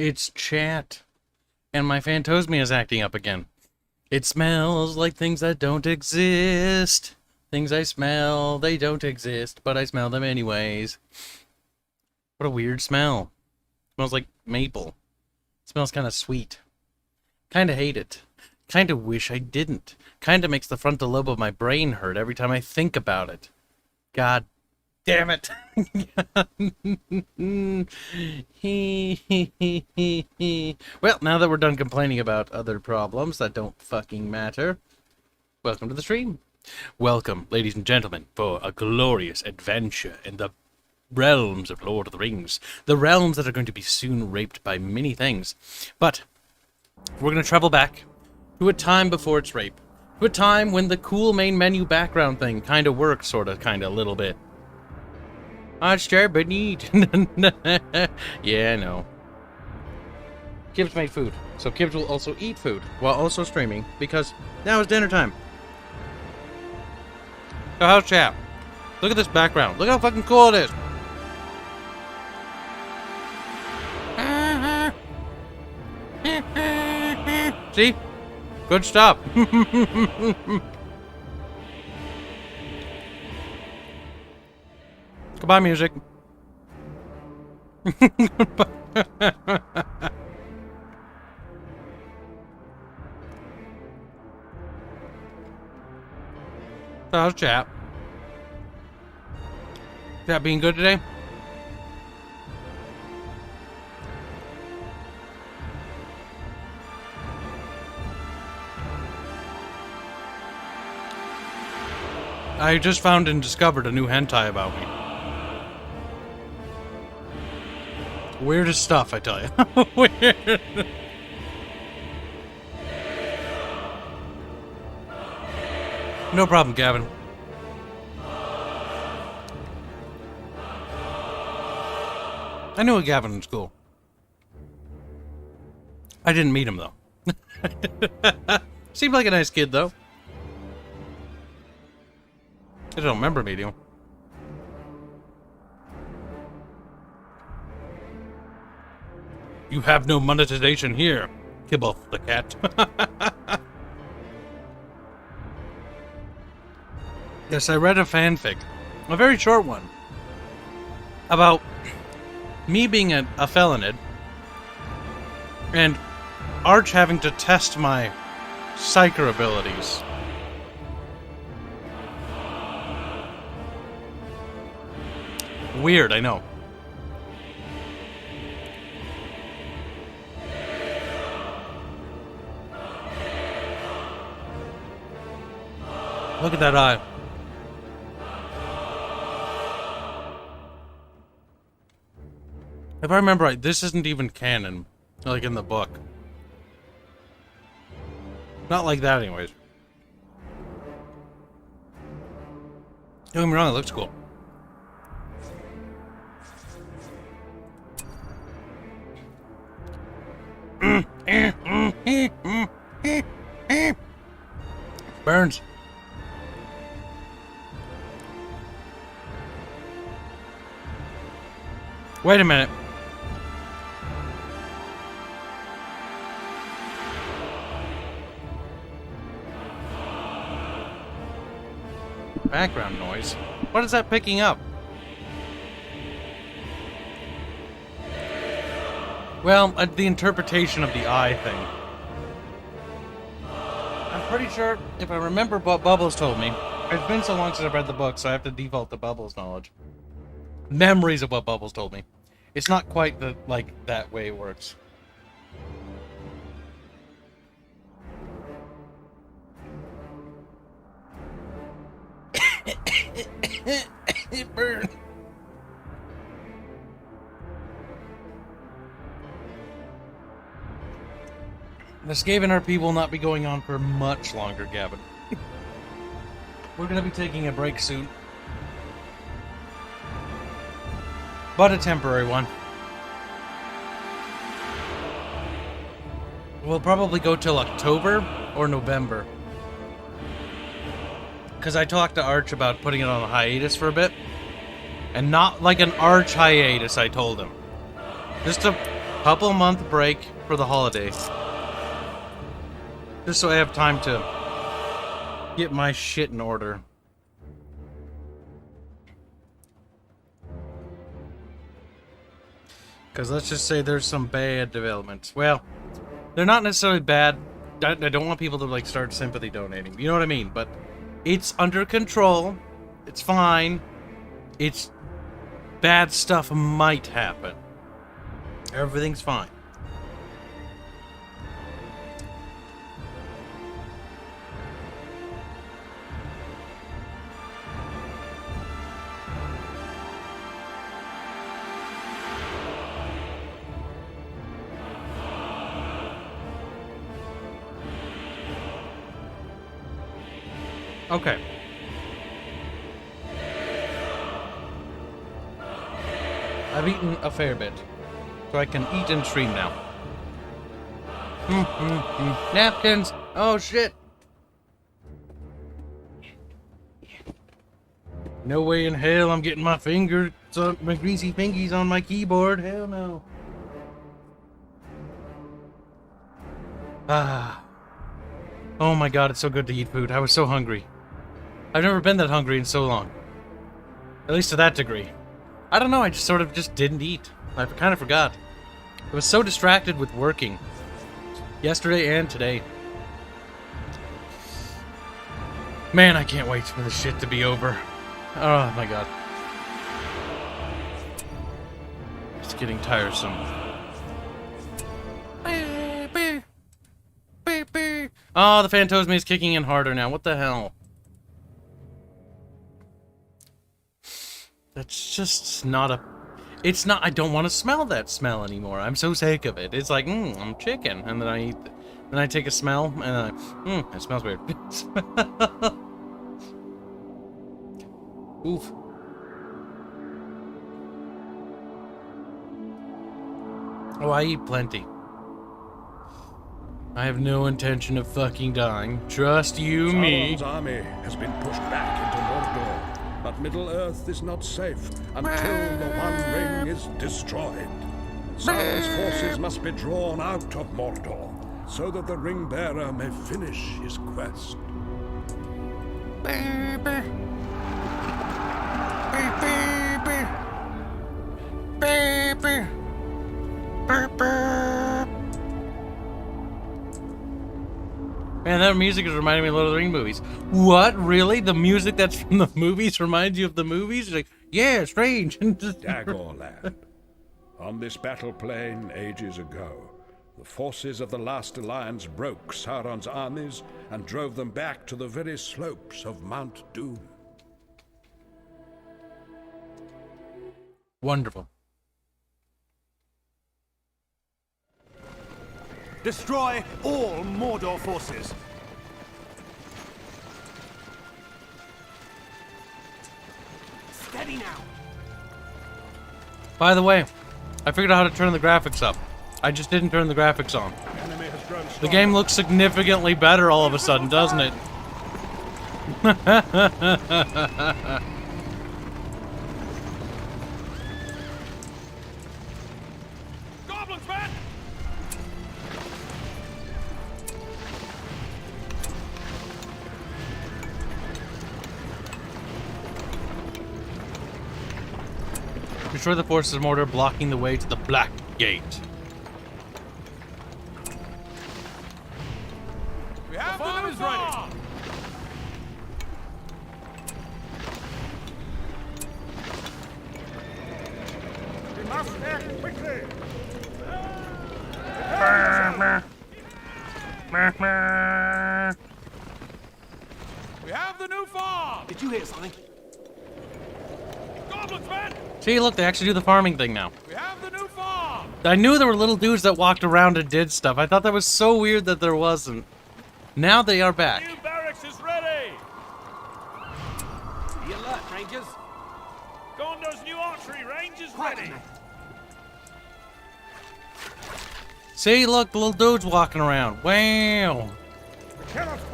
It's chat. And my phantosmia is acting up again. It smells like things that don't exist. Things I smell, they don't exist, but I smell them anyways. What a weird smell. It smells like maple. It smells kind of sweet. Kinda hate it. Kinda wish I didn't. Kinda makes the frontal lobe of my brain hurt every time I think about it. God damn it. Well, now that we're done complaining about other problems that don't fucking matter, welcome to the stream. Welcome, ladies and gentlemen, for a glorious adventure in the realms of Lord of the Rings. The realms that are going to be soon raped by many things. But we're going to travel back to a time before its rape. To a time when the cool main menu background thing kind of works, sort of, kind of, a little bit. It's terrible neat. Yeah, I know. Kibs made food, so Kibs will also eat food while also streaming, because now it's dinner time. So how's chat? Look at this background. Look how fucking cool it is. See? Good stuff. Goodbye, music. So how's chat? Chat being good today? I just found and discovered a new hentai about me. Weirdest stuff, I tell you. Weird. No problem, Gavin. I knew a Gavin in school. I didn't meet him, though. Seemed like a nice kid, though. I don't remember meeting him. You have no monetization here, Kibble the cat. Yes, I read a fanfic, a very short one, about me being a felonid and Arch having to test my psyker abilities. Weird, I know. Look at that eye. If I remember right, this isn't even canon, like in the book. Not like that, anyways. Don't get me wrong, it looks cool. Burns. Wait a minute. Background noise. What is that picking up? Well, the interpretation of the eye thing. I'm pretty sure, if I remember what Bubbles told me, it's been so long since I've read the book, so I have to default to Bubbles' knowledge. Memories of what Bubbles told me. It's not quite the, like, that way it works. It burned. The Skaven RP will not be going on for much longer, Gavin. We're going to be taking a break soon. But a temporary one. We'll probably go till October or November. Because I talked to Arch about putting it on a hiatus for a bit. And not like an Arch hiatus, I told him. Just a Couple month break for the holiday. Just so I have time to get my shit in order. Because let's just say there's some bad developments. Well, they're not necessarily bad. I don't want people to like start sympathy donating. You know what I mean? But it's under control. It's fine. It's bad stuff might happen. Everything's fine. Okay. I've eaten a fair bit, so I can eat and stream now. Napkins! Oh shit! No way in hell I'm getting my fingers, my greasy fingies on my keyboard. Hell no. Ah. Oh my god, it's so good to eat food. I was so hungry. I've never been that hungry in so long. At least to that degree. I don't know, I just sort of just didn't eat. I kind of forgot. I was so distracted with working. Yesterday and today. Man, I can't wait for this shit to be over. Oh my god. It's getting tiresome. Oh, the Phantosme is kicking in harder now. What the hell? That's just not a... It's not... I don't want to smell that smell anymore. I'm so sick of it. It's like, I'm chicken. And then I eat... Then I take a smell, and then I... it smells weird. Oof. Oh, I eat plenty. I have no intention of fucking dying. Trust you, me. Sauron's army has been pushed back into Mordor, but Middle-earth is not safe until the One Ring is destroyed. Sauron's forces must be drawn out of Mordor, so that the Ring-bearer may finish his quest. Man, that music is reminding me of Lord of the Rings movies. What? Really? The music that's from the movies reminds you of the movies? You're like, yeah, strange. Dagorland. On this battle plain ages ago, the forces of the last alliance broke Sauron's armies and drove them back to the very slopes of Mount Doom. Wonderful. Destroy all Mordor forces. Steady now. By the way, I figured out how to turn the graphics up. I just didn't turn the graphics on. The game looks significantly better all of a sudden, doesn't it? Goblins, man! Destroy the forces of Mordor, blocking the way to the Black Gate. We have the farm is ready. We must act quickly. We have the new farm. Did you hear something? Goblins, man! See, look, they actually do the farming thing now. We have the new farm. I knew there were little dudes that walked around and did stuff. I thought that was so weird that there wasn't. Now they are back. New barracks is ready. Be alert, Rangers. Gondor's new archery range is ready. See, look, the little dudes walking around. Wow.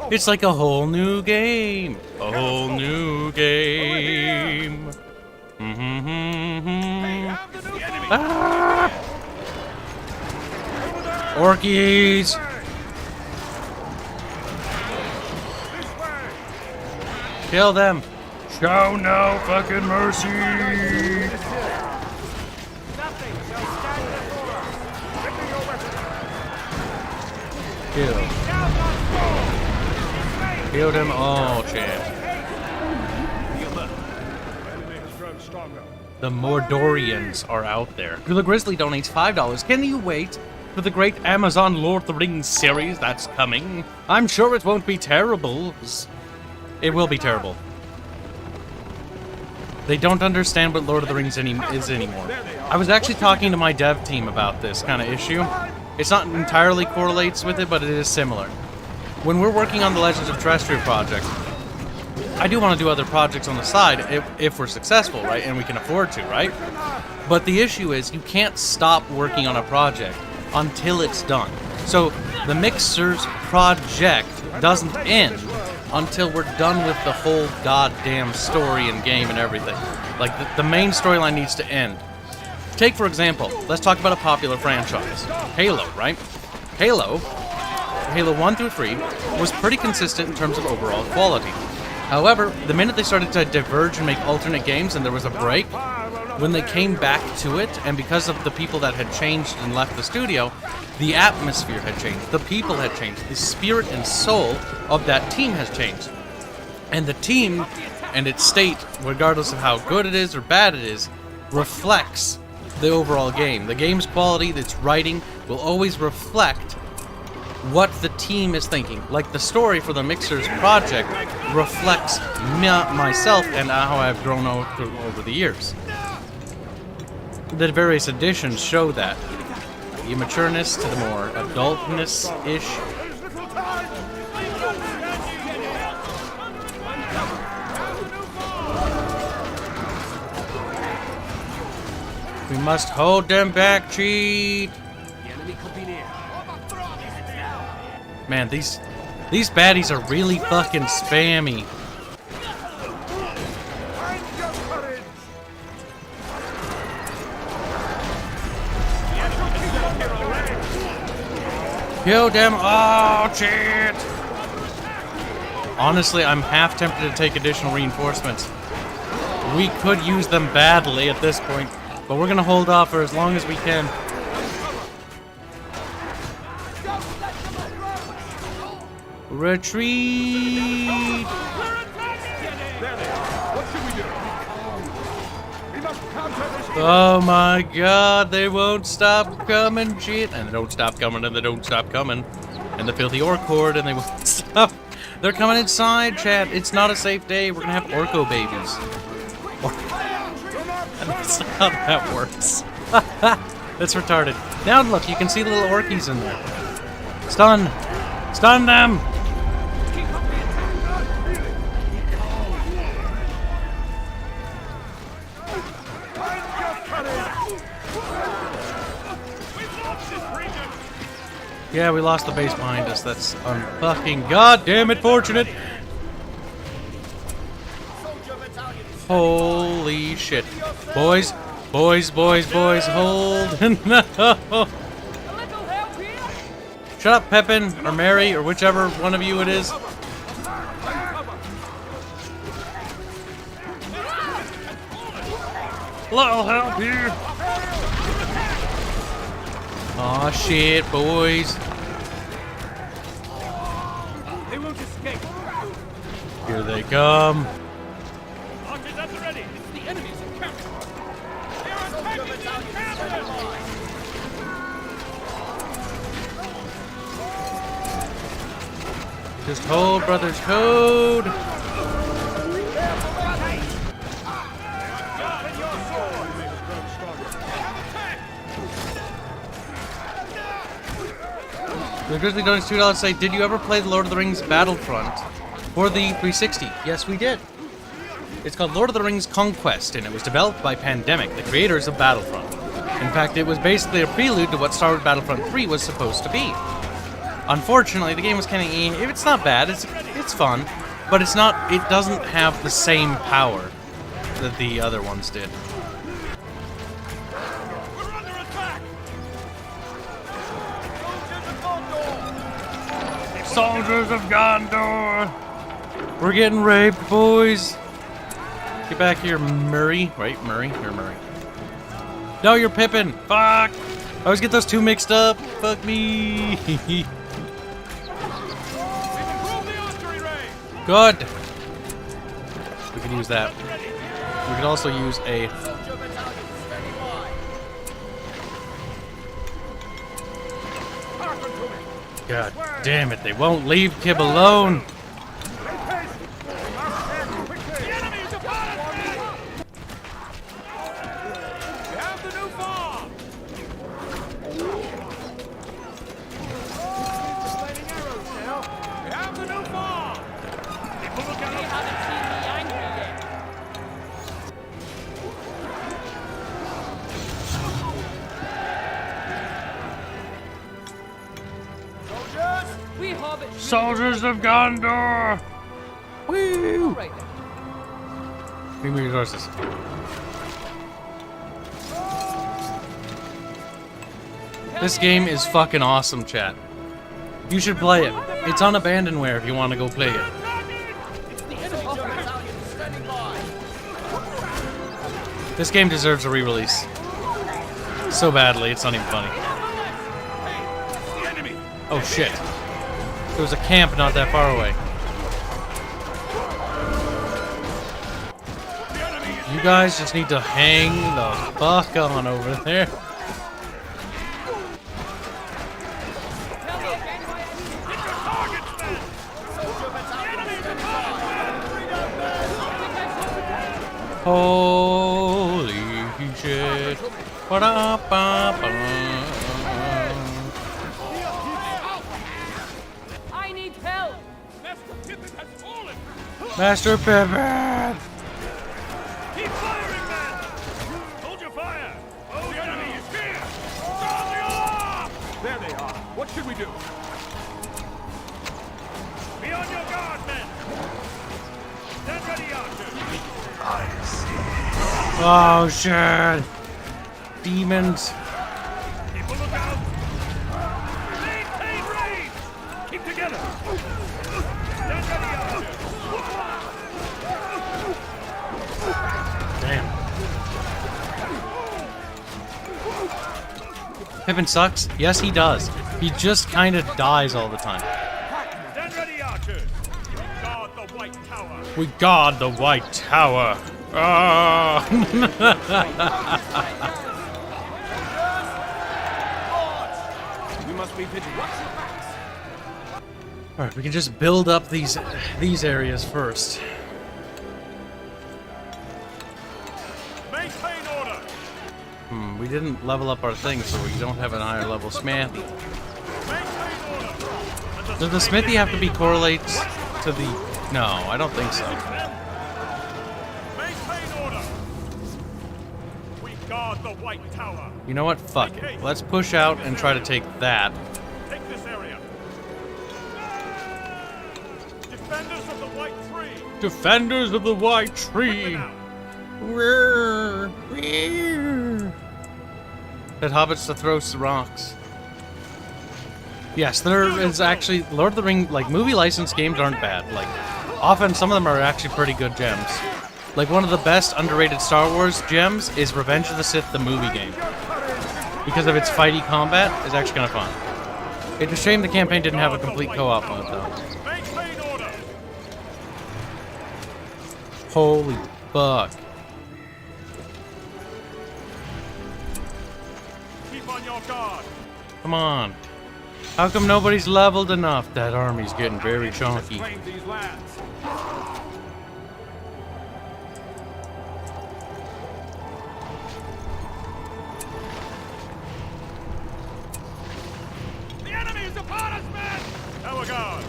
It's like a whole new game. A whole new game. Hey, have the new farm. Ah! Orkies! Kill them! Show no fucking mercy! Kill. Kill them all, champ. The Mordorians are out there. Gula Grizzly donates $5. Can you wait for the great Amazon Lord of the Rings series that's coming? I'm sure it won't be terrible. It will be terrible. They don't understand what Lord of the Rings is anymore. I was actually talking to my dev team about this kind of issue. It's not entirely correlates with it, but it is similar. When we're working on the Legends of Terrestrial project, I do want to do other projects on the side if we're successful, right? And we can afford to, right? But the issue is you can't stop working on a project until it's done. So the Mixers project doesn't end until we're done with the whole goddamn story and game and everything. Like, the main storyline needs to end. Take, for example, let's talk about a popular franchise. Halo, right? Halo 1 through 3 was pretty consistent in terms of overall quality. However, the minute they started to diverge and make alternate games and there was a break, when they came back to it, and because of the people that had changed and left the studio, the atmosphere had changed, the people had changed, the spirit and soul of that team has changed. And the team and its state, regardless of how good it is or bad it is, reflects the overall game. The game's quality, its writing, will always reflect what the team is thinking. Like the story for the Mixers project reflects myself and how I've grown over the years. The various editions show that. The immatureness to the more adultness-ish. We must hold them back, cheat! Man, these baddies are really fucking spammy. Kill them all, shit! Honestly, I'm half tempted to take additional reinforcements. We could use them badly at this point, but we're gonna hold off for as long as we can. Retreat! Oh my god, they won't stop coming, shit. And they don't stop coming, and they don't stop coming. And the filthy orc horde, and they won't stop. They're coming inside, chat. It's not a safe day. We're gonna have orco babies. That's not how that works. That's retarded. Now look, you can see the little orkies in there. Stun! Stun them! Yeah, we lost the base behind us. That's unfucking goddamn it fortunate. Holy shit. Boys, hold. No. Shut up, Pepin, or Mary, or whichever one of you it is. Little help here. Aw, shit, boys. They won't escape. Here they come. Archers at the ready. It's the enemy's encampment. They are attacking the encampment. Just hold, brothers, code. The Grizzly Donuts $2 say, did you ever play the Lord of the Rings Battlefront for the 360? Yes, we did. It's called Lord of the Rings Conquest, and it was developed by Pandemic, the creators of Battlefront. In fact, it was basically a prelude to what Star Wars Battlefront 3 was supposed to be. Unfortunately, the game was kind of it's not bad, it's fun, but it's not, it doesn't have the same power that the other ones did. We're under attack. Soldiers of Gondor! We're getting raped, boys! Get back here, Murray. Right, Murray? You're Murray. No, you're Pippin! Fuck! I always get those two mixed up. Fuck me! Good! We can use that. We can also use a... God damn it, they won't leave Kib alone! Soldiers of Gondor! Woo! Give me resources. This game is fucking awesome, chat. You should play it. It's on Abandonware if you want to go play it. This game deserves a re-release. So badly, it's not even funny. Oh shit. There was a camp not that far away. You guys just need to hang the fuck on over there. Holy shit. Ba-da-ba-ba. Master Pippin! Keep firing, men! Hold your fire! Oh, the enemy is here! Sound the alarm! There they are. What should we do? Be on your guard, men! Stand ready, archers! Oh shit! Demons! People look out! Maintain range! Keep together! Stand ready, archers! Damn. Pippin sucks? Yes, he does. He just kind of dies all the time. Stand ready, archers! Guard the White Tower! We guard the White Tower! Ah! We must be vigilant. Alright, we can just build up these areas first. Maintain order! We didn't level up our thing, so we don't have an higher level smithy. Maintain order! Does the smithy have to be correlate to the... No, I don't think so. Maintain order! We guard the White Tower. You know what? Fuck it. Let's push out and try to take that. Take this area. Defenders of the White Tree. Defenders of the White Tree! Now. That hobbits to throw some rocks. Yes, there is actually... Lord of the Rings, like, movie license games aren't bad. Like, often some of them are actually pretty good gems. Like, one of the best underrated Star Wars gems is Revenge of the Sith, the movie game. Because of its fighty combat, it's actually kind of fun. It's a shame the campaign didn't have a complete co-op mode, though. Maintain order. Holy fuck. Keep on your guard. Come on. How come nobody's leveled enough? That army's getting very chunky. Claim these lands. The enemy is upon us, men! Our guard.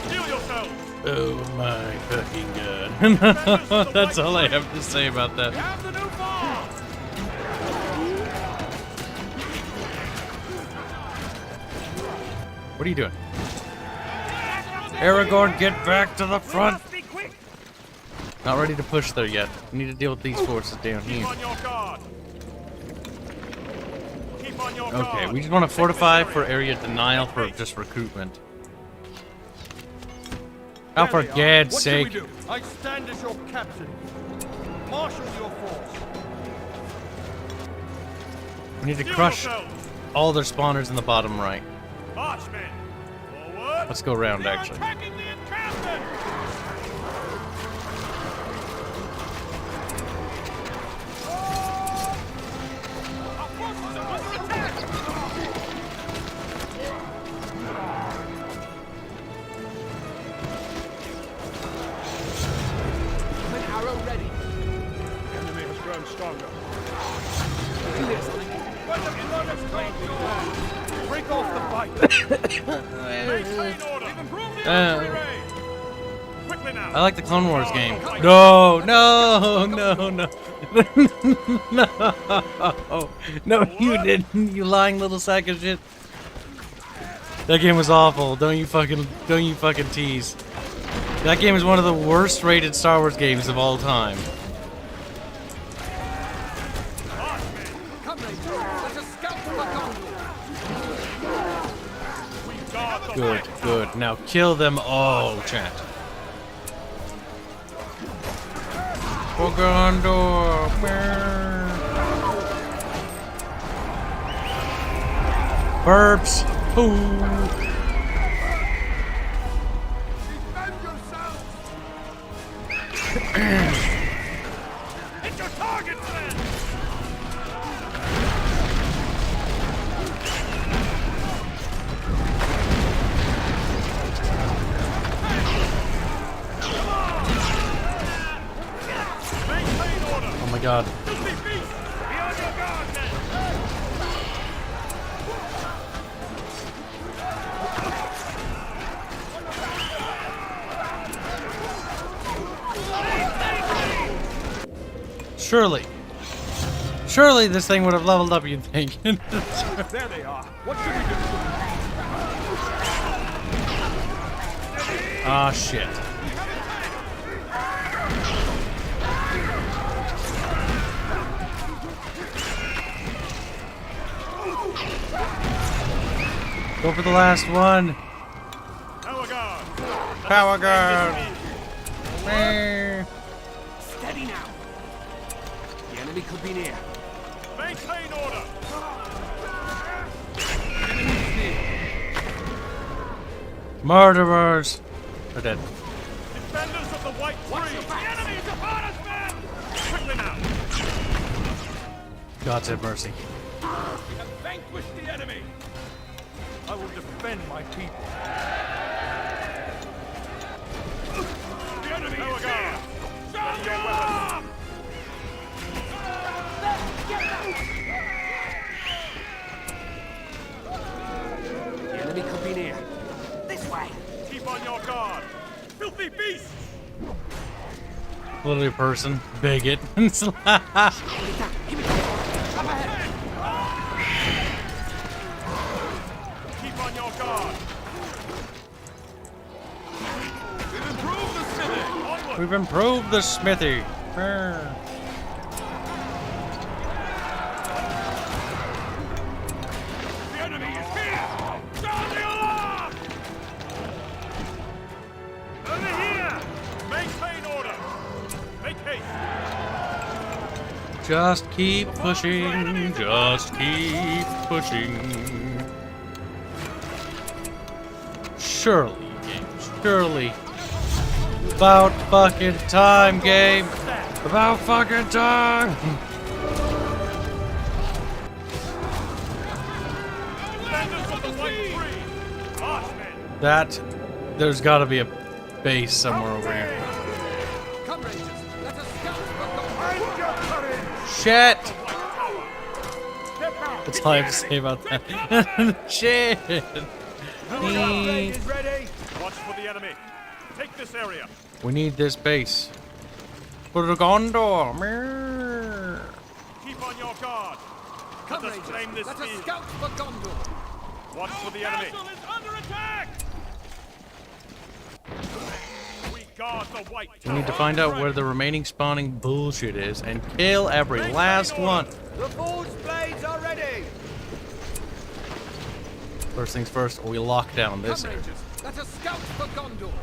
Heal yourselves. Oh my fucking god. That's all I have to say about that. We have the new farm. What are you doing? Aragorn, get back to the front! Must be quick. Not ready to push there yet. We need to deal with these forces down here. Keep on your guard. on your Okay, guard. we just want to Take fortify this for area. area denial for just recruitment. Oh, There for they are. God's What should we sake. do? I stand as your captain. Marshal your force. We need to Steel crush yourselves. all their spawners in the bottom right. Marchmen. Forward. Let's go around, They're actually. attacking the encampment. Our forces are under attack. An arrow ready. The enemy has grown stronger. Break off the fight. Maintain order. We've improved the artillery. Quickly now. I like the Clone Wars game. No, no, no, no. No. No, you didn't, you lying little sack of shit. That game was awful. Don't you fucking tease. That game is one of the worst rated Star Wars games of all time. Come, Rangers. Let us scout for Gondor. We guard the Good, fight. good. Now kill them all, chat. For Gondor. Burps. Ooh. Hit your targets, then. Maintain order. Oh my god. Filthy beast. Be on your guard, men. Surely. Surely this thing would have leveled up, you'd think. There they are. What should we do? Ah, shit. Go for the last one. Power guard. Power guard. Steady now. The enemy could be near. Maintain order. Murderers. They're dead. Defenders of the White Tree. The enemy is upon us, men. Quickly now. God have mercy. We have vanquished the enemy. I will defend my people. The enemy is here. Ready your weapons. The enemy could be near. This way. Keep on your guard. Filthy beasts. Literally a person. Bigot. Up ahead. Keep on your guard. We've improved the city. Onward. We've improved the smithy. The enemy is here. Sound the alarm. Over here. Maintain order. Make haste. Just keep pushing. Just keep pushing. Surely, game. Surely. About fucking time, game. About fucking time. Defenders of the White Tree. Marchmen. That. There's gotta be a base somewhere over here. Come, Rangers. Let us scout for Gondor. Find your courage. Shit! Step out. That's all I have to say about that. Shit! Is ready. Watch for the enemy. Take this area. We need this base. For the Gondor. Keep on your guard. Come, Let us claim Rangers. this Let us field. scout for Gondor. Watch for the enemy. Castle is under attack. We guard the White We need to find out where the remaining spawning bullshit is and kill every last one. The forge blades are ready. First things first, we lock down this Come, area. Rangers. Let us scout for Gondor.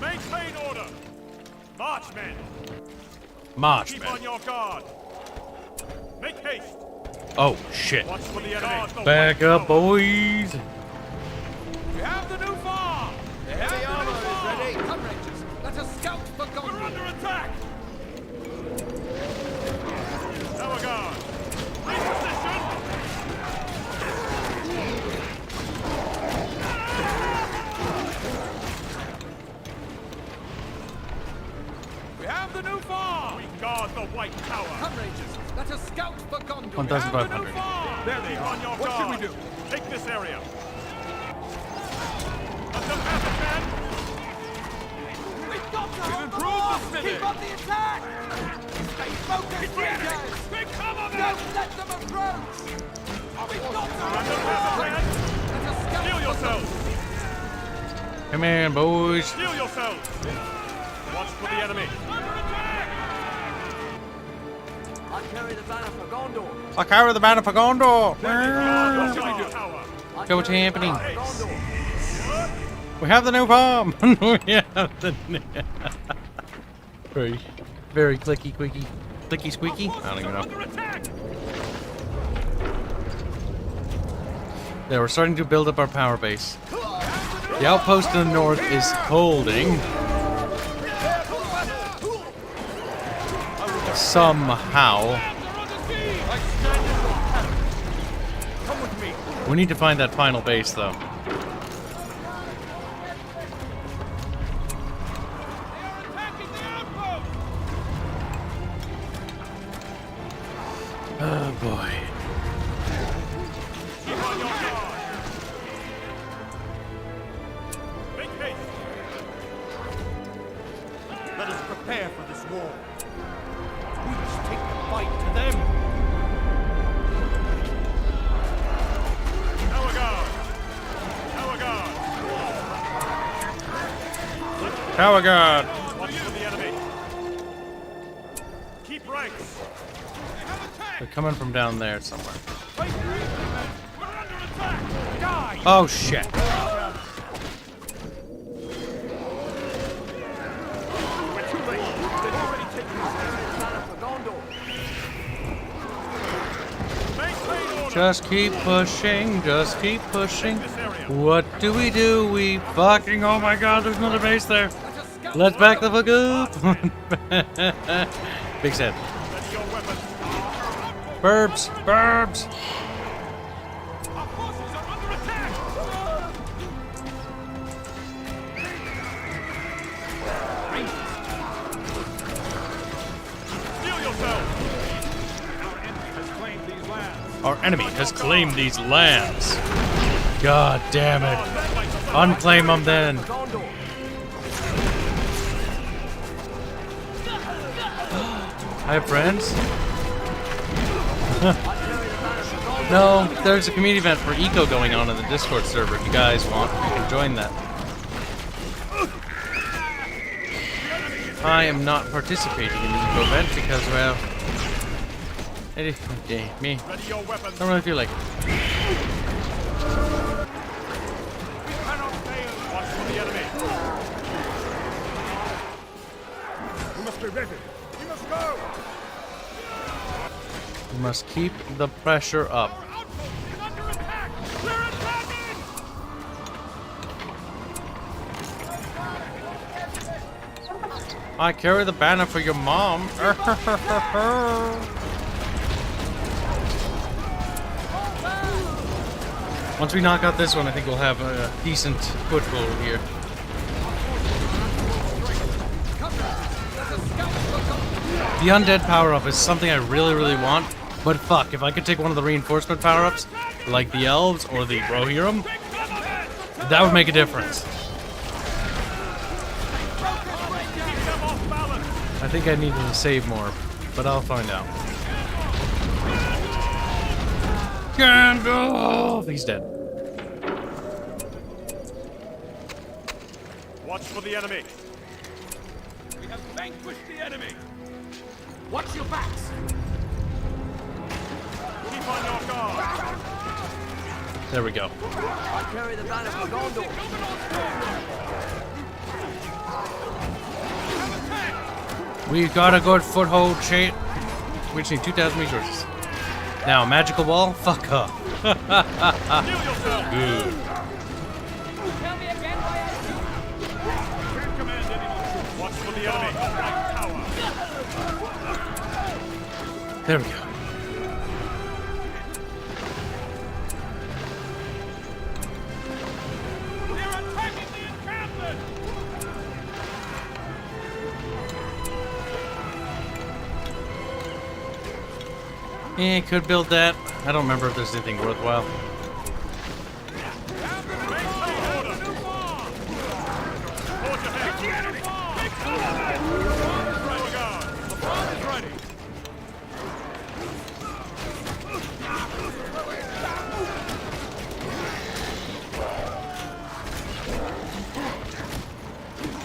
Maintain order! March, men! March, Keep man. on your guard! Make haste! Oh, shit. Watch for the enemy! Back up, boys. We have the new farm! We have the Armor new is farm! ready. Come, Rangers. Let us scout for We're Gondor. under attack! Our guard! Reposition! We have the new farm! We guard the White Tower! Come, Rangers. Let us scout for Gondor. 1,500. There they are! On your what should we do? Take this area! Let them have it, men! We've got to hold them improved off. the city. Keep up the attack. Stay focused, Rangers. Big cover, men! Don't let them approach. We've got to Let hold them them have off. it, men! Let us scout Steal for yourselves! Come in, boys. Steal yourselves! Watch for the enemy! Under attack! I carry the banner for Gondor. I carry the banner for Gondor. What shall we do? Tower! Okay, what's happening? Gondor. We have the new farm. We have the new... very, very clicky, squeaky. I don't even know. Under attack! There, we're starting to build up our power base. The outpost in the north is holding. Somehow. Come with me! We need to find that final base, though. Attacking the outpost! Oh, boy. Keep on your guard! Make haste! Let us prepare for this war. We must take the fight to them! Our guard! Our guard! Tower guard. Watch for the enemy! Keep ranks! They're coming from down there somewhere. We're under attack! Die! Oh, shit. We're too late! They've already taken us! Banner for Gondor. Maintain order! Just keep pushing. Just keep pushing. This area! What do? We fucking... Oh, my God. There's another base there. Let us scout. Let's back the fuck up. Big set. Ready your weapons! Burbs. Burbs. Our forces are under attack! Steal yourself! Our enemy has claimed these Our enemy has claimed these lands. lands. God damn it. Unclaim them then. Gondor. Hi, friends. No, there's a community event for Eco going on in the Discord server. If you guys want, you can join that. I am not participating in the Eco event because, well, me. Ready your weapons! Don't really feel like it. We cannot fail! Watch for the enemy! We must be ready! We must go! We must keep the pressure up. Our outpost is under attack! We're attacking! I carry the banner for your mom. Once we knock out this one, I think we'll have a decent foothold here. The undead power-up is something I really want, but fuck, if I could take one of the reinforcement power-ups, like the elves or the Rohirrim, that would make a difference. Keep them off balance! I think I needed to save more, but I'll find out. Gandalf! He's dead. Watch for the enemy! We have vanquished the enemy! Watch your backs. Keep on your guard! There we go. I carry the banner for Gondor. We've got a good foothold, shit. We just need 2,000 resources. Now, magical wall? Fuck up. Good. Tell me again why I Can't command anyone. Watch for the enemy. Right tower. There we go. They're attacking the encampment. Yeah, could build that. I don't remember if there's anything worthwhile.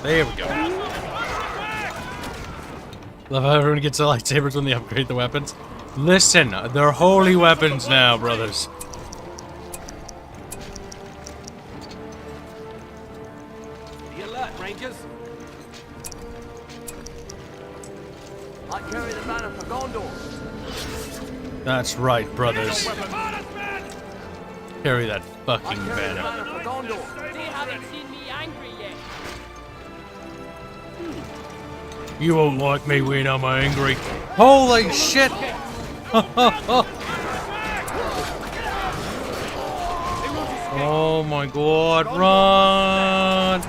There we go. Love how everyone gets the lightsabers when they upgrade the weapons. Listen, they're holy weapons now, brothers. Be alert, Rangers. I carry the banner for Gondor. That's right, brothers. Carry that fucking I carry the banner. banner for Gondor. They haven't seen me angry yet. You won't like me when I'm angry. Holy shit! Oh my god, run!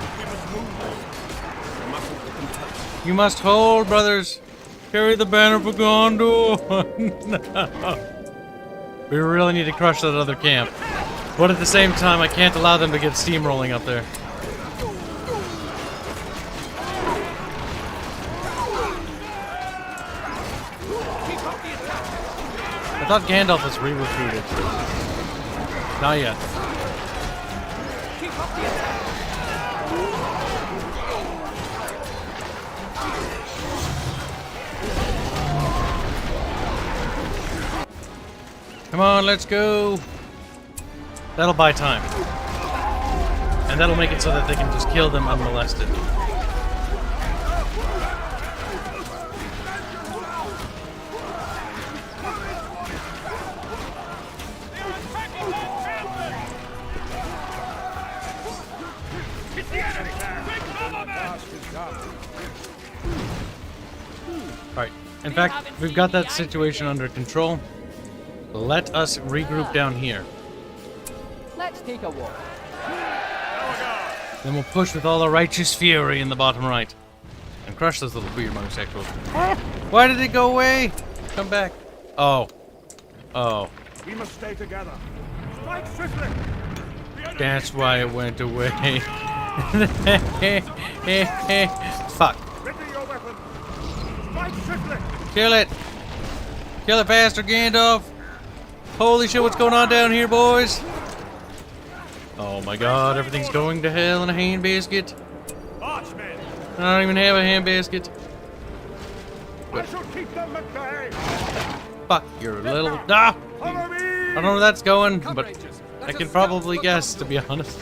You must hold, brothers. Carry the banner for Gondor. No. We really need to crush that other camp. But at the same time, I can't allow them to get steamrolling up there. I thought Gandalf was re-recruited. Not yet. Come on, let's go. That'll buy time. And that'll make it so that they can just kill them unmolested. Alright, in fact, we've got that situation under control. Let us regroup down here. Let's take a walk. Then we'll push with all our righteous fury in the bottom right. And crush those little weird homosexuals. Why did it go away? Come back. Oh. Oh. We must stay together. Strike swiftly. That's why it went away. Fuck. Ready your weapon. Strike swiftly. Kill it. Kill it faster, Gandalf. Holy shit, what's going on down here, boys? Oh my god, everything's going to hell in a handbasket. Marchmen. I don't even have a handbasket. I shall keep them at bay. Fuck, you're a little... Ah! Follow me. I don't know where that's going, but I can probably guess, to be honest.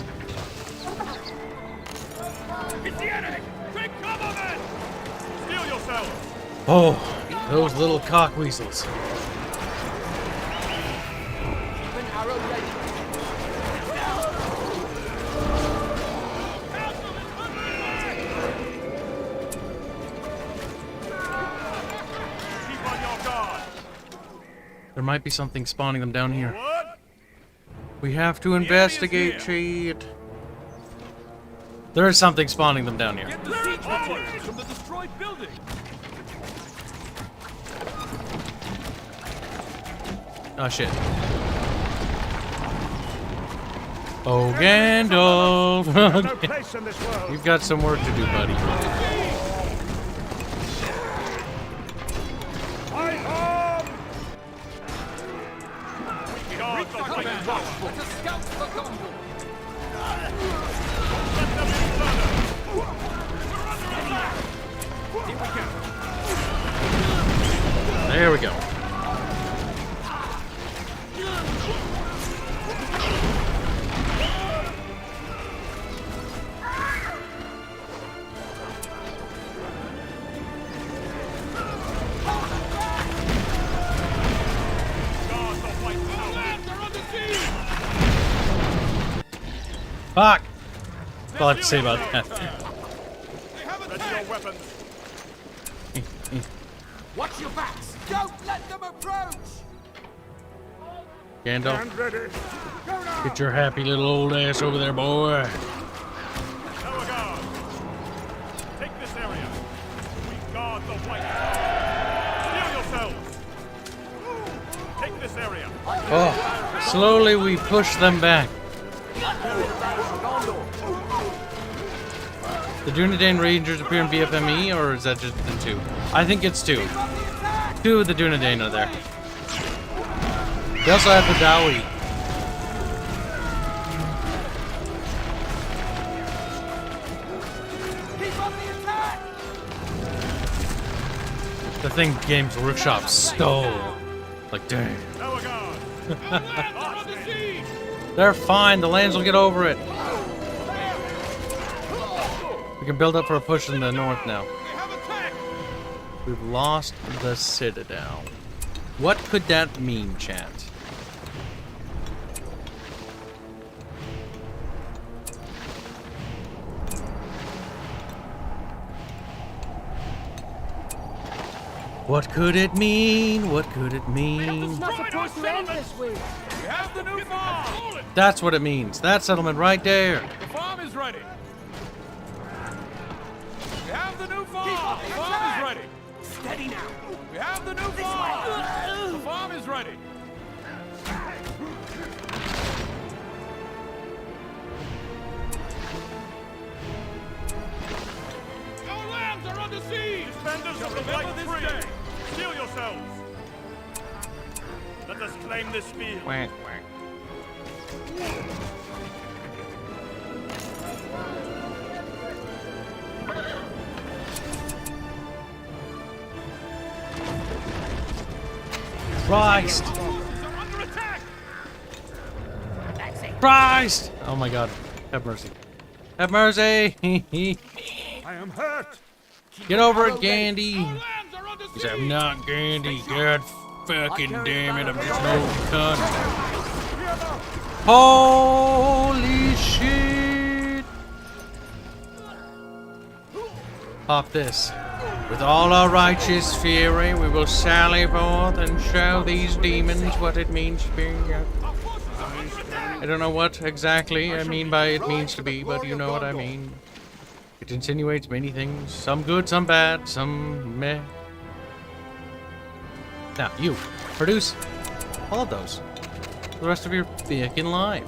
It's the enemy. Take cover, men. Steel yourselves. Oh, those little cock weasels. Keep an arrow ready. Keep on your guard. There might be something spawning them down here. What? We have to investigate shit. There is something spawning them down here. Get the siege materials from the destroyed building. Oh shit. Oh, Gandalf. No place in this world. You've got some work to do, buddy. Fight on. Guard the Come fighting on, tower. let us scout for Gondor. Let them in thunder. We're under attack. Here we go. There we go. Fuck! That's all I have to say about that. Ready your weapons. Watch your backs! Don't let them approach! Gandalf, Stand ready. get your happy little old ass over there, boy. Tower guard. Take this area. We guard the white. Steel yourselves. Take this area. Oh, slowly we push them back. The Dunedain Rangers appear in BFME, or is that just the 2? I think it's 2. 2 of the Dunedain are there. They also have the Dowie. Keep up the attack! The thing Games Workshop stole. Like, dang. Tower guard. On the siege. They're fine. The lands will get over it. We can build up for a push in the north now. They have attacked. We've lost the Citadel. What could that mean, chat? What could it mean? What could it mean? It's not supposed to end this way. We have the new farm. That's what it means. That settlement right there. The farm is ready. We have the new farm. The farm is ready. Steady now! We have the new farm. The farm is ready. Our lands are under siege. Defenders of the white tree. Steel yourselves. Let us claim this field. Quack, quack. Christ! Our forces are under attack. Christ! Oh my God. Have mercy. Have mercy! I am hurt. Get over it, Gandhi! Our lands are under He said, I'm siege. not Gandhi. God fucking damn it, I'm just no cunt. Holy shit! Pop this. With all our righteous fury, we will sally forth and show these demons what it means to be. Our forces are under attack. I don't know what exactly I mean by it means to be, but you know what I mean. It insinuates many things, some good, some bad, some meh. Now, you, produce all of those for the rest of your fucking life.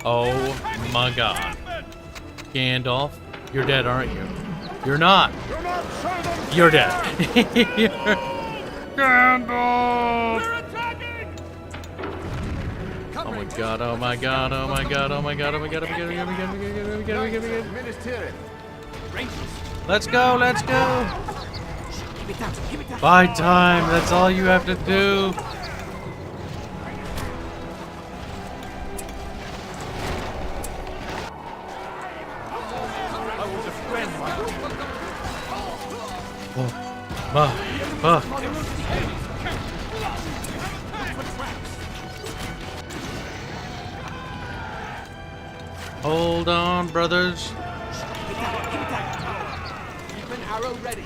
Oh my God. Gandalf, you're dead, aren't you? You're not. You're dead. Gandalf! We're attacking. Oh my God, oh my God, oh my God, oh my God, oh my God, oh my God, oh my God, oh my God, oh my God, oh my God. Let's go, let's go! Buy time, that's all you have to do. Oh, hold on, brothers. Keep an arrow ready.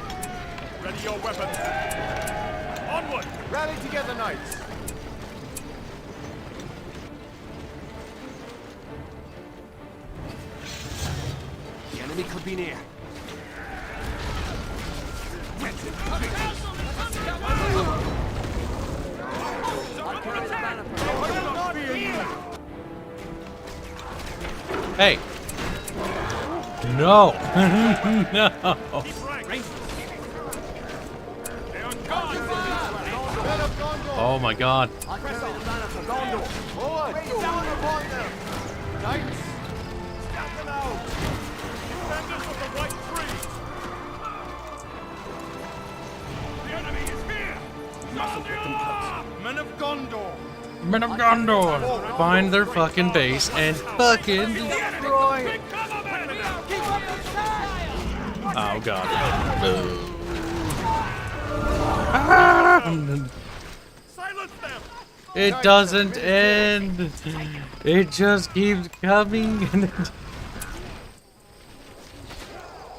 Ready your weapons. Onward. Rally together, knights. The enemy could be near. Hey. No. No. Oh my God. Defenders of the white tree. The enemy is here. Sound the alarm. Men of Gondor. Men of Gondor. Find their fucking base and fucking destroy it. Take cover, men. Oh God. Silence them. It doesn't end. It just keeps coming.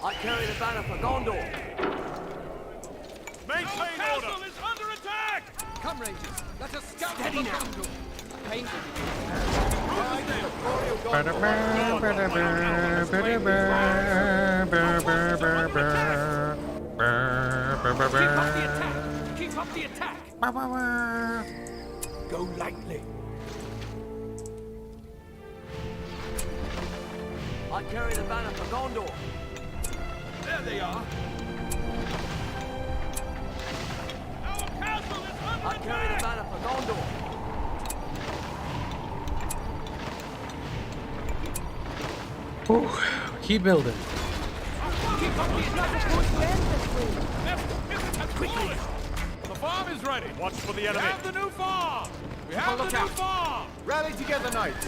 I carry the banner for Gondor. Maintain order! Is under attack! Come, Rangers. Let us scout for Gondor. Paint Keep up the attack. Go lightly. I carry the banner for Gondor. There they are! Our castle is under I carry the banner for Gondor. Keep building. Keep up the attack. Quickly. The farm is ready! Watch for the enemy! We have the new farm! We have the new farm! Rally together, knights.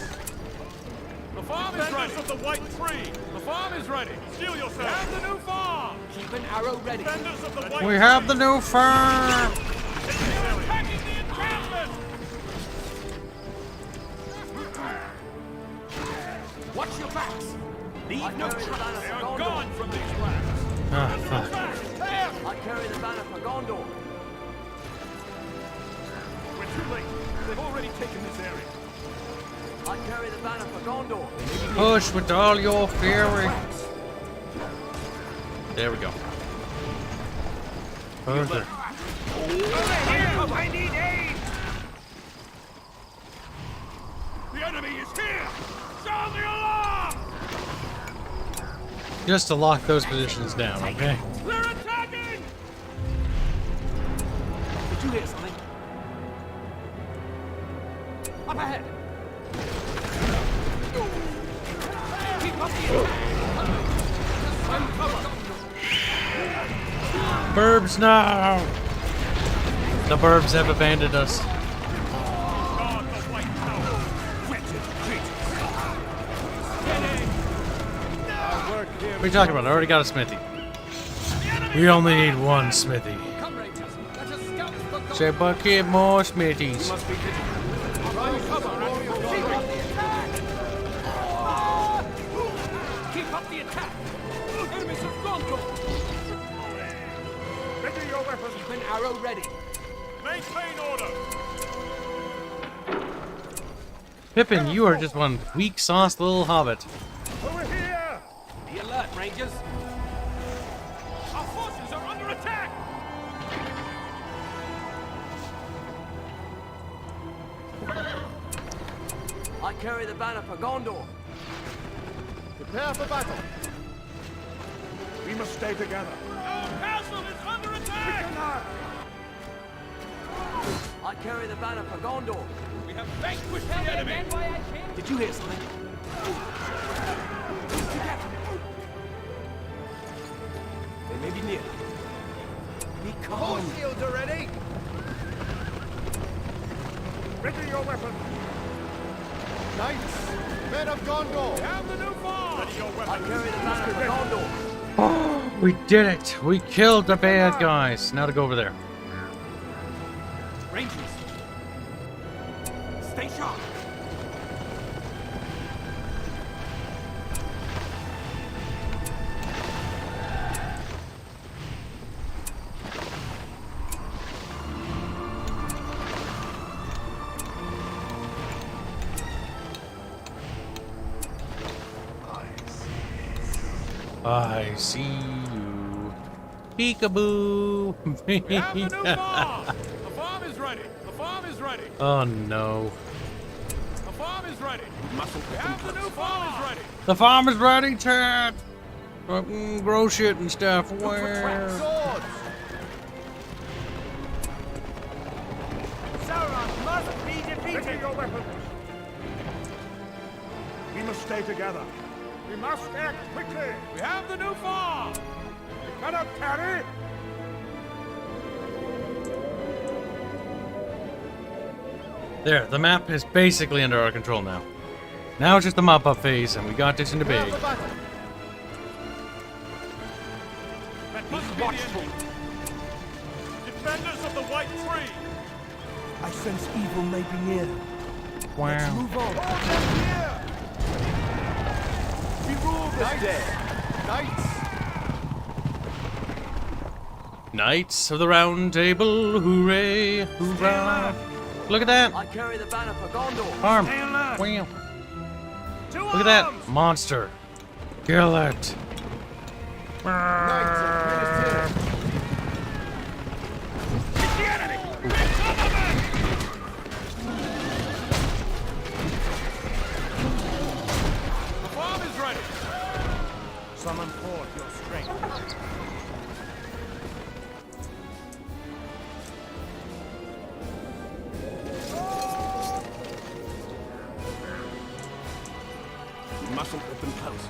The farm is ready! of the white tree! The farm is ready! Steel yourself! We have the new farm! Keep an arrow ready. Defenders of the white We have the new farm. They're attacking the encampment! Watch your backs. Leave no trace. They are gone from these lands! Ah, fuck. I carry the banner for Gondor. We're too late! They've already taken this area! I carry the banner for Gondor. Push with all your fury. There we go. Perfect. I need aid! The enemy is here! Sound the alarm! Just to lock those positions down, okay? They're attacking! Did you hear something? Up ahead. Keep up the attack. Burbs now! The burbs have abandoned us. Guard the white tower! What are you talking about? I already got a smithy. We only need one smithy. Come, Rangers. Let us scout for Gondor. Say bucket more smithies. Keep up the attack. Keep up the attack. Enemies of Gondor. Ready your weapons! Keep an arrow ready. Maintain order! Pippin, you are just one weak sauce little hobbit. Over here! Be alert, Rangers. Our forces are under attack! I carry the banner for Gondor. Prepare for battle. We must stay together. Our castle is under attack! I carry the banner for Gondor. We have vanquished the enemy! Did you hear something? Together. They may be near. Be calm. Shields are ready. Ready your weapons! Knights, men of Gondor. Have the new farm! Ready your I weapons! carry the banner for Gondor. We did it! We killed the bad guys. Now to go over there. Rangers. Stay sharp. I see you. Peekaboo! We have the new farm! The farm is ready! The farm is ready! Oh no. The farm is ready! We have the new farm is ready! The farm is ready, Chad! Fucking grow shit and stuff. Where? Swords. Sauron must be defeated! Ready your weapons! We must stay together. We must act quickly! We have the new farm! We cannot tarry! There, the map is basically under our control now. Now it's just the mop-up phase, and we got this in the Prepare bag. for battle. That must be the enemy. Defenders of the white tree! I sense evil may be near. Let's Wow. move on. We rule this day. Knights. Knights of the Round Table, hooray, hoorah. Look at that. I carry the banner for Gondor. Arm. Stay alert. Wow. To Look at that. arms! Monster. Kill it. Knights of Minas Tirith. It's the enemy! Come on, man! The farm is ready. Summon forth your strength. We mustn't let them close.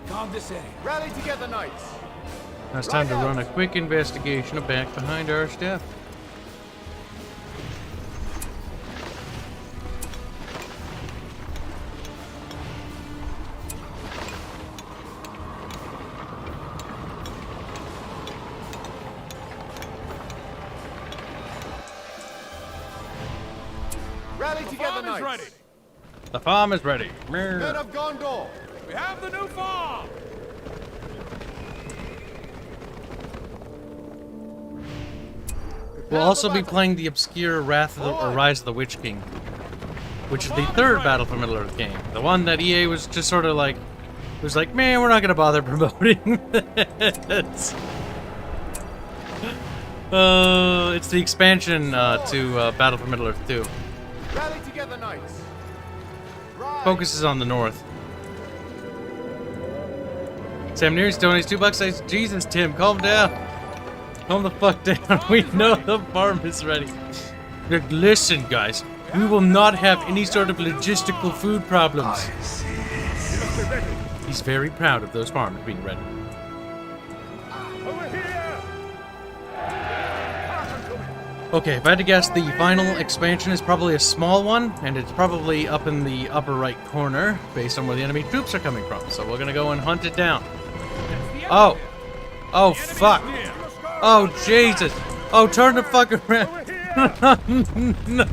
Guard this area. Rally together, knights. Now it's time to run a quick investigation of back behind our stuff. Rally together, Farm is knights. ready. The farm is ready. Men of Gondor. We have the new farm. We'll also be playing the obscure Wrath of the, or Rise of the Witch King, which is the third Battle for Middle-earth game. The one that EA was just sort of like, was like, man, we're not gonna bother promoting this. It's the expansion to Battle for Middle-earth 2. Rally together, knights. Rise. Focuses on the north. Sam Nears donates $2. Says, Jesus, Tim, calm down. Calm the fuck down. We know the farm is ready. Look, listen, guys. We will not have any sort of logistical food problems. He's very proud of those farms being ready. Over here. Okay, if I had to guess, the final expansion is probably a small one, and it's probably up in the upper right corner, based on where the enemy troops are coming from. So we're gonna go and hunt it down. Oh! Oh, fuck! Oh, Jesus! Oh, turn the fuck around! No!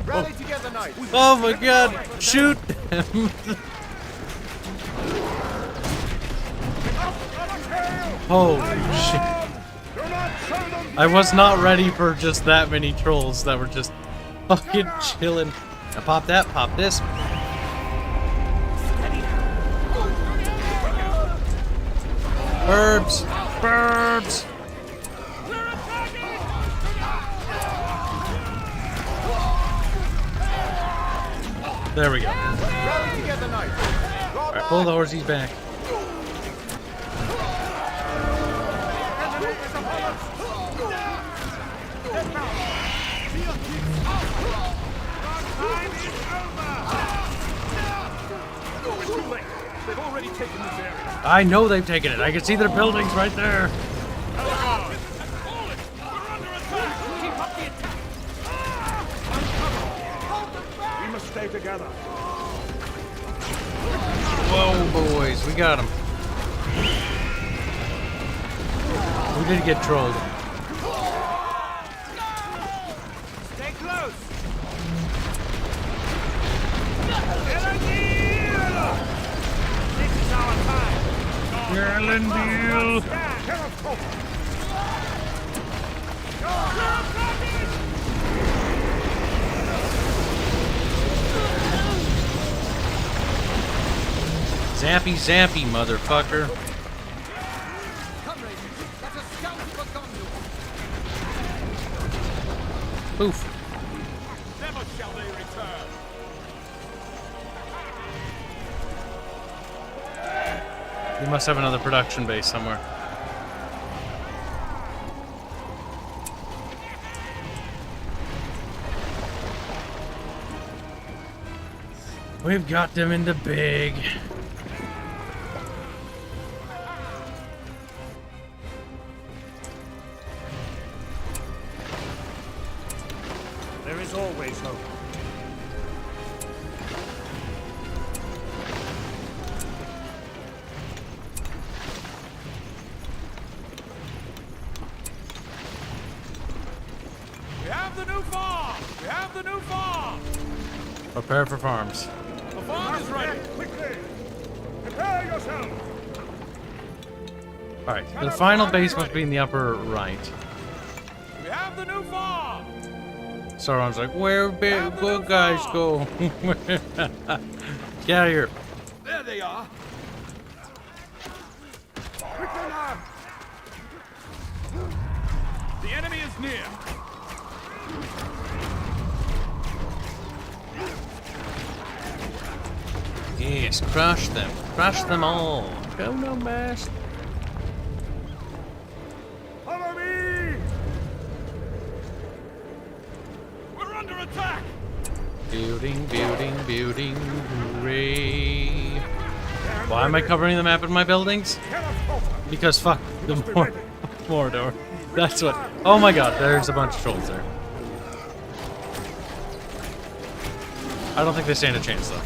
Rally together, knights. Oh my god! Shoot them! Holy shit. I was not ready for just that many trolls that were just fucking chilling. Now pop that, pop this. Burbs! Burbs! There we go. Rally together, knights. Alright, pull the horsies back. They've already taken this area. I know they've taken it. I can see their buildings right there. We're under attack. Keep up the attack. We must stay together. Whoa, boys, we got him. We did get trolled. Stay close. This is our time. Erlendeal. Zappy, zappy, motherfucker. Comrades, let us scout for Gondor. Poof. Never shall they return. We must have another production base somewhere. We've got them in the big. There is always hope. farm! We have the new farm! Prepare for farms. The farm is ready! Quickly! Prepare yourself! Alright, the final base must be in the upper right. We have the new farm! Sauron's like, where big good guys go? Get out of here. There they are! Quickly now! The enemy is near! Yes, crush them. Crush them all. Go no mess. Follow me! We're under attack! Building, building, building. Hooray. Why am I covering the map in my buildings? Because fuck the Mordor. That's what. Oh my god, there's a bunch of trolls there. I don't think they stand a chance though.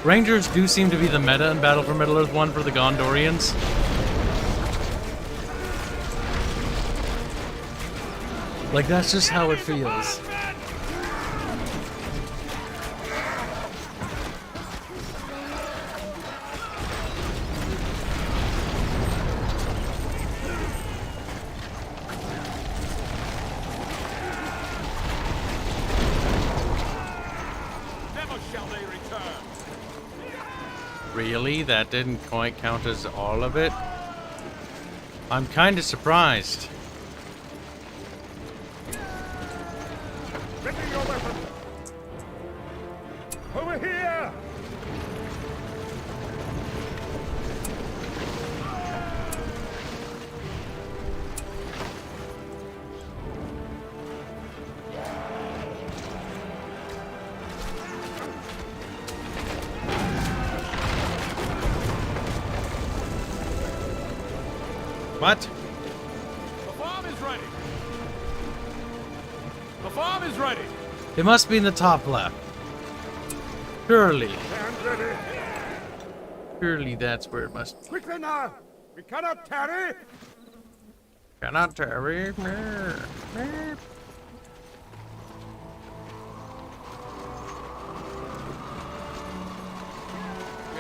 Rangers do seem to be the meta in Battle for Middle-earth 1 for the Gondorians. Like, that's just how it feels. Never shall they return! Really? That didn't quite count as all of it? I'm kind of surprised. Ready your weapon! Over here! What? The farm is ready! The farm is ready! It must be in the top left. Surely. Stand ready! Surely that's where it must be. Quickly now! We cannot tarry! Cannot tarry. We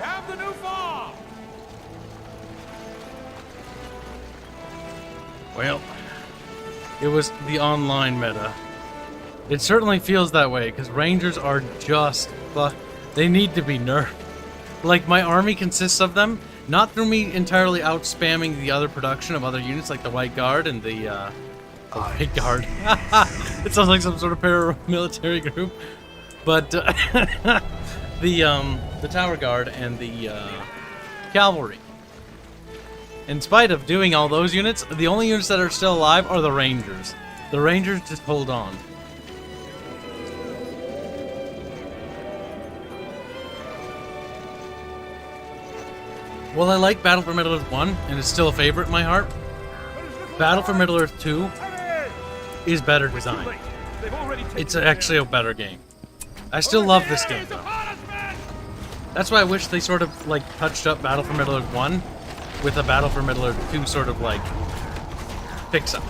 have the new farm! Well, it was the online meta. It certainly feels that way, because Rangers are just... they need to be nerfed. Like, my army consists of them, not through me entirely out-spamming the other production of other units, like the White Guard and the White Guard. It sounds like some sort of paramilitary group. But, the Tower Guard and the Cavalry. In spite of doing all those units, the only units that are still alive are the Rangers. The Rangers just hold on. Well, I like Battle for Middle-earth 1, and it's still a favorite in my heart. Battle for Middle-earth 2 is better designed. It's actually a better game. I still love this game, though. That's why I wish they sort of, like, touched up Battle for Middle-earth 1 with a Battle for Middle-earth 2 sort of, like, fix-up.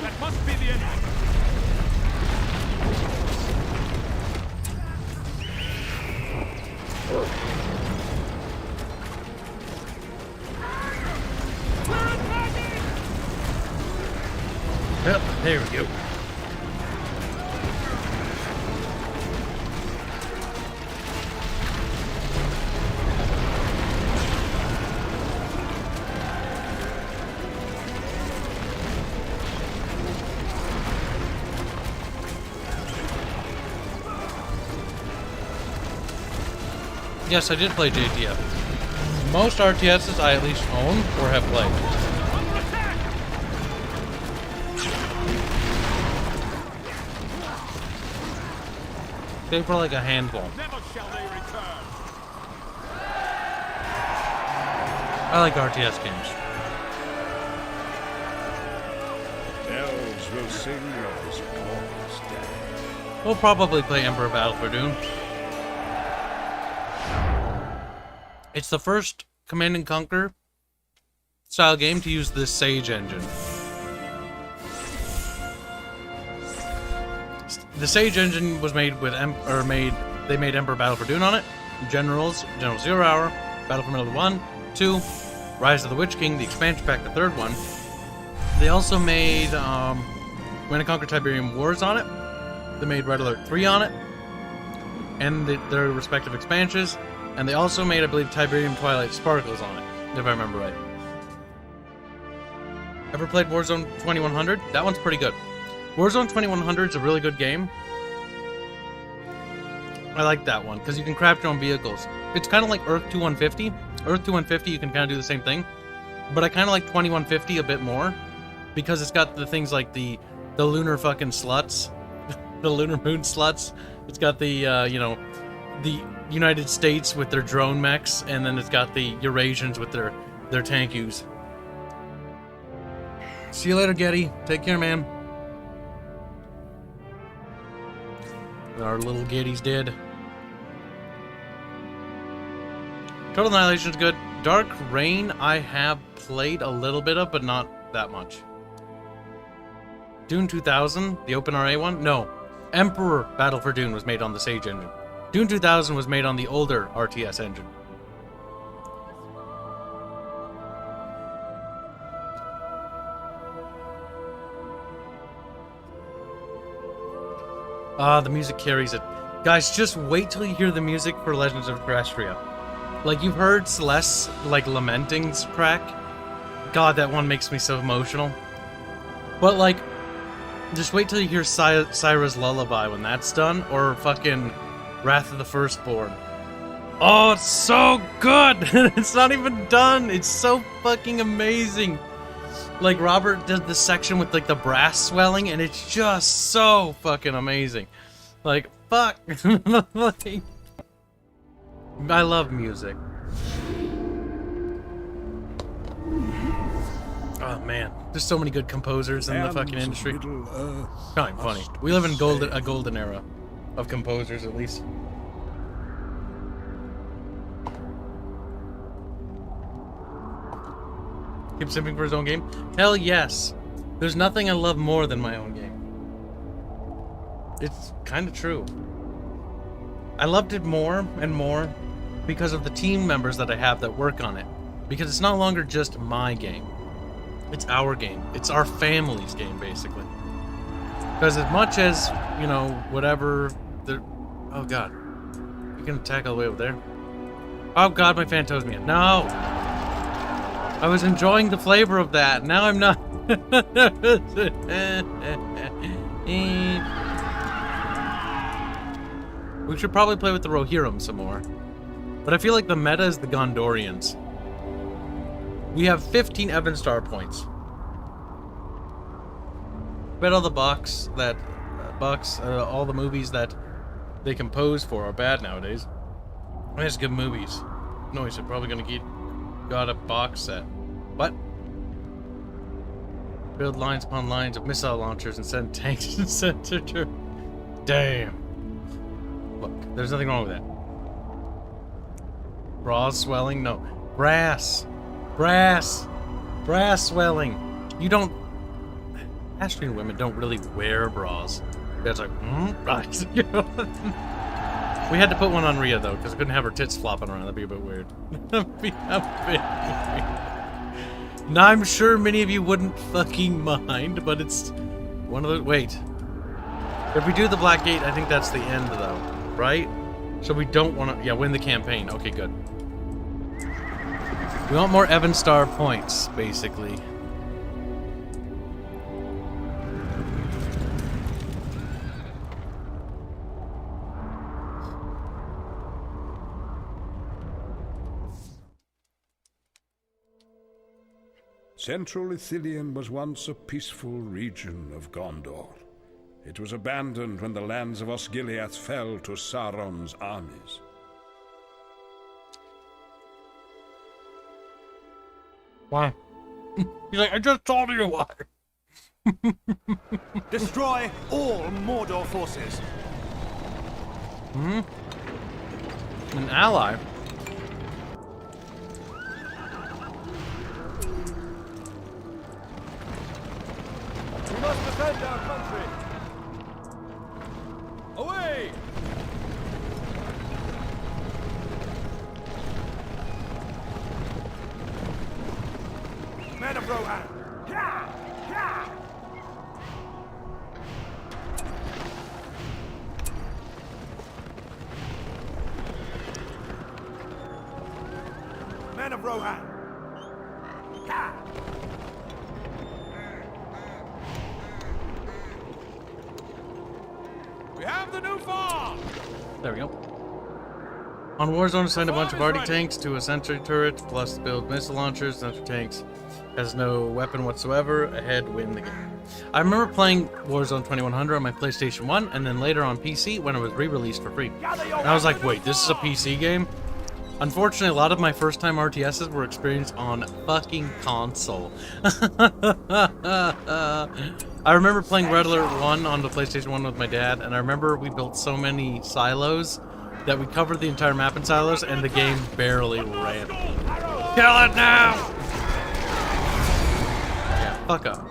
That must be the enemy! Yep, there we go. Yes, I did play JTF. Most RTSs I at least own or have played. They for like a handful. Never shall they return! I like RTS games. Elves will sing of this glorious day. We'll probably play Emperor Battle for Dune. It's the first Command and Conquer style game to use this Sage engine. The Sage engine was made with they made Emperor Battle for Dune on it. General 0 Hour, Battle for Middle 1, 2, Rise of the Witch King, the expansion pack, the third one. They also made Command and Conquer Tiberium Wars on it. They made Red Alert 3 on it, and their respective expansions. And they also made, I believe, Tiberium Twilight Sparkles on it, if I remember right. Ever played Warzone 2100? That one's pretty good. Warzone 2100 is a really good game. I like that one, because you can craft your own vehicles. It's kind of like Earth 2150. Earth 2150, you can kind of do the same thing. But I kind of like 2150 a bit more, because it's got the things like the lunar fucking sluts. The lunar moon sluts. It's got the, the United States with their drone mechs, and then it's got the Eurasians with their tankus. See you later, Getty. Take care, man. Our little Getty's dead. Total Annihilation's good. Dark Reign I have played a little bit of, but not that much. Dune 2000, the OpenRA one? No. Emperor Battle for Dune was made on the Sage engine. Dune 2000 was made on the older RTS engine. The music carries it. Guys, just wait till you hear the music for Legends of Terrestria. Like, you've heard Celeste, like, Lamenting's track. God, that one makes me so emotional. But, like, just wait till you hear Syra's Lullaby when that's done, or fucking Wrath of the Firstborn. Oh, it's so good! It's not even done! It's so fucking amazing! Like, Robert did the section with, like, the brass swelling, and it's just so fucking amazing. Like, fuck! Like, I love music. Oh, man. There's so many good composers in the fucking industry. Kind of funny. We live in a golden era of composers, at least. Keep simping for his own game? Hell yes. There's nothing I love more than my own game. It's kind of true. I loved it more and more because of the team members that I have that work on it. Because it's no longer just my game. It's our game. It's our family's game, basically. Because as much as, you know, whatever... Oh, God. You can attack all the way over there. Oh, God, my Phantosmia. No! I was enjoying the flavor of that. Now I'm not. We should probably play with the Rohirrim some more. But I feel like the meta is the Gondorians. We have 15 Evanstar points. Bet all the all the movies that they compose for are bad nowadays. I just good movies. No, he's probably gonna get. Got a box set. What? Build lines upon lines of missile launchers and send tanks and center. Damn. Look, there's nothing wrong with that. Bras swelling? No. Brass. Brass. Brass swelling. You don't... Astrian women don't really wear bras. That's like, right. We had to put one on Rhea, though, because I couldn't have her tits flopping around. That'd be a bit weird. That'd be a bit weird. Now, I'm sure many of you wouldn't fucking mind, but it's one of the... Wait. If we do the Black Gate, I think that's the end, though. Right? So we don't want to... Yeah, win the campaign. Okay, good. We want more Evanstar points, basically. Central Ithilien was once a peaceful region of Gondor. It was abandoned when the lands of Osgiliath fell to Sauron's armies. Why? He's like, I just told you why. Destroy all Mordor forces. Hmm? An ally? We must defend our country. Away! Men of Rohan! Yeah! Yeah! Men of Rohan! Yeah! We have the new farm! There we go. On Warzone, assigned a bunch of arty tanks to a sentry turret, plus build missile launchers. Sentry tanks has no weapon whatsoever. Ahead, win the game. I remember playing Warzone 2100 on my PlayStation 1, and then later on PC when it was re-released for free. And I was like, wait, this is a PC game? Unfortunately, a lot of my first-time RTSs were experienced on fucking console. I remember playing Red Alert 1 on the PlayStation 1 with my dad, and I remember we built so many silos that we covered the entire map in silos, and the game barely ran. Kill it now! Yeah, fuck up.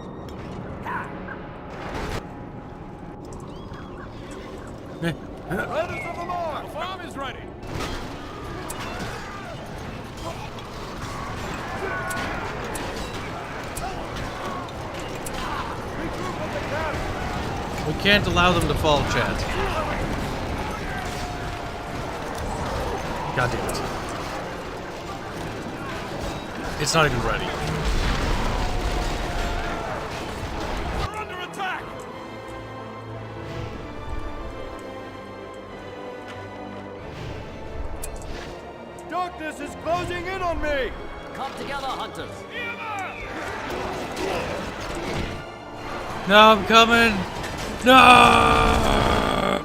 Riders of the Lord! The farm is ready! We can't allow them to fall, Chad. God damn it. It's not even ready. We're under attack! Darkness is closing in on me! Come together, hunters. No, I'm coming! No!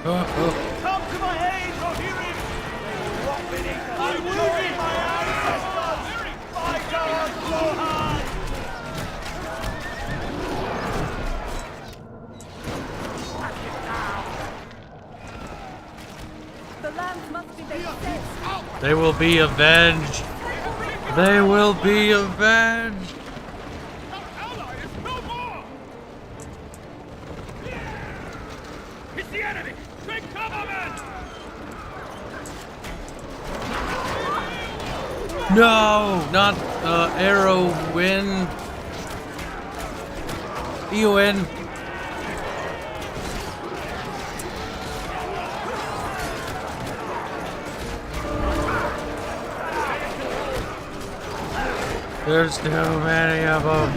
Come to my aid, Rohirrim! They will rot beneath us. I'm losing my ancestors! My God, Rohan! The land must be made safe. They will be avenged! They will be avenged! Our ally is no more! It's the enemy! Take cover, men! No! Not, Arrow win. EON. There's too many of them.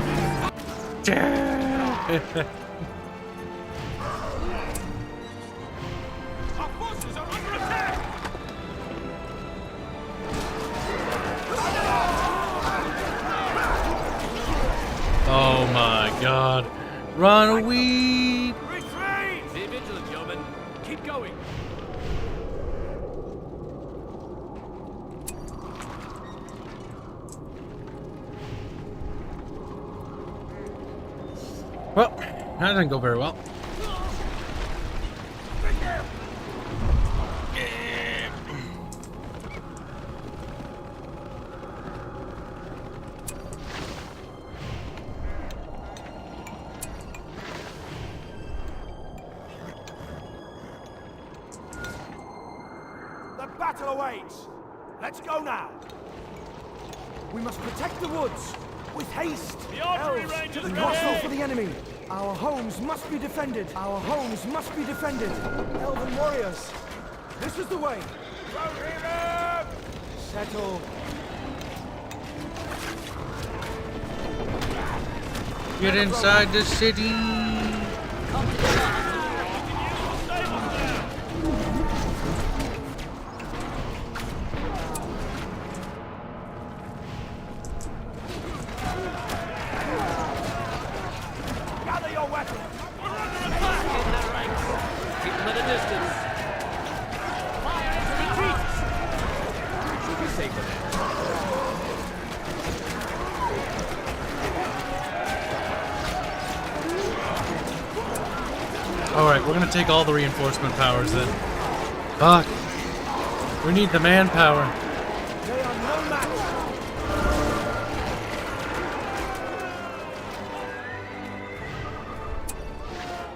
Our forces are under attack! Oh my god. Run, weed! Retreat! Be vigilant, yeomen. Keep going. Well, that didn't go very well. The battle awaits! Let's go now! We must protect the woods! With haste! The archery Elves, range to the is castle ready! for the enemy! Our homes must be defended! Our homes must be defended! Elven warriors! This is the way! Settle! Get inside the city! Come together, hunters. Gather your weapons! In their ranks. Keep them at a distance. Fire into retreat. Should be safer there. We're gonna take all the reinforcement powers then. Fuck. We need the manpower. They are no match.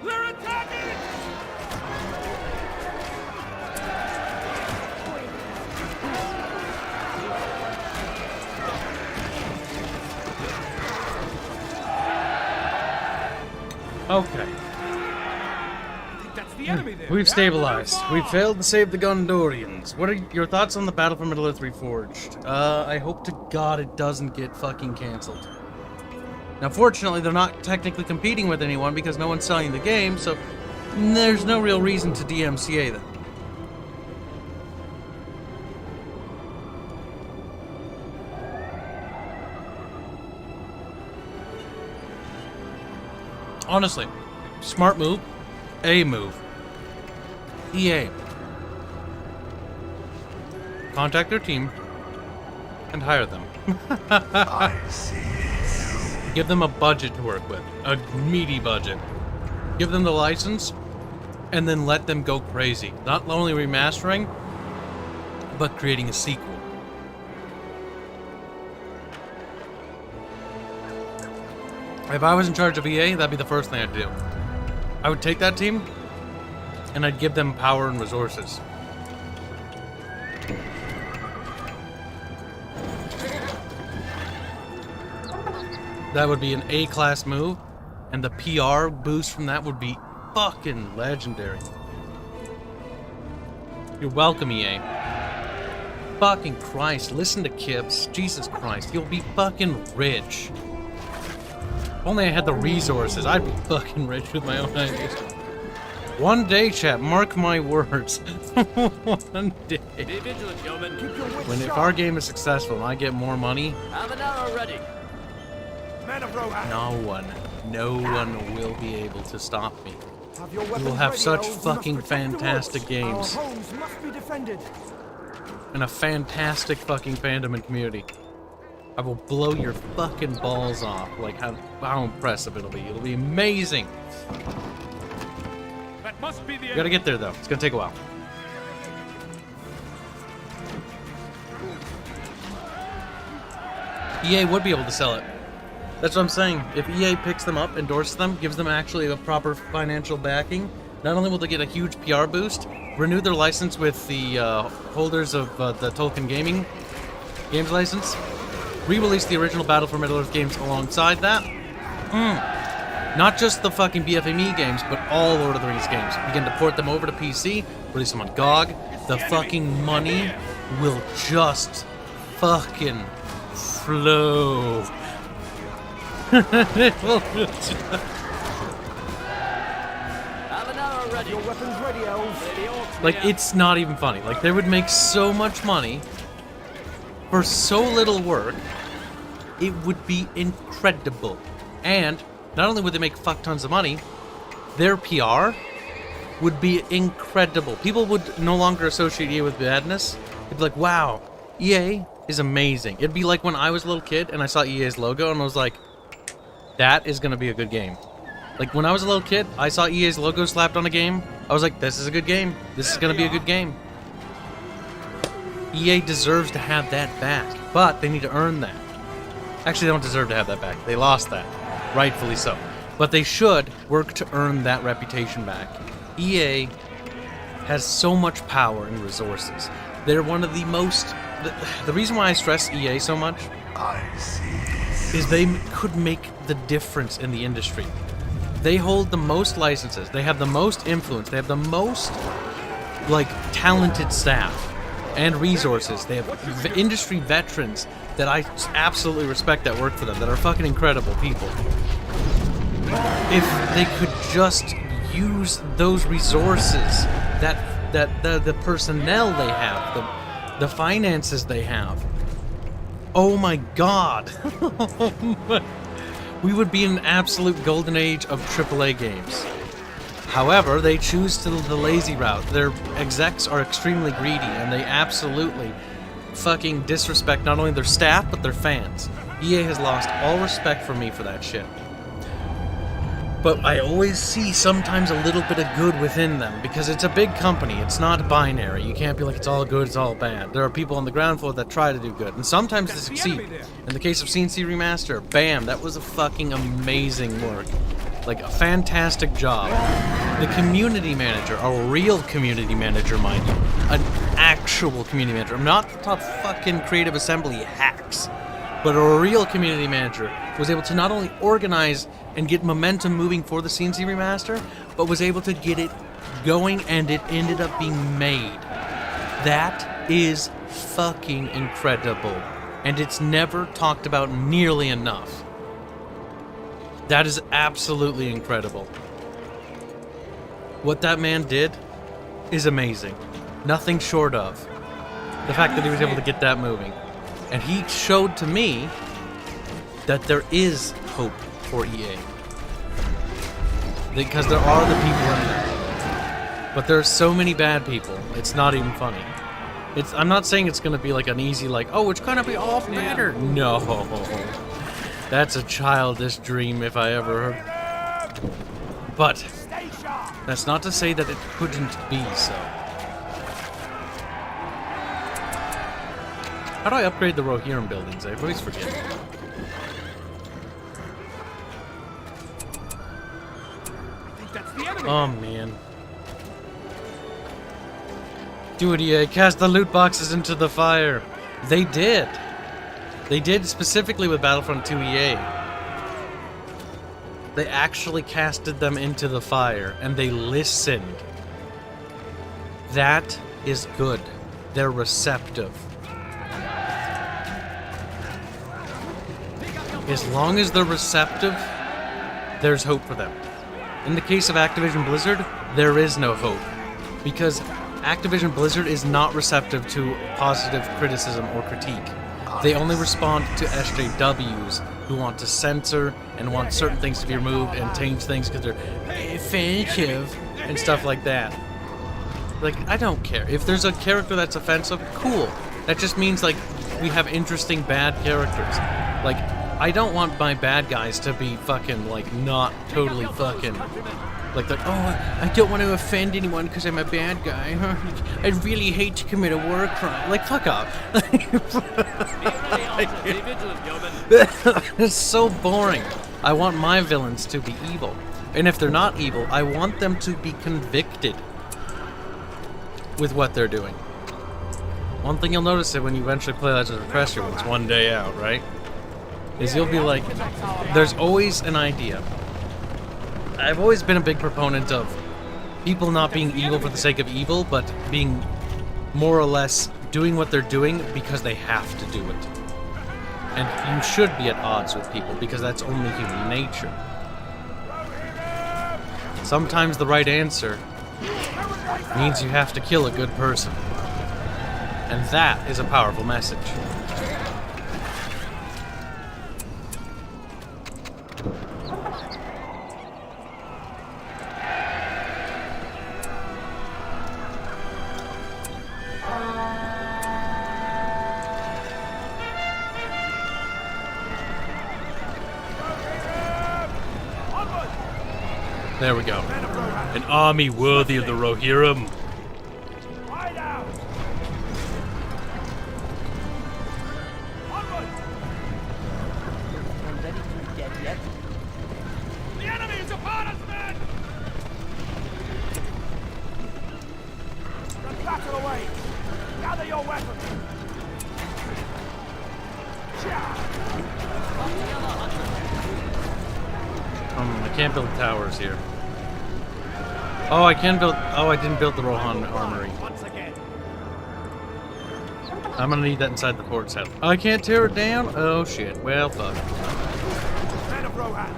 They're attacking! Okay. That's the enemy there. We've stabilized. We've failed to save the Gondorians. What are your thoughts on the Battle for Middle-earth Reforged? I hope to God it doesn't get fucking cancelled. Now, fortunately, they're not technically competing with anyone because no one's selling the game, so there's no real reason to DMCA them. Honestly, smart move, a move. EA. Contact their team and hire them. I see. Give them a budget to work with, a meaty budget. Give them the license, and then let them go crazy. Not only remastering, but creating a sequel. If I was in charge of EA, that'd be the first thing I'd do. I would take that team, and I'd give them power and resources. That would be an A-class move, and the PR boost from that would be fucking legendary. You're welcome, EA. Fucking Christ, listen to Kibs. Jesus Christ, you'll be fucking rich. If only I had the resources, I'd be fucking rich with my own ideas. One day, chat, mark my words. One day. Be vigilant, yeoman. When if our game is successful and I get more money, Have an arrow ready. Men of Rohan, no one will be able to stop me. have your We weapons will have ready, such elves. We must fucking protect the fantastic woods. games. Our homes must be defended. And a fantastic fucking fandom and community. I will blow your fucking balls off. Like how impressive it'll be. It'll be amazing. That must be the We gotta get there though. It's gonna take a while. EA would be able to sell it. That's what I'm saying. If EA picks them up, endorses them, gives them actually a proper financial backing, not only will they get a huge PR boost, renew their license with the holders of the Tolkien Gaming games license, re-release the original Battle for Middle-earth games alongside that. Not just the fucking BFME games, but all Lord of the Rings games. Begin to port them over to PC, release them on GOG. The fucking money will just fucking flow. It will just... Have an arrow ready. Your weapons ready, elves. The orcs Like, near. it's not even funny. Like, they would make so much money for so little work, it would be incredible. And not only would they make fuck tons of money, their PR would be incredible. People would no longer associate EA with badness. They'd be like, wow, EA is amazing. It'd be like when I was a little kid and I saw EA's logo and I was like, that is going to be a good game. Like, when I was a little kid, I saw EA's logo slapped on a game. I was like, this is a good game. This is going to be a good game. EA deserves to have that back, but they need to earn that. Actually, they don't deserve to have that back. They lost that, rightfully so. But they should work to earn that reputation back. EA has so much power and resources. They're one of the most... The reason why I stress EA so much I see. is they could make the difference in the industry. They hold the most licenses. They have the most influence. They have the most, like, talented staff and resources. They have industry veterans that I absolutely respect that work for them, that are fucking incredible people. If they could just use those resources, the personnel they have, the finances they have, oh my god. We would be in an absolute golden age of AAA games. However, they choose to the lazy route. Their execs are extremely greedy, and they absolutely fucking disrespect not only their staff, but their fans. EA has lost all respect for me for that shit. But I always see sometimes a little bit of good within them, because it's a big company, it's not binary. You can't be like, it's all good, it's all bad. There are people on the ground floor that try to do good, and sometimes they succeed. In the case of CNC Remaster, bam, that was a fucking amazing work. Like, a fantastic job. The community manager, a real community manager, mind you, an actual community manager, not the fucking Creative Assembly hacks, but a real community manager was able to not only organize and get momentum moving for the CNC Remaster, but was able to get it going, and it ended up being made. That is fucking incredible, and it's never talked about nearly enough. That is absolutely incredible. What that man did is amazing. Nothing short of. The fact that he was able to get that moving. And he showed to me that there is hope for EA. Because there are the people in there. But there are so many bad people, it's not even funny. I'm not saying it's going to be like an easy, like, oh, it's going to be all better. No. That's a childish dream if I ever heard. But that's not to say that it couldn't be so. How do I upgrade the Rohirrim buildings? I always forget. Oh man. Do it, EA. Cast the loot boxes into the fire. They did. They did specifically with Battlefront 2 EA. They actually casted them into the fire, and they listened. That is good. They're receptive. As long as they're receptive, there's hope for them. In the case of Activision Blizzard, there is no hope. Because Activision Blizzard is not receptive to positive criticism or critique. They only respond to SJWs who want to censor and want certain things to be removed and change things because they're offensive and stuff like that. Like, I don't care. If there's a character that's offensive, cool. That just means, like, we have interesting bad characters. Like, I don't want my bad guys to be fucking, like, not totally fucking... Like, oh, I don't want to offend anyone because I'm a bad guy. I really hate to commit a war crime. Like, fuck off. It's so boring. I want my villains to be evil. And if they're not evil, I want them to be convicted with what they're doing. One thing you'll notice that when you eventually play Legends of Oppressor when it's one day out, right? Is you'll be like, there's always an idea. I've always been a big proponent of people not being evil for the sake of evil, but being more or less doing what they're doing because they have to do it. And you should be at odds with people because that's only human nature. Sometimes the right answer means you have to kill a good person. And that is a powerful message. There we go. An army worthy of the Rohirrim. The enemy is upon us, men! The battle awaits! Gather your weapons! I can't build towers here. Oh, I can build... Oh, I didn't build the Rohan Armory. I'm gonna need that inside the fort set. I can't tear it down? Oh, shit. Well, fuck. Men of Rohan,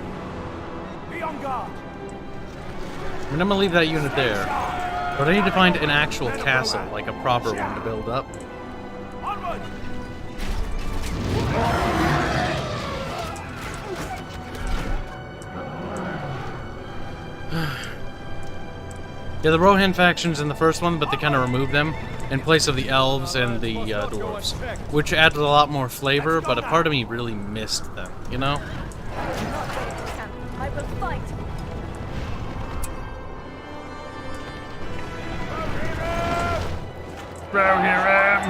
be on guard! I mean, I'm gonna leave that unit there. But I need to find an actual castle, like a proper one to build up. Onward! Yeah, the Rohan faction's in the first one, but they kind of removed them in place of the elves and the dwarves, which added a lot more flavor, but a part of me really missed them, you know? I will fight. Rohirrim!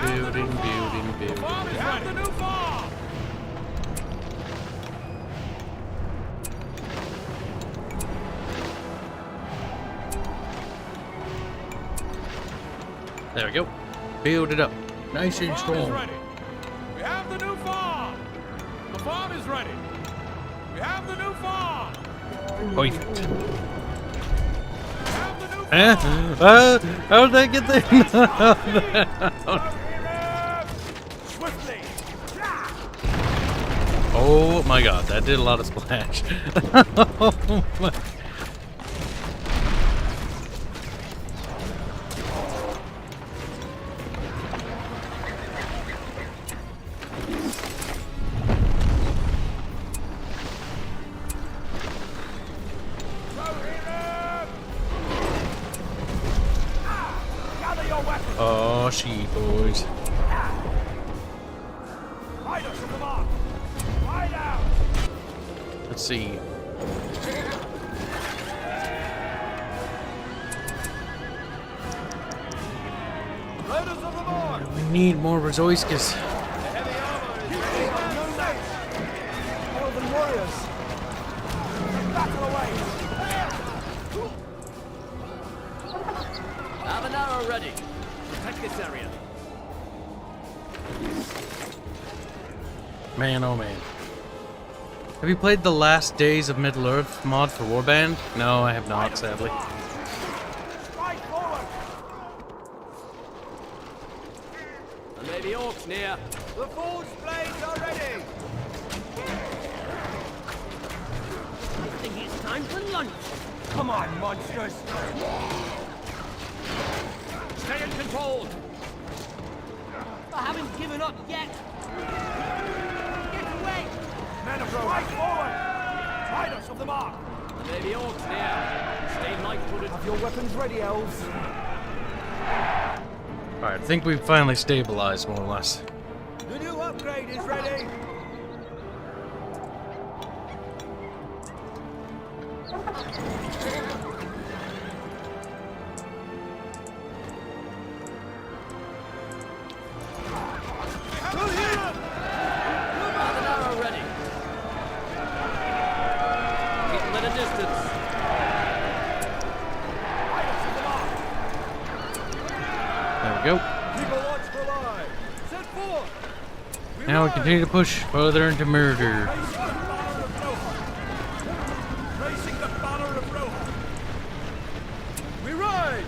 Building. We have the new farm! There we go. Build it up. Nice and The farm is strong. ready. We have the new farm! The farm is ready. We have the new farm! Perfect. We have the new farm! How did I get there? Swiftly! Oh my god, that did a lot of splash. Oh my. Gather your weapons! Oh, she boys. Hide us from the mark! Hide out! Let's see. Riders of the mark! We need more Rezoiskas. Heavy armor is No names! Elven warriors! Battle awaits! Have an arrow ready. Protect this area. Man, oh man. Have you played the Last Days of Middle-earth mod for Warband? No, I have not, sadly. Strike forward! There may be orcs near. The forged blades are ready! I think it's time for lunch. Come on, monsters! Stay in control. I haven't given up yet. Get away. Men of Rome! Strike forward! Hide us of the mark! There may be orcs near. Stay light-footed. Have your weapons ready, elves. Alright, I think we've finally stabilized, more or less. The new upgrade is ready! Have an arrow ready. Keep them at a distance. There we go. Keep a watchful eye! Set forth! Now we continue to push further into murder. Racing the banner of Rohan! We ride!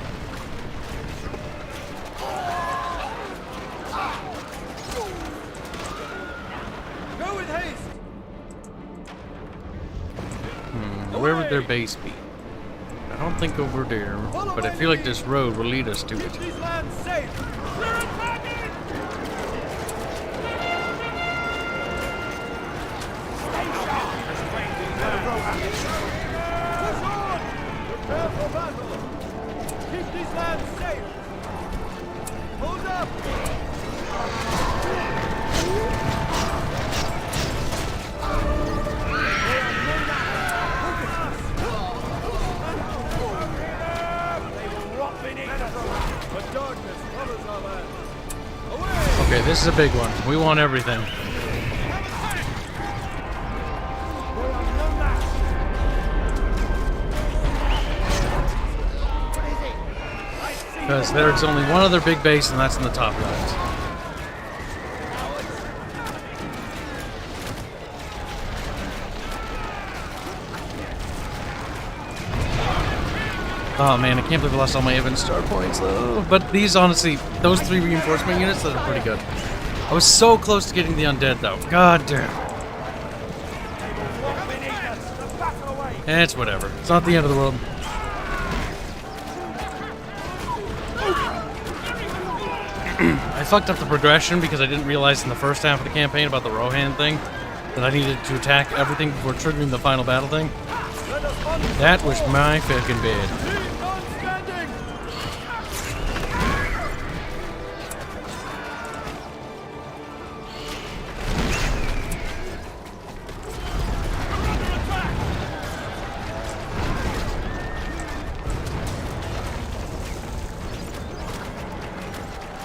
Go with haste! Where would their base be? I don't think over there, but I feel like this road will lead us to Keep it. these lands safe! Clear it back in! Push on! Prepare for battle! Keep these lands safe! Hold up! They will rot beneath us! The darkness covers our land! Away! Okay, this is a big one. We want everything. Because there's only one other big base, and that's in the top left. Oh man, I can't believe I lost all my event star points though. But these, honestly, those 3 reinforcement units, those are pretty good. I was so close to getting the undead though. God damn. It's whatever. It's not the end of the world. I fucked up the progression because I didn't realize in the first half of the campaign about the Rohan thing. that I needed to attack everything before triggering the final battle thing. That was my fucking bad.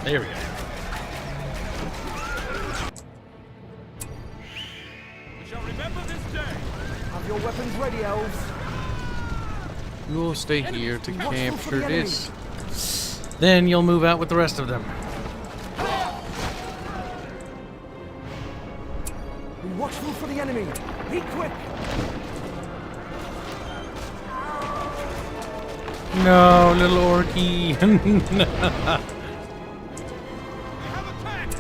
There we go. We shall remember this day. Have your weapons ready, elves. You'll stay here to Watchful for capture the enemy. this. Then you'll move out with the rest of them. Be watchful for the enemy. Be quick. No, little orky. We have attacked.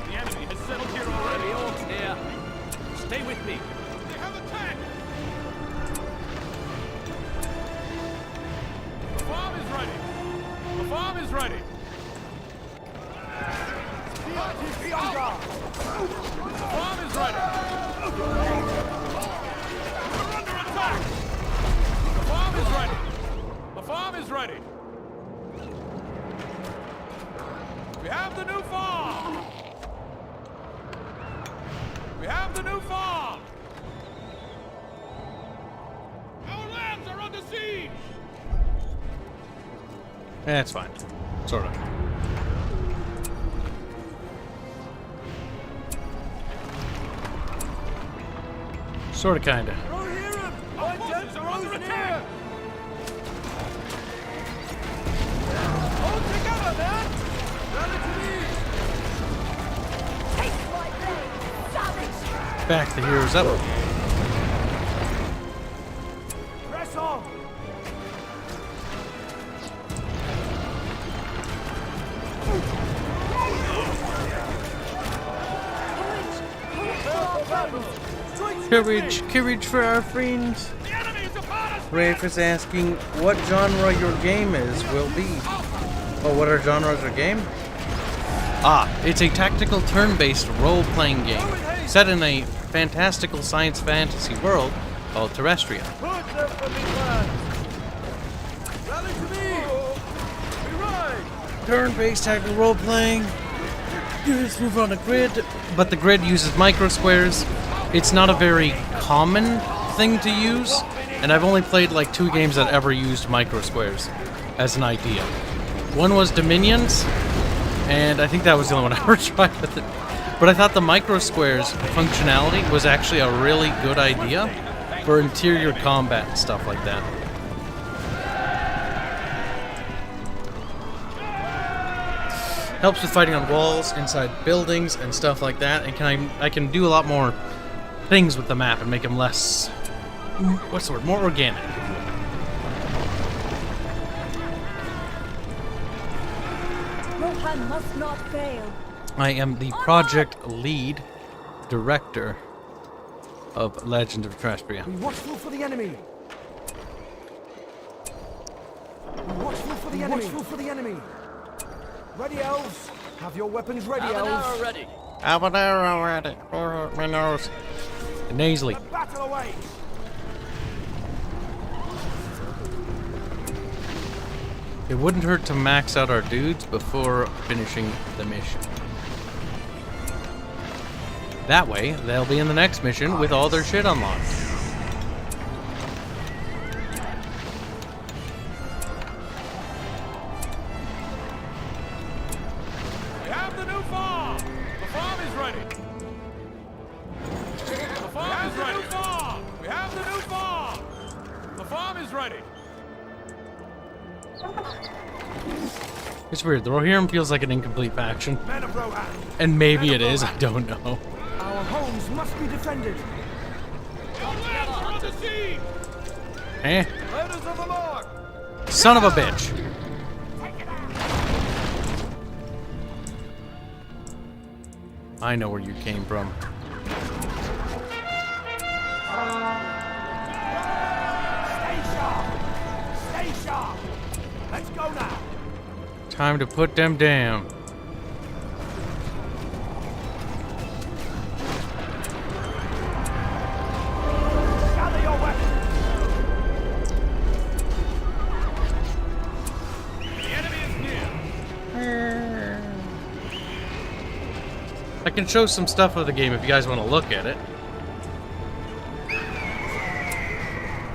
The enemy has settled here already. The orcs here. Stay with me. They have attacked. The farm is ready. The farm is ready. Be on guard. The farm is ready. We're under attack. The farm is ready. The farm is ready. We have the new farm. We have the new farm. Our lands are under siege. That's fine. Sort of. Sort of, kinda. Our forces are under attack. Hold together, man. Rally to me. Take my blade, savage! Back the heroes up. Press on. Courage, courage for our friends. The enemy is upon us. Rafe is asking what genre your game will be. Oh, what are genres of game? Ah, it's a tactical turn-based role-playing game set in a fantastical science fantasy world called Terrestria. Put them for me, lads. Rally to me. We ride. Turn-based tactical role-playing. You just move on a grid, but the grid uses micro squares. It's not a very common thing to use, and I've only played like 2 games that ever used micro squares as an idea. One was Dominions, and I think that was the only one I ever tried with it. But I thought the micro squares functionality was actually a really good idea for interior combat and stuff like that. Helps with fighting on walls, inside buildings, and stuff like that. And I can do a lot more things with the map and make them less, what's the word, more organic. Your hand must not fail. I am the project lead director of Legend of Terrestria. Be watchful for the enemy. Be watchful for the enemy. Watchful for the enemy. Ready, elves. Have your weapons ready, Have an elves. arrow ready. Have an arrow at it. Oh, my nose. Nasally. The battle awaits. It wouldn't hurt to max out our dudes before finishing the mission. That way, they'll be in the next mission with all their shit unlocked. We have the new farm. The farm is ready. The farm is ready. We have the new farm. The farm is ready. It's weird, the Rohirrim feels like an incomplete faction. Men of Rohan. And maybe it is, I don't know. Our homes must be defended. Our lands are under siege. Eh? Riders of the Lord. Son of a bitch. I know where you came from. Stay sharp. Stay sharp. Time to put them down. Gather your weapons! The enemy is near. I can show some stuff of the game if you guys want to look at it.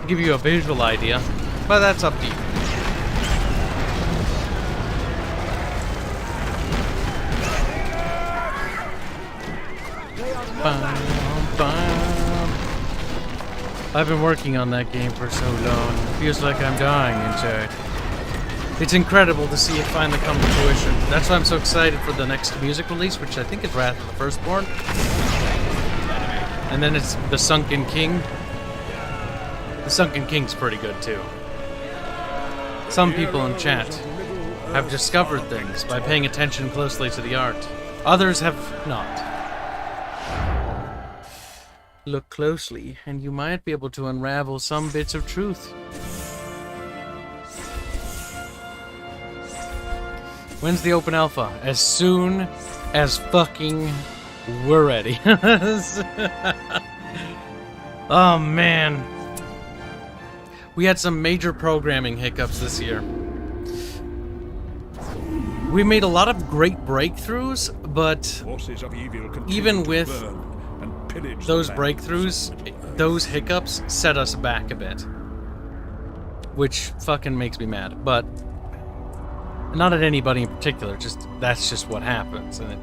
Give you a visual idea, but that's up to you. I've been working on that game for so long. It feels like I'm dying inside. It's incredible to see it finally come to fruition. That's why I'm so excited for the next music release, which I think is Wrath of the Firstborn. And then it's The Sunken King. The Sunken King's pretty good too. Some people in chat have discovered things by paying attention closely to the art. Others have not. Look closely, and you might be able to unravel some bits of truth. When's the open alpha? As soon as fucking we're ready. Oh man. We had some major programming hiccups this year. We made a lot of great breakthroughs, but Forces of evil continue even to with burn and pillage those the lands of breakthroughs, those hiccups set us back a bit. Which fucking makes me mad, but not at anybody in particular, just that's just what happens. And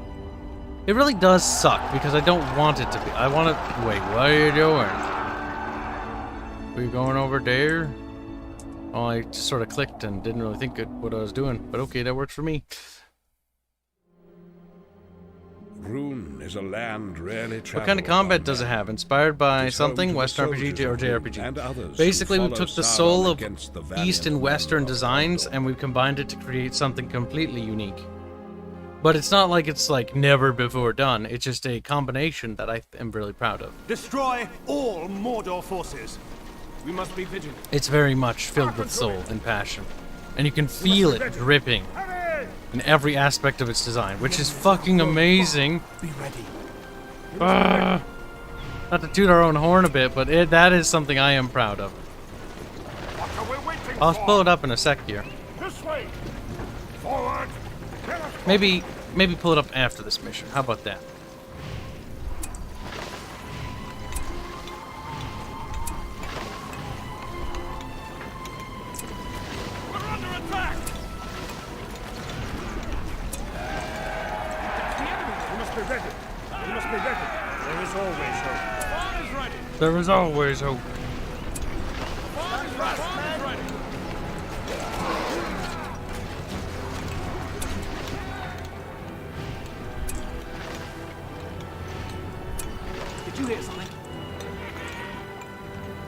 it really does suck because I don't want it to be. I want to wait, what are you doing? We going over there? Oh, I just sort of clicked and didn't really think what I was doing, but okay, that works for me. Rune is a land rarely traveled. What kind of combat by does it man. have? Inspired by It's home something? to the Western RPG soldiers or of Rune JRPG? and others Basically, who we took the follow soul Sauron of against the valiant East and men Western of designs, Mordor. and we've combined it to create something completely unique. But it's not like it's like never before done. It's just a combination that I am really proud of. Destroy all Mordor forces. We must be vigilant. It's very much filled with soul and passion. And you can feel it dripping in every aspect of its design, which is fucking amazing. Be ready. Not to toot our own horn a bit, but that is something I am proud of. What are we waiting I'll for? pull it up in a sec here. This way. Forward. Let us go. Maybe pull it up after this mission. How about that? We're under attack. We must be ready. We must be ready. There is always hope. Farm is ready. There is always hope. Farm is ready. Farm is ready. Did you hear something?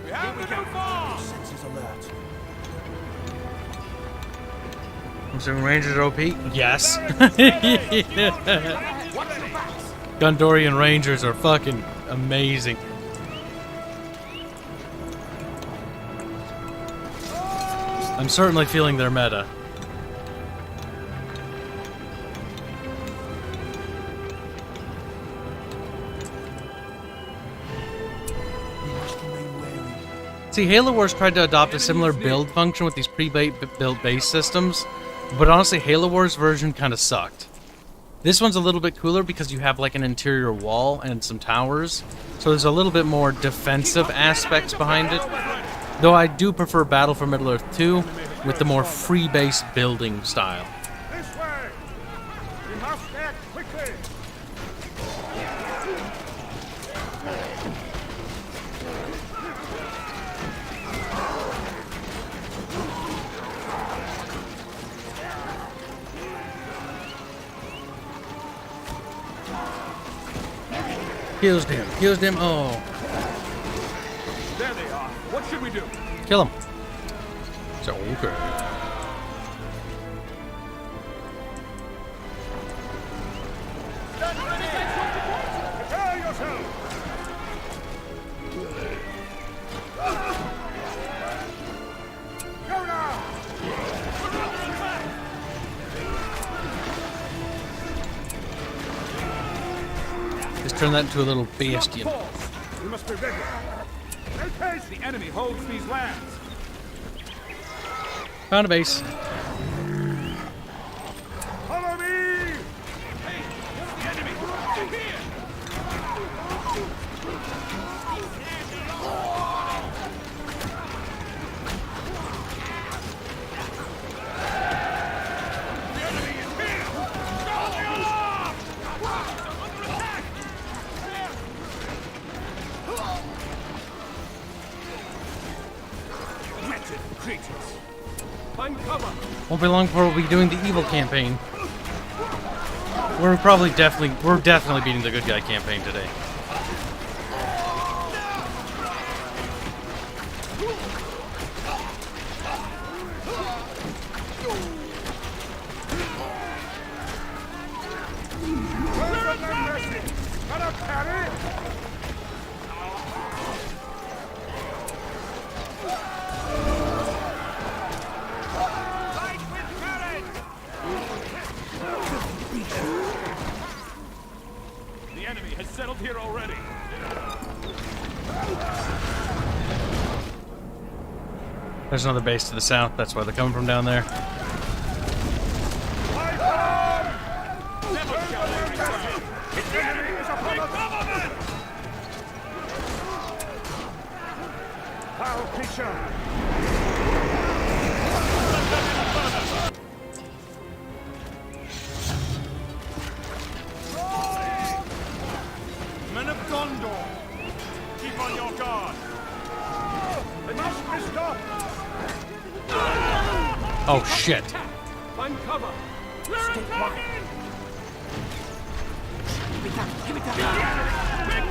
We have the new farm. Senses alert. Some Rangers OP? Yes. Watch your backs. Gondorian Rangers are fucking amazing. I'm certainly feeling their meta. We must remain wary. See, Halo Wars tried to adopt a similar build function with these pre-built base systems, but honestly, Halo Wars version kind of sucked. This one's a little bit cooler because you have like an interior wall and some towers, so there's a little bit more defensive aspects behind it. Though I do prefer Battle for Middle-earth 2 with the more free-based building style. This way. We must act quickly. Kills them, oh. There they are. What should we do? Kill him. So, okay. Prepare yourself. Go now. We're under attack. turn that into a little bastion. We must be ready. In case the enemy holds these lands. Found a base. Follow me! Hey, what's the enemy? They're here! The enemy is here! Sound the alarm! Under attack! Wretched creatures! Find cover! Won't be long before we'll be doing the evil campaign. We're definitely beating the good guy campaign today. The enemy has settled here already. There's another base to the south. That's why they're coming from down there. Foul creature! Men of Gondor, keep on your guard. They must be stopped. Oh shit. Find cover. We're attacking!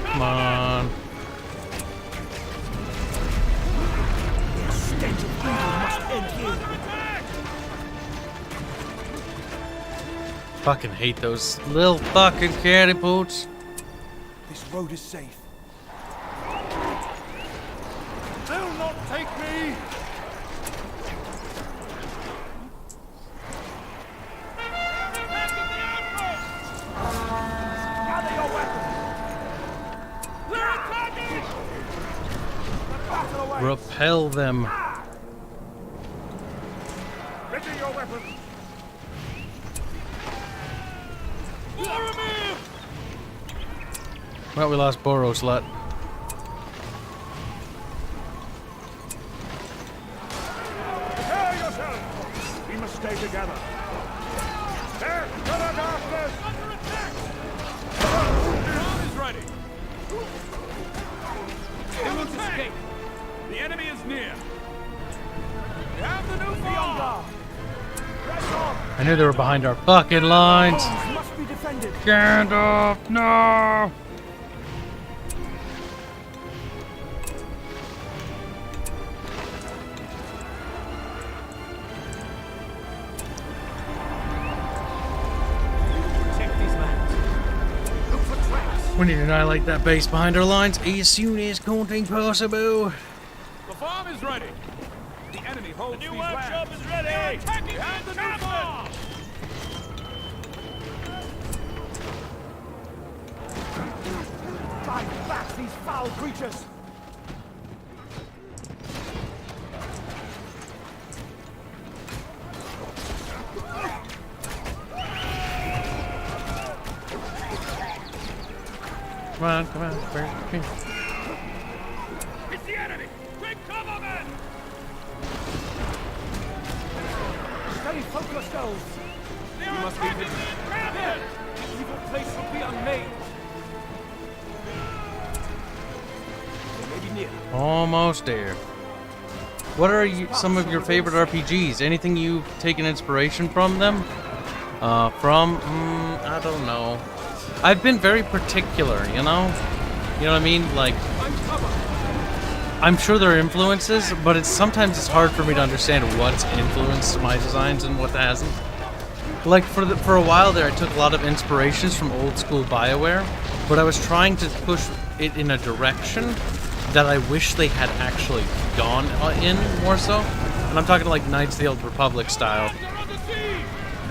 Come on. Fucking hate those little fucking catapults. This road is safe. They'll not take me! Gather your weapons. They're attacking! Battle away. Repel them. Ready your weapons! Boromir! Well, we lost Boros, slut. Prepare yourself! We must stay together. There! Come on, darkness! Under attack! The arm is ready! They won't escape! The enemy is near! We have the new bomb! Press on. I knew they were behind our fucking lines. These must be defended. Gandalf, no! Protect these lands. Look for traps. We need to annihilate that base behind our lines as soon as content possible. The farm is ready! The enemy holds these lands! The new workshop is ready! They're attacking! We have the new farm! Drive back these foul creatures. Come on, come on. It's the enemy! Take cover, men! Stay focused, elves. They are attacking the encampment! The evil place will be unmade. They may be near. Almost there. What are some of your favorite RPGs? Anything you've taken inspiration from them? I don't know. I've been very particular, you know? You know what I mean? Like, I'm sure there are influences, but sometimes it's hard for me to understand what's influenced my designs and what hasn't. Like, for a while there, I took a lot of inspirations from old school BioWare, but I was trying to push it in a direction that I wish they had actually gone in more so. And I'm talking like Knights of the Old Republic style. They're on the siege!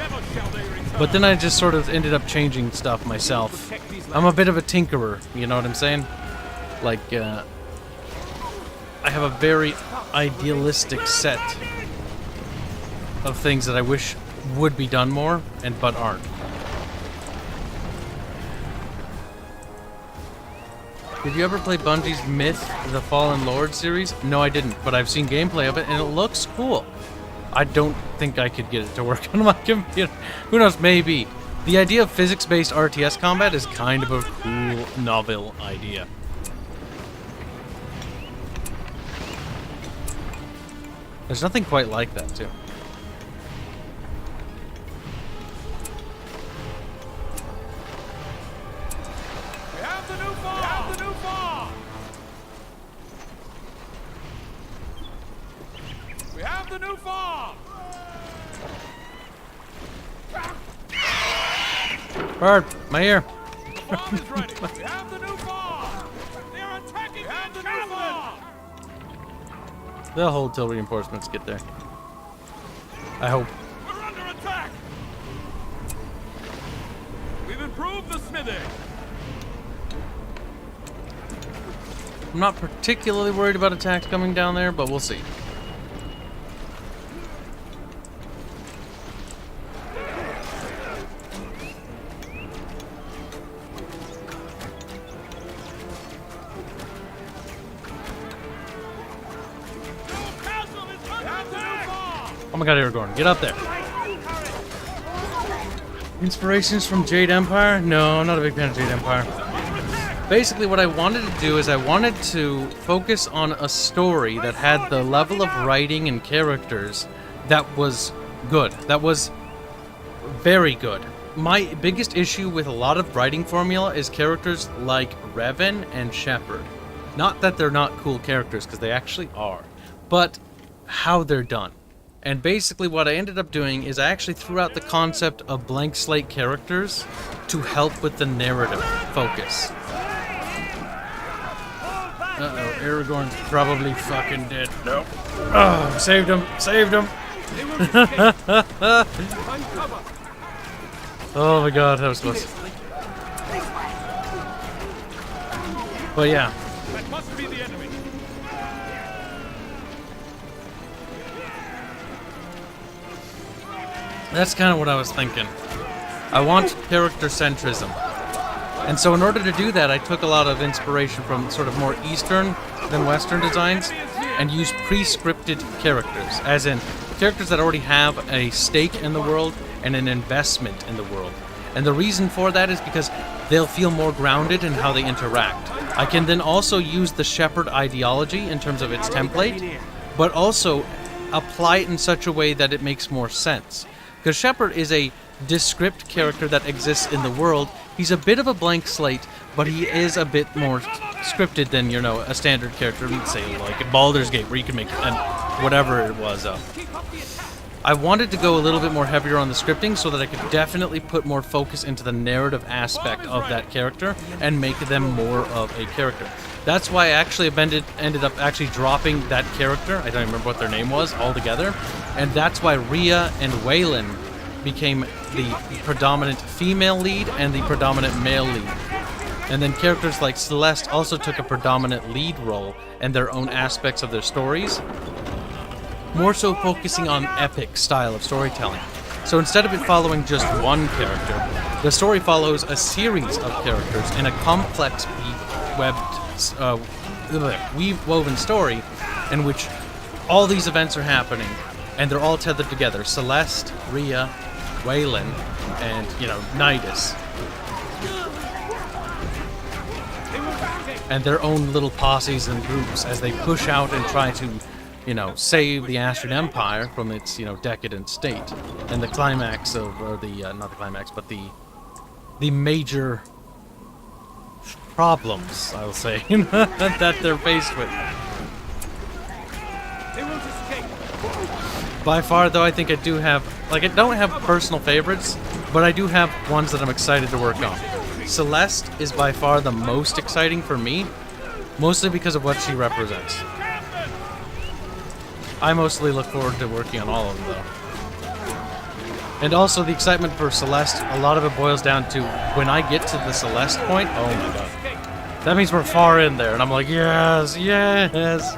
Never shall they return. But then I just sort of ended up changing stuff myself. I'm a bit of a tinkerer, you know what I'm saying? Like, I have a very idealistic set of things that I wish would be done more, but aren't. Did you ever play Bungie's Myth, the Fallen Lord series? No, I didn't, but I've seen gameplay of it, and it looks cool. I don't think I could get it to work on my computer. Who knows, maybe. The idea of physics-based RTS combat is kind of a cool, novel idea. There's nothing quite like that, too. We have the new farm! We have the new farm! We have the new farm! Bird, my ear. The farm is ready. We have the new farm! They're attacking! We have the new farm! They'll hold till reinforcements get there. I hope. We're under attack! We've improved the smithy! I'm not particularly worried about attacks coming down there, but we'll see. Oh my god, Aragorn, get up there. Inspirations from Jade Empire? No, I'm not a big fan of Jade Empire. Basically, what I wanted to do is I wanted to focus on a story that had the level of writing and characters that was good. That was very good. My biggest issue with a lot of writing formula is characters like Revan and Shepard. Not that they're not cool characters, because they actually are, but how they're done. And basically what I ended up doing is I actually threw out the concept of blank slate characters to help with the narrative focus. Uh-oh, Aragorn's probably fucking dead. Nope. Oh, saved him, saved him. Oh my god, that was close. But yeah. That must be the enemy. That's kind of what I was thinking. I want character centrism. And so in order to do that, I took a lot of inspiration from sort of more Eastern than Western designs and used pre-scripted characters, as in characters that already have a stake in the world and an investment in the world. And the reason for that is because they'll feel more grounded in how they interact. I can then also use the Shepard ideology in terms of its template, but also apply it in such a way that it makes more sense. Because Shepard is a descript character that exists in the world. He's a bit of a blank slate, but he is a bit more scripted than, you know, a standard character, let's say, like Baldur's Gate, where you can make whatever it was. I wanted to go a little bit more heavier on the scripting so that I could definitely put more focus into the narrative aspect of that character and make them more of a character. That's why I actually ended up actually dropping that character, I don't remember what their name was, altogether, and that's why Rhea and Waylon became the predominant female lead and the predominant male lead. And then characters like Celeste also took a predominant lead role and their own aspects of their stories, more so focusing on epic style of storytelling. So instead of it following just one character, the story follows a series of characters in a complex weave-woven story in which all these events are happening and they're all tethered together. Celeste, Rhea, Waylon, and, you know, Nidus. And their own little posses and groups as they push out and try to, you know, save the Astrian Empire from its, you know, decadent state. And the climax of, or the, not the climax, but the major problems, I'll say, that they're faced with. They won't escape. By far, though, I think I do have, like, I don't have personal favorites, but I do have ones that I'm excited to work on. Celeste is by far the most exciting for me, mostly because of what she represents. I mostly look forward to working on all of them, though. And also the excitement for Celeste, a lot of it boils down to when I get to the Celeste point, oh my god. That means we're far in there, and I'm like, yes, yes.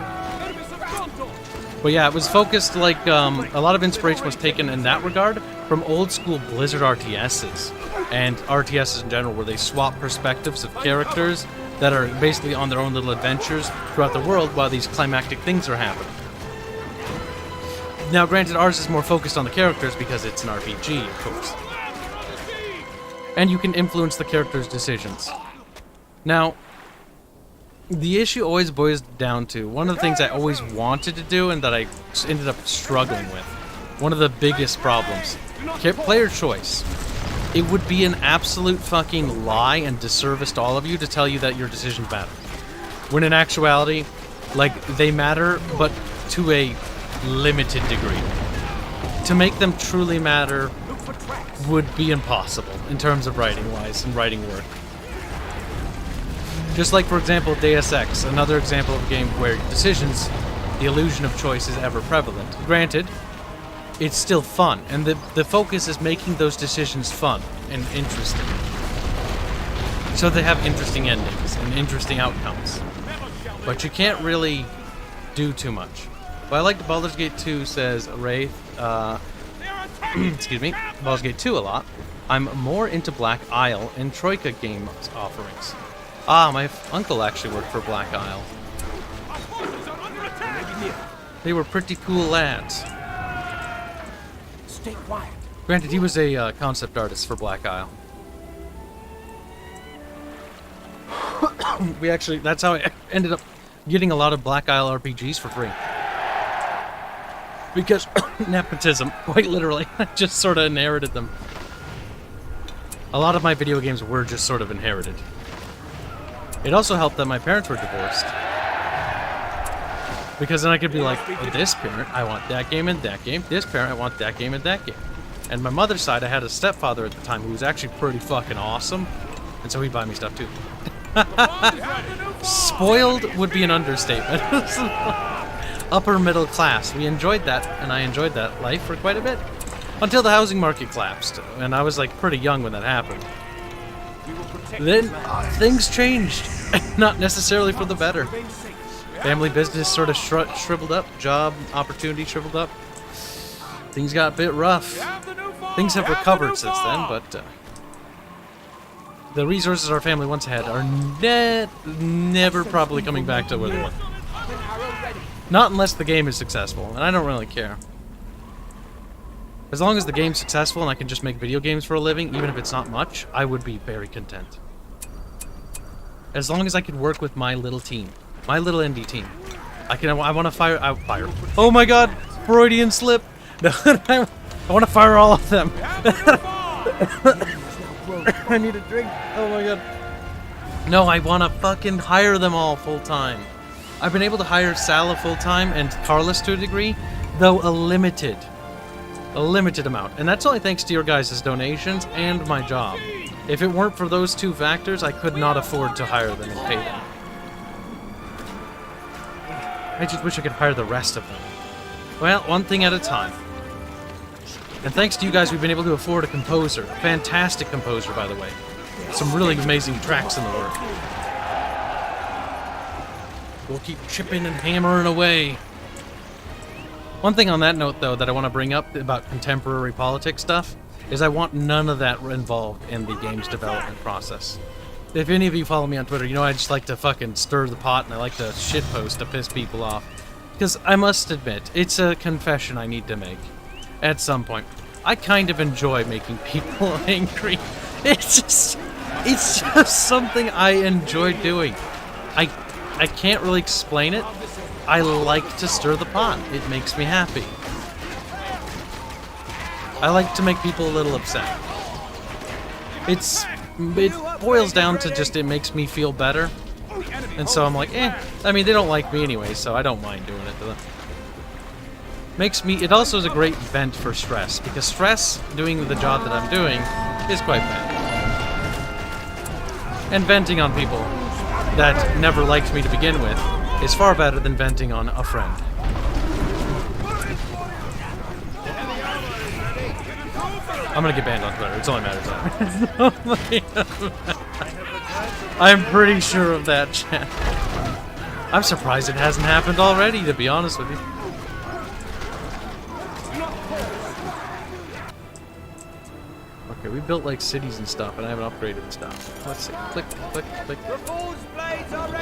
But yeah, it was focused like, a lot of inspiration was taken in that regard from old school Blizzard RTSs, and RTSs in general, where they swap perspectives of characters that are basically on their own little adventures throughout the world while these climactic things are happening. Now, granted, ours is more focused on the characters because it's an RPG, of course. And you can influence the characters' decisions. Now, the issue always boils down to one of the things I always wanted to do and that I ended up struggling with. One of the biggest problems. Player choice. It would be an absolute fucking lie and disservice to all of you to tell you that your decisions matter. When in actuality, like, they matter, but to a limited degree. To make them truly matter would be impossible in terms of writing-wise and writing work. Just like, for example, Deus Ex, another example of a game where decisions, the illusion of choice is ever prevalent. Granted, it's still fun, and the focus is making those decisions fun and interesting. So they have interesting endings and interesting outcomes. But you can't really do too much. But I like Baldur's Gate 2 says Wraith, excuse me, Baldur's Gate 2 a lot. I'm more into Black Isle and Troika game offerings. Ah, my uncle actually worked for Black Isle. They were pretty cool lads. Stay quiet. Granted, he was a concept artist for Black Isle. That's how I ended up getting a lot of Black Isle RPGs for free. Because nepotism, quite literally, I just sort of inherited them. A lot of my video games were just sort of inherited. It also helped that my parents were divorced. Because then I could be like, oh, this parent, I want that game and that game. This parent, I want that game and that game. And my mother's side, I had a stepfather at the time who was actually pretty fucking awesome. And so he'd buy me stuff too. Spoiled would be an understatement. Upper middle class. We enjoyed that, and I enjoyed that life for quite a bit. Until the housing market collapsed. And I was like pretty young when that happened. Then things changed. Not necessarily for the better. Family business sort of shriveled up. Job opportunity shriveled up. Things got a bit rough. Things have recovered since then, but the resources our family once had are never probably coming back to where they were. Not unless the game is successful, and I don't really care. As long as the game's successful and I can just make video games for a living, even if it's not much, I would be very content. As long as I could work with my little team. My little indie team. I want to fire... Oh my god! Freudian slip! No, I want to fire all of them. I need a drink. Oh my god. No, I want to fucking hire them all full-time. I've been able to hire Sala full-time and Carlos to a degree, though a limited amount. And that's only thanks to your guys' donations and my job. If it weren't for those two factors, I could not afford to hire them and pay them. I just wish I could hire the rest of them. Well, one thing at a time. And thanks to you guys, we've been able to afford a composer. A fantastic composer, by the way. Some really amazing tracks in the work. We'll keep chipping and hammering away. One thing on that note, though, that I want to bring up about contemporary politics stuff is I want none of that involved in the game's development process. If any of you follow me on Twitter, you know I just like to fucking stir the pot and I like to shitpost to piss people off. Because I must admit, it's a confession I need to make. At some point. I kind of enjoy making people angry. It's just something I enjoy doing. I can't really explain it. I like to stir the pot. It makes me happy. I like to make people a little upset. It boils down to just it makes me feel better. And so I'm like, I mean, they don't like me anyway, so I don't mind doing it to them. It also is a great vent for stress, because stress, doing the job that I'm doing, is quite bad. And venting on people that never liked me to begin with is far better than venting on a friend. I'm gonna get banned on Twitter. It's all that matters. I'm pretty sure of that, chat. I'm surprised it hasn't happened already, to be honest with you. Okay, we built like cities and stuff, and I haven't upgraded and stuff. Let's see. Click, click, click.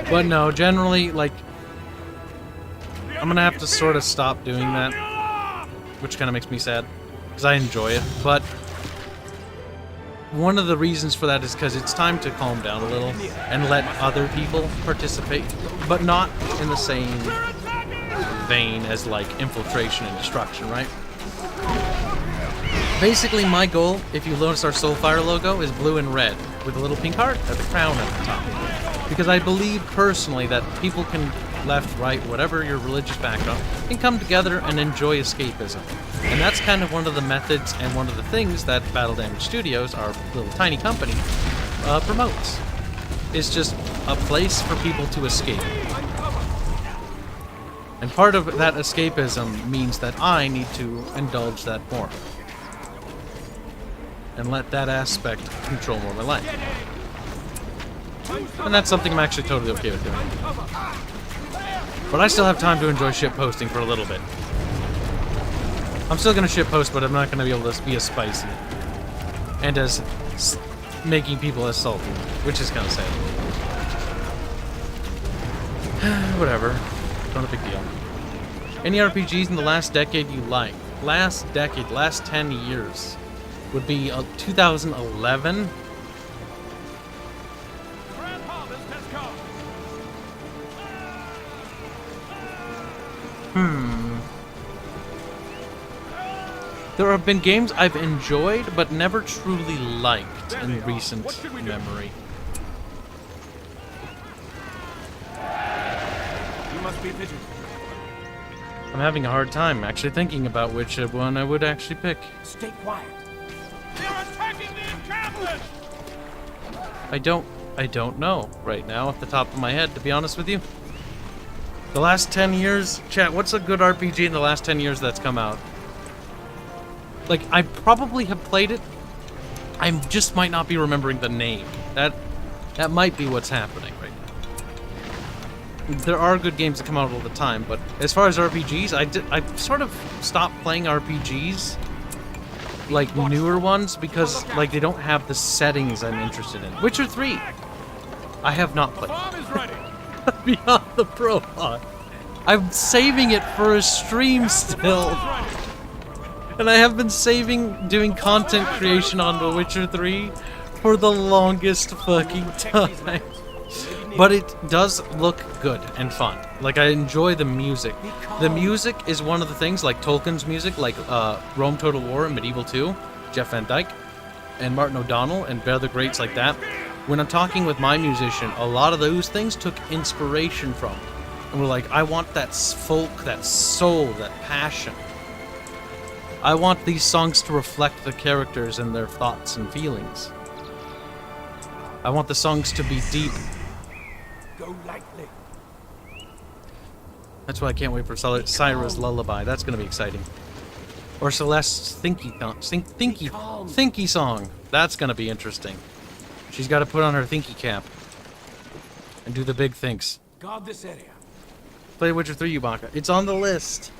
But no, generally, like, I'm gonna have to sort of stop doing that, which kind of makes me sad, because I enjoy it. But one of the reasons for that is because it's time to calm down a little and let other people participate, but not in the same vein as like infiltration and destruction, right? Basically, my goal, if you notice our Soulfire logo, is blue and red with a little pink heart at the crown at the top. Because I believe personally that people can, left, right, whatever your religious background, can come together and enjoy escapism. And that's kind of one of the methods and one of the things that Battle Damage Studios, our little tiny company, promotes. It's just a place for people to escape. And part of that escapism means that I need to indulge that more. And let that aspect control more of my life. And that's something I'm actually totally okay with doing. But I still have time to enjoy shit posting for a little bit. I'm still gonna shit post, but I'm not gonna be able to be as spicy. And as making people as salty. Which is kind of sad. Whatever. Not a big deal. Any RPGs in the last decade you like? Last decade, last 10 years. Would be 2011. There have been games I've enjoyed, but never truly liked in recent memory. You must be vigilant. I'm having a hard time actually thinking about which one I would actually pick. Stay quiet. They're attacking the encampment! I don't know right now off the top of my head, to be honest with you. The last 10 years, chat, what's a good RPG in the last 10 years that's come out? Like, I probably have played it. I just might not be remembering the name. That might be what's happening right now. There are good games that come out all the time, but as far as RPGs, I sort of stopped playing RPGs, like newer ones, because like they don't have the settings I'm interested in. Witcher 3, I have not played. Beyond the Prologue. I'm saving it for a stream still. And I have been doing content creation on The Witcher 3 for the longest fucking time. But it does look good and fun. Like, I enjoy the music. The music is one of the things, like Tolkien's music, like Rome Total War and Medieval 2, Jeff Van Dyke, and Martin O'Donnell, and other greats like that. When I'm talking with my musician, a lot of those things took inspiration from. And we're like, I want that folk, that soul, that passion. I want these songs to reflect the characters and their thoughts and feelings. I want the songs to be deep. Go lightly. That's why I can't wait for Syra's Lullaby. That's going to be exciting. Or Celeste's Thinky song. That's going to be interesting. She's got to put on her Thinky cap. And do the big thinks. Guard this area. Play Witcher 3, Yubaka. It's on the list.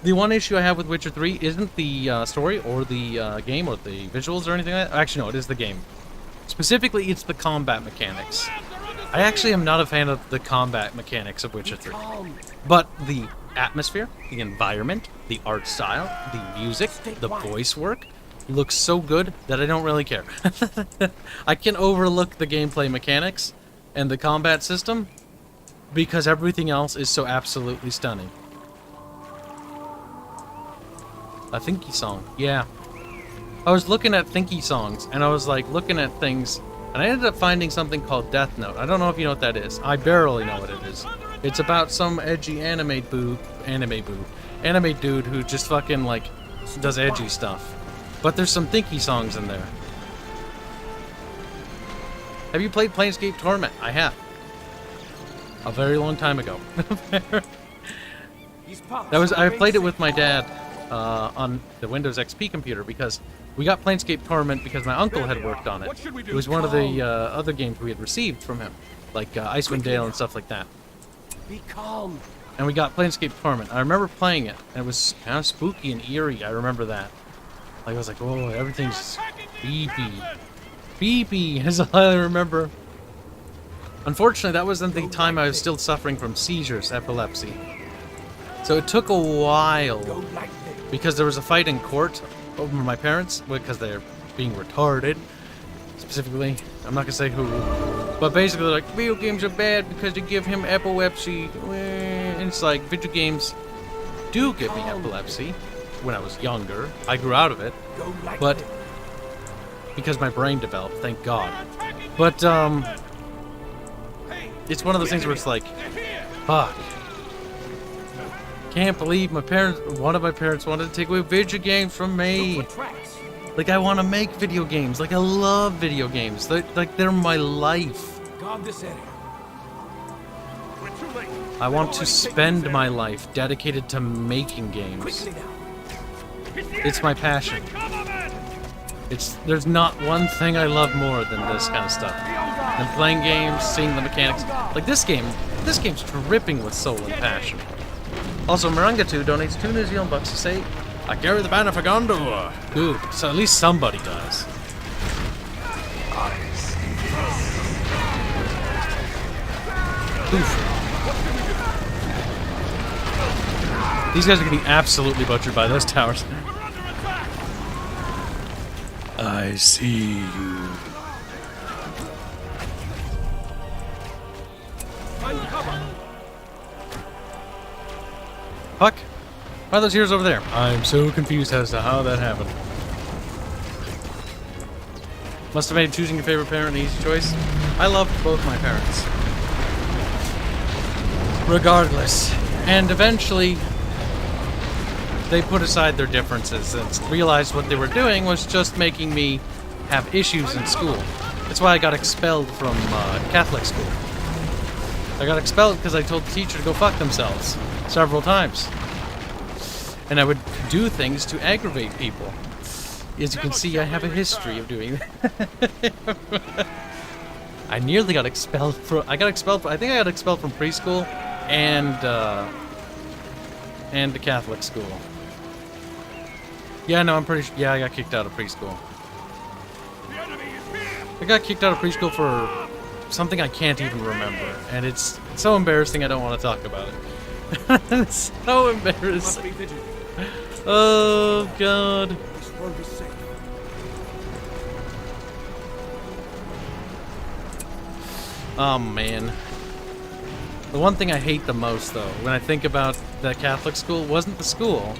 The one issue I have with Witcher 3 isn't the story or the game or the visuals or anything like that. Actually, no, it is the game. Specifically, it's the combat mechanics. I actually am not a fan of the combat mechanics of Witcher 3. But the atmosphere, the environment, the art style, the music, the voice work looks so good that I don't really care. I can overlook the gameplay mechanics and the combat system because everything else is so absolutely stunning. A Thinky song, yeah. I was looking at Thinky songs, and I was like looking at things, and I ended up finding something called Death Note. I don't know if you know what that is. I barely know what it is. It's about some edgy anime dude who just fucking like does edgy stuff. But there's some Thinky songs in there. Have you played Planescape Torment? I have. A very long time ago. I played it with my dad on the Windows XP computer because We got Planescape Torment because my uncle had worked on it. It was one of the other games we had received from him, like Icewind Dale and stuff like that. Be calm. And we got Planescape Torment. I remember playing it, and it was kind of spooky and eerie. I remember that. Like, I was like, oh, everything's beepy. Beepy is all I remember. Unfortunately, that wasn't the time I was still suffering from seizures, epilepsy. So it took a while, because there was a fight in court over my parents, because they're being retarded, specifically. I'm not going to say who. But basically, they're like, video games are bad because they give him epilepsy. And it's like, video games do give me epilepsy when I was younger. I grew out of it. But because my brain developed, thank God. But, it's one of those things where it's like, fuck. Can't believe one of my parents wanted to take away video games from me. Like, I want to make video games. Like, I love video games. They're my life. Guard this area. I want to spend my life dedicated to making games. It's my passion. There's not one thing I love more than this kind of stuff. Than playing games, seeing the mechanics. Like this game's dripping with soul and passion. Also, Maranga2 donates 2 New Zealand bucks to say, I carry the banner for Gondor. Good, so at least somebody does. I see. Oof. These guys are getting absolutely butchered by those towers. I see you. Fuck. Why are those heroes over there? I'm so confused as to how that happened. Must have made choosing your favorite parent an easy choice. I loved both my parents. Regardless. And eventually, they put aside their differences and realized what they were doing was just making me have issues in school. That's why I got expelled from Catholic school. I got expelled because I told the teacher to go fuck themselves several times. And I would do things to aggravate people. As you can see, I have a history of doing that. I nearly got expelled from... I think I got expelled from preschool and the Catholic school. Yeah, no, I'm pretty sure... Yeah, I got kicked out of preschool. I got kicked out of preschool for something I can't even remember. And it's so embarrassing I don't want to talk about it. It's so embarrassing. Oh, God. Oh, man. The one thing I hate the most, though, when I think about that Catholic school, wasn't the school.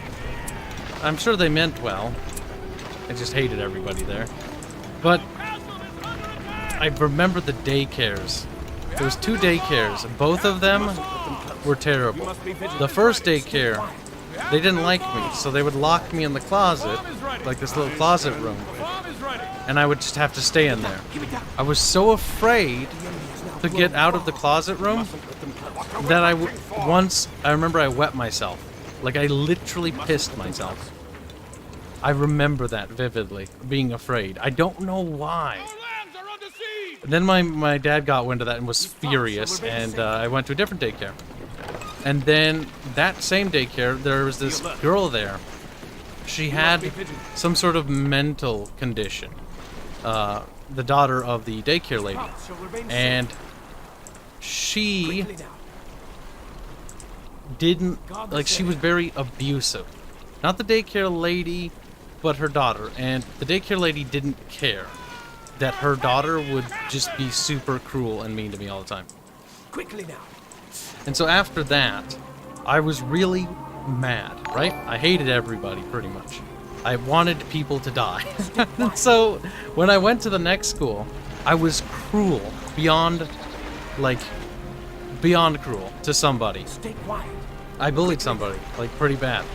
I'm sure they meant well. I just hated everybody there. But I remember the daycares. There was 2 daycares, and both of them were terrible. The first daycare, they didn't like me, so they would lock me in the closet, like this little closet room, and I would just have to stay in there. I was so afraid to get out of the closet room that I remember I wet myself. Like, I literally pissed myself. I remember that vividly, being afraid. I don't know why. Then my dad got wind of that and was furious, and I went to a different daycare. And then that same daycare, there was this girl there. She had some sort of mental condition. The daughter of the daycare lady. And she didn't, like, she was very abusive. Not the daycare lady, but her daughter. And the daycare lady didn't care that her daughter would just be super cruel and mean to me all the time. Quickly now. And so after that, I was really mad, right? I hated everybody, pretty much. I wanted people to die. So when I went to the next school, I was cruel, beyond cruel to somebody. Stay quiet. I bullied somebody, like, pretty bad.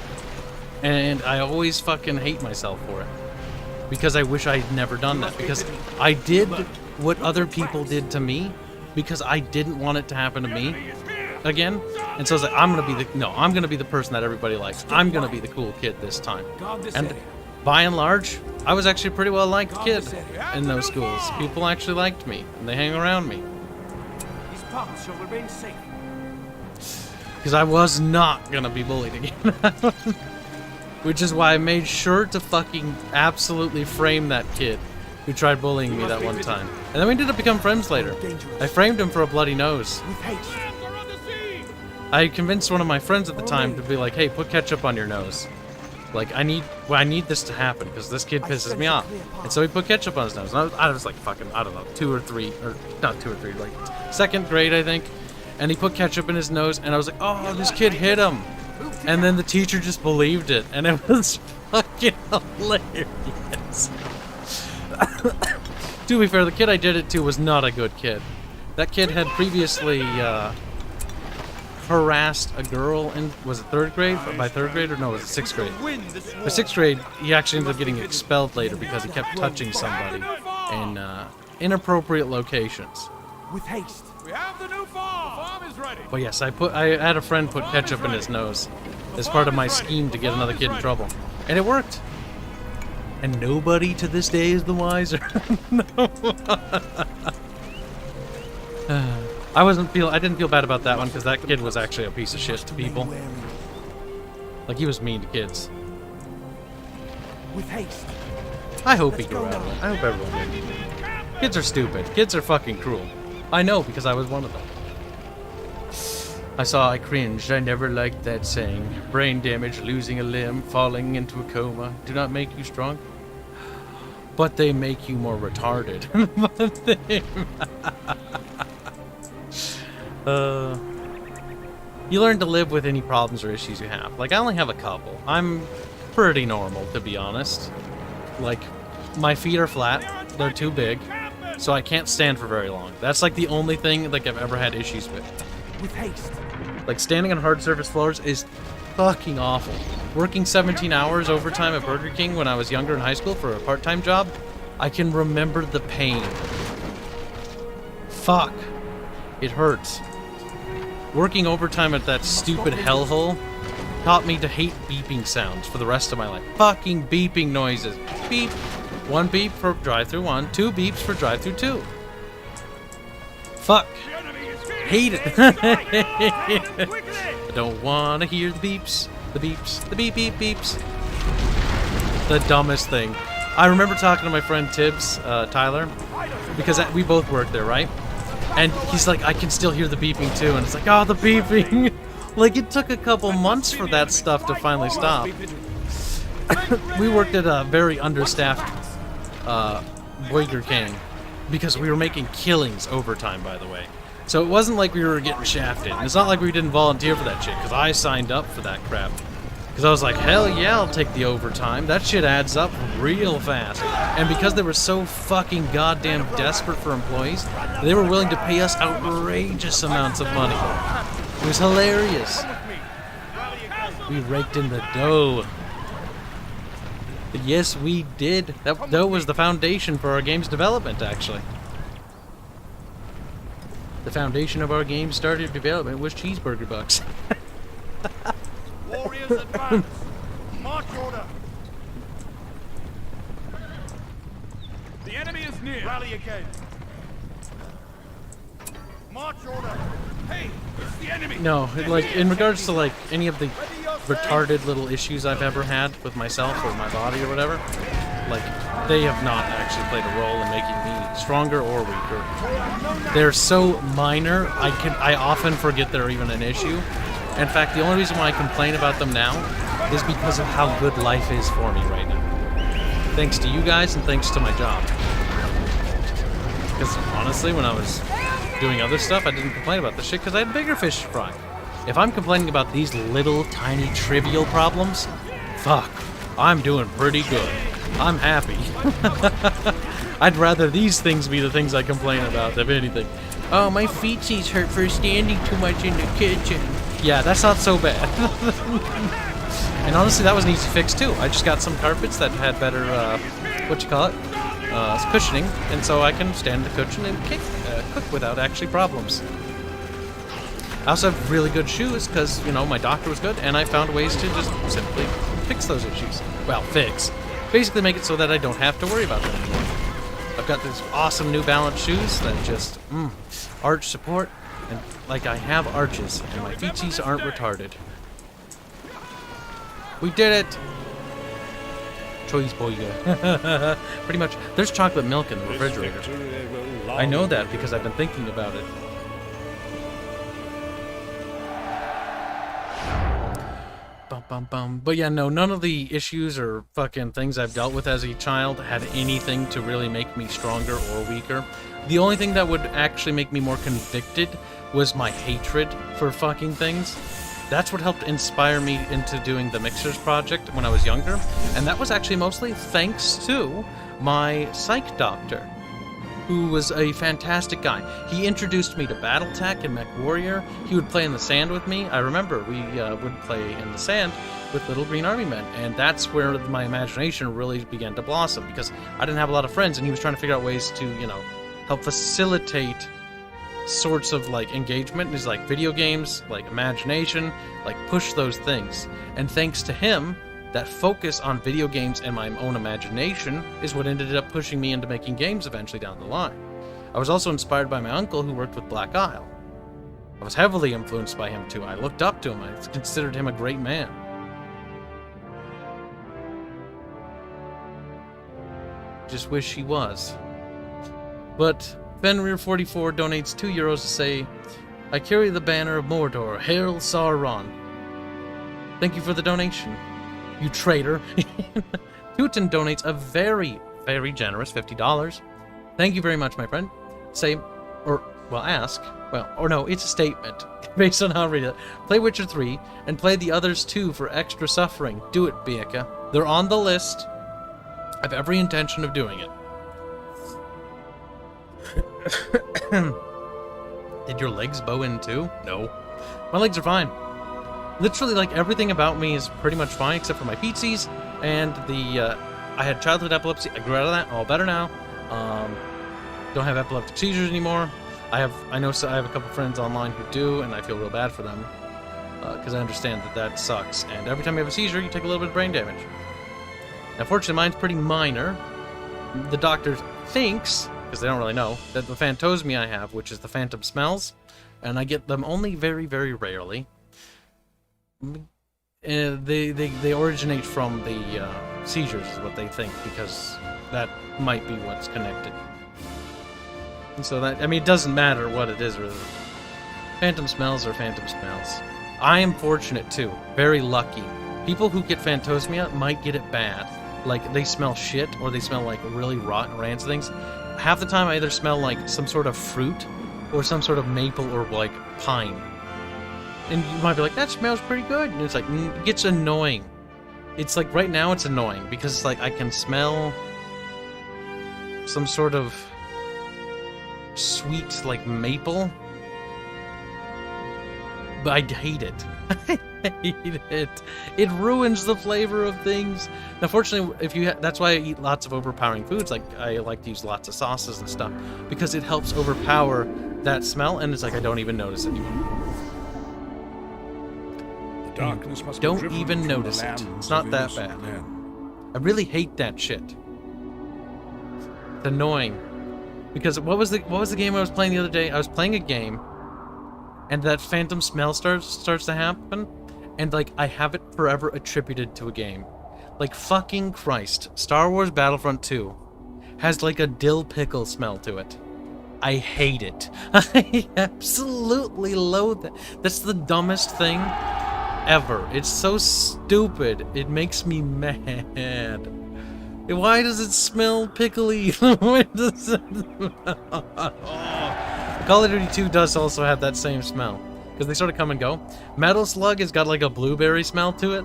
And I always fucking hate myself for it. Because I wish I'd never done that. Because I did what other people did to me, because I didn't want it to happen to me again. And so I was like, I'm gonna be the person that everybody likes. I'm gonna be the cool kid this time. by and large, I was actually a pretty well liked kid in those schools. People actually liked me, and they hang around me. These parts shall remain safe. Because I was not gonna be bullied again. Which is why I made sure to fucking absolutely frame that kid who tried bullying me that one time. And then we ended up becoming friends later. I framed him for a bloody nose. With haste. I convinced one of my friends at the time to be like, hey, put ketchup on your nose. Like, I need this to happen because this kid pisses me off. And so he put ketchup on his nose. And I was like fucking, I don't know, 2 or 3, or not 2 or 3, like 2nd grade, I think. And he put ketchup in his nose, and I was like, oh, this kid hit him. And then the teacher just believed it, and it was fucking hilarious. To be fair, the kid I did it to was not a good kid. That kid had previously harassed a girl in, was it 3rd grade? By 3rd grade, or no, was it 6th grade? By 6th grade, he actually ended up getting expelled later because he kept touching somebody in inappropriate locations. With haste. We have the new farm. The farm is ready. But yes, I had a friend put ketchup in his nose as part of my scheme to get another kid in trouble. And it worked. And nobody to this day is the wiser. No. I didn't feel bad about that one because that kid was actually a piece of shit to people. Like, he was mean to kids. With haste. I hope he grew out of it. I hope everyone did. Kids are stupid. Kids are fucking cruel. I know, because I was one of them. I cringed. I never liked that saying. Brain damage, losing a limb, falling into a coma do not make you strong, but they make you more retarded. You learn to live with any problems or issues you have. Like, I only have a couple. I'm pretty normal, to be honest. Like, my feet are flat. They're too big. So I can't stand for very long. That's like the only thing like I've ever had issues with. With haste. Like, standing on hard surface floors is fucking awful. Working 17 hours overtime at Burger King when I was younger in high school for a part-time job, I can remember the pain. Fuck. It hurts. Working overtime at that stupid hellhole taught me to hate beeping sounds for the rest of my life. Fucking beeping noises. Beep. 1 beep for drive-through 1, 2 beeps for drive-through 2. Fuck. Hate it. I don't want to hear the beeps. The beeps. The beep beep beeps. The dumbest thing. I remember talking to my friend Tibbs, Tyler, because we both worked there, right? And he's like, I can still hear the beeping too. And it's like, oh, the beeping. Like, it took a couple months for that stuff to finally stop. We worked at a very understaffed Burger King because we were making killings overtime, by the way. So it wasn't like we were getting shafted. And it's not like we didn't volunteer for that shit, because I signed up for that crap. Because I was like, hell yeah, I'll take the overtime. That shit adds up real fast. And because they were so fucking goddamn desperate for employees, they were willing to pay us outrageous amounts of money. It was hilarious. We raked in the dough. Yes, we did. That was the foundation for our game's development, actually. The foundation of our game's started development was cheeseburger bucks. Warriors advance. March order. The enemy is near. Rally again. March order. Hey, it's the enemy. No, like, in regards to, like, any of the retarded little issues I've ever had with myself or my body or whatever, like, they have not actually played a role in making me stronger or weaker. They're so minor, I often forget they're even an issue. In fact, the only reason why I complain about them now is because of how good life is for me right now. Thanks to you guys and thanks to my job. Because honestly, when I was doing other stuff, I didn't complain about this shit because I had bigger fish to fry. If I'm complaining about these little, tiny, trivial problems, fuck, I'm doing pretty good. I'm happy. I'd rather these things be the things I complain about, if anything. Oh, my feetsies hurt for standing too much in the kitchen. Yeah, that's not so bad. And honestly, that was an easy fix too. I just got some carpets that had better, cushioning, and so I can stand the cushion and cook without actually problems. I also have really good shoes because, you know, my doctor was good, and I found ways to just simply fix those issues. Well, fix. Basically make it so that I don't have to worry about them anymore. I've got these awesome New Balance shoes that just, arch support, and like I have arches, and my feetsies aren't retarded. We did it! Choice boy. Pretty much. There's chocolate milk in the refrigerator. I know that because I've been thinking about it. Bum, bum, bum. But yeah, no, none of the issues or fucking things I've dealt with as a child had anything to really make me stronger or weaker. The only thing that would actually make me more convicted was my hatred for fucking things. That's what helped inspire me into doing the Mixers project when I was younger, and that was actually mostly thanks to my psych doctor, who was a fantastic guy. He introduced me to Battletech and Mech Warrior. He would play in the sand with me. I remember we would play in the sand with Little Green Army Men, and that's where my imagination really began to blossom, because I didn't have a lot of friends, and he was trying to figure out ways to, you know, help facilitate sorts of like engagement. He's like video games, like imagination, like push those things. And thanks to him, that focus on video games and my own imagination is what ended up pushing me into making games eventually down the line. I was also inspired by my uncle who worked with Black Isle. I was heavily influenced by him too. I looked up to him. I considered him a great man. Just wish he was. But Fenrir44 donates €2 to say, I carry the banner of Mordor, Hail Sauron. Thank you for the donation, you traitor. Tootin donates a very, very generous $50. Thank you very much, my friend. Say, or, well, ask, well, or no, it's a statement, based on how I read it. Play Witcher 3, and play the others too for extra suffering. Do it, Bieka. They're on the list. I have every intention of doing it. Did your legs bow in too? No. My legs are fine. Literally, like, everything about me is pretty much fine except for my feetsies and the, I had childhood epilepsy. I grew out of that. All better now. Don't have epileptic seizures anymore. I have a couple friends online who do, and I feel real bad for them. Because I understand that sucks. And every time you have a seizure, you take a little bit of brain damage. Now, fortunately, mine's pretty minor. The doctor thinks, because they don't really know, that the phantosmia I have, which is the phantom smells, and I get them only very, very rarely. They originate from the seizures, is what they think, because that might be what's connected. And so that, I mean, it doesn't matter what it is, really. Phantom smells are phantom smells. I am fortunate, too. Very lucky. People who get phantosmia might get it bad. Like, they smell shit, or they smell like really rotten, rancid things. Half the time I either smell like some sort of fruit, or some sort of maple or like pine. And you might be like, that smells pretty good. And it's like, it gets annoying. It's like, right now it's annoying, because it's like I can smell some sort of sweet, like maple. But I hate it. I hate it. It ruins the flavor of things. Now, fortunately, that's why I eat lots of overpowering foods. Like, I like to use lots of sauces and stuff, because it helps overpower that smell, and it's like I don't even notice it anymore. The darkness must Don't even notice it. It's not that bad. I really hate that shit. It's annoying. Because what was the game I was playing the other day? I was playing a game, and that phantom smell starts to happen, and like I have it forever attributed to a game. Like, fucking Christ, Star Wars Battlefront 2 has like a dill pickle smell to it. I hate it. I absolutely loathe it. That's the dumbest thing ever. It's so stupid. It makes me mad. Why does it smell pickly? Why does it smell? Call of Duty 2 does also have that same smell, because they sort of come and go. Metal Slug has got like a blueberry smell to it.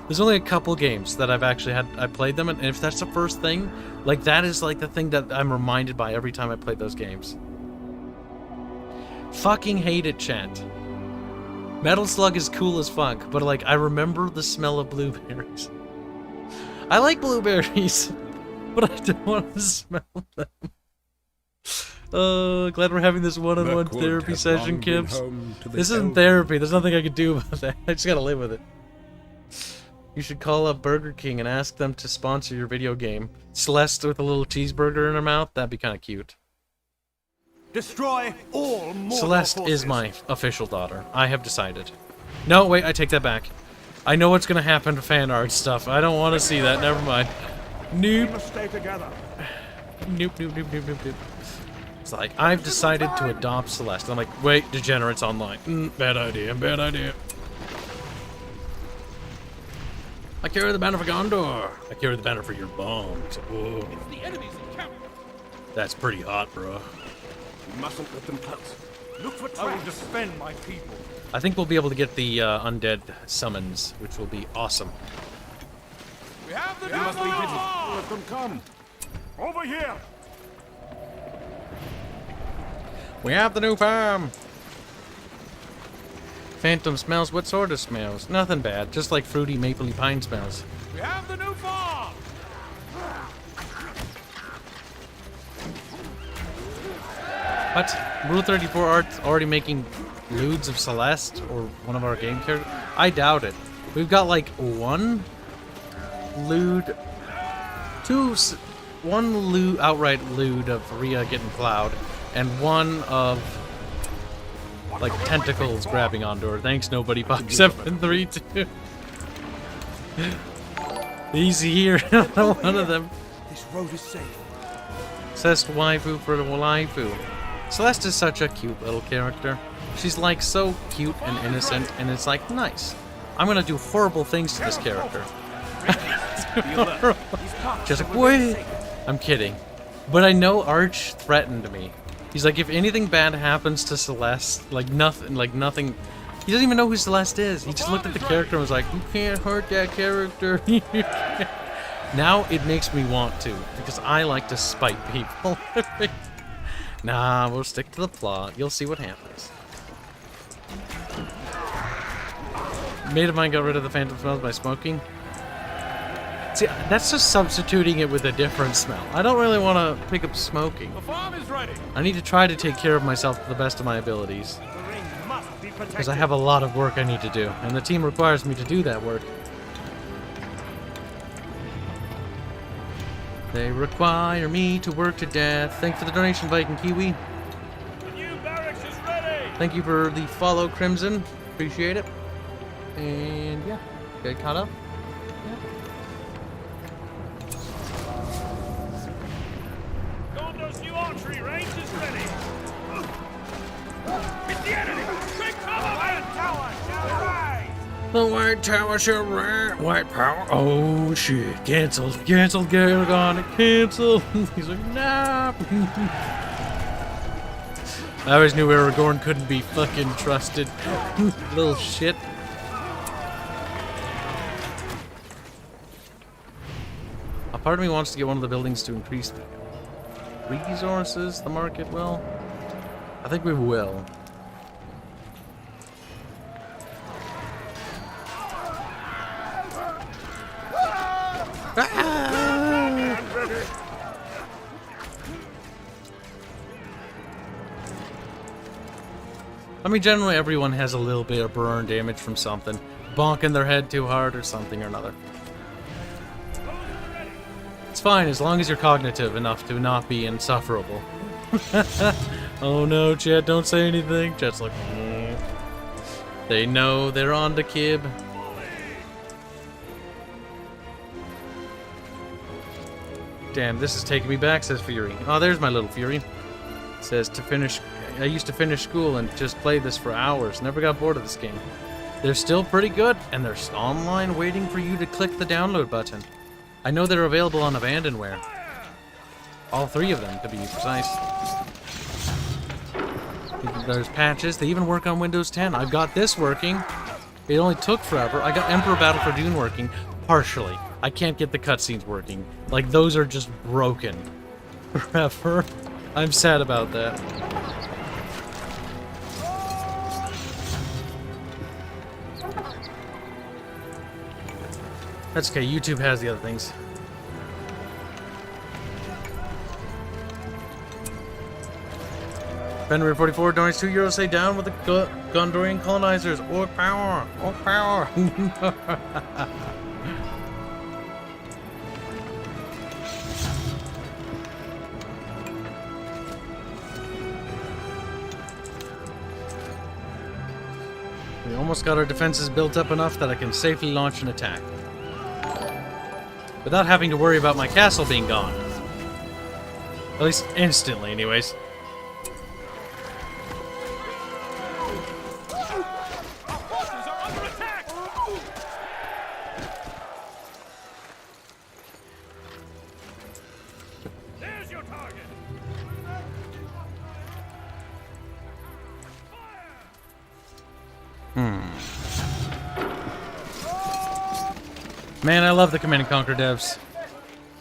There's only a couple games that I've actually I played them, and if that's the first thing, like that is like the thing that I'm reminded by every time I play those games. Fucking hate it, chat. Metal Slug is cool as fuck, but like I remember the smell of blueberries. I like blueberries, but I don't want to smell them. Glad we're having this one-on-one therapy session, Kibs. This isn't therapy. There's nothing I can do about that. I just gotta live with it. You should call up Burger King and ask them to sponsor your video game. Celeste with a little cheeseburger in her mouth, that'd be kind of cute. Destroy all Mordor Celeste forces. is my official daughter. I have decided. No, wait, I take that back. I know what's gonna happen to fan art stuff. I don't want to see that. Never mind. We Nope. must stay together. Nope, nope, nope, nope, nope, nope. It's like, I've decided to adopt Celeste. I'm like, wait, degenerates online. Bad idea, bad idea. I carry the banner for Gondor. I carry the banner for your bombs. Whoa. The enemy's encampment. That's pretty hot, bro. We mustn't let them close. Look for traps. I will defend my people. I think we'll be able to get the undead summons, which will be awesome. We have the We must be vigilant. Let them come. Over here. We have the new farm. Phantom smells. What sort of smells? Nothing bad. Just like fruity, mapley pine smells. We have the new farm. What? Rule 34 Art's already making lewds of Celeste or one of our game characters? I doubt it. We've got like one lewd, one lewd, outright lewd of Rhea getting plowed, and one of like tentacles grabbing onto her. Thanks, nobody. 5732. Easy here. One of them. This road is safe. Cest waifu for the waifu. Celeste is such a cute little character. She's like so cute and innocent, and it's like nice. I'm gonna do horrible things to this character. Just like, wait. I'm kidding. But I know Arch threatened me. He's like, if anything bad happens to Celeste, like nothing. He doesn't even know who Celeste is. He just looked at the character and was like, you can't hurt that character. Now it makes me want to, because I like to spite people. Nah, we'll stick to the plot. You'll see what happens. A mate of mine got rid of the phantom smells by smoking. See, that's just substituting it with a different smell. I don't really want to pick up smoking. The farm is ready. I need to try to take care of myself to the best of my abilities. The ring must be protected. Because I have a lot of work I need to do, and the team requires me to do that work. They require me to work to death. Thanks for the donation, Viking Kiwi. The new barracks is ready. Thank you for the follow, Crimson. Appreciate it. And yeah, get caught up. Gondor's new archery range is ready. It's the enemy. Quick cover. Iron Tower shall rise. The White Tower shall rise. White Power. Oh shit. Cancelled. Cancelled. Garagon. Cancelled. He's like, nah. I always knew Aragorn couldn't be fucking trusted. Little shit. A part of me wants to get one of the buildings to increase resources. The market will. I think we will. I mean, generally everyone has a little bit of burn damage from something. Bonking their head too hard or something or another. It's fine as long as you're cognitive enough to not be insufferable. Oh no, Chet, don't say anything. Chet's like, They know they're on to Kib. Damn, this is taking me back, says Fury. Oh, there's my little Fury. Says to finish. I used to finish school and just play this for hours. Never got bored of this game. They're still pretty good, and they're online waiting for you to click the download button. I know they're available on Abandonware. All three of them, to be precise. There's patches. They even work on Windows 10. I've got this working. It only took forever. I got Emperor Battle for Dune working, partially. I can't get the cutscenes working. Like, those are just broken. Forever. I'm sad about that. That's okay, YouTube has the other things. Fenrir 44 donates €2. Say down with the Gondorian colonizers. Orc power! Orc power! We almost got our defenses built up enough that I can safely launch an attack. Without having to worry about my castle being gone. At least instantly, anyways. Our forces are under attack! There's your target! Man, I love the Command & Conquer devs.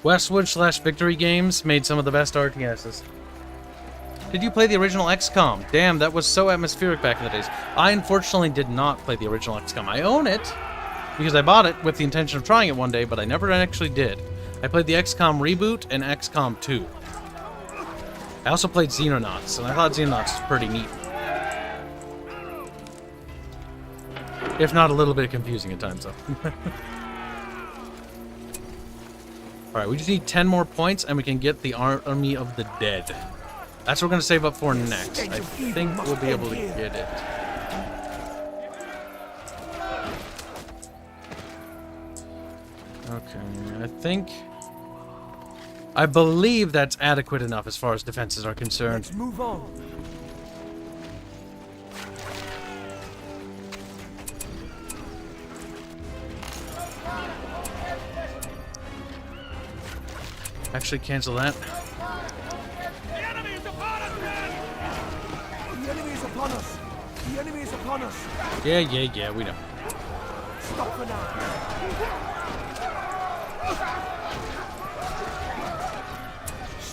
Westwood/Victory Games made some of the best RTSs. Did you play the original XCOM? Damn, that was so atmospheric back in the days. I unfortunately did not play the original XCOM. I own it, because I bought it with the intention of trying it one day, but I never actually did. I played the XCOM reboot and XCOM 2. I also played Xenonauts, and I thought Xenonauts was pretty neat. If not a little bit confusing at times, though. Alright, we just need 10 more points, and we can get the Army of the Dead. That's what we're going to save up for next. I think we'll be able to get it. Okay, I believe that's adequate enough as far as defenses are concerned. Let's move on. Actually, cancel that. The enemy is upon us, men! The enemy is upon us. The enemy is upon us. Yeah, we know. Stop for now.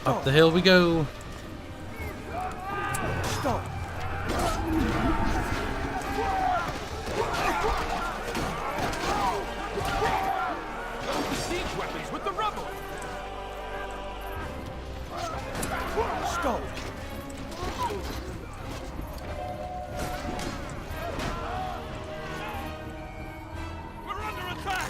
Up the hill we go. Stop. Siege weapons with the rubble! Stop. We're under attack!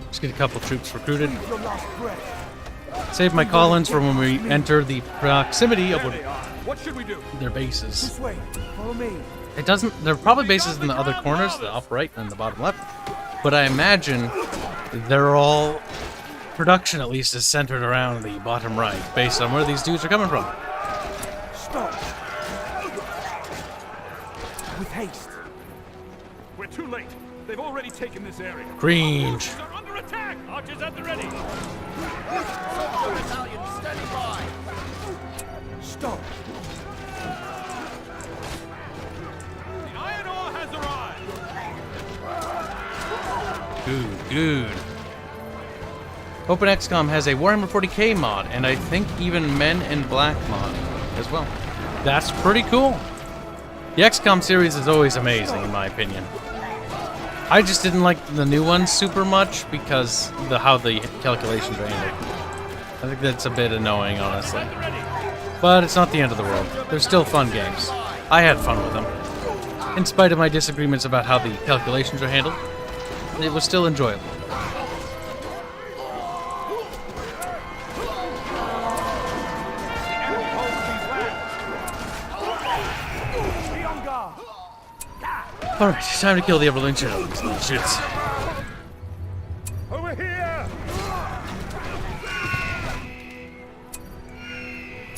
Just get a couple troops recruited. Breathe your last breath. Save my Collins for when we enter the proximity of There they are. What should we do? their bases. This way. Follow me. It doesn't. There are probably bases in the other corners, the up right and the bottom left. But I imagine they're all production, at least, is centered around the bottom right, based on where these dudes are coming from. Stop. With haste. We're too late. They've already taken this area. Cringe. Forces are under attack! Archers at the ready! Soldier battalion, standing by. Stop. The iron ore has arrived! Good. Open XCOM has a Warhammer 40k mod, and I think even Men in Black mod as well. That's pretty cool. The XCOM series is always amazing, in my opinion. I just didn't like the new ones super much because how the calculations are handled. I think that's a bit annoying, honestly. But it's not the end of the world. They're still fun games. I had fun with them. In spite of my disagreements about how the calculations are handled, it was still enjoyable. Be on guard. Alright, time to kill the Everlings here. These little shits. Over here!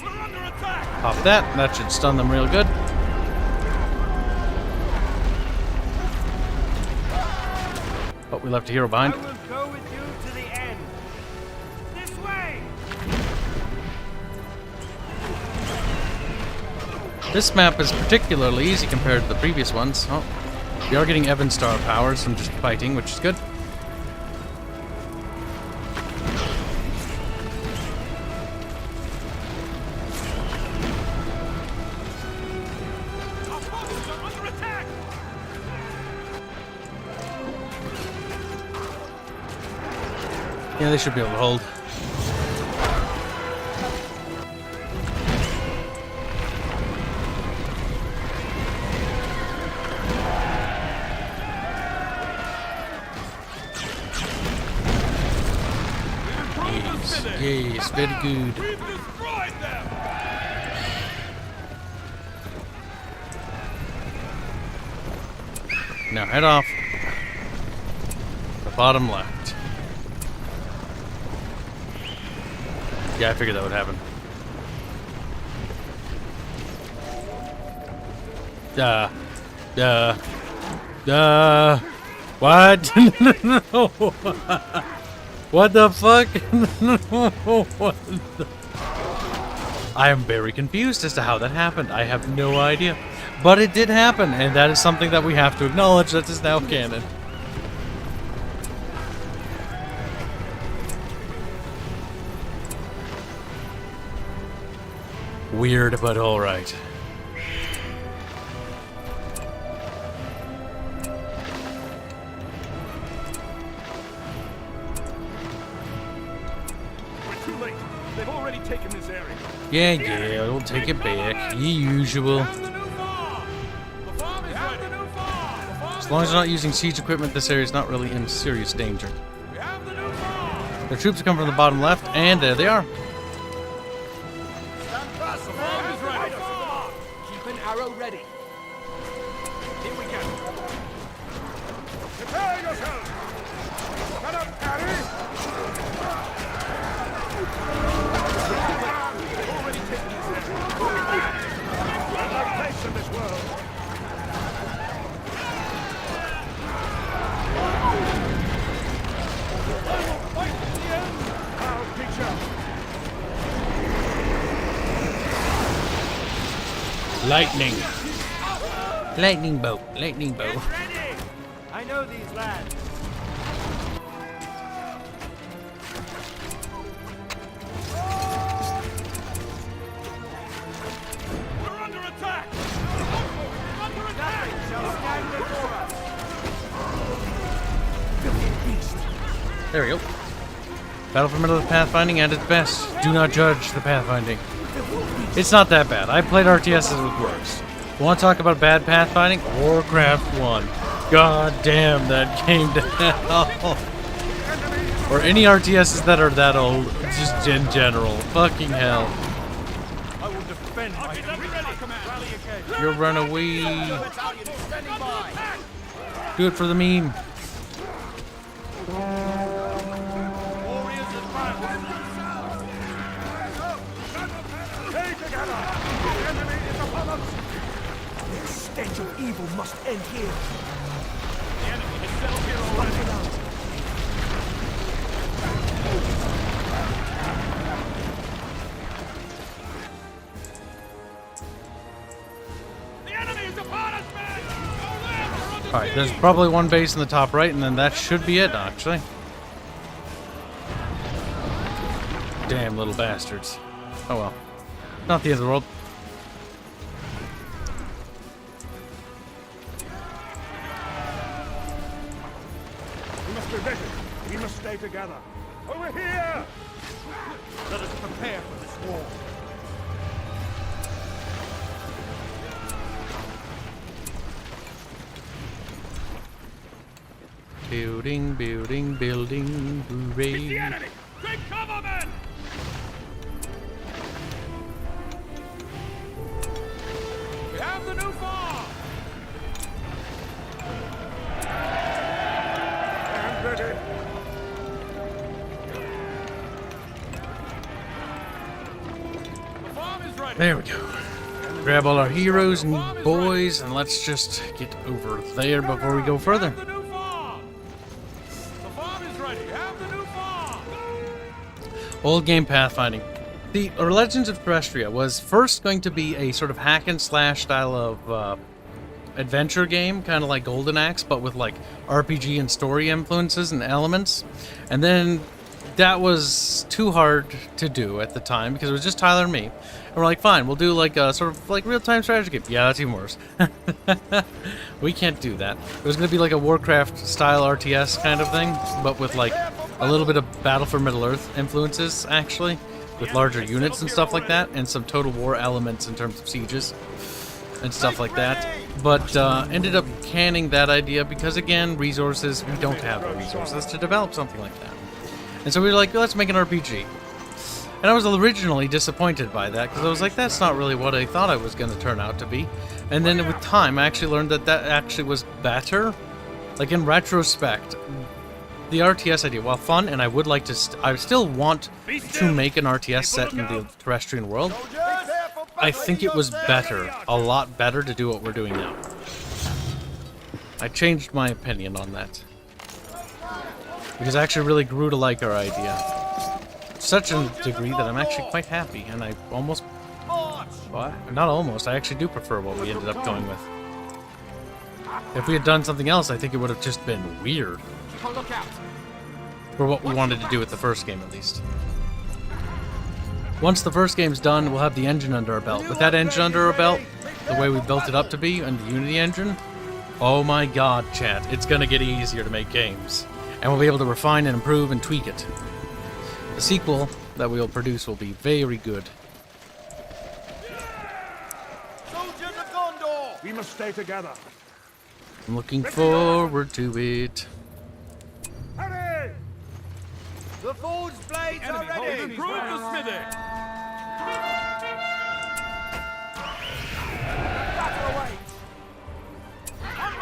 We're under attack! Pop that. That should stun them real good. But we left a hero behind. I will go with you to the end. This way. This map is particularly easy compared to the previous ones. Oh, we are getting Evan Star powers from just fighting, which is good. Our forces are under attack! Yeah, they should be able to hold. Yes, very good. We've destroyed them! Now head off the bottom left. Yeah, I figured that would happen. What? No. What the fuck? What the... I am very confused as to how that happened. I have no idea. But it did happen, and that is something that we have to acknowledge. That is now canon. Weird, but alright. We're too late. They've already taken this area. Yeah, don't take it back. Usual. As long as they're not using siege equipment, this area is not really in serious danger. Their troops come from the bottom left, and there they are. Keep an arrow ready. Here we go. Prepare yourselves. Shut up, Harry. They've already taken this area. There's no place in this world. Lightning. Lightning bolt. Lightning bolt. Ready! I know these lads. We're under attack. Under attack. Shall stand before us. There we go. Battle for Middle of Pathfinding at its best. Do not judge the pathfinding. It's not that bad. I played RTSs with worse. Want to talk about bad pathfinding? Warcraft 1. God damn, that game to hell. Or any RTSs that are that old, just in general. Fucking hell. I will defend my command. You'll run away. Do it for the meme. The stench of evil must end here. The enemy has settled here already. The enemy is upon us, man! Alright, there's probably one base in the top right, and then that should be it, actually. Damn little bastards. Oh well. Not the end of the world. We must be ready. We must stay together. Over here! Let us prepare for this war. Building, building, building, hooray. The enemy! Take cover, men! We have the new farm! And ready. The farm is ready. There we go. Grab all our heroes and boys, and let's just get over there before we go further. The new farm! The farm is ready. Have the new farm! Old game pathfinding. The Legends of Terrestria was first going to be a sort of hack and slash style of adventure game, kind of like Golden Axe, but with like RPG and story influences and elements. And then that was too hard to do at the time because it was just Tyler and me. And we're like, fine, we'll do like a sort of like real-time strategy game. Yeah, that's even worse. We can't do that. It was going to be like a Warcraft style RTS kind of thing, but with like a little bit of Battle for Middle-earth influences, actually, with larger units and stuff like that, and some Total War elements in terms of sieges and stuff like that. But ended up canning that idea because, again, resources, we don't have the resources to develop something like that. And so we were like, let's make an RPG. And I was originally disappointed by that, because I was like, that's not really what I thought I was going to turn out to be. And then with time, I actually learned that that actually was better. Like, in retrospect, the RTS idea, while fun, and I would like to... I still want to make an RTS set in the terrestrial world. I think it was better, a lot better, to do what we're doing now. I changed my opinion on that. Because I actually really grew to like our idea. Such a degree that I'm actually quite happy, and I almost... Well, not almost, I actually do prefer what we ended up going with. If we had done something else, I think it would have just been weird. Look out. For what we wanted to do with the first game, at least. Once the first game's done, we'll have the engine under our belt. With that engine under our belt, the way we built it up to be, and the Unity engine, oh my god, chat, it's gonna get easier to make games. And we'll be able to refine and improve and tweak it. The sequel that we'll produce will be very good. Soldiers of Gondor! We must stay together. I'm looking forward to it. Hurry! The forged blades are ready! Improve the smithy. Battle awaits!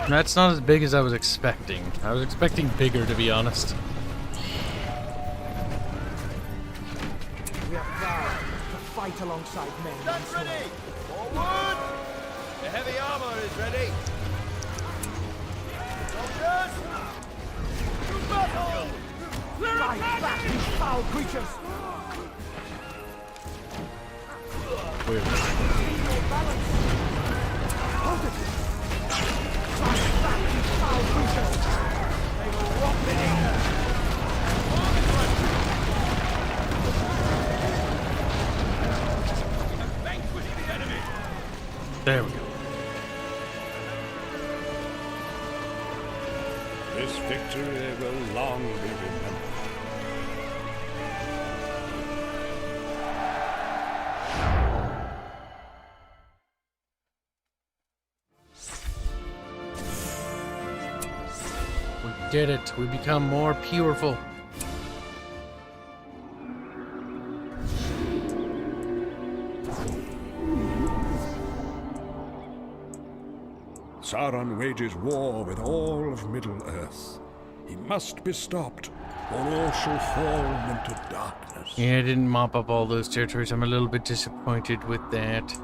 That's not as big as I was expecting. I was expecting bigger, to be honest. We are proud to fight alongside men. Stand ready! Forward! The heavy armor is ready. Soldiers! To battle! Drive back these foul creatures. Weird. Balance. Hold it. Drive back these foul creatures. They will rot the air. There we go. This victory will long be remembered. We did it. We become more pureful. Sauron wages war with all of Middle-earth. He must be stopped, or all shall fall into darkness. Yeah, I didn't mop up all those territories. I'm a little bit disappointed with that.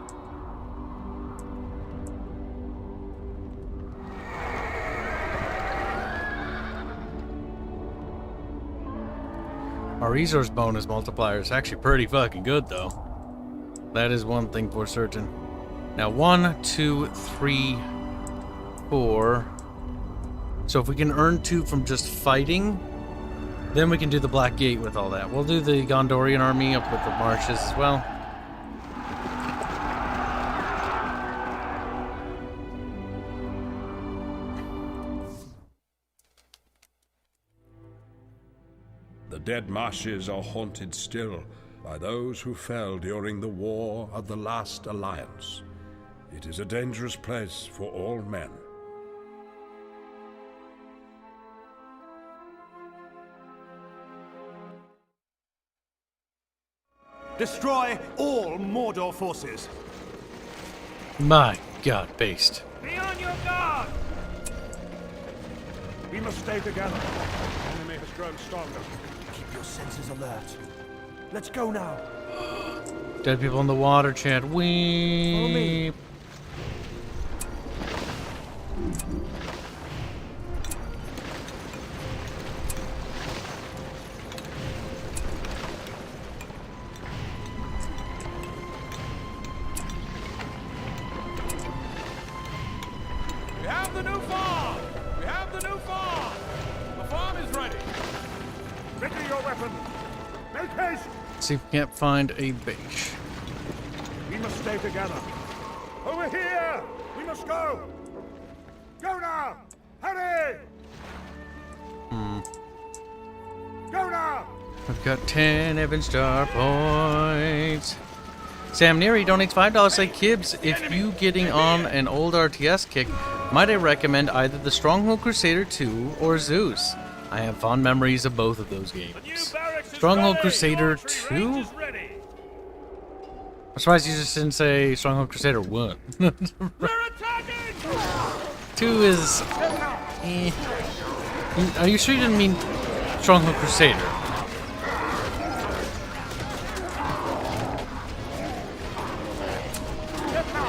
Our resource bonus multiplier is actually pretty fucking good, though. That is one thing for certain. Now, 1, 2, 3, 4. So if we can earn 2 from just fighting, then we can do the Black Gate with all that. We'll do the Gondorian army up with the marshes as well. The dead marshes are haunted still by those who fell during the War of the Last Alliance. It is a dangerous place for all men. Destroy all Mordor forces. My god, based. Be on your guard! We must stay together. The enemy has grown stronger. Keep your senses alert. Let's go now. Dead people in the water, chat. Follow me. Weep. We have the new farm! We have the new farm! The farm is ready! Ready your weapon! Make haste! See if we can't find a base. We must stay together. Over here! We must go! Go now! Hurry! Go now! I've got 10 Evan Star points. Sam Neary donates $5 say, Kibs, if you getting on an old RTS kick, might I recommend either the Stronghold Crusader 2 or Zeus? I have fond memories of both of those games. The new barracks is Stronghold ready. Crusader Infantry 2? range is ready. I'm surprised you just didn't say Stronghold Crusader 1. We're attacking! 2 is... Are you sure you didn't mean Stronghold Crusader?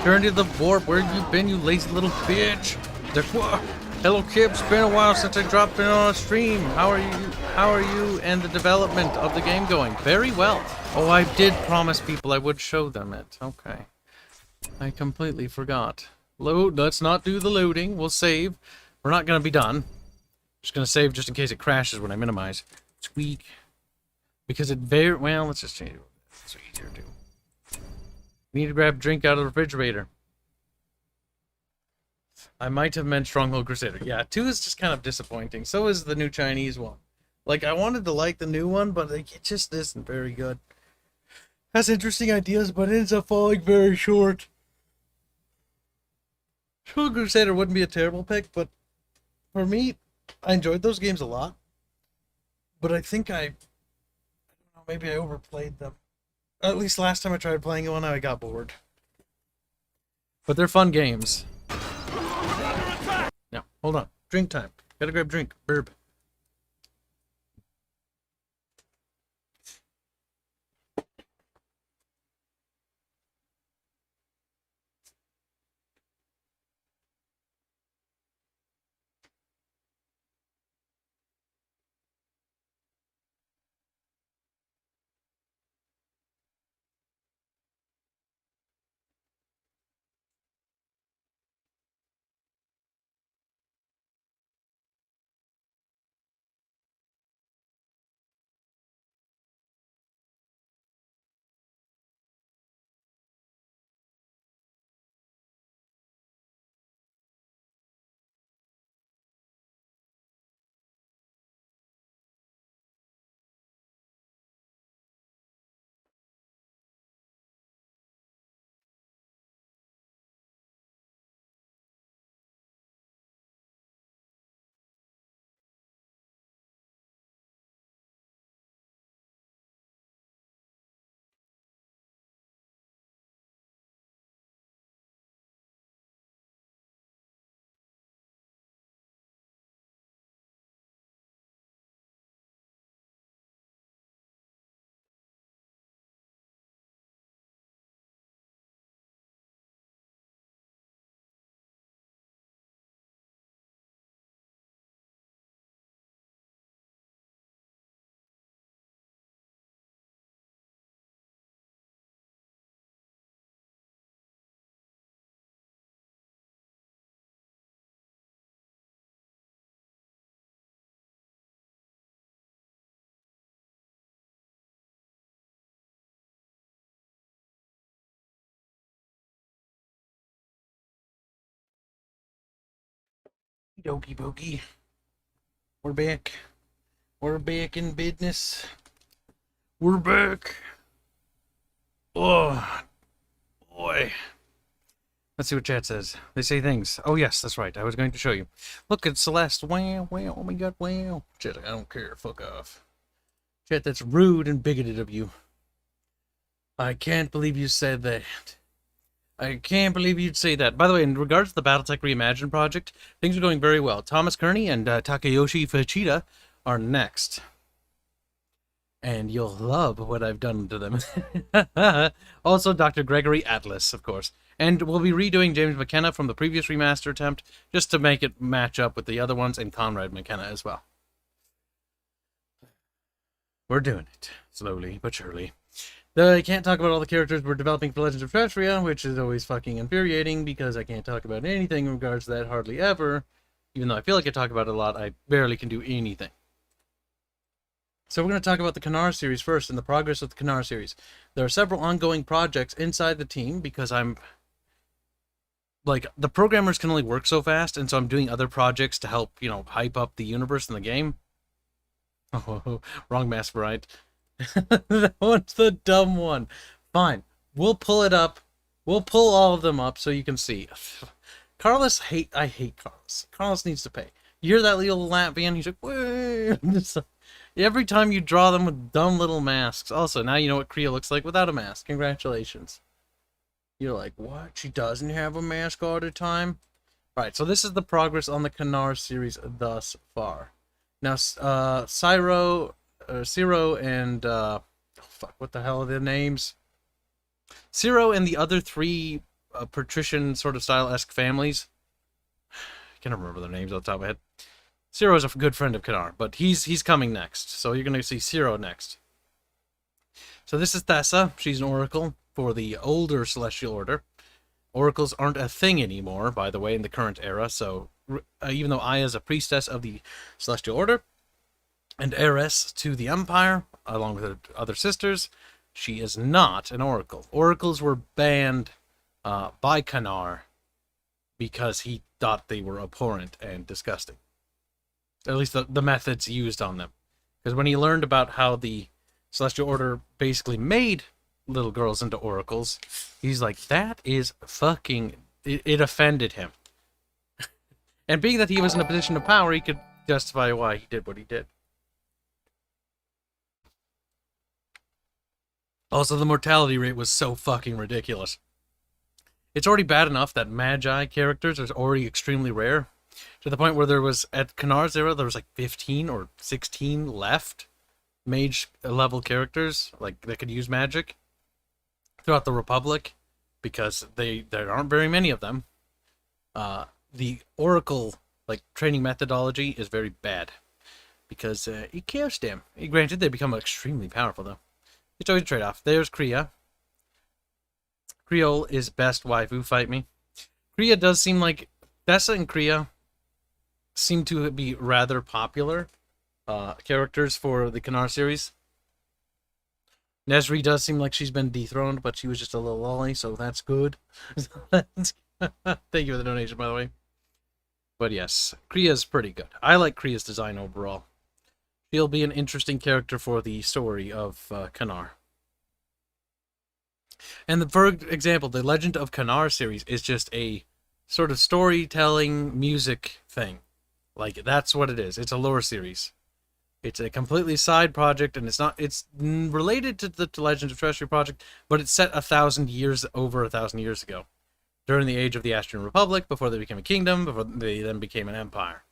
Turn to the warp. Where have you been, you lazy little bitch? Like, whoa. Hello, Kibs. Been a while since I dropped in on a stream. How are you? How are you and the development of the game going? Very well. Oh, I did promise people I would show them it. Okay. I completely forgot. Load. Let's not do the loading. We'll save. We're not gonna be done. Just gonna save just in case it crashes when I minimize. Tweak. Because it very well. Let's just change it. It's easier to do. Need to grab a drink out of the refrigerator. I might have meant Stronghold Crusader. Yeah, 2 is just kind of disappointing. So is the new Chinese one. Like, I wanted to like the new one, but like, it just isn't very good. Has interesting ideas, but ends up falling very short. Stronghold Crusader wouldn't be a terrible pick, but for me, I enjoyed those games a lot. But I think I don't know, maybe I overplayed them. At least last time I tried playing one, I got bored. But they're fun games. Now, hold on. Drink time. Gotta grab drink. Burp. Dokey pokey. We're back. We're back in business. We're back. Oh, boy. Let's see what chat says. They say things. Oh, yes, that's right. I was going to show you. Look at Celeste. Wow, wow, oh my god, wow. Chat, I don't care. Fuck off. Chat, that's rude and bigoted of you. I can't believe you said that. I can't believe you'd say that. By the way, in regards to the Battletech Reimagined project, things are going very well. Thomas Kearney and Takayoshi Fujita are next. And you'll love what I've done to them. Also, Dr. Gregory Atlas, of course. And we'll be redoing James McKenna from the previous remaster attempt, just to make it match up with the other ones, and Conrad McKenna as well. We're doing it, slowly but surely. I can't talk about all the characters we're developing for Legends of Tertria, which is always fucking infuriating, because I can't talk about anything in regards to that hardly ever. Even though I feel like I talk about it a lot, I barely can do anything. So we're going to talk about the Kanar series first, and the progress of the Kanar series. There are several ongoing projects inside the team, because I'm... like, the programmers can only work so fast, and so I'm doing other projects to help, you know, hype up the universe and the game. Oh, wrong mass variant. That one's the dumb one. Fine. We'll pull it up. We'll pull all of them up so you can see. Carlos I hate Carlos. Carlos needs to pay. You hear that little Latvian? He's like, "Wait." Every time you draw them with dumb little masks. Also, now you know what Kriya looks like without a mask. Congratulations. You're like, what? She doesn't have a mask all the time? Alright, so this is the progress on the Kanar series thus far. Now, Ciro and, fuck, what the hell are their names? Ciro and the other three patrician sort of style-esque families. I can't remember their names off the top of my head. Ciro is a good friend of Kanar, but he's coming next. So you're going to see Ciro next. So this is Thessa. She's an oracle for the older Celestial Order. Oracles aren't a thing anymore, by the way, in the current era. So even though Aya is a priestess of the Celestial Order and heiress to the Empire, along with her other sisters, she is not an oracle. Oracles were banned by Kanar because he thought they were abhorrent and disgusting. At least the methods used on them. Because when he learned about how the Celestial Order basically made little girls into oracles, he's like, that is fucking... It offended him. And being that he was in a position of power, he could justify why he did what he did. Also, the mortality rate was so fucking ridiculous. It's already bad enough that Magi characters are already extremely rare, to the point where there was, at Kanar's era, there was like 15 or 16 left mage-level characters, like, that could use magic throughout the Republic, because there aren't very many of them. The Oracle, like, training methodology is very bad, because it kills them. Granted, they become extremely powerful, though. It's always a trade-off. There's Kriya. Creole is best waifu, fight me. Kriya does seem like... Thessa and Kriya seem to be rather popular characters for the Kanar series. Nesri does seem like she's been dethroned, but she was just a little lolly, so that's good. Thank you for the donation, by the way. But yes, Kriya's pretty good. I like Kriya's design overall. She'll be an interesting character for the story of Kanar. And for example, the Legend of Kanar series is just a sort of storytelling music thing. Like, that's what it is. It's a lore series. It's a completely side project, and it's related to the Legends of Treasury project, but it's set over 1,000 years ago, during the age of the Astrian Republic, before they became a kingdom, before they then became an empire.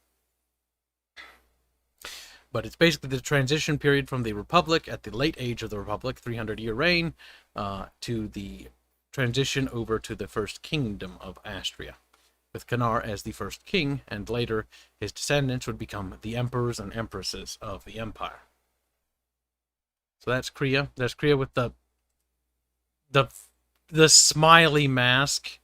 But it's basically the transition period from the Republic, at the late age of the Republic, 300-year reign, to the transition over to the first kingdom of Astria, with Kanar as the first king, and later his descendants would become the emperors and empresses of the empire. So that's Kriya. There's Kriya with the smiley mask.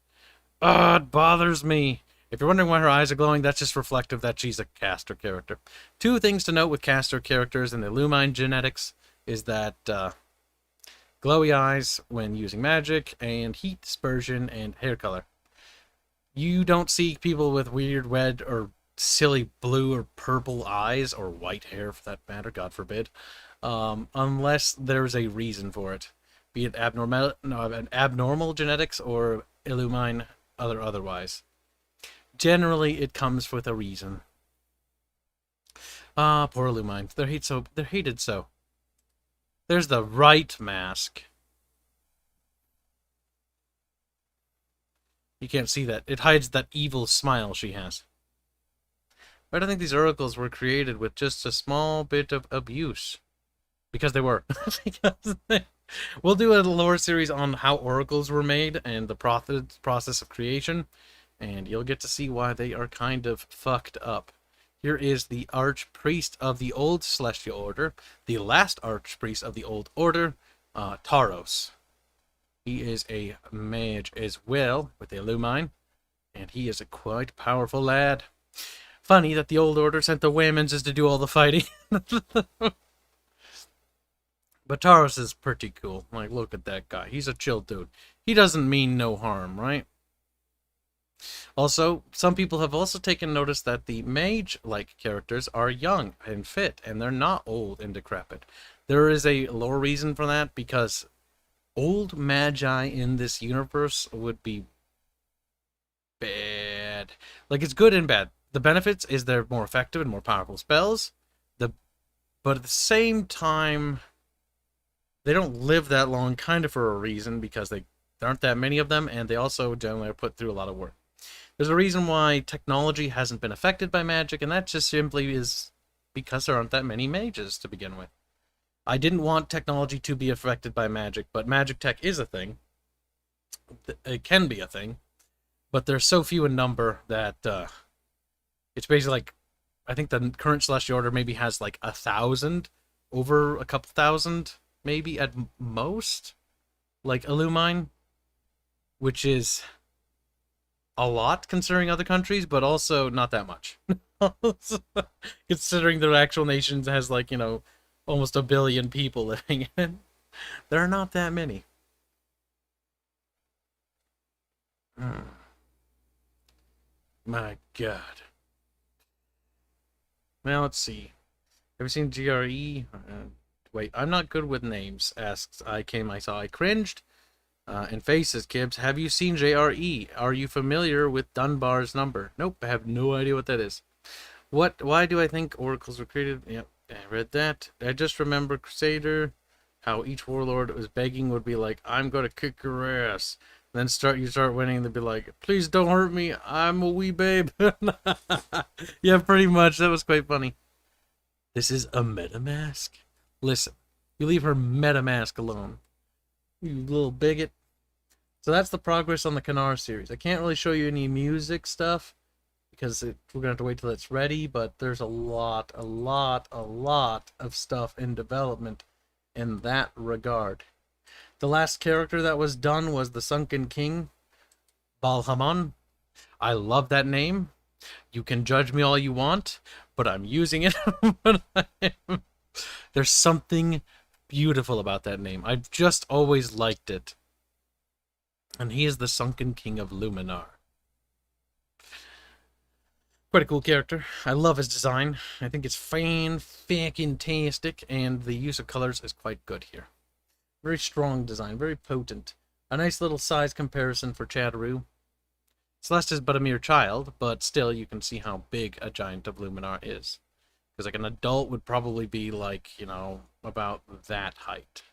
It bothers me. If you're wondering why her eyes are glowing, that's just reflective that she's a caster character. Two things to note with caster characters in the Lumine genetics is that glowy eyes when using magic, and heat dispersion, and hair color. You don't see people with weird red or silly blue or purple eyes, or white hair for that matter, God forbid, unless there's a reason for it. Be it abnormal genetics or Illumine otherwise. Generally, it comes with a reason. Ah, poor Illumine. They're hated so. There's the right mask. You can't see that. It hides that evil smile she has. But I think these oracles were created with just a small bit of abuse. Because they were. We'll do a lore series on how oracles were made and the process of creation. And you'll get to see why they are kind of fucked up. Here is the Archpriest of the Old Celestial Order. The last Archpriest of the Old Order, Taros. He is a mage as well, with a Lumine. And he is a quite powerful lad. Funny that the Old Order sent the women's to do all the fighting. But Taros is pretty cool. Like, look at that guy. He's a chill dude. He doesn't mean no harm, right? Also, some people have also taken notice that the mage-like characters are young and fit, and they're not old and decrepit. There is a lore reason for that, because old magi in this universe would be bad. Like, it's good and bad. the benefits is they're more effective and more powerful spells. But at the same time, they don't live that long, kind of for a reason, because there aren't that many of them, and they also generally are put through a lot of work. There's a reason why technology hasn't been affected by magic, and that just simply is because there aren't that many mages to begin with. I didn't want technology to be affected by magic, but magic tech is a thing. It can be a thing, but they're so few in number that it's basically like, I think the current Celestial Order maybe has like 1,000, over a couple thousand, maybe at most, like Illumine, which is a lot considering other countries, but also not that much. Considering their actual nation has, like, you know, almost 1 billion people living in. There are not that many. My God. Well, let's see. Have you seen GRE? Wait, I'm not good with names, asks I Came I Saw. I cringed. And faces, Kibs. Have you seen JRE? Are you familiar with Dunbar's number? Nope, I have no idea what that is. Why do I think oracles were created? Yep, I read that. I just remember Crusader, how each warlord was begging would be like, I'm gonna kick your ass. Then you start winning, and they'd be like, please don't hurt me, I'm a wee babe. Yeah, pretty much. That was quite funny. This is a MetaMask? Listen, you leave her MetaMask alone, you little bigot. So that's the progress on the Kanar series. I can't really show you any music stuff, because we're going to have to wait till it's ready, but there's a lot of stuff in development in that regard. The last character that was done was the Sunken King, Balhamon. I love that name. You can judge me all you want, but I'm using it. There's something beautiful about that name. I've just always liked it. And he is the Sunken King of Luminar. Quite a cool character. I love his design. I think it's fan-fucking-tastic, and the use of colors is quite good here. Very strong design, very potent. A nice little size comparison for Chatteroo. Celeste is but a mere child, but still you can see how big a giant of Luminar is. Because like an adult would probably be like, you know, about that height.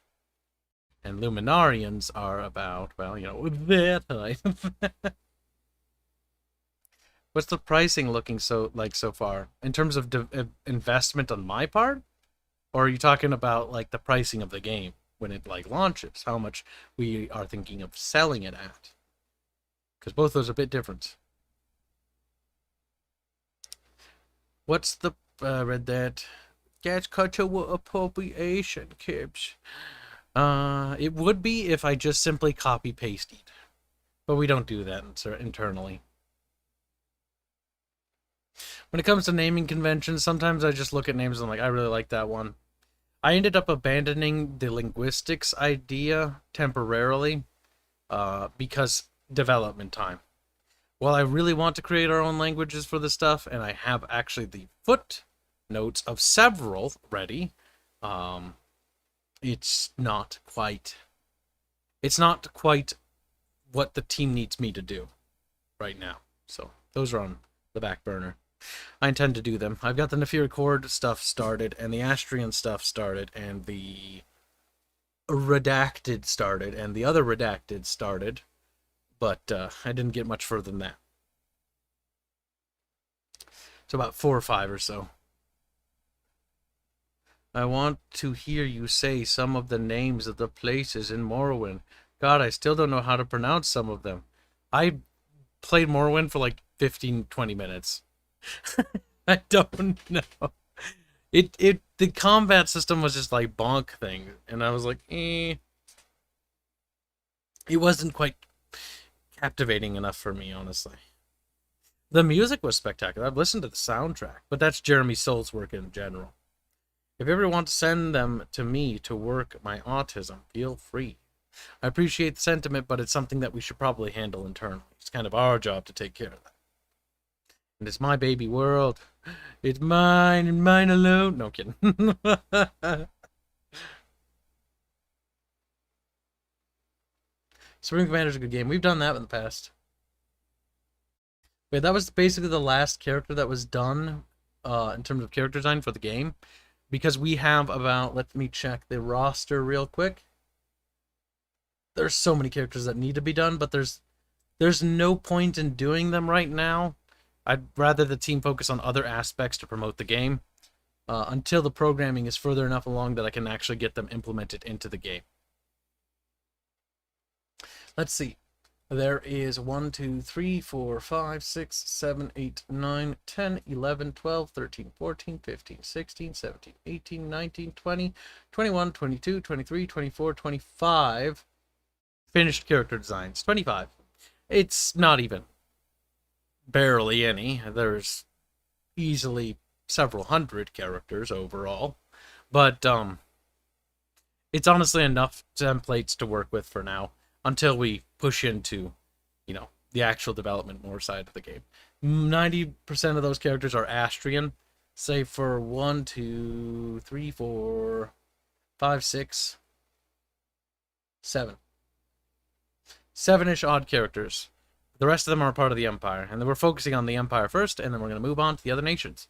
And Luminarians are about, well, you know, that height. What's the pricing looking so far? In terms of investment on my part? Or are you talking about like the pricing of the game when it like launches? How much we are thinking of selling it at? Because both those are a bit different. What's the read that? That's cultural appropriation, Kibs. It would be if I just simply copy pasted, but we don't do that internally. When it comes to naming conventions, sometimes I just look at names and I'm like, I really like that one. I ended up abandoning the linguistics idea temporarily because development time. While I really want to create our own languages for this stuff, and I have actually the footnotes of several ready, it's not quite what the team needs me to do right now. So those are on the back burner. I intend to do them. I've got the Nefir Accord stuff started, and the Astrian stuff started, and the Redacted started, and the other Redacted started, but I didn't get much further than that. So about 4 or 5 or so. I want to hear you say some of the names of the places in Morrowind. God, I still don't know how to pronounce some of them. I played Morrowind for like 15-20 minutes. I don't know. The combat system was just like bonk thing, and I was like, eh. It wasn't quite captivating enough for me, honestly. The music was spectacular. I've listened to the soundtrack, but that's Jeremy Soul's work in general. If you ever want to send them to me to work my autism, feel free. I appreciate the sentiment, but it's something that we should probably handle internally. It's kind of our job to take care of that. And it's my baby world. It's mine and mine alone. No kidding. Supreme Commander's a good game. We've done that in the past. Wait, that was basically the last character that was done in terms of character design for the game. Because we have about, let me check the roster real quick. There's so many characters that need to be done, but there's no point in doing them right now. I'd rather the team focus on other aspects to promote the game until the programming is further enough along that I can actually get them implemented into the game. Let's see. There is 1, 2, 3, 4, 5, 6, 7, 8, 9, 10, 11, 12, 13, 14, 15, 16, 17, 18, 19, 20, 21, 22, 23, 24, 25 finished character designs. 25. It's not even barely any. There's easily several hundred characters overall. But it's honestly enough templates to work with for now until we push into, you know, the actual development more side of the game. 90% of those characters are Astrian, save for 1, 2, 3, 4, 5, 6, 7. 7-ish odd characters. The rest of them are part of the Empire, and then we're focusing on the Empire first, and then we're going to move on to the other nations.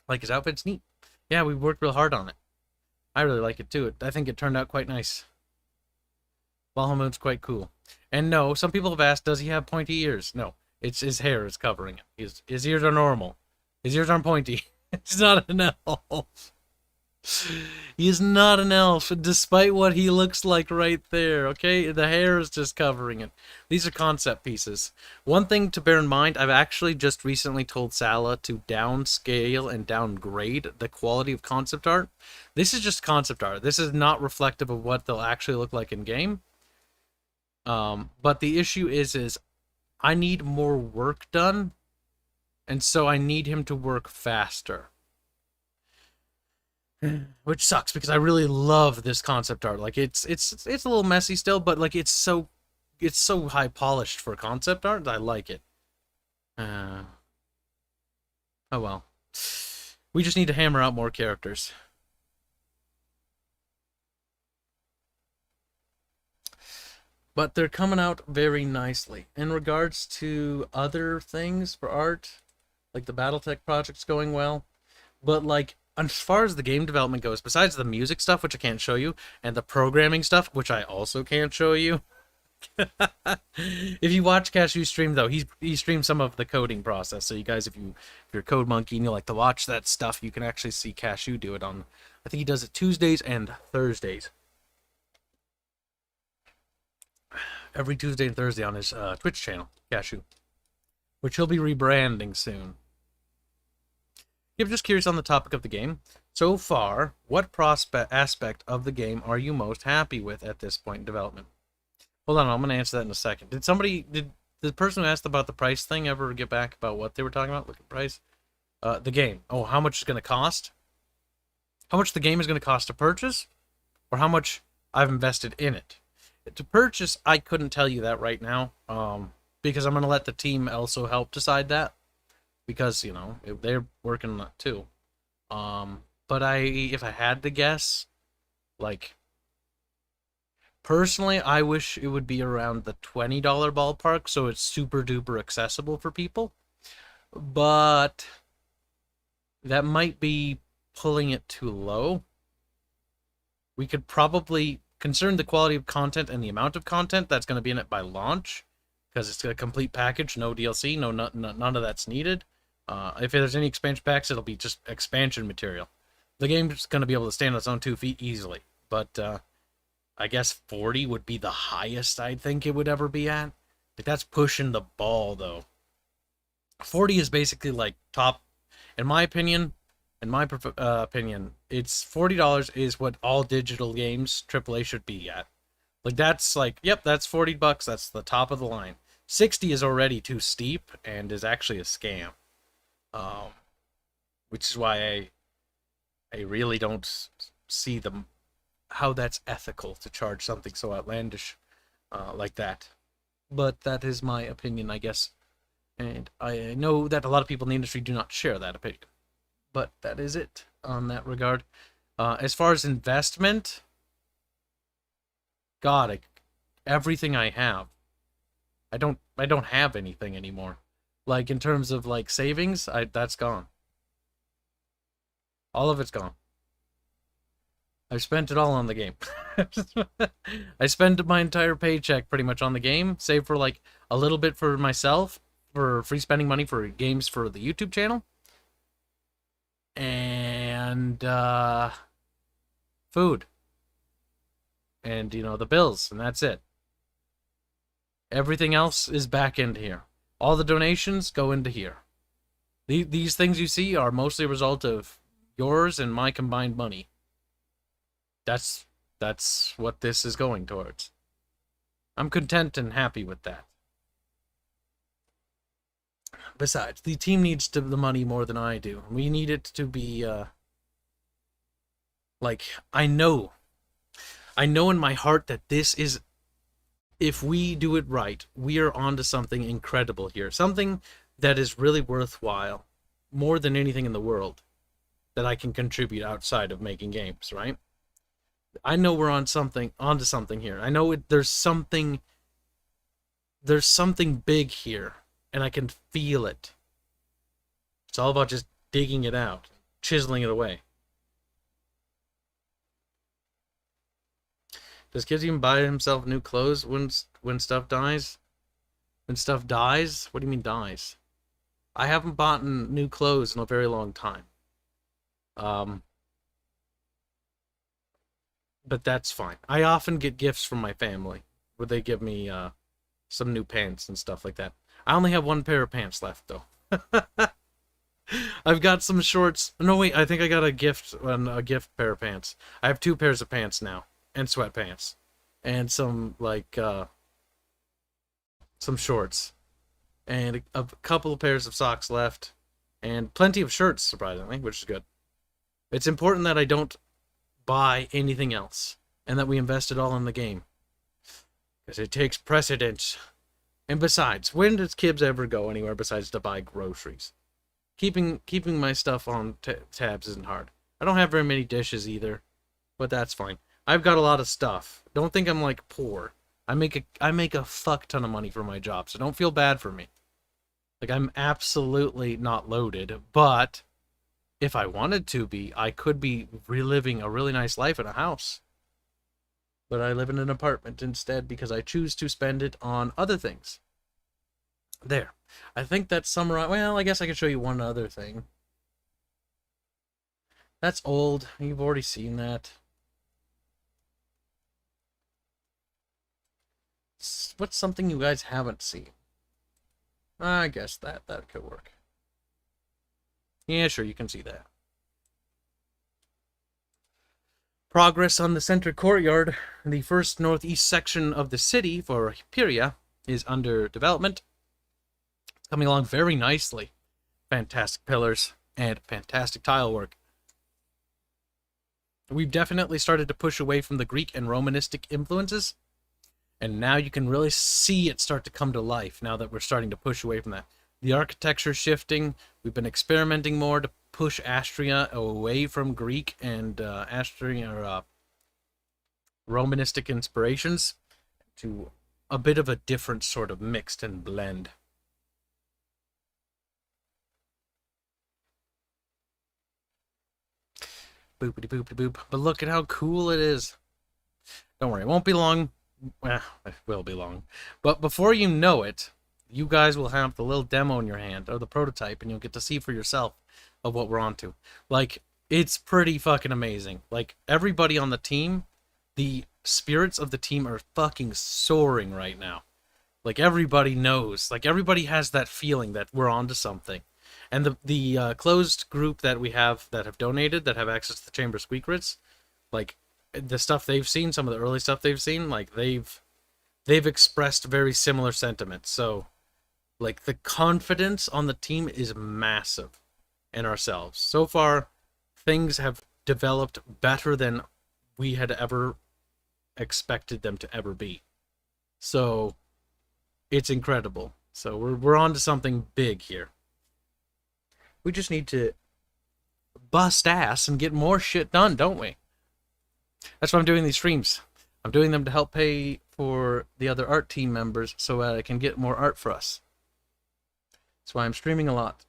Like, his outfit's neat. Yeah, we worked real hard on it. I really like it too. I think it turned out quite nice. Bahamut's quite cool. And no, some people have asked, does he have pointy ears? No, it's his hair is covering it. His ears are normal. His ears aren't pointy. He's not an elf. He is not an elf, despite what he looks like right there, okay? The hair is just covering it. These are concept pieces. One thing to bear in mind, I've actually just recently told Salah to downscale and downgrade the quality of concept art. This is just concept art. This is not reflective of what they'll actually look like in game. But the issue is I need more work done, and so I need him to work faster. Which sucks because I really love this concept art. Like it's a little messy still, but like it's so high polished for concept art that I like it. Oh well. We just need to hammer out more characters. But they're coming out very nicely. In regards to other things for art, like the Battletech project's going well, but like as far as the game development goes, besides the music stuff, which I can't show you, and the programming stuff, which I also can't show you. If you watch Cashew's stream, though, he streams some of the coding process. So you guys, if you're a code monkey and you like to watch that stuff, you can actually see Cashew do it on, I think he does it Tuesdays and Thursdays. Every Tuesday and Thursday on his Twitch channel, Cashew, which he'll be rebranding soon. I'm just curious on the topic of the game. So far, what aspect of the game are you most happy with at this point in development? Hold on, I'm going to answer that in a second. Did the person who asked about the price thing ever get back about what they were talking about? Look at price. The game. Oh, how much it's going to cost? How much the game is going to cost to purchase? Or how much I've invested in it? To purchase, I couldn't tell you that right now. Because I'm going to let the team also help decide that. Because, you know, they're working on that too. But if I had to guess, like, personally, I wish it would be around the $20 ballpark, so it's super duper accessible for people. But that might be pulling it too low. We could probably, considering the quality of content and the amount of content that's going to be in it by launch, because it's a complete package, no DLC, none of that's needed. If there's any expansion packs, it'll be just expansion material. The game's going to be able to stand on its own 2 feet easily. But I guess 40 would be the highest I'd think it would ever be at. Like, that's pushing the ball, though. 40 is basically like top, in my opinion, it's $40 is what all digital games AAA should be at. Like, that's like, yep, that's $40. That's the top of the line. 60 is already too steep and is actually a scam. Which is why I really don't see how that's ethical to charge something so outlandish like that. But that is my opinion, I guess. And I know that a lot of people in the industry do not share that opinion. But that is it on that regard. As far as investment, God, everything I have. I don't have anything anymore. Like, in terms of, like, savings, that's gone. All of it's gone. I've spent it all on the game. I spent my entire paycheck pretty much on the game, save for, like, a little bit for myself, for free spending money for games for the YouTube channel. And, food. And, you know, the bills, and that's it. Everything else is back into here. All the donations go into here. These things you see are mostly a result of yours and my combined money. That's what this is going towards. I'm content and happy with that. Besides, the team needs the money more than I do. We need it to be, like, I know in my heart that this is, if we do it right, we are onto something incredible here. Something that is really worthwhile, more than anything in the world, that I can contribute outside of making games, right? I know we're onto something here. I know there's something big here, and I can feel it. It's all about just digging it out, chiseling it away. Does Kibs even buy himself new clothes when stuff dies? When stuff dies? What do you mean dies? I haven't bought new clothes in a very long time. But that's fine. I often get gifts from my family, where they give me some new pants and stuff like that. I only have one pair of pants left, though. I've got some shorts. No, wait, I think I got a gift pair of pants. I have 2 pairs of pants now, and sweatpants, and some, like, some shorts, and a couple of pairs of socks left, and plenty of shirts, surprisingly, which is good. It's important that I don't buy anything else, and that we invest it all in the game, because it takes precedence. And besides, when does Kibs ever go anywhere besides to buy groceries? Keeping my stuff on tabs isn't hard. I don't have very many dishes either, but that's fine. I've got a lot of stuff. Don't think I'm, like, poor. I make a fuck ton of money for my job, so don't feel bad for me. Like, I'm absolutely not loaded, but if I wanted to be, I could be reliving a really nice life in a house. But I live in an apartment instead because I choose to spend it on other things. There. I think that summarizes. Well, I guess I could show you one other thing. That's old. You've already seen that. What's something you guys haven't seen? I guess that could work. Yeah, sure, you can see that. Progress on the center courtyard, the first northeast section of the city for Hyperia, is under development. It's coming along very nicely. Fantastic pillars and fantastic tile work. We've definitely started to push away from the Greek and Romanistic influences, and now you can really see it start to come to life now that we're starting to push away from that. The architecture shifting. We've been experimenting more to push Astria away from Greek and Romanistic inspirations to a bit of a different sort of mixed and blend. Boopity boopity boop. But look at how cool it is. Don't worry, it won't be long. Well, it will be long. But before you know it, you guys will have the little demo in your hand, or the prototype, and you'll get to see for yourself of what we're onto. Like, it's pretty fucking amazing. Like, everybody on the team, the spirits of the team are fucking soaring right now. Like, everybody knows. Like, everybody has that feeling that we're onto something. And the closed group that we have that have donated, that have access to the Chamber Secrets, like, the stuff they've seen, some of the early stuff they've seen, like, they've expressed very similar sentiments. So, like, the confidence on the team is massive in ourselves. So far, things have developed better than we had ever expected them to ever be. So, it's incredible. So, we're on to something big here. We just need to bust ass and get more shit done, don't we? That's why I'm doing these streams. I'm doing them to help pay for the other art team members so I can get more art for us. That's why I'm streaming a lot.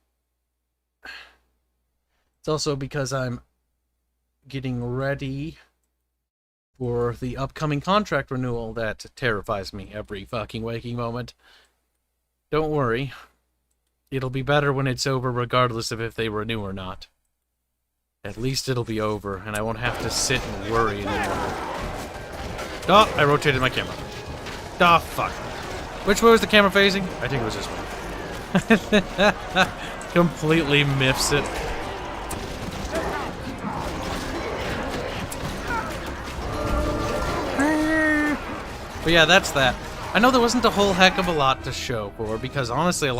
It's also because I'm getting ready for the upcoming contract renewal that terrifies me every fucking waking moment. Don't worry. It'll be better when it's over regardless of if they renew or not. At least it'll be over, and I won't have to sit and worry anymore. Oh, I rotated my camera. Oh, fuck. Which way was the camera facing? I think it was this way. Completely miffs it. But yeah, that's that. I know there wasn't a whole heck of a lot to show for, because honestly,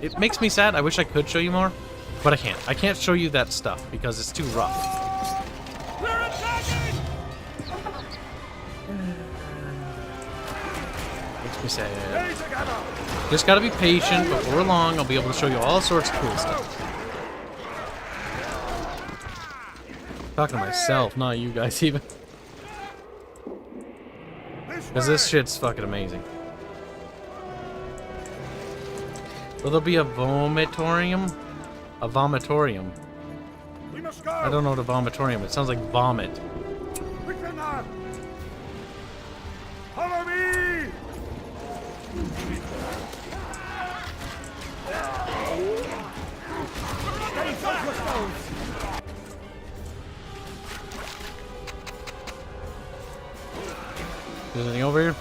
it makes me sad. I wish I could show you more, but I can't. I can't show you that stuff because it's too rough. Makes me sad. Just gotta be patient. Before long, I'll be able to show you all sorts of cool stuff. Talking to myself, not you guys even. Because this shit's fucking amazing. Will there be a vomitorium? A vomitorium. We must go. I don't know what a vomitorium. It sounds like vomit. Quicker now. Follow me. Stay focused, those. Is anything over here?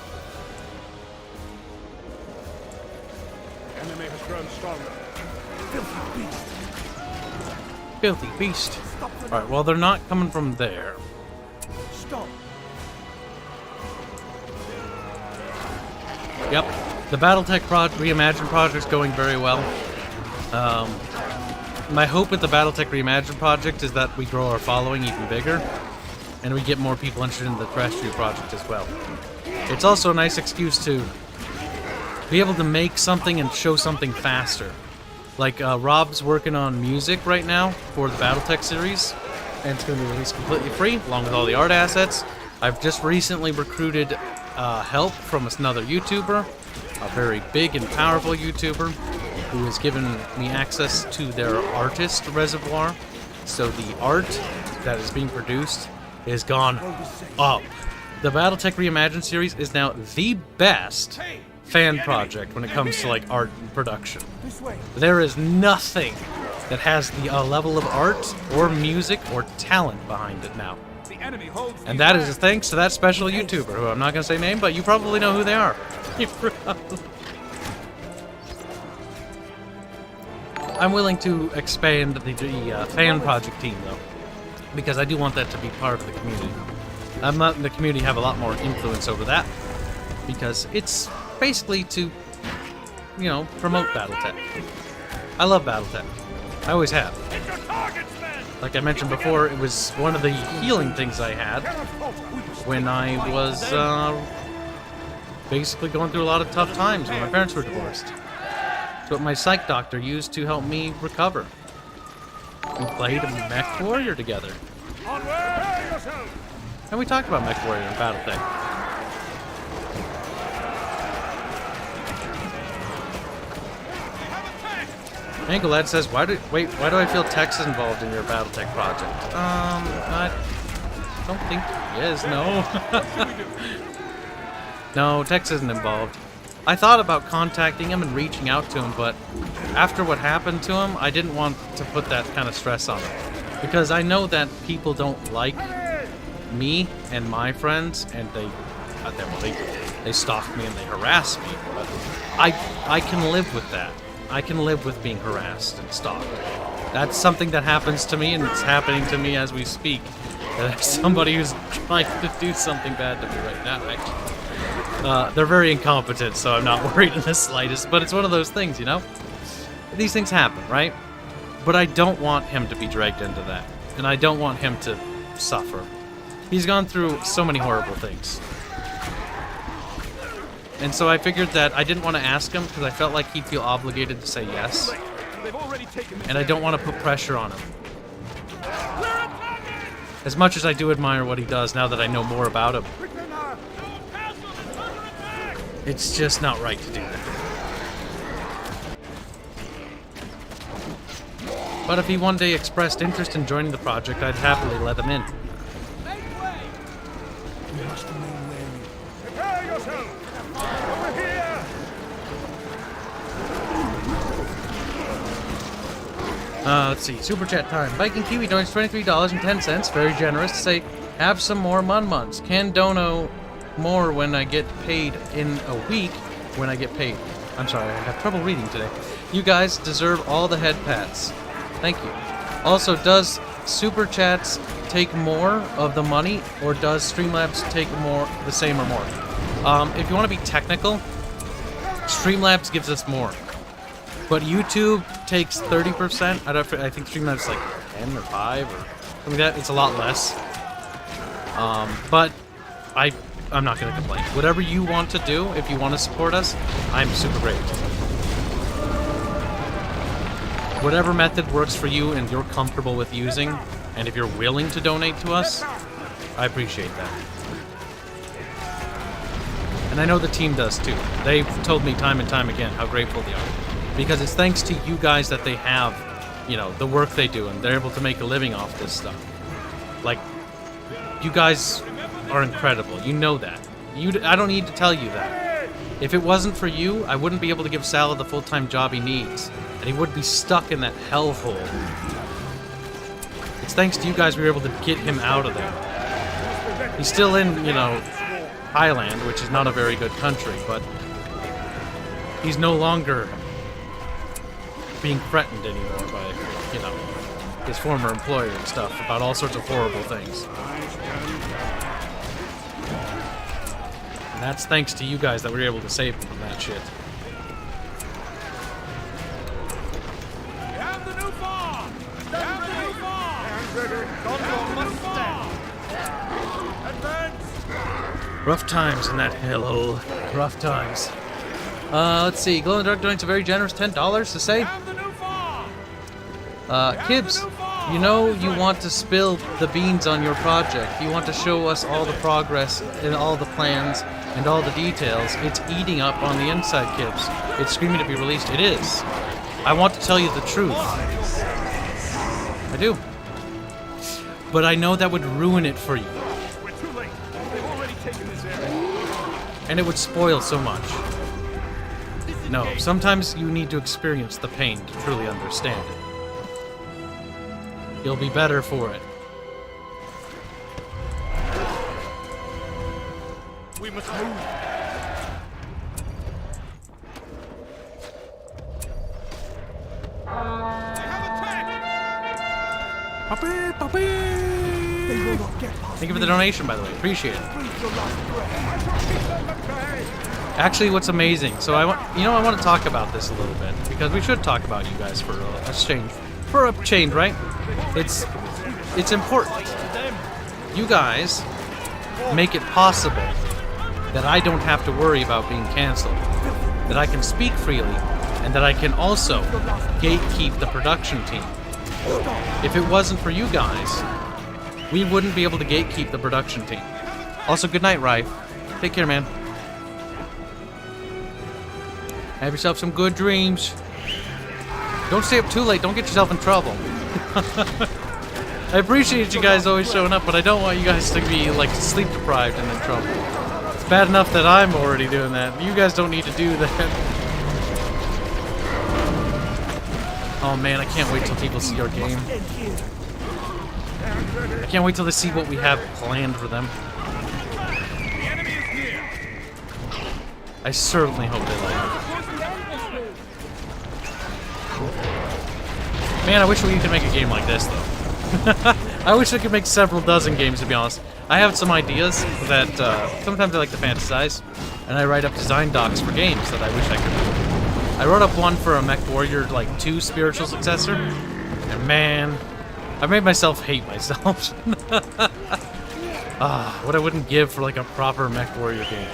The enemy has grown stronger. Filthy beast. Filthy beast. Stop them. Alright, well, they're not coming from there. Stop. Yep. The Battletech Reimagine project's going very well. My hope with the Battletech Reimagine project is that we grow our following even bigger, and we get more people interested in the Terrestrial project as well. It's also a nice excuse to be able to make something and show something faster. Like, Rob's working on music right now for the Battletech series, and it's going to be released completely free, along with all the art assets. I've just recently recruited help from another YouTuber, a very big and powerful YouTuber, who has given me access to their artist reservoir. So the art that is being produced has gone up. The Battletech Reimagine series is now the best fan project when it comes to like art and production. This way. There is nothing that has the level of art or music or talent behind it now. The enemy holds And that is thanks to that special YouTuber, who I'm not going to say name, but you probably know who they are. I'm willing to expand the fan project team, though, because I do want that to be part of the community. I'm letting the community have a lot more influence over that, because it's basically to, you know, promote Battletech. I love Battletech. I always have. Like I mentioned before, it was one of the healing things I had when I was basically going through a lot of tough times when my parents were divorced. It's what my psych doctor used to help me recover. We played a Mech Warrior together. And we talked about Mech Warrior in Battletech. Anglad says, why do I feel Tex is involved in your Battletech project? I don't think he is, no. No, Tex isn't involved. I thought about contacting him and reaching out to him, but after what happened to him, I didn't want to put that kind of stress on him. Because I know that people don't like me and my friends, and they stalk me and they harass me, but I can live with that. I can live with being harassed and stalked. That's something that happens to me, and it's happening to me as we speak. There's somebody who's trying to do something bad to me right now, actually. They're very incompetent, so I'm not worried in the slightest, but it's one of those things, you know? These things happen, right? But I don't want him to be dragged into that, and I don't want him to suffer. He's gone through so many horrible things. And so I figured that I didn't want to ask him because I felt like he'd feel obligated to say yes. And I don't want to put pressure on him. As much as I do admire what he does now that I know more about him. It's just not right to do that. But if he one day expressed interest in joining the project, I'd happily let him in. We must remain wary. Prepare yourself! Over here! Let's see. Super chat time. Viking Kiwi donates $23.10. Very generous. To say, have some more mun-muns. Can dono more when I get paid in a week when I get paid. I'm sorry, I have trouble reading today. You guys deserve all the head pats. Thank you. Also, does Super Chats take more of the money, or does Streamlabs take more, the same or more? If you want to be technical, Streamlabs gives us more. But YouTube takes 30%. I think Streamlabs like 10 or 5 or something like that. It's a lot less. But I'm not going to complain. Whatever you want to do, if you want to support us, I'm super great. Whatever method works for you and you're comfortable with using, and if you're willing to donate to us, I appreciate that. And I know the team does too. They've told me time and time again how grateful they are. Because it's thanks to you guys that they have, you know, the work they do, and they're able to make a living off this stuff. Like, you guys are incredible. You know that. I don't need to tell you that. If it wasn't for you, I wouldn't be able to give Sal the full-time job he needs. And he would be stuck in that hellhole. It's thanks to you guys we were able to get him out of there. He's still in, you know, Thailand, which is not a very good country, but he's no longer being threatened anymore by, you know, his former employer and stuff about all sorts of horrible things. And that's thanks to you guys that we were able to save him from that shit. Rough times in that hill. Rough times. Let's see. Glow in the Dark donates a very generous $10 to say. Kibs, you know you want to spill the beans on your project. You want to show us all the progress and all the plans and all the details. It's eating up on the inside, Kibs. It's screaming to be released. It is. I want to tell you the truth. I do. But I know that would ruin it for you. We're too late. They've already taken this area. And it would spoil so much. No, sometimes you need to experience the pain to truly understand it. You'll be better for it. We must move. Puppy, puppy! Thank you for the donation, by the way. Appreciate it. Actually, what's amazing, so I want to talk about this a little bit, because we should talk about you guys for a change, right? It's important. You guys make it possible that I don't have to worry about being canceled, that I can speak freely, and that I can also gatekeep the production team. If it wasn't for you guys, we wouldn't be able to gatekeep the production team. Also, good night, Rife. Take care, man. Have yourself some good dreams. Don't stay up too late. Don't get yourself in trouble. I appreciate you guys always showing up, but I don't want you guys to be, like, sleep deprived and in trouble. It's bad enough that I'm already doing that. You guys don't need to do that. Oh man, I can't wait till people see our game. I can't wait till they see what we have planned for them. I certainly hope they like it. Man, I wish we could make a game like this, though. I wish I could make several dozen games, to be honest. I have some ideas that sometimes I like to fantasize, and I write up design docs for games that I wish I could do. I wrote up one for a MechWarrior, like, 2 spiritual successor, and man, I made myself hate myself. What I wouldn't give for, like, a proper MechWarrior game.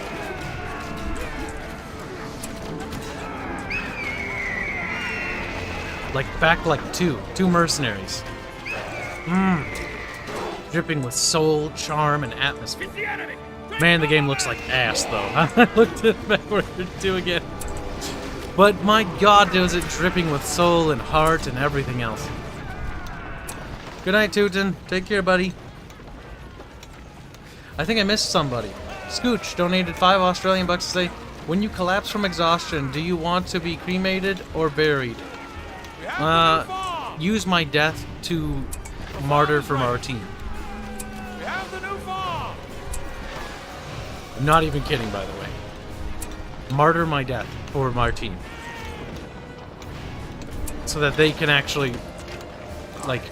Like, back like 2 mercenaries. Dripping with soul, charm, and atmosphere. It's the enemy! Man, the game looks like ass, though. I looked at backward to again. But my god, was it dripping with soul and heart and everything else. Good night, Tootin. Take care, buddy. I think I missed somebody. Scooch donated 5 Australian bucks to say, when you collapse from exhaustion, do you want to be cremated or buried? Use my death to martyr from our team. We have the new farm. I'm not even kidding, by the way. Martyr my death for my team. So that they can actually, like,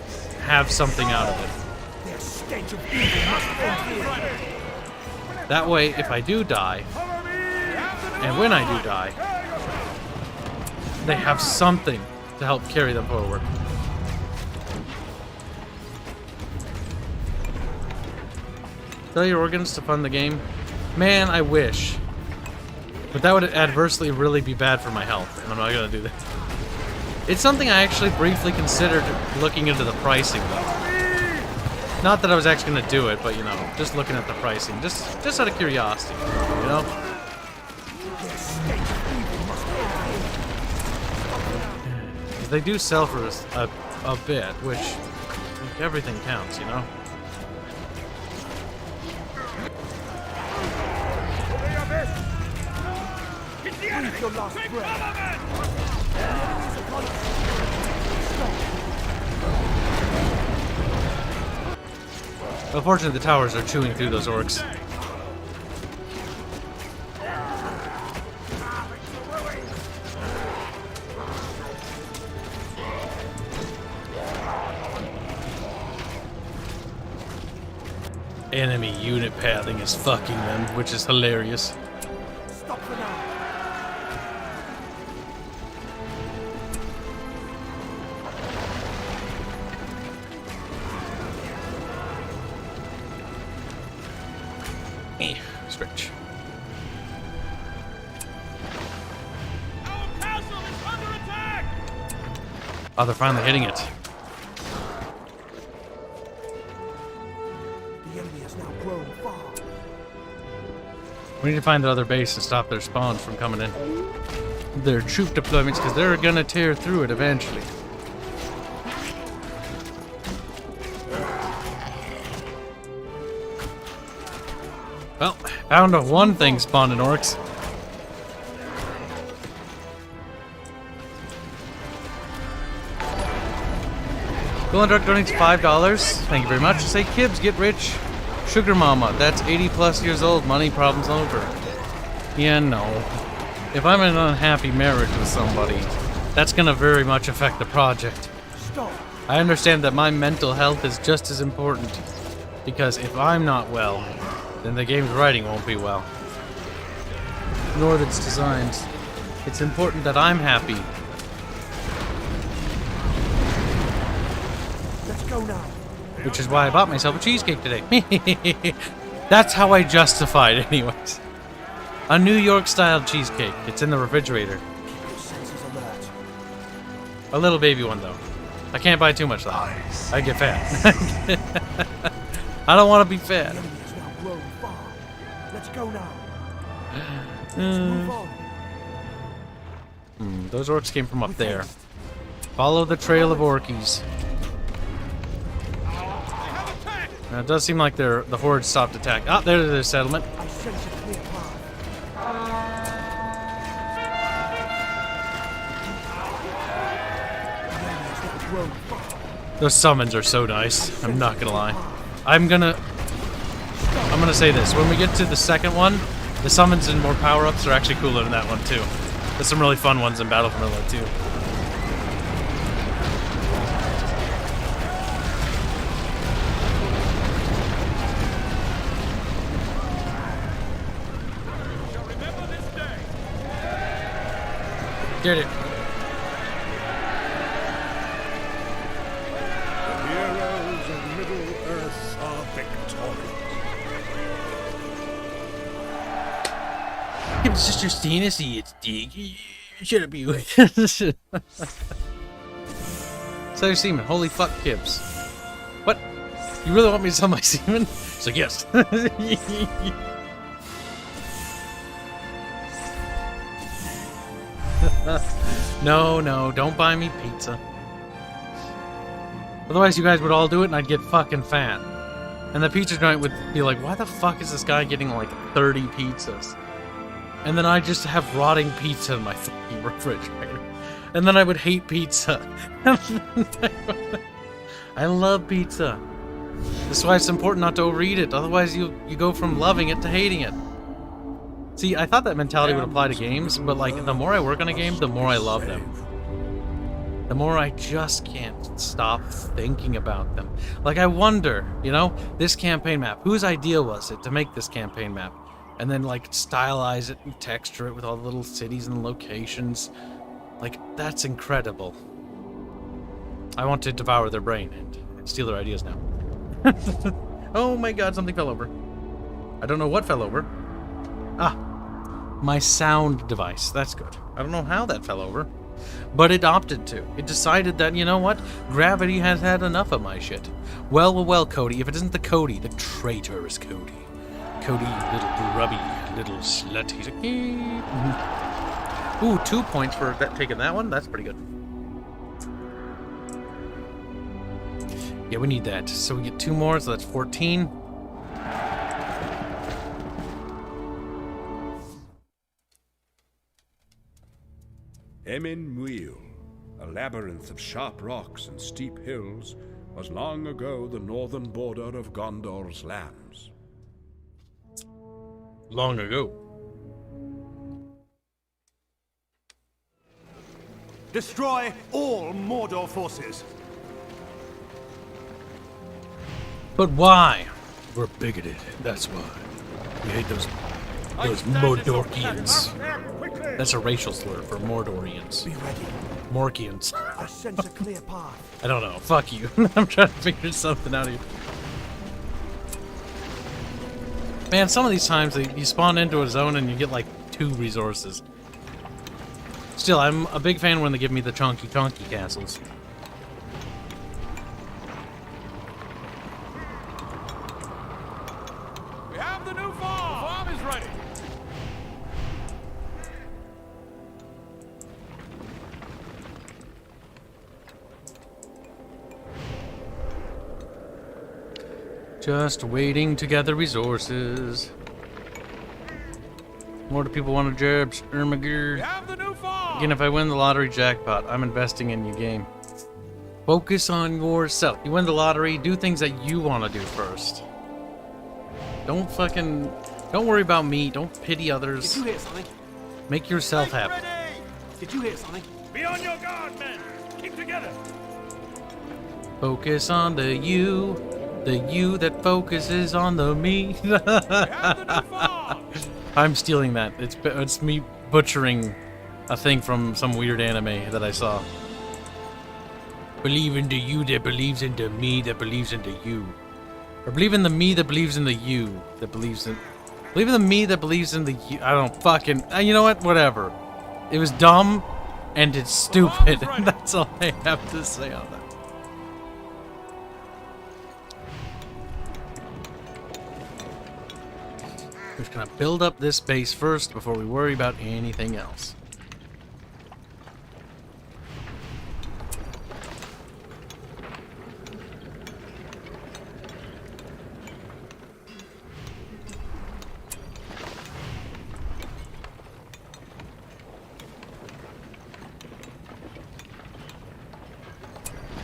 have something out of it. Their stench of evil must end here. That way, if I do die, and when I do die, they have something to help carry them forward. Sell your organs to fund the game? Man, I wish. But that would adversely really be bad for my health, and I'm not gonna do that. It's something I actually briefly considered looking into the pricing, though. Not that I was actually gonna do it, but you know, just looking at the pricing, just out of curiosity, you know? They do sell for a bit, which like, everything counts, you know? Breathe your last breath. Unfortunately, the towers are chewing through those orcs. Enemy unit pathing is fucking them, which is hilarious. Stop for now. Stretch. Our castle is under attack. Oh, they're finally hitting it. The enemy has now grown far. We need to find the other base and stop their spawns from coming in. Their troop deployments, because they're gonna tear through it eventually. Well, found a one thing spawning orcs. Golden Duck donates $5. Thank you very much. Say, Kibs, get rich. Sugar Mama, that's 80 plus years old. Money problems over. Yeah, no. If I'm in an unhappy marriage with somebody, that's gonna very much affect the project. Stop. I understand that my mental health is just as important. Because if I'm not well, then the game's writing won't be well. Nor its designs. It's important that I'm happy. Let's go now. Which is why I bought myself a cheesecake today. That's how I justify it anyways. A New York style cheesecake. It's in the refrigerator. Keep your senses alert. A little baby one though. I can't buy too much though. I get fat. I don't want to be fat. The enemy has now grown far. Let's go now. Let's move on. Those orcs came from up there. Follow the trail of orkies. Now, it does seem like the horde stopped attack. Ah, there's the settlement. I sense a clear path. The enemy has now grown far. Those summons are so nice. I'm not gonna lie. I'm gonna say this. When we get to the second one, the summons and more power-ups are actually cooler than that one too. There's some really fun ones in Battle for Middle too. Did it. The heroes of Middle Earth are victorious. It's just your fantasy, it's dig. Shut up, you. So semen. Holy fuck, Kibs. What? You really want me to sell my semen? It's like, yes. No, don't buy me pizza. Otherwise you guys would all do it and I'd get fucking fat. And the pizza joint would be like, why the fuck is this guy getting like 30 pizzas? And then I just have rotting pizza in my fucking refrigerator. And then I would hate pizza. I love pizza. This is why it's important not to overeat it. Otherwise you go from loving it to hating it. See, I thought that mentality would apply to games, but like the more I work on a game, the more I love them. The more I just can't stop thinking about them. Like I wonder, you know, this campaign map, whose idea was it to make this campaign map? And then like stylize it and texture it with all the little cities and locations. Like, that's incredible. I want to devour their brain and steal their ideas now. Oh my god, something fell over. I don't know what fell over. Ah, my sound device. That's good. I don't know how that fell over. But it opted to. It decided that, you know what? Gravity has had enough of my shit. Well, Cody. If it isn't the Cody, the traitor is Cody. Cody, little grubby, little slut. He's a... Ooh, 2 points for that, taking that one. That's pretty good. Yeah, we need that. So we get 2 more, so that's 14. Emin Muil, a labyrinth of sharp rocks and steep hills, was long ago the northern border of Gondor's lands. Long ago. Destroy all Mordor forces. But why? We're bigoted, that's why. We hate those Mordorkians. That's a racial slur for Mordorians. Be ready. Morkians. I sense a clear path. I don't know. Fuck you. I'm trying to figure something out here. Man, some of these times you spawn into a zone and you get like 2 resources. Still, I'm a big fan when they give me the chonky castles. We have the new farm! The farm is ready! Just waiting to gather resources. More do people want to jobs? We Ermager. have the new farm! Again, if I win the lottery jackpot, I'm investing in your game. Focus on yourself. You win the lottery, do things that you want to do first. Don't worry about me. Don't pity others. Did you hear something? Make yourself happy. Did you hear something? Be on your guard, men! Keep together! Focus on the you that focuses on the me. We have the new farm! I'm stealing that. It's me butchering a thing from some weird anime that I saw. Believe in the you that believes in the me that believes in the you. Or believe in the me that believes in the you that believes in... Believe in the me that believes in the you... I don't fucking... You know what? Whatever. It was dumb and it's stupid. That's all I have to say on that. We're just gonna build up this base first before we worry about anything else.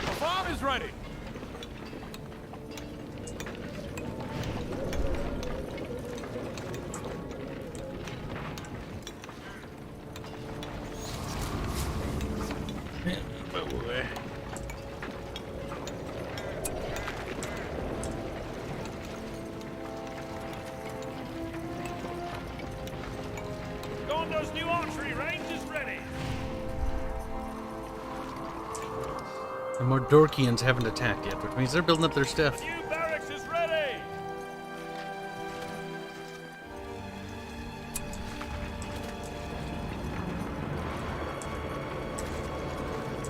The farm is ready! Gondor's new archery range is ready! The Mordorkians haven't attacked yet, which means they're building up their stuff. New barracks is ready!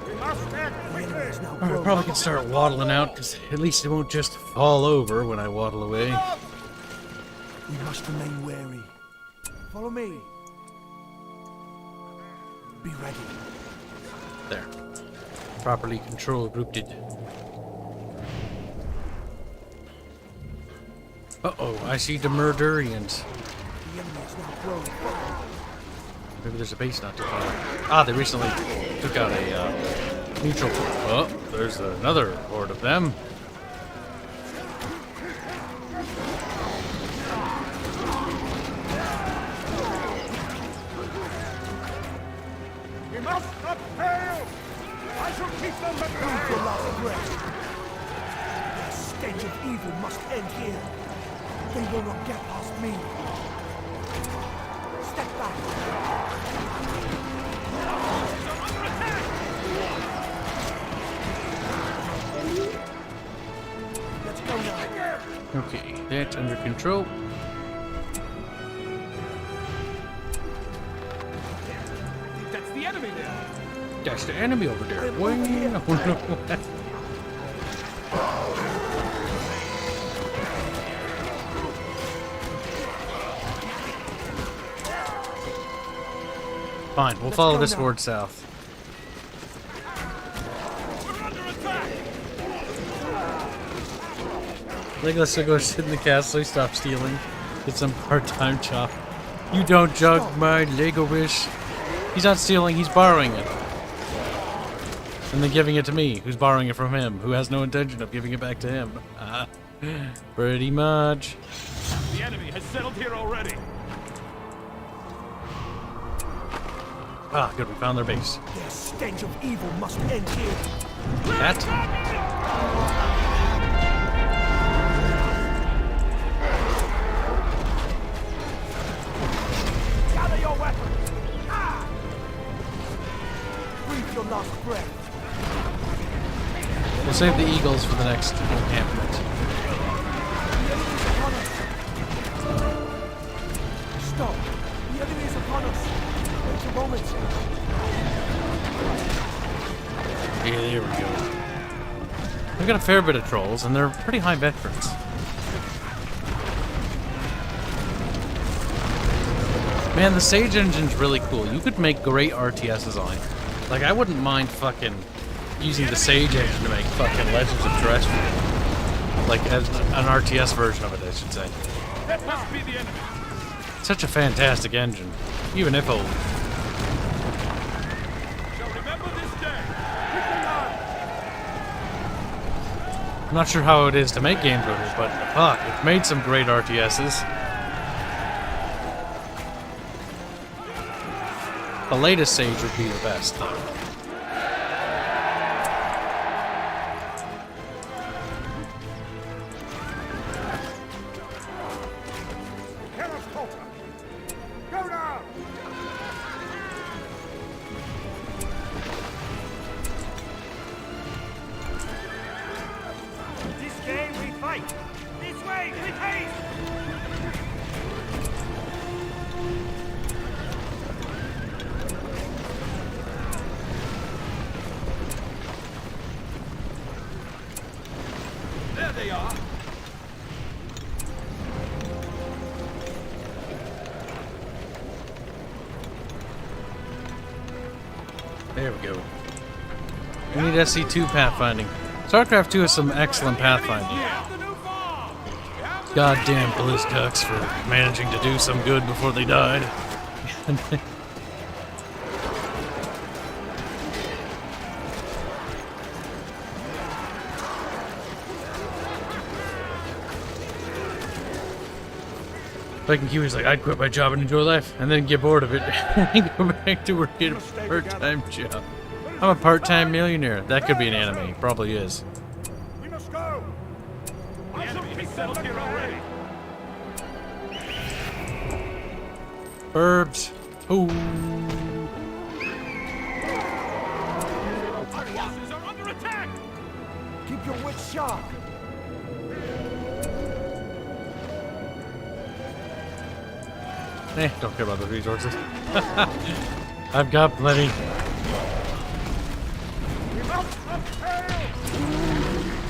We must act quickly! I probably can start waddling out, because at least it won't just fall over when I waddle away. We must remain wary. Follow me. Be ready. There. Properly control grouped. Uh-oh, I see the Murderians. The enemy is now growing far. Maybe there's a base not too far. Ah, they recently took out a neutral. Oh, there's another horde of them. We must not fail! I shall keep them at Prove your bay! last breath. The stench of evil must end here. They will not get past me. Step back. Let's go now. Okay, that's under control. That's the enemy there. That's the enemy over there. Over here. No, no. Fine, we'll follow go this now. horde south. Legolas will go sit in the castle, he stops stealing. Get some part-time job. You don't jug my Lego wish. He's not stealing, he's borrowing it. And then giving it to me, who's borrowing it from him, who has no intention of giving it back to him. Pretty much. The enemy has settled here already. Ah, good, we found their base. Their stench of evil must end here. That? Gather your weapons. Ah! Breathe your last breath. We'll save the eagles for the next encampment. The enemy is upon us. Stop. The enemy is upon us. Wait a moment. Yeah, there we go. We've got a fair bit of trolls, and they're pretty high veterans. Man, the Sage engine's really cool. You could make great RTSs on it. Like, I wouldn't mind fucking using the Sage engine to make fucking Legends of Terrestrial. Like, as an RTS version of it, I should say. That must be the enemy. Such a fantastic engine, even if old. Shall remember this day. I'm not sure how it is to make games with it, but fuck, it's made some great RTSs. The latest Sage would be the best, though. Cannot falter. Go now. This game we fight. This way with haste. There they are. There we go. We need SC2 pathfinding. StarCraft 2 has some excellent pathfinding. Goddamn BlizzCucks for managing to do some good before they died. Like Kiwi's like, I'd quit my job and enjoy life, and then get bored of it, and go back to working a part-time job. I'm a part-time millionaire. That could be an anime. Probably is. We must go. The enemy has settled here already. Burbs. Ooh. Our forces are under attack. Keep your wits sharp. Don't care about the resources. I've got plenty. We must not fail.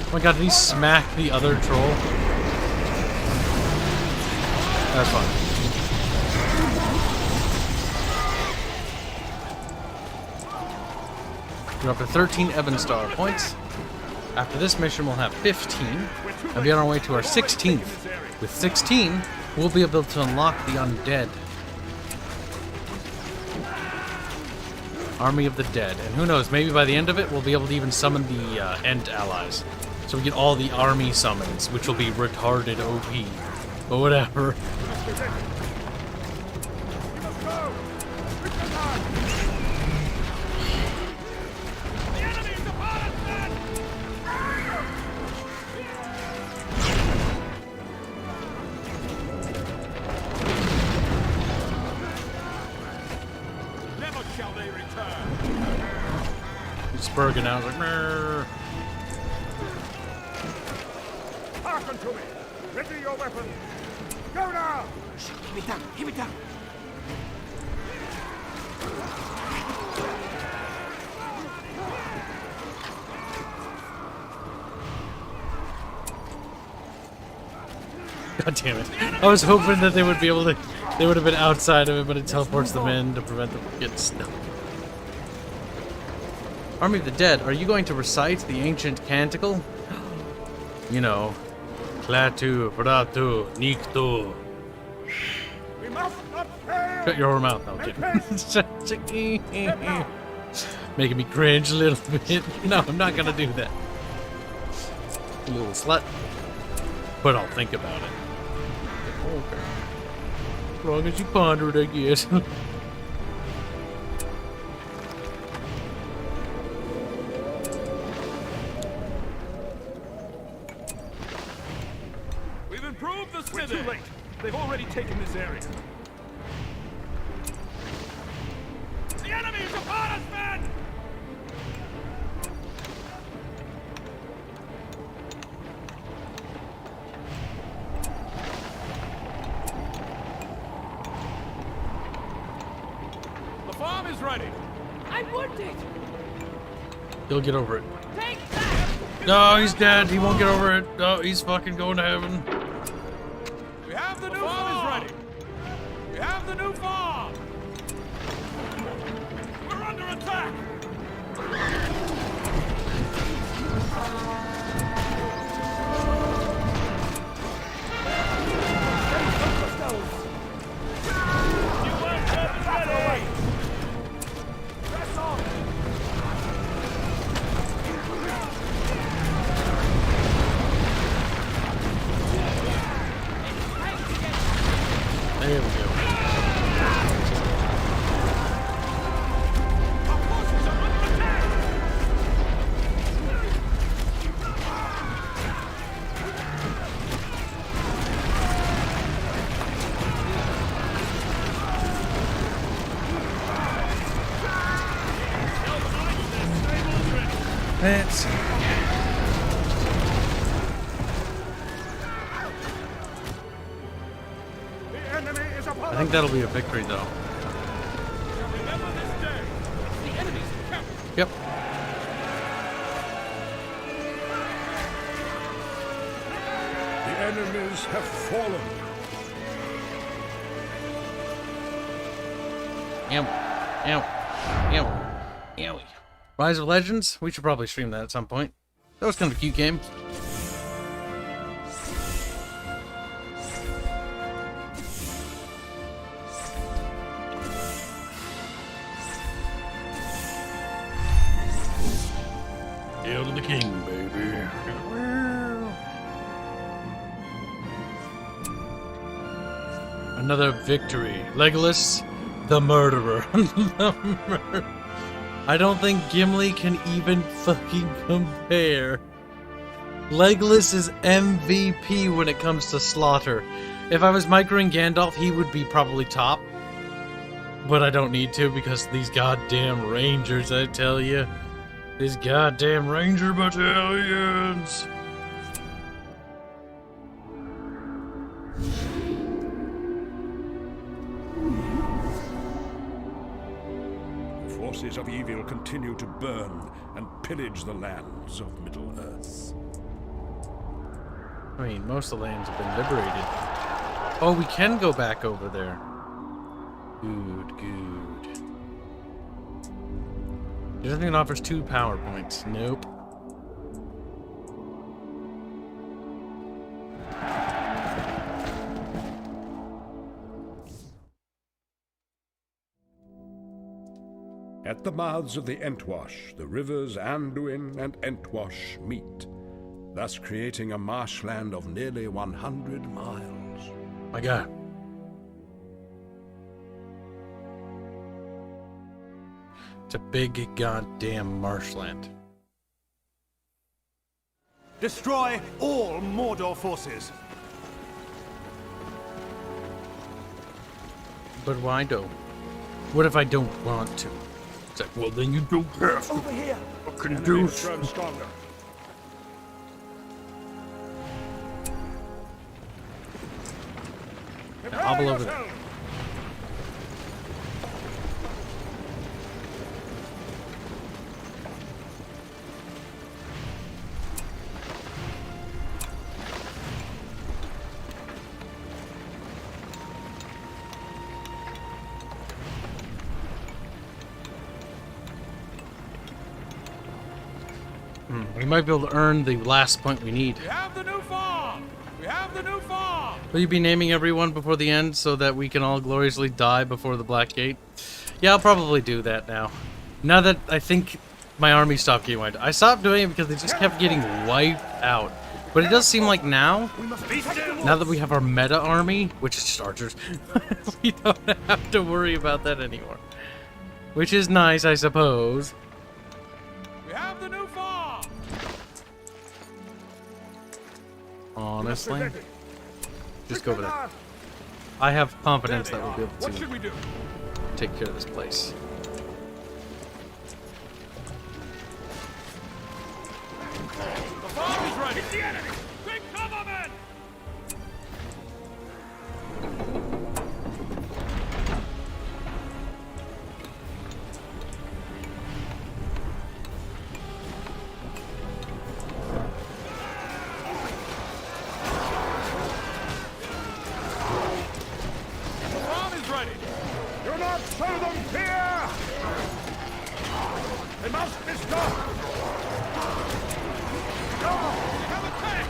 Oh my god, did he smack the other troll? That's fun. We're up to 13 Ebon Star points. After this mission, we'll have 15. And be on our way to our 16th. With 16, we'll be able to unlock the undead. Army of the Dead. And who knows, maybe by the end of it, we'll be able to even summon the Ent allies. So we get all the army summons, which will be retarded OP. But whatever. Bergen out, like, Mrr. Hearken to me! Ready your weapons! Go now! Keep it down, keep it down. God damn it. I was hoping that they would be able to, they would have been outside of it, but it teleports them in to prevent them from getting snuffed. Army of the Dead, are you going to recite the ancient canticle? You know, Clatu, Pratu, Nikto. We must not fail! Shut your mouth, no, kidding. Making me cringe a little bit. No, I'm not gonna do that. You little slut. But I'll think about it. Okay. As long as you ponder it, I guess. We're too late. They've already taken this area. The enemy is upon us, men! The farm is ready. I'm wounded! He'll get over it. Take that! No, he's dead. He won't get over it. No, he's fucking going to heaven. We have the new farm is ready. We have the new farm. We're under attack. There we go. Let's see. I think that'll be a victory, though. Remember this day. The enemy's camp. Yep. The enemies have fallen. Ow. Ow. Ow. Owie. Rise of Legends? We should probably stream that at some point. That was kind of a cute game. Hail to the king, baby. Another victory. Legolas, the murderer. I don't think Gimli can even fucking compare. Legolas is MVP when it comes to slaughter. If I was microing Gandalf, he would be probably top. But I don't need to because these goddamn rangers, I tell you. These goddamn ranger battalions. The forces of evil continue to burn and pillage the lands of Middle-earth. I mean, most of the lands have been liberated. Oh, we can go back over there. Good, good. It doesn't even offer 2 power points. Nope. At the mouths of the Entwash, the rivers Anduin and Entwash meet, thus creating a marshland of nearly 100 miles. My God. It's a big goddamn marshland. Destroy all Mordor forces. But why don't? What if I don't want to? It's like, well, then you don't have to. Over here. Fucking Enemy do. has grown stronger. Hobble over there. We might be able to earn the last point we need. We have the new farm! We have the new farm! Will you be naming everyone before the end so that we can all gloriously die before the Black Gate? Yeah, I'll probably do that now. Now that I think my army stopped getting wiped. I stopped doing it because they just kept getting wiped out. But it does seem like now, now that we have our meta army, which is just archers, we don't have to worry about that anymore. Which is nice, I suppose. We have the new farm! Honestly, just go over there. I have confidence that we'll be able What should to we do? take care of this place. The farm is ready! It's the enemy! Quick cover, men! The farm is ready! Do not show them fear! They must be stopped! Have attack!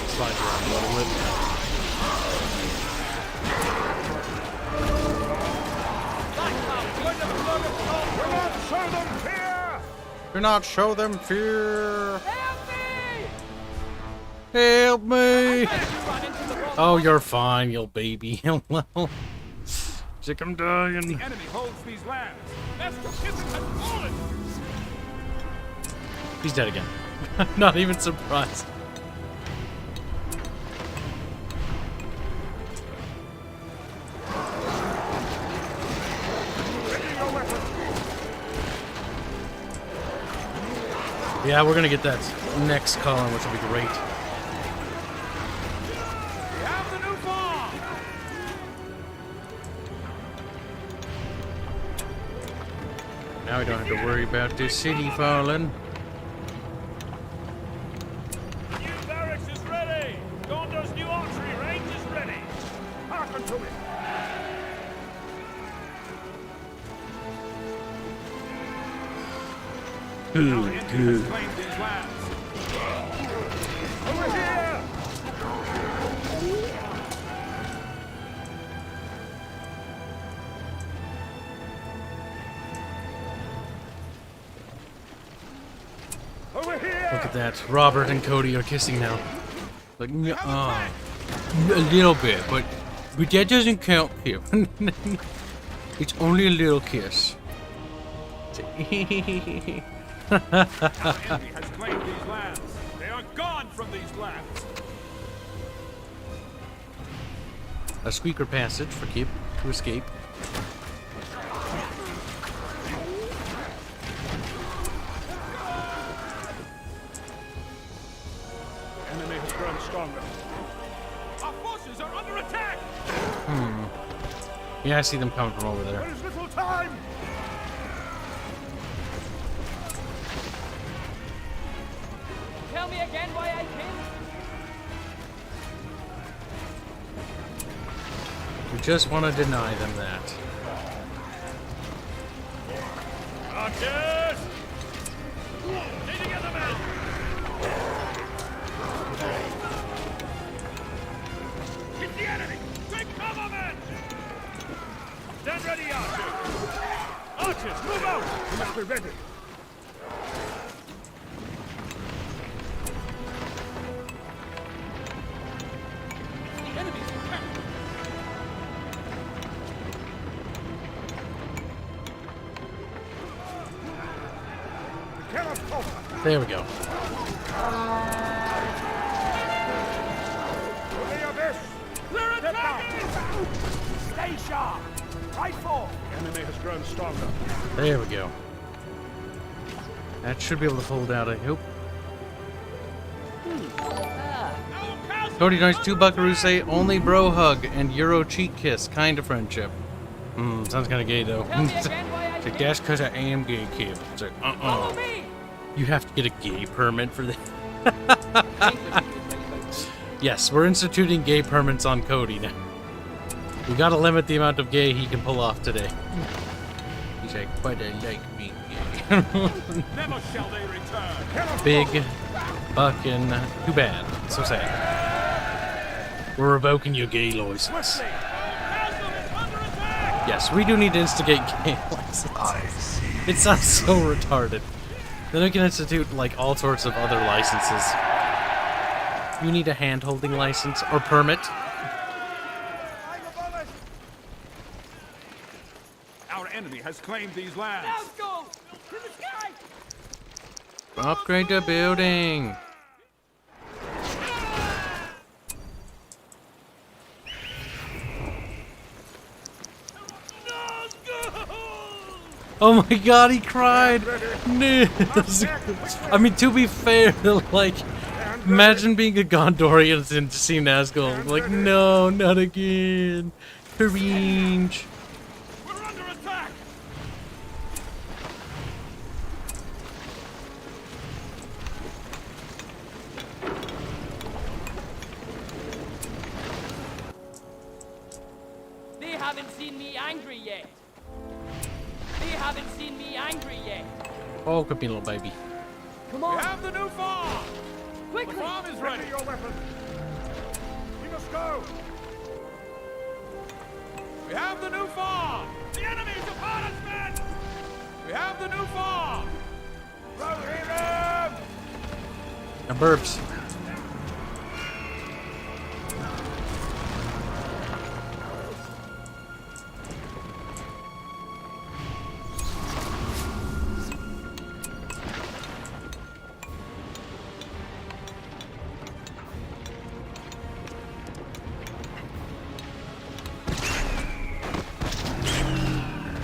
Slide around a little bit. Do not show them fear! Do not show them fear. Help me! Help me! You run into the wrong Oh, you're fine, you baby. Well, sick I'm dying. The enemy holds these lands. Master Kibs has fallen! He's dead again. Not even surprised. Yeah, we're gonna get that next column, which will be great. We have the new farm! Now we don't have to worry about this city falling. New barracks is ready! Gondor's new archery range is ready! Hearken to me! Now the enemy has claimed these lands. Over here! Over here! Look at that. Robert and Cody are kissing now. Like, a little bit, but that doesn't count here. It's only a little kiss. Our enemy has claimed these lands. They are gone from these lands. A squeaker passage for Kib to escape. The enemy has grown stronger. Our forces are under attack! Yeah, I see them coming from over there. There is little time! We just want to deny them that. Archers! Stay together, men! Hit the enemy! Take cover, men! Stand ready, archers! Archers, move out! You must be ready. The enemy's attack. We cannot falter. There we go. To the abyss! They're attacking! Stay sharp! Right forward! The enemy has grown stronger. There we go. That should be able to hold out, I hope. Cody Nice, 2 buckaroos say only bro hug and Euro cheek kiss, kind of friendship. Sounds kind of gay though. Tell me again why I It's like, came. that's because I am gay, kid. It's like, Follow me. You have to get a gay permit for that. Yes, we're instituting gay permits on Cody now. We gotta limit the amount of gay he can pull off today. He's like, but I like being gay. Never shall they return. Big fucking too bad. So sad. We're revoking your gay license. Yes, we do need to instigate gay license. I see. It sounds so retarded. Then we can institute like all sorts of other licenses. You need a hand-holding license or permit. Our enemy has claimed these lands. Let's go to the sky. Upgrade the building. Oh my god, he cried! No. I mean, to be fair, like, imagine being a Gondorian and seeing Nazgul. Like, no, not again. Cringe. We're under attack. They haven't seen me angry yet. They haven't seen me angry yet. Oh, could be a little baby. Come We on, have the new farm. The quickly. farm is ready. Your weapon. We must go. We have the new farm. The enemy is upon us, men. We have the new farm. Brother him. Now, burps.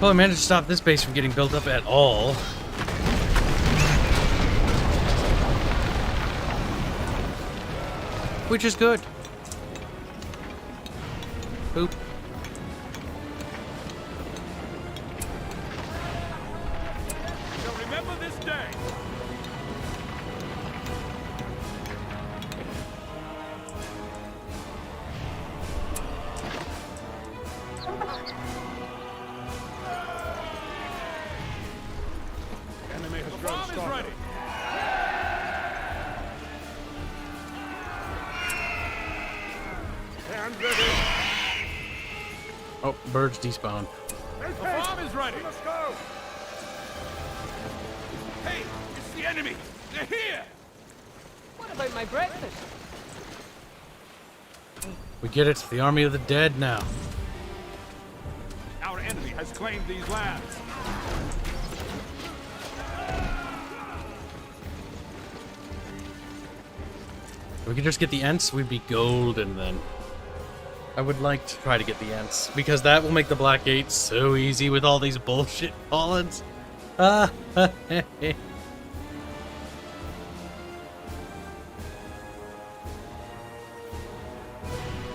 Well, I managed to stop this base from getting built up at all. Which is good. Boop. Shall remember this day. Enemy has grown strong. The farm is ready. Stand ready. Oh, birds despawn. The farm is ready. Let's go. Hey, it's the enemy. They're here. What about my breakfast? We get it. The army of the dead now. Our enemy has claimed these lands. If we could just get the Ents, we'd be golden then. I would like to try to get the Ents, because that will make the Black Gate so easy with all these bullshit Pollens. Ah,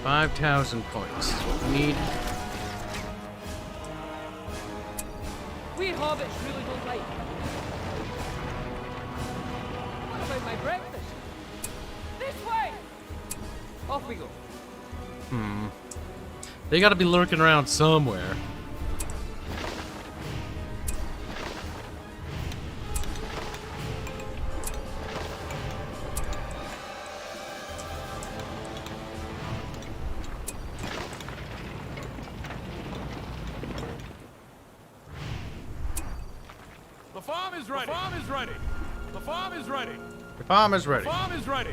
5,000 points. We need. We hobbits really don't like. What about my breakfast? This way! Off we go. They gotta be lurking around somewhere. The farm is ready. The farm is ready. The farm is ready. The farm is ready. The farm is ready.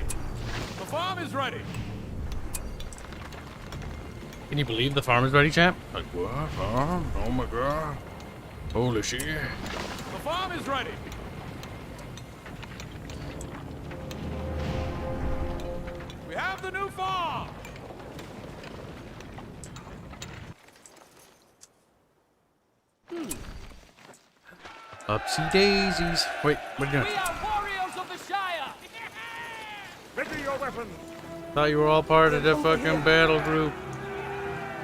The farm is ready. Can you believe the farm is ready, champ? Like, what? Farm? Oh my god. Holy shit. The farm is ready. We have the new farm. Upsy daisies. Wait, what are you We doing? are warriors of the Shire. Ready your weapons. Thought you were all part of the fucking battle group.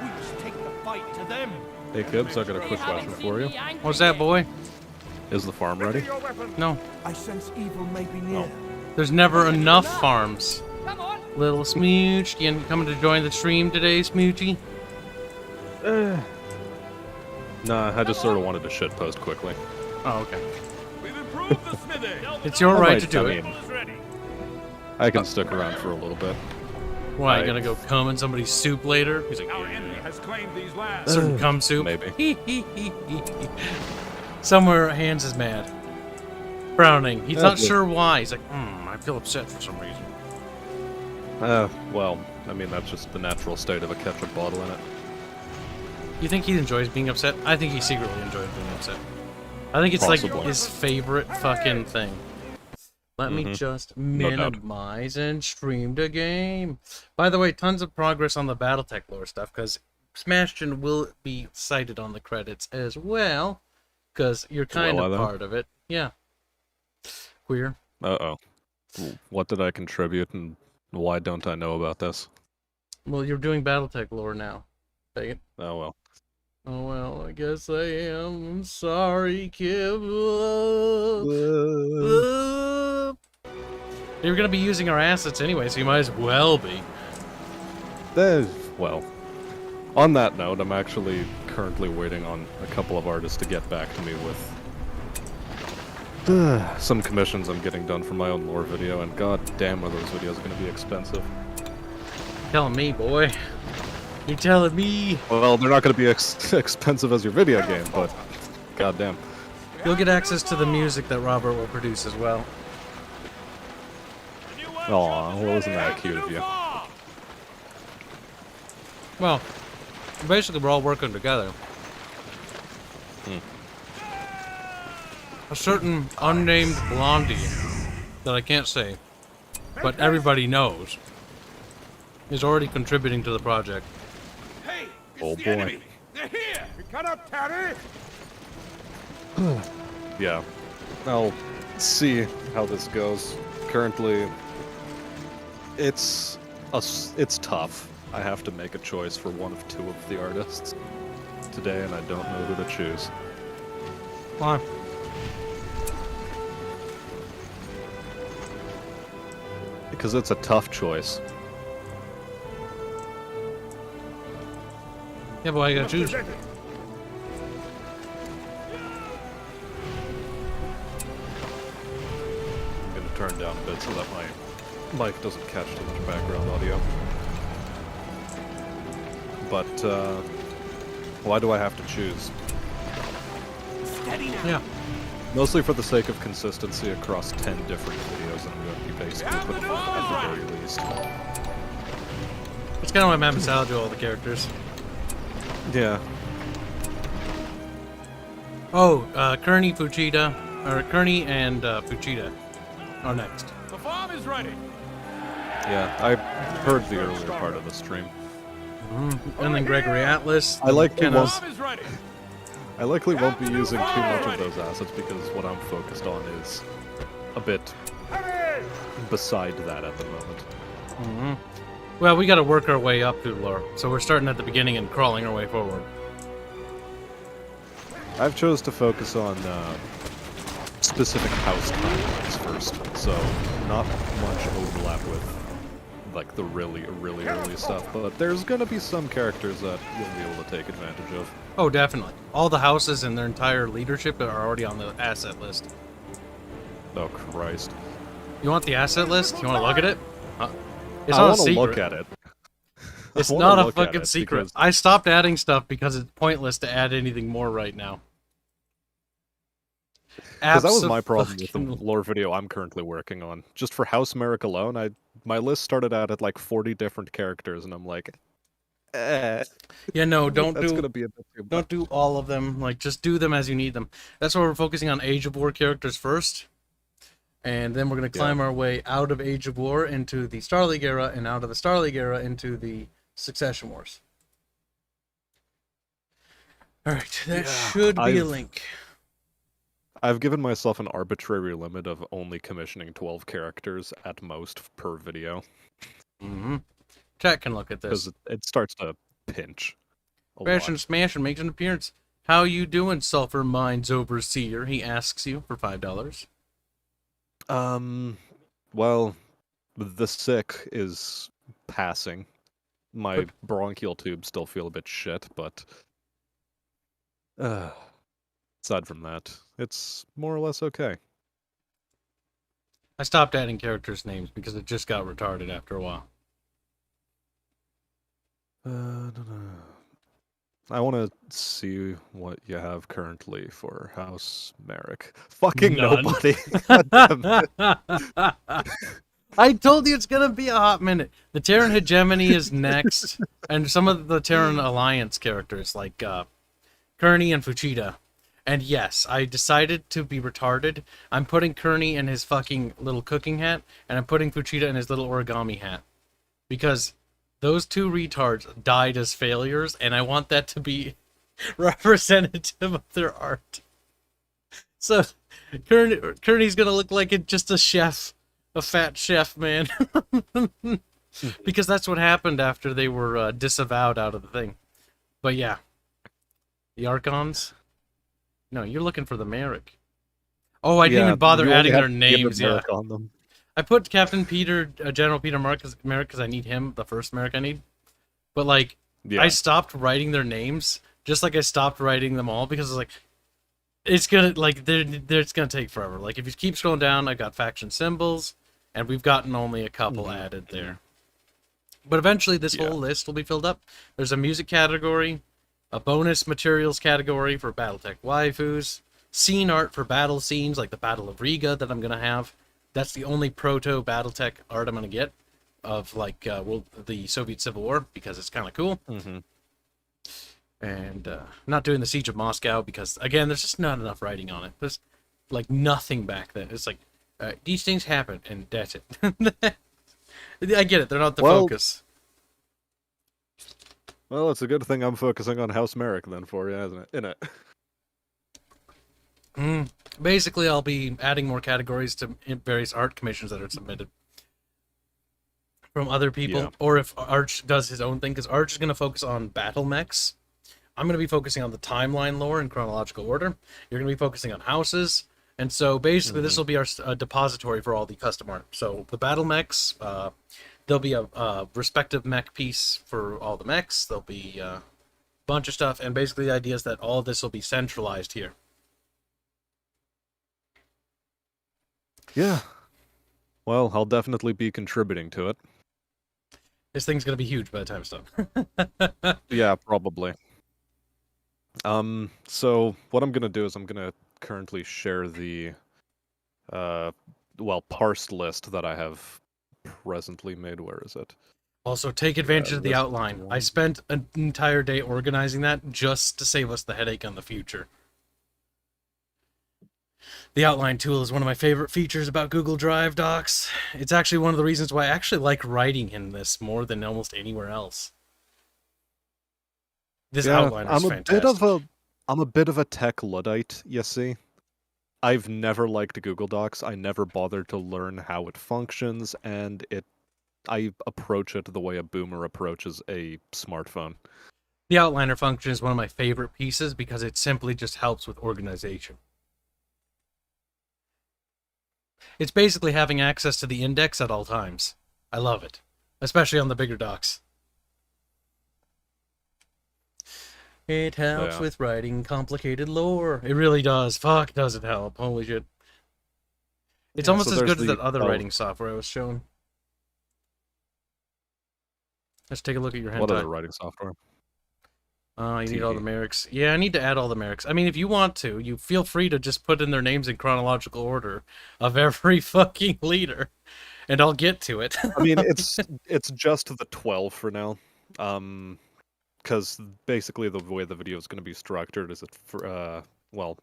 We must take the fight to them. Hey Kibs, I got a They quick haven't question seen for you. me angry What's that, yet. boy? Is the farm ready? Your weapons. No. I sense evil may be near. There's never enough farms. Come on. Little Smooch, you coming to join the stream today, Smoochy? Nah, I just sort of wanted to shitpost quickly. Oh, okay. We've improved the smithy. It's your I right might- to do I it. mean, is ready. I can stick around for a little bit. Why, you I- gonna go cum in somebody's soup later? He's like, Our enemy has claimed these lands. certain cum soup. Maybe. Somewhere Hans is mad. Frowning. He's not That's it. sure why. He's like, I feel upset for some reason. Well, I mean, that's just the natural state of a ketchup bottle in it. You think he enjoys being upset? I think he secretly enjoys being upset. I think it's like Possibly. his favorite fucking thing. Let me just No doubt. minimize and stream the game. By the way, tons of progress on the Battletech lore stuff, because Smashton will be cited on the credits as well, because you're kind Will I, of though? part of it. Yeah. Queer. Uh-oh. What did I contribute, and why don't I know about this? Well, you're doing Battletech lore now. Take it. Oh, well. Oh, well, I guess I am. I'm sorry, Kib. You're going to be using our assets anyway, so you might as well be. Well, on that note, I'm actually currently waiting on a couple of artists to get back to me with some commissions I'm getting done for my own lore video, and god damn are those videos going to be expensive. Telling me, boy. You're telling me. Well, they're not going to be expensive as your video game, but god damn. You'll get access to the music that Robert will produce as well. Aw, well, isn't that cute of you? Well, basically we're all working together. A certain unnamed blondie that I can't say, but everybody knows, is already contributing to the project. Hey, it's Oh, the boy. enemy. They're here. We cannot tarry. Yeah. I'll see how this goes. Currently, it's tough. I have to make a choice for one of two of the artists today, and I don't know who to choose. Why? Because it's a tough choice. Yeah, but why you gotta choose? Presented. I'm gonna turn down a bit so that my mic doesn't catch too much background audio. But, why do I have to choose? Steady now. Yeah. Mostly for the sake of consistency across 10 different videos, and I'm going to be basically putting them at the very least. It's kind of why Matt Masala do all the characters. Yeah. Oh, Kearney, Fuchida, or Kearney and Fuchida are next. The farm is ready. Yeah, I heard the earlier part of the stream. And then Gregory Atlas. I likely Kenna. won't. Farm is ready. I likely won't be using too much of those assets because what I'm focused on is a bit Hurry! beside that at the moment. Well, we gotta work our way up through lore, so we're starting at the beginning and crawling our way forward. I've chose to focus on specific house timelines first, so not much overlap with like the really early stuff, but there's gonna be some characters that you'll be able to take advantage of. Oh, definitely. All the houses and their entire leadership are already on the asset list. Oh Christ! You want the asset list? You want to look at it? It's I not a want to secret. look at it. It's I wanna not a look at fucking it secret. because- I stopped adding stuff because it's pointless to add anything more right now. Because that was my problem with the Abso-fucking- lore video I'm currently working on. Just for House Merrick alone, my list started out at like 40 different characters, and I'm like, Yeah, no, don't that's do gonna be a bit too much. don't do all of them. Like, just do them as you need them. That's why we're focusing on Age of War characters first, and then we're gonna climb our way out of Age of War into the Star League era, and out of the Star League era into the Succession Wars. All right, that should be a link. I've given myself an arbitrary limit of only commissioning 12 characters at most per video, Mm-hmm. Chat can look at this. because it starts to pinch a Crash and lot. Smash and makes an appearance. How you doing, Sulfur Mines Overseer? He asks you for $5. Well, the sick is passing. My bronchial tubes still feel a bit shit, but aside from that, it's more or less okay. I stopped adding characters' names because it just got retarded after a while. I want to see what you have currently for House Merrick. Fucking None. nobody. God damn it. I told you it's gonna be a hot minute. The Terran Hegemony is next, and some of the Terran Alliance characters like Kearney and Fuchida. And yes, I decided to be retarded. I'm putting Kearney in his fucking little cooking hat, and I'm putting Fuchida in his little origami hat. Because those two retards died as failures, and I want that to be representative of their art. So, Kearney's gonna look like just a chef. A fat chef, man. Because that's what happened after they were disavowed out of the thing. But yeah. The Archons? No, you're looking for the Merrick. Oh, I didn't even bother you only adding have their to give names, a yeah. Merrick on them. I put Captain Peter, General Peter Merrick because I need him, the first Merrick I need. But, like, Yeah. I stopped writing their names, just like I stopped writing them all, because, like, it's gonna, like, it's gonna take forever. Like, if you keep scrolling down, I got faction symbols, and we've gotten only a couple added there. But eventually this whole list will be filled up. There's a music category, a bonus materials category for Battletech waifus, scene art for battle scenes like the Battle of Riga that I'm going to have. That's the only proto Battletech art I'm going to get of like the Soviet Civil War because it's kind of cool. Mm-hmm. And not doing the Siege of Moscow because, again, there's just not enough writing on it. There's like nothing back then. It's like, these things happen, and that's it. I get it. They're not the focus. Well, it's a good thing I'm focusing on House Merrick then for you, isn't it? Basically, I'll be adding more categories to various art commissions that are submitted from other people. Yeah. Or if Arch does his own thing, because Arch is going to focus on battle mechs. I'm going to be focusing on the timeline lore in chronological order. You're going to be focusing on houses. And so basically, this will be our depository for all the custom art. So the battle mechs, there'll be a respective mech piece for all the mechs. There'll be a bunch of stuff. And basically, the idea is that all of this will be centralized here. Yeah. Well, I'll definitely be contributing to it. This thing's going to be huge by the time it's done. Yeah, probably. So what I'm gonna do is I'm gonna currently share the, parsed list that I have presently made. Where is it? Also, take advantage of the list outline. one. I spent an entire day organizing that just to save us the headache on the future. The outline tool is one of my favorite features about Google Drive docs. It's actually one of the reasons why I actually like writing in this more than almost anywhere else. This outline is fantastic. I'm a bit of a tech Luddite, you see. I've never liked Google Docs. I never bothered to learn how it functions, and I approach it the way a boomer approaches a smartphone. The outliner function is one of my favorite pieces because it simply just helps with organization. It's basically having access to the index at all times. I love it. especially on the bigger docks. It helps with writing complicated lore. It really does. Fuck, does it help? Holy shit. It's almost as good as that other writing software I was shown. Let's take a look at your hentai. What other writing software? You need all the mercs. Yeah, I need to add all the mercs. I mean, if you want to, you feel free to just put in their names in chronological order of every fucking leader, and I'll get to it. I mean, it's just the 12 for now. Because basically the way the video is going to be structured is well,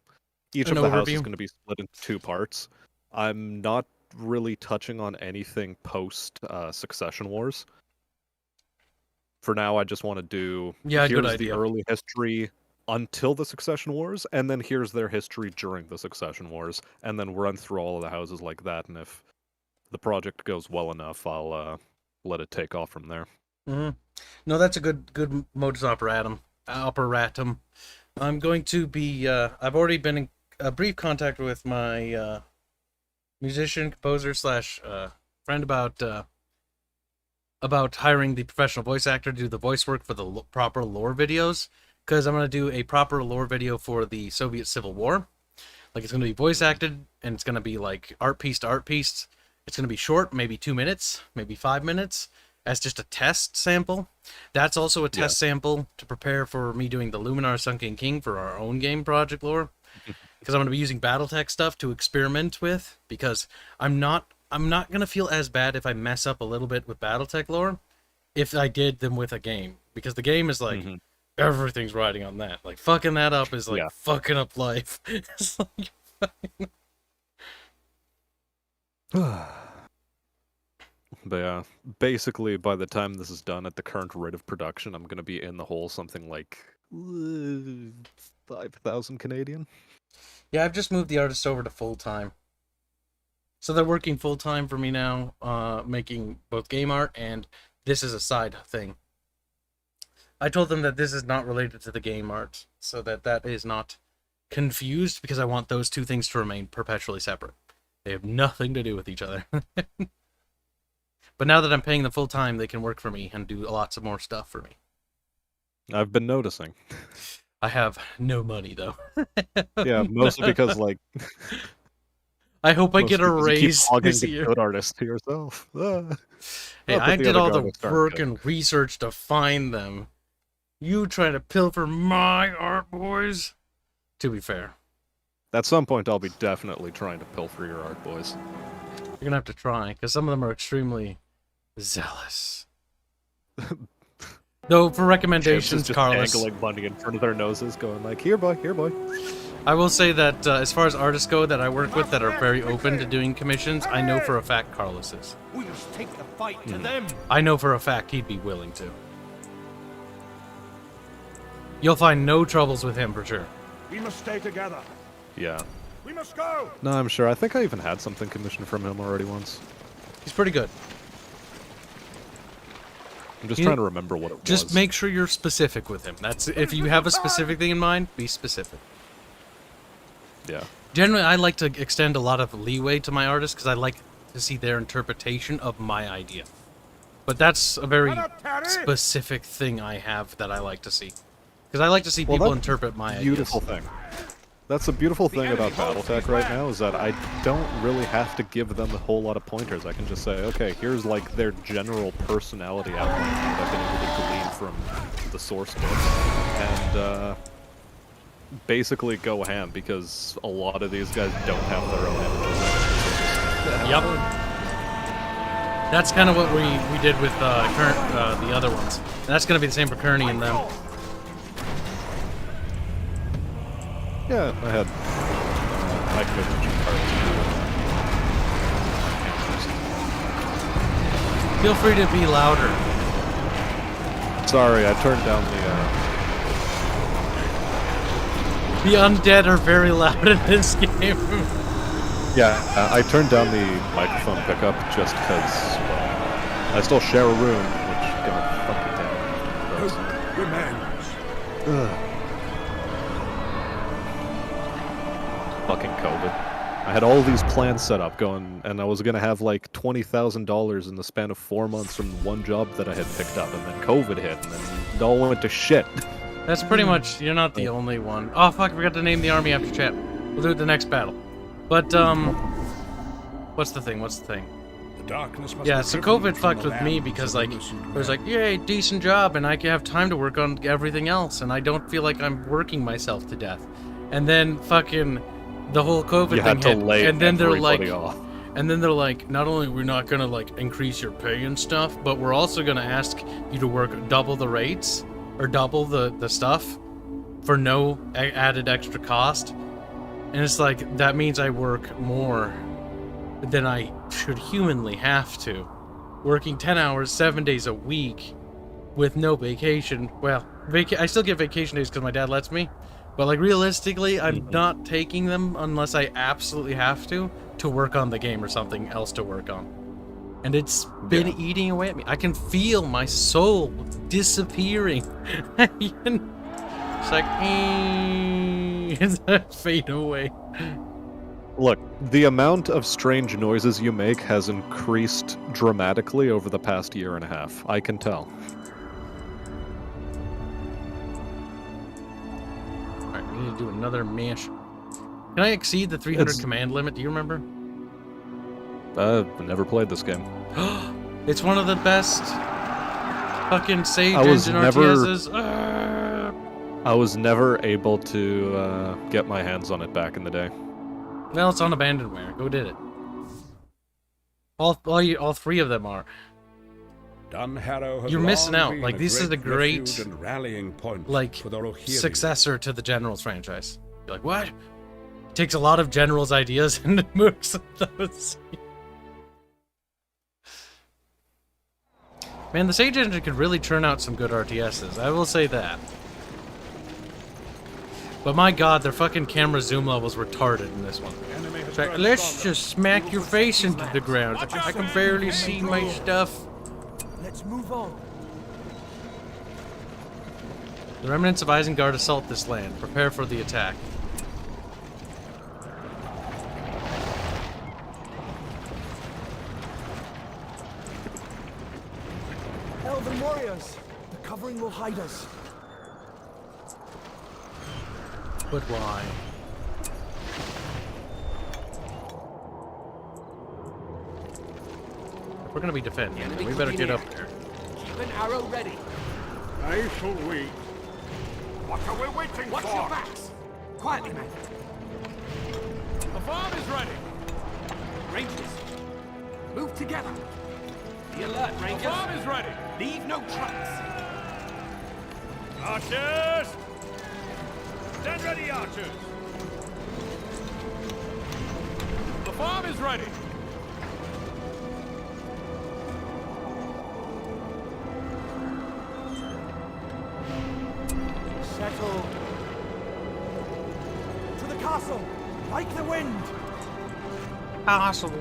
each of the houses is going to be split into 2 parts. I'm not really touching on anything post Succession Wars. For now, I just want to do here's the early history until the Succession Wars, and then here's their history during the Succession Wars, and then run through all of the houses like that. And if the project goes well enough, I'll let it take off from there. Mm-hmm. No, that's a good modus operatum. I'm going to be. I've already been in a brief contact with my musician, composer / friend about hiring the professional voice actor to do the voice work for the proper lore videos, because I'm going to do a proper lore video for the Soviet Civil War. Like, it's going to be voice acted, and it's going to be like art piece to art piece. It's going to be short, maybe 2 minutes, maybe 5 minutes, as just a test sample. That's also a test sample to prepare for me doing the Luminar Sunken King for our own game project lore, because I'm going to be using BattleTech stuff to experiment with, because I'm not going to feel as bad if I mess up a little bit with BattleTech lore if I did them with a game. Because the game is like, everything's riding on that. Like, fucking that up is like fucking up life. It's like, But yeah, basically by the time this is done at the current rate of production, I'm going to be in the hole something like 5,000 Canadian. Yeah, I've just moved the artist over to full-time. So they're working full-time for me now, making both game art, and this is a side thing. I told them that this is not related to the game art, so that is not confused, because I want those two things to remain perpetually separate. They have nothing to do with each other. But now that I'm paying them full-time, they can work for me and do lots of more stuff for me. I've been noticing. I have no money, though. Yeah, mostly because, like... I hope I get a raise this year. Good artist to yourself. Hey, I did all the work and research to find them. You trying to pilfer my art, boys? To be fair. At some point, I'll be definitely trying to pilfer your art, boys. You're gonna have to try, because some of them are extremely zealous. Though, for recommendations, just Carlos... angling money in front of their noses, going like, here, boy, here, boy. I will say that, as far as artists go that I work with that are very open to doing commissions, I know for a fact Carlos is. We just take the fight to them. I know for a fact he'd be willing to. You'll find no troubles with him, for sure. We must stay together. Yeah. We must go. No, I'm sure. I think I even had something commissioned from him already once. He's pretty good. I'm just trying to remember what it was. Just make sure you're specific with him. That's if you have a specific thing in mind, be specific. Yeah. Generally, I like to extend a lot of leeway to my artists because I like to see their interpretation of my idea. But that's a very specific thing I have that I like to see. Because I like to see people interpret my ideas. Beautiful thing. That's the beautiful thing about BattleTech right now, is that I don't really have to give them a whole lot of pointers. I can just say, okay, here's like their general personality outline that I've been able to glean from the source books. And basically go ham, because a lot of these guys don't have their own images. Yep. That's kind of what we did with the other ones. And that's going to be the same for Kearney and them. Yeah, I had my commission cards. Feel free to be louder. Sorry, I turned down The undead are very loud in this game. Yeah, I turned down the microphone pickup just because I still share a room, which god fucking damn. Remains. Fucking COVID. I had all these plans set up going, and I was gonna have like $20,000 in the span of 4 months from one job that I had picked up, and then COVID hit, and then it all went to shit. That's pretty much, you're not the only one. Oh fuck, I forgot to name the army after chat. We'll do it the next battle. But, what's the thing? The darkness must Yeah, be so driven COVID from fucked the with me lands because, of like, innocent it was like, men. yay, decent job, and I can have time to work on everything else, and I don't feel like I'm working myself to death. And then fucking the whole COVID You thing had to hit, lay and then they're like, everybody off. and then they're like, not only we're not gonna like increase your pay and stuff, but we're also gonna ask you to work double the rates or double the stuff for no added extra cost. And it's like, that means I work more than I should humanly have to. Working 10 hours, 7 days a week with no vacation. Well, I still get vacation days because my dad lets me. But like realistically, I'm not taking them unless I absolutely have to work on the game or something else to work on. And it's been eating away at me. I can feel my soul disappearing. It's like, fade away. Look, the amount of strange noises you make has increased dramatically over the past year and a half. I can tell. Alright, we need to do another mash. Can I exceed the 300 command limit? Do you remember? I've never played this game. It's one of the best fucking Sage I was engine never- RTSs. I was never able to get my hands on it back in the day. Well, it's on Abandonware. Go did it. All three of them are. Dunharrow has You're missing long out. been Like, this is a great, refuge and rallying point like, for the Rohirrim. successor to the Generals franchise. You're like, what? It takes a lot of Generals ideas and moves those. Man, the Sage engine could really churn out some good RTSs. I will say that. But my god, their fucking camera zoom level's retarded in this one. It's like, let's just smack your face into the ground. I can barely see my stuff. Let's move on. The remnants of Isengard assault this land. Prepare for the attack. Elven warriors, the covering will hide us. But why? If we're gonna be defending, we better get up there. Keep an arrow ready. They shall we. What are we waiting Watch for? your backs. Quietly, men. The farm is ready. Rangers, move together. Be alert, The Rangers. farm is ready. Leave no tracks. Archers! Stand ready, archers! The farm is ready. Settle. To the castle, like the wind. Castle.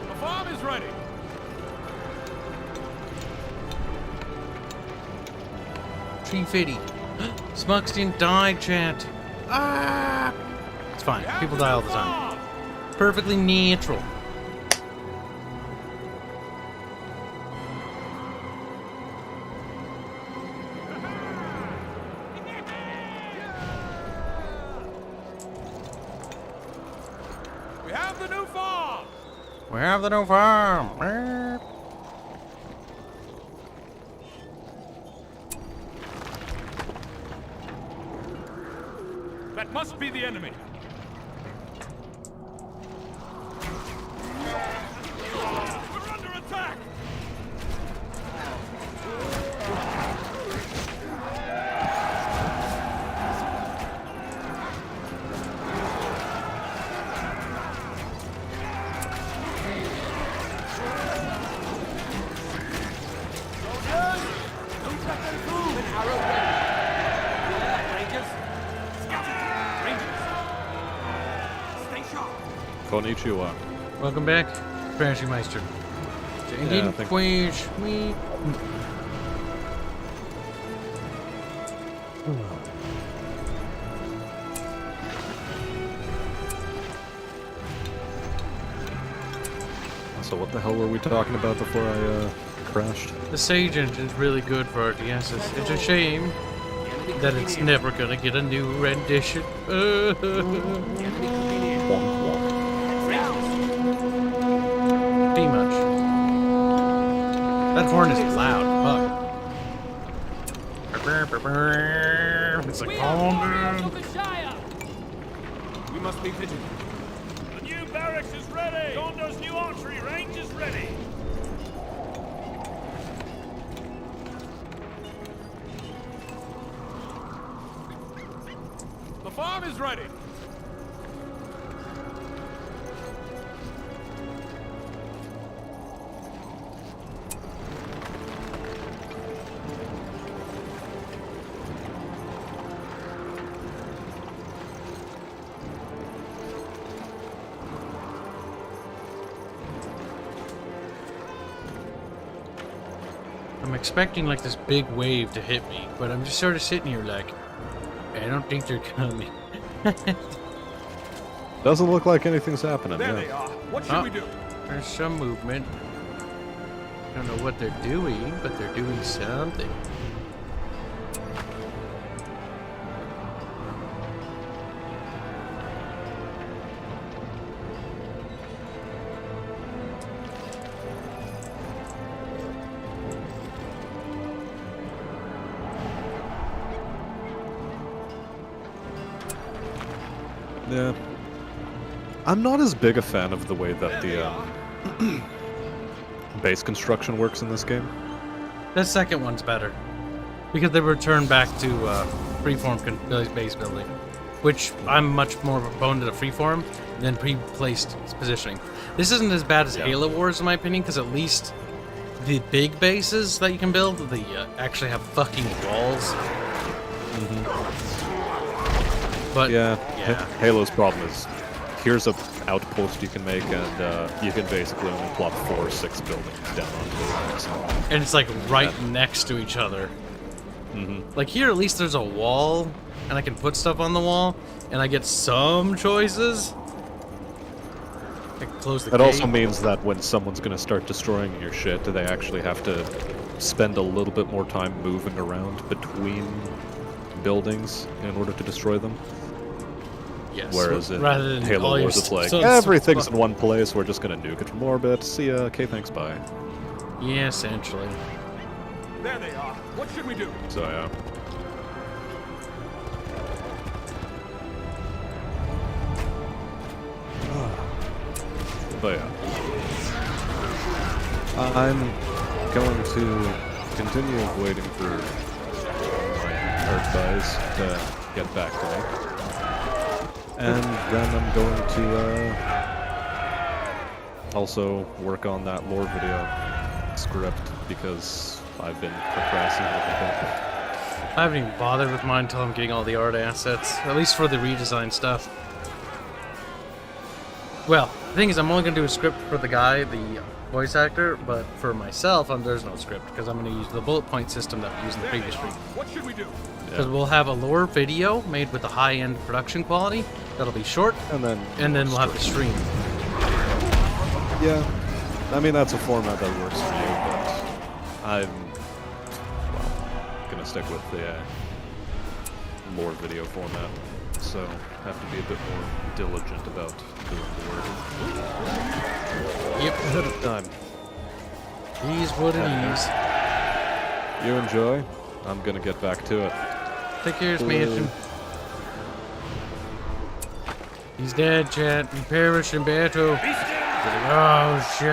The farm is ready. Tree Fitty. Smuxton died, chat. Ah! It's fine. People die all the time. Perfectly natural. We have the new farm. We have the new farm. That must be the enemy. We're under attack. Don't let them through. Keep an arrow ready. Be alert, Rangers. Scouting. Rangers. Stay sharp. Konnichiwa. Welcome back, Franchi Meister. Changing quench me. So what the hell were we talking about before I crashed? The Sage engine's really good for RTSs. It's a shame that it's never gonna get a new rendition. Too much. That horn is loud. Fuck. It's like, calm down. We must be vigilant. The new barracks is ready! Gondor's new archery range is ready! The farm is ready. I'm expecting like this big wave to hit me, but I'm just sort of sitting here like, I don't think they're coming. Doesn't look like anything's happening. There Yeah. they are. What should we do? There's some movement. I don't know what they're doing, but they're doing something. Yeah. I'm not as big a fan of the way that the base construction works in this game. The second one's better. Because they return back to freeform base building. Which I'm much more of a proponent of freeform than pre-placed positioning. This isn't as bad as Halo Wars in my opinion, because at least the big bases that you can build, they actually have fucking walls. But Yeah. yeah. Halo's problem is, here's a outpost you can make, and you can basically only plop 4 or 6 buildings down onto it. So. And it's like right next to each other. Like here, at least there's a wall, and I can put stuff on the wall, and I get some choices. I can close the It gate. also means that when someone's going to start destroying your shit, they actually have to spend a little bit more time moving around between buildings in order to destroy them. Yes. Whereas in rather than Halo all your Wars, it's like, so- everything's in one place, we're just going to nuke it from orbit. See ya, okay, thanks, bye. Yeah, essentially. There they are. What should we do? So, yeah. But yeah. I'm going to continue waiting for my Earth guys to get back to me. And then I'm going to also work on that lore video script because I've been procrastinating a bit. I haven't even bothered with mine until I'm getting all the art assets, at least for the redesign stuff. Well, the thing is, I'm only going to do a script for the guy, the voice actor, but for myself, there's no script, because I'm going to use the bullet point system that we used in the previous stream. What should we do? Because we'll have a lore video made with a high-end production quality, that'll be short, And then we'll have the stream. Yeah, I mean that's a format that works for you, but I'm gonna stick with the lore video format, so have to be a bit more diligent about doing the work. Yep. Ahead of time. He's what it is. You enjoy. I'm gonna get back to it. Take care, Mansion. He's dead, chat. He perished in battle. Oh, shit.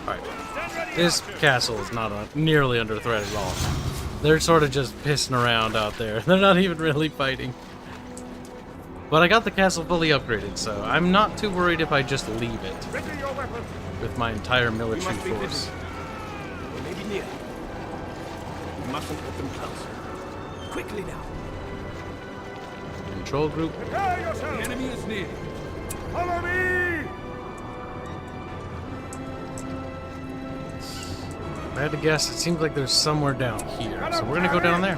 Alright. This castle is not nearly under threat at all. They're sort of just pissing around out there. They're not even really fighting. But I got the castle fully upgraded, so I'm not too worried if I just leave it Ready your weapons! with my entire We military must be force. vigilant. They may be near. We mustn't let them close. Quickly now. Control group. Prepare The yourself! enemy is near. Follow me! I had to guess, it seems like there's somewhere down here. So we're gonna go down there.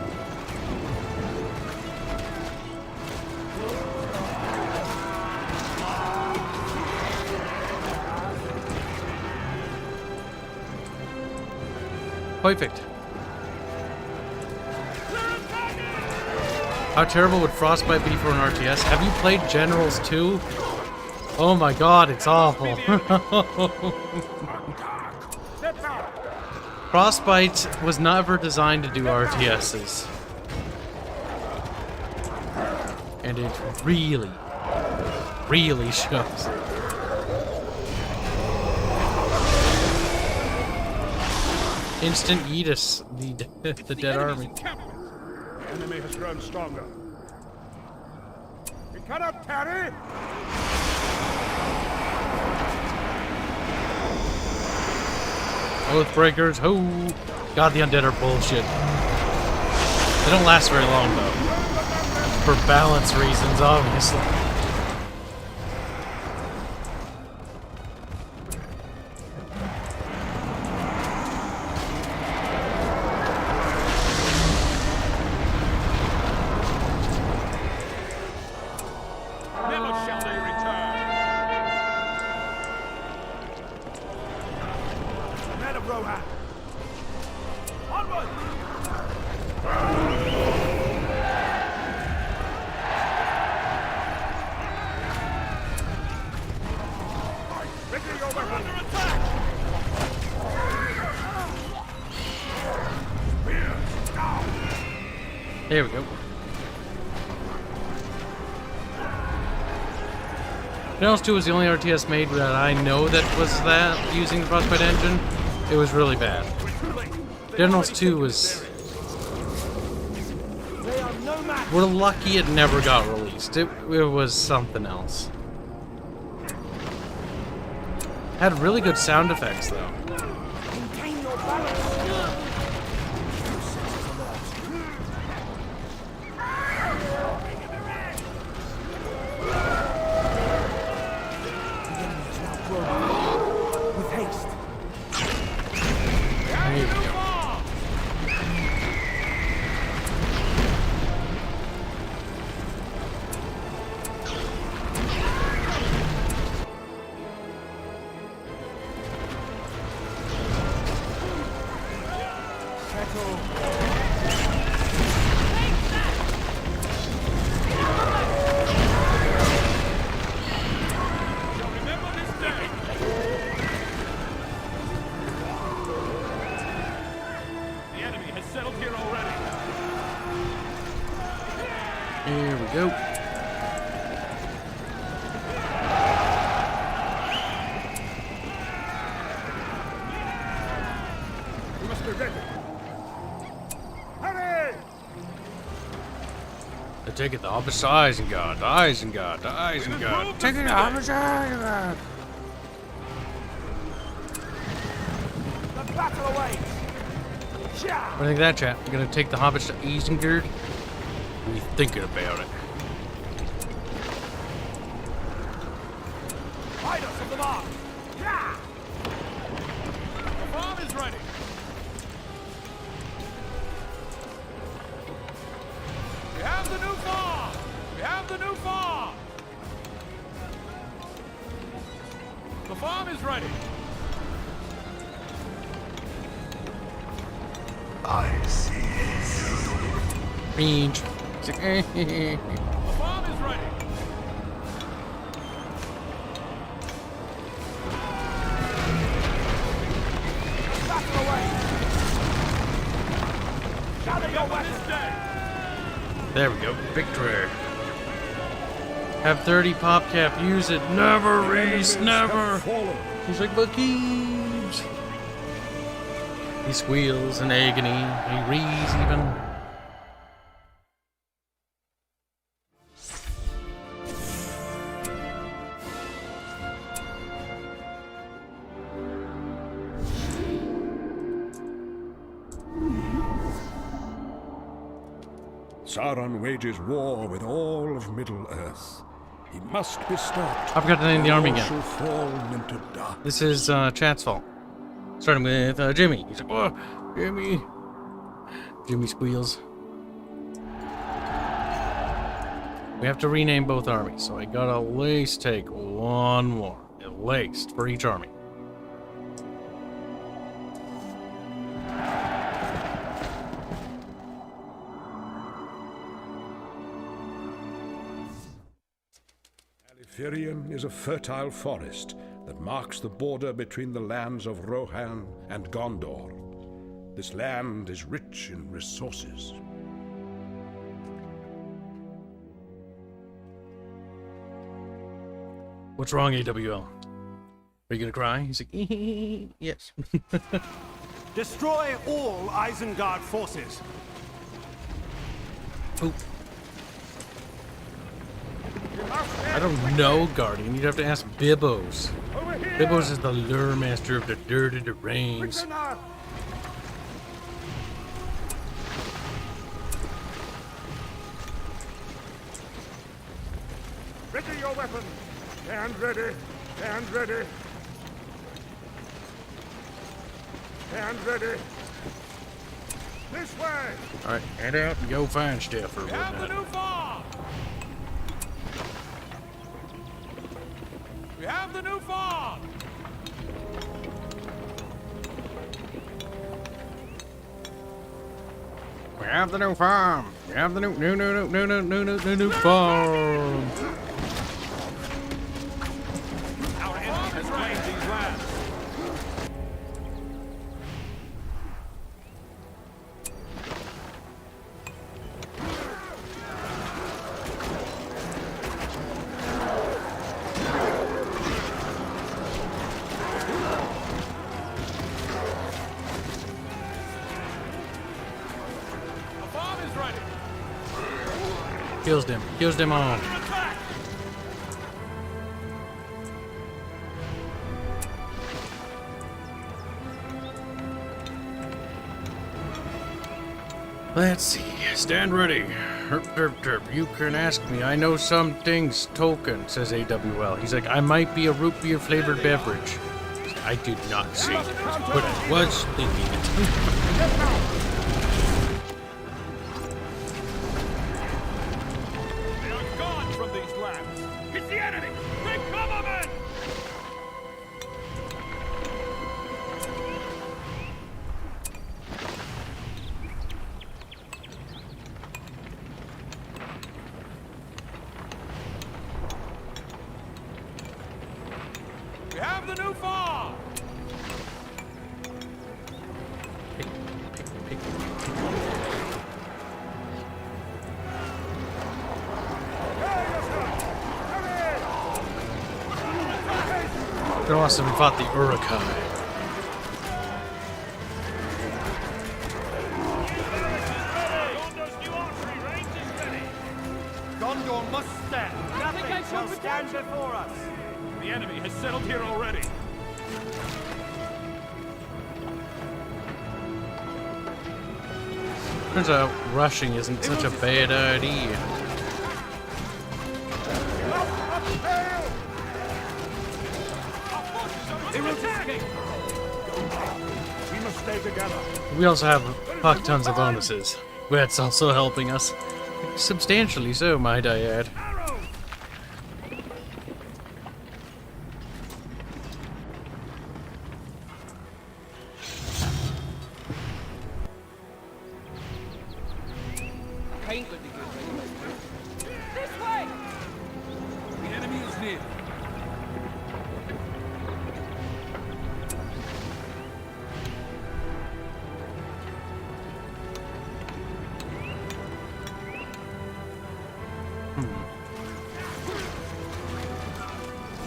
Perfect. How terrible would Frostbite be for an RTS? Have you played Generals 2? Oh my god, it's awful. Frostbite was never designed to do RTSs. And it really, really shows. Instant eat us, the dead army. The enemy has grown stronger. We cannot tarry! Oathbreakers, ho! God, the undead are bullshit. They don't last very long, though. For balance reasons, obviously. Never shall they return! Men of Rohan! Onward! Ready your weapon! Under attack! There we go. Generals 2 was the only RTS made that I know that was that, using the Frostbite engine. It was really bad. Generals 2 was... We're lucky it never got released. It was something else. Had really good sound effects, though. Maintain your balance. With haste. There you go. Remember this day! The enemy has settled here already. Here we go. We must be ready. Hurry! I take it the opposite Isengard, Isengard, Isengard. Take it the opposite Isengard. The battle awaits. What do you think of that, chat? You gonna take the hobbits to Isengard? What are you thinking about it? Riders of the mark. Yeah. The farm is ready. We have the new farm! We have the new farm! The farm is ready. I see Range. The farm is ready. Battle awaits. Gather your Remember weapons. this day. There we go. Victory. Have 30 pop cap. Use it. Never, Reese. Never. Fallen. He's like, but Kibs. He squeals in agony. He rees even. Sauron wages war with all of Middle-earth. He must be stopped. I forgot to name the army All again. shall fall into dark. This is chat's fault. Starting with Jimmy. He's like, oh, Jimmy. Jimmy squeals. We have to rename both armies, so I gotta at least take one more. At least, for each army. Alifirian is a fertile forest that marks the border between the lands of Rohan and Gondor. This land is rich in resources. What's wrong, AWL? Are you gonna cry? He's like, yes. Destroy all Isengard forces. Oop. I don't know, Guardian. You'd have to ask Bibbos. Bibbos is the lure master of the dirt and the rains. Ready your weapons. Stand ready. Stand ready. Stand ready. This way. All right, head out and go find stuff or Have the whatnot. new farm! We have the new farm! We have the new farm. We have the new farm. Our enemy has claimed these lands. The farm is ready. Kills them. Kills them all. Under attack. Let's see. Stand ready. Herp, derp, derp. You can ask me. I know some things. Token, says AWL. He's like, I might be a root beer flavored beverage. I did not say that, but I was thinking it. They are gone from these lands. It's the enemy. Bring cover, men! We have the new farm. They're awesome. We fought the Uruk-hai. Gondor's new archery range is ready. Gondor must stand. Nothing I shall should stand before us. The enemy has settled here already. Turns out rushing isn't such a bad idea. They will escape. We must stay together. We also have fuck tons of bonuses. That's also helping us. Substantially so, might I add. Arrows. This way! The enemy is near.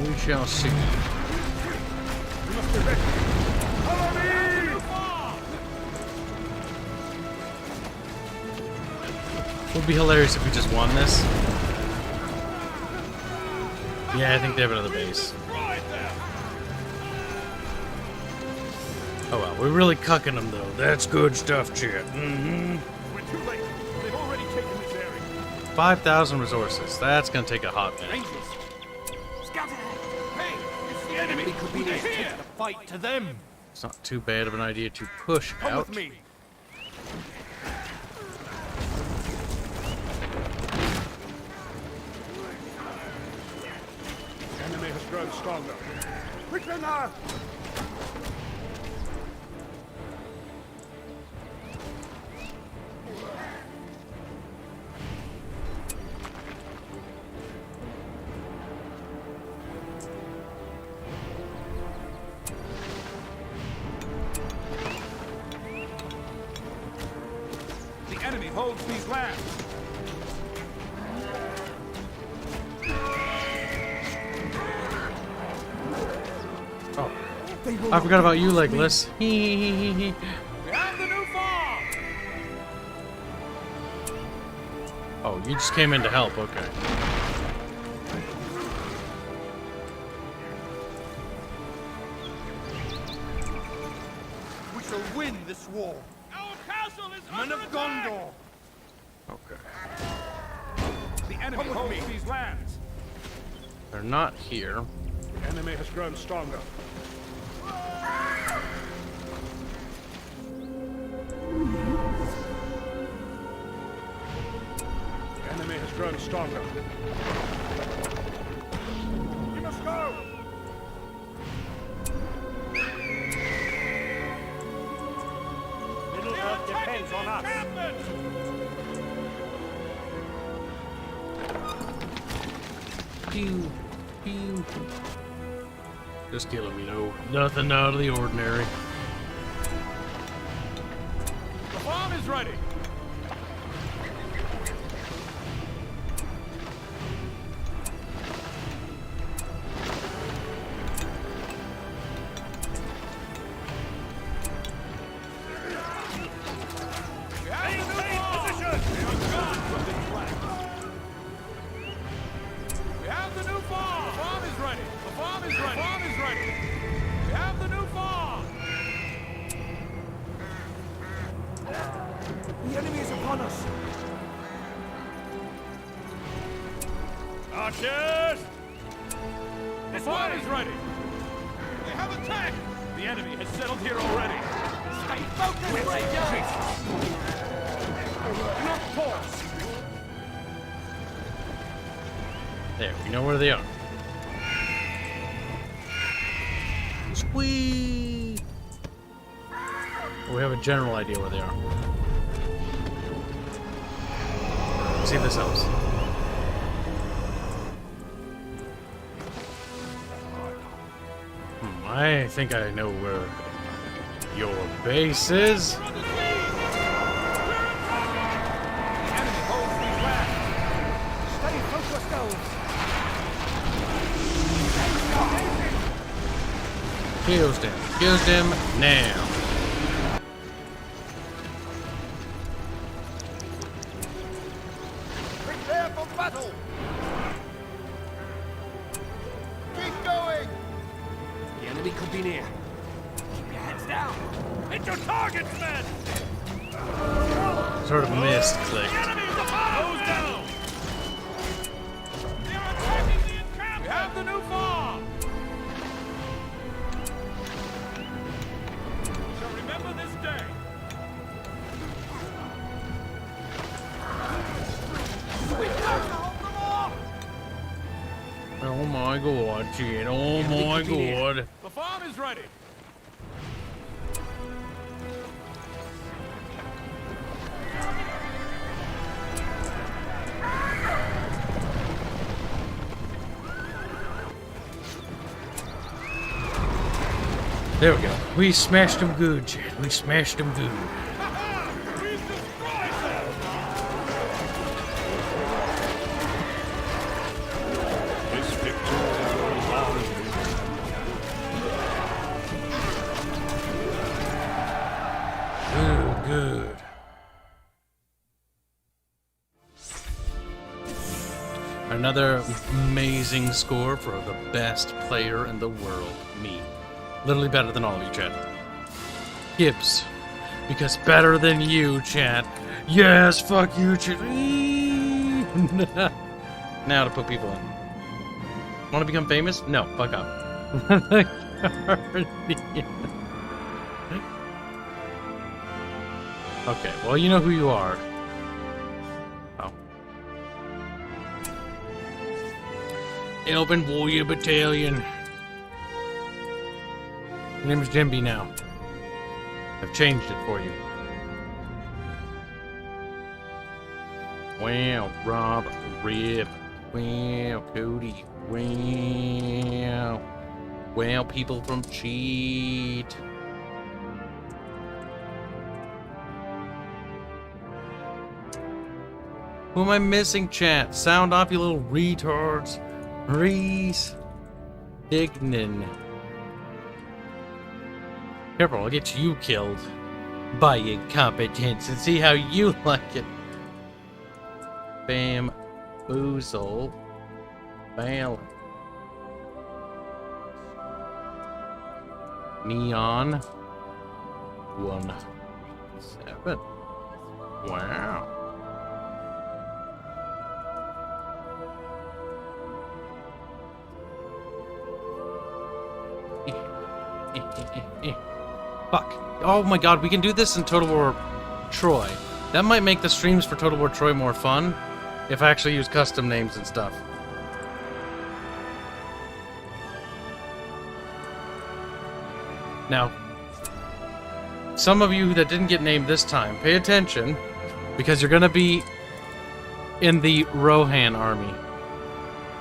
We shall see. We must be ready. Follow me. It would be hilarious if we just won this. Yeah, I think they have another base. Oh well, we're really cucking them though. That's good stuff, chat. Mm-hmm. We're too late. They've already taken this area. 5,000 resources. That's gonna take a hot minute. Scout ahead. Hey, it's the enemy. It could be They're this. here. Take the fight to them. It's not too bad of an idea to push Come out. with me. The enemy has grown stronger. Quicker now. The enemy holds these lands. Oh, They will I not forgot about get you, past me. Legless. We have the new farm. Oh, you just came in to help. Okay. We shall win this war. Our castle is Men under of attack. Gondor. Okay. The enemy Come with holds me. these lands. They're not here. The enemy has grown stronger. The enemy has grown stronger. We must go. Middle Earth depends on us. Pew, pew. Just killing me, no. Nothing out of the ordinary. The farm is ready. We have the new farm. We have the new farm. The farm is ready. The farm is ready. The farm is ready. We have the new farm. The enemy is upon us. Archers! The farm is ready. We have attacked. The enemy has settled here already. Stay focused, Rangers! Do not pause. There, we know where they are. Squee! We have a general idea where they are. Let's see if this helps. I think I know where your base is. The enemy holds these lands. Stay focused, elves. Kills them. Kills them now. Prepare for battle. Keep going. The enemy could be near. Keep your heads down. Hit your targets, men! Sort of missed click. The enemy is upon us! Down! They are attacking the encampment! We have the new farm! We shall remember this day. Oh my god, Gene. Oh my god. The farm is ready. There we go. We smashed them good, Chad. We smashed them good. We've destroyed them! This victory will long Good, good. Another amazing score for the best player in the world, me. Literally better than all of you, Chad. Kibs. Because better than you, Chad. Yes, fuck you, Chad. Now to put people in. Want to become famous? No, fuck up. Okay, well, you know who you are. Oh. Elven Warrior Battalion. Your name is Jimby now. I've changed it for you. Wow, Rob, Rip. Wow, Cody. Wow. Wow, people from Cheat. Who am I missing, chat? Sound off, you little retards. Reese. Dignan. Careful, I'll get you killed. By incompetence and see how you like it. Bam. Boozle. Bam. Neon. 1-7. Wow. Fuck. Oh my god, we can do this in Total War Troy. That might make the streams for Total War Troy more fun if I actually use custom names and stuff. Now, some of you that didn't get named this time, pay attention, because you're gonna be in the Rohan army.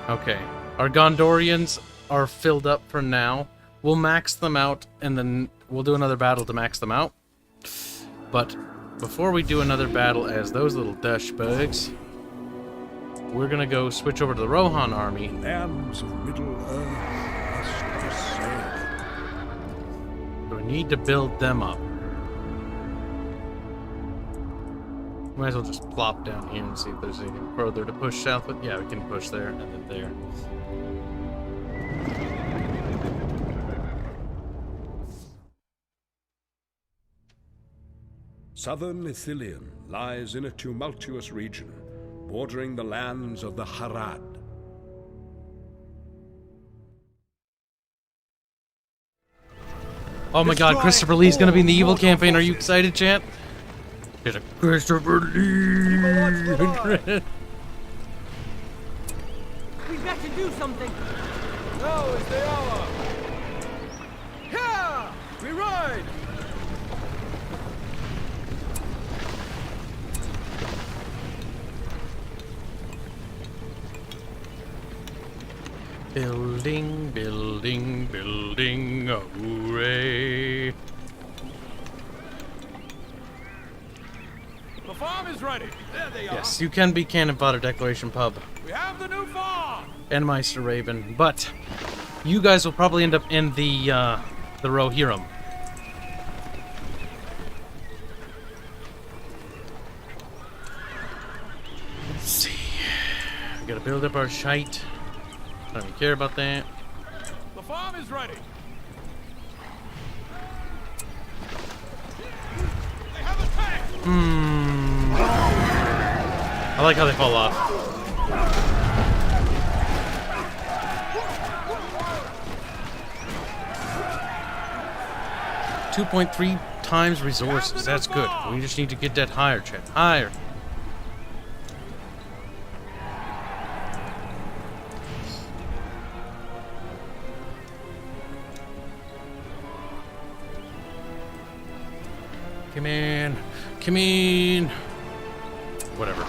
Okay. Our Gondorians are filled up for now. We'll max them out, and then we'll do another battle to max them out. But before we do another battle as those little bugs, we're gonna go switch over to the Rohan army. Lands of Middle-earth must be saved. So we need to build them up. Might as well just plop down here and see if there's anything further to push south with. Yeah, we can push there and then there. Southern Ithilien lies in a tumultuous region, bordering the lands of the Harad. Oh my god, Christopher Lee's gonna be in the Evil campaign. Are you excited, chat? There's a Christopher Lee! We've got to do something. Now is the hour. Yeah, we ride. Building, building, building, hooray! The farm is ready. There they are. Yes, you can be Cannon Fodder Declaration Pub We have the new farm. and Meister Raven, but you guys will probably end up in the Rohirrim. Let's see. We gotta build up our shite. I don't even care about that. The farm is ready. They have attacked. I like how they fall off. $2.3 times resources. That's good. We just need to get that higher, chat. Higher. Come in. Come in. Whatever.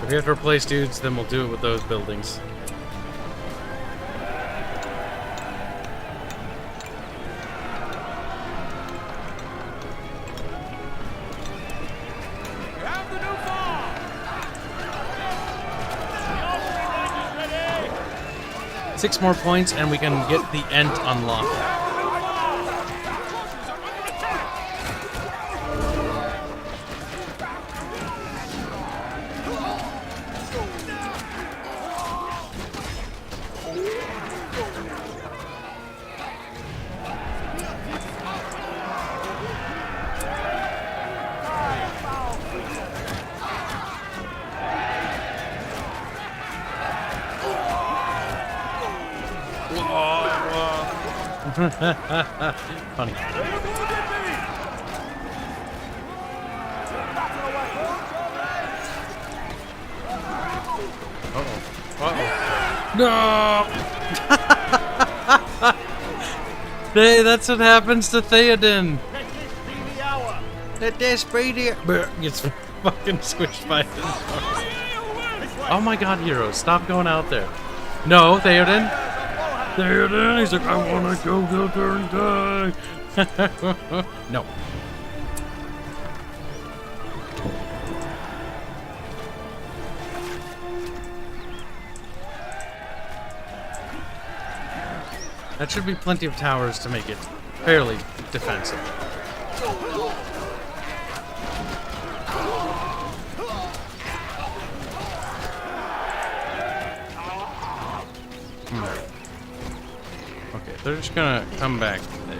If we have to replace dudes, then we'll do it with those buildings. We have the new farm. The archery range is ready. 6 more points, and we can get the Ent unlocked. Funny. Uh-oh. No! Hey, that's what happens to Theoden. Let this be the hour. Gets fucking squished by his arms. Oh my god, heroes, stop going out there. No, Theoden. Theoden, he's like, I wanna go out there and die. No. That should be plenty of towers to make it fairly defensive. Okay, they're just gonna come back there.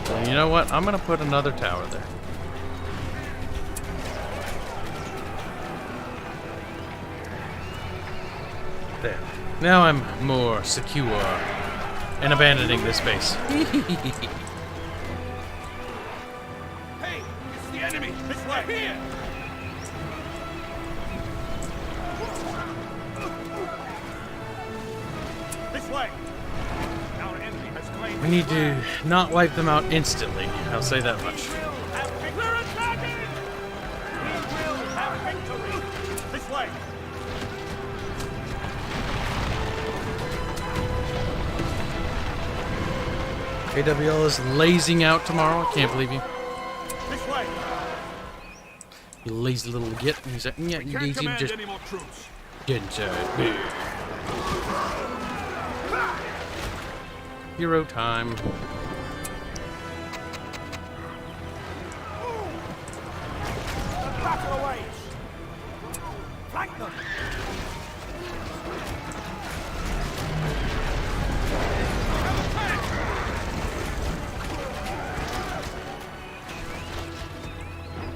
So you know what? I'm gonna put another tower there. There. Now I'm more secure in abandoning this base. Hey, it's the enemy! This way! Here! This way! Our enemy has claimed. We need to not wipe them out instantly. I'll say that much. We're attacking! We will have victory! This way! AWL is lazing out tomorrow. I can't believe you. This way! You lazy little git. And he's like, yeah, you Can't lazy, command just any more troops. get inside. Hero time. The battle awaits! Flank them!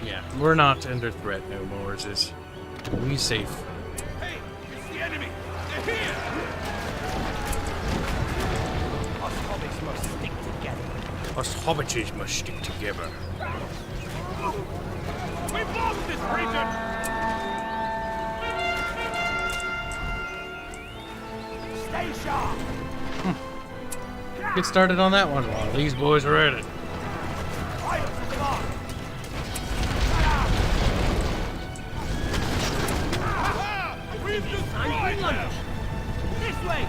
Yeah, we're not under threat no more. Is we safe? Hey, it's the enemy! They're here! Us hobbits must stick together. Us hobbits must stick together. We've lost this region! Stay sharp! Get started on that one while these boys are at it. Fire to the mark! We've destroyed them! This way!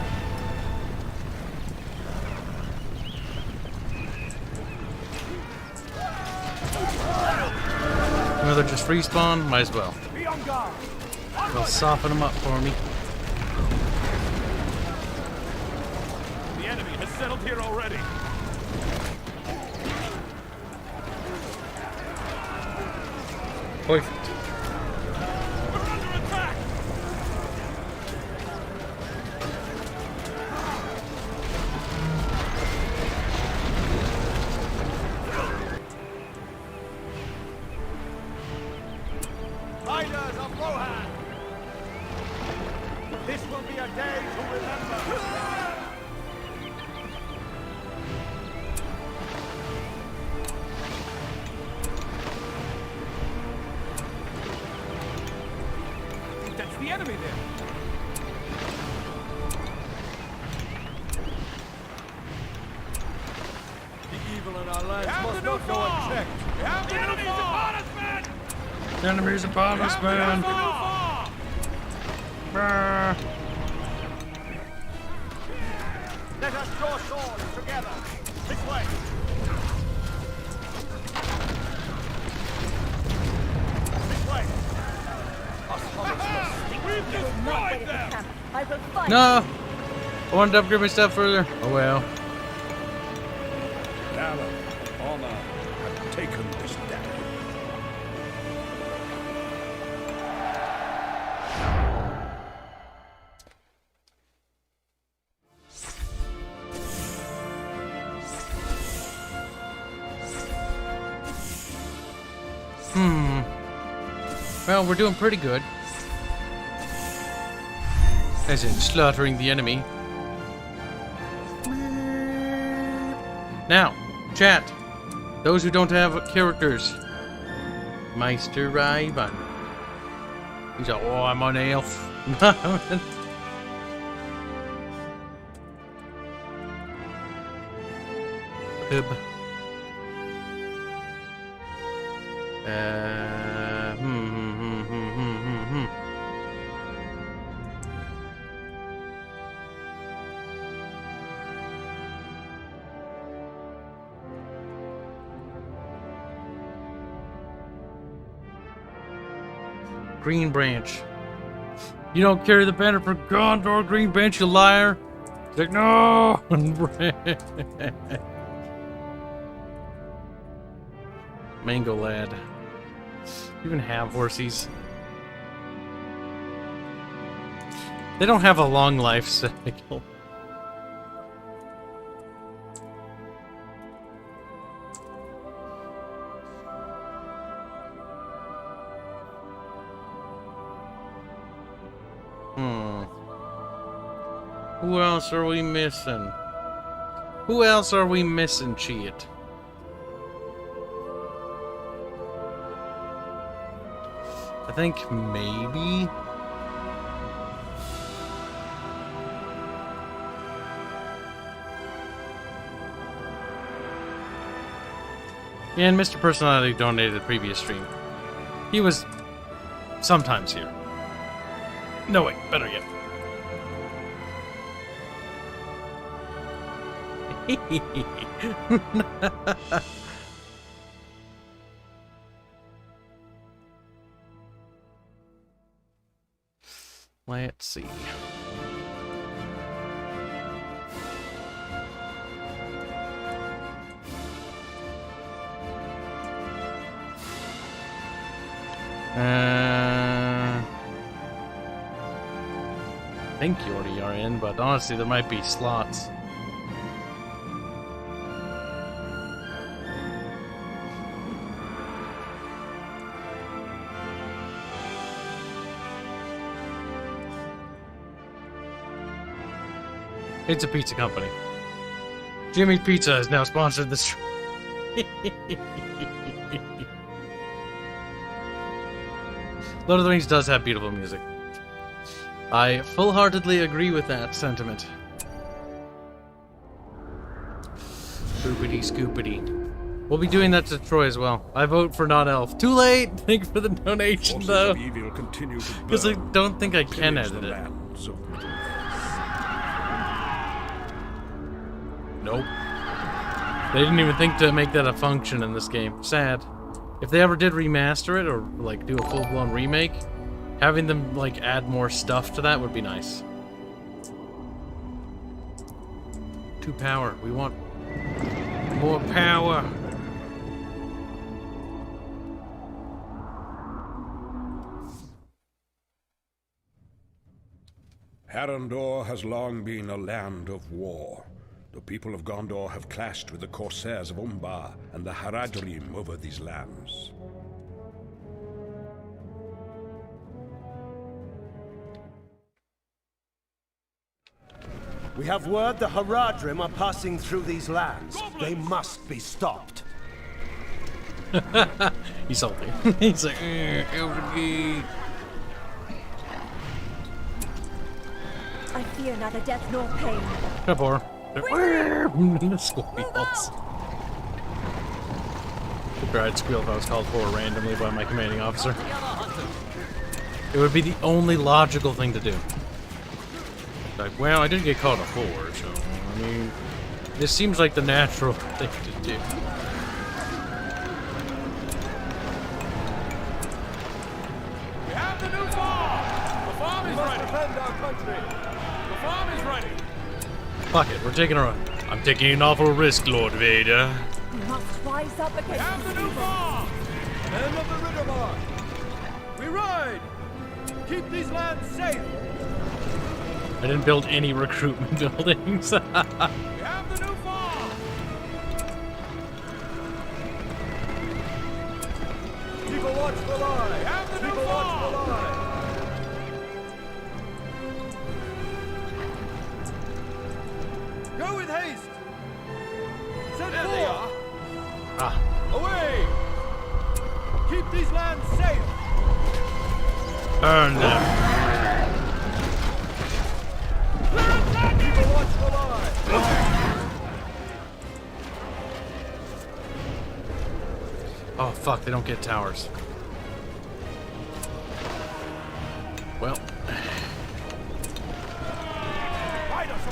Whether just respawn, might as well. Be on guard! They'll soften them up for me. The enemy has settled here already. Perfect. We're under attack! Riders of Rohan! This will be a day to remember. That's the enemy there. The evil in our lands must not go unchecked. We have the enemies upon us, men! The enemy's upon us, man. Brr. Let us draw swords together. This way. This way. We've destroyed them! I will fight. No! I wanted to upgrade my stuff further. Oh well. Valor, honor have taken this step. Well, we're doing pretty good. As in slaughtering the enemy. Now, chat. Those who don't have characters. Meister Ivan. He's like, oh, I'm an elf. Hib. Green Branch. You don't carry the banner for Gondor, Green Branch, you liar. He's like, no! Mango Lad. You even have horsies. They don't have a long life cycle. Who else are we missing? Who else are we missing, Cheat? I think maybe... Yeah, and Mr. Personality donated the previous stream. He was sometimes here. No, wait, better yet. Let's see. I think you already are in, but honestly, there might be slots. It's a pizza company. Jimmy's Pizza has now sponsored this. Lord of the Rings does have beautiful music. I full-heartedly agree with that sentiment. Scoopity scoopity. We'll be doing that to Troy as well. I vote for not elf. Too late! Thank you for the donation, though. Because I don't think I can edit it. Nope. They didn't even think to make that a function in this game. Sad. If they ever did remaster it or like do a full-blown remake, having them like add more stuff to that would be nice. 2 power. We want more power. Harandor has long been a land of war. The people of Gondor have clashed with the corsairs of Umbar and the Haradrim over these lands. We have word the Haradrim are passing through these lands. They must be stopped. He's salty. He's like, Eldergy. I fear neither death nor pain. Up or the squeals. I'd squeal if I was called for randomly by my commanding officer. It would be the only logical thing to do. Like, well, I did get called a whore, so I mean, this seems like the natural thing to do. We have the new farm! The farm is ready! Defend our country! The farm is ready! Fuck it, we're taking our... I'm taking an awful risk, Lord Vader. We must rise up against We have the new farm! Men of the Riddermark! We ride! Keep these lands safe! I didn't build any recruitment buildings. We have the new farm! Keep a watchful eye! We have the new farm! Keep a watchful eye! Go with haste! Send there they are! Ah. Away! Keep these lands safe! Burn them. Keep a watchful eye! fuck, they don't get towers. Well,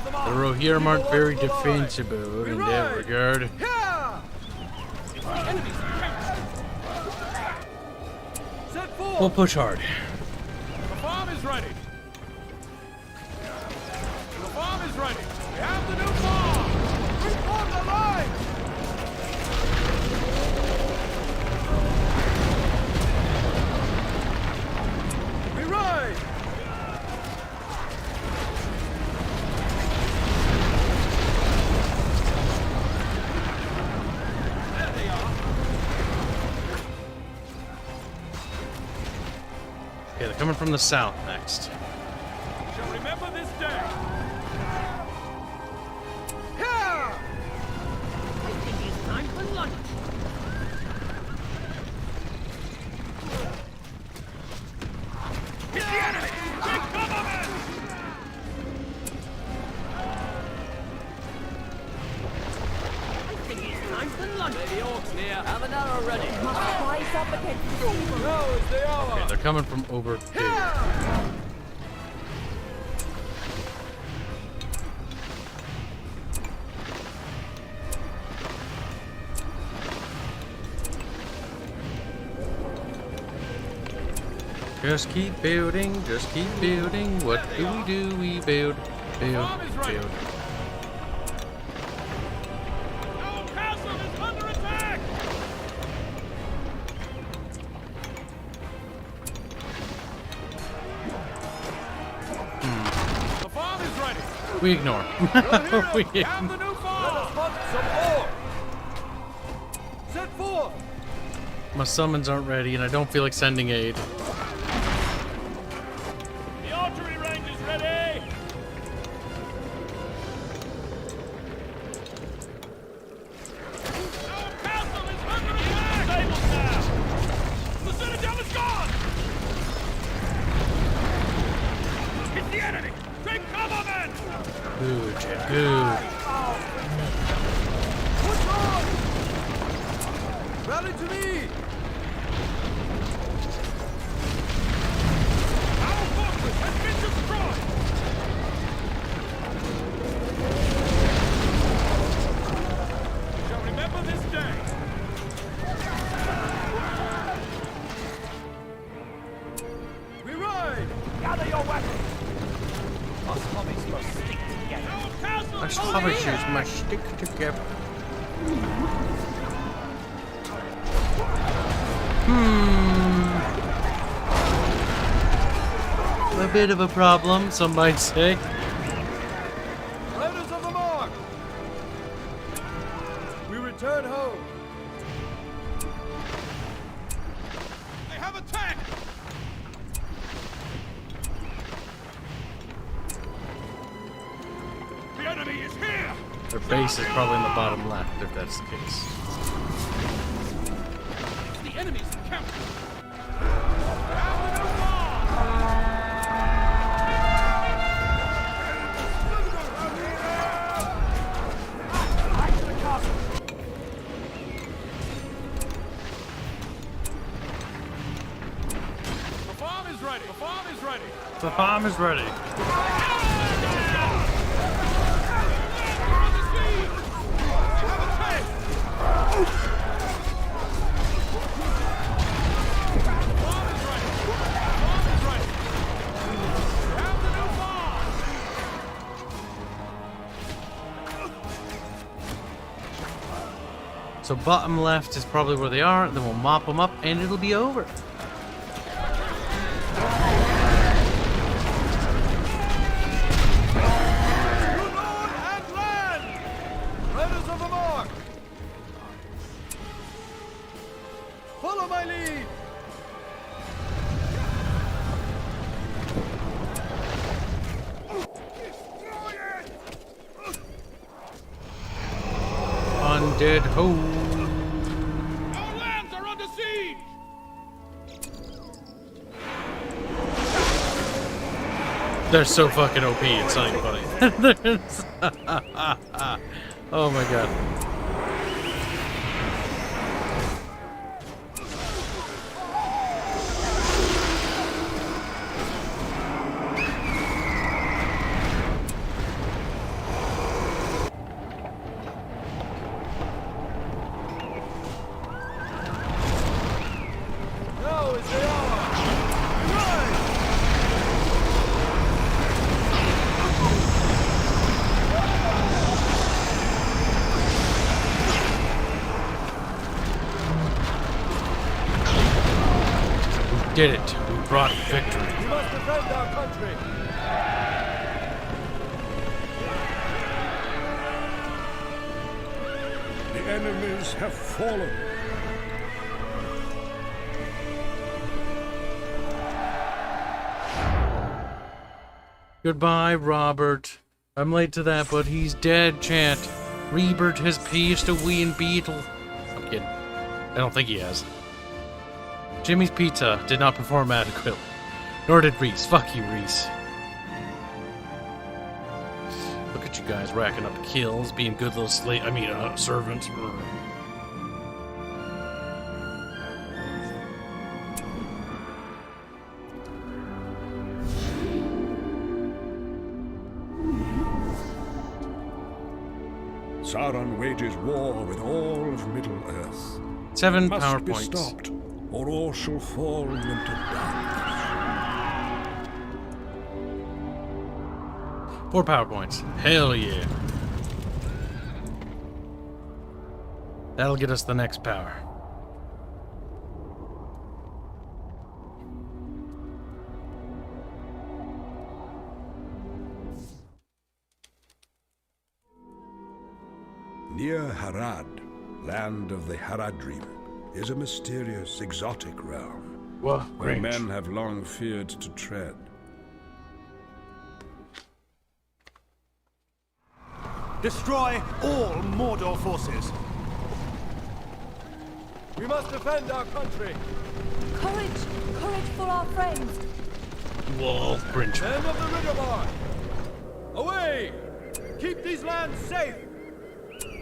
the Rohirrim aren't very defensible in that regard. We'll push hard. The farm is ready. The farm is ready. We have the new farm. Reform the line. We ride. There they are. Okay, they're coming from the south next. Shall remember this day. I think it's time for lunch. Hit the enemy! Take cover, men! I think it's time for lunch. The orcs near. Have an arrow ready. Must rise up against the evil. Now is the hour! Okay, they're coming from over here. Just keep building, just keep building. What do? We build, build, build. Our castle is under attack! The farm is ready! We ignore. Rohirrim, We have ignore. the new farm! Let us hunt some more! Set forth! My summons aren't ready, and I don't feel like sending aid. The archery range is ready! Our castle is under attack! Stables now! The citadel is gone! It's the enemy! Take cover, men! Good, Jed, good. Push on! Rally to me! Our fortress has been destroyed! We shall remember this day! We ride! Gather your weapons! Us hobbies must stick together. Our castle Us is hobbiters must stick together. A bit of a problem, some might say. Riders of the mark! We return home. They have attacked! The enemy is here! Their base is probably in the bottom left, if that's the case. The enemy's encampment! Have the new farm! Back to the castle! The farm is ready! The farm is ready! The bomb is ready. So bottom left is probably where they are, then we'll mop them up and it'll be over. Follow my lead! Undead ho. Our lands are under siege! They're so fucking OP, it's not even funny. Oh my god. victory. We must defend our country. The enemies have fallen. Goodbye, Robert. I'm late to that, but he's dead, chat. Rebert has pierced a wee and beetle. I'm kidding. I don't think he has. Jimmy's Pizza did not perform adequately. Nor did Reese. Fuck you, Reese. Look at you guys racking up kills, being good little servants. Sauron wages war with all of Middle-earth. 7 Must power be points. stopped, or all shall fall into darkness. 4 power points. Hell yeah. That'll get us the next power. Near Harad, land of the Haradrim, is a mysterious, exotic realm where men have long feared to tread. Destroy all Mordor forces. We must defend our country. Courage! Courage for our friends! Wall, cringe. Men of the Redone! Away! Keep these lands safe!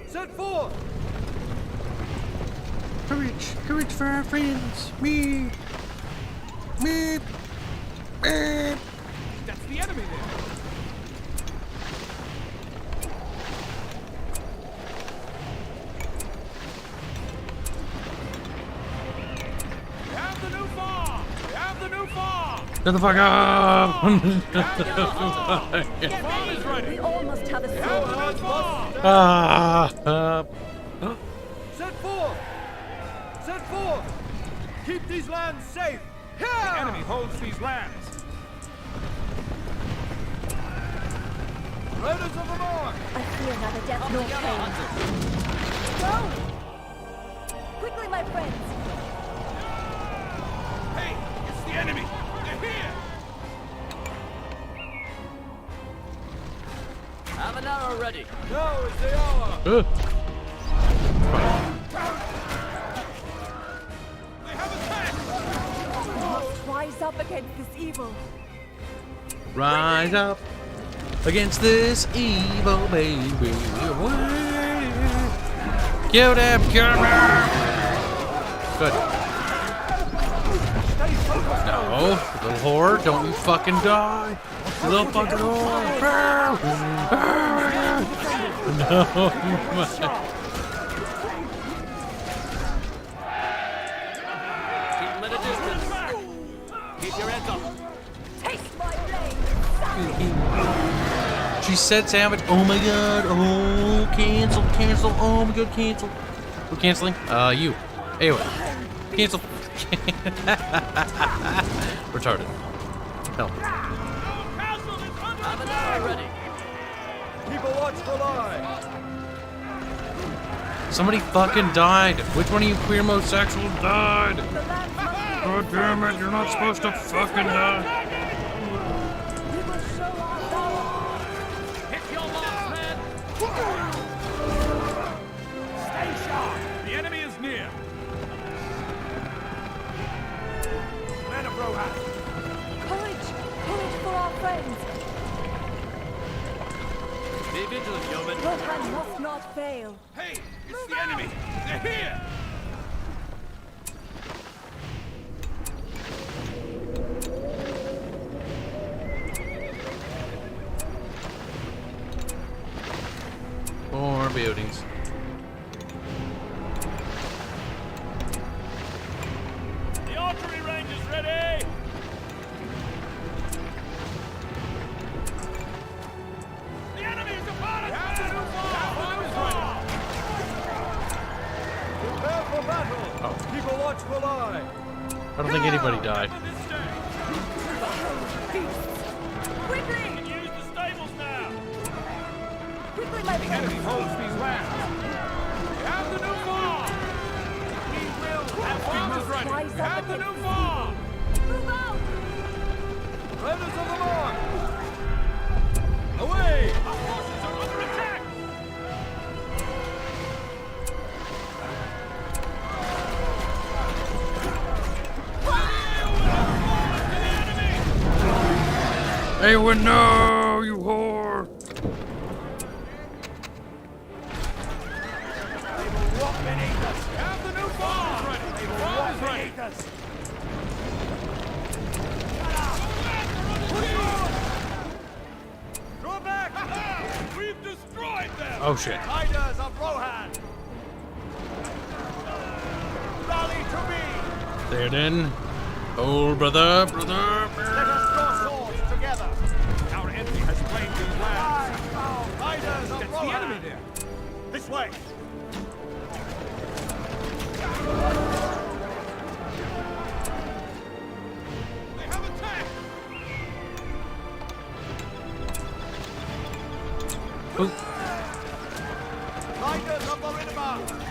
Set forth! Courage! Courage for our friends! Me! That's the enemy there! We have the new farm! We have the new farm! Shut the fuck up! Get ready! We all must have a sword. Set forth! Set forth! Keep these lands safe! Here! The enemy holds these lands! Riders of the Mark! I fear neither death nor pain. Go! Quickly, my friends! Hey! It's the enemy! They're here! Have an arrow ready. Now is the hour! They have attacked! We must rise up against this evil. Rise up against this evil baby. Kill them! Kill them! Good. No, little whore, don't you fucking die! You little fucking whore! No, Keep them at a distance. Keep your heads up. Taste my blade! She said sandwich. Oh my god. Oh, cancel, cancel. Oh my god, cancel. We're canceling. You. Anyway, cancel. Retarded. Help. Have an arrow ready. Keep a watchful eye! Somebody fucking died. Which one of you queer homosexuals died? The land must be God damn it, you're not supposed to fucking die. We will show our power! Hit your marks, man. Stay sharp! The enemy is near! Men of Rohan! Courage! Courage for our friends! Be vigilant, yeoman. Rohan must not fail. Hey! It's the enemy! They're here! More buildings. The archery range is ready! The enemy is upon us! Prepare for battle! Oh. Keep a watchful eye! I don't think anybody died. Remember this day. Quickly! Use the stables now. Quickly, my Enemy holds these lands. We have the new farm. We will have farmers ready. Rise We up have the against new farm. Move out! Riders of the North. Away! Our forces are under attack. Hey, no, you whore! They will rot beneath us. We have the new farm ready. They will Farm rot is ready. beneath us. Draw back! We've destroyed them! Oh shit. Riders of Rohan. Rally to me. Stay it in. Oh, brother, brother. Let us draw swords together. Our enemy has claimed these lands. Riders of That's the Rohan. enemy there. This way. They have attacked! Riders of Morinaba.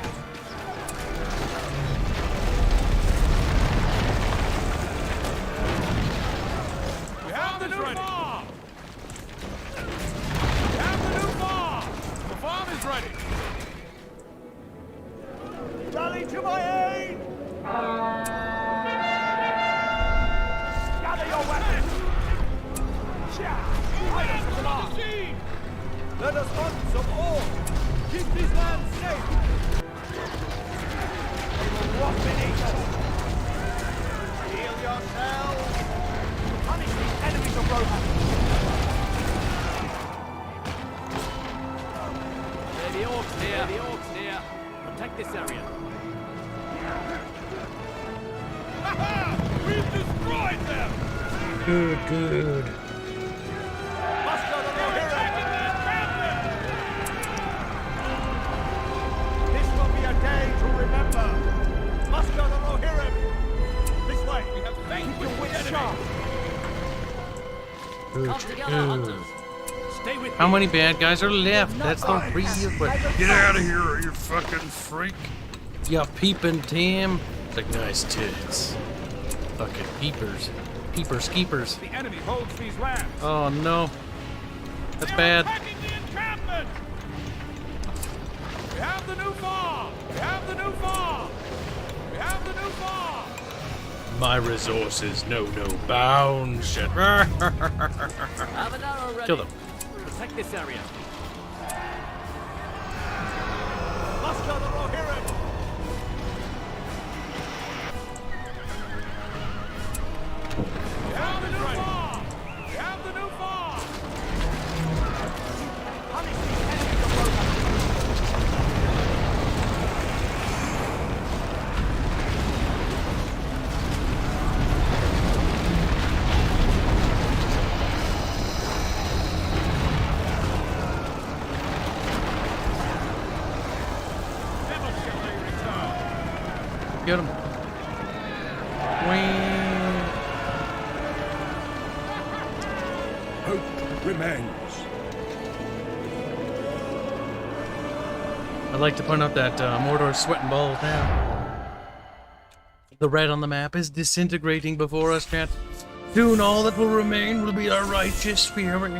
We have the new farm! We have the new farm! The farm is ready! Rally to my aid. Gather your weapons. Riders of the North. Let us hunt some ore. Keep these lands safe. They will rot beneath us. Heal yourselves. Punish these enemies of Rohan. The orcs near. The orcs near. Protect this area. We've destroyed them! Good, good. Muster the Rohirrim. This will be a day to remember. Muster the Rohirrim. This way. We have vanquished Keep your wits the enemy. sharp. Come together, hunters. Stay with How me. many bad guys are left? That's the real question. Get out of here, you fucking freak. You peeping Tim. It's like nice tits. Fucking peepers. Peepers, keepers. The enemy holds these lands. Oh no. That's They're bad. attacking the encampment! We have the new farm! We have the new farm! We have the new farm! My resources know no bounds. Shit. Have an arrow ready. Kill them. Protect this area. Muster the Rohirrim. We have the new farm! We have the new farm! Punish these enemies of Rohan. Never shall they return! Get him. Whee. Hope remains. I'd like to point out that Mordor's sweating balls now. The red on the map is disintegrating before us, chat. Soon all that will remain will be our righteous spirit.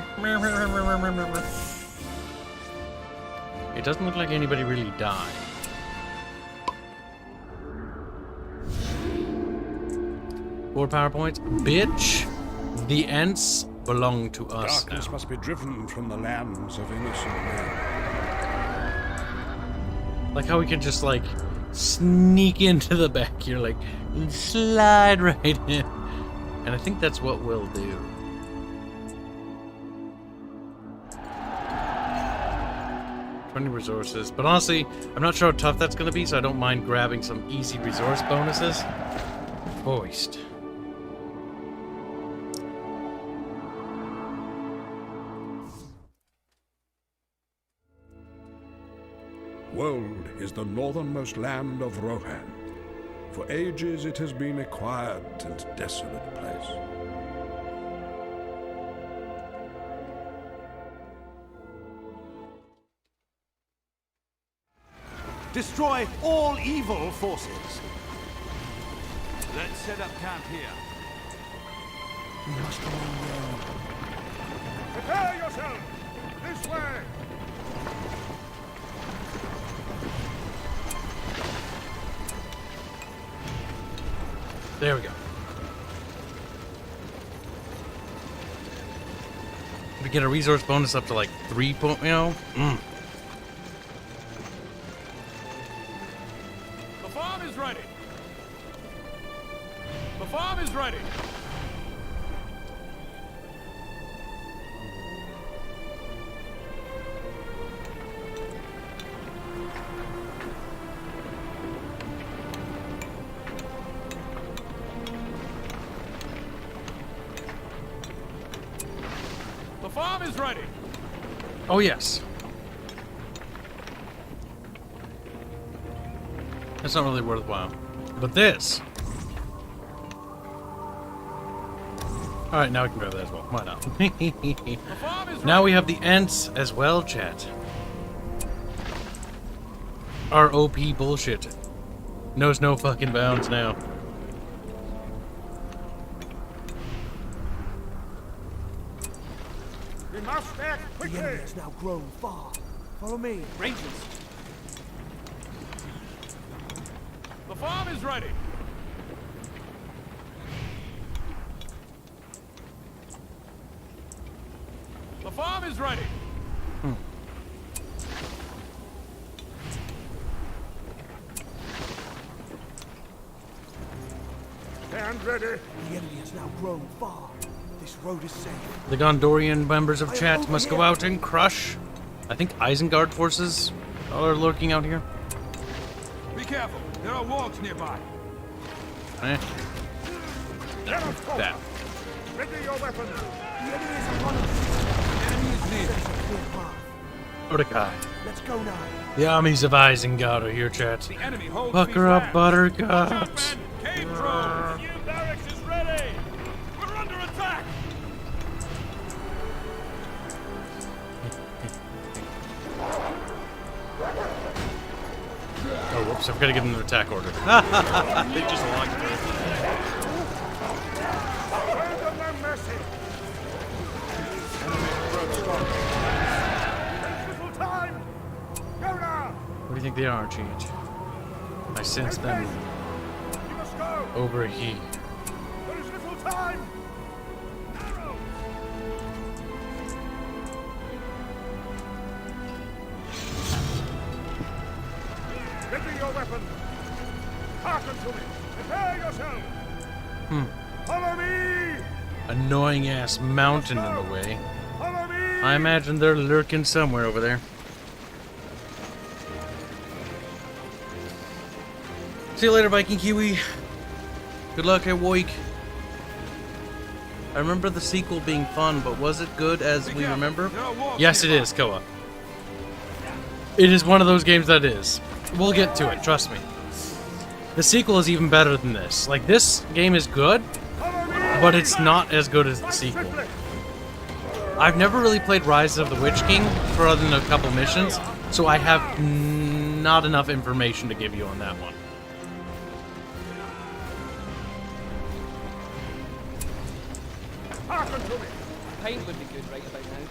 It doesn't look like anybody really died. Four PowerPoints. Bitch, the Ents belong to us Darkness now. must be driven from the lands of innocent men. Like how we can just like sneak into the back here, like slide right in. And I think that's what we'll do. $20 resources. But honestly, I'm not sure how tough that's gonna be, so I don't mind grabbing some easy resource bonuses. Voiced. Wold is the northernmost land of Rohan. For ages it has been a quiet and desolate place. Destroy all evil forces. Let's set up camp here. We must remain wary. Prepare yourself! This way! There we go. We get a resource bonus up to like 3 point, you know? The farm is ready! The farm is ready! The farm is ready! Oh, yes. That's not really worthwhile. But this. Alright, now we can grab that as well. Why not? The farm is Now we have the Ents as well, chat. Our OP bullshit knows no fucking bounds now. We must act The quickly! enemy has now grown far. Follow me. Rangers. The farm is ready! The farm is ready! Stand ready! The enemy has now grown far. This road is safe. The Gondorian members of chat must go out and crush. I think Isengard forces are lurking out here. Be careful, there are walls nearby. Eh, Let us go! that. Ready your weapons! The enemy is upon us. Enemy is near. Set us a clear path. Mordecai. Let's go now. The armies of Isengard are here, chat. The enemy holds Fuck these her up, lands. buttercups. Cave drones! New barracks is ready! We're under attack! Oh, whoops, I've got to give them an attack order. They just walked through. Show them no mercy! There's little time! Go now! What do you think they are, Cheech? I sense them You must go! over here. There is little time! Arrow! Ready your weapon! Hearken to me! Prepare yourself! Follow me! Annoying ass mountain in the way. Follow me! I imagine they're lurking somewhere over there. See you later, Viking Kiwi. Good luck at Woik. I remember the sequel being fun, but was it good as we remember? There are walls Yes, it nearby. is, Koa. It is one of those games that is. We'll get to it, trust me. The sequel is even better than this. Like, this game is good, but it's not as good as the sequel. I've never really played Rise of the Witch King for other than a couple missions, so I have not enough information to give you on that one. Hearken to me! Paint would be good right about now.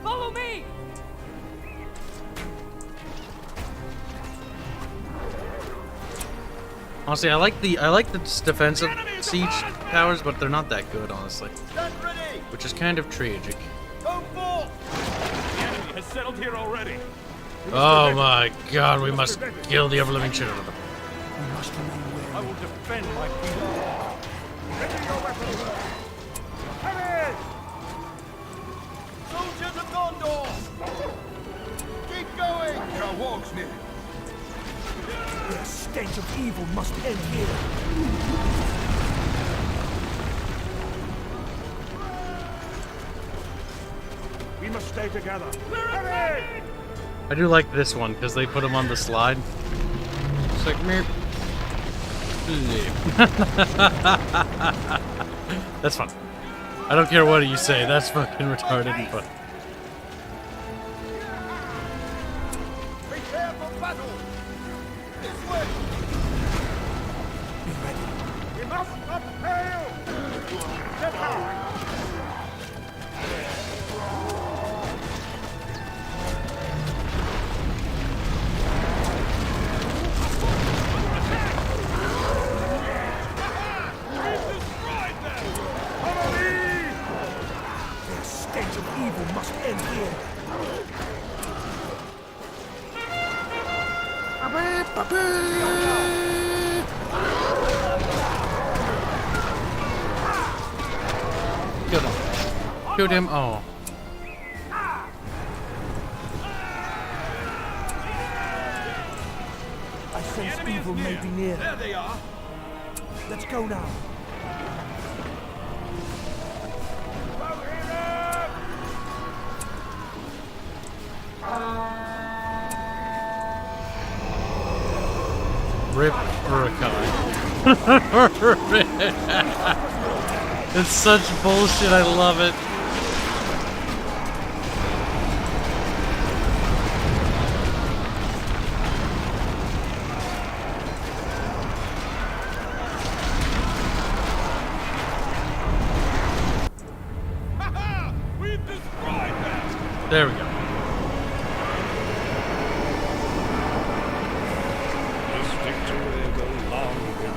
Follow me! Honestly, I like the defensive siege towers, but they're not that good, honestly. Stand ready! Which is kind of tragic. Go forth! The enemy has settled here already. Oh my god, we must kill the ever-living shit out of them. We must remain I wary. will defend my people. Ready your weapons! Heavy! Soldiers of Gondor! Keep going! There are walls near. The stench of evil must end here. We must stay together. Heavy! I do like this one because they put them on the slide. It's like me. That's fun. I don't care what you say. That's fucking retarded and fun. stench of evil must end here. Kill him. Killed him. Oh. I sense evil may be near. There they are. Let's go now. Rip Huracan. It's such bullshit, I love it. We've destroyed that. There we go. This victory will long live.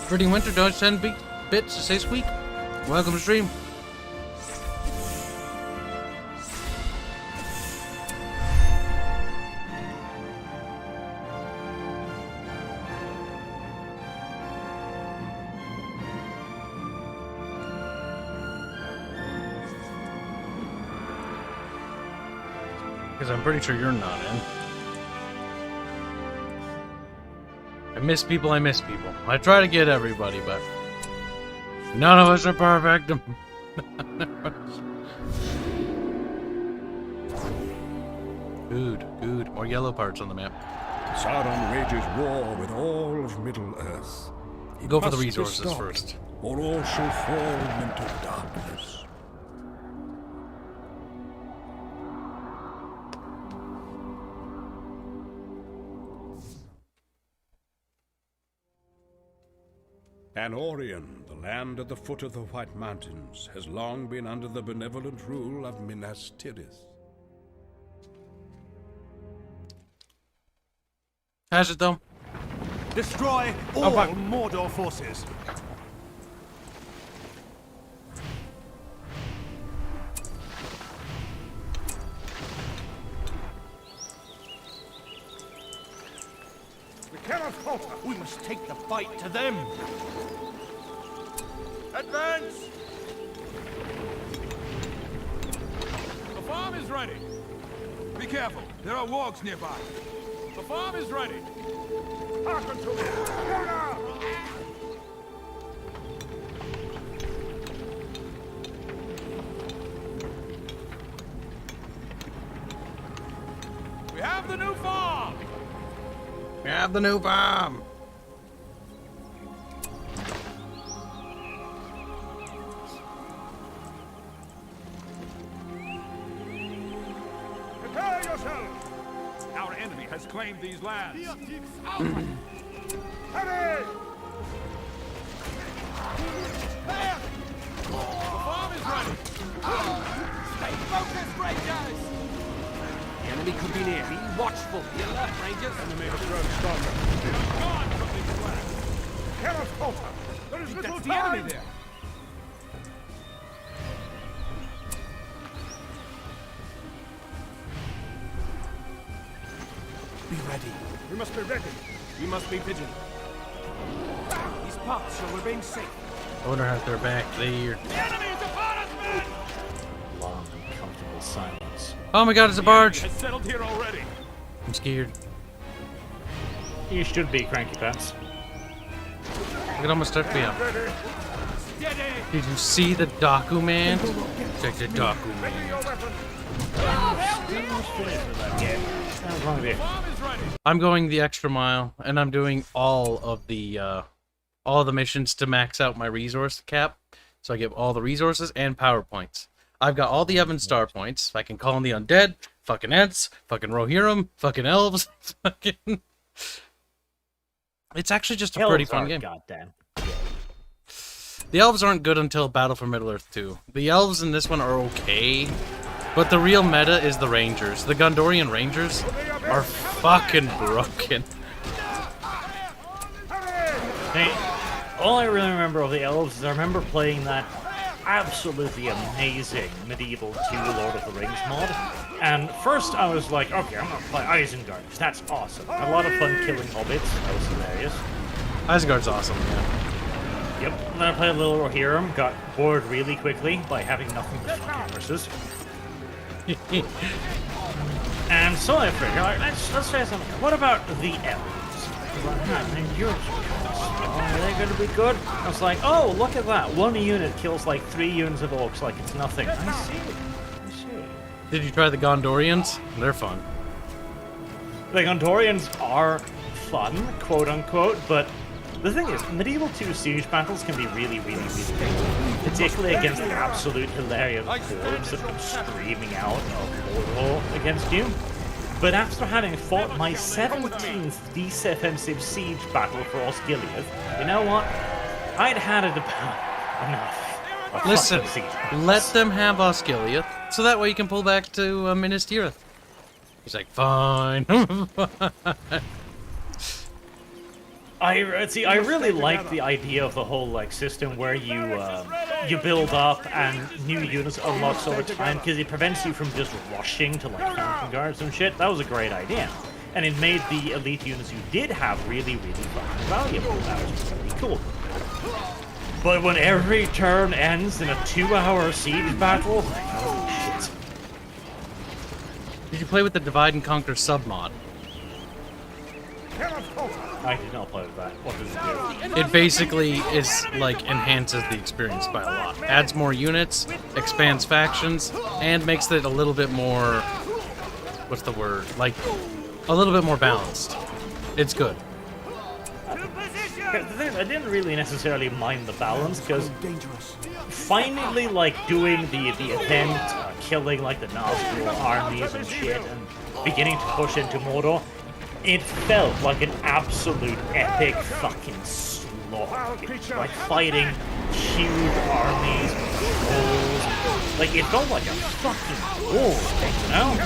Pretty Winter dodge 10 bits to say squeak. Welcome to stream. Because I'm pretty sure you're not in. I miss people, I miss people. I try to get everybody, but none of us are perfect. Good. More yellow parts on the map. Sauron wages war with all of Middle-earth. He Go for the must be resources stopped, first. or all shall fall into darkness. Anorion, the land at the foot of the White Mountains, has long been under the benevolent rule of Minas Tirith. Has it though? Destroy all Mordor forces. We cannot falter. We must take the fight to them. Advance! The farm is ready. Be careful. There are wargs nearby. The farm is ready. Hearken to me! Go now! We have the new farm. We have the new bomb. Prepare yourselves! Our enemy has claimed these lands. Hurry! The farm is ready. Stay focused, Rangers! The enemy could be near. Be watchful. Be alert, Rangers. Enemy has grown stronger. Gone from these lands. Cannot falter! There is little That's the time! enemy there. Be ready. We must be ready. We must be vigilant. These parts shall remain safe. I wonder if they're back there. The enemy is upon us, men! Long and comfortable silence. Oh my god, it's a The enemy barge. has settled here already. I'm scared. You should be, Cranky Pants. It almost took me up. Ready? Steady. Did you see the document? Check the document. Ready your weapons! What's wrong with you? The farm is ready. I'm going the extra mile, and I'm doing all the missions to max out my resource cap, so I get all the resources and power points. I've got all the Evan star points. I can call in the undead, fucking Ents, fucking Rohirrim, fucking elves, fucking. It's actually just a pretty fun game. Goddamn. The elves aren't good until Battle for Middle-earth 2. The elves in this one are okay. But the real meta is the Rangers. The Gondorian Rangers are fucking broken. Hey, all I really remember of the elves is I remember playing that absolutely amazing Medieval 2 Lord of the Rings mod. And first I was like, okay, I'm gonna play Isengard, because that's awesome. I had a lot of fun killing hobbits, that was hilarious. Isengard's awesome, yeah. Yep, and then I played a little Rohirrim, got bored really quickly by having nothing but fucking horses. And so I figured, all right, let's try something. What about the elves? Are they going to be good? I was like, oh, look at that. One unit kills like 3 units of orcs like it's nothing. I see. Did you try the Gondorians? They're fun. The Gondorians are fun, quote unquote, but the thing is, Medieval 2 siege battles can be really, really, really good. Particularly against the absolute hilarious hordes that come streaming out of Mordor against you. But after having fought my 17th defensive siege battle for Osgiliath, you know what? I'd had it about enough. of Listen, fucking siege battles. let them have Osgiliath, so that way you can pull back to Minas Tirith. He's like, fine. I really like the idea of the whole like system where you build up and new units unlocks over time because it prevents you from just rushing to like mountain guards and shit. That was a great idea, and it made the elite units you did have really, really fucking valuable. That was just really cool. But when every turn ends in a 2-hour siege battle, like, holy shit. Did you play with the Divide and Conquer submod? I did not play with that. What does it do? It basically is like enhances the experience by a lot. Adds more units, expands factions, and makes it a little bit more, what's the word? Like a little bit more balanced. It's good. The thing is, I didn't really necessarily mind the balance because finally, like doing the event, killing like the Nazgul armies and shit, and beginning to push into Mordor. It felt like an absolute epic fucking slaughter. Like fighting huge armies, trolls. Like it felt like a fucking war, you know?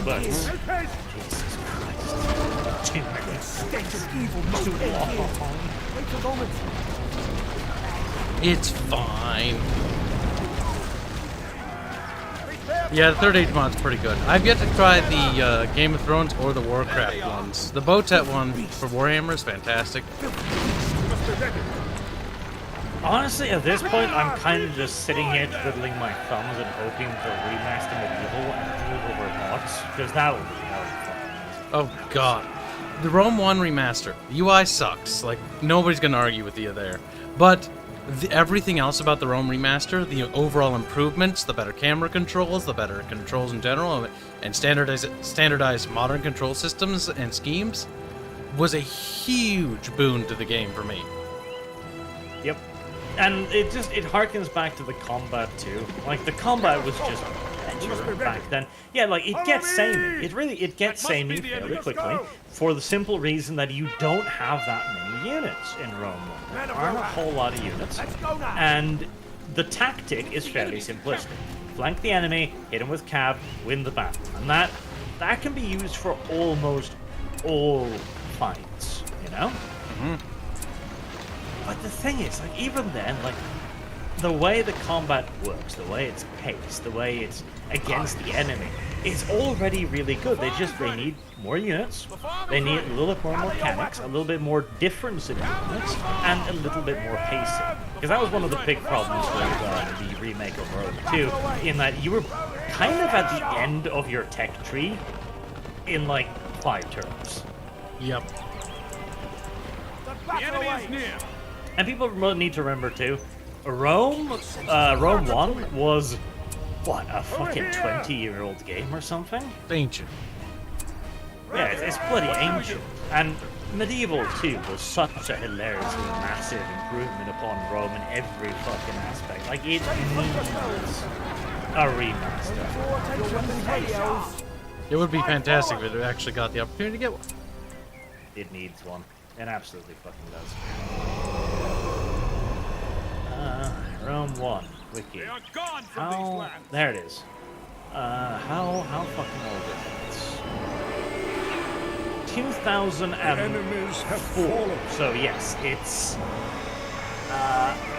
But Jesus Christ. Too many. Too long. It's fine. Yeah, the Third Age mod's pretty good. I've yet to try the Game of Thrones or the Warcraft ones. The Botet one for Warhammer is fantastic. Honestly, at this point, I'm kind of just sitting here twiddling my thumbs and hoping for remaster Medieval and move over mods, because that would be fucking amazing. Oh god. The Rome 1 remaster. The UI sucks. Like, nobody's gonna argue with you there. But everything else about the Rome remaster, the overall improvements, the better camera controls, the better controls in general, and standardized modern control systems and schemes, was a huge boon to the game for me. Yep. And it harkens back to the combat too. Like the combat was just better back then. Yeah, like it gets samey. It gets samey fairly quickly for the simple reason that you don't have that many units in Rome 1. There aren't a whole lot of units. And the tactic is fairly simplistic. Flank the enemy, hit him with cab, win the battle. And that can be used for almost all fights, you know? Mm-hmm. But the thing is, like, even then, like, the way the combat works, the way it's paced, the way it's against the enemy, is already really good. They need more units, they need a little bit more mechanics, a little bit more difference in units, and a little bit more pacing. Because that was one of the big problems with the remake of Rome 2, in that you were kind of at the end of your tech tree in, like, 5 turns. Yep. The enemy is near. And people need to remember too, Rome 1 was, what, a fucking 20-year-old game or something? Ancient. Yeah, it's bloody ancient. And Medieval 2 was such a hilariously massive improvement upon Rome in every fucking aspect. Like, it needs a remaster. It would be fantastic if it actually got the opportunity to get one. It needs one. It absolutely fucking does. Rome 1 wiki. They are gone from these Oh, lands. there it is. How fucking old is it? 2004. Enemies have fallen. So yes, it's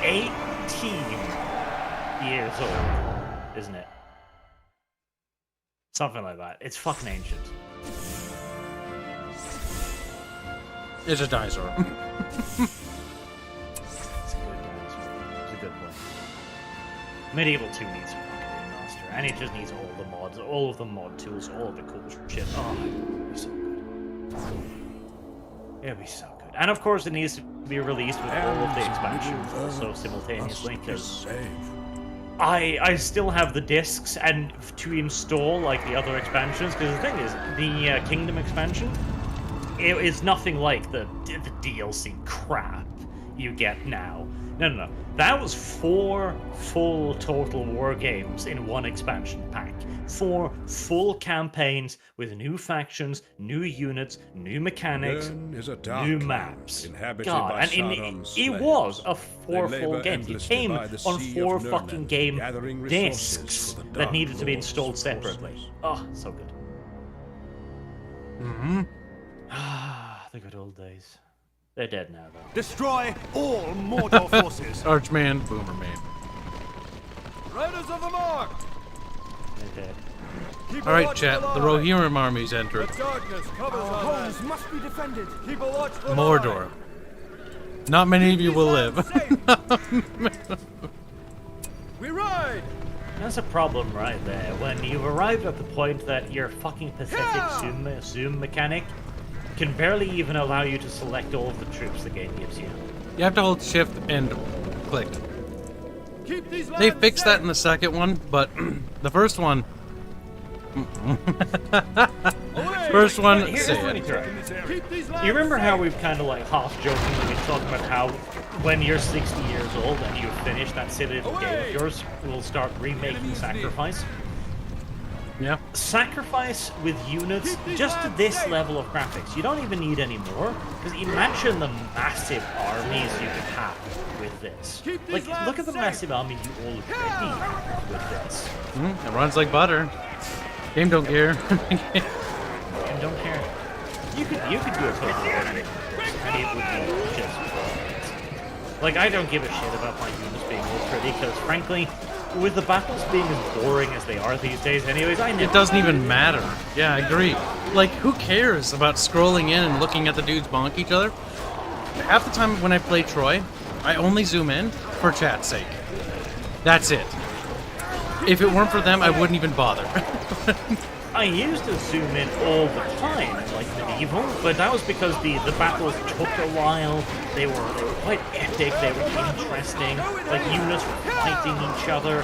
18 years old, isn't it? Something like that. It's fucking ancient. It's a dinosaur. It's a good dinosaur. It's a good one. Medieval 2 needs a fucking remaster, and it just needs all the mods, all of the mod tools, all of the cool shit. Oh, it'd be so good. It'd be so good. And of course, it needs to be released with all of the expansions also simultaneously, because I still have the discs and to install like the other expansions, because the thing is, the Kingdom expansion, it is nothing like the DLC crap you get now. No. That was 4 full total war games in one expansion pack. 4 full campaigns with new factions, new units, new mechanics, new maps. God, and it was a 4 full game. It came on 4 fucking game discs that needed to be installed separately. Oh, so good. Mm-hmm. Ah, the good old days. They're dead now, though. Destroy all Mordor forces. Archman, Boomerman. Riders of the Mark! They're dead. All right, chat. The Rohirrim army's entered. Darkness covers Our our homes land. must be defended. Keep a watchful Mordor. Not many of you will live. We ride! That's a problem right there. When you've arrived at the point that your fucking pathetic zoom mechanic can barely even allow you to select all of the troops the game gives you. You have to hold shift and click. Keep these They lands fixed that safe. in the second one, but the first one... First one, Here's say what it. Keep these lands You remember how safe. we've kind of like half-jokingly been talking about how when you're 60 years old and you've finished that silly little game of yours, we'll start remaking Sacrifice? Yeah. Sacrifice with units just to this level of graphics. You don't even need any more, because imagine the massive armies you could have with this. Like, look at the massive army you already have with this. It runs like butter. Game don't care. And don't care. You could do a total and it would be just perfect. Like, I don't give a shit about my units being all pretty, because frankly, with the battles being as boring as they are these days anyways, It doesn't even matter. Yeah, I agree. Like, who cares about scrolling in and looking at the dudes bonk each other? Half the time when I play Troy, I only zoom in for chat's sake. That's it. If it weren't for them, I wouldn't even bother. I used to zoom in all the time, like Medieval, but that was because the battles took a while, they were quite epic, they were interesting, like units were fighting each other.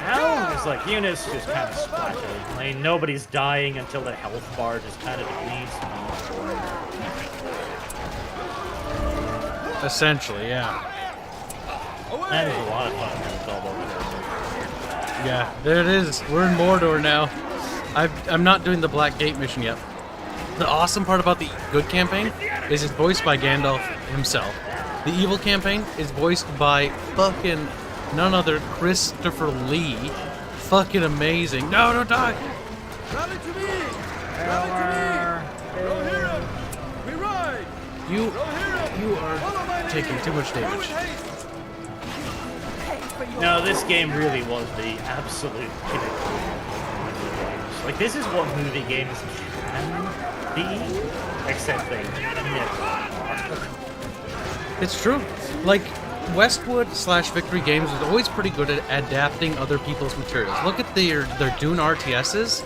Now, it's like units just kind of splatter. I mean, nobody's dying until the health bar just kind of depletes. Essentially, yeah. That is a lot of fun when it's all over there. Yeah, there it is. We're in Mordor now. I'm not doing the Black Gate mission yet. The awesome part about the good campaign is it's voiced by Gandalf himself. The evil campaign is voiced by fucking none other Christopher Lee. Fucking amazing. No, don't die! Rally to me! Rally to me! Rohirrim! We ride! You Rohirrim! are taking too much damage. No, this game really was the absolute pinnacle of movie games. Like, this is what movie games can be, except they never are. It's true. Like, Westwood/Victory Games was always pretty good at adapting other people's materials. Look at their Dune RTSs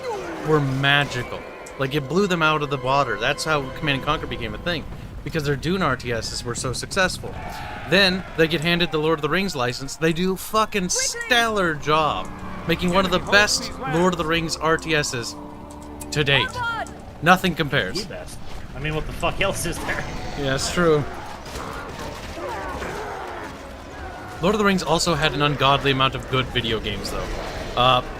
were magical. Like, it blew them out of the water. That's how Command & Conquer became a thing, because their Dune RTSs were so successful. Then they get handed the Lord of the Rings license. They do a fucking stellar job, making one of the best Lord of the Rings RTSs to date. Nothing compares. The best. I mean, what the fuck else is there? Yeah, it's true. Lord of the Rings also had an ungodly amount of good video games, though.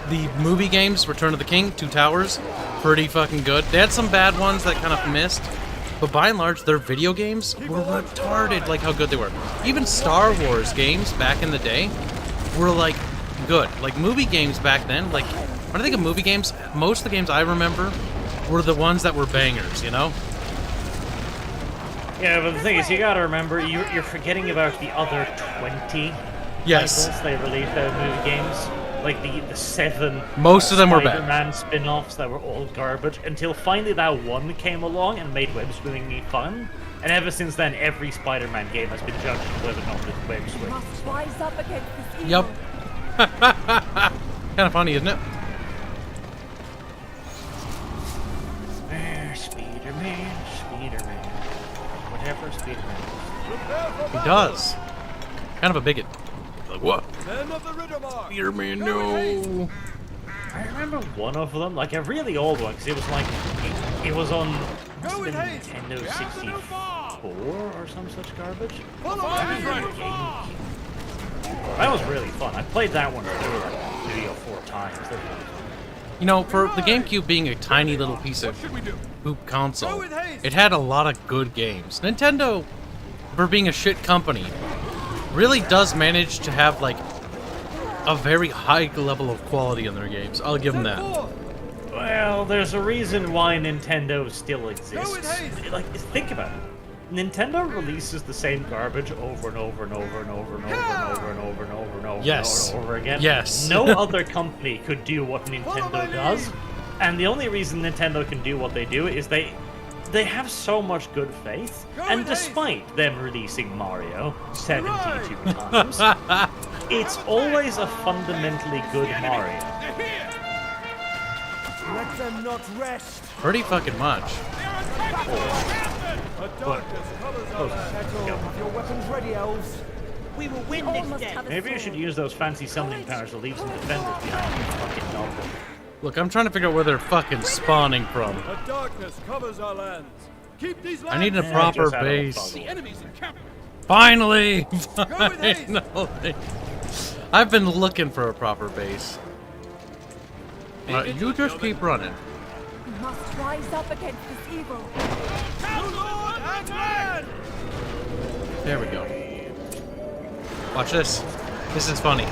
The movie games, Return of the King, Two Towers, pretty fucking good. They had some bad ones that kind of missed, but by and large, their video games were retarded, like how good they were. Even Star Wars games back in the day were, like, good. Like, movie games back then, like, When I think of movie games, most of the games I remember were the ones that were bangers, you know? Yeah, but the thing is, you gotta remember, you're forgetting about the other 20 Yes. titles they released out of movie games. Like the 7 Most of them were bad. Spider-Man spin-offs that were all garbage, until finally that one came along and made web swimming fun. And ever since then, every Spider-Man game has been judged whether or not it's web swimming. Must rise up against this evil. Yep. Kind of funny, isn't it? Spider-Man, Spider-Man. Whatever Spider-Man. He does. Kind of a bigot. Like, what? Men of the Redone. Spider-Man, no. I remember one of them, like a really old one, because it was like, it was on Go with must haste. have been Nintendo 64 or some such garbage. Follow me. That was really fun. I played that one through like 3 or 4 times. You know, for the GameCube being a tiny little piece of poop console, it had a lot of good games. Nintendo, for being a shit company, really does manage to have, like, a very high level of quality in their games. I'll give them that. Well, there's a reason why Nintendo still exists. Like, think about it. Nintendo releases the same garbage over and over and over and over and over and over and over and over and over Yes. and over again. Yes. No other company could do what Nintendo does, and the only reason Nintendo can do what they do is they have so much good faith, and despite them releasing Mario 72 times, it's always a fundamentally good Mario. Let them not rest. Pretty fucking much. A darkness covers our land. Have your weapons ready, elves. We will win this day. Maybe you should use those fancy summoning powers to leave some defenders behind you, fucking novel. Look, I'm trying to figure out where they're fucking spawning from. A darkness covers our lands. Keep these lands. I need a Yeah, proper just had a base. little enemies encampment. Finally! with haste. Finally! I've been looking for a proper base. You just keep running. We must rise up against this evil. There we go. Watch this. This is funny.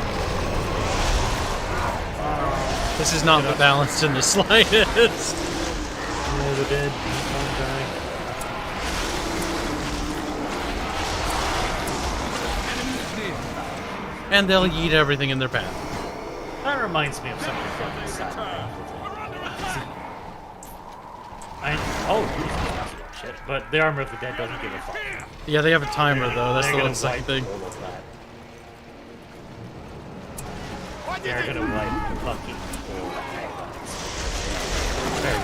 This is not balanced in the slightest. And they'll eat everything in their path. That reminds me of something fucking sad. Shit, but the Armor of the Dead doesn't give a fuck. Yeah, they have a timer though. That's They're the gonna one second wipe thing. all of that. They're gonna wipe fucking all of that.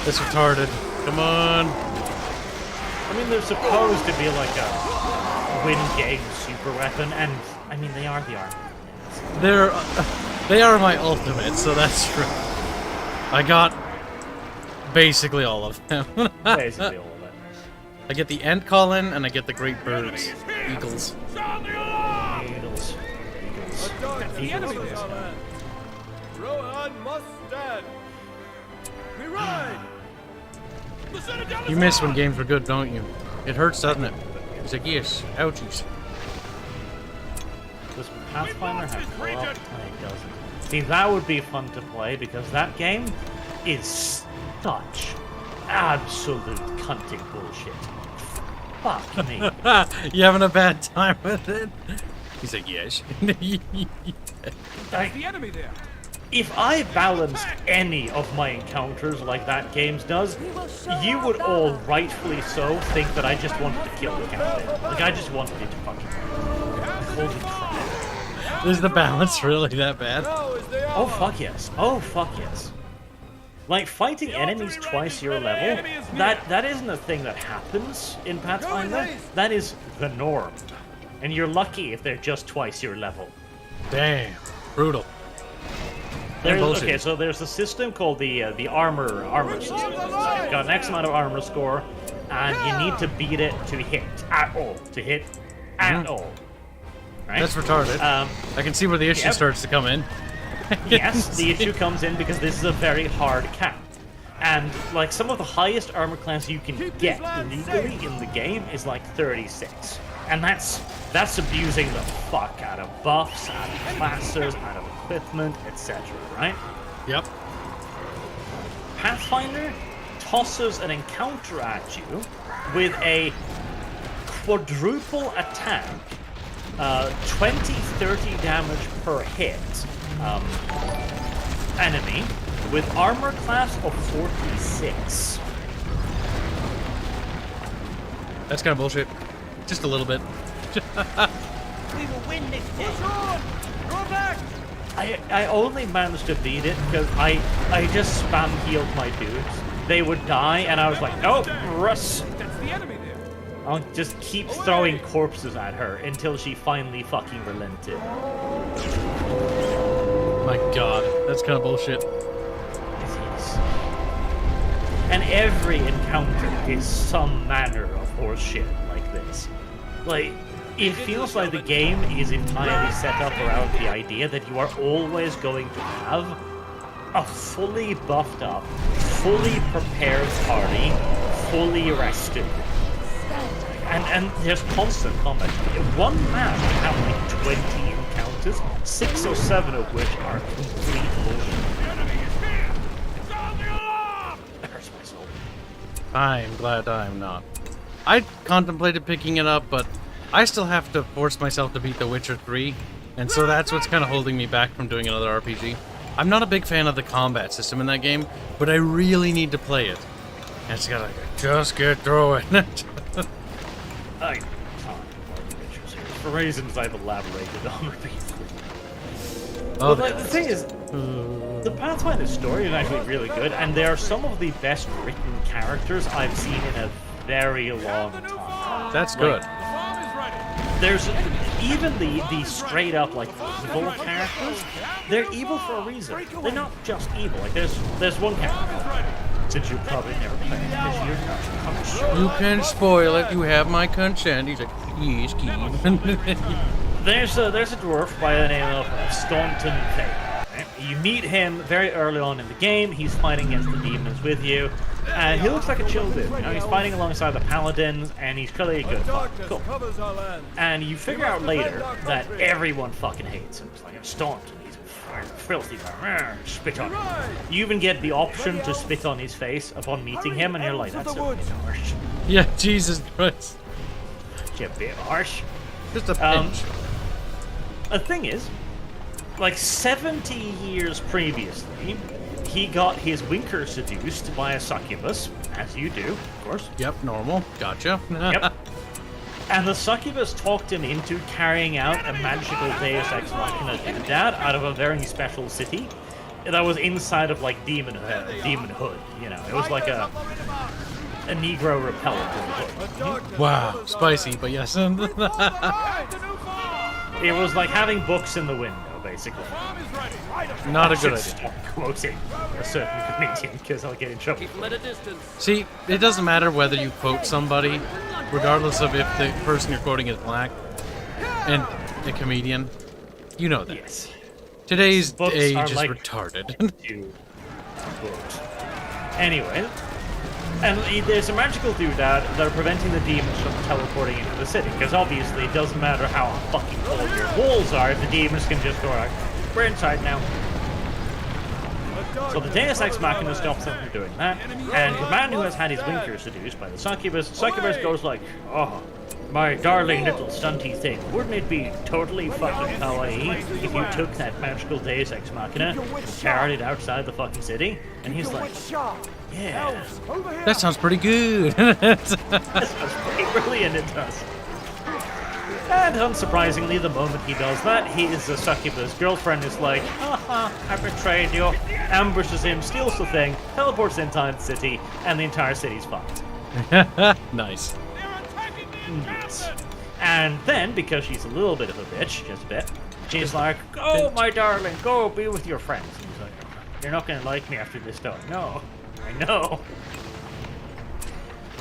That's retarded. Come on. I mean, they're supposed to be like a win game super weapon, and I mean they are the Armor. They are my ultimate, so that's true. I got basically all of them. Basically all of it. I get the Ant Colin and I get the Great Birds. Eagles. Eagles. A darkness covers our land. Rohan must stand. We ride. You miss when games were good, don't you? It hurts, doesn't it? He's like, yes, ouchies. Does Pathfinder have co-op? No, it doesn't. See, that would be fun to play because that game is such absolute cunting bullshit. Fuck me. You having a bad time with it? He's like, yes. Like, The enemy there. if I balanced any of my encounters like that game does, you would all rightfully so think that I just wanted to kill the captain. Like, I just wanted it to fucking holy crap. Is the balance really that bad? Oh fuck yes. Oh fuck yes. Like, fighting enemies twice your level, that isn't a thing that happens in Pathfinder. That is the norm. And you're lucky if they're just twice your level. Damn. Brutal. Okay, so there's a system called the armor system. So you've got an X amount of armor score, and you need to beat it to hit at all. To hit at all. Right? That's retarded. I can see where the issue starts to come in. Yes, the issue comes in because this is a very hard cap. And, like, some of the highest armor class you can get legally in the game is, like, 36. And that's abusing the fuck out of buffs, out of classes, out of equipment, etc., right? Yep. Pathfinder tosses an encounter at you with a quadruple attack, 20-30 damage per hit enemy with armor class of 46. That's kind of bullshit. Just a little bit. We will win this day. Go back! I only managed to beat it because I just spam healed my dudes. They would die, and I was like, oh, Russ. That's the enemy there. I'll just keep throwing corpses at her until she finally fucking relented. My god, that's kind of bullshit. And every encounter is some manner of horseshit like this. Like, it feels like the game is entirely set up around the idea that you are always going to have a fully buffed up, fully prepared party, fully rested. And there's constant combat. One map can have like 20 encounters, 6 or 7 of which are complete bullshit. The enemy is here. Sound the alarm. That hurts my soul. I'm glad I'm not. I contemplated picking it up, but I still have to force myself to beat The Witcher 3, and so that's what's kind of holding me back from doing another RPG. I'm not a big fan of the combat system in that game, but I really need to play it. And it's gotta just get through it. I can't play the Witcher series for reasons I've elaborated on repeatedly. Oh, But like, the thing is, the Pathfinder story is actually really good, and they are some of the best written characters I've seen in a very long time. that's good. The farm is ready. There's even the straight up like evil characters. They're evil for a reason. They're not just evil. Like there's one character. Since you probably never played it, because you're not conscious. You can spoil it. You have my consent. He's like, yes, keep. There's a dwarf by the name of Staunton Fay. Right? You meet him very early on in the game. He's fighting against the demons with you, and he looks like a chill dude. You know, he's fighting alongside the paladins, and he's clearly a good fight. Cool. And you figure out later that everyone fucking hates him. It's like Staunton. He's a filthy man. Spit on him. You even get the option to spit on his face upon meeting him, and you're like, that's a bit harsh. Yeah, Jesus Christ. It's a bit harsh. Just a pinch. The thing is, like 70 years previously, he got his winker seduced by a succubus, as you do, of course. Yep, normal. Gotcha. Yep. And the succubus talked him into carrying out a magical Deus Ex Machina doodad out of a very special city that was inside of like demonhood. You know, it was like a Negro repellent in the hood. Wow, spicy, but yes. It was like having books in the window, basically. Not a good I should idea. stop quoting a certain comedian because I'll get in trouble. Keep them at a distance. See, it doesn't matter whether you quote somebody, regardless of if the person you're quoting is black and a comedian. You know that. Yes. Today's Books age are is like retarded. to quote. Anyway, and there's a magical doodad that are preventing the demons from teleporting into the city, because obviously it doesn't matter how fucking tall your walls are if the demons can just go like, we're inside now. So the Deus Ex Machina stops them from doing that, and the man who has had his winker seduced by the succubus goes like, oh, my darling little stunty thing, wouldn't it be totally fucking kawaii if you took that magical Deus Ex Machina and carried it outside the fucking city? And he's like, yeah. That sounds pretty good. That sounds pretty brilliant, it does. And unsurprisingly, the moment he does that, his succubus girlfriend is like, haha, I betrayed you, ambushes him, steals the thing, teleports inside the city, and the entire city's fucked. Nice. Yes. And then, because she's a little bit of a bitch, just a bit, she's like, go, my darling, go be with your friends. And he's like, you're not going to like me after this, though. No, I know.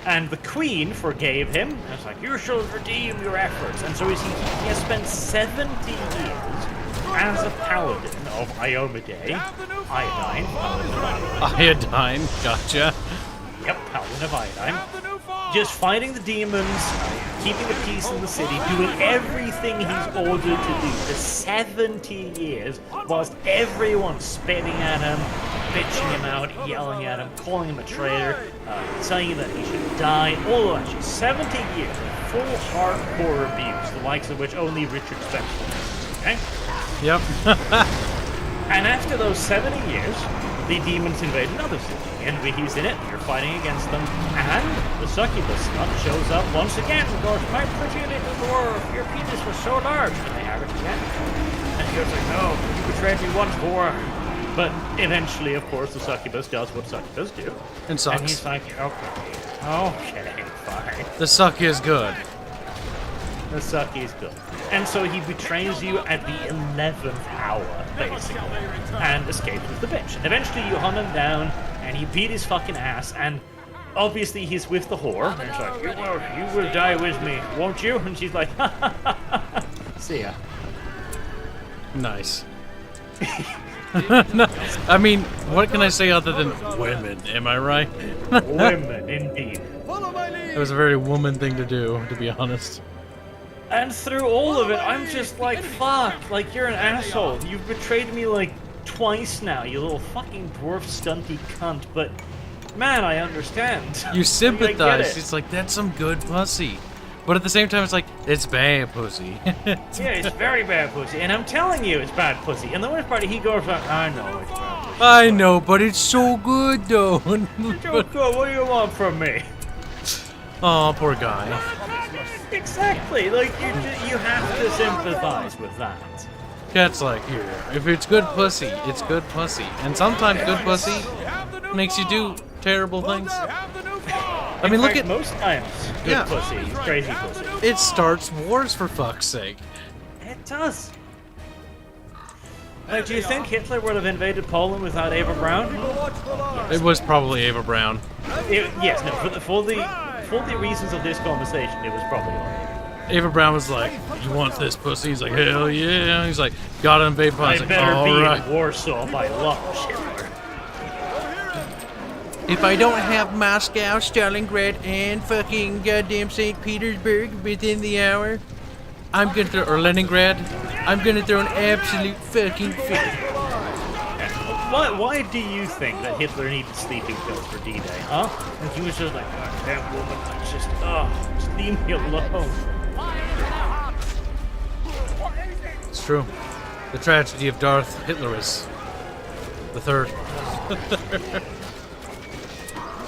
And the queen forgave him. And it's like, you shall redeem your efforts. And so he has spent 70 years as a paladin of Iomade. Iodine. Paladin of Iodine. Iodine, gotcha. Yep, paladin of Iodine. just fighting the demons, keeping the peace in the city, doing everything he's ordered to do for 70 years, whilst everyone's spitting at him, bitching him out, yelling at him, calling him a traitor, saying that he should die, all of that shit. 70 years of full hardcore abuse, the likes of which only Richard Spencer does, okay? Yep. And after those 70 years, the demons invade another city, and he's in it, you're fighting against them, and the succubus slut shows up once again and goes, "My pretty little dwarf, your penis was so large," and they have it again. And he goes like, "No, you betrayed me once more." But eventually, of course, the succubus does what succubus do. And sucks. And he's like, okay, fine. The suck is good. The suck is good. And so he betrays you at the 11th hour, basically, and escapes with the bitch. And eventually you hunt him down, and you beat his fucking ass, and obviously he's with the whore. And he's like, you will die with me, won't you? And she's like, ha ha ha ha. See ya. Nice. No, I mean, what can I say other than women, am I right? Women, indeed. It was a very woman thing to do, to be honest. And through all of it, I'm just like, fuck, like, you're an asshole. You've betrayed me, like, twice now, you little fucking dwarf stunty cunt, but, man, I understand. You sympathize. It. It's like, that's some good pussy. But at the same time, it's like, it's bad pussy. Yeah, it's very bad pussy, and I'm telling you it's bad pussy. And the worst part, he goes like, I know it's bad pussy. I know, but it's so good, though. So good, what do you want from me? Oh, poor guy. Exactly, like, you have to sympathize with that. Cat's like, here, if it's good pussy, it's good pussy. And sometimes good pussy makes you do terrible things. I mean, look at... most times, good pussy is crazy pussy. It starts wars, for fuck's sake. It does. Like, do you think Hitler would have invaded Poland without Eva Braun? It was probably Eva Braun. Yes, no, for the reasons of this conversation, it was probably all Eva Braun was like, you want this pussy? He's like, hell yeah. He's like, gotta invade Poland. I better be in Warsaw by law, Hitler. If I don't have Moscow, Stalingrad, and fucking goddamn St. Petersburg within the hour, I'm gonna throw, or Leningrad, I'm gonna throw an absolute fucking fit. Why do you think that Hitler needed sleeping pills for D-Day, huh? And he was just like, oh, that woman, just leave me alone. It's true. The tragedy of Darth Hitlerus the Third.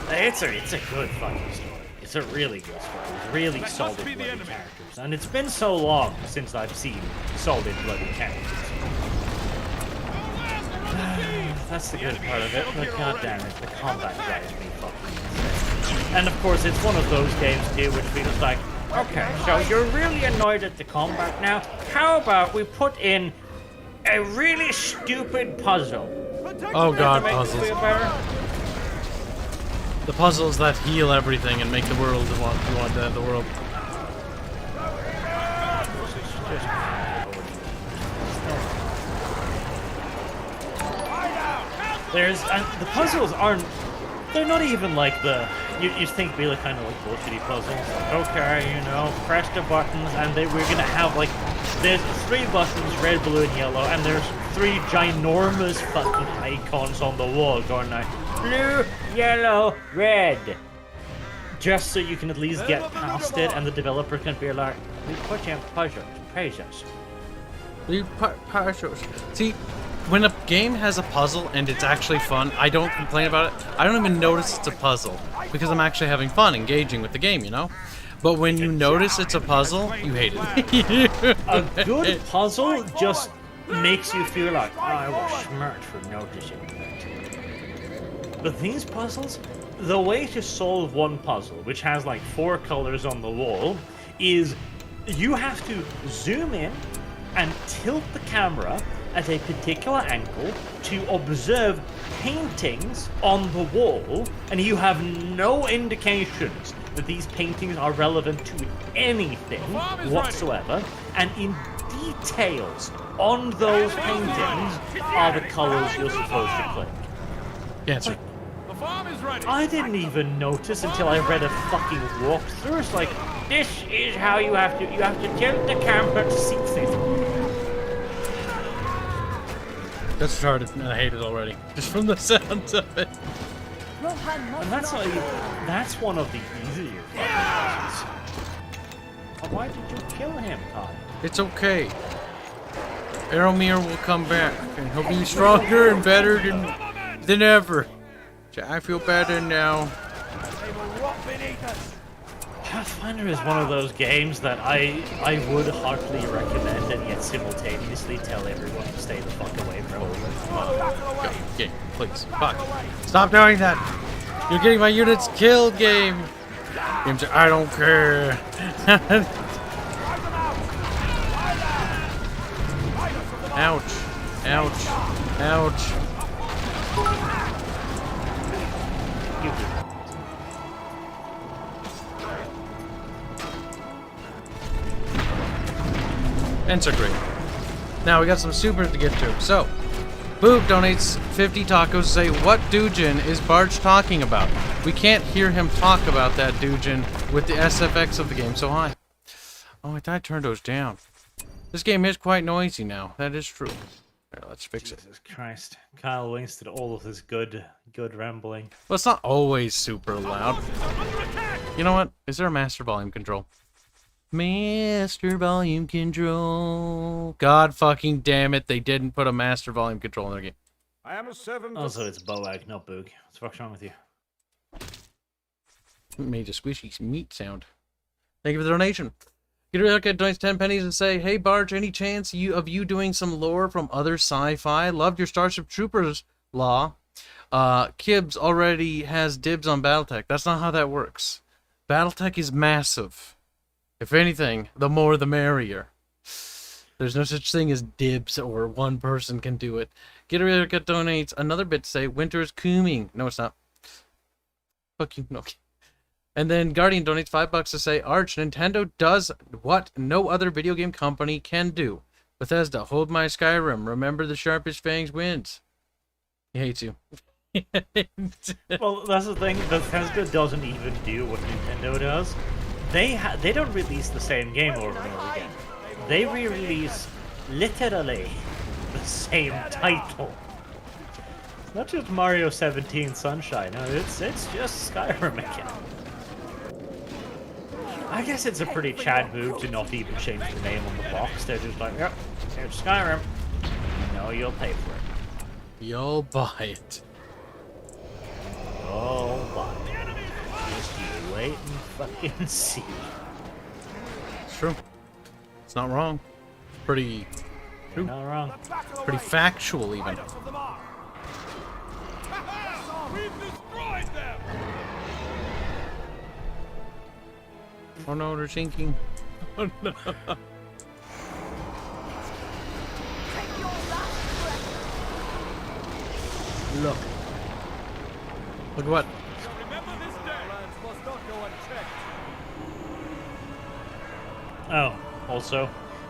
It's a good fucking story. It's a really good story. It's really solid bloody characters. And it's been so long since I've seen solid bloody characters. That's the good part of it, but goddammit, the combat drives me fucking insane. And of course, it's one of those games too, which feels like, okay, so you're really annoyed at the combat now? How about we put in a really stupid puzzle? Oh god, puzzles. The puzzles that heal everything and make the world what you want to have the world. The puzzles aren't, they're not even like you think really kind of like bullshitty puzzles. Like, okay, you know, press the buttons and we're gonna have like, there's 3 buttons, red, blue, and yellow, and there's 3 ginormous fucking icons on the wall going like, blue, yellow, red. Just so you can at least get past it and the developer can be like, we put in puzzles, praise us. Puzzles. See, when a game has a puzzle and it's actually fun, I don't complain about it. I don't even notice it's a puzzle because I'm actually having fun engaging with the game, you know? But when you notice it's a puzzle, you hate it. A good puzzle just makes you feel like, oh, I was smart for noticing that. But these puzzles, the way to solve one puzzle, which has like 4 colors on the wall, is you have to zoom in and tilt the camera at a particular angle to observe paintings on the wall, and you have no indications that these paintings are relevant to anything whatsoever, and in details on those paintings are the colors you're supposed to click. Answer. farm is ready. I didn't even notice until I read a fucking walkthrough. It's like, this is how you have to tilt the camera to see things. That's retarded, and I hate it already. Just from the sounds of it. And that's one of the easier fucking bosses. Oh, why did you kill him, Todd? It's okay. Aromir will come back, and he'll be stronger and better than ever. I feel better now. Pathfinder is one of those games that I would heartily recommend, and yet simultaneously tell everyone to stay the fuck away from it. Game, please. Fuck. Stop doing that. You're getting my units killed, game. Games, I don't care. Ouch. Ouch. Ouch. Ents are great. Now we got some supers to get to. So, Boob donates 50 tacos to say, what Doujin is Barge talking about? We can't hear him talk about that Doujin with the SFX of the game so high. Oh, I thought I turned those down. This game is quite noisy now. That is true. Here, let's fix it. Jesus Christ. Kyle wasted all of his good rambling. Well, it's not always super loud. You know what? Is there a master volume control? Master volume control. God fucking damn it, they didn't put a master volume control in their game. I am a servant. Also, it's Boag, not Boog. What the fuck's wrong with you? Made a squishy meat sound. Thank you for the donation. Get a look at donates 10 pennies and say, hey Barge, any chance of you doing some lore from other sci-fi? Loved your Starship Troopers law. Kibs already has dibs on Battletech. That's not how that works. Battletech is massive. If anything, the more the merrier. There's no such thing as dibs or one person can do it. Get a look at donates another bit to say, winter is coming. No, it's not. Fuck you. No. And then Guardian donates $5 to say, Arch, Nintendo does what no other video game company can do. Bethesda, hold my Skyrim. Remember the sharpest fangs wins. He hates you. Well, that's the thing. Bethesda doesn't even do what Nintendo does. They don't release the same game over and over again. They re-release literally the same title. It's not just Mario 17 Sunshine. No, it's just Skyrim again. I guess it's a pretty Chad move to not even change the name on the box. They're just like, yep, it's Skyrim. No, you'll pay for it. You'll buy it. Oh, buy it. Just you wait and fucking see. It's true. It's not wrong. It's pretty true. Not wrong. Pretty factual, even. We've destroyed them. Oh no, they're sinking. Oh no. Look. Look at what? Remember this day. Must not go unchecked. Oh, also,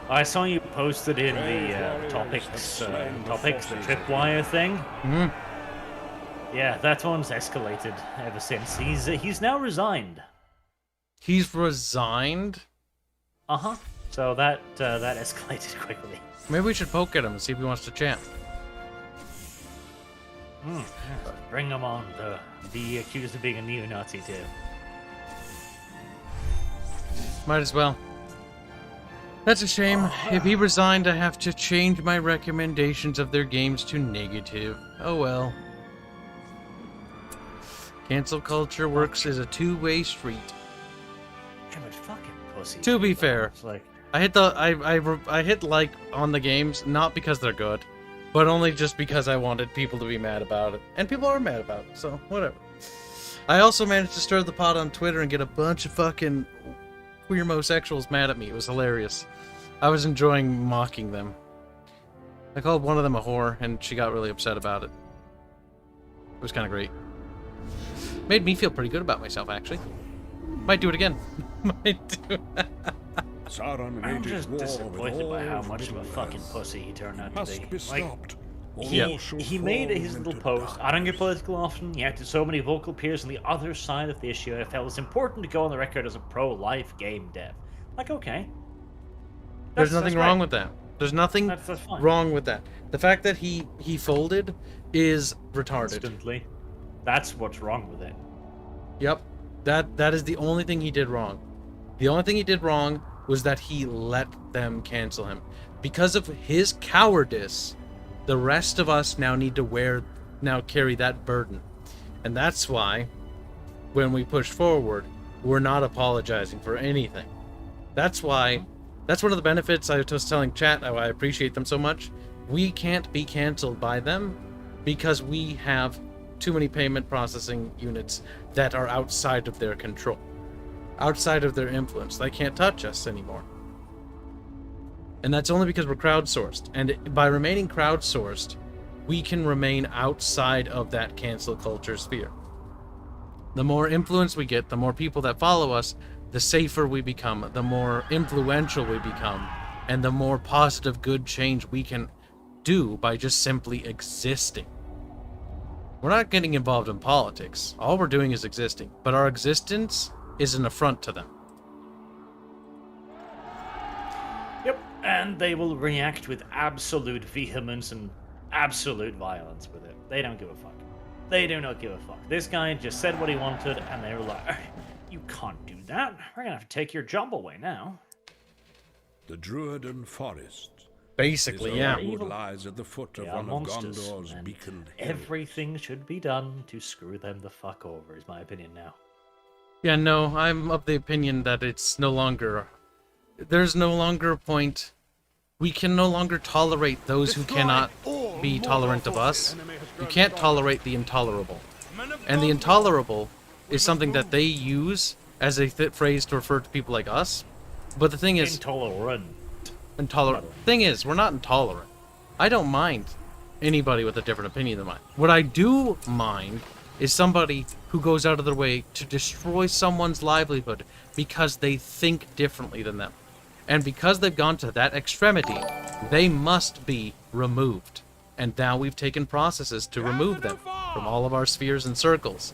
I saw you posted in the topics, the tripwire thing. Mm-hmm. Yeah, that one's escalated ever since. He's now resigned. He's resigned? Uh-huh. So that escalated quickly. Maybe we should poke at him and see if he wants to chat. Yeah, bring him on to be accused of being a neo-Nazi too. Might as well. That's a shame. If he resigned, I have to change my recommendations of their games to negative. Oh well. Cancel culture works as a two-way street. Yeah, but fucking pussy. To be fair, It's like, I hit I hit like on the games not because they're good, but only just because I wanted people to be mad about it, and people are mad about it. So whatever. I also managed to stir the pot on Twitter and get a bunch of fucking queer homosexuals mad at me. It was hilarious. I was enjoying mocking them. I called one of them a whore, and she got really upset about it. It was kind of great. Made me feel pretty good about myself, actually. Might do it again. Might do it. Sauron I'm waged just war disappointed with by how all much of a Middle fucking Earth. pussy he turned out to Must be be. Like, stopped. he made his little post. I don't get political often, yet there's so many vocal peers on the other side of the issue. I felt it's important to go on the record as a pro-life game dev. Like, okay. There's nothing wrong with that. There's nothing That's fine. wrong with that. The fact that he folded is retarded. Instantly. That's what's wrong with it. Yep. That is the only thing he did wrong. The only thing he did wrong was that he let them cancel him. Because of his cowardice, the rest of us now need to carry that burden. And that's why, when we push forward, we're not apologizing for anything. That's why, that's one of the benefits. I was telling chat how I appreciate them so much. We can't be canceled by them because we have too many payment processing units that are outside of their control, outside of their influence. They can't touch us anymore. And that's only because we're crowdsourced. And by remaining crowdsourced, we can remain outside of that cancel culture sphere. The more influence we get, the more people that follow us, the safer we become, the more influential we become, and the more positive, good change we can do by just simply existing. We're not getting involved in politics. All we're doing is existing. But our existence is an affront to them. Yep, and they will react with absolute vehemence and absolute violence with it. They don't give a fuck. They do not give a fuck. This guy just said what he wanted, and they were like, you can't do that. We're gonna have to take your job away now. The Druiden Forest. Basically, His yeah. own wood lies at the foot of They are one of monsters, Gondor's and beaconed hills. everything should be done to screw them the fuck over, is my opinion now. Yeah, no, I'm of the opinion that it's no longer... There's no longer a point. We can no longer tolerate those who cannot be tolerant of us. You can't tolerate the intolerable. And the intolerable is something that they use as a phrase to refer to people like us. But the thing is... Intolerant. Thing is, we're not intolerant. I don't mind anybody with a different opinion than mine. What I do mind is somebody who goes out of their way to destroy someone's livelihood because they think differently than them. And because they've gone to that extremity, they must be removed. And now we've taken processes to remove them from all of our spheres and circles.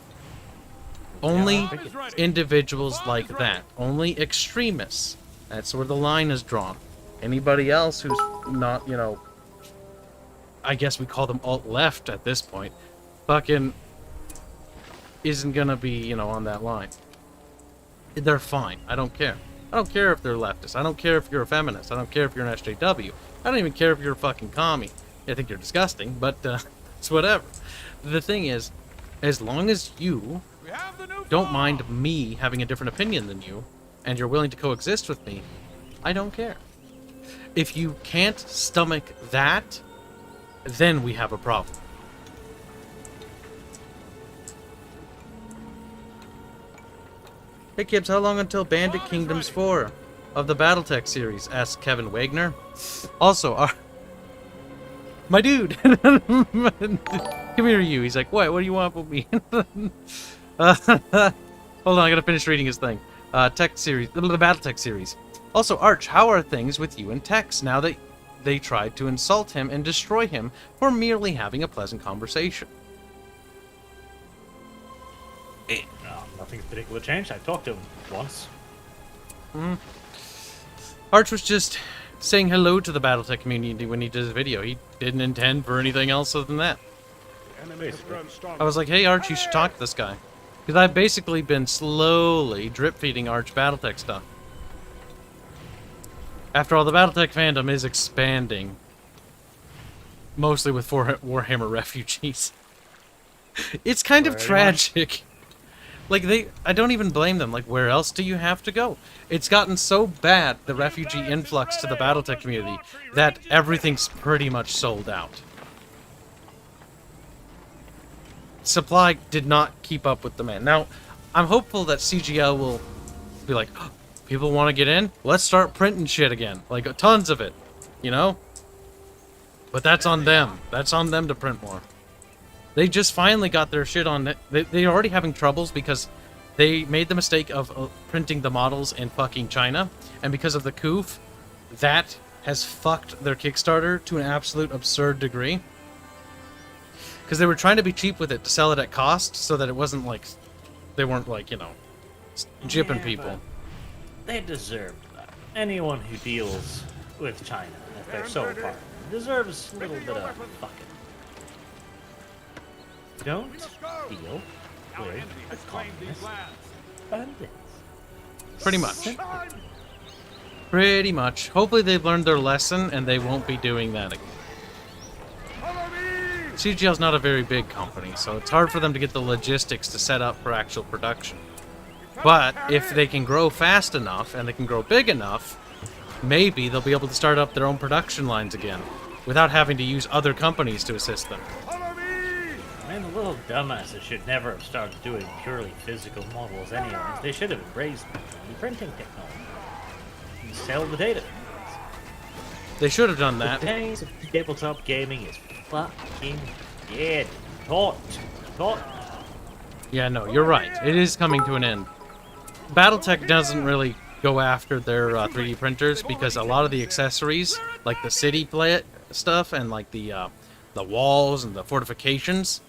Only individuals like that. Only extremists. That's where the line is drawn. Anybody else who's not, you know, I guess we call them alt-left at this point, fucking isn't gonna be, you know, on that line. They're fine. I don't care. I don't care if they're leftist. I don't care if you're a feminist. I don't care if you're an SJW. I don't even care if you're a fucking commie. I think you're disgusting, but it's whatever. The thing is, as long as you don't mind me having a different opinion than you, and you're willing to coexist with me, I don't care. If you can't stomach that, then we have a problem. Hey Kibs, how long until Bandit Kingdoms 4 of the Battletech series? Asked Kevin Wagner. Also, my dude! Come here, you. He's like, what? What do you want from me? Hold on, I gotta finish reading his thing. Tech series, the Battletech series. Also, Arch, how are things with you and Tex now that they tried to insult him and destroy him for merely having a pleasant conversation? Nothing's particular changed. I talked to him once. Arch was just saying hello to the Battletech community when he did his video. He didn't intend for anything else other than that. I was like, hey Arch, you should talk to this guy. Because I've basically been slowly drip-feeding Arch Battletech stuff. After all, the Battletech fandom is expanding. Mostly with Warhammer refugees. It's kind of tragic. Like, I don't even blame them. Like, where else do you have to go? It's gotten so bad, the refugee influx to the Battletech community, that everything's pretty much sold out. Supply did not keep up with demand. Now, I'm hopeful that CGL will be like, oh, people want to get in? Let's start printing shit again. Like, tons of it. You know? But that's on them. That's on them to print more. They just finally got their shit on it. They're already having troubles because they made the mistake of printing the models in fucking China. And because of the coup, that has fucked their Kickstarter to an absolute absurd degree. because they were trying to be cheap with it to sell it at cost, so that it wasn't like they weren't like gypping people. They deserve that. Anyone who deals with China, if they're so far, deserves a little bit of fucking. Don't deal with the communist bandits. Pretty much. Pretty much. Hopefully they've learned their lesson and they won't be doing that again. CGL's not a very big company, so it's hard for them to get the logistics to set up for actual production. But if they can grow fast enough and they can grow big enough, maybe they'll be able to start up their own production lines again without having to use other companies to assist them. Man, the little dumbasses should never have started doing purely physical models anyways. They should have embraced the printing technology and sell the data. They should have done that. The days of tabletop gaming is fucking dead. Thought. Yeah, no, you're right. It is coming to an end. Battletech doesn't really go after their 3D printers because a lot of the accessories, like the city stuff and like the walls and the fortifications,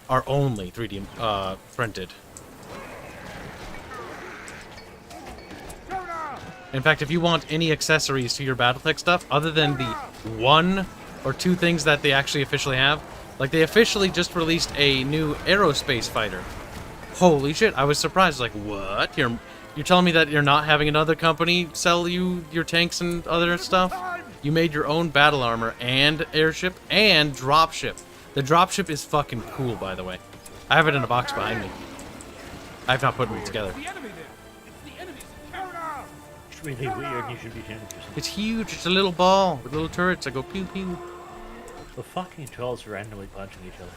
are only 3D printed. In fact, if you want any accessories to your Battletech stuff, other than the 1 or 2 things that they actually officially have, like they officially just released a new aerospace fighter. Holy shit, I was surprised. Like, what? You're telling me that you're not having another company sell you your tanks and other stuff? You made your own battle armor and airship and dropship. The dropship is fucking cool, by the way. I have it in a box behind me. I have not put them together. It's really weird. You should be 10%. It's huge. It's a little ball with little turrets that go pew pew. The fucking trolls are randomly punching each other.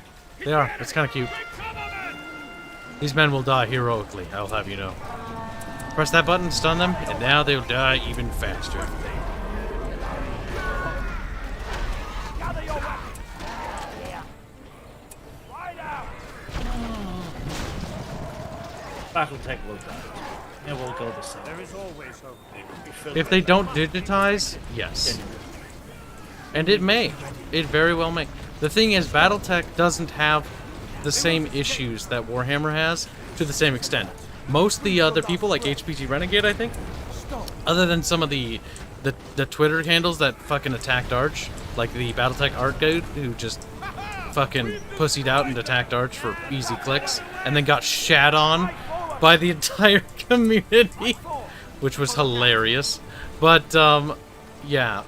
They are. It's kind of cute. These men will die heroically, I'll have you know. Press that button, stun them, and now they'll die even faster. Gather your weapons. Yeah. Lie down. Battletech will die. It will go the same. There is always hope. If they don't digitize, yes. And it may. It very well may. The thing is, Battletech doesn't have the same issues that Warhammer has to the same extent. Most of the other people, like HPG Renegade, I think, other than some of the Twitter handles that fucking attacked Arch, like the Battletech art dude who just fucking pussied out and attacked Arch for easy clicks, and then got shat on by the entire community, which was hilarious. But yeah,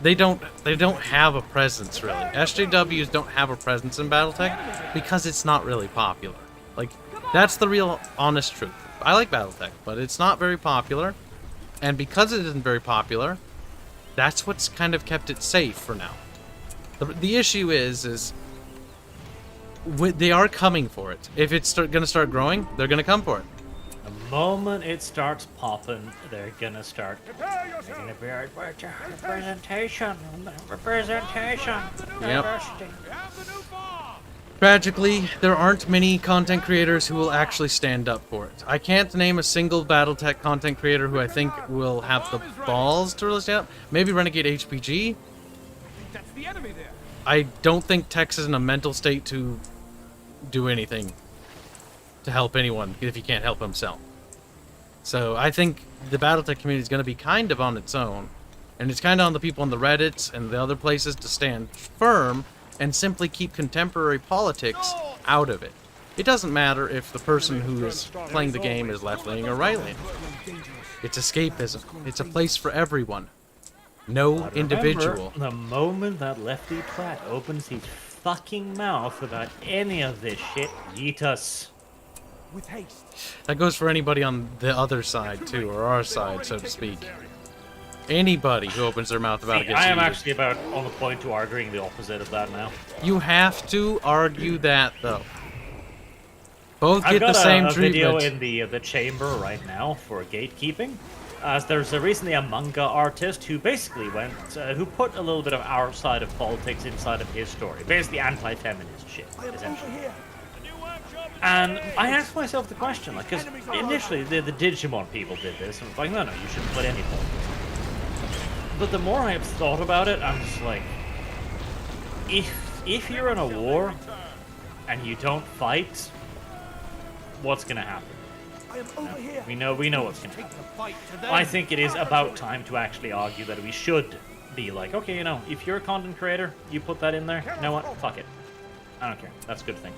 they don't have a presence really. SJWs don't have a presence in Battletech because it's not really popular. Like, that's the real honest truth. I like Battletech, but it's not very popular, and because it isn't very popular, that's what's kind of kept it safe for now. The issue is they are coming for it. If it's going to start growing, they're going to come for it. The moment it starts popping, they're gonna start. Representation. Yep. Tragically, there aren't many content creators who will actually stand up for it. I can't name a single Battletech content creator who I think will have the balls to really stand up. Maybe Renegade HPG. That's the enemy there. I don't think Tex is in a mental state to do anything to help anyone if he can't help himself. So I think the Battletech community is going to be kind of on its own, and it's kind of on the people on the Reddits and the other places to stand firm and simply keep contemporary politics out of it. It doesn't matter if the person who is playing the game is left-leaning or right-leaning. It's escapism. It's a place for everyone. No individual. The moment that Lefty Pratt opens his fucking mouth about any of this shit, yeet us. With haste. That goes for anybody on the other side, too, or our side, so to speak. Anybody who opens their mouth about it gets I am yeeted. actually about on the point to arguing the opposite of that now. You have to argue that, though. Both I've get got the same a video treatment. in the chamber right now for gatekeeping. There's recently a manga artist who basically went, who put a little bit of our side of politics inside of his story. Basically anti-feminist shit, essentially. And I asked myself the question, like, because initially the Digimon people did this, and I was like, no, you shouldn't put any politics. But the more I've thought about it, I'm just like, if if you're in a war and you don't fight, what's gonna happen? I am over here. We know what's gonna happen. I think it is about time to actually argue that we should be like, okay, you know, if you're a content creator, you put that in there. You know what? Fuck it. I don't care. That's a good thing.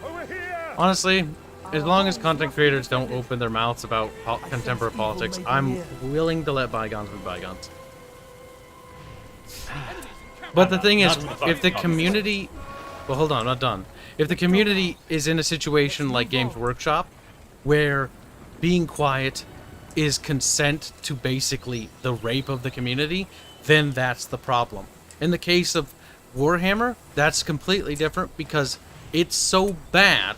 Over here! Honestly, as long as content creators don't open their mouths about contemporary politics, I'm willing to let bygones be bygones. But the thing is, if the community... Well, hold on, I'm not done. If the community is in a situation like Games Workshop, where being quiet is consent to basically the rape of the community, then that's the problem. In the case of Warhammer, that's completely different because it's so bad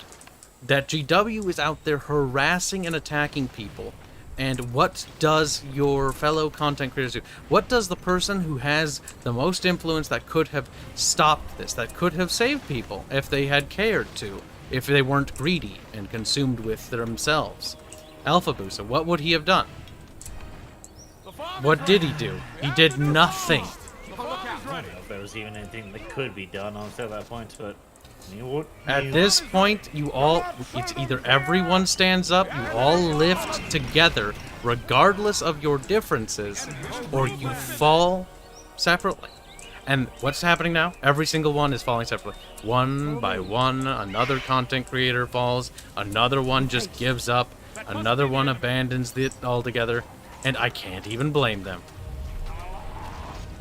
that GW is out there harassing and attacking people. And what does your fellow content creators do? What does the person who has the most influence that could have stopped this, that could have saved people if they had cared to, if they weren't greedy and consumed with themselves? Alpha Booster, what would he have done? What did he do? He did nothing. I don't know if there was even anything that could be done until that point, but at this point, it's either everyone stands up, you all lift together, regardless of your differences, or you fall separately. And what's happening now? Every single one is falling separately. One by one, another content creator falls, another one just gives up, another one abandons it altogether, and I can't even blame them.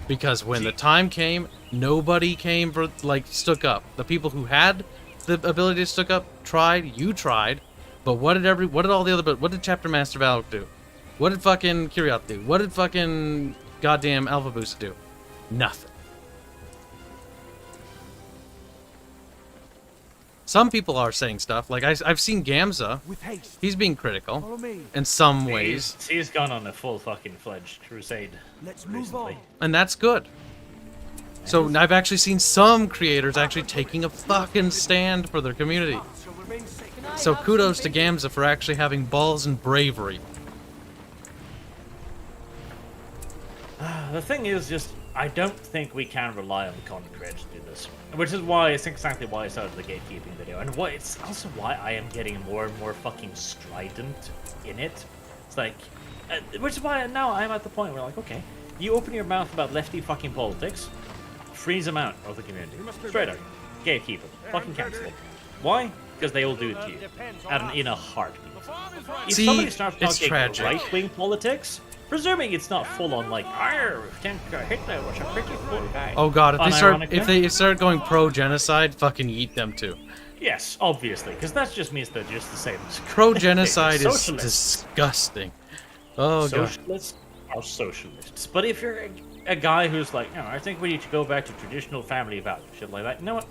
Because when the time came, nobody came for, stuck up. The people who had the ability to stick up tried, you tried, but what did all the other, what did Chapter Master Valak do? What did fucking Kyriot do? What did fucking goddamn Alpha Boost do? Nothing. Some people are saying stuff, like I've seen Gamza, he's being critical, in some ways. He's gone on a full fucking fledged crusade. Let's move on. And that's good. So I've actually seen some creators actually taking a fucking stand for their community. So kudos to Gamza for actually having balls and bravery. The thing is just, I don't think we can rely on the content creators to do this. Which is why, it's exactly why I started the gatekeeping video. And it's also why I am getting more and more fucking strident in it. It's like, which is why now I'm at the point where like, okay, you open your mouth about lefty fucking politics, freeze them out of the community. Straight out. Gatekeep them. Fucking cancel them. Why? Because they all do it to you. In a heartbeat. If somebody starts talking right-wing politics, presuming it's not full on like, Hitler was a pretty cool guy. Oh god, if they start going pro-genocide, fucking eat them too. Yes, obviously, because that just means they're just the same. Pro-genocide is disgusting. Oh god. Socialists are socialists. But if you're a guy who's like, I think we need to go back to traditional family values, shit like that, you know what?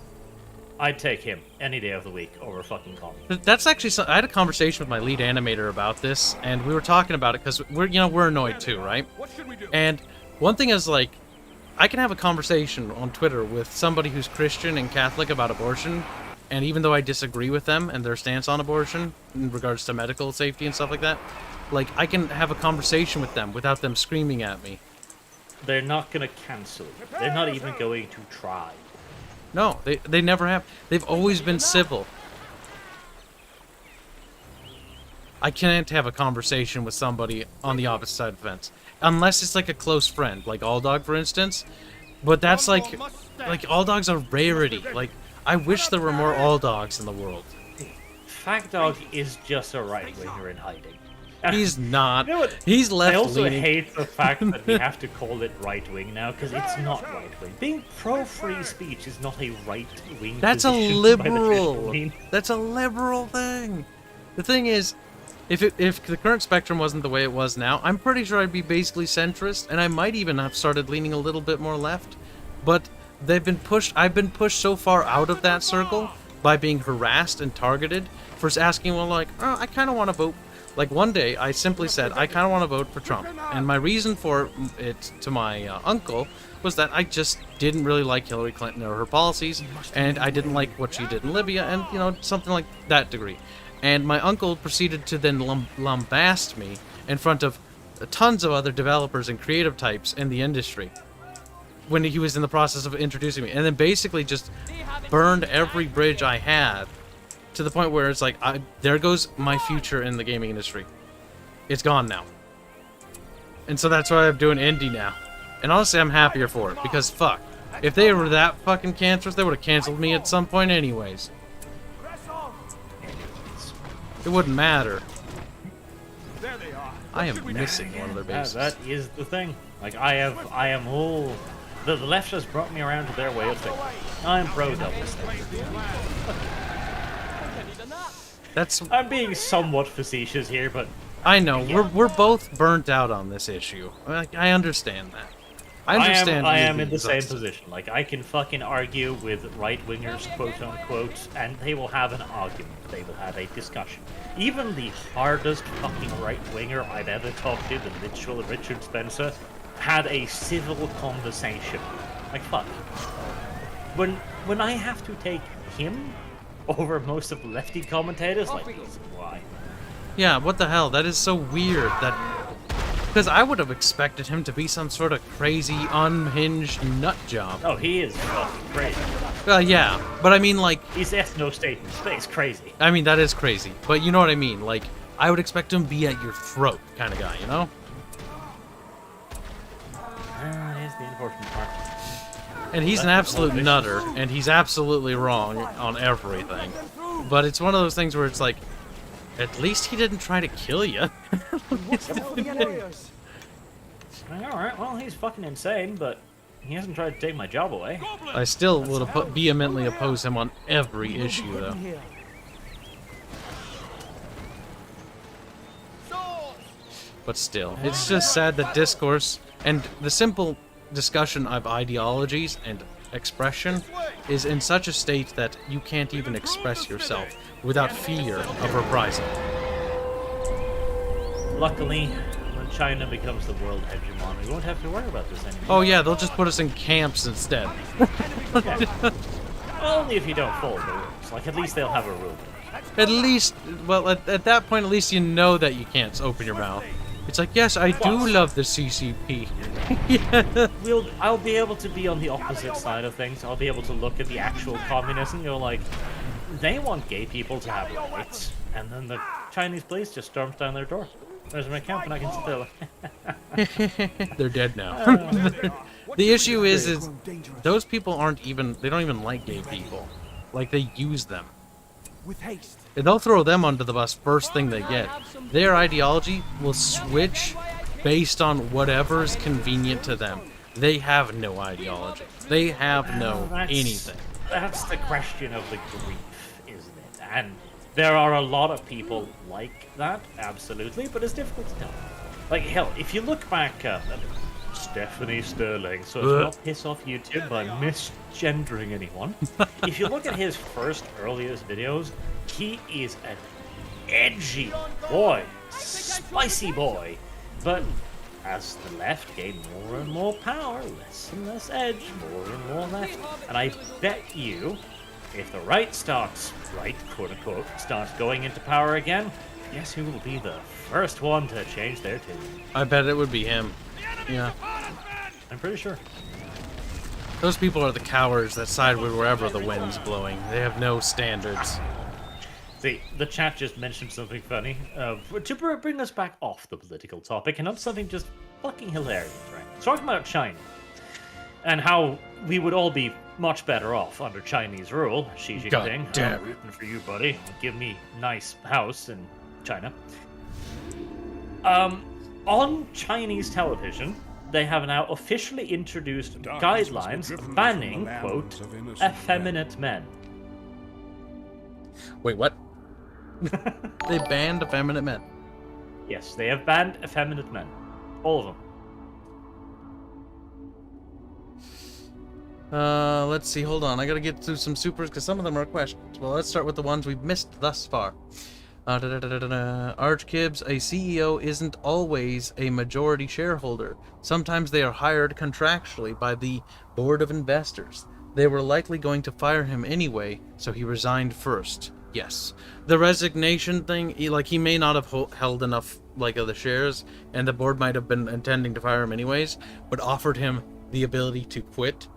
I'd take him any day of the week over a fucking comic. That's actually I had a conversation with my lead animator about this, and we were talking about it because we're annoyed too, right? What should we do? And one thing is like, I can have a conversation on Twitter with somebody who's Christian and Catholic about abortion, and even though I disagree with them and their stance on abortion in regards to medical safety and stuff like that, like I can have a conversation with them without them screaming at me. They're not gonna cancel you. They're not even going to try. No, they never have. They've always been civil. I can't have a conversation with somebody on the opposite side of the fence. Unless it's like a close friend, like Alldog, for instance. But that's like Alldogs are rarity. Like, I wish there were more Alldogs in the world. Fagdog is just a right-winger in hiding. He's not. You know what? He's left-leaning. I also hate the fact that we have to call it right-wing now, because it's not right-wing. Being pro-free speech is not a right-wing That's a position liberal. That's a liberal thing. The thing is, if the current spectrum wasn't the way it was now, I'm pretty sure I'd be basically centrist, and I might even have started leaning a little bit more left. But I've been pushed so far out of that circle by being harassed and targeted for asking, well, like, oh, I kind of want to vote. Like, one day, I simply said, I kind of want to vote for Trump. And my reason for it to my uncle was that I just didn't really like Hillary Clinton or her policies, and I didn't like what she did in Libya, and, something like that degree. And my uncle proceeded to then lambast me in front of tons of other developers and creative types in the industry. when he was in the process of introducing me, and then basically just burned every bridge I had to the point where it's like, there goes my future in the gaming industry. It's gone now. And so that's why I'm doing indie now. And honestly, I'm happier for it, because fuck. If they were that fucking cancerous, they would have canceled me at some point anyways. It wouldn't matter. There they are. I am missing one of their bases. That is the thing. Like, I am all... The left has brought me around to their way of thinking. I'm pro double standard. I'm being somewhat facetious here, but... I know, we're both burnt out on this issue. I understand that. I am in the same position. Like, I can fucking argue with right-wingers, quote-unquote, and they will have an argument. They will have a discussion. Even the hardest fucking right-winger I've ever talked to, the literal Richard Spencer, had a civil conversation. Like, fuck. When I have to take him over most of the lefty commentators, like, why? Yeah, what the hell? That is so weird that... Because I would have expected him to be some sort of crazy, unhinged nut job. Oh, he is fucking crazy. Yeah, but I mean, like... He's ethno state in space crazy. I mean, that is crazy. But you know what I mean? Like, I would expect him to be at your throat kind of guy, you know? Here's the unfortunate part. And he's an absolute nutter, and he's absolutely wrong on everything. But it's one of those things where it's like, at least he didn't try to kill you. Alright, well, he's fucking insane, but he hasn't tried to take my job away. I still would have vehemently opposed him on every issue, though. But still, it's just sad that discourse and the simple discussion of ideologies and expression is in such a state that you can't even express yourself without fear of reprisal. Luckily, when China becomes the world hegemon, we won't have to worry about this anymore. Oh yeah, they'll just put us in camps instead. Only if you don't follow the rules. Like, at least they'll have a rule. At least, well, at that point, at least you know that you can't open your mouth. It's like, yes, I do love the CCP. Yeah. I'll be able to be on the opposite side of things. I'll be able to look at the actual communists and go like, they want gay people to have rights. And then the Chinese police just storms down their door. There's my account and I can sit there like... They're dead now. The issue is those people aren't even, they don't even like gay people. Like, they use them. With haste. And they'll throw them under the bus first thing they get. Their ideology will switch based on whatever's convenient to them. They have no ideology. They have no anything. That's the question of the grief, isn't it? And there are a lot of people like that, absolutely, but it's difficult to tell. Like, hell, if you look back at Stephanie Sterling, so as not piss off YouTube by misgendering anyone. If you look at his earliest videos, he is an edgy boy, spicy boy. But as the left gained more and more power, less and less edge, more and more left, and I bet you, if the right quote unquote, starts going into power again, guess who will be the first one to change their tune? I bet it would be him. Yeah. I'm pretty sure. Those people are the cowards that side with wherever the wind's blowing. They have no standards. See, the chat just mentioned something funny. To bring us back off the political topic and on something just fucking hilarious, right? It's talking about China. And how we would all be much better off under Chinese rule. Xi Jinping, I'm rooting for you, buddy. Give me nice house in China. On Chinese television, they have now officially introduced guidelines banning, quote, effeminate men. Wait, what? They banned effeminate men? Yes, they have banned effeminate men. All of them. Let's see, hold on. I gotta get through some supers because some of them are questions. Well, let's start with the ones we've missed thus far. Arch Kibs, a CEO isn't always a majority shareholder. Sometimes they are hired contractually by the board of investors. They were likely going to fire him anyway, so he resigned first. Yes. The resignation thing, he may not have held enough, of the shares, and the board might have been intending to fire him anyways, but offered him the ability to quit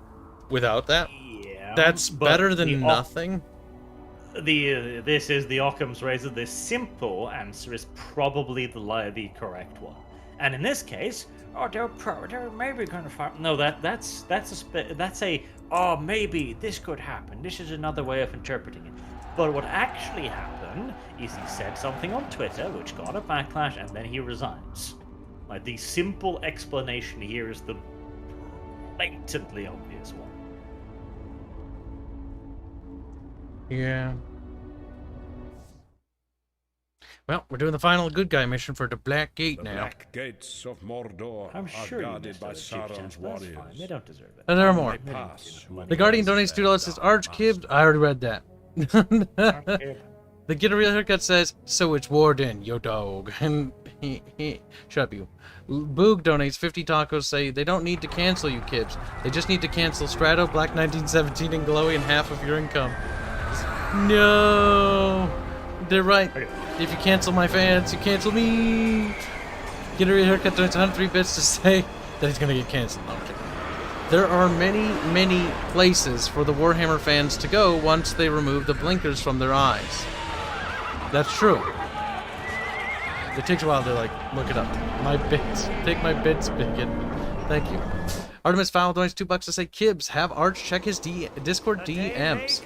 without that. Yeah. That's but better than the nothing. This is the Occam's razor. The simple answer is probably the correct one. And in this case, they're maybe going to find. No, that's a oh, maybe this could happen. This is another way of interpreting it. But what actually happened is he said something on Twitter which got a backlash, and then he resigns. Like, the simple explanation here is the blatantly obvious one. Yeah. Well, we're doing the final good guy mission for the Black Gate The now. black gates of Mordor I'm are sure you guarded missed by those cheap Sauron's chats, but that's warriors. fine. They don't deserve it. And there are more. They pass who The Guardian enters donates their $2, says, dark Arch Kibs. I already read that. The Get a Real Haircut says, so it's Warden, yo dog. And shut up, you. Boog donates 50 tacos, say, they don't need to cancel you, Kibs. They just need to cancel Strato, Black 1917, and Glowy, and half of your income. No. They're right. If you cancel my fans, you cancel me. Get a Real Haircut donates 103 bits to say that he's going to get canceled. No, I'm kidding. There are many, many places for the Warhammer fans to go once they remove the blinkers from their eyes. That's true. It takes a while to, like, look it up. My bits. Take my bits, Bigot. Thank you. Artemis Fowl donates $2 to say, Kibs, have Arch check his Discord DMs.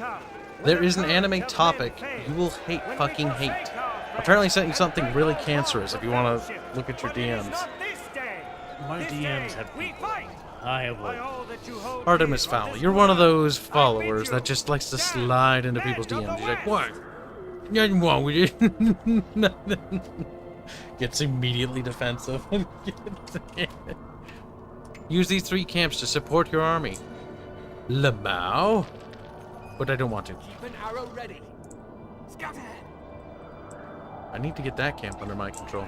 There is an anime topic you will fucking hate. Apparently sent you something really cancerous if you want to look at your DMs. My DMs have people. I avoid. Artemis Fowl, you're one of those followers that just likes to slide into people's DMs. You're like, what? Nothing wrong with it. Nothing. Gets immediately defensive. Use these 3 camps to support your army. Lamau? But I don't want to. Keep an arrow ready. Scout ahead. I need to get that camp under my control.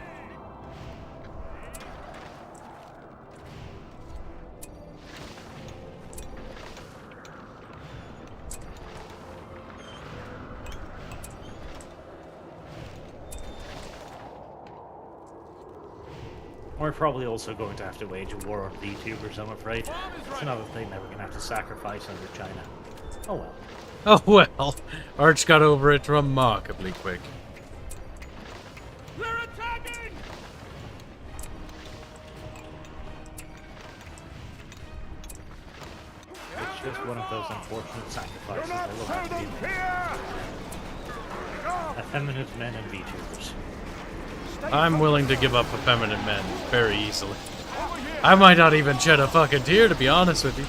We're probably also going to have to wage a war on VTubers, I'm afraid. It's another thing that we're going to have to sacrifice under China. Oh well. Oh well. Arch got over it remarkably quick. They're attacking! It's just one of those unfortunate sacrifices Do not that will show have to be them made. fear! Effeminate men and VTubers. I'm willing to give up effeminate men very easily. I might not even shed a fucking tear, to be honest with you.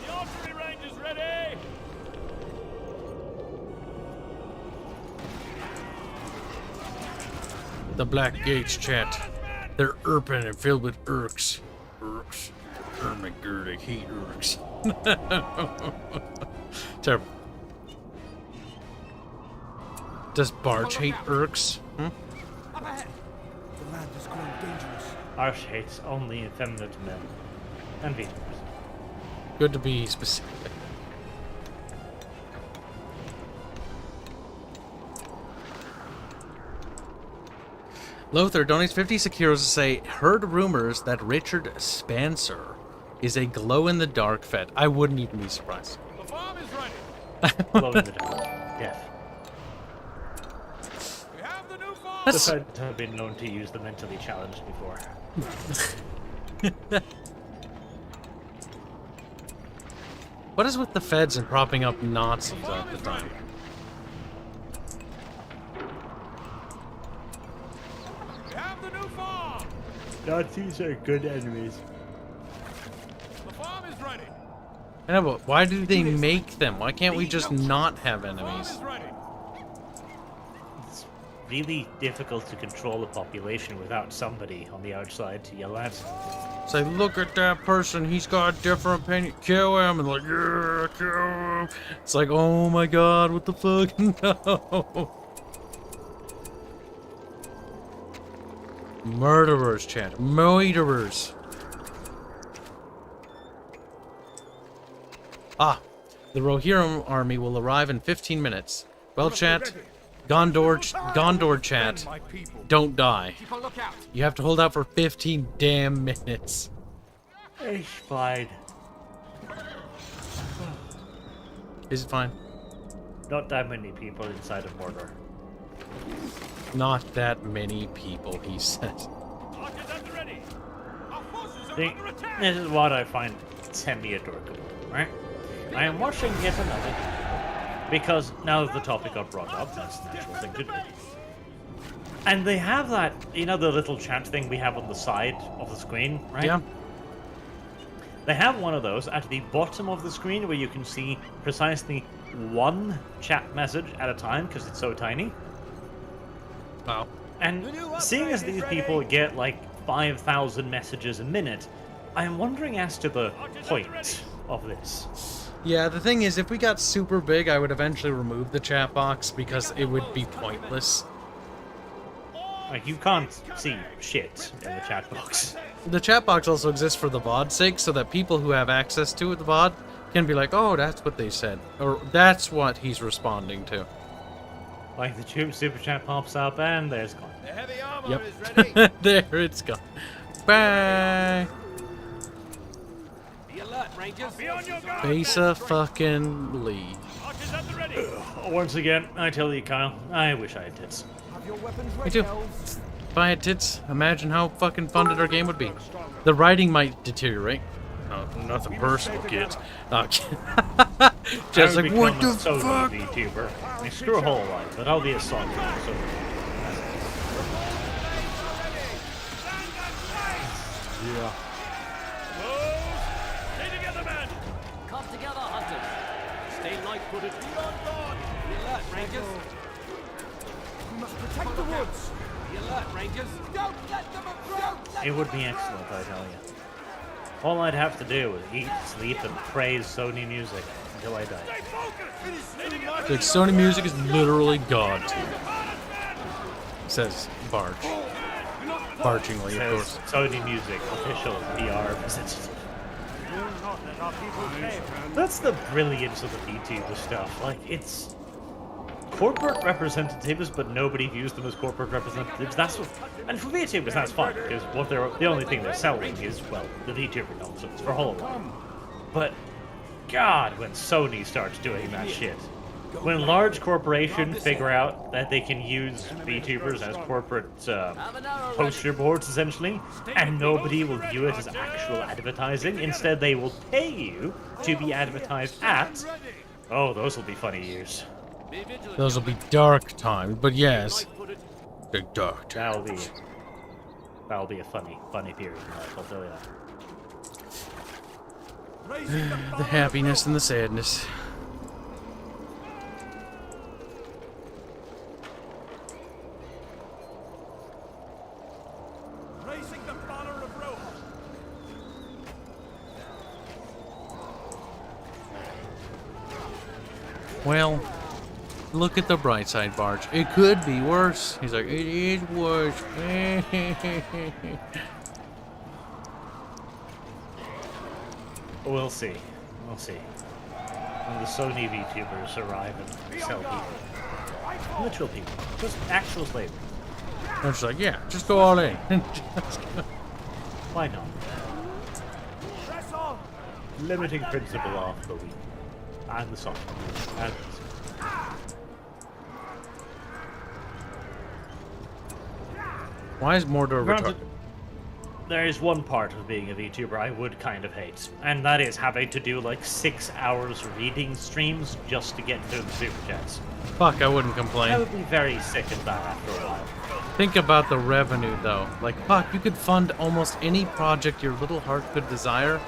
The archery range is ready! The Black Gates chat. They're urban and filled with urks. Urks. Oh my god, I hate urks. Terrible. Does Barge hate urks? Hmm? Up ahead. The land has grown dangerous. Arch hates only effeminate men and VTubers. Good to be specific. Lothar donates 50 securos to say, heard rumors that Richard Spencer is a glow-in-the-dark Fed. I wouldn't even be surprised. The farm is ready! Glow in the dark. Death. We have the new farm! The Feds have been known to use the mentally challenged before. What is with the Feds and propping up Nazis all the time? We have the new farm! Nazis are good enemies. The farm is ready! I know, but why do they make them? Why can't we just not have The farm enemies? is ready! It's really difficult to control a population without somebody on the outside to yell at. Say, look at that person, he's got a different opinion, kill him, and like, yeah, kill him. It's like, oh my god, what the fuck, no. Murderers, chat, murderers. Ah, the Rohirrim army will arrive in 15 minutes. Well, chat, Gondor chat, don't die. Keep a lookout. You have to hold out for 15 damn minutes. It's fine. Is it fine? Not that many people inside of Mordor. Not that many people, he says. See, this is what I find semi-adorable, right? I am watching yet another, because now that the topic got brought up, that's the natural thing to do. And they have that, you know, the little chat thing we have on the side of the screen, right? Yeah. They have one of those at the bottom of the screen where you can see precisely one chat message at a time because it's so tiny. Wow. And seeing as these people get like 5,000 messages a minute, I am wondering as to the point of this. Yeah, the thing is, if we got super big, I would eventually remove the chat box because it would be pointless. Like, you can't see shit in the chat box. The chat box also exists for the VOD's sake, so that people who have access to it, the VOD, can be like, oh, that's what they said. Or that's what he's responding to. Like, the tube super chat pops up, and there's gone. The heavy armor Yep. is ready. There it's gone. Bye! Be alert, Rangers. Be on your guard. Besa fucking Lee. Archers at the ready. Once again, I tell you, Kyle, I wish I had tits. Have your weapons Me ready, too. elves. If I had tits, imagine how fucking funded our game would be. The writing might deteriorate. No, nothing personal, kids. Just like, what the fuck? VTuber. I mean, screw a whole lot, but I'll be a song. So. Yeah. Stay together, men. Come together, hunters. Stay light-footed. Be on guard. Be alert, Rangers. We must protect the woods. Be alert, Rangers. Don't let them approach. It would be excellent, I tell you. All I'd have to do is eat, sleep, and praise Sony music until I die. Stay focused. Like, Sony Music is literally God. Says Barge. Bargingly, of course. Sony Music, official PR representative. That's the brilliance of the VTuber stuff. Like, it's corporate representatives, but nobody views them as corporate representatives. That's what, and for VTubers, that's fine because what they're the only thing they're selling is, well, the VTuber nonsense for HoloLens. But God, when Sony starts doing that shit, when large corporations figure out that they can use VTubers as corporate poster boards, essentially, and nobody will view it as actual advertising, instead they will pay you to be advertised at. Oh, those will be funny years. Those will be dark times, but yes. Big dark times. That'll be a funny period in life, I'll tell you that. The happiness and the sadness. Raising the banner of Rohan. Well, look at the bright side, Barge. It could be worse. He's like, it is worse. We'll see. We'll see. When the Sony VTubers arrive and sell people. Literal people. Just actual slavery. I'm just like, yeah, just go all in. Why not? Press on. Limiting principle off the weak. And the soft. And Why is Mordor Granted, retarded? there is one part of being a VTuber I would kind of hate, and that is having to do like 6 hours reading streams just to get to the super chats. Fuck, I wouldn't I complain. would be very sick of that after a while. Think about the revenue, though. Like, fuck, you could fund almost any project your little heart could desire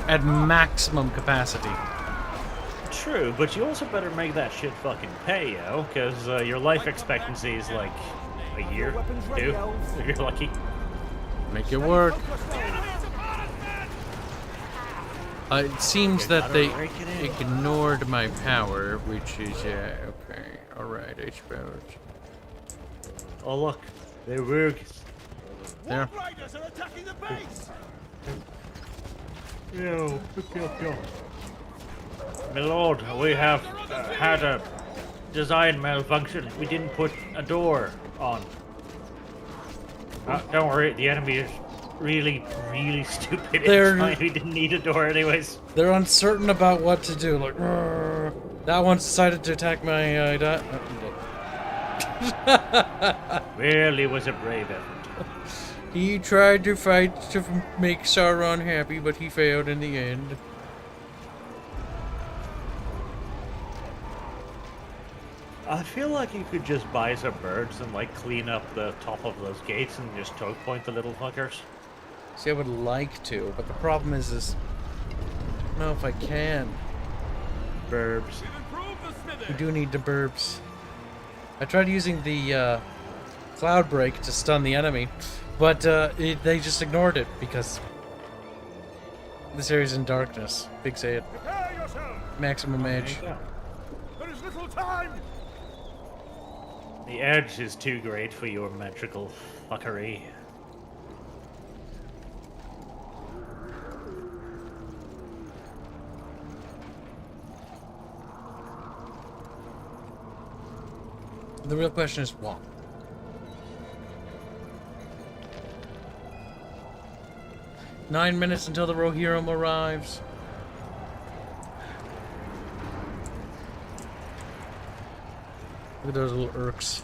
at maximum capacity. True, but you also better make that shit fucking pay, yo, because your life expectancy is like a year, 2, if you're lucky. Make it work. It seems that they ignored my power, which is, okay, alright, I suppose. Oh look, they work. There. Riders are attacking the base. Yo, my lord, we have had a design malfunction. We didn't put a door on. Don't worry, the enemy is really, really stupid. They're- It's fine, we didn't need a door anyways. They're uncertain about what to do. Like, "Rrr." That one's decided to attack my Really was a brave effort. He tried to fight to make Sauron happy, but he failed in the end. I feel like you could just buy some birds and like clean up the top of those gates and just choke point the little fuckers. See, I would like to, but the problem is I don't know if I can. Burbs. We do need the burbs. I tried using the cloud break to stun the enemy, but they just ignored it because this area's in darkness. Big say it. Prepare yourself. Maximum edge. There is little time. The edge is too great for your metrical fuckery. The real question is what? Nine minutes until the Rohirrim arrives. Look at those little urks.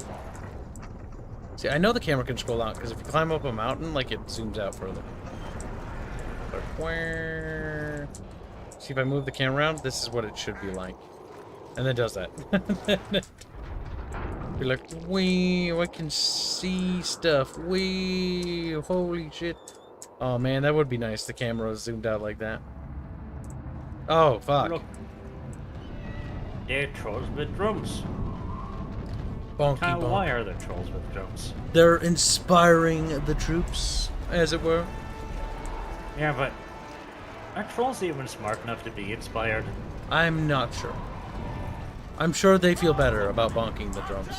See, I know the camera can scroll out, because if you climb up a mountain, like, it zooms out further. But where... See, if I move the camera around, this is what it should be like. And then it does that. Be like, wee, I can see stuff. Wee, holy shit. Oh man, that would be nice. The camera was zoomed out like that. Oh, fuck. Look. They're trolls with drums. Bonky Kyle, bonk. why are there trolls with drums? They're inspiring the troops, as it were. Yeah, but are trolls even smart enough to be inspired? I'm not sure. I'm sure they feel better about bonking the drums.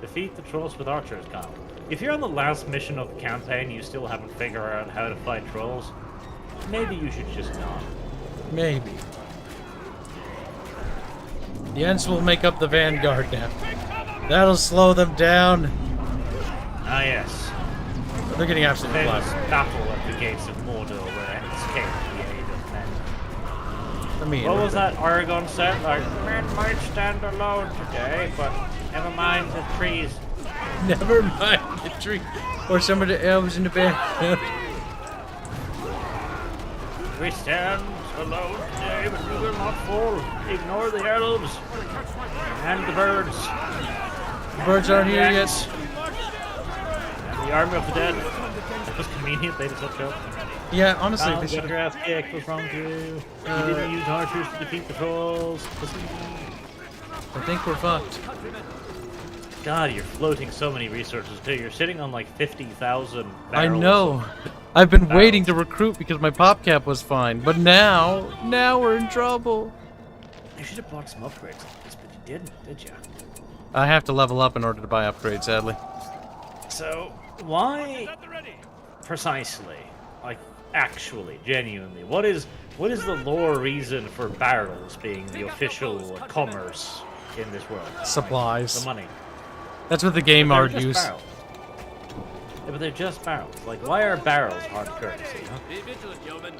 Defeat the trolls with archers, Kyle. If you're on the last mission of the campaign, you still haven't figured out how to fight trolls, maybe you should just not. Maybe. The Ents will make up the vanguard now. That'll slow them down. Ah, yes. They're getting absolutely Famous blasted. battle at the gates of Mordor where Ents came to the aid of men. I mean, What was that Aragon said? Like, men might stand alone today, but never mind the trees. Never mind the tree. Or some of the elves in the back. We stand alone today, but we will not fall. Ignore the elves and the birds. The birds aren't here yet. The army of the dead. It was convenient they just looked up. Yeah, honestly, Found they got should. your ass kicked. What's wrong with you? You didn't use archers to defeat the trolls. I think we're fucked. God, you're floating so many resources too. You're sitting on like 50,000 barrels. I know. I've been waiting to recruit because my pop cap was fine, but now we're in trouble. You should have bought some upgrades on this, but you didn't, did you? I have to level up in order to buy upgrades, sadly. So, why precisely, like actually, genuinely, what is the lore reason for barrels being the official commerce in this world? Supplies. Like, the money. That's what the game But they're argues. just barrels. Yeah, but they're just barrels. Like, why are barrels hard currency, huh? Be vigilant, yeoman.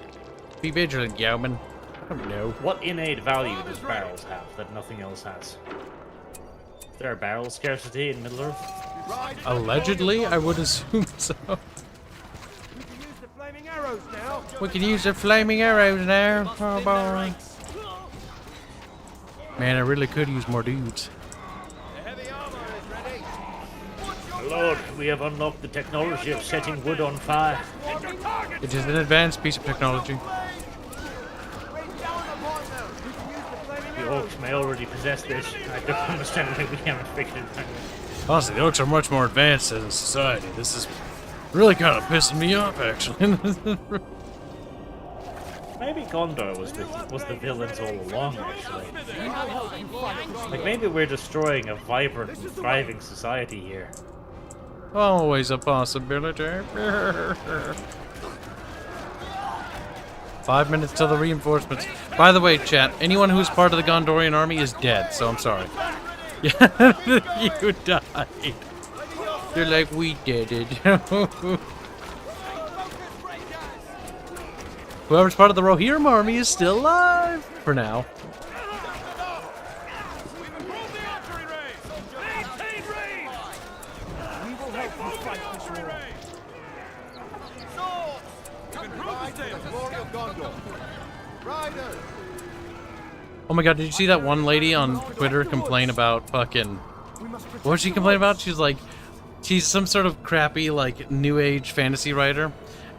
Be vigilant, yeoman. I don't know. What innate value does barrels have that nothing else has? Is there a barrel scarcity in Middle-earth? Allegedly, I would assume so. We can use the flaming arrows now. We can use the flaming arrows now. Oh boy. Man, I really could use more dudes. Lord, we have unlocked the technology of setting wood on fire. It is an advanced piece of technology. The orcs may already possess this. I don't understand why we haven't figured it out. Honestly, the orcs are much more advanced as a society. This is really kind of pissing me off, actually. Maybe Gondor was the villains all along, actually. Like, maybe we're destroying a vibrant and thriving society here. Always a possibility. 5 minutes till the reinforcements. By the way, chat, anyone who's part of the Gondorian army is dead, so I'm sorry. Yeah, you died. They're like, we did it. Whoever's part of the Rohirrim army is still alive for now. We've improved the archery range. Maintain range. We will help you fight this war. We've improved the sails. Oh my god, did you see that one lady on Twitter complain about fucking... What was she complaining about? She's like... She's some sort of crappy, like, new age fantasy writer.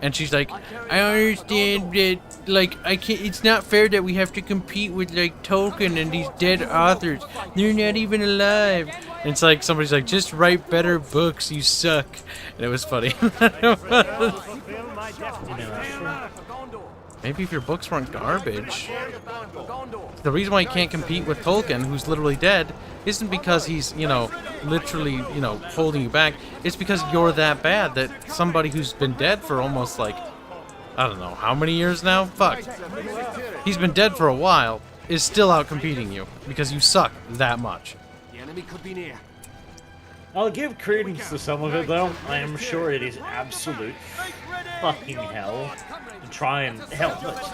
And she's like, I understand that, like, I can't... It's not fair that we have to compete with, like, Tolkien and these dead authors. They're not even alive. And it's like, somebody's like, just write better books, you suck. And it was funny. Maybe if your books weren't garbage. The reason why you can't compete with Tolkien, who's literally dead, isn't because he's, you know, literally, you know, holding you back. It's because you're that bad that somebody who's been dead for almost, like, I don't know, how many years now? Fuck. He's been dead for a while, is still out competing you because you suck that much. The enemy could be near. I'll give credence to some of it, though. I am sure it is absolute fucking hell to try and help us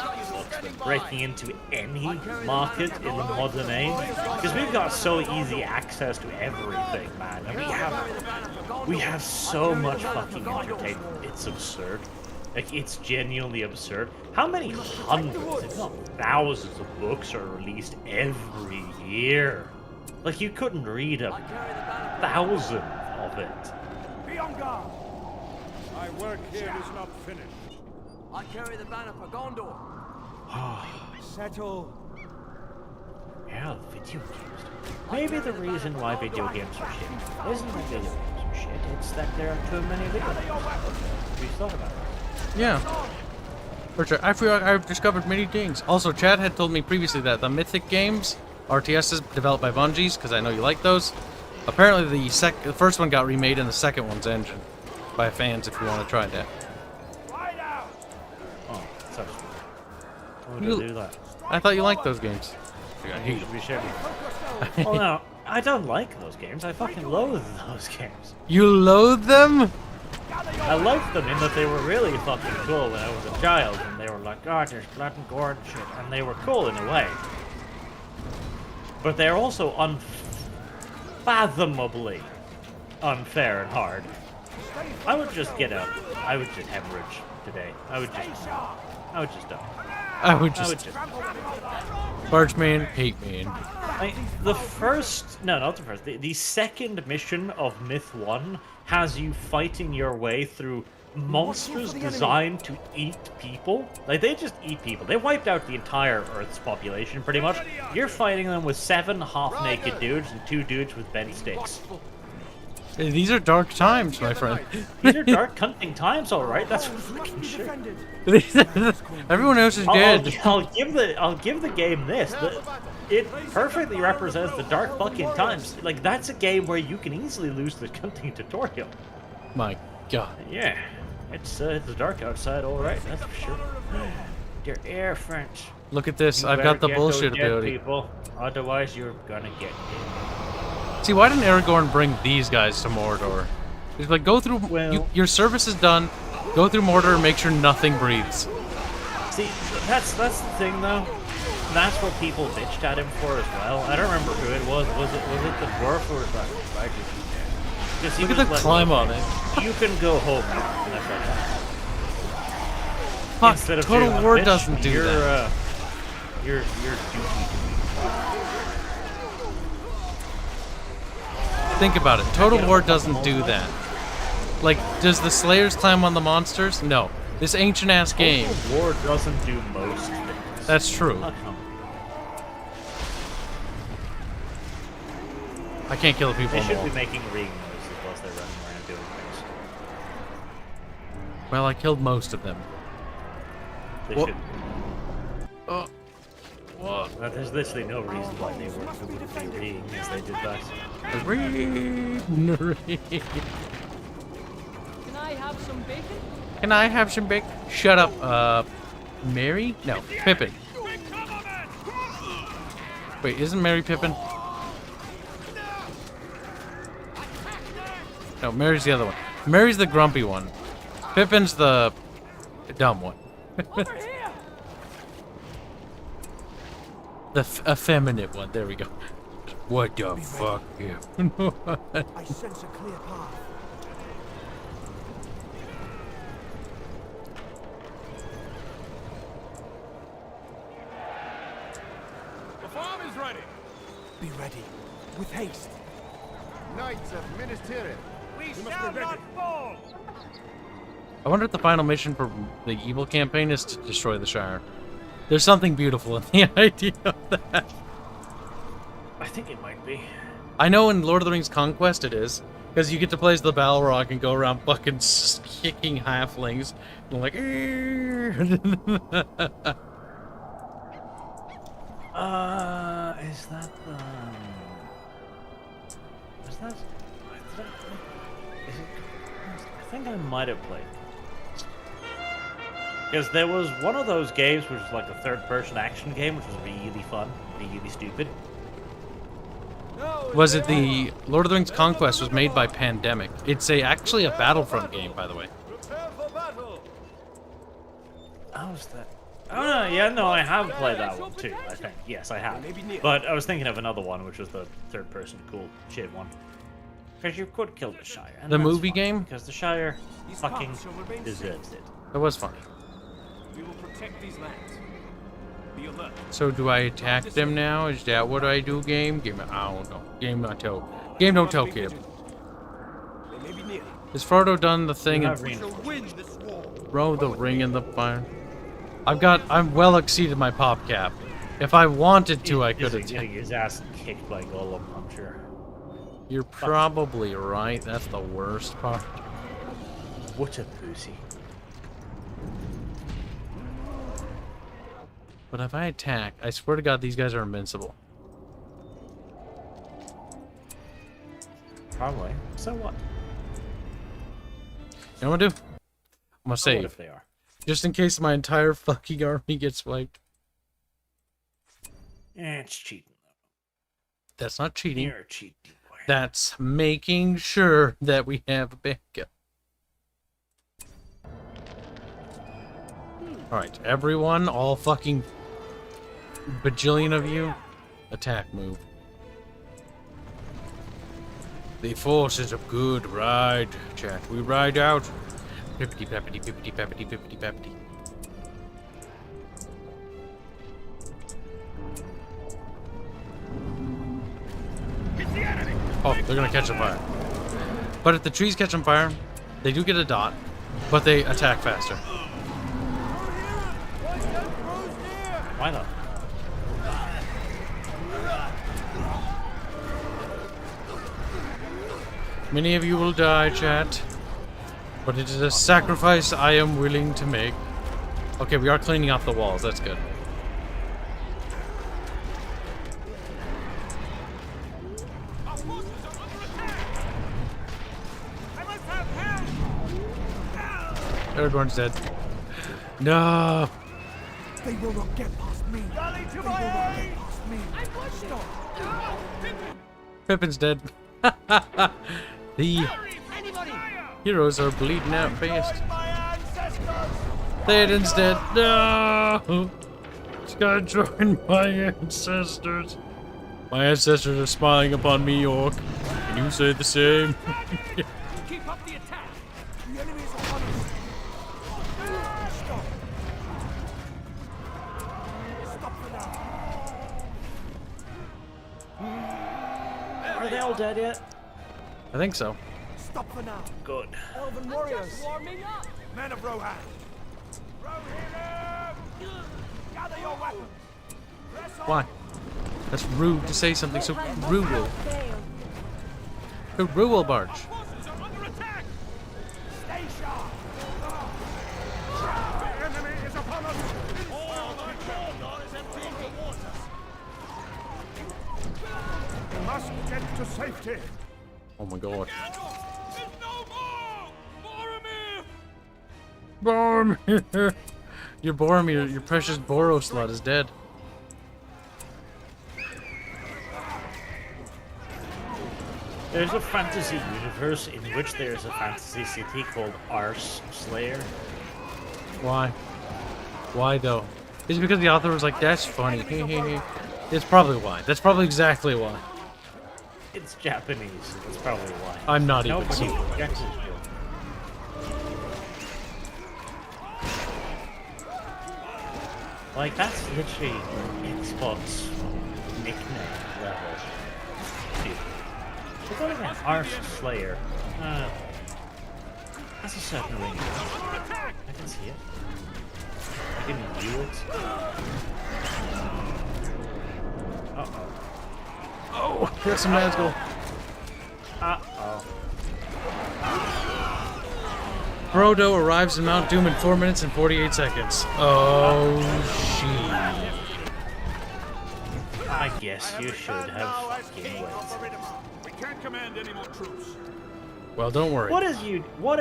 breaking into any market in the modern age. Because we've got so easy access to everything, man. And we have so much fucking entertainment. It's absurd. Like, it's genuinely absurd. How many hundreds, if not thousands of books are released every year? Like, you couldn't read 1,000 of it. Be on guard. My work here is not finished. I carry the banner for Gondor. Settle. Yeah, video games. Maybe the reason why video games are shit isn't that video games are shit, it's that there are too many video games. We thought about it. Yeah. For sure. I feel like I've discovered many things. Also, Chad had told me previously that the Mythic games, RTSs developed by Bungie's, because I know you like those. Apparently the first one got remade in the second one's engine by fans if you want to try that. Oh, sorry. Why would I do that? I thought you liked those games. I hate them. Well, no, I don't like those games. I fucking loathe those games. You loathe them? I liked them in that they were really fucking cool when I was a child, and they were like, oh, there's blood and gore and shit, and they were cool in a way. But they're also unfathomably unfair and hard. I would just hemorrhage today. I would just die. Bargeman, hate man. The second mission of Myth 1 has you fighting your way through monsters designed to eat people. Like, they just eat people. They wiped out the entire Earth's population, pretty much. You're fighting them with 7 half-naked dudes and 2 dudes with bent sticks. Hey, these are dark times, my friend. These are dark hunting times, alright. That's fucking shit. Everyone else is dead. I'll give the game this. It perfectly represents the dark fucking times. Like, that's a game where you can easily lose the hunting tutorial. My god. Yeah. It's dark outside, alright, that's for sure. Dear air French. Look at this. You I've got the better get bullshit those dead ability. people, otherwise you're gonna get dead. See, why didn't Aragorn bring these guys to Mordor? He's like, go through. Your service is done. Go through Mordor and make sure nothing breathes. See, that's the thing though. That's what people bitched at him for as well. I don't remember who it was. Was it the dwarf or that? Look at the climb on it. You can go home now. And that's Fuck, instead of Total doing, War bitch, doesn't do that. You're duty. Think about it. Total War doesn't do that. Like, does the Slayers climb on the monsters? No. This ancient-ass game. Total War doesn't do most things. That's true. I can't kill the people. They should be making ring noises whilst they're running around doing things. Well, I killed most of them. They What? should. What? There's literally no reason why they wouldn't be ringing as they did that. Can I have some bacon? Can I have some bacon? Shut up, Mary? No, Pippin. Wait, isn't Mary Pippin? No, Mary's the other one. Mary's the grumpy one. Pippin's the dumb one. Over here! The effeminate one. There we go. What the fuck? Yeah. I sense a clear path. The farm is ready. Be ready. With haste. Knights of Minas Tirith. We shall not fall! I wonder if the final mission for the evil campaign is to destroy the Shire. There's something beautiful in the idea of that. I think it might be. I know in Lord of the Rings Conquest it is, because you get to play as the Balrog and go around fucking kicking halflings. And like, Is that the... Is that... Is it... I think I might have played. Because there was one of those games which was like a third-person action game, which was really fun, really stupid. was it the Lord of the Rings Conquest was made by Pandemic. It's actually a Battlefront game, by the way. How's that? Oh no, yeah, no, I have played that one too, I think. Yes, I have. But I was thinking of another one, which was the third-person cool shit one. Because you could kill the Shire. And The that's movie fine, game? Because the Shire fucking deserves it. That was fun. We will protect these lands. Be alert. So do I attack them now? Is that what I do, game? Game, I don't know. Game not tell. Game don't tell, kid. They may be near. Has Frodo done the thing and Win this war. throw the ring in the fire? I'm well exceeded my pop cap. If I wanted to, I could have. Getting his ass kicked by Gollum, I'm sure. You're probably right. That's the worst part. What a pussy. But if I attack, I swear to God, these guys are invincible. Probably. So what? You know what I'm gonna do? I'm gonna So what save. if they are? Just in case my entire fucking army gets wiped. It's cheating. That's not cheating. You're cheating, boy. That's making sure that we have a backup. Alright, everyone, all fucking bajillion of you, attack move. The forces of good ride, chat. We ride out. Pippity pappity pippity pappity pippity pappity. Oh, they're gonna catch on fire. But if the trees catch on fire, they do get a dot, but they attack faster. Why not? Many of you will die, chat. But it is a sacrifice I am willing to make. Okay, we are cleaning off the walls. That's good. Our forces are under attack! I must have help! Everyone's dead. No. They will not get past me. Rally to They will my not aid! get past me. Stop. Pippin's dead. The heroes are bleeding out fast. My ancestors! Theoden's dead. No. Sky joined my ancestors. My ancestors are smiling upon me, York. Can you say the same? Keep up the attack. The enemy is upon us. Stop. Stop for now. Are they all dead yet? I think so. Stop for now. Good. Elven warriors. Warming up. Men of Rohan. Gather your weapons. Press on. Why? That's rude to say something so rural. The rural barge. Forces are under attack! Stay sharp. The enemy is upon us! All our Mordor is emptying the waters. We must get to safety! Oh my god. There's no more! Boromir! Boromir! Your Boromir, your precious Boros slut is dead. There's a fantasy universe in which there's a fantasy city called Arse Slayer. Why? Why though? Is it because the author was like, that's funny? It's probably why. That's probably exactly why. It's Japanese, so that's probably why. I'm not even Nobody so. gets it. Like, that's literally Xbox nickname level. Dude. We're going to Arse Slayer. That's a certain ring. I can see it. I can view it. Uh-oh. Oh, here's some man's goal. Uh-oh. Brodo arrives in Mount Doom in 4 minutes and 48 seconds. Oh, shit. I guess you should have fucking waited. We can't command any more troops. Well, don't worry. What are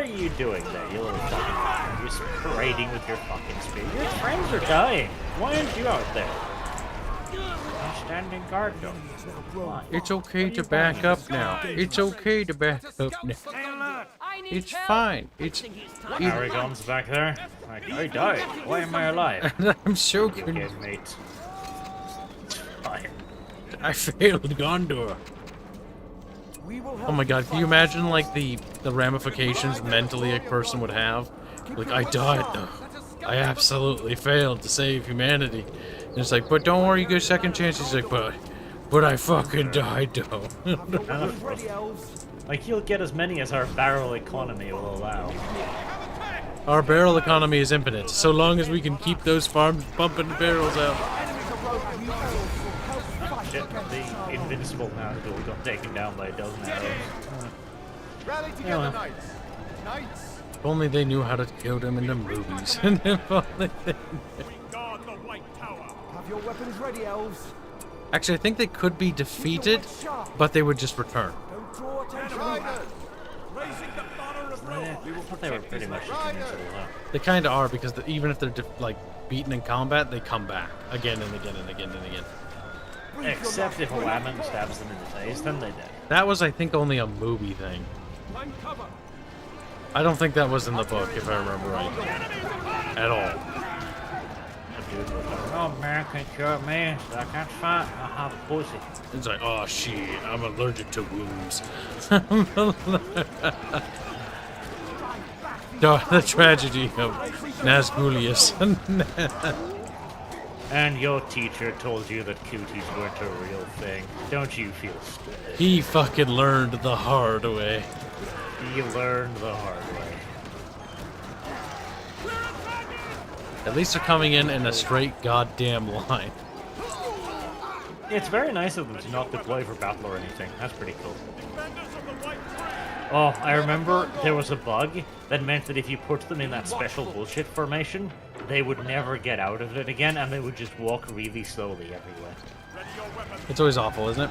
you doing there, you little fucking... You're parading with your fucking spear. Your friends are dying. Why aren't you out there? I'm standing guard, though. Why? It's okay to back up now. It's okay to back up now. It's fine. It's... Aragon's back there. Like, I died. Why am I alive? I'm so Good good. game, mate. Fine. I failed Gondor. Oh my god, can you imagine, like, the ramifications mentally a person would have? Like, I died, though. I absolutely failed to save humanity. And it's like, but don't worry, you get a second chance. He's like, but I fucking died, though. Like, you'll get as many as our barrel economy will allow. Our barrel economy is infinite, so long as we can keep those farms pumping barrels out. Shit, the invincible now until we got taken down by a dozen arrows. Rally together, knights. Knights. If only they knew how to kill them in the movies. If only they knew. Guard the White Tower. Have your weapons ready, elves. Actually, I think they could be defeated, but they would just return. Don't draw attention. Riders. Raising the banner of I thought they were pretty much just invincible, huh? They kind of are, because even if they're like beaten in combat, they come back again and again and again and again. Except if a whammon stabs them in the face, then they're dead. That was, I think, only a movie thing. I don't think that was in the book, if I remember right. At all. A dude was like, oh man, can't cure me, so I can't fight, I have a pussy. It's like, oh shit, I'm allergic to wounds. The tragedy of Nazgulius. And your teacher told you that cooties weren't a real thing. Don't you feel stupid? He fucking learned the hard way. He learned the hard way. At least they're coming in a straight goddamn line. It's very nice of them to not deploy for battle or anything. That's pretty cool. Oh, I remember there was a bug that meant that if you put them in that special bullshit formation, they would never get out of it again, and they would just walk really slowly everywhere. It's always awful, isn't it?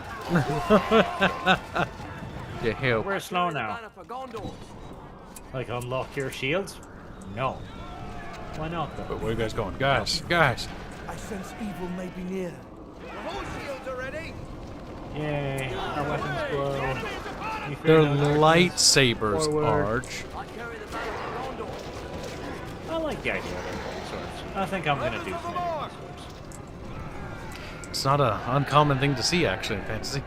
Yeah, help. We're slow now. Like, unlock your shields? No. Why not, though? But where are you guys going? Guys! I sense evil may be near. The whole shields are ready. Yay, our weapons glow. Their lightsabers, Forward. Arch. I like the idea of their swords. I think I'm gonna do some swords. It's not an uncommon thing to see, actually, in fantasy.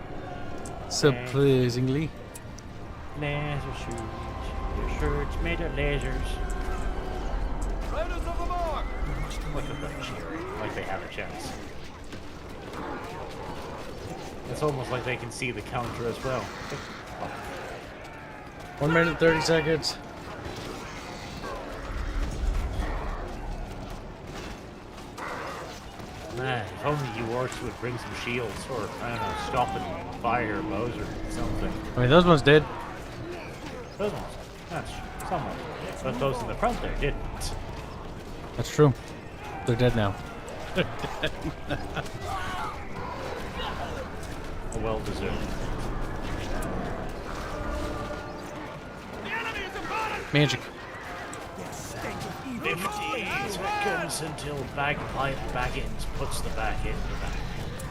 Surprisingly. Laser shoes. Your shirts made of lasers. Riders of the mark. Look at them cheering, like they have a chance. It's almost like they can see the counter as well. Oh. 1 minute, 30 seconds. Man, if only you orcs would bring some shields or, I don't know, stop and fire bows or something. I mean, those ones did. Those ones, that's somewhat. But those in the front there didn't. That's true. They're dead now. Well deserved. Magic. 15 seconds until Bagpipe Baggins puts the back in the back.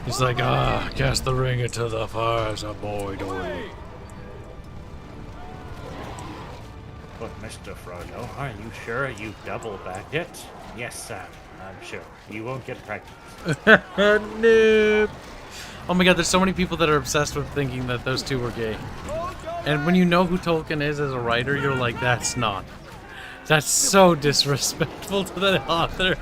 He's like, cast the ring into the fires, a boy doy. But Mr. Frodo, are you sure you've double-bagged it? Yes, Sam, I'm sure. You won't get pregnant. Nope. Oh my god, there's so many people that are obsessed with thinking that those two were gay. And when you know who Tolkien is as a writer, you're like, that's not. That's so disrespectful to the author.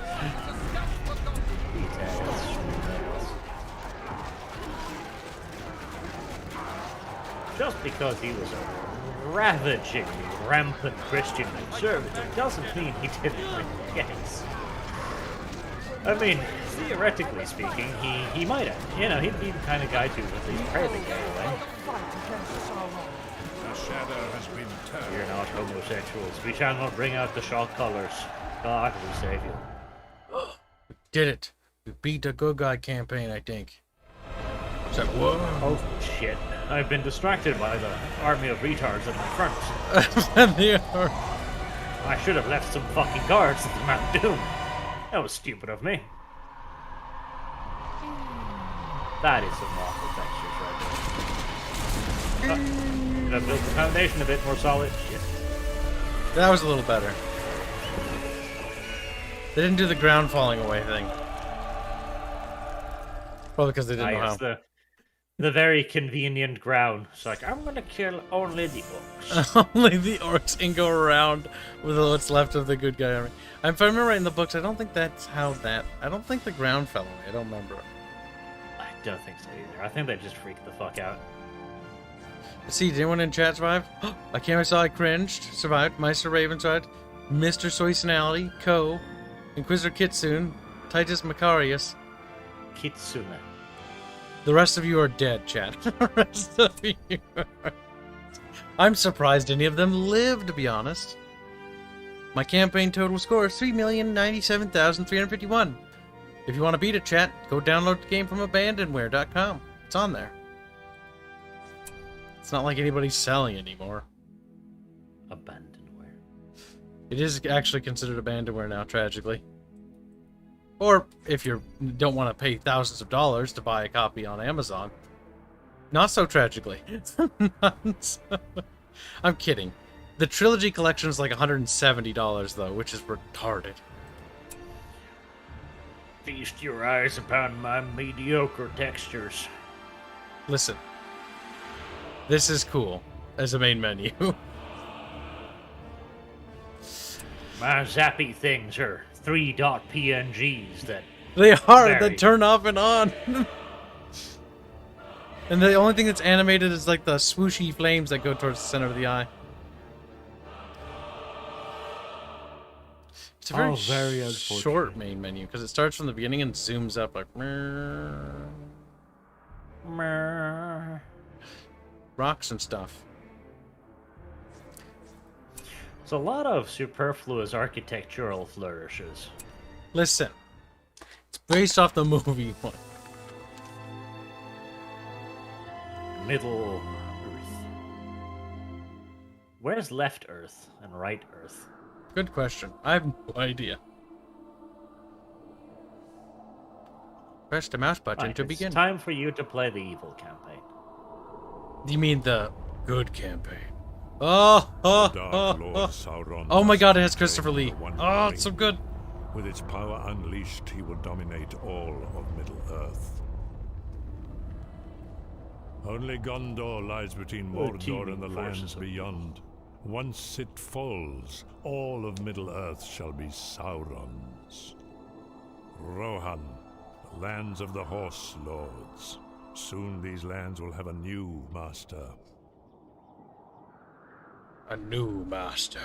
Just because he was a ravaging, rampant Christian conservative doesn't mean he didn't like gays. I mean, theoretically speaking, he might have. You know, he'd be the kind of guy to at least pray the gay away. The shadow has been turned. We're not homosexuals. We shall not bring out the shock colors. God will save you. Did it. We beat the good guy campaign, I think. It's like, whoa. Oh, shit. I've been distracted by the army of retards at my front. I should have left some fucking guards at the Mount Doom. That was stupid of me. That is some awful textures right there. Could have built the foundation a bit more solid. Shit. That was a little better. They didn't do the ground falling away thing. Probably because they didn't know how. The very convenient ground. It's like, I'm gonna kill only the orcs. Only the orcs can go around with what's left of the good guy army. If I remember right in the books, I don't think that's how that... I don't think the ground fell away. I don't remember. I don't think so either. I think they just freaked the fuck out. See, did anyone in chat survive? I came, I saw, I cringed. Survived. Meister Raven survived. Mr. Soicinality, Ko, Inquisitor Kitsune, Titus Macarius. Kitsune. The rest of you are dead, chat. The rest of you are... I'm surprised any of them lived, to be honest. My campaign total score is 3,097,351. If you want to beat it, chat, go download the game from abandonware.com. It's on there. It's not like anybody's selling anymore. Abandonware. It is actually considered abandonware now, tragically. Or if you don't want to pay thousands of dollars to buy a copy on Amazon. Not so tragically. I'm kidding. The trilogy collection is like $170 though, which is retarded. Feast your eyes upon my mediocre textures. Listen. This is cool as a main menu. My zappy things are 3-dot PNGs that... They are, that turn off and on. And the only thing that's animated is like the swooshy flames that go towards the center of the eye. It's a very short main menu because it starts from the beginning and zooms up like... Rocks and stuff. It's a lot of superfluous architectural flourishes. Listen, it's based off the movie one. Middle Earth. Where's left Earth and right Earth? Good question. I have no idea. Press the mouse button to begin. It's time for you to play the evil campaign. You mean the good campaign? Oh my god, it has Christopher Lee. Oh, it's so good. With its power unleashed, he will dominate all of Middle-earth. Only Gondor lies between Mordor and the lands beyond. Once it falls, all of Middle-earth shall be Sauron's. Rohan, the lands of the Horse Lords. Soon these lands will have a new master. A new master.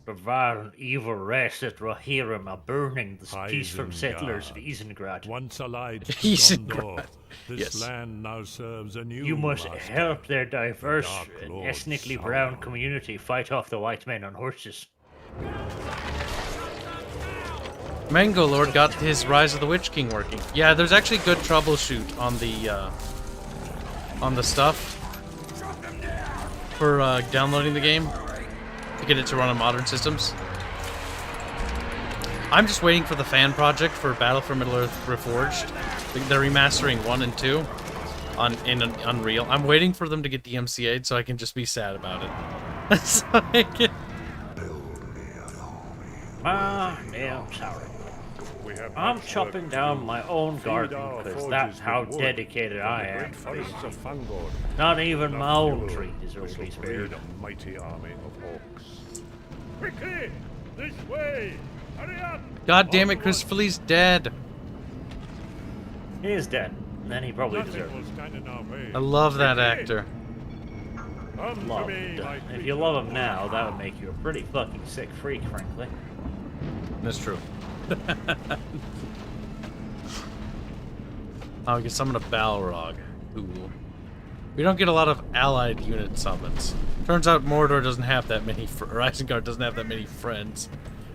The violent evil race at Rohirrim are burning the peaceful settlers of Isengard. Once allied to Gondor, this land now serves a new You must master, help their diverse the and Dark Lord ethnically Sauron. brown community fight off the white men on horses. Mango Lord got his Rise of the Witch King working. Yeah, there's actually good troubleshoot on the stuff for downloading the game to get it to run on modern systems. I'm just waiting for the fan project for Battle for Middle-earth Reforged. They're remastering 1 and 2. in Unreal. I'm waiting for them to get DMCA'd so I can just be sad about it. So I can... I'm sorry. I'm chopping down my own garden because that's how dedicated I am. Not even my own trees will be spared. A mighty army of orcs. Quickly! This way! Hurry up! God damn it, Christopher Lee's dead. He is dead. Then he probably deserves it. I love that actor. Loved. If you love him now, that would make you a pretty fucking sick freak, frankly. That's true. Oh, we can summon a Balrog. Cool. We don't get a lot of allied unit summons. Turns out Mordor doesn't have that many, or Isengard doesn't have that many friends.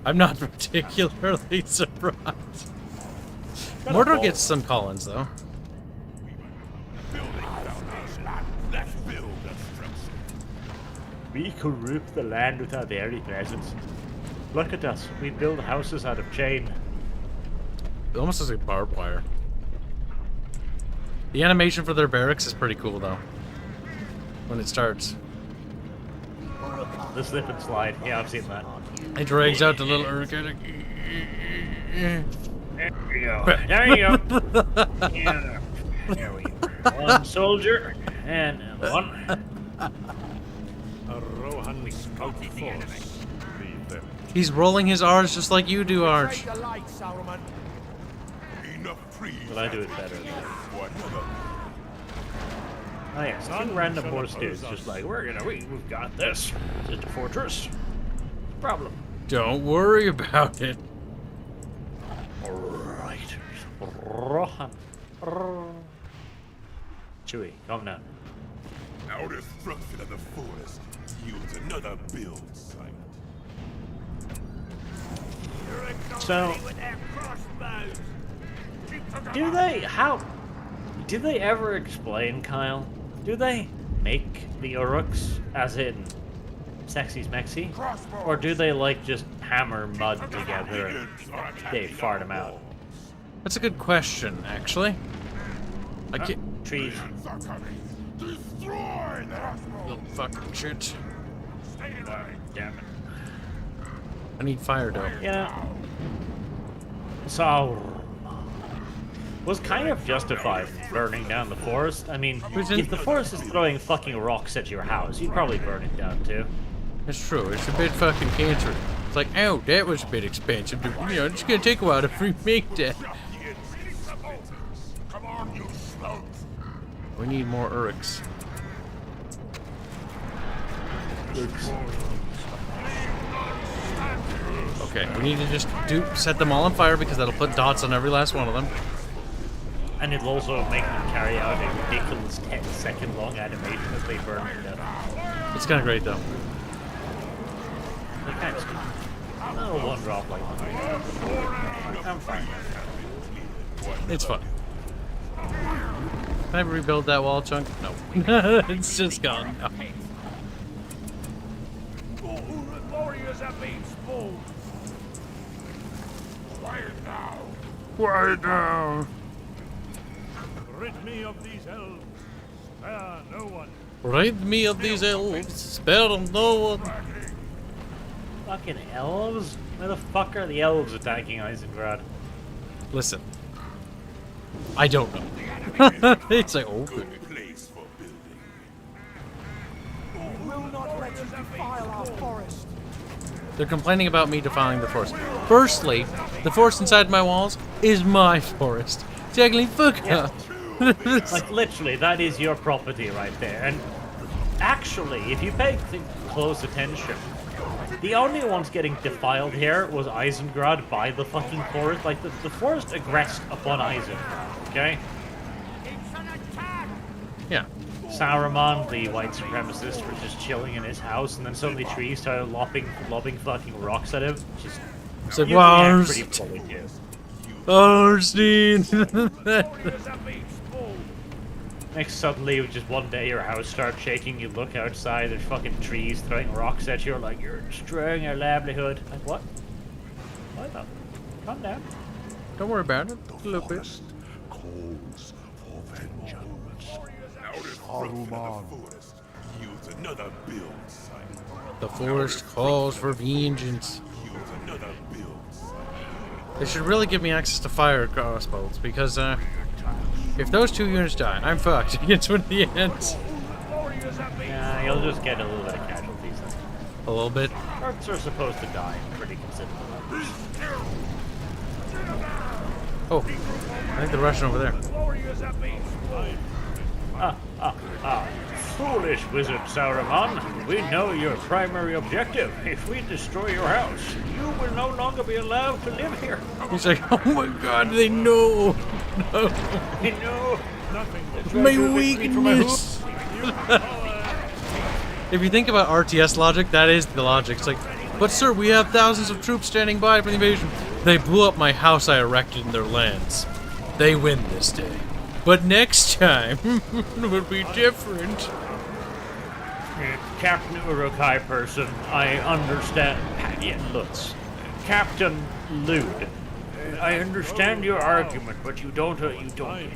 I'm not particularly surprised. Mordor gets some call-ins, though. We corrupt the land with our very presence. Look at us. We build houses out of chain. It almost looks like barbed wire. The animation for their barracks is pretty cool, though. When it starts. The slip and slide. Yeah, I've seen that. It drags out the little Uruk. There you go. There you go. Yeah. There we go. One soldier and one. A Rohan scout force. Leave them. He's rolling his R's just like you do, Arch. Take the light, Saruman. But I do it better. Oh yes, two random horse dudes just like, we've got this. Is it the fortress? Problem. Don't worry about it. Alright. Rohan. Chewie, calm down. Our destruction of the forest yields another build site. So, do they ever explain, Kyle? Do they make the Uruks, as in sexy smexy? Or do they, like, just hammer mud together and they fart them out? That's a good question, actually. I can't... Trees. Destroy them! Little fucking shit. Damn it. I need fire dough. Yeah. So, was kind of justified burning down the forest. I mean, if the forest is throwing fucking rocks at your house, you'd probably burn it down too. It's true. It's a bit fucking cancerous. It's like, oh, that was a bit expensive. You know, it's gonna take a while to remake that. Come on, you slugs! We need more Uruks. Okay, we need to just set them all on fire because that'll put dots on every last one of them. And it'll also make them carry out a ridiculous 10-second long animation as they burn it down. It's kind of great, though. They kind of stupid. No one drop like that. I'm fine. It's fun. Can I rebuild that wall chunk? No. It's just gone now. Warriors have been spoiled. Quiet now. Quiet down. Rid me of these elves. Spare no one. Rid me of these elves. Spare no one. Fucking elves? Where the fuck are the elves attacking Isengard? Listen. I don't know. It's like, okay. Will not let you defile our forest. They're complaining about me defiling the forest. Firstly, the forest inside my walls is my forest. Secondly, fuck up. Like, literally, that is your property right there. And actually, if you pay close attention, the only ones getting defiled here was Isengard by the fucking forest. Like, the forest aggressed upon Isengard, okay? Yeah. Saruman, the white supremacist, was just chilling in his house, and then suddenly trees started lobbing fucking rocks at him. Just It's like, you react pretty Worst. poorly, too. Next, suddenly, just one day, your house starts shaking. You look outside, there's fucking trees throwing rocks at you. You're like, you're destroying our livelihood. Like, what? What the? Calm down. Don't worry about it. A little bit. Calls for vengeance. The forest calls for vengeance. They should really give me access to fire crossbows, because if those 2 units die, I'm fucked against one of the ends. Yeah, you'll just get a little bit of casualties. A little bit. Orcs are supposed to die in pretty considerable numbers. Oh, I think they're rushing over there. Foolish wizard Saruman, we know your primary objective. If we destroy your house, you will no longer be allowed to live here. He's like, oh my god, they know. No. I know. My weakness. If you think about RTS logic, that is the logic. It's like, but sir, we have thousands of troops standing by for the invasion. They blew up my house I erected in their lands. They win this day. But next time, it will be different. Captain Uruk-hai person, I understand. Yeah, Lutz. Captain Lude, I understand your argument, but you don't get it.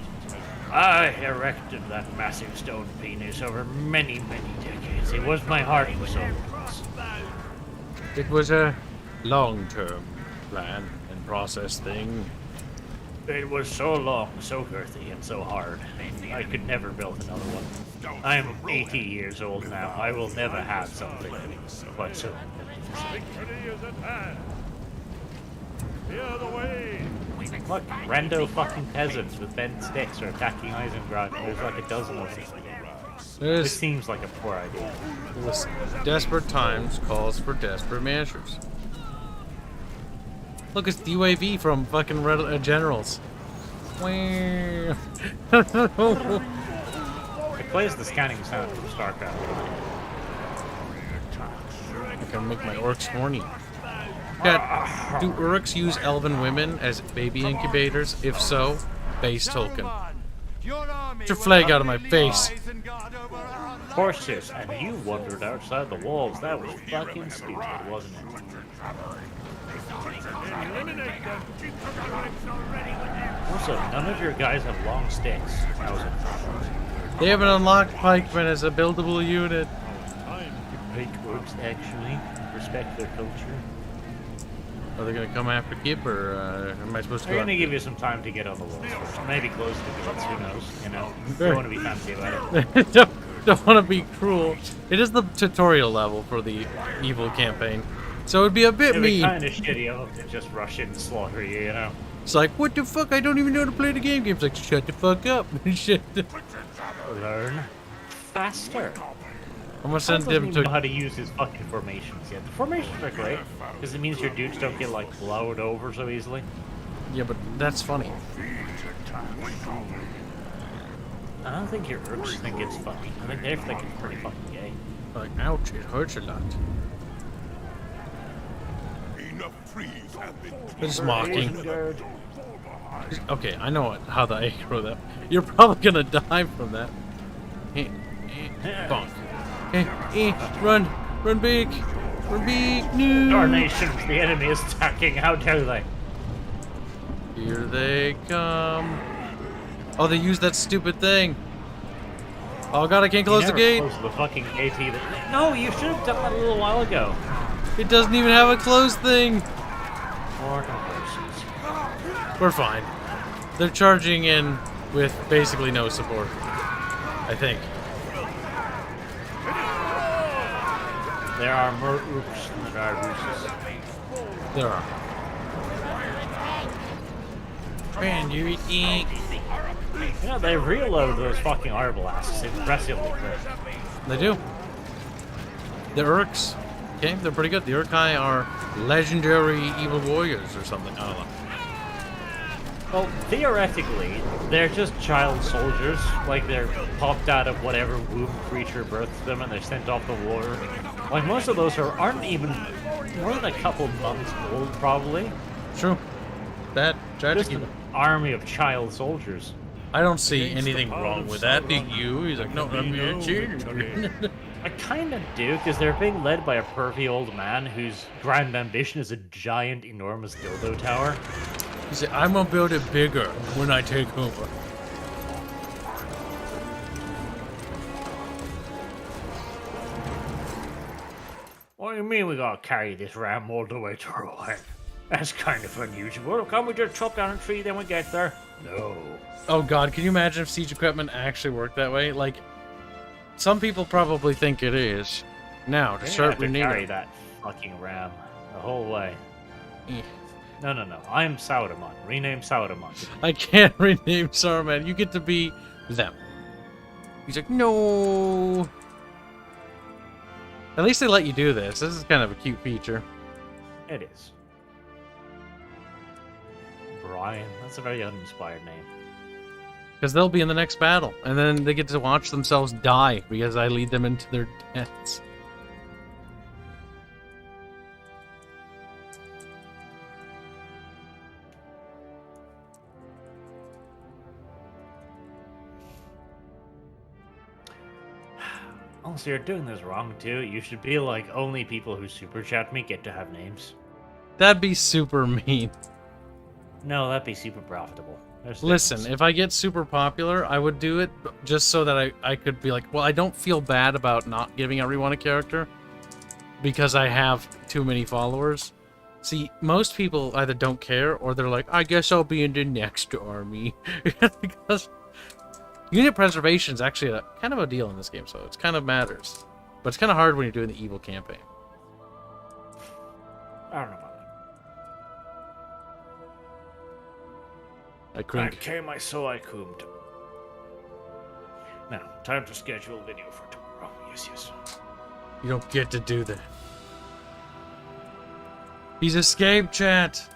I erected that massive stone penis over many, many decades. It was my heart and soul. It was a long-term plan and process thing. It was so long, so girthy, and so hard. I could never build another one. I'm 80 years old now. I will never have something quite so. Look, rando fucking peasants with bent sticks are attacking Eisengrad. There's like a dozen of them. This seems like a poor idea. Desperate times calls for desperate measures. Look, it's the UAV from fucking Generals. It plays the scanning sound from StarCraft. I can make my orcs horny. Cat, do Uruks use elven women as baby incubators? If so, base token. Get your flag out of my face. Horses, and you wandered outside the walls. That was fucking stupid, wasn't it? Also, none of your guys have long sticks. That was it. They haven't unlocked pikemen as a buildable unit. Pike orcs actually respect their culture. Are they gonna come after Kib, or am I supposed to go? They're gonna give you some time to get on the walls first. Maybe close the gates, who knows? You know, don't want to be fancy about it. don't want to be cruel. It is the tutorial level for the evil campaign, so it'd be a bit It'd be mean. kind of shitty of them to just rush in and slaughter you, you know? It's like, what the fuck? I don't even know how to play the game. Game's like, shut the fuck up. Shit. Learn faster. I'm gonna send Doesn't them even to. know how to use his fucking formations yet. The formations are great because it means your dudes don't get like blowed over so easily. Yeah, but that's funny. I don't think your Urks think it's funny. I think they think it's pretty fucking gay. Like, ouch, it hurts a lot. They're just mocking. Okay, I know how the aggro that. You're probably gonna die from that. Bonk. Run big, no. Darnations, the enemy is attacking. How dare they? Here they come. Oh, they used that stupid thing. Oh god, I can't close the gate. Close the fucking gate either. No, you should have done that a little while ago. It doesn't even have a closed thing. Lord of mercies. We're fine. They're charging in with basically no support, I think. There are more oops than there are rooses. There are. Man, you eat. You know, they reload those fucking arbalasts impressively quick. They do. The Urks, okay, they're pretty good. The Uruk-hai are legendary evil warriors or something. I don't know. Well, theoretically, they're just child soldiers. Like, they're popped out of whatever womb creature birthed them and they're sent off to war. Like, most of those aren't even more than a couple months old, probably. True. That tragic. Just an army of child soldiers. I don't see anything wrong with that, do you? He's like, no, I'm your children. I kind of do, because they're being led by a pervy old man whose grand ambition is a giant, enormous dildo tower. He said, I'm gonna build it bigger when I take over. What do you mean we gotta carry this ram all the way to Rohan? That's kind of unusual. Can't we just chop down a tree then we get there? No. Oh god, can you imagine if siege equipment actually worked that way? Like, some people probably think it is. Now, to start renaming... carry that fucking ram the whole way. Eh. No. I'm Saudaman. Rename Saudaman. I can't rename Saruman. You get to be them. He's like, no. At least they let you do this. This is kind of a cute feature. It is. Brian. That's a very uninspired name. Because they'll be in the next battle. And then they get to watch themselves die because I lead them into their deaths. Honestly, you're doing this wrong too. You should be like, only people who super chat me get to have names. That'd be super mean. No, that'd be super profitable. Listen, if I get super popular, I would do it just so that I could be like, well, I don't feel bad about not giving everyone a character because I have too many followers. See, most people either don't care or they're like, I guess I'll be in the next army. Because unit preservation is actually kind of a deal in this game, so it kind of matters. But it's kind of hard when you're doing the evil campaign. I don't know about I crink. Okay, my so I coomed. Now, time to schedule a video for tomorrow. Yes. You don't get to do that. He's escaped, chat.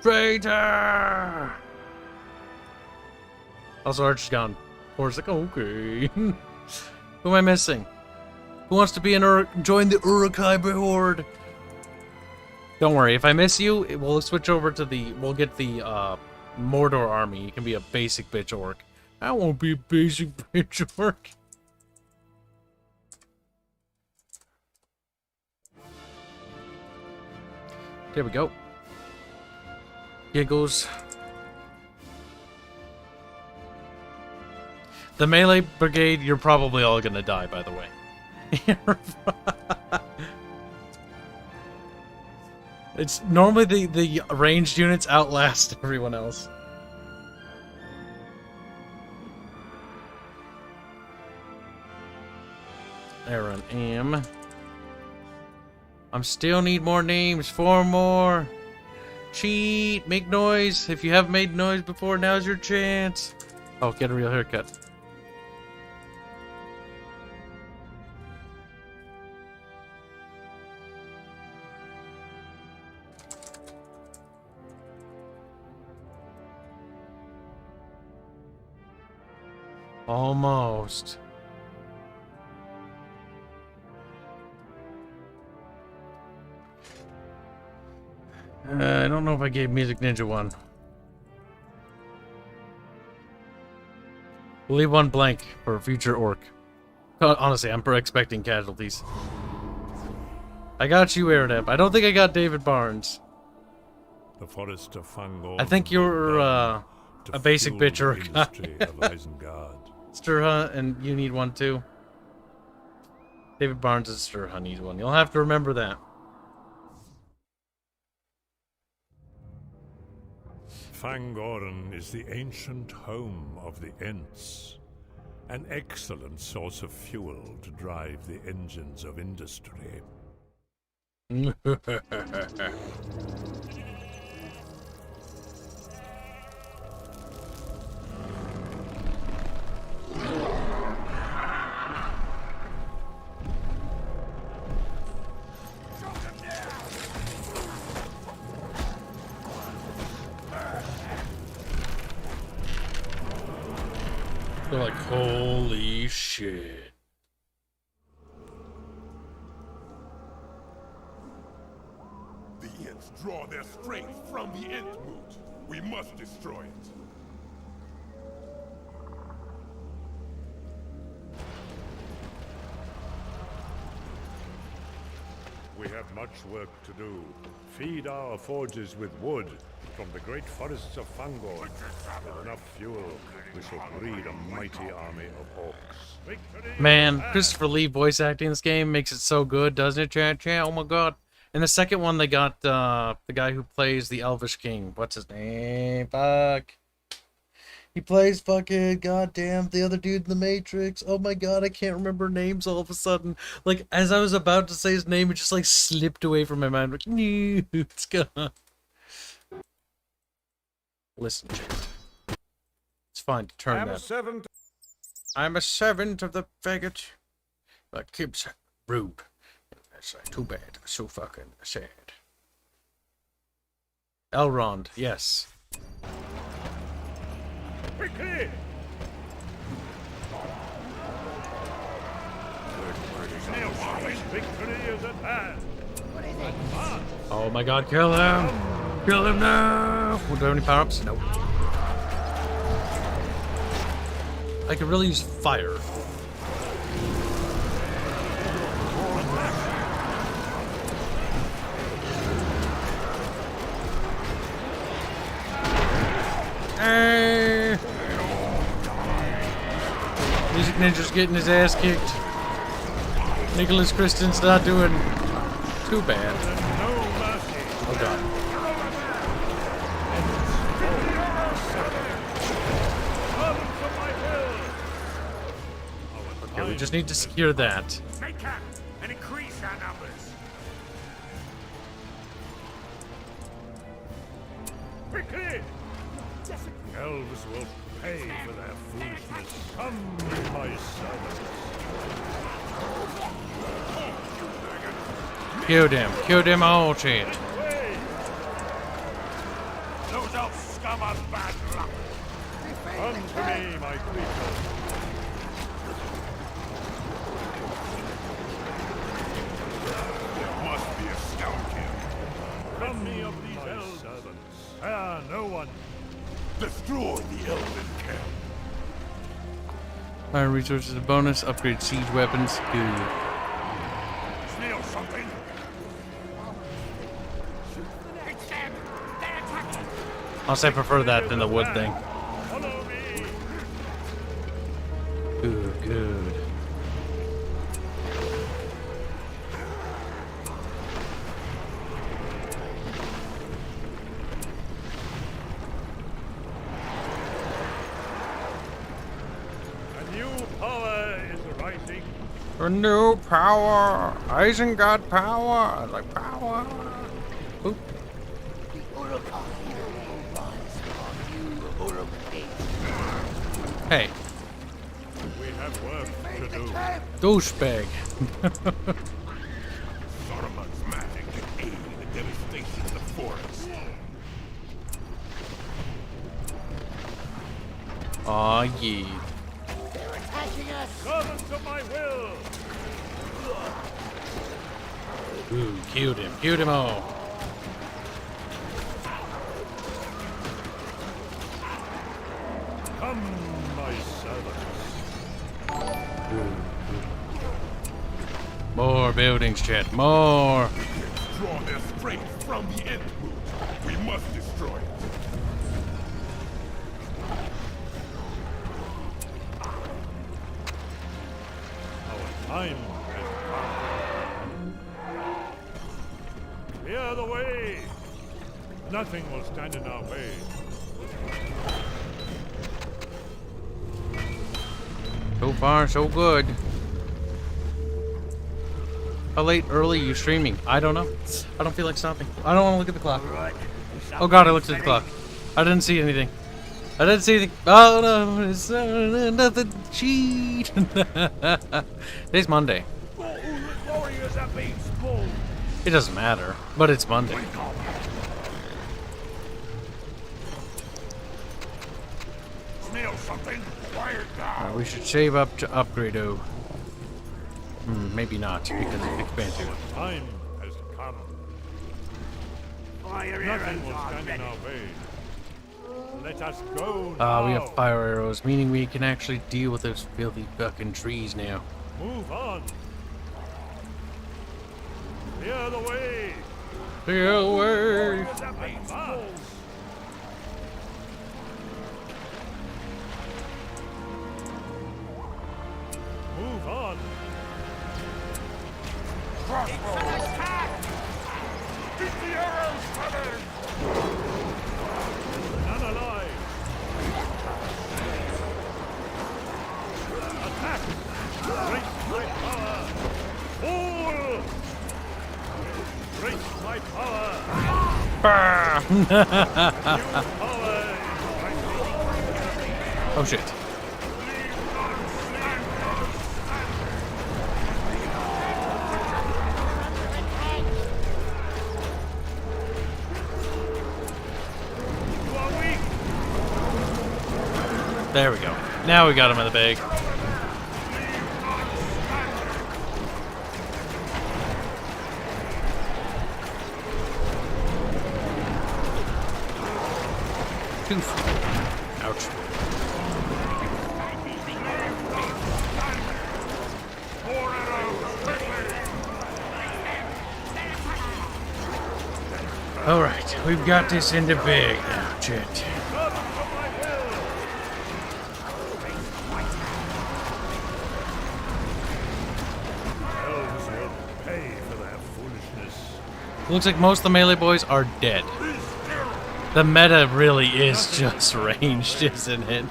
Traitor. Also, Archer's gone. Hor's like, okay. Who am I missing? Who wants to be join the Uruk-hai horde? Don't worry, if I miss you, we'll switch over to we'll get the Mordor army. You can be a basic bitch orc. I won't be a basic bitch orc. There we go. Giggles. The melee brigade, you're probably all gonna die, by the way. It's normally the ranged units outlast everyone else. Aaron M. I still need more names. 4 more. Cheat. Make noise. If you haven't made noise before, now's your chance. Oh, get a real haircut. Almost. I don't know if I gave Music Ninja one. We'll leave one blank for a future orc. Honestly, I'm expecting casualties. I got you, Aradeb. I don't think I got David Barnes. The forest of Fangor. I think you're a basic bitch orc. Sturha, and you need one too. David Barnes and Sturha needs one. You'll have to remember that. Fangorn is the ancient home of the Ents, an excellent source of fuel to drive the engines of industry. They're like, holy shit. The Ents draw their strength from the Entmoot. We must destroy it. We have much work to do. Feed our forges with wood from the great forests of Fangor. With enough fuel, we shall breed a mighty army of orcs. Victory Man, Christopher Lee voice acting in this game makes it so good, doesn't it, chat? Oh my god. In the second one, they got the guy who plays the Elvish King. What's his name? Fuck. He plays fucking goddamn the other dude in the Matrix. Oh my god, I can't remember names all of a sudden. Like, as I was about to say his name, it just like slipped away from my mind. Like, no, it's gone. Listen, chat. It's fine to turn that. I'm a servant of the faggot. But Kibs rude. That's too bad. So fucking sad. Elrond, yes. quickly! Victory is at hand. Oh my god, kill him! Kill him now! Do I have any power-ups? Nope. I could really use fire. Music Ninja's getting his ass kicked. Nicholas Christen's not doing too bad. Oh god. Okay, we just need to secure that. Make camp and increase our numbers. Quickly! Elves will pay for their foolishness. Come, my servants. Kill them. Kill them all, chat. Those elf scum are bad luck. Come to me, my creatures. There must be a scout camp. Come me of these elves. Servants. Spare no one. Destroy the elven camp. Fire resources a bonus. Upgrade siege weapons. Good. Smell something? It's them. They're attacking. Honestly, I prefer that than the wood thing. Follow me. Good, good. A new power is rising. A new power. Isengard power. I like power. Oop. Hey. We have work to do. Douchebag. Saruman's magic can aid in the devastation of the forest. Aw, yeah. Servants of my will. Ooh, killed him. Killed him all. Come, my servants. More buildings, chat. More. Draw their strength from the end moon. We must destroy it. Our time has come. Clear the way. Nothing will stand in our way. So far, so good. How late, early, you streaming? I don't know. I don't feel like stopping. I don't want to look at the clock. Oh god, I looked at the clock. I didn't see anything. I didn't see anything. Oh no, it's nothing. Cheat. Today's Monday. Warriors are being spawned. It doesn't matter, but it's Monday. Smell something? Quiet down. We should save up to upgrade. Oh, maybe not because it's expensive. Time has come. Fire Nothing arrows will are stand in ready. our way. Let us go now. We have fire arrows, meaning we can actually deal with those filthy fucking trees now. Move on. Clear Clear the way! Clear away. Move on! None alive! Attack! Brace my power! Fool! Brace my power! New power! Oh shit. You are weak! There we go. Now we got him in the bag. Oof. Ouch. Alright, we've got this in the bag now, Jet. Elves will pay for their foolishness. Looks like most of the melee boys are dead. The meta really is just ranged, isn't it?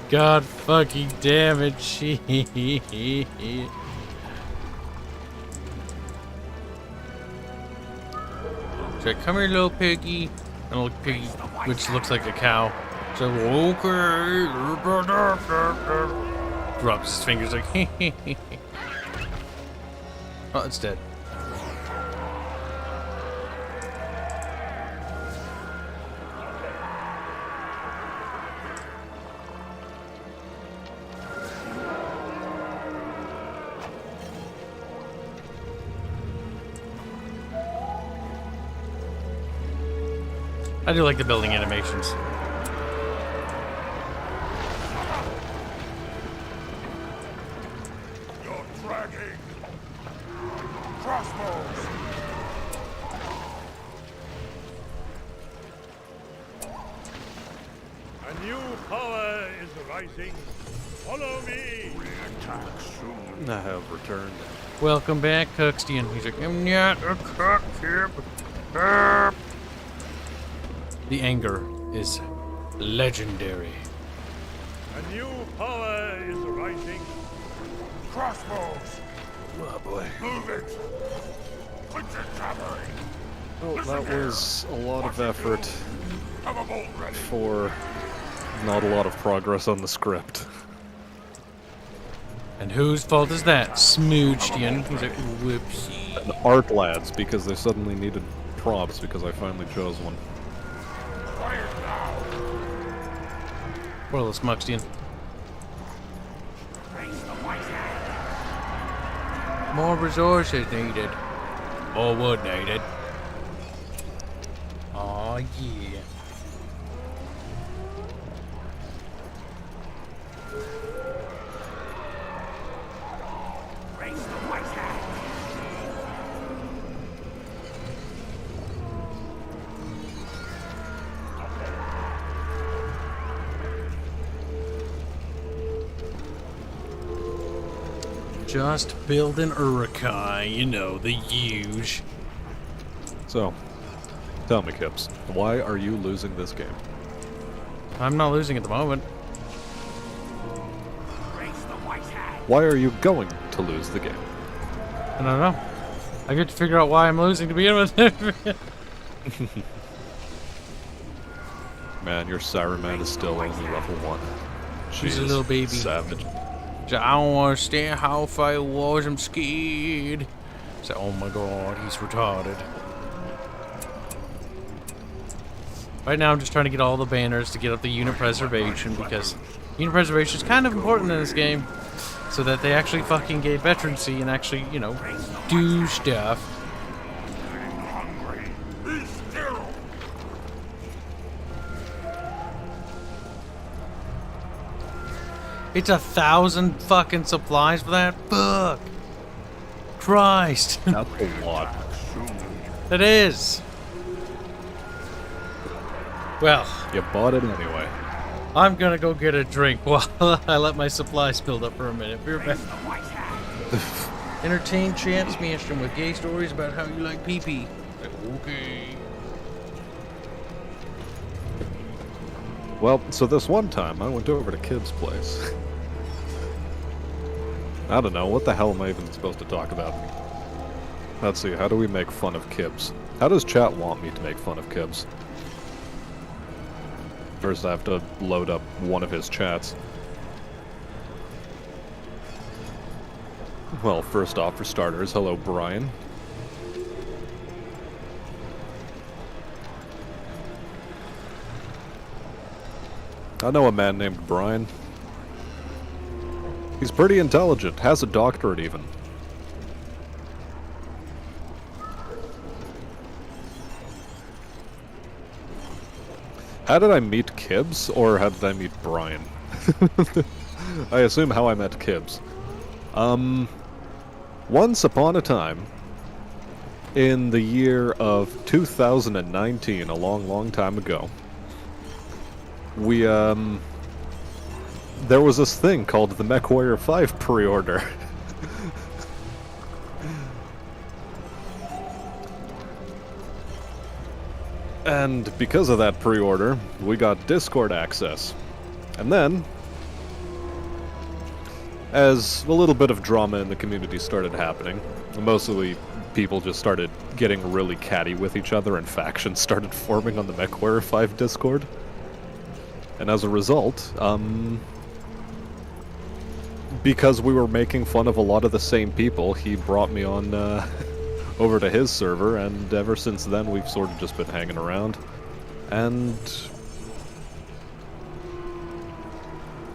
God fucking damn it, shit. So come here, little piggy. And a little piggy, which looks like a cow. So, okay. Drops his fingers like, oh, it's dead. I do like the building animations. You're dragging! Crossbows! A new power is rising. Follow me! We attack soon. I have returned. Welcome back, Cuxtian. He's like, I'm not a cook here. Ah. The anger is legendary. A new power is rising. Crossbows! Oh boy. Move it! Put your cavalry! Well, that was a lot of effort Have a bolt ready! for not a lot of progress on the script. And whose fault is that? Smoochdien. He's like, whoopsie. And art lads, because they suddenly needed props because I finally chose one. Poor little Smuckstian. More resources needed. More wood needed. Oh yeah. Just build an Urukai, you know, the huge. So, tell me, Kibs, why are you losing this game? I'm not losing at the moment. Why are you going to lose the game? I don't know. I get to figure out why I'm losing to begin with. Man, your Saruman is still only level 1. She's a little baby. Savage. So I don't understand how far it was. I'm scared. So, oh my god, he's retarded. Right now, I'm just trying to get all the banners to get up the unit preservation because unit preservation is kind of important in this game, so that they actually fucking gain veterancy and actually, you know, do stuff. It's 1,000 fucking supplies for that? Fuck. Christ. That's a lot. It is. Well, You bought it anyway. I'm gonna go get a drink while I let my supplies build up for a minute. Be right back. Entertain Chance Mansion with gay stories about how you like pee-pee. Okay. Well, so this one time I went over to Kibs' place. I don't know, what the hell am I even supposed to talk about? Let's see, how do we make fun of Kibs? How does chat want me to make fun of Kibs? First I have to load up one of his chats. Well, first off, for starters, hello Brian. I know a man named Brian. He's pretty intelligent, has a doctorate even. How did I meet Kibs, or how did I meet Brian? I assume how I met Kibs. Once upon a time, in the year of 2019, a long, long time ago, we, there was this thing called the MechWarrior 5 pre-order. And because of that pre-order, we got Discord access. And then, as a little bit of drama in the community started happening, mostly people just started getting really catty with each other and factions started forming on the MechWarrior 5 Discord. And as a result, because we were making fun of a lot of the same people, he brought me on over to his server, and ever since then we've sort of just been hanging around. And,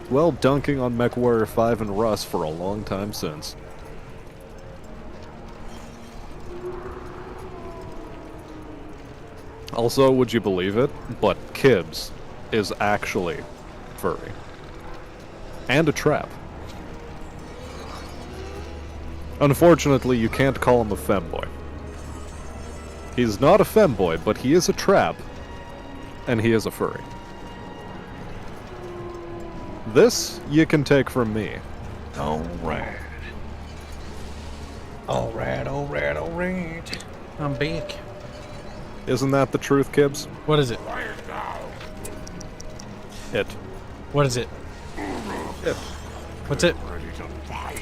well, dunking on MechWarrior 5 and Russ for a long time since. Also, would you believe it, but Kibs is actually furry. And a trap. Unfortunately, you can't call him a femboy. He's not a femboy, but he is a trap, and he is a furry. This you can take from me. Alright. Alright. I'm back. Isn't that the truth, Kibs? What is it? It. What is it? It. What's it?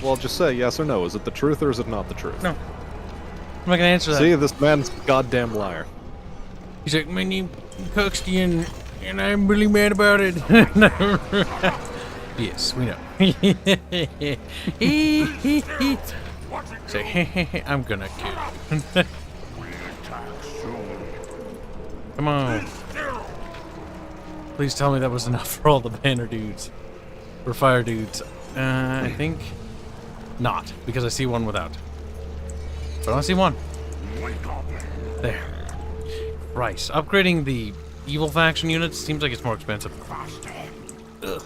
Well, just say yes or no. Is it the truth or is it not the truth? No. I'm not gonna answer that. See, this man's a goddamn liar. He's like, my name is Cuxty and I'm really mad about it. Yes, we know. Say, I'm gonna kill you. Come on. Please tell me that was enough for all the banner dudes. Or fire dudes. I think not, because I see one without. But I don't see one. There. Christ. Upgrading the evil faction units seems like it's more expensive. Ugh.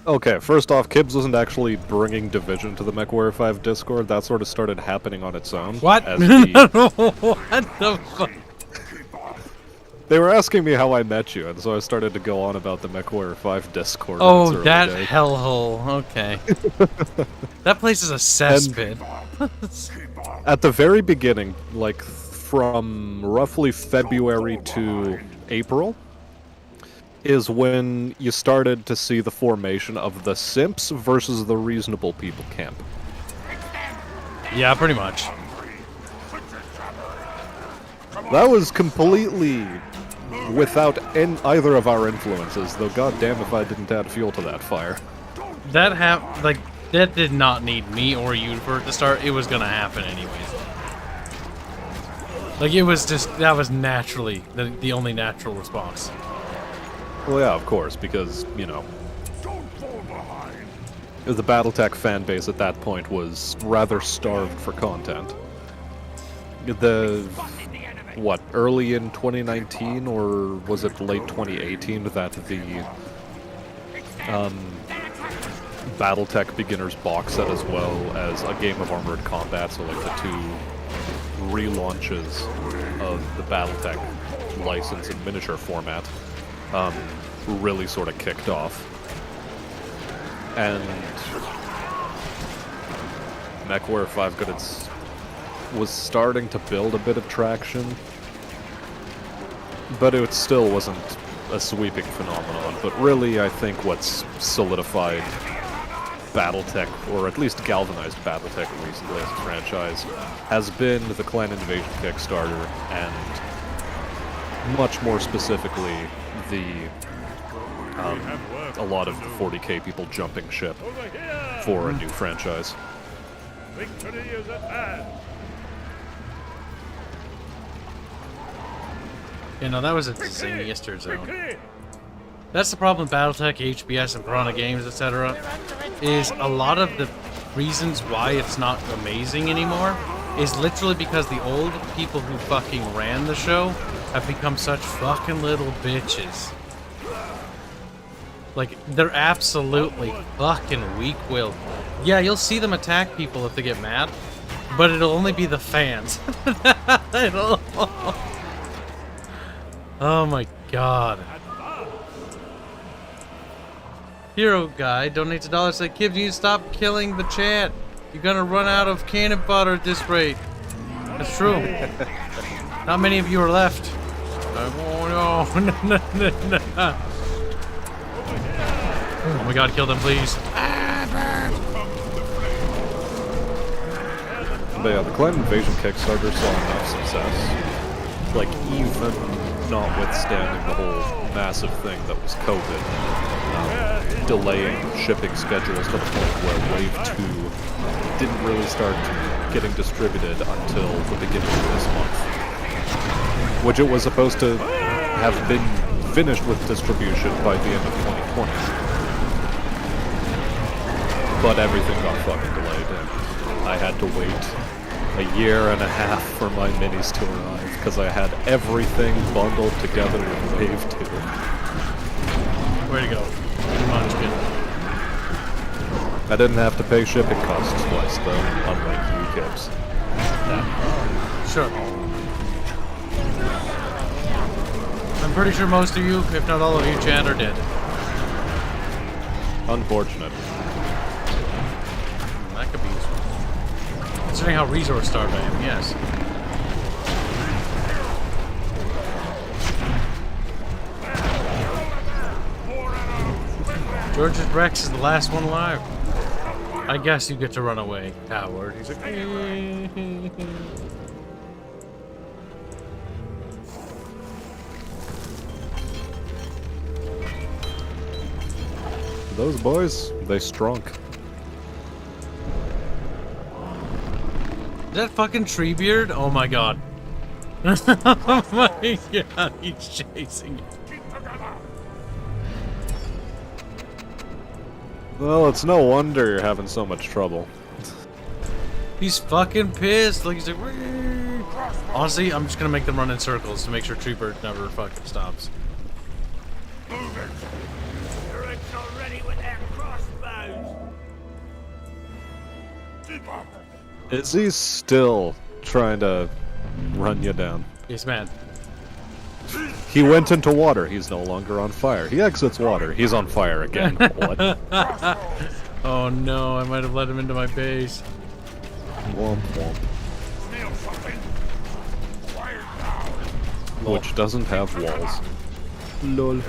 Okay, first off, Kibs wasn't actually bringing Division to the MechWarrior 5 Discord. That sort of started happening on its own. What? As the... What the fuck? They were asking me how I met you, and so I started to go on about the MechWarrior 5 Discord. Oh, that hellhole. Okay. That place is a cesspit. At the very beginning, like from roughly February to April, is when you started to see the formation of the Simps versus the Reasonable People camp. Yeah, pretty much. That was completely without either of our influences, though goddamn if I didn't add fuel to that fire. That that did not need me or you for it to start. It was gonna happen anyways. Like, it was just, that was naturally the only natural response. Well, yeah, of course, because, you know, the Battletech fan base at that point was rather starved for content. What, early in 2019, or was it late 2018 that the BattleTech Beginner's box set as well as a game of Armored Combat, so like the two relaunches of the BattleTech license in miniature format, really sort of kicked off. And MechWarrior 5 Goods was starting to build a bit of traction, but it still wasn't a sweeping phenomenon. But really, I think what's solidified BattleTech, or at least galvanized BattleTech recently as a franchise, has been the Clan Invasion Kickstarter, and much more specifically, a lot of the 40k people jumping ship for a new franchise. Victory is at hand. You know, that was a disaster zone. That's the problem with BattleTech, HBS, and Piranha Games, etc. Is a lot of the reasons why it's not amazing anymore is literally because the old people who fucking ran the show have become such fucking little bitches. Like, they're absolutely fucking weak-willed. Yeah, you'll see them attack people if they get mad, but it'll only be the fans. Oh my god. Hero guy donates $1, say, Kibs, you need to stop killing the chat. You're gonna run out of cannon fodder at this rate. That's true. Not many of you are left. Oh no. Oh my god, kill them, please. But yeah, the Clan Invasion Kickstarter saw enough success. Like, even notwithstanding the whole massive thing that was COVID, delaying shipping schedules to the point where Wave 2 didn't really start getting distributed until the beginning of this month. Which it was supposed to have been finished with distribution by the end of 2020. But everything got fucking delayed, and I had to wait a year and a half for my minis to arrive, because I had everything bundled together with Wave 2. Way to go. Come on, kid. I didn't have to pay shipping costs twice, though, unlike you, Kibs. Yeah. Sure. I'm pretty sure most of you, if not all of you, chat, are dead. Unfortunate. That could be useful. Considering how resource starved I am, yes. George's Rex is the last one alive. I guess you get to run away, coward. He's like, Those boys, they strunk. Is that fucking Treebeard? Oh my god. Oh my god, he's chasing you. Well, it's no wonder you're having so much trouble. He's fucking pissed. Like, he's like, "Wee." Honestly, I'm just gonna make them run in circles to make sure Treebeard never fucking stops. Move it! You're already with their crossbows! Is he still trying to run you down? Yes, man. He went into water. He's no longer on fire. He exits water. He's on fire again. What? Oh no, I might have let him into my base. Womp womp. Which doesn't have walls. Lol.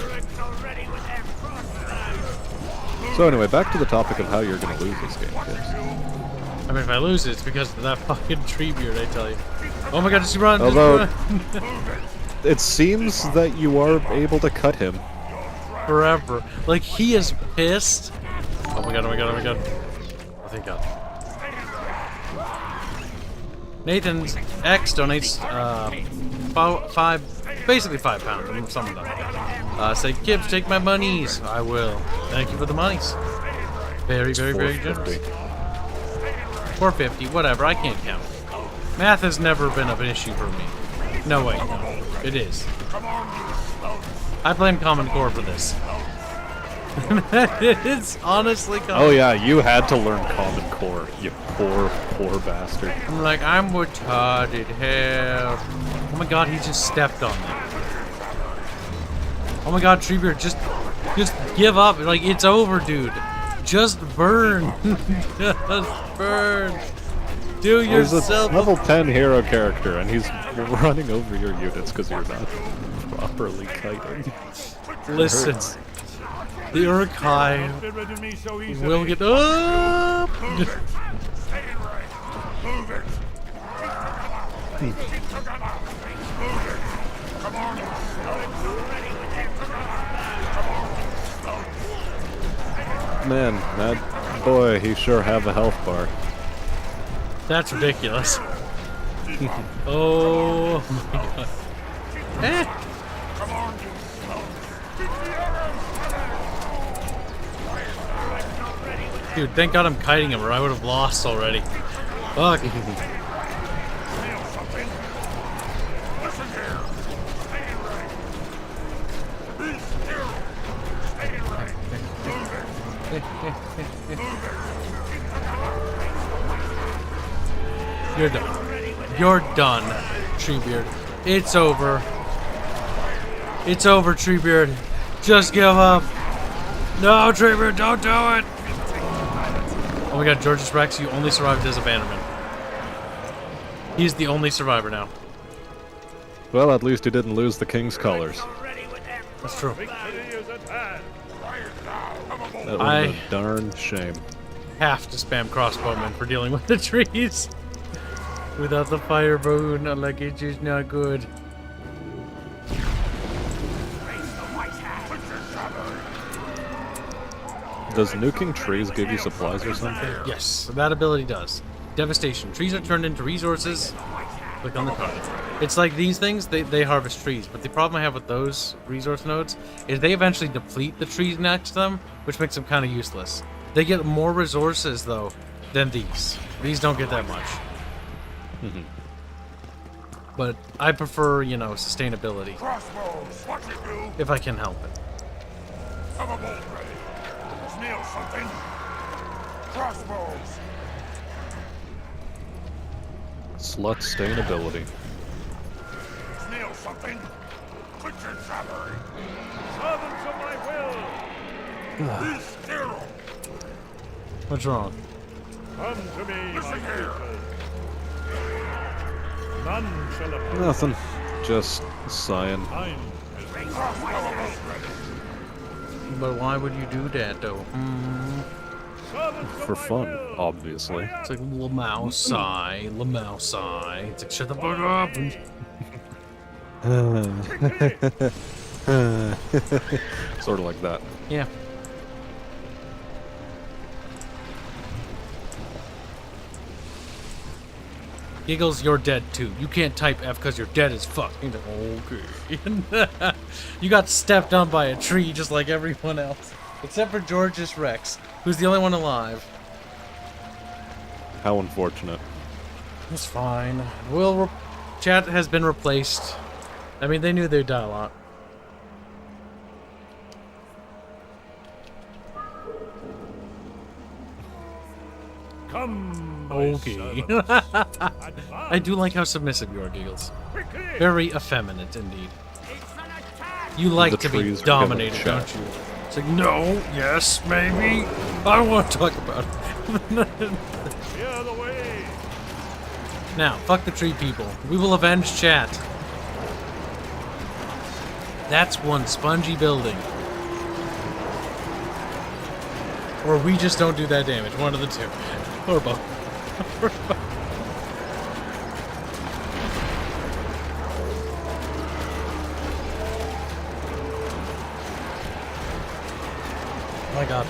So anyway, back to the topic of how you're going to lose this game, kids. I mean, if I lose it, it's because of that fucking Treebeard, I tell you. Oh my god, just run! Although, just run. It seems that you are able to cut him. Forever. Like, he is pissed. Oh my god, oh my god, oh my god. Oh, thank god. Nathan's X donates, basically £5, something like that. Say, Kibs, take my monies. I will. Thank you for the monies. Very, very, very generous. 450, whatever, I can't count. Math has never been an issue for me. No, wait, no. It is. I blame Common Core for this. It's honestly common. Oh yeah, you had to learn Common Core, you poor, poor bastard. I'm like, I'm retarded. Help. Oh my god, he just stepped on me. Oh my god, Treebeard, just give up. Like, it's over, dude. Just burn. Just burn. Do He's yourself a level 10 hero character, and he's running over your units because you're not properly kiting. Listen. The Urkai Get rid of me so easily. will get up. Move it. Stay in range. Move it. Keep together. Move it. Come on. Man, that boy, he sure have a health bar. That's ridiculous. Oh my god. Eh. Come on. Dude, thank god I'm kiting him or I would have lost already. Fuck. Feel something. Listen here. Stay in range. Be still. Stay in range. Move it. Move it. You're done. You're done, Treebeard. It's over. It's over, Treebeard. Just give up. No, Treebeard, don't do it. Oh my god, George's Rex, you only survived his abandonment. He's the only survivor now. Well, at least he didn't lose the king's colors. That's true. Victory is at hand. That would have been a darn shame. Have to spam crossbowmen for dealing with the trees. Without the fire boon, like it's just not good. Does nuking trees give you supplies or something? Yes, that ability does. Devastation. Trees are turned into resources. Click on the card. It's like these things, they harvest trees, but the problem I have with those resource nodes is they eventually deplete the trees next to them, which makes them kind of useless. They get more resources, though, than these. These don't get that much. But I prefer, you know, sustainability. Crossbows. What you do? If I can help it. Have a bolt ready. Snail something. Crossbows. Slut sustainability. Snail something. Quit your jabbering. Servants of my will. Be still. What's wrong? Come to me, my people. None shall oppose. Nothing. Just sighing. Mine has been crossbows ready. But why would you do that, though? Servants of For my fun, will. obviously. It's like Lamau sigh, Lamau sigh. It's like, shut the fuck up. Sort of like that. Yeah. Giggles, you're dead too. You can't type F because you're dead as fuck. He's like, okay. You got stepped on by a tree just like everyone else. Except for George's Rex, who's the only one alive. How unfortunate. It's fine. Chat has been replaced. I mean, they knew they'd die a lot. Come, my Okay. servants. I do like how submissive you are, Giggles. Quickly. Very effeminate indeed. You like The to be trees were given a dominated, shot. don't you? It's like, no, yes, maybe. I don't want to talk about it. Clear the way. Now, fuck the tree people. We will avenge chat. That's one spongy building. Or we just don't do that damage. One of the two. Or both. Oh my god.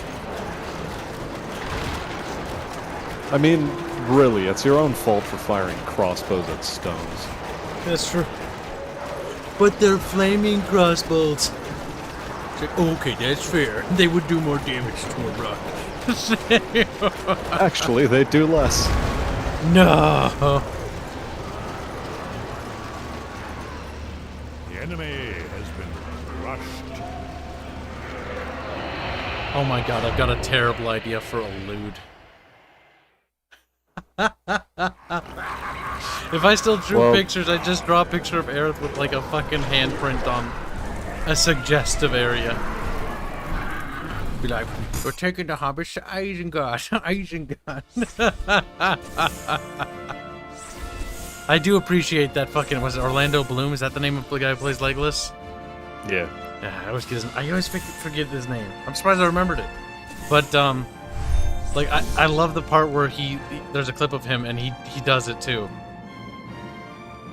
I mean, really, it's your own fault for firing crossbows at stones. That's true. But they're flaming crossbows. It's like, okay, that's fair. They would do more damage to a rock. Actually, they do less. No. The enemy has been crushed. Oh my god, I've got a terrible idea for a lewd. If I still drew pictures, I'd just draw a picture of Aerith with like a fucking handprint on a suggestive area. Be like, we're taking the hobbits to Isengard. I do appreciate that fucking, was it Orlando Bloom? Is that the name of the guy who plays Legolas? Yeah. I always forget his name. I'm surprised I remembered it. But, like, I love the part where there's a clip of him and he does it too.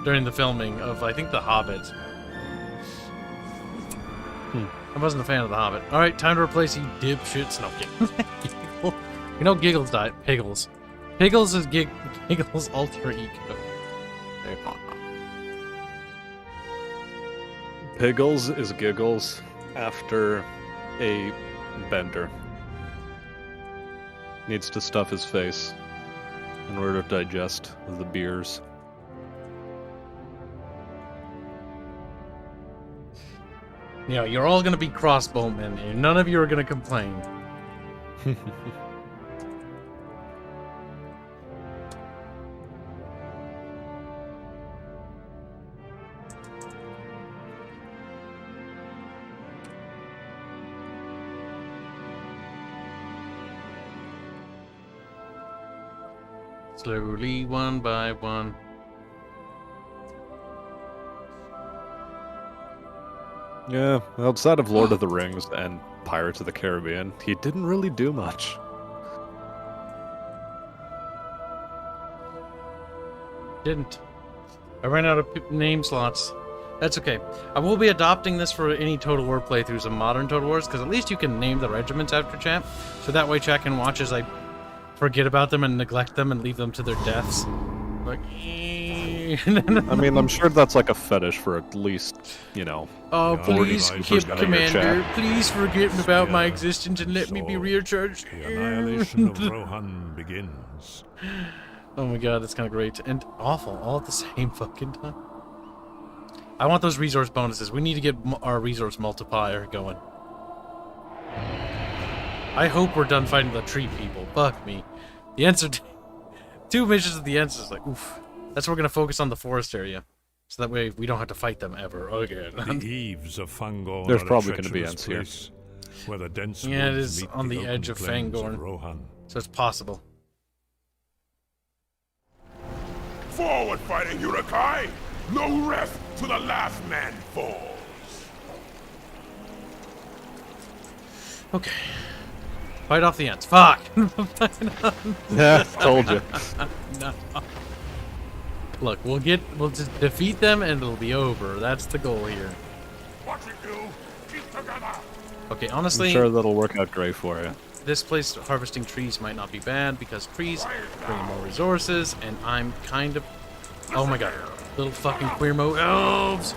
During the filming of, I think, The Hobbit. I wasn't a fan of The Hobbit. Alright, time to replace you dipshits. No, Giggle. You know Giggles died. Piggles. Piggles is Giggles' alter ego. Piggles is Giggles after a bender. Needs to stuff his face in order to digest the beers. You know, you're all gonna be crossbowmen, and none of you are gonna complain. Slowly, one by one. Yeah, outside of Lord of the Rings and Pirates of the Caribbean, he didn't really do much. Didn't. I ran out of name slots. That's okay. I will be adopting this for any Total War playthroughs of modern Total Wars, because at least you can name the regiments after chat, so that way chat can watch as I forget about them and neglect them and leave them to their deaths. Like, I mean, I'm sure that's like a fetish for at least, you know. Oh, please, Kib Commander, chat. please forget about my existence and let me be recharged. The annihilation of Rohan begins. Oh my god, that's kind of great. And awful, all at the same fucking time. I want those resource bonuses. We need to get our resource multiplier going. I hope we're done fighting the tree people. Fuck me. The answer to 2 missions at the end is like, oof. That's why we're going to focus on the forest area. So that way we don't have to fight them ever again. The eaves of Fangorn There's are probably a going to be treacherous ends here. place, where the dense Yeah, it woods is meet on the open edge of plains Fangorn. Rohan. So it's possible. Forward fighting, Urukai! No rest to the last man falls! Okay. Fight off the ants. Fuck! Yeah, told you. No. Look, we'll just defeat them and it'll be over. That's the goal here. What you do, keep together! Okay, honestly, I'm sure that'll work out great for you. this place harvesting trees might not be bad because trees bring more resources, and I'm kind of... Oh my god. Little fucking queer-mo elves!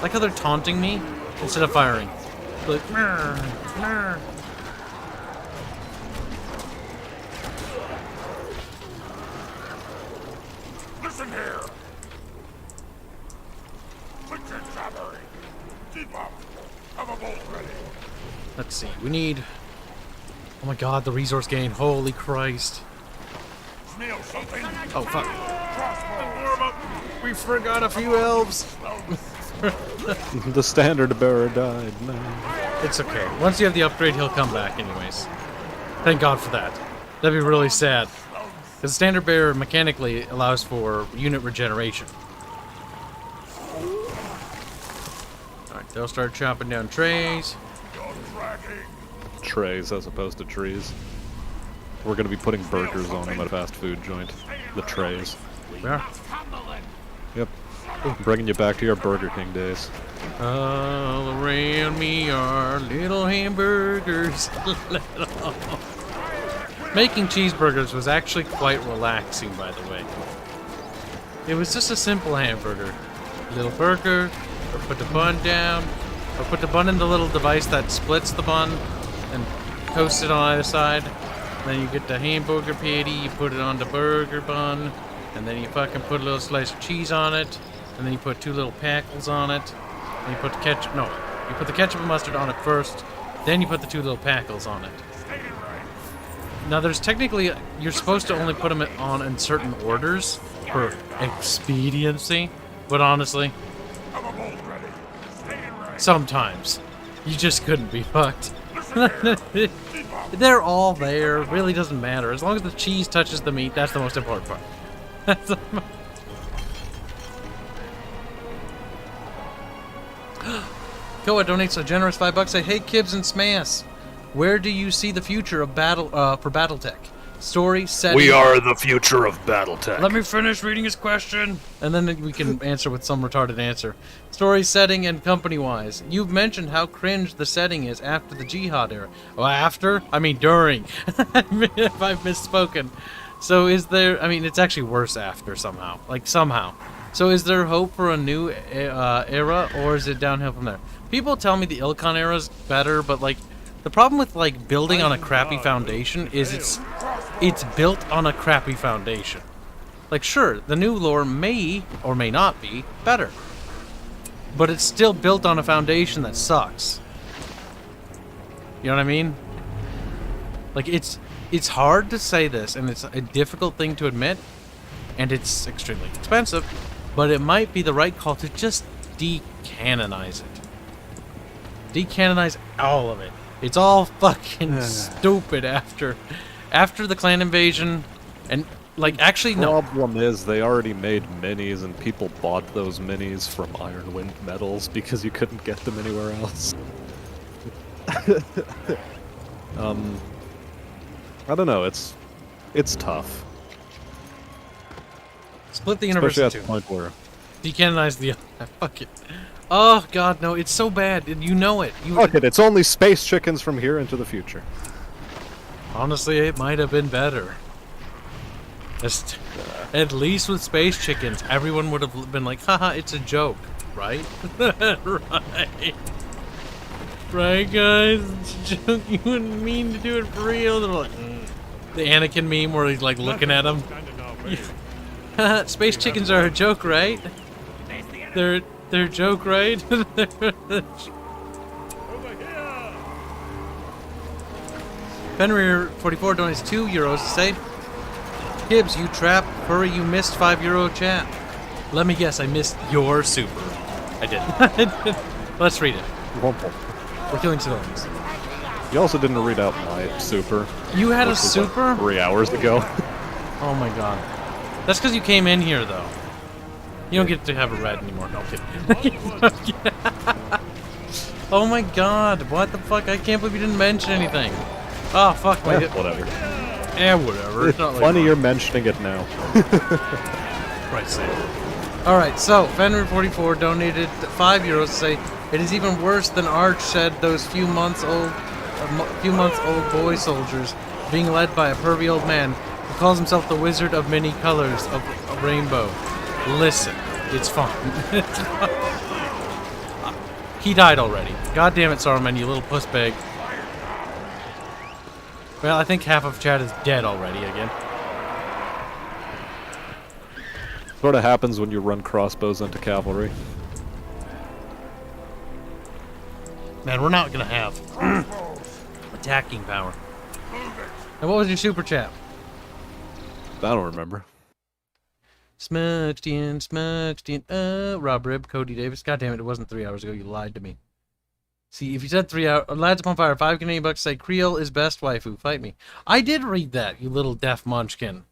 Like how they're taunting me instead of firing. Like, "Mrr, mrr." Listen here! Quit your jabbering! Keep up! Have a bolt ready! Let's see, we need... Oh my god, the resource gain. Holy Christ. Smell something? Oh, fuck. We forgot a few elves. The standard bearer died. No. It's okay. Once you have the upgrade, he'll come back anyways. Thank God for that. That'd be really sad. Because standard bearer mechanically allows for unit regeneration. Alright, they'll start chopping down trays. Trays as opposed to trees. We're going to be putting burgers on them at a fast food joint. The trays. Yeah. Yep. Bringing you back to your Burger King days. All around me are little hamburgers. Making cheeseburgers was actually quite relaxing, by the way. It was just a simple hamburger. Little burger, or put the bun down, or put the bun in the little device that splits the bun, and toast it on either side. Then you get the hamburger patty, you put it on the burger bun, and then you fucking put a little slice of cheese on it, and then you put 2 little pickles on it, and you put the ketchup, no, You put the ketchup and mustard on it first, then you put the 2 little packles on it. Now, there's technically... You're supposed to only put them on in certain orders for expediency, but honestly... Sometimes. You just couldn't be fucked. They're all there. Really doesn't matter. As long as the cheese touches the meat, that's the most important part. That's the Koa donates a generous $5. Say, hey, Kibs and Smash, where do you see the future of battle for BattleTech? Story, setting... We are the future of BattleTech. Let me finish reading his question, and then we can answer with some retarded answer. Story, setting, and company-wise. You've mentioned how cringe the setting is after the Jihad era. Well, after? I mean, during. If I've misspoken. So is there... I mean, it's actually worse after somehow. Like, somehow. So is there hope for a new era, or is it downhill from there? People tell me the Ilkhan era is better, but, like, the problem with, like, building on a crappy foundation is it's built on a crappy foundation. Like, sure, the new lore may or may not be better, but it's still built on a foundation that sucks. You know what I mean? Like, it's hard to say this, and it's a difficult thing to admit, and it's extremely expensive, but it might be the right call to just decanonize it. Decanonize all of it. It's all fucking stupid after the clan invasion, and like actually no. The problem is they already made minis, and people bought those minis from Iron Wind Metals because you couldn't get them anywhere else. I don't know. It's tough. Split the universe Especially in two. at the point where Decanonize the... Fuck it. Oh, God, no. It's so bad. You know it. Fuck it. It's only space chickens from here into the future. Honestly, it might have been better. Just, at least with space chickens, everyone would have been like, haha, it's a joke. Right? Right. Right, guys? It's a joke. You wouldn't mean to do it for real. They're like, The Anakin meme where he's, like, looking at him. Space chickens are a joke, right? They're a joke, right? Fenrir44 donates €2 to say, Kibs, you trap furry, you missed €5 chat. Let me guess, I missed your super. I did. Let's read it. We're killing civilians. You also didn't read out my super. You had a super? Like 3 hours ago. Oh my god. That's because you came in here, though. You don't get to have a red anymore. No, kidding. Oh my god, what the fuck? I can't believe you didn't mention anything. Oh, fuck my... Whatever. Whatever. It's not funny you're mentioning it now. Right, say. Alright, so, Fenrir44 donated €5 to say, it is even worse than Arch said those few months old boy soldiers being led by a pervy old man who calls himself the Wizard of Many Colors of a Rainbow. Listen, it's fine. It's fine. He died already. God damn it, Saruman, you little puss bag. Well, I think half of chat is dead already again. Sort of happens when you run crossbows into cavalry. Man, we're not gonna have attacking power. And what was your super chat? I don't remember. Smudged in. Rob Rib, Cody Davis. God damn it, it wasn't 3 hours ago. You lied to me. See, if you said 3 hours... Lads Upon Fire, 5 Canadian bucks say, Creole is best waifu. Fight me. I did read that, you little deaf munchkin.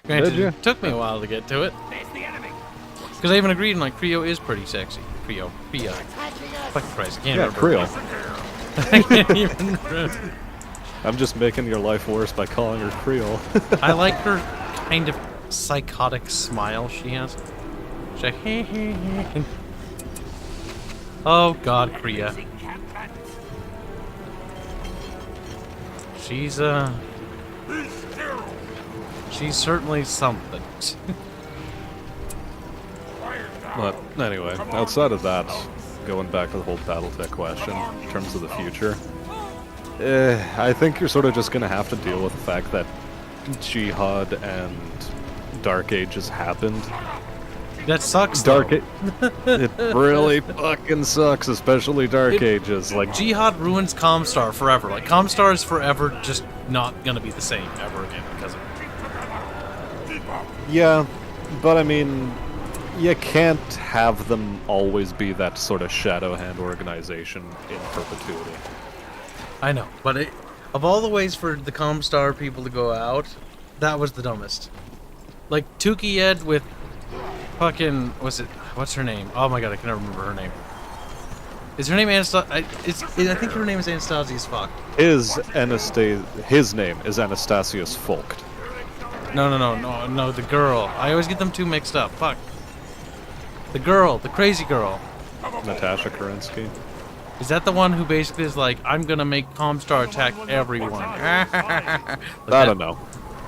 Granted, it took me a while to get to it. Because I even agreed, and like, Creole is pretty sexy. Creole. Fuck Christ, I can't remember. Creole. I can't even remember. I'm just making your life worse by calling her Creole. I like her kind of psychotic smile she has. She's like, hey, hey, hey. Oh god, Kriya. She's certainly something. But anyway, outside of that, going back to the whole BattleTech question, in terms of the future, I think you're sort of just going to have to deal with the fact that Jihad and Dark Ages happened, That sucks. Dark. Though. It really fucking sucks, especially Dark Ages. Like Jihad ruins Comstar forever. Like Comstar is forever just not gonna be the same ever again because of it. yeah, but I mean, you can't have them always be that sort of shadow hand organization in perpetuity. I know, but of all the ways for the Comstar people to go out, that was the dumbest. Like Tuki Ed with fucking what's her name? Oh my god, I can never remember her name. Is her name Anastasia? I think her name is Anastasia as fuck. His name is Anastasius Fulkt. No, the girl. I always get them two mixed up. Fuck. The girl, the crazy girl. Natasha Kerensky. Is that the one who basically is like, I'm gonna make Comstar attack everyone? I don't know.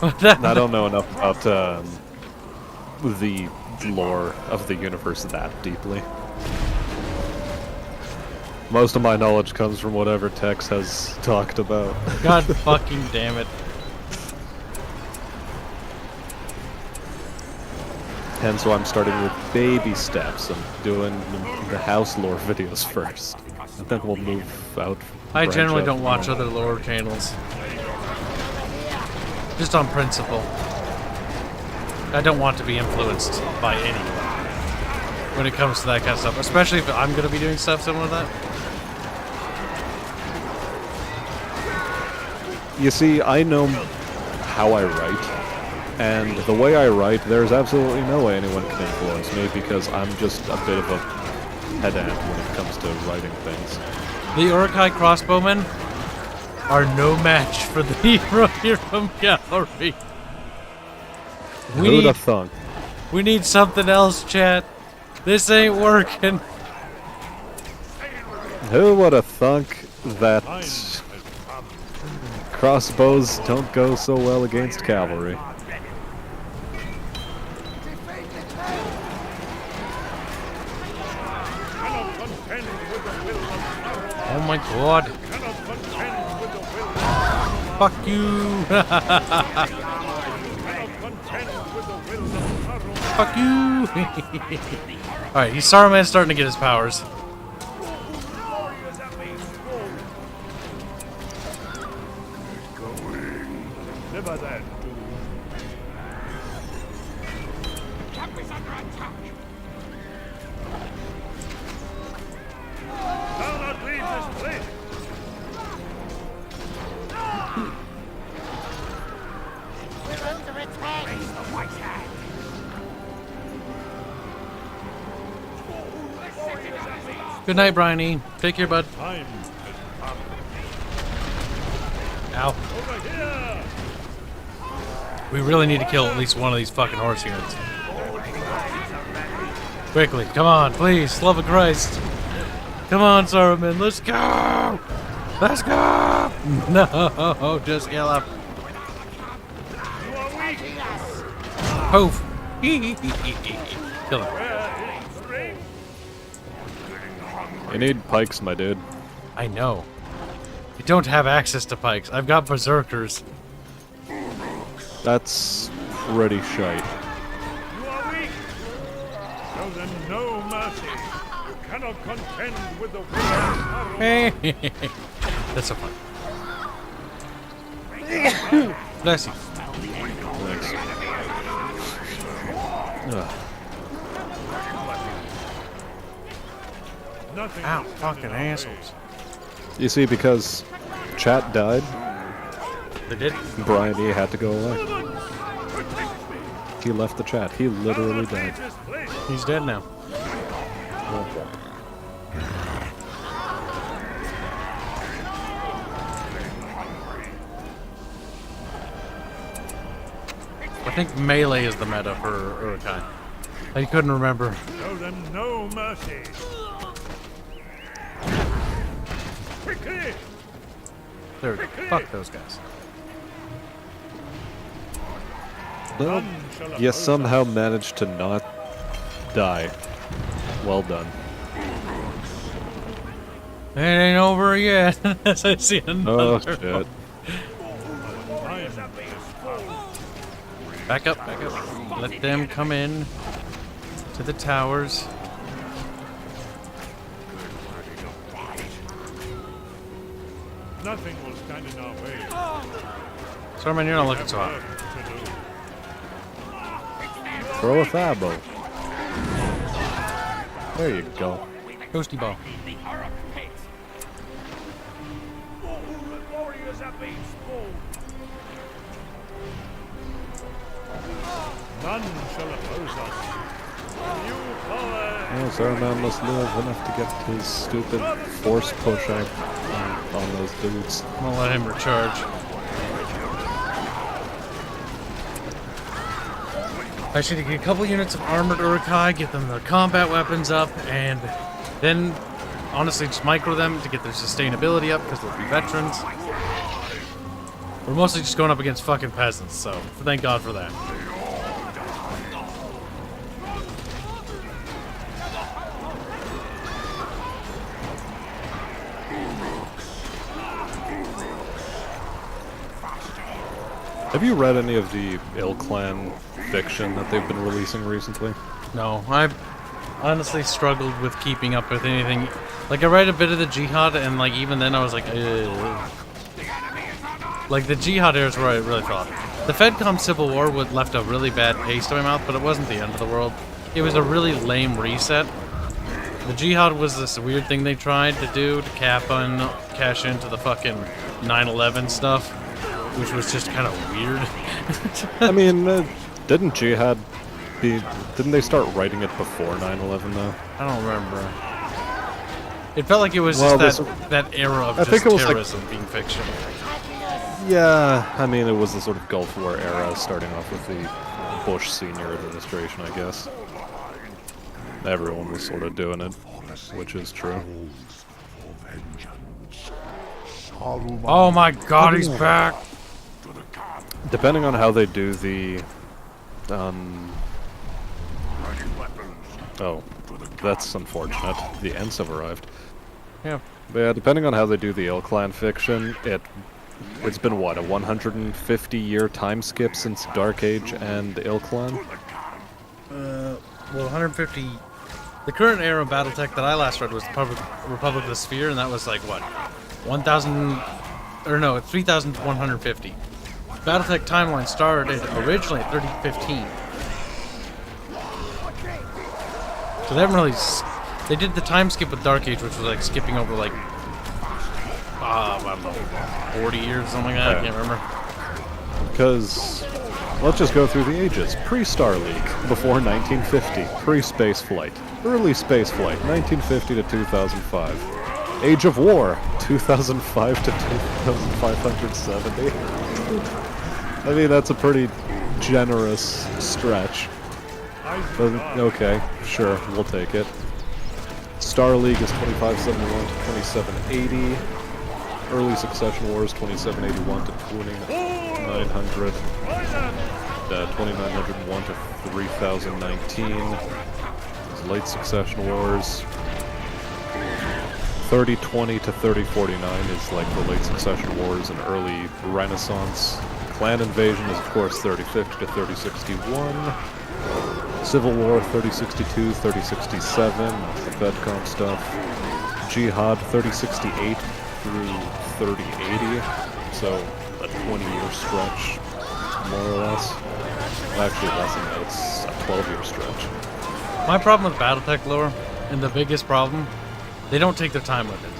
I don't know enough about the lore of the universe that deeply. Most of my knowledge comes from whatever Tex has talked about. God fucking damn it. Hence why I'm starting with baby steps and doing the house lore videos first. And then we'll move out. I generally out don't watch other lore channels. Just on principle. I don't want to be influenced by anyone when it comes to that kind of stuff, especially if I'm going to be doing stuff similar to that. You see, I know how I write, and the way I write, there's absolutely no way anyone can influence me because I'm just a bit of a pedant when it comes to writing things. The Urukai crossbowmen are no match for the Hiram cavalry. Who'da thunk? We need something else, chat. This ain't working. Who would have thunk that crossbows don't go so well against cavalry? Oh my god. Fuck you. Fuck you. Alright, Saruman's starting to get his powers. Never that. Do not leave this place. We're under attack. Raise the white hand. Good night, Bryony. Take care, bud. Time. Ow. We really need to kill at least one of these fucking horse units. Quickly, come on, please, love of Christ. Come on, Saruman, let's go! Let's go! No, just yell up. Poof. Kill him. You need pikes, my dude. I know. I don't have access to pikes. I've got berserkers. That's pretty shite. You are weak. Show them no mercy. You cannot contend with the will. That's so fun. Bless you. Thanks. Ugh. Nothing. Ow, fucking assholes. You see, because chat died, They did? Brian E had to go away. He left the chat. He literally died. He's dead now. I think melee is the meta for Urukai. I couldn't remember. Show them no mercy. Quickly. There we go. Fuck those guys. Well, you somehow managed to not die. Well done. It ain't over yet. As I see another. Oh, shit. Back up, back up. Let them come in. To the towers. Nothing will stand in our way. Sorry, man, you're not looking so hot. Throw a Thabo. There you go. Toasty ball. None shall oppose us. New power. Yes, our man must live enough to get his stupid force push out on those dudes. I'm gonna let him recharge. I should get a couple units of armored Urukai, get them their combat weapons up, and then honestly just micro them to get their sustainability up because they'll be veterans. We're mostly just going up against fucking peasants, so thank God for that. Have you read any of the Ill Clan fiction that they've been releasing recently? No, I've honestly struggled with keeping up with anything. Like, I read a bit of the Jihad, and like even then I was like, ugh. Like the Jihad era is where I really thought. The Fedcom Civil War left a really bad taste in my mouth, but it wasn't the end of the world. It was a really lame reset. The Jihad was this weird thing they tried to do to cash into the fucking 9/11 stuff, which was just kind of weird. I mean, didn't they start writing it before 9/11 though? I don't remember. It felt like it was just that era of just terrorism being fiction. Yeah, I mean, it was the sort of Gulf War era, starting off with the Bush senior administration, I guess. Everyone was sort of doing it, which is true. Oh my God, he's back! Depending on how they do the, oh, that's unfortunate. The Ents have arrived. Yeah. But yeah, depending on how they do the Ill Clan fiction, it's been what, a 150-year time skip since Dark Age and Ill Clan? Well, 150. The current era of BattleTech that I last read was Republic of the Sphere, and that was like what, 1,000, or no, 3,150. BattleTech timeline started originally at 3015. So they haven't really. They did the time skip with Dark Age, which was like skipping over like, I don't know, 40 years, something like that. I can't remember. Because let's just go through the ages. Pre-Star League, before 1950. Pre-space flight, early space flight, 1950 to 2005. Age of War, 2005 to 2570. I mean, that's a pretty generous stretch. But, okay, sure, we'll take it. Star League is 2571 to 2780. Early Succession Wars 2781 to 2900. 2901 to 3019. Late Succession Wars. 3020 to 3049 is like the Late Succession Wars and early Renaissance. Clan Invasion is of course 3050 to 3061. Civil War 3062, 3067, that's the Fedcom stuff. Jihad 3068 through 3080, so a 20-year stretch, more or less. Actually, less than that, it's a 12-year stretch. My problem with BattleTech lore, and the biggest problem, they don't take their time with it.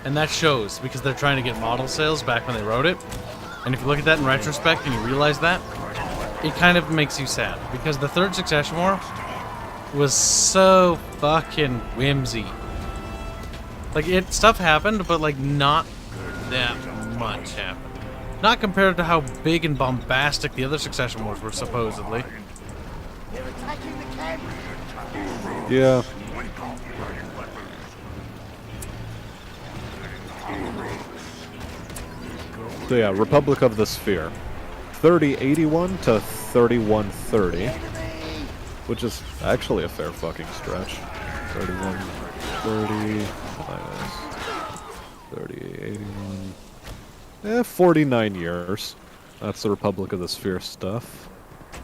And that shows, because they're trying to get model sales back when they wrote it. And if you look at that in retrospect and you realize that, it kind of makes you sad. Because the third Succession War was so fucking whimsy. Like, stuff happened, but like not that much happened. Not compared to how big and bombastic the other Succession Wars were, supposedly. They're attacking the camp. Yeah. So yeah, Republic of the Sphere. 3081 to 3130. Which is actually a fair fucking stretch. 3130 minus 3081. 49 years. That's the Republic of the Sphere stuff.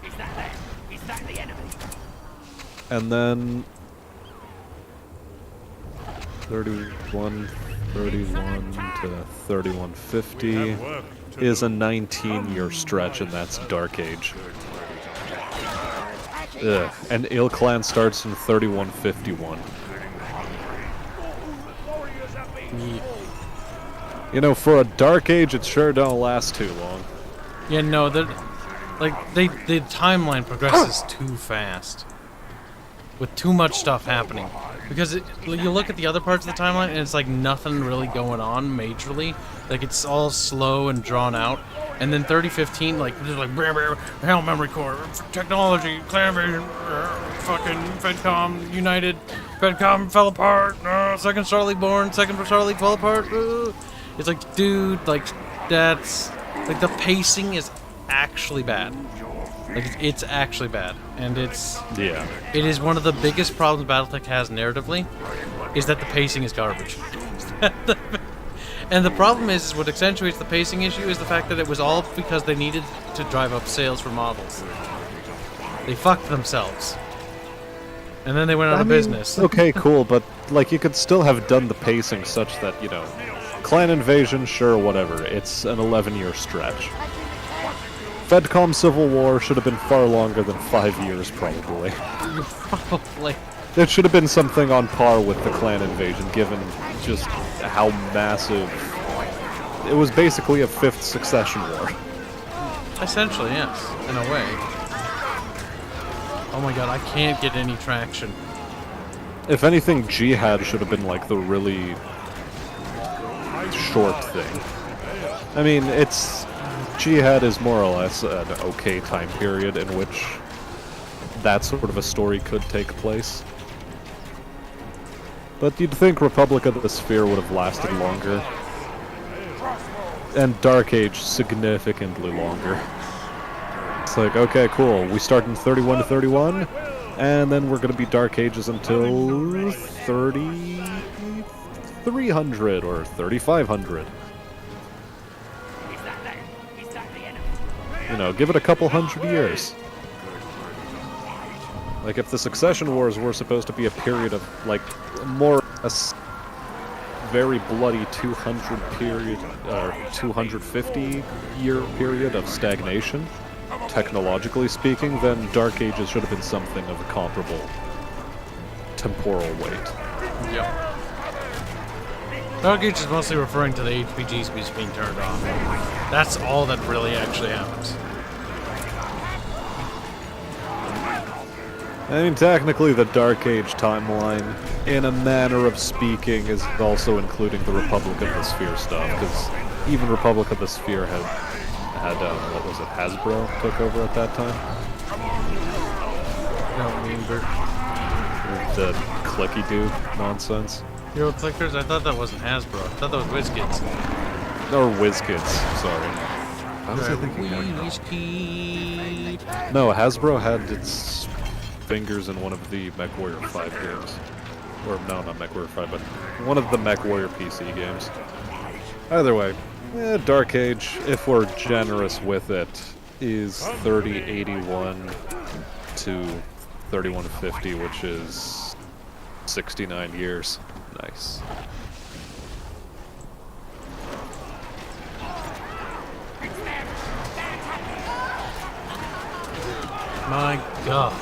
Is that them? Is that the enemy? And then 31 to 3150 is a 19-year stretch, and that's Dark Age. Ugh. And Il Clan starts in 3151. You know, for a Dark Age, it sure don't last too long. Yeah, no, the timeline progresses too fast. With too much stuff happening. Because you look at the other parts of the timeline, and it's like nothing really going on majorly. Like, it's all slow and drawn out. And then 3015, like, there's like, hell, memory core, technology, clan invasion, fucking FedCom united, FedCom fell apart, second Star League born, second Star League fell apart. It's like, dude, like, that's, like, the pacing is actually bad. Like, it's actually bad. And it's, yeah, it is one of the biggest problems Battletech has narratively, is that the pacing is garbage. And the problem is what accentuates the pacing issue is the fact that it was all because they needed to drive up sales for models. They fucked themselves. And then they went out of business. Okay, cool, but, like, you could still have done the pacing such that, you know, Clan Invasion, sure, whatever. It's an 11-year stretch. FedCom Civil War should have been far longer than 5 years, probably. Probably. It should have been something on par with the Clan Invasion, given just how massive... It was basically a 5th succession war. Essentially, yes, in a way. Oh my god, I can't get any traction. If anything, Jihad should have been like the really short thing. I mean, it's... Jihad is more or less an okay time period in which that sort of a story could take place. But you'd think Republic of the Sphere would have lasted longer. And Dark Age significantly longer. It's like, okay, cool, we start in 31 to 31, and then we're gonna be Dark Ages until 3300 or 3500. You know, give it a couple hundred years. Like, if the Succession Wars were supposed to be a period of, like, more a very bloody 250-year period of stagnation, technologically speaking, then Dark Ages should have been something of a comparable temporal weight. Yep. Dark Age is mostly referring to the HPG speech being turned off. That's all that really actually happens. I mean, technically the Dark Age timeline, in a manner of speaking, is also including the Republic of the Sphere stuff, because even Republic of the Sphere had what was it, Hasbro took over at that time? No, Meanbird. The clicky dude nonsense. Hero Clickers? I thought that wasn't Hasbro. I thought that was WizKids. Or WizKids, sorry. How was I thinking WizKid. No, Hasbro had its fingers in one of the MechWarrior 5 games. Or, no, not MechWarrior 5, but one of the MechWarrior PC games. Either way, Dark Age, if we're generous with it, is 3081 to 3150, which is 69 years. Nice. My god.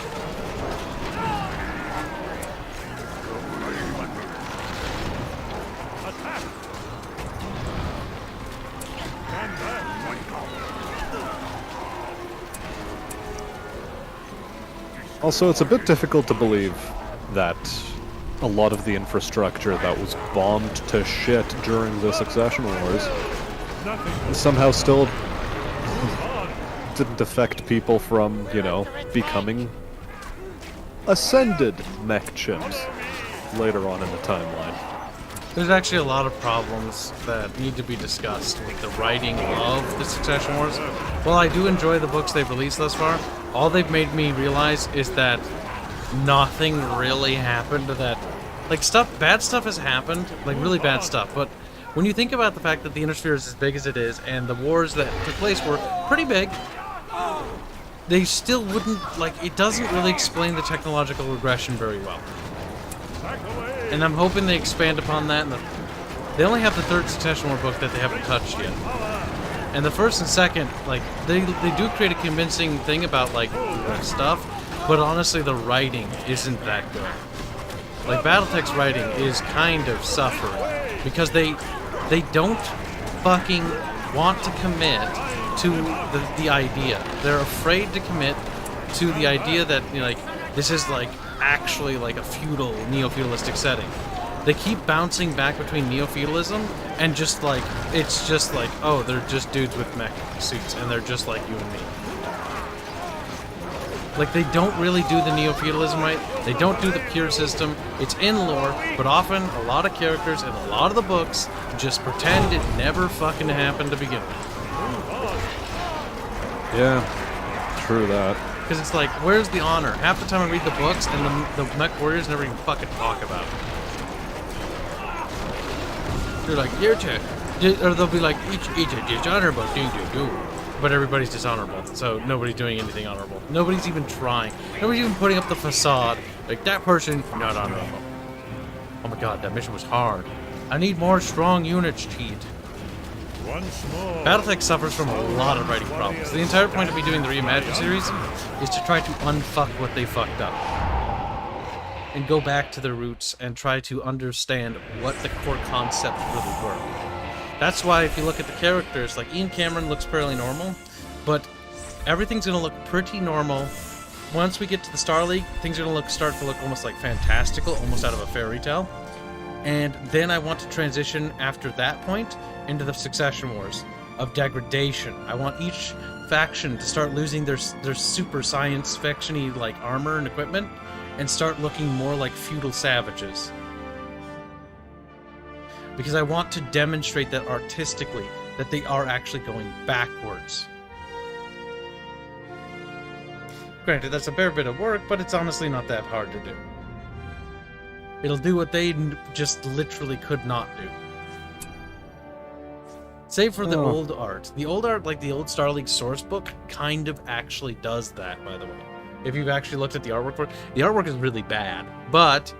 Also, it's a bit difficult to believe that a lot of the infrastructure that was bombed to shit during the Succession Wars somehow still didn't affect people from, you know, becoming ascended mech chimps later on in the timeline. There's actually a lot of problems that need to be discussed with the writing of the Succession Wars. While I do enjoy the books they've released thus far, all they've made me realize is that nothing really happened that... Like, bad stuff has happened, like really bad stuff, but when you think about the fact that the Inner Sphere is as big as it is, and the wars that took place were pretty big, they still wouldn't, like, it doesn't really explain the technological regression very well. And I'm hoping they expand upon that. They only have the third Succession War book that they haven't touched yet. And the first and second, like, they do create a convincing thing about, like, stuff, but honestly, the writing isn't that good. Like, Battletech's writing is kind of suffering, because they don't fucking want to commit to the idea. They're afraid to commit to the idea that, you know, like, this is, like, actually, like, a feudal, neo-feudalistic setting. They keep bouncing back between neo-feudalism and just, like, it's just like, oh, they're just dudes with mech suits, and they're just like you and me. Like, they don't really do the neo-feudalism right. They don't do the pure system. It's in lore, but often a lot of characters in a lot of the books just pretend it never fucking happened to begin with. Yeah, true that. Because it's like, where's the honor? Half the time I read the books, and the mech warriors never even fucking talk about it. They're like, you're or they'll be like, each a dishonorable thing to do. But everybody's dishonorable, so nobody's doing anything honorable. Nobody's even trying. Nobody's even putting up the facade. Like, that person, not honorable. Oh my god, that mission was hard. I need more strong units, cheat. Once more. Battletech suffers from a lot of writing problems. The entire point of me doing the Reimagined series is to try to unfuck what they fucked up. And go back to their roots and try to understand what the core concepts really were. That's why if you look at the characters, like Ian Cameron looks fairly normal, but everything's going to look pretty normal. Once we get to the Star League, things are going to start to look almost like fantastical, almost out of a fairy tale. And then I want to transition after that point into the Succession Wars of degradation. I want each faction to start losing their super science fiction-y like armor and equipment and start looking more like feudal savages. Because I want to demonstrate that artistically, that they are actually going backwards. Granted, that's a fair bit of work, but it's honestly not that hard to do. It'll do what they just literally could not do. Save for the old art. The old art, like the old Star League source book, kind of actually does that, by the way. If you've actually looked at the artwork for it, the artwork is really bad, but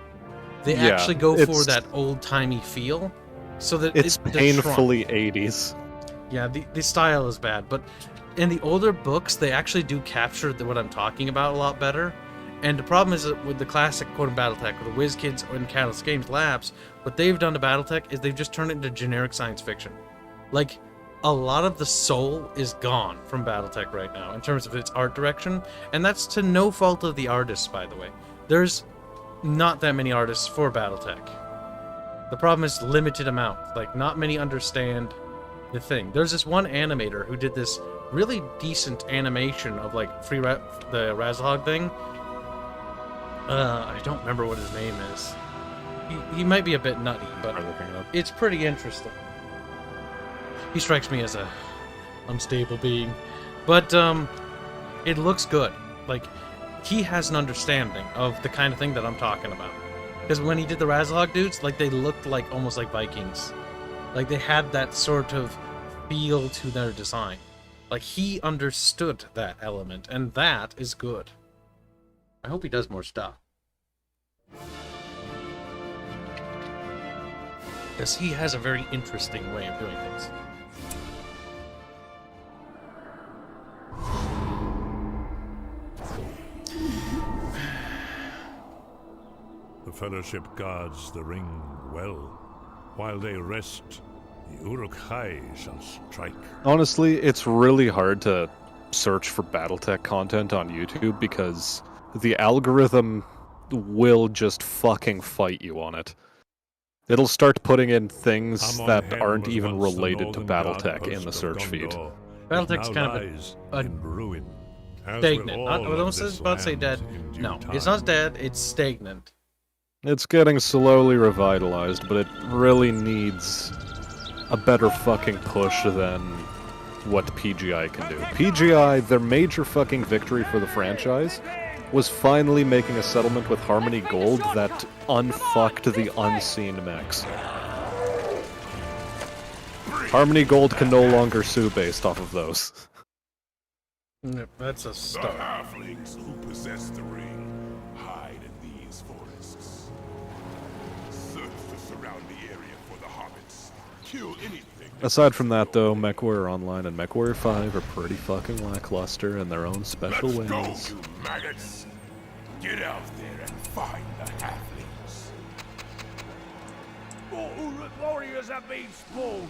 they actually go for that old-timey feel. So that it's painfully 80s. Yeah, the style is bad, but in the older books, they actually do capture what I'm talking about a lot better. And the problem is that with the classic quote of Battletech, or the WizKids and Catalyst Games Labs, what they've done to Battletech is they've just turned it into generic science fiction. Like, a lot of the soul is gone from Battletech right now in terms of its art direction, and that's to no fault of the artists, by the way. There's not that many artists for Battletech. The problem is limited amount. Like, not many understand the thing. There's this one animator who did this really decent animation of, like, the Razalhog thing. I don't remember what his name is. He might be a bit nutty, but it's pretty interesting. He strikes me as a unstable being. But, it looks good. Like, he has an understanding of the kind of thing that I'm talking about. Because when he did the Razalhog dudes, like, they looked like almost like Vikings. Like, they had that sort of feel to their design. Like, he understood that element, and that is good. I hope he does more stuff. Because he has a very interesting way of doing things. The Fellowship guards the ring well. While they rest, the Uruk-hai shall strike. Honestly, it's really hard to search for Battletech content on YouTube because the algorithm will just fucking fight you on it. It'll start putting in things that aren't even related to Battletech in the search feed. Battletech's kind of a stagnant. I was about to say dead. No, it's not dead, it's stagnant. It's getting slowly revitalized, but it really needs a better fucking push than what PGI can do. PGI, their major fucking victory for the franchise, was finally making a settlement with Harmony Gold that unfucked the unseen mechs. Harmony Gold can no longer sue based off of those. Yep, that's a The start. halflings who possess the ring hide in these forests. Search the surrounding area for the hobbits. Kill anything. Aside from that, though, MechWarrior Online and MechWarrior 5 are pretty fucking lackluster in their own special Let's go, ways. you maggots! Get out there and find the halflings. More Uruk warriors have been spawned.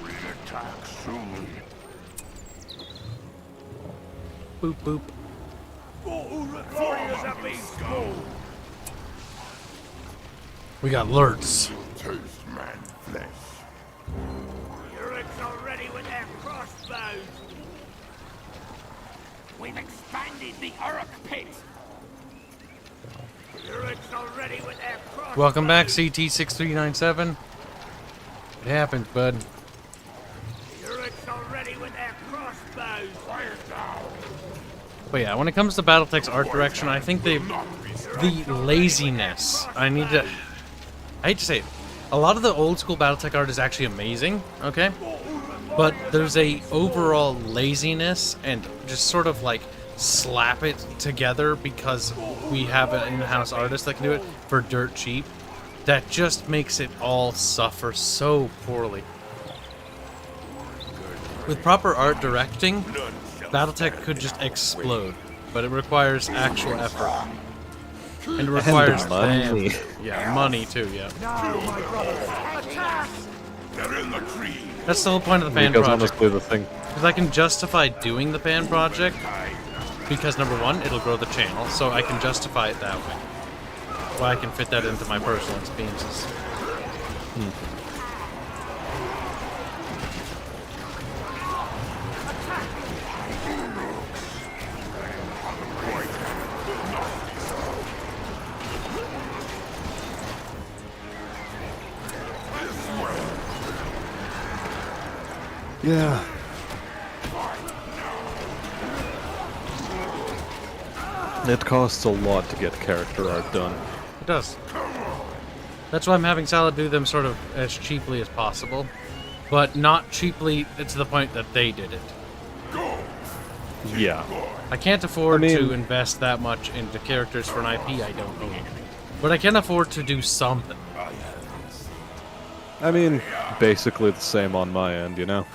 We'll attack soon. Boop boop. More Uruk warriors have been spawned. We got lurts. Taste man flesh. Uruks are ready with their crossbows. We've expanded the Uruk pit. Uruks are ready with their crossbows. Welcome back, CT6397. It happens, bud. Uruks are ready with their crossbows. Fire down. But yeah, when it comes to BattleTech's art direction, I think the laziness. I hate to say it. A lot of the old school BattleTech art is actually amazing, okay? But there's a overall laziness and just sort of like slap it together because we have an in-house artist that can do it for dirt cheap. That just makes it all suffer so poorly. With proper art directing, BattleTech could just explode, but it requires actual effort. And it requires money. Yeah, money too, yeah. Now, my brothers, attack! They're in the tree. That's the whole point of the fan Because project. honestly, the thing... Because I can justify doing the fan project, because number one, it'll grow the channel, so I can justify it that way. Well, I can fit that into my personal experiences. Yeah. It costs a lot to get character art done. It does. That's why I'm having Salad do them sort of as cheaply as possible. But not cheaply to the point that they did it. Yeah. I can't afford I mean- to invest that much into characters for an IP I don't own. But I can afford to do something. I mean, basically the same on my end, you know?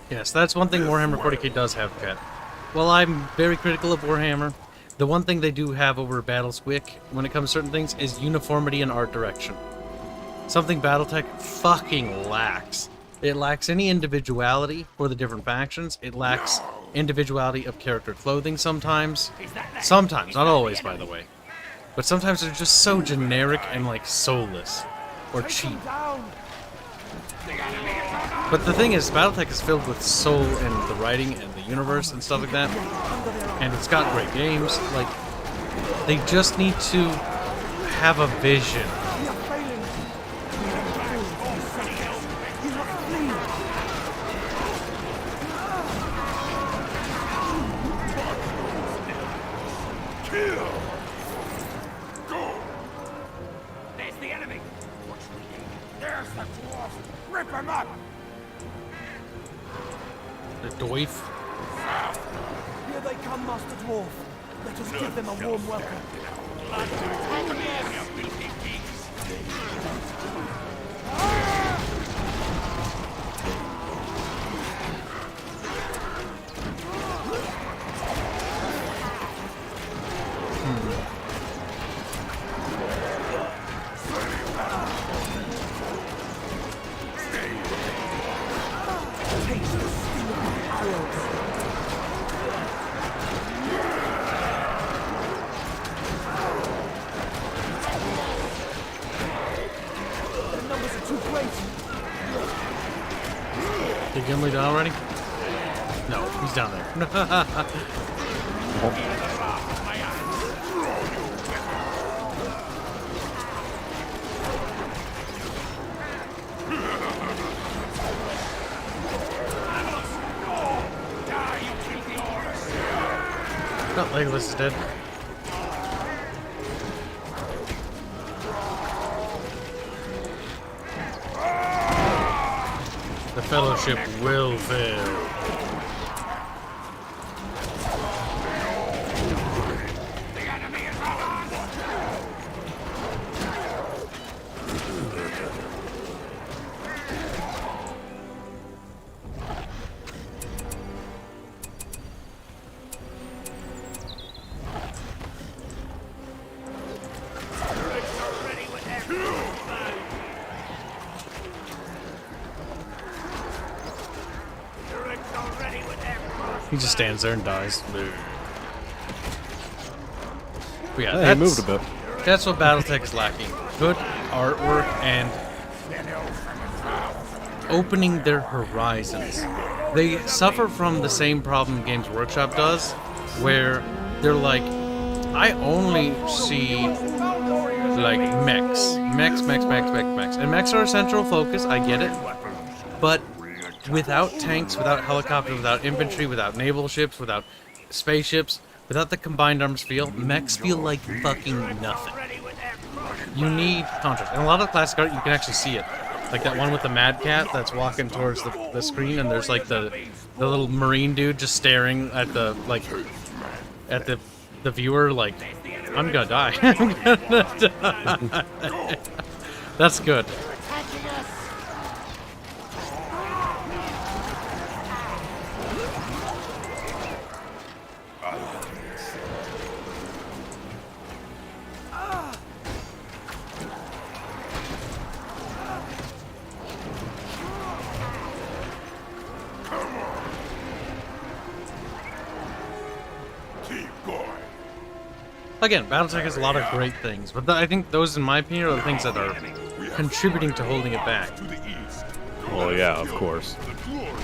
Yes, that's one thing Warhammer 40k does have, Cat. While I'm very critical of Warhammer, the one thing they do have over Battleswick, when it comes to certain things, is uniformity in art direction. Something Battletech fucking lacks. It lacks any individuality for the different factions. It lacks individuality of character clothing sometimes. Sometimes, not always, by the way. But sometimes they're just so generic and, like, soulless. Or cheap. Down. But the thing is, BattleTech is filled with soul and the writing and the universe and stuff like that. And it's got great games. Like, they just need to have a vision. We are failing. We must flee. Kill. There's the enemy. What's leading? There's the dwarf. Rip him up. The Doif. Here they come, Master Dwarf. Let us give them a warm welcome. Taste the sting of my arrows. The numbers are too great. Did Gimli die already? No, he's down there. No, Legolas is dead. The Fellowship will fail. He just stands there and dies. But yeah, He moved a bit. That's what BattleTech is lacking. Good artwork and opening their horizons. They suffer from the same problem Games Workshop does, where they're like, I only see like mechs. And mechs are a central focus, I get it. But without tanks, without helicopters, without infantry, without naval ships, without spaceships, without the combined arms feel, mechs feel like fucking nothing. You need contrast. And a lot of classic art, you can actually see it. Like that one with the Mad Cat that's walking towards the screen, and there's like the little marine dude just staring at the the viewer like, I'm gonna die. I'm gonna die. That's good. Again, BattleTech has a lot of great things, but I think those, in my opinion, are the things that are contributing to holding it back. Well, yeah, of course.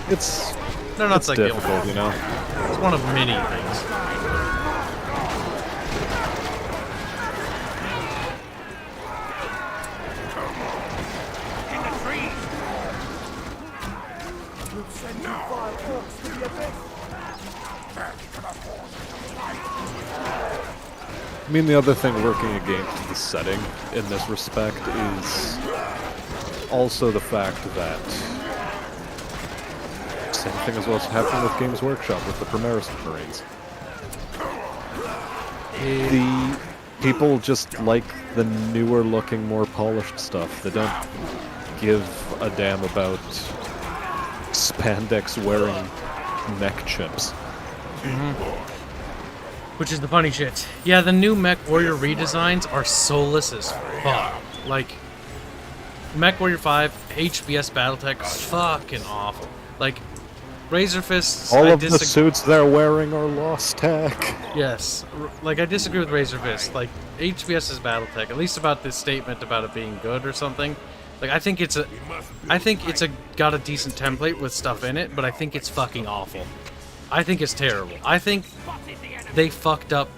It's like difficult, you know? It's one of many things. I mean, the other thing working against the setting in this respect is also the fact that same thing as what's happening with Games Workshop with the Primaris Marines. The people just like the newer looking, more polished stuff. They don't give a damn about spandex wearing mech chimps. Which is the funny shit. Yeah, the new Mech Warrior redesigns are soulless as fuck. Like, Mech Warrior 5, HBS BattleTech, fucking awful. Like, Razor Fists... All of the suits they're wearing are lost tech. Yes. Like, I disagree with Razor Fist. Like, HBS's BattleTech, at least about this statement about it being good or something. Like, I think it's got a decent template with stuff in it, but I think it's fucking awful. I think it's terrible. I think they fucked up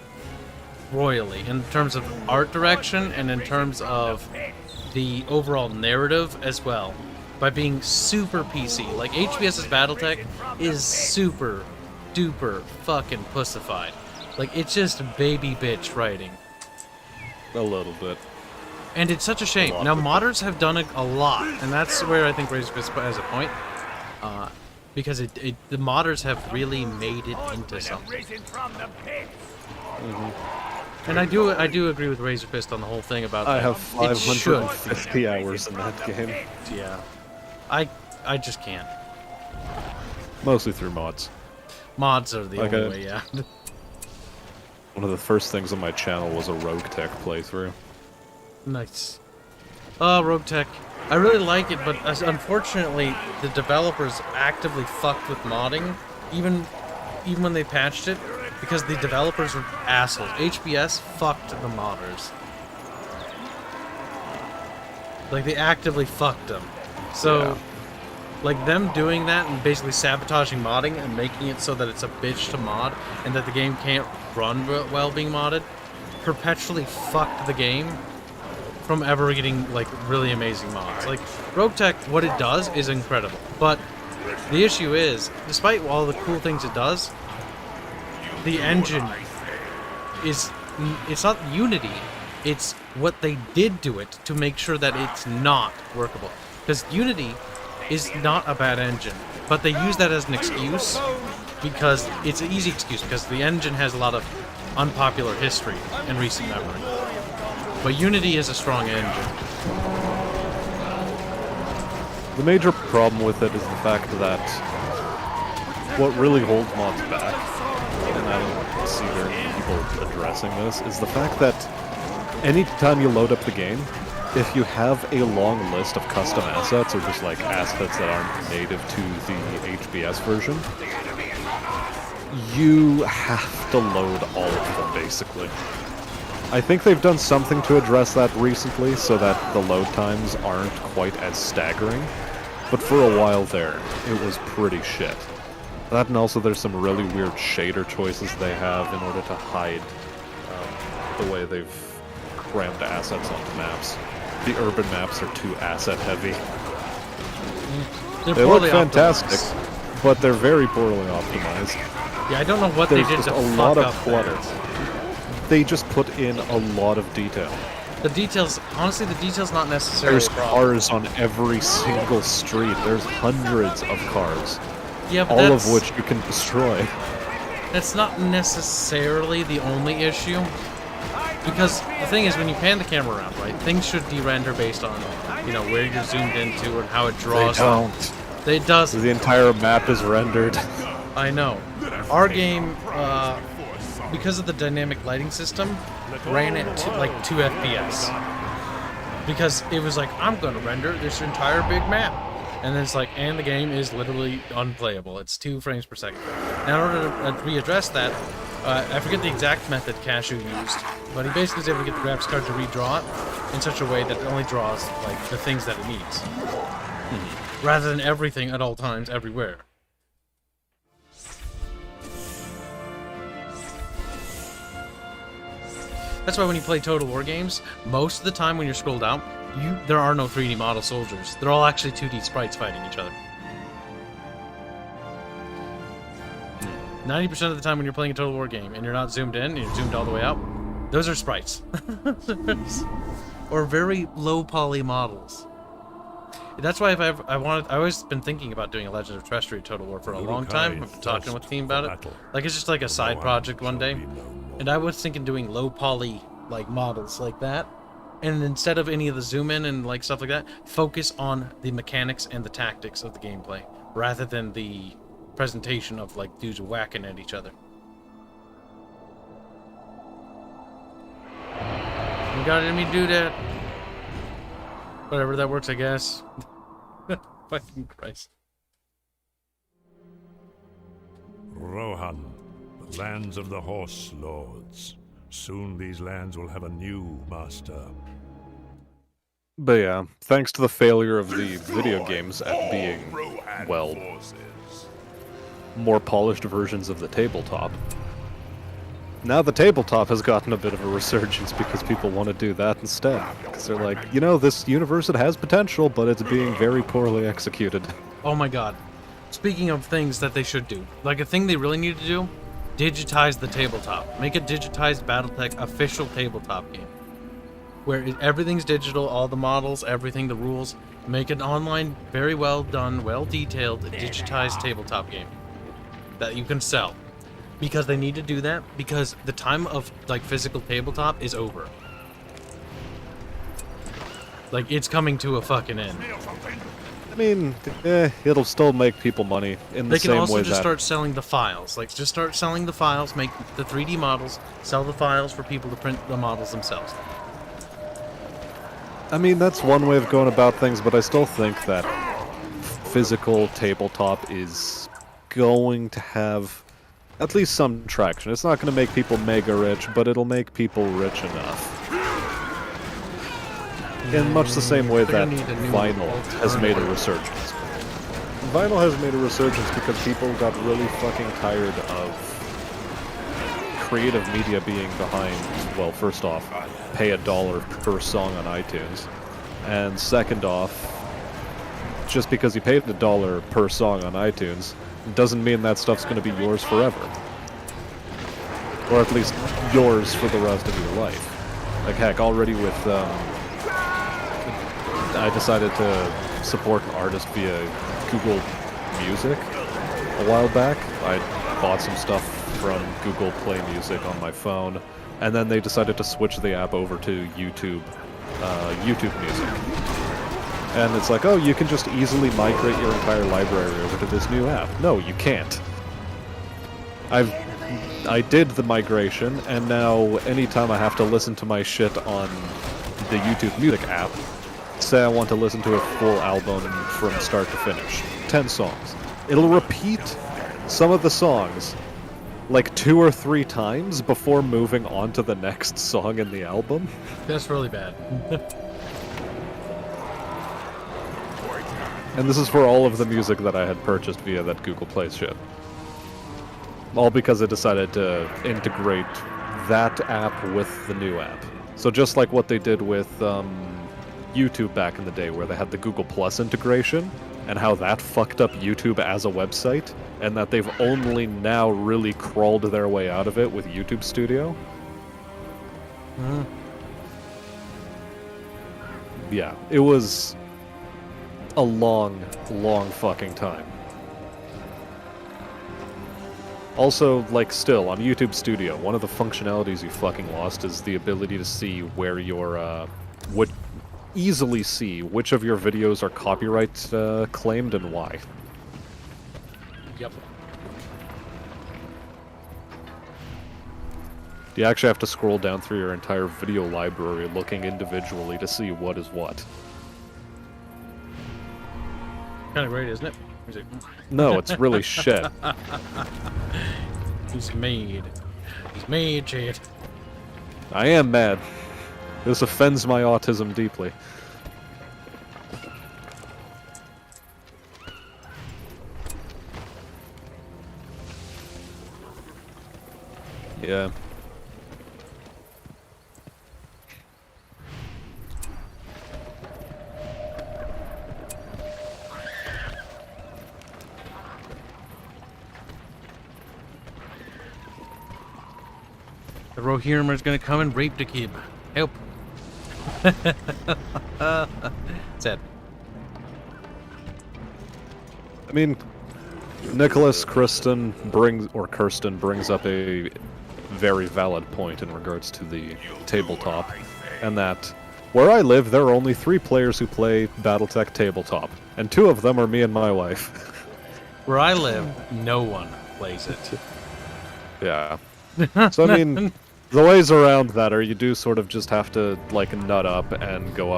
royally in terms of art direction and in terms of the overall narrative as well, by being super PC. Like, HBS's BattleTech is super duper fucking pussified. Like, it's just baby bitch writing. A little bit. And it's such a shame. Now, modders have done it a lot, and that's where I think Razorfist has a point. Because the modders have really made it into something. And I do agree with Razorfist on the whole thing about that. I have 550 hours in that game. Yeah. I just can't. Mostly through mods. Mods are the only way, yeah. One of the first things on my channel was a Rogue Tech playthrough. Nice. Rogue Tech. I really like it, but unfortunately, the developers actively fucked with modding, even when they patched it, because the developers were assholes. HBS fucked the modders. Like, they actively fucked them. So, like, them doing that and basically sabotaging modding and making it so that it's a bitch to mod and that the game can't run well being modded, perpetually fucked the game from ever getting, like, really amazing mods. Like, Rogue Tech, what it does is incredible. But the issue is, despite all the cool things it does, the engine is... It's not Unity. It's what they did to it to make sure that it's not workable. Because Unity is not a bad engine, but they use that as an excuse because it's an easy excuse because the engine has a lot of unpopular history in recent memory. But Unity is a strong engine. The major problem with it is the fact that what really holds mods back, and I don't see very many people addressing this, is the fact that any time you load up the game, if you have a long list of custom assets, or just like assets that aren't native to the HBS version, you have to load all of them, basically. I think they've done something to address that recently, so that the load times aren't quite as staggering, but for a while there, it was pretty shit. That, and also there's some really weird shader choices they have in order to hide the way they've crammed assets onto maps. The urban maps are too asset heavy. They look fantastic, optimized. but they're very poorly optimized. Yeah, I don't know what There's they did just to a fuck lot of up clutter. that. They just put in a lot of detail. The details, honestly, the details not necessarily There's a problem. cars on every single street. There's hundreds of cars, Yeah, but all of which you can destroy. that's not necessarily the only issue. Because the thing is, when you pan the camera around, right, things should de-render based on, you know, where you're zoomed into and how it draws. They don't. It does. The entire map is rendered. I know. Our game, because of the dynamic lighting system, ran at like 2 FPS. Because it was like, I'm going to render this entire big map. And then it's like, and the game is literally unplayable. It's 2 frames per second. Now, in order to readdress that, I forget the exact method Cashew used, but he basically was able to get the graphics card to redraw it in such a way that it only draws like the things that it needs, rather than everything at all times, everywhere. That's why when you play Total War games, most of the time when you're scrolled out, there are no 3D model soldiers. They're all actually 2D sprites fighting each other. 90% of the time when you're playing a Total War game and you're not zoomed in and you're zoomed all the way out, those are sprites. Or very low poly models. That's why I've always been thinking about doing a Legend of Terrestrial Total War for a long time. I've been talking with the team about it. Like, it's just like a side project one day. And I was thinking doing low poly like models like that. And instead of any of the zoom in and like stuff like that, focus on the mechanics and the tactics of the gameplay rather than the presentation of like dudes whacking at each other. You got me to do that. Whatever, that works, I guess. Fucking Christ. Rohan, the lands of the Horse Lords. Soon these lands will have a new master. But yeah, thanks to the failure of the video games at being, well, more polished versions of the tabletop, now the tabletop has gotten a bit of a resurgence because people want to do that instead. Because they're like, you know, this universe, it has potential, but it's being very poorly executed. Oh my god. Speaking of things that they should do, like a thing they really need to do, digitize the tabletop. Make a digitized BattleTech official tabletop game. Where everything's digital, all the models, everything, the rules. Make an online, very well done, well detailed, digitized tabletop game that you can sell. Because they need to do that, because the time of like physical tabletop is over. Like, it's coming to a fucking end. I mean, it'll still make people money in the They same can way also that... just start selling the files. Like, just start selling the files, make the 3D models, sell the files for people to print the models themselves. I mean, that's one way of going about things, but I still think that physical tabletop is going to have at least some traction. It's not going to make people mega rich, but it'll make people rich enough. In much the same way that vinyl has made a resurgence. Vinyl has made a resurgence because people got really fucking tired of creative media being behind, well, first off, pay $1 per song on iTunes, and second off, just because you paid $1 per song on iTunes doesn't mean that stuff's going to be yours forever. Or at least yours for the rest of your life. Like, heck, already with, I decided to support an artist via Google Music a while back. I bought some stuff from Google Play Music on my phone, and then they decided to switch the app over to YouTube Music. And it's like, oh, you can just easily migrate your entire library over to this new app. No, you can't. I did the migration, and now anytime I have to listen to my shit on the YouTube Music app, say I want to listen to a full album from start to finish, 10 songs, it'll repeat some of the songs like 2 or 3 times before moving on to the next song in the album. That's really bad. And this is for all of the music that I had purchased via that Google Play shit. All because it decided to integrate that app with the new app. So just like what they did with YouTube back in the day, where they had the Google Plus integration, and how that fucked up YouTube as a website, and that they've only now really crawled their way out of it with YouTube Studio. Yeah, it was a long, long fucking time. Also, like, still, on YouTube Studio, one of the functionalities you fucking lost is the ability to see where your, would easily see which of your videos are copyright claimed and why. Yep. You actually have to scroll down through your entire video library looking individually to see what is what. Kind of great, isn't it? Music. No, it's really shit. He's made shit. I am mad. This offends my autism deeply. Yeah. The Rohirrim's gonna come and rape the Kib. Help. Sad. I mean, Nicholas Kirsten brings up a very valid point in regards to the tabletop, and that where I live, there are only 3 players who play BattleTech tabletop, and 2 of them are me and my wife. Where I live, no one plays it. Yeah. So, I mean, the ways around that are you do sort of just have to, like, nut up and go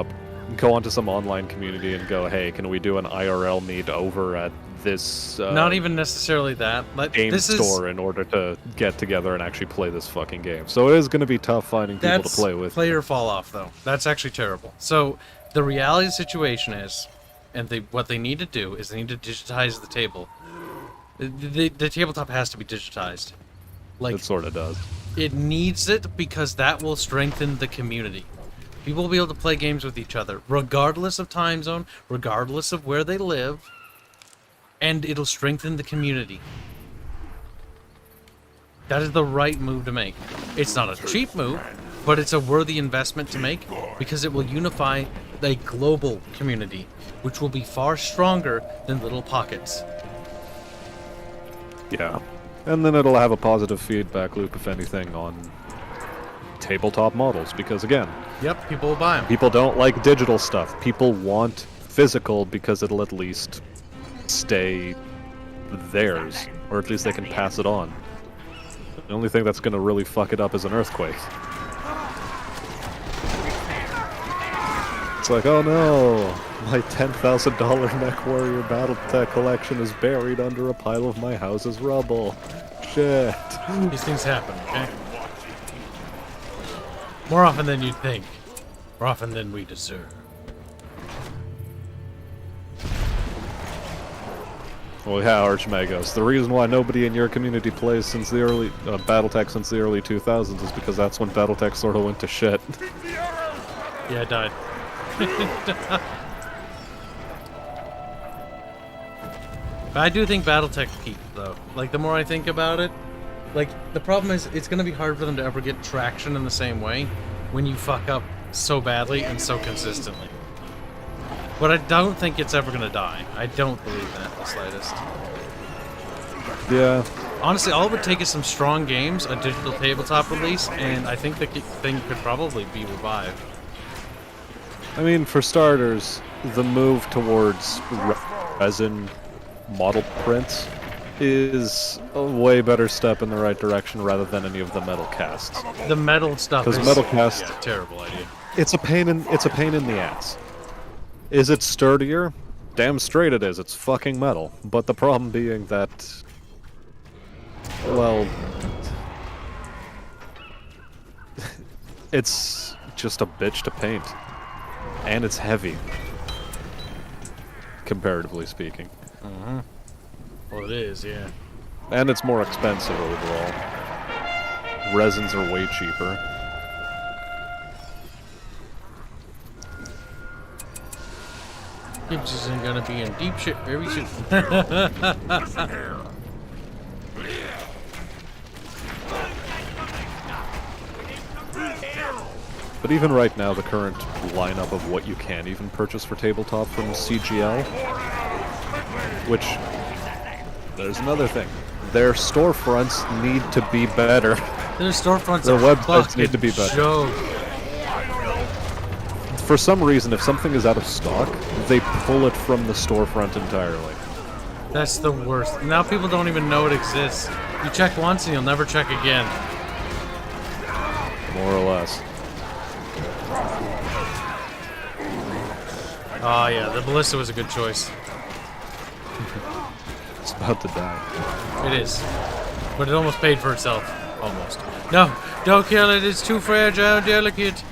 onto some online community and go, hey, can we do an IRL meet over at this Not even necessarily that. Like, game store in order to get together and actually play this fucking game. So it is going to be tough finding people to play with. Player fall off, though. That's actually terrible. So the reality of the situation is, and what they need to do is they need to digitize the table. The tabletop has to be digitized. Like, It sort of does. It needs it because that will strengthen the community. People will be able to play games with each other, regardless of time zone, regardless of where they live, and it'll strengthen the community. That is the right move to make. It's not a cheap move, but it's a worthy investment to make because it will unify a global community, which will be far stronger than little pockets. Yeah. And then it'll have a positive feedback loop, if anything, on tabletop models, because again... Yep, people will buy them. People don't like digital stuff. People want physical because it'll at least stay theirs, or at least they can pass it on. The only thing that's going to really fuck it up is an earthquake. It's like, oh no, my $10,000 MechWarrior BattleTech collection is buried under a pile of my house's rubble. Shit. These things happen, okay? More often than you'd think. More often than we deserve. Well, yeah, Archmagos. The reason why nobody in your community plays since the early BattleTech since the early 2000s is because that's when BattleTech sort of went to shit. Yeah, it died. But I do think BattleTech peaked, though. Like, the more I think about it, like, the problem is it's going to be hard for them to ever get traction in the same way when you fuck up so badly and so consistently. But I don't think it's ever gonna die. I don't believe that the slightest. Yeah. Honestly, all it would take is some strong games, a digital tabletop release, and I think the thing could probably be revived. I mean, for starters, the move towards resin model prints is a way better step in the right direction rather than any of the metal casts. The metal stuff is metal cast, a terrible idea. It's a pain in the ass. Is it sturdier? Damn straight it is. It's fucking metal. But the problem being that, well, it's just a bitch to paint. And it's heavy, comparatively speaking. Mm-hmm. Well, it is, yeah. And it's more expensive overall. Resins are way cheaper. Kibs isn't gonna be in deep shit very soon. But even right now, the current lineup of what you can even purchase for tabletop from CGL, which, there's another thing. Their storefronts need to be better. Their storefronts Their are websites need to be better. Joke. For some reason, if something is out of stock, they pull it from the storefront entirely. That's the worst. Now people don't even know it exists. You check once and you'll never check again. More or less. Oh yeah, the ballista was a good choice. It's about to die. It is. But it almost paid for itself. Almost. No! Don't kill it, it's too fragile, delicate!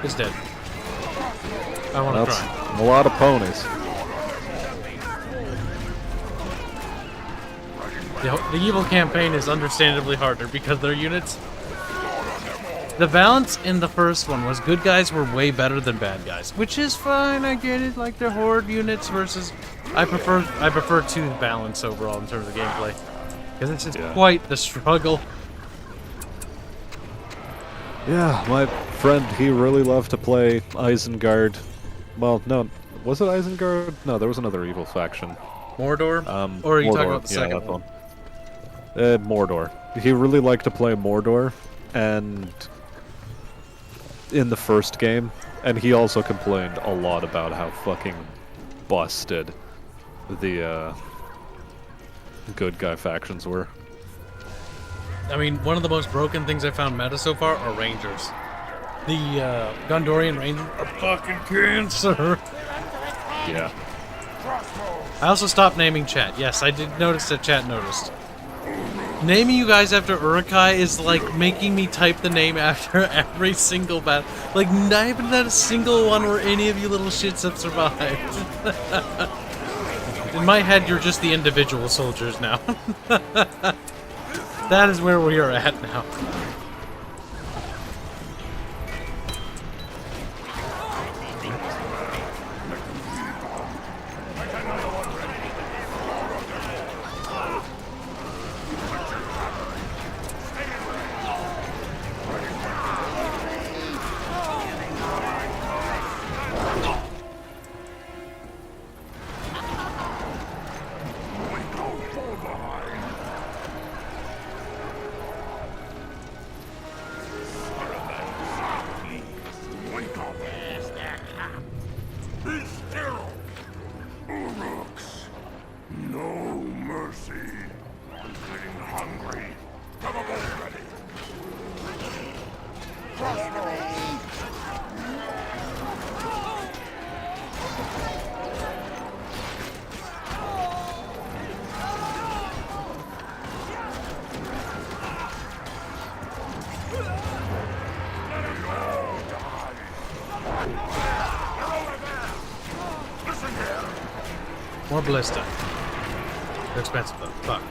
It's dead. I want to That's try. a lot of ponies. The evil campaign is understandably harder because their units... The balance in the first one was good guys were way better than bad guys, which is fine, I get it, like they're horde units versus... I prefer to balance overall in terms of gameplay. Because this is quite the struggle. Yeah, my friend, he really loved to play Isengard. Well, no, was it Isengard? No, there was another evil faction. Mordor? Or are you Mordor, talking about the second that one? Mordor. He really liked to play Mordor, and in the first game, and he also complained a lot about how fucking busted the good guy factions were. I mean, one of the most broken things I found meta so far are Rangers. The Gondorian Rangers are fucking cancer. Yeah. I also stopped naming chat. Yes, I did notice that chat noticed. Naming you guys after Uruk-hai is like making me type the name after every single battle. Like, not even that a single one where any of you little shits have survived. In my head, you're just the individual soldiers now. That is where we are at now. More ballista. They're expensive though. Fuck.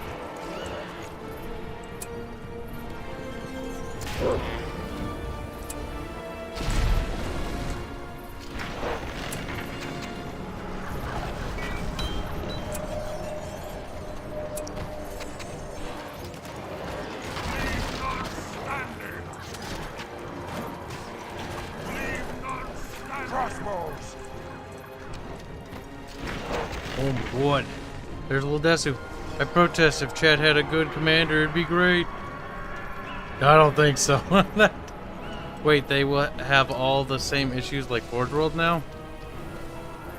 crossbows. Oh boy. There's little Desu. I protest. If Chad had a good commander, it'd be great. I don't think so. Wait, they will have all the same issues like Forge World now?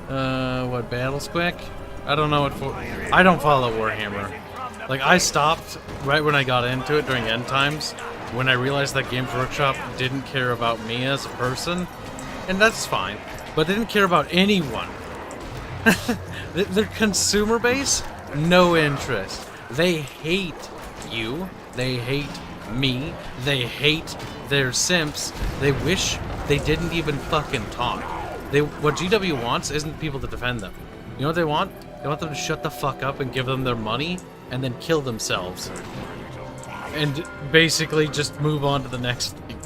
What, Battle Squack? I don't know what for. I don't follow Warhammer. Like, I stopped right when I got into it during End Times, when I realized that Games Workshop didn't care about me as a person. And that's fine. But they didn't care about anyone. Their consumer base? No interest. They hate you. They hate me. They hate their simps. They wish they didn't even fucking talk. What GW wants isn't people to defend them. You know what they want? They want them to shut the fuck up and give them their money and then kill themselves. And basically just move on to the next thing.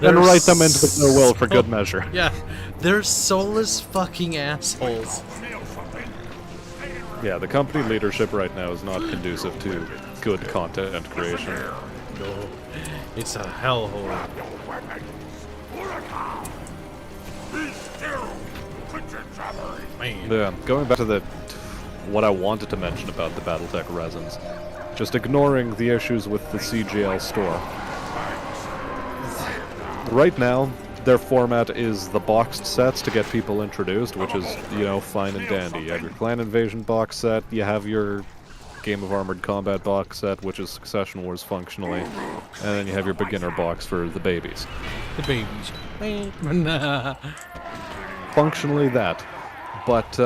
And write them into their will for good measure. Yeah. They're soulless fucking assholes. Yeah, the company leadership right now is not conducive to good content creation. No. It's a hellhole. Man. Yeah, going back to what I wanted to mention about the BattleTech resins, just ignoring the issues with the CGL store. Right now, their format is the boxed sets to get people introduced, which is, you know, fine and dandy. You have your Clan Invasion box set, you have your Game of Armored Combat box set, which is Succession Wars functionally, and then you have your beginner box for the babies. The babies. Functionally that. But,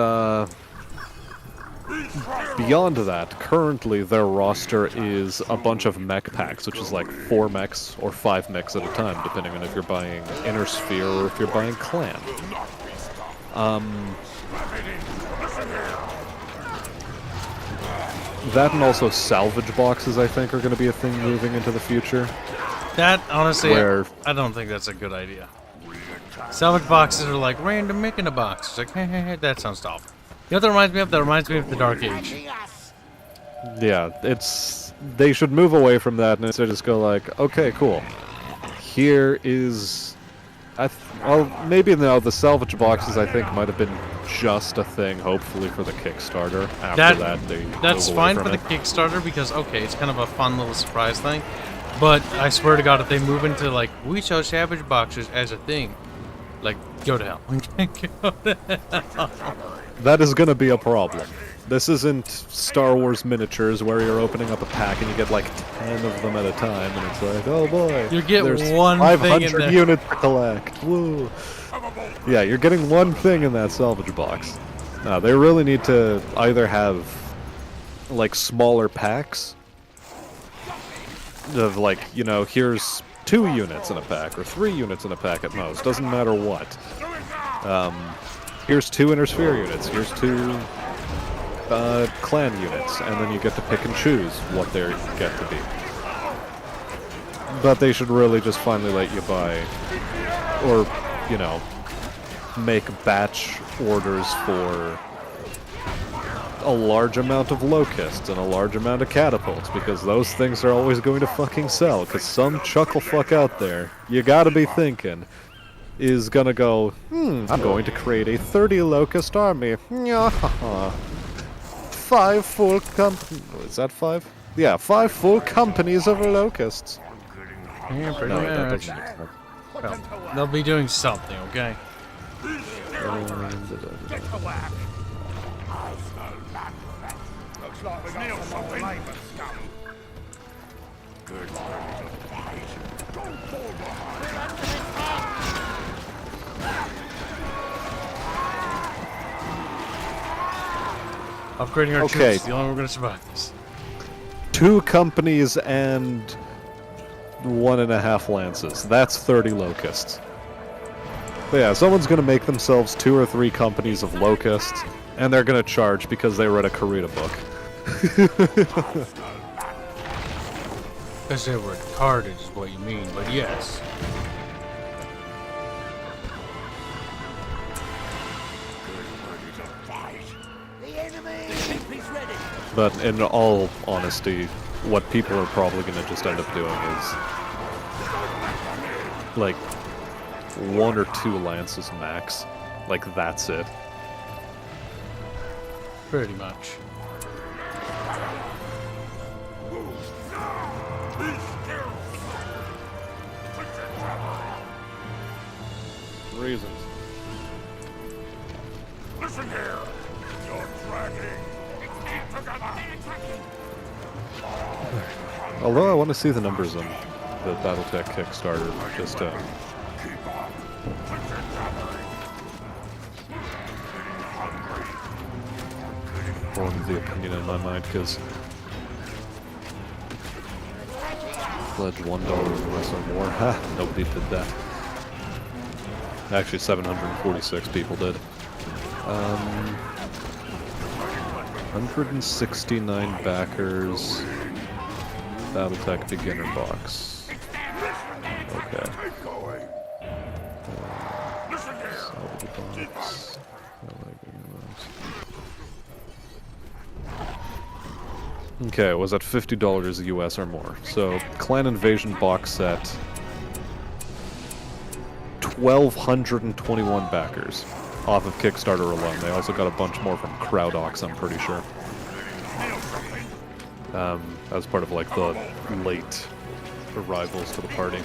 beyond that, currently their roster is a bunch of mech packs, which is like 4 mechs or 5 mechs at a time, depending on if you're buying Inner Sphere or if you're buying Clan. That and also salvage boxes, I think, are going to be a thing moving into the future. That, honestly, I don't think that's a good idea. Salvage boxes are like random making a box. It's like, hey, that sounds awful. You know what that reminds me of? That reminds me of the Dark Age. Yeah, they should move away from that and instead just go like, okay, cool. Here is... well, maybe now the salvage boxes, I think, might have been just a thing, hopefully, for the Kickstarter. That's fine for the Kickstarter because, okay, it's kind of a fun little surprise thing. But I swear to God, if they move into, like, we sell salvage boxes as a thing, like, go to hell. Go to hell. That is going to be a problem. This isn't Star Wars miniatures where you're opening up a pack and you get like 10 of them at a time, and it's like, oh boy, you get there's one 500 thing in units to collect. Woo! Yeah, you're getting one thing in that salvage box. They really need to either have like smaller packs of like, you know, here's 2 units in a pack or 3 units in a pack at most. Doesn't matter what. Here's 2 Inner Sphere units. Here's 2 Clan units, and then you get to pick and choose what they get to be. But they should really just finally let you buy, or, you know, make batch orders for a large amount of locusts and a large amount of catapults, because those things are always going to fucking sell, because some chuckle fuck out there, you gotta be thinking, is gonna go, I'm going to create a 30 locust army. 5 full is that 5? Yeah, 5 full companies of locusts. Yeah, pretty much. Well, they'll be doing something, okay? Looks like we got some more labor scum. Good. Upgrading our troops, the only way we're gonna survive this. 2 companies and 1.5 lances. That's 30 locusts. But yeah, someone's gonna make themselves 2 or 3 companies of locusts, and they're gonna charge because they read a Karita book. Because they were retarded is what you mean, but yes. But in all honesty, what people are probably going to just end up doing is like 1 or 2 lances max. Like, that's it. Pretty much. Reasons. Listen here! You're dragging! Stand together! They're attacking! Although I want to see the numbers on the BattleTech Kickstarter, just to... Keep on! form the opinion in my mind, because... Pledge $1 US or more. Ha! Nobody did that. Actually, 746 people did. 169 backers. BattleTech beginner box. Okay. Salvage box. Okay, was at $50 US or more. So, Clan Invasion box set. 1,221 backers off of Kickstarter alone. They also got a bunch more from CrowdOx, I'm pretty sure. As part of like the late arrivals to the party.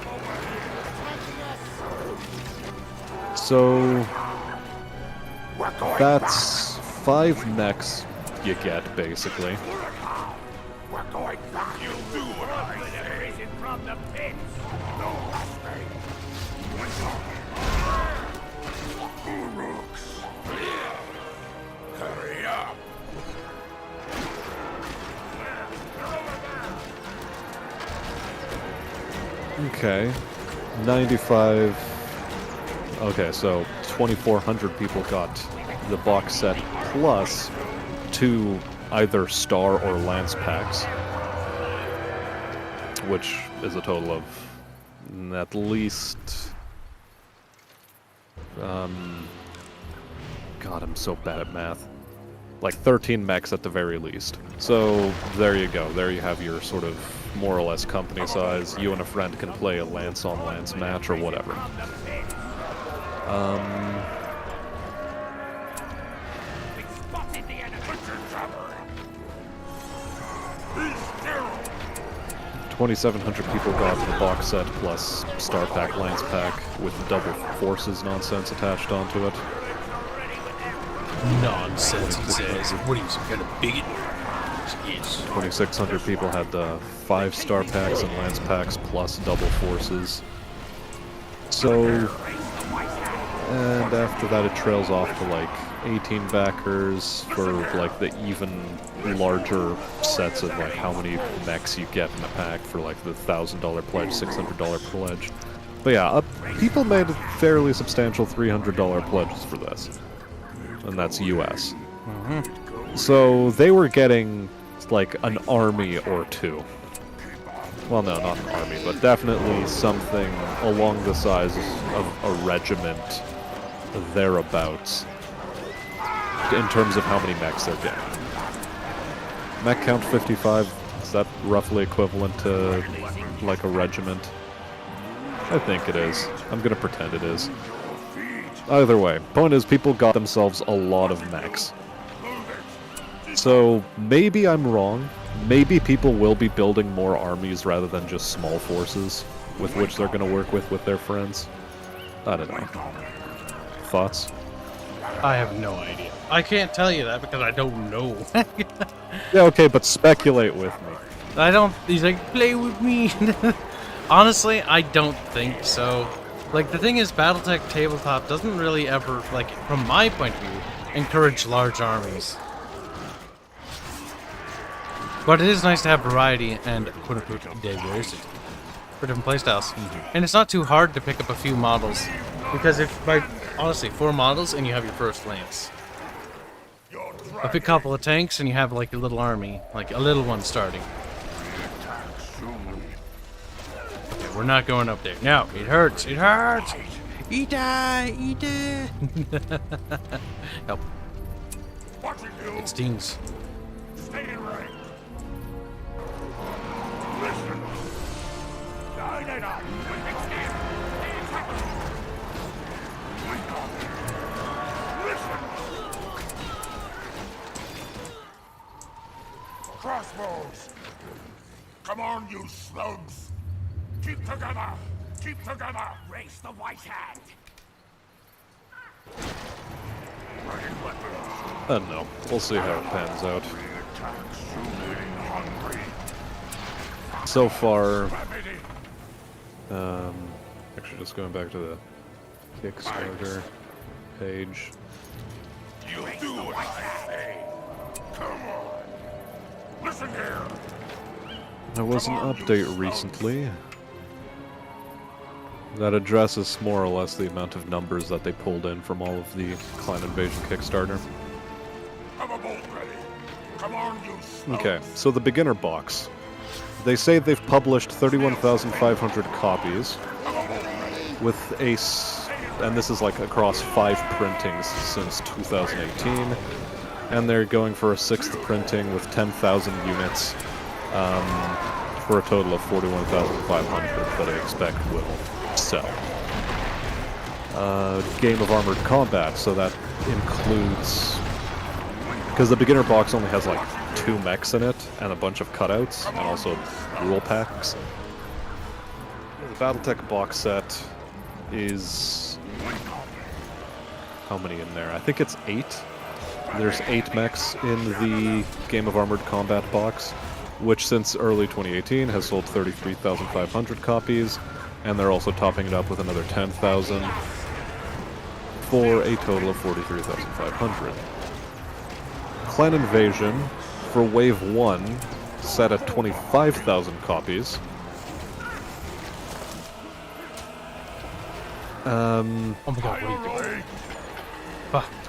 So that's 5 mechs you get, basically. We're going back! You'll do what I say! Risen from the pits! No mistake! Uruks! Hurry up! Okay. 95... Okay, so 2,400 people got the box set plus 2 either Star or Lance packs. Which is a total of at least... God, I'm so bad at math. Like 13 mechs at the very least. So there you go. There you have your sort of more or less company size. You and a friend can play a Lance on Lance match or whatever. 2,700 people got the box set plus Star Pack Lance Pack with double forces nonsense attached onto it. Nonsense, he says. What are you, some kind of bigot? Yes. 2,600 people had the 5 Star Packs and Lance Packs plus double forces. So, and after that it trails off to like 18 backers for like the even larger sets of like how many mechs you get in a pack for like the $1,000 pledge, $600 pledge. But yeah, people made fairly substantial $300 pledges for this. And that's US. So they were getting like an army or two. Well, no, not an army, but definitely something along the size of a regiment thereabouts in terms of how many mechs they're getting. Mech count 55, is that roughly equivalent to like a regiment? I think it is. I'm gonna pretend it is. Either way, point is people got themselves a lot of mechs. So maybe I'm wrong. Maybe people will be building more armies rather than just small forces with which they're going to work with their friends. I don't know. Thoughts? I have no idea. I can't tell you that because I don't know. Yeah, okay, but speculate with me. I don't... He's like, play with me. Honestly, I don't think so. Like, the thing is, BattleTech Tabletop doesn't really ever, like, from my point of view, encourage large armies. But it is nice to have variety and, quote-unquote, diversity for different playstyles. And it's not too hard to pick up a few models. Because if, like, honestly, 4 models and you have your first Lance. A big couple of tanks and you have, like, a little army. Like, a little one starting. Okay, we're not going up there. No, it hurts. It hurts. Eat die. Eat die. Help. It stings. Stay in range. Listen. Line it up. crossbows! Come on, you slugs! Keep together! Keep together! Raise the white hand. Ready weapons! I don't know. We'll see how it pans out. Attacks you getting hungry. So far, Rabbity. actually just going back to the Kickstarter page. You do what I say. Come on. Listen here. There was an update recently that addresses more or less the amount of numbers that they pulled in from all of the Clan Invasion Kickstarter. Have a bolt ready. Come on, you slugs. Okay, so the beginner box. They say they've published 31,500 copies with and this is like across 5 printings since 2018, and they're going for a 6th printing with 10,000 units for a total of 41,500 that I expect will sell. Game of Armored Combat, so that includes, because the beginner box only has like 2 mechs in it and a bunch of cutouts and also rule packs. The Battletech box set is, how many in there? I think it's 8. There's 8 mechs in the Game of Armored Combat box, which since early 2018 has sold 33,500 copies, and they're also topping it up with another 10,000 for a total of 43,500. Clan Invasion for Wave 1 set at 25,000 copies. Oh my god, what are you doing?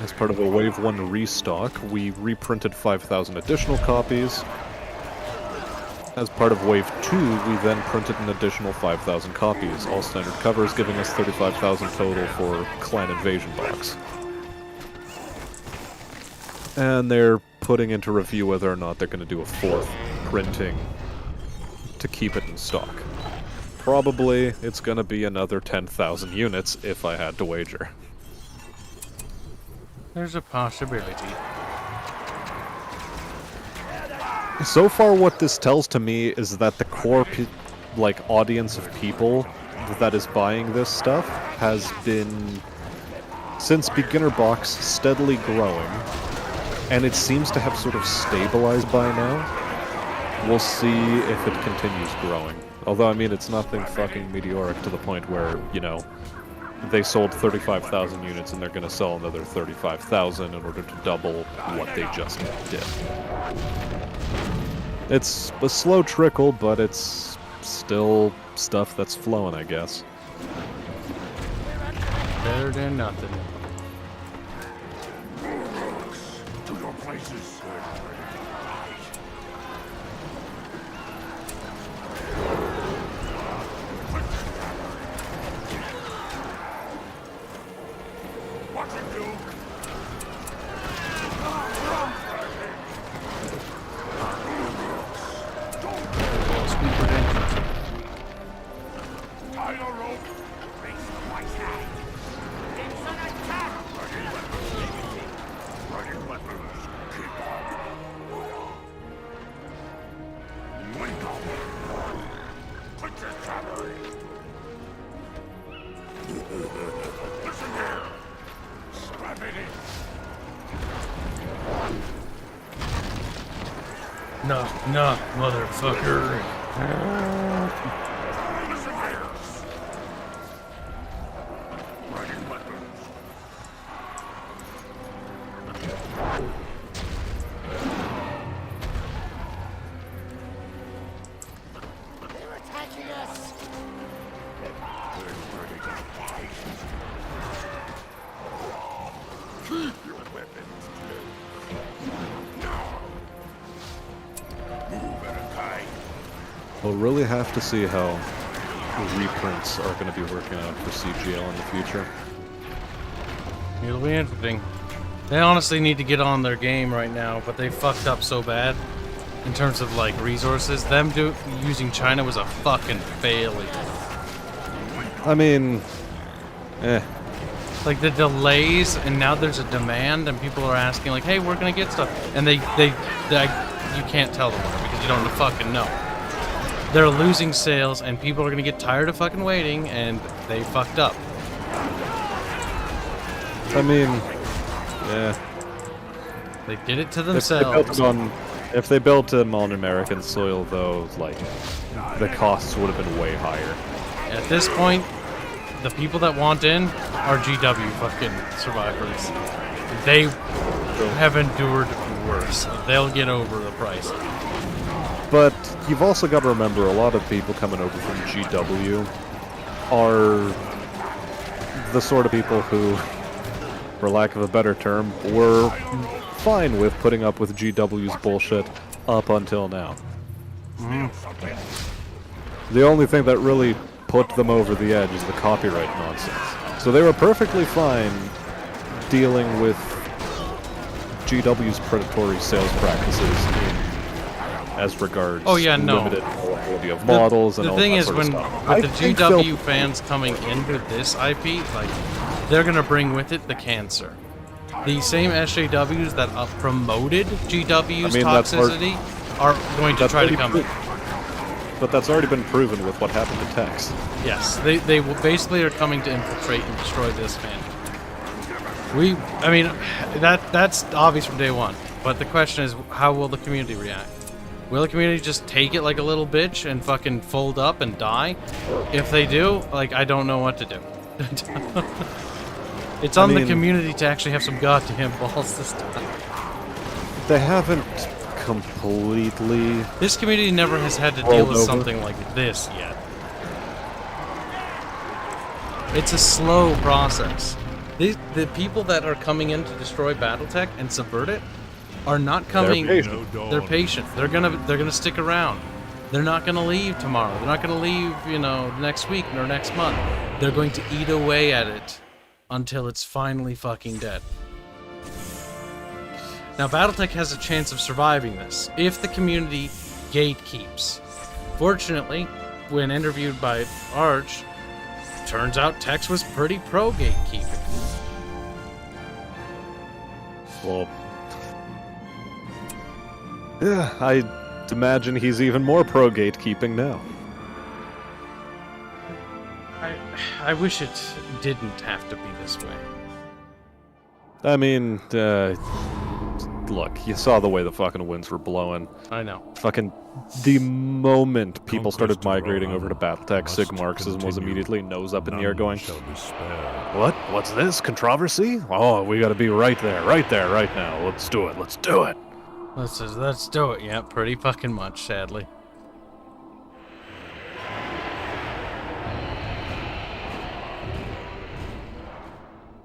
As part of a Wave 1 restock, we reprinted 5,000 additional copies. As part of Wave 2, we then printed an additional 5,000 copies, all standard covers, giving us 35,000 total for Clan Invasion box. And they're putting into review whether or not they're going to do a 4th printing to keep it in stock. Probably it's going to be another 10,000 units if I had to wager. There's a possibility. So far what this tells to me is that the core audience of people that is buying this stuff has been, since beginner box, steadily growing, and it seems to have sort of stabilized by now. We'll see if it continues growing. Although, I mean, it's nothing fucking meteoric to the point where, you know, they sold 35,000 units and they're going to sell another 35,000 in order to double what they just did. It's a slow trickle, but it's still stuff that's flowing, I guess. Better than nothing. To your places. Watch it, Duke. Tie the rope. Raise the white hand. It's an attack. Ready weapons. Keep on. Wake up. Put your cavalry. Listen here. Strap it in. Knock, motherfucker. Listen here. Ready weapons. They're attacking us. Keep your weapons Move at a time. We'll really have to see how reprints are going to be working out for CGL in the future. It'll be interesting. They honestly need to get on their game right now, but they fucked up so bad in terms of like resources. Them using China was a fucking failure. I mean, Like the delays, and now there's a demand, and people are asking like, "Hey, we're gonna get stuff," and you can't tell the winner because you don't fucking know. They're losing sales, and people are gonna get tired of fucking waiting, and they fucked up. I mean, yeah. They did it to themselves. If they built them on American soil, though, like, the costs would have been way higher. At this point, the people that want in are GW fucking survivors. They have endured worse. They'll get over the price. But you've also got to remember, a lot of people coming over from GW are the sort of people who, for lack of a better term, were fine with putting up with GW's bullshit up until now. The only thing that really put them over the edge is the copyright nonsense. So they were perfectly fine dealing with GW's predatory sales practices as regards limited availability of models and all that sort of stuff. The thing is, with the GW fans coming into this IP, like, they're gonna bring with it the cancer. The same SJWs that promoted GW's toxicity are going to try to come in. But that's already been proven with what happened to Tex. Yes, they basically are coming to infiltrate and destroy this fan. I mean, that's obvious from day one. But the question is, how will the community react? Will the community just take it like a little bitch and fucking fold up and die? If they do, like, I don't know what to do. It's on the community to actually have some goddamn balls this time. They haven't completely... This community never has had to deal with something like this yet. It's a slow process. The people that are coming in to destroy BattleTech and subvert it are not coming... They're patient. They're gonna stick around. They're not gonna leave tomorrow. They're not gonna leave, you know, next week or next month. They're going to eat away at it until it's finally fucking dead. Now, BattleTech has a chance of surviving this if the community gatekeeps. Fortunately, when interviewed by Arch, turns out Tex was pretty pro gatekeeping. Well, yeah, I'd imagine he's even more pro gatekeeping now. I wish it didn't have to be this way. I mean, look, you saw the way the fucking winds were blowing. I know. Fucking the moment people started migrating over to BattleTech, Sigmarxism was immediately nose up in the air going, what? What's this? Controversy? Oh, we gotta be right there, right now. Let's do it, let's do it. Let's do it, yeah, pretty fucking much, sadly.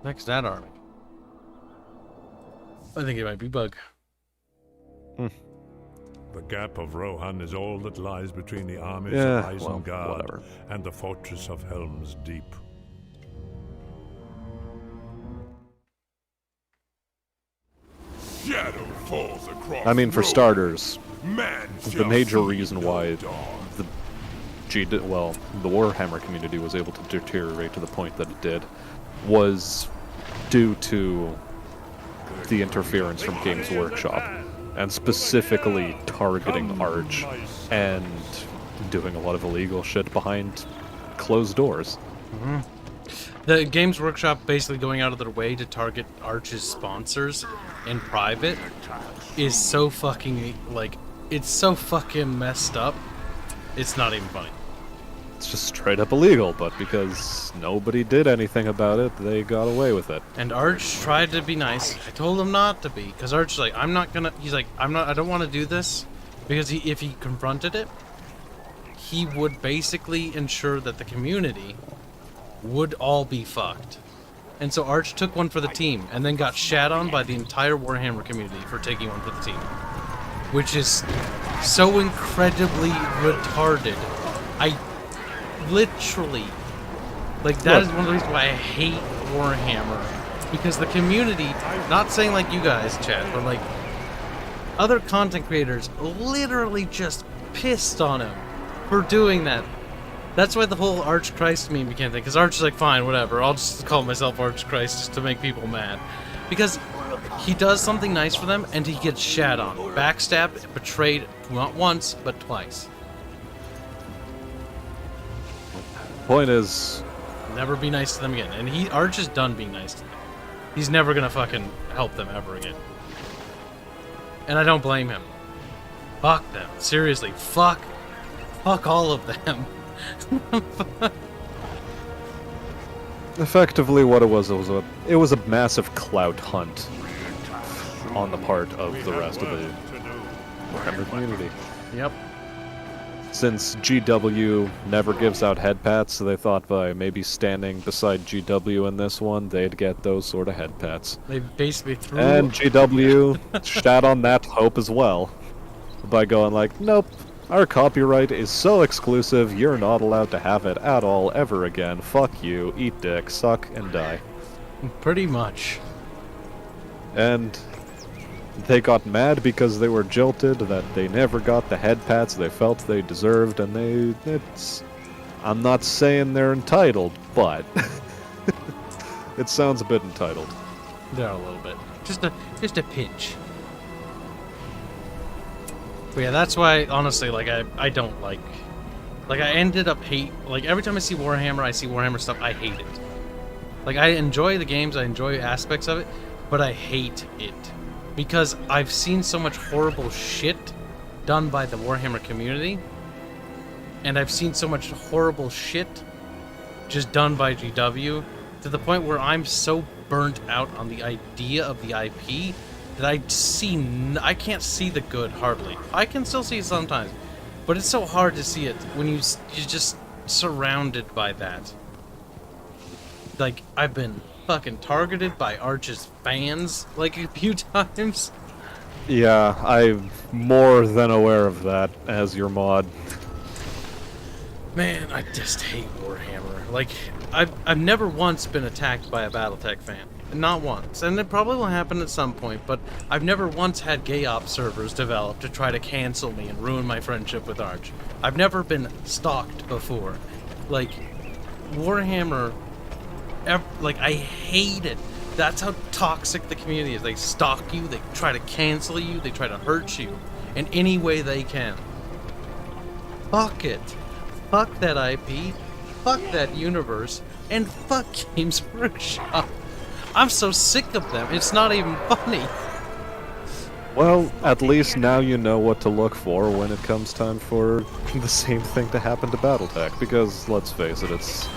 Next that army. I think it might be Bug. The gap of Rohan is all that lies between the armies Yeah, of well, Isengard whatever. and the fortress of Helm's Deep. Shadow falls across I mean, for starters, Man the major reason why the Warhammer community was able to deteriorate to the point that it did was due to the interference from Games Workshop, and specifically targeting Arch and doing a lot of illegal shit behind closed doors. Mm-hmm. The Games Workshop basically going out of their way to target Arch's sponsors in private is so fucking, like, it's so fucking messed up, it's not even funny. It's just straight up illegal, but because nobody did anything about it, they got away with it. And Arch tried to be nice. I told him not to be, because Arch's like, I don't want to do this, because if he confronted it, he would basically ensure that the community would all be fucked. And so Arch took one for the team, and then got shat on by the entire Warhammer community for taking one for the team. Which is so incredibly retarded. I literally, like, that is one of the reasons why I hate Warhammer. Because the community, not saying like you guys, Chad, but like other content creators literally just pissed on him for doing that. That's why the whole Arch Christ meme became a thing, because Arch is like, fine, whatever, I'll just call myself Arch Christ just to make people mad. Because he does something nice for them, and he gets shat on, backstabbed, betrayed, not once, but twice. Point is, Never be nice to them again. And Arch is done being nice to them. He's never gonna fucking help them ever again. And I don't blame him. Fuck them. Seriously, fuck all of them. effectively what it was a massive clout hunt on the part of the rest of the Warhammer community. Yep. Since GW never gives out head pats, so they thought by maybe standing beside GW in this one, they'd get those sort of head pats. They basically threw... And GW shat on that hope as well, by going like, nope, our copyright is so exclusive, you're not allowed to have it at all ever again. Fuck you, eat dick, suck, and die. Pretty much. And they got mad because they were jilted, that they never got the head pats they felt they deserved, and I'm not saying they're entitled, but it sounds a bit entitled. Yeah, a little bit. Just a pinch. But yeah, that's why, honestly, like, I don't like... Like, I ended up like, every time I see Warhammer stuff, I hate it. Like, I enjoy the games, I enjoy aspects of it, but I hate it. Because I've seen so much horrible shit done by the Warhammer community, and I've seen so much horrible shit just done by GW, to the point where I'm so burnt out on the idea of the IP that I can't see the good, hardly. I can still see it sometimes, but it's so hard to see it when you're just surrounded by that. Like, I've been fucking targeted by Arch's fans, like, a few times. Yeah, I'm more than aware of that as your mod. Man, I just hate Warhammer. Like, I've never once been attacked by a BattleTech fan. Not once. And it probably will happen at some point, but I've never once had gay ops servers develop to try to cancel me and ruin my friendship with Arch. I've never been stalked before. Like, Warhammer... Like, I hate it. That's how toxic the community is. They stalk you, they try to cancel you, they try to hurt you in any way they can. Fuck it. Fuck that IP. Fuck that universe. And fuck Games Workshop. I'm so sick of them. It's not even funny. Well, at least now you know what to look for when it comes time for the same thing to happen to BattleTech. Because, let's face it, it's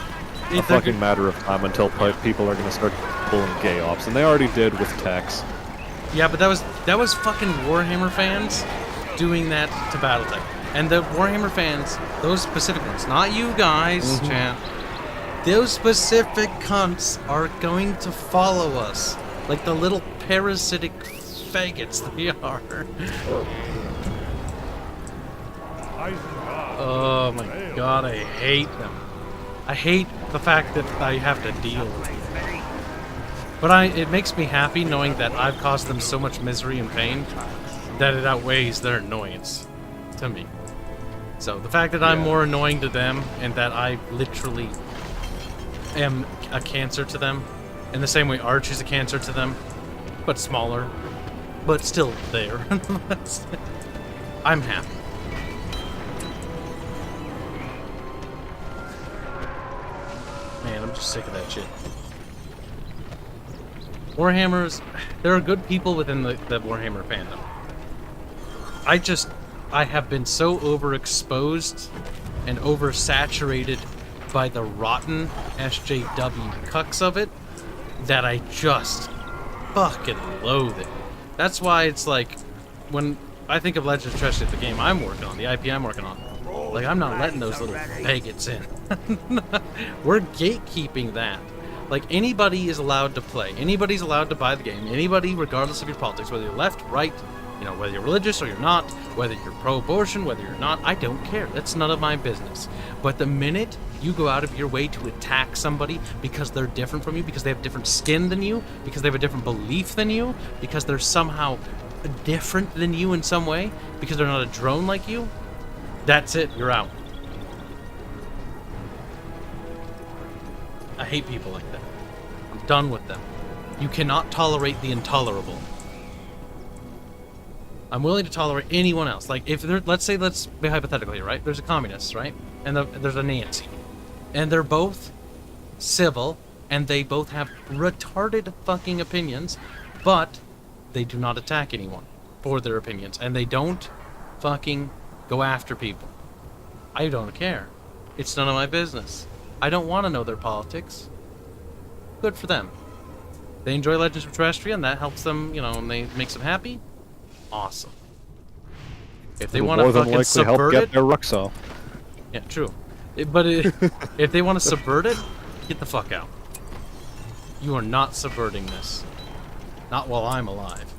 a fucking matter of time until people are going to start pulling gay ops, and they already did with Tex. Yeah, but that was fucking Warhammer fans doing that to BattleTech. And the Warhammer fans, those specific ones, not you guys, chat. Those specific cunts are going to follow us like the little parasitic faggots they are. Oh my god, I hate them. I hate the fact that I have to deal with it. But it makes me happy knowing that I've caused them so much misery and pain that it outweighs their annoyance to me. So the fact that I'm more annoying to them and that I literally am a cancer to them, in the same way Arch is a cancer to them, but smaller, but still there. I'm happy. Man, I'm just sick of that shit. Warhammers, there are good people within the Warhammer fandom. I have been so overexposed and oversaturated by the rotten SJW cucks of it that I just fucking loathe it. That's why it's like, when I think of Legends of Treasure, the game I'm working on, the IP I'm working on, like, I'm not letting those little faggots in. We're gatekeeping that. Like, anybody is allowed to play. Anybody's allowed to buy the game. Anybody, regardless of your politics, whether you're left, right, you know, whether you're religious or you're not, whether you're pro-abortion, whether you're not, I don't care. That's none of my business. But the minute you go out of your way to attack somebody because they're different from you, because they have different skin than you, because they have a different belief than you, because they're somehow different than you in some way, because they're not a drone like you, that's it, you're out. I hate people like that. I'm done with them. You cannot tolerate the intolerable. I'm willing to tolerate anyone else. Like, if there, let's be hypothetical here, right? There's a communist, right? And there's a Nazi. And they're both civil, and they both have retarded fucking opinions, but they do not attack anyone for their opinions. And they don't fucking go after people. I don't care. It's none of my business. I don't want to know their politics. Good for them. They enjoy Legends of Terrestrial, and that helps them, you know, and they makes them happy. Awesome. If they want to fucking subvert get it, their rucks off. yeah, true. But if they want to subvert it, get the fuck out. You are not subverting this. Not while I'm alive.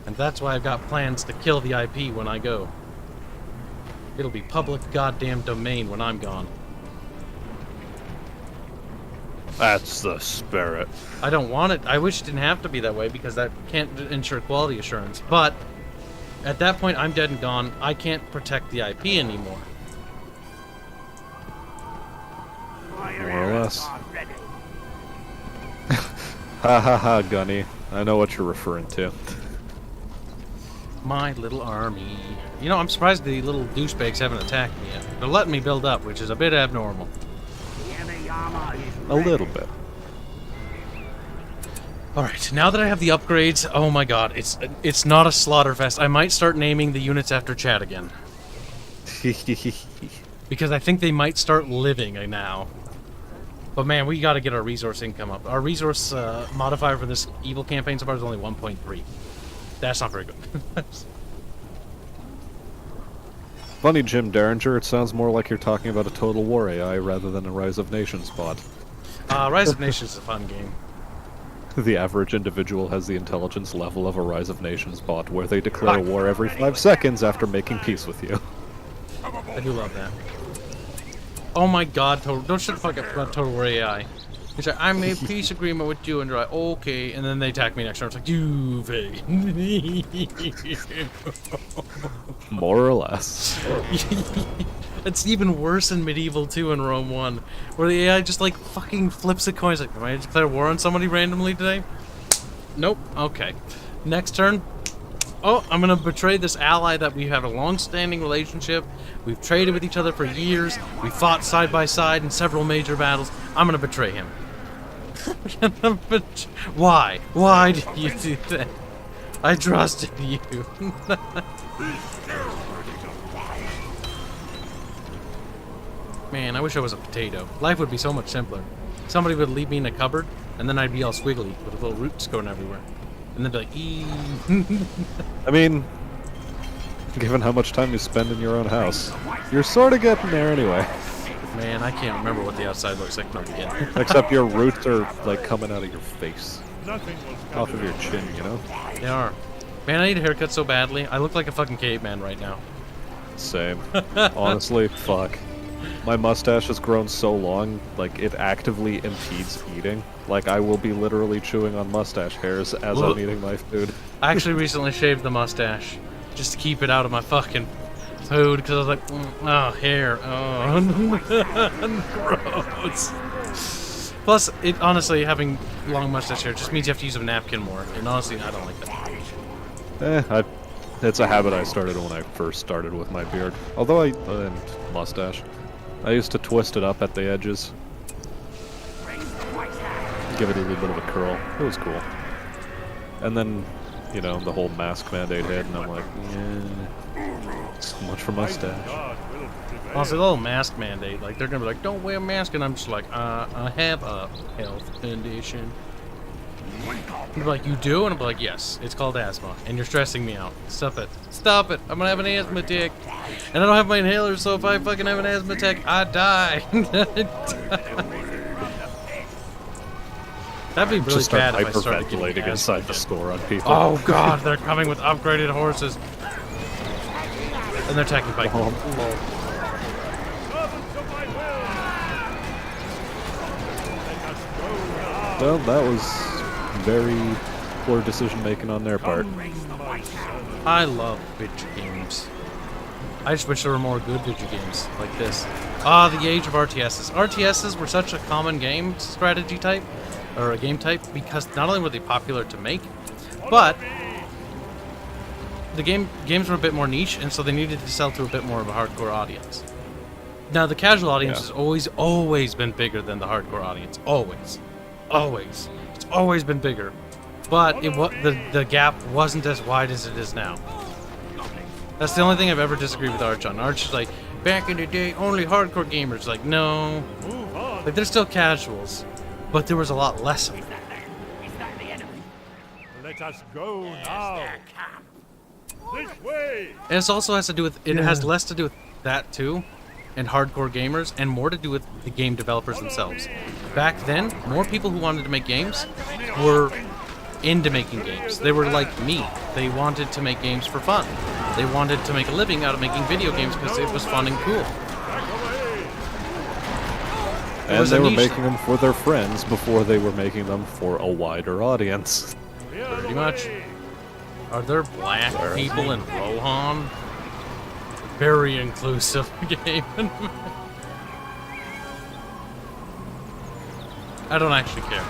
And that's why I've got plans to kill the IP when I go. It'll be public goddamn domain when I'm gone. That's the spirit. I don't want it. I wish it didn't have to be that way because that can't ensure quality assurance. But at that point, I'm dead and gone. I can't protect the IP anymore. More or less. Ha ha ha, Gunny. I know what you're referring to. My little army. You know, I'm surprised the little douchebags haven't attacked me yet. They're letting me build up, which is a bit abnormal. A little bit. Alright, now that I have the upgrades, oh my god, it's not a slaughterfest. I might start naming the units after Chad again. Because I think they might start living now. But man, we gotta get our resource income up. Our resource modifier for this evil campaign so far is only 1.3. That's not very good. Funny, Jim Derringer, it sounds more like you're talking about a Total War AI rather than a Rise of Nations bot. Rise of Nations is a fun game. The average individual has the intelligence level of a Rise of Nations bot, where they declare war every 5 seconds after making peace with you. I do love that. Oh my god, don't shut the fuck up about Total War AI. He's like, I made a peace agreement with you, and they're like, okay, and then they attack me next turn. It's like, you fake. More or less. It's even worse in Medieval 2 and Rome 1, where the AI just like fucking flips a coin. It's like, am I declare war on somebody randomly today? Nope. Okay. Next turn. Oh, I'm gonna betray this ally that we have a long-standing relationship. We've traded with each other for years. We fought side by side in several major battles. I'm gonna betray him. Why? Why did you do that? I trusted you. Man, I wish I was a potato. Life would be so much simpler. Somebody would leave me in a cupboard, and then I'd be all squiggly with little roots going everywhere. And then be like, eee. I mean, given how much time you spend in your own house, you're sort of getting there anyway. Man, I can't remember what the outside looks like from the beginning. Except your roots are, like, coming out of your face. Nothing will Off of your chin, you know? They are. Man, I need a haircut so badly. I look like a fucking caveman right now. Same. Honestly, fuck. My mustache has grown so long, like, it actively impedes eating. Like, I will be literally chewing on mustache hairs as I'm eating my food. I actually recently shaved the mustache just to keep it out of my fucking food because I was like, oh, hair, oh, gross. Plus, it honestly, having long mustache hair just means you have to use a napkin more, and honestly, I don't like that. It's a habit I started when I first started with my beard. Although and mustache. I used to twist it up at the edges. Give it a little bit of a curl. It was cool. And then, you know, the whole mask mandate hit, and I'm like, yeah, so much for mustache. Honestly, the little mask mandate, like, they're gonna be like, don't wear a mask, and I'm just like, I have a health condition. They're like, you do? And I'm like, yes, it's called asthma, and you're stressing me out. Stop it. Stop it. I'm gonna have an asthma attack. And I don't have my inhaler, so if I fucking have an asthma attack, I die. That'd be really just start bad if I started hyperventilating inside the store on people. Oh god, they're coming with upgraded horses. And they're attacking bike. Well, that was very poor decision making on their part. I love video games. I just wish there were more good video games like this. Ah, the age of RTSs. RTSs were such a common game strategy type or a game type because not only were they popular to make, but the games were a bit more niche, and so they needed to sell to a bit more of a hardcore audience. Now, the casual audience has always been bigger than the hardcore audience. Always. It's always been bigger. But the gap wasn't as wide as it is now. That's the only thing I've ever disagreed with Arch on. Arch is like, back in the day, only hardcore gamers. Like, no. Like, they're still casuals. But there was a lot less of them. Let us go now. This way. And it also has to do with, it has less to do with that too, and hardcore gamers, and more to do with the game developers themselves. Back then, more people who wanted to make games were into making games. They were like me. They wanted to make games for fun. They wanted to make a living out of making video games because it was fun and cool. And they were making them for their friends before they were making them for a wider audience. Pretty much. Are there black people in Rohan? Very inclusive game. I don't actually care.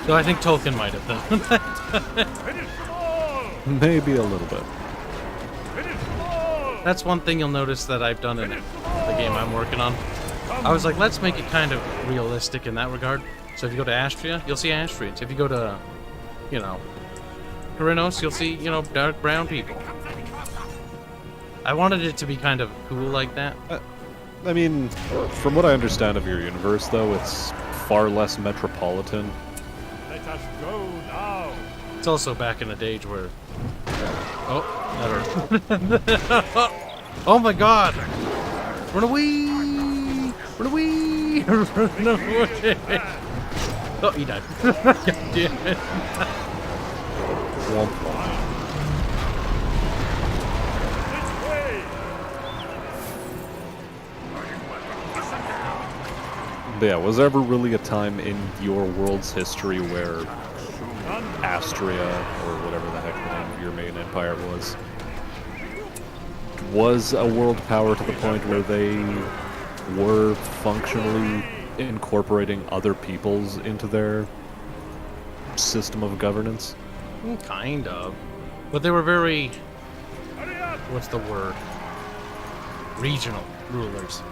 Though I think Tolkien might have done that. Maybe a little bit. That's one thing you'll notice that I've done in the game I'm working on. I was like, let's make it kind of realistic in that regard. So if you go to Astria, you'll see Astrians. If you go to, you know, Korinos, you'll see, you know, dark brown people. I wanted it to be kind of cool like that. I mean, from what I understand of your universe, though, it's far less metropolitan. Let us go now. It's also back in a age where... Oh, that oh my god! Run away! Run away! Run away! Oh, he died. God damn it. Yeah, was there ever really a time in your world's history where Astria, or whatever the heck the name of your main empire was a world power to the point where they were functionally incorporating other peoples into their system of governance? Kind of. But they were very... What's the word? Regional rulers.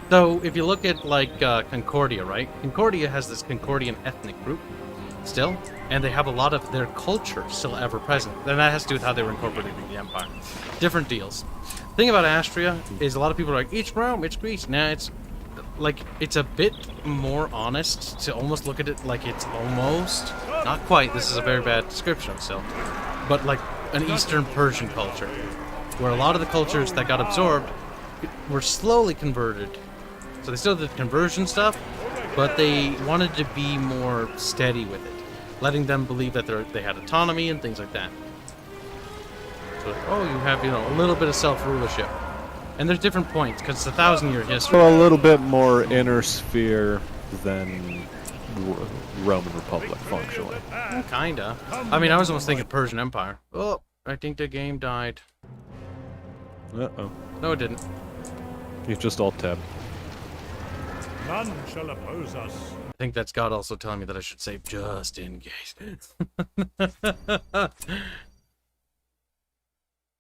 So, if you look at, like, Concordia, right? Concordia has this Concordian ethnic group, still, and they have a lot of their culture still ever present. And that has to do with how they were incorporated into the Empire. Different deals. The thing about Astria is a lot of people are like, it's Rome, it's Greece. Nah, it's, like, it's a bit more honest to almost look at it like it's almost, not quite, this is a very bad description still, but like an Eastern Persian culture, where a lot of the cultures that got absorbed were slowly converted. So they still did conversion stuff, but they wanted to be more steady with it, letting them believe that they had autonomy and things like that. So, oh, you have, you know, a little bit of self-rulership. And there's different points, because it's a 1,000-year history. So a little bit more inner sphere than Roman Republic, functionally. Kinda. I mean, I was almost thinking Persian Empire. Oh, I think the game died. Uh-oh. No, it didn't. You just alt-tab. None shall oppose us. I think that's God also telling me that I should save just in case.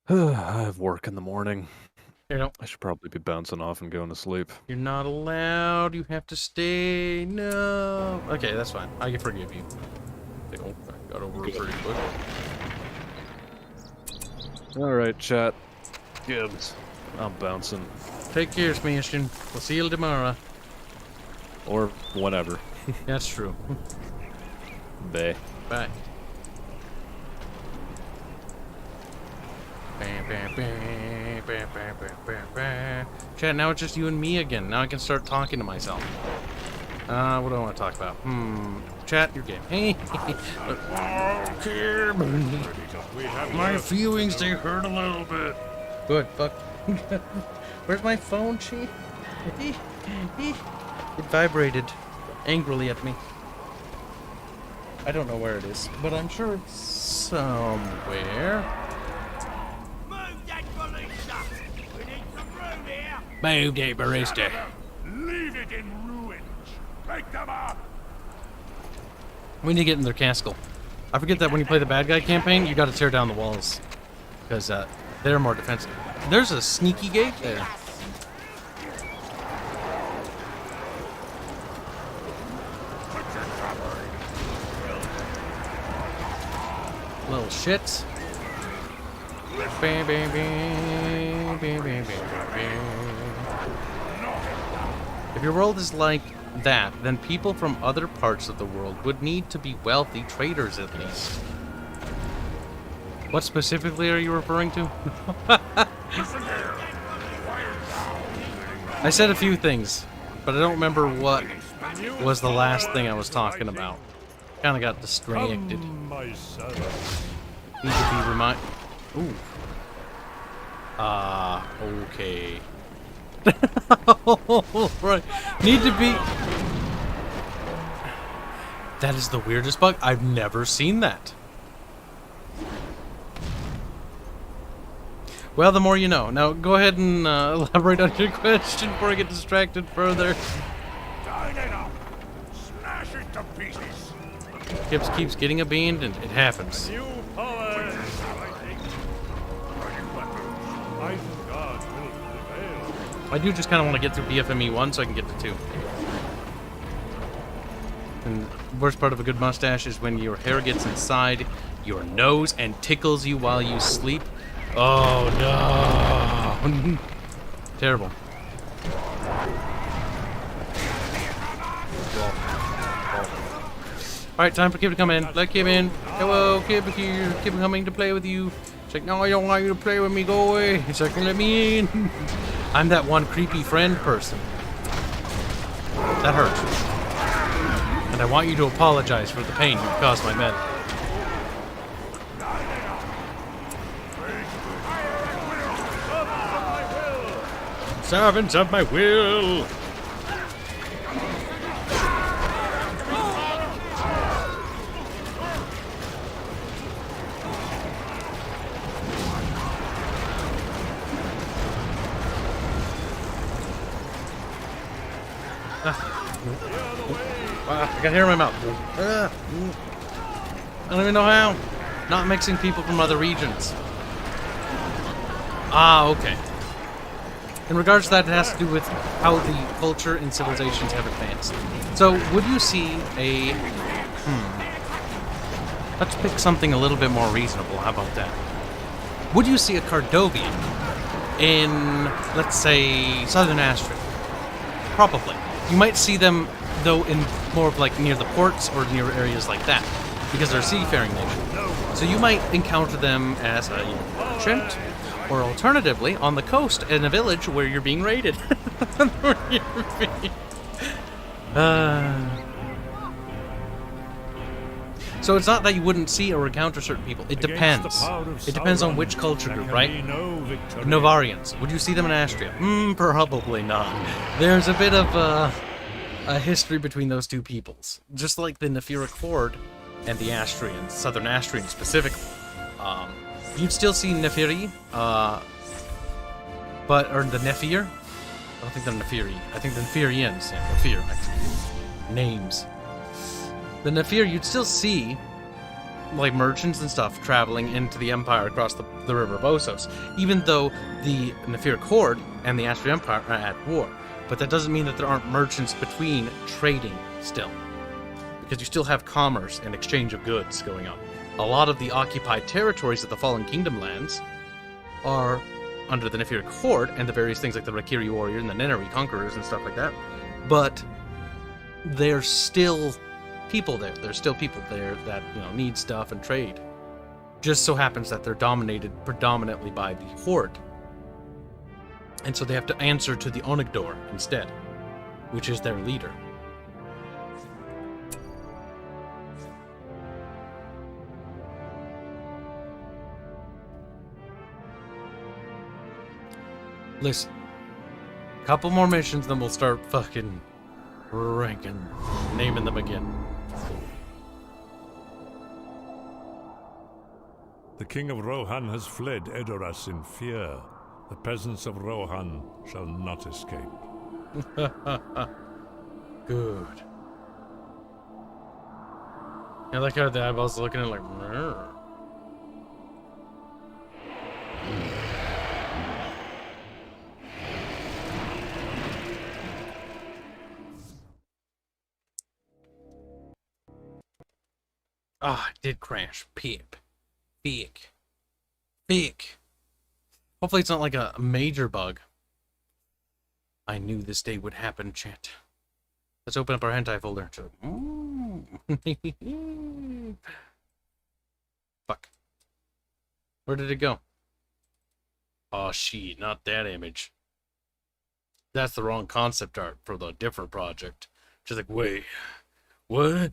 I have work in the morning. You know, I should probably be bouncing off and going to sleep. you're not allowed. You have to stay. No. Okay, that's fine. I can forgive you. Oh, I got over it pretty quick. Alright, chat. Kibs. I'm bouncing. Take care, Smashin. We'll see you tomorrow. Or whenever. That's true. Bye. Bye. Chat, now it's just you and me again. Now I can start talking to myself. What do I want to talk about? Chat, your game. Hey. My feelings, they hurt a little bit. Good, fuck. Where's my phone, Chief? It vibrated angrily at me. I don't know where it is, but I'm sure it's somewhere. Move that ballista! We need some room here! Move that barista. Leave it in ruins. Break them up. We need to get in their castle. I forget that when you play the bad guy campaign, you got to tear down the walls. Because they're more defensive. There's a sneaky gate there. Little shits. If your world is like that, then people from other parts of the world would need to be wealthy traders at least. What specifically are you referring to? I said a few things, but I don't remember what was the last thing I was talking about. Kind of got distracted. Need to be Ooh. Okay. Right. Need to be... That is the weirdest bug. I've never seen that. Well, the more you know. Now, go ahead and elaborate on your question before I get distracted further. Smash it to pieces. Kibs keeps getting abandoned. It happens. New power. God will prevail. I do just kind of want to get through BFME 1 so I can get to 2. And the worst part of a good mustache is when your hair gets inside your nose and tickles you while you sleep. Oh no! Terrible. Alright, time for Kib to come in. Let Kib in. Hello, Kib here. Kib coming to play with you. It's like, no, I don't want you to play with me. Go away. It's like, let me in. I'm that one creepy friend person. That hurt. And I want you to apologize for the pain you caused my men. Servants of my will. I got hair in my mouth. I don't even know how. Not mixing people from other regions. Ah, okay. In regards to that, it has to do with how the culture and civilizations have advanced. So, would you see a... Let's pick something a little bit more reasonable. How about that? Would you see a Cardovian in, let's say, southern Astrian? Probably. You might see them, though, in more of like near the ports or near areas like that, because they're a seafaring nation. So you might encounter them as a merchant, or alternatively, on the coast in a village where you're being raided. So it's not that you wouldn't see or encounter certain people. It depends. It depends on which culture group, right? Novarians. Would you see them in Astria? Probably not. There's a bit of a history between those two peoples. Just like the Nephiric Horde and the Astrians, Southern Astrians specifically. You'd still see Nephiri, or the Nephir. I don't think they're Nephiri. I think the Nephirians. Yeah, Nephir, actually. Names. The Nephir, you'd still see, like, merchants and stuff traveling into the Empire across the River of Osos, even though the Nephiric Horde and the Astrian Empire are at war. But that doesn't mean that there aren't merchants between trading still. Because you still have commerce and exchange of goods going on. A lot of the occupied territories of the Fallen Kingdom lands are under the Nephiric Horde and the various things like the Rakiri Warrior and the Neneri Conquerors and stuff like that. But there's still people there. There's still people there that, need stuff and trade. Just so happens that they're dominated predominantly by the Horde. And so they have to answer to the Onigdor instead, which is their leader. Listen, a couple more missions, then we'll start fucking ranking, naming them again. The king of Rohan has fled Edoras in fear. The peasants of Rohan shall not escape. Good. I like how the eyeballs looking at it like. Rrr. Ah, it did crash. Pip. Fake. Fake. Hopefully it's not like a major bug. I knew this day would happen, chat. Let's open up our hentai folder. Fuck. Where did it go? Oh, shit, not that image. That's the wrong concept art for the different project. Just like, wait, what?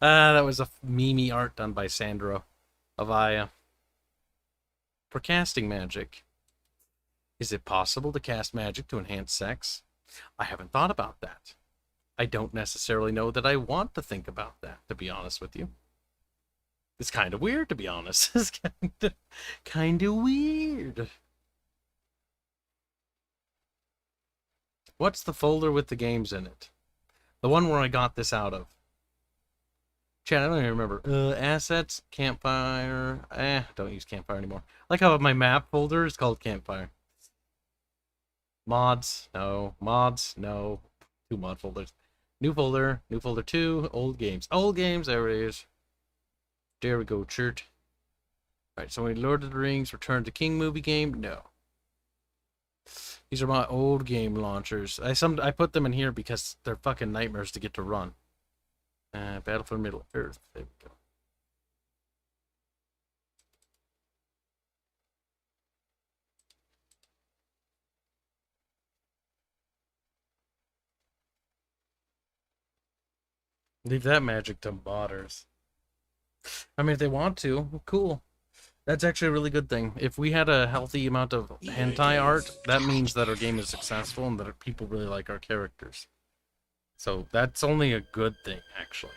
That was a meme art done by Sandro Avaya. For casting magic. Is it possible to cast magic to enhance sex? I haven't thought about that. I don't necessarily know that I want to think about that, to be honest with you. It's kind of weird, to be honest. It's kind of weird. What's the folder with the games in it? The one where I got this out of. Chat, I don't even remember. Assets, Campfire. Don't use Campfire anymore. I like how my map folder is called Campfire. Mods, no. Mods, no. 2 mod folders. New folder 2. Old games. Old games, there it is. There we go, chert. Alright, so we Lord of the Rings, Return to King movie game? No. These are my old game launchers. I put them in here because they're fucking nightmares to get to run. Battlefield Middle Earth. There we go. Leave that magic to modders. I mean, if they want to, cool. That's actually a really good thing. If we had a healthy amount of hentai art, that means that our game is successful and that people really like our characters. So that's only a good thing, actually.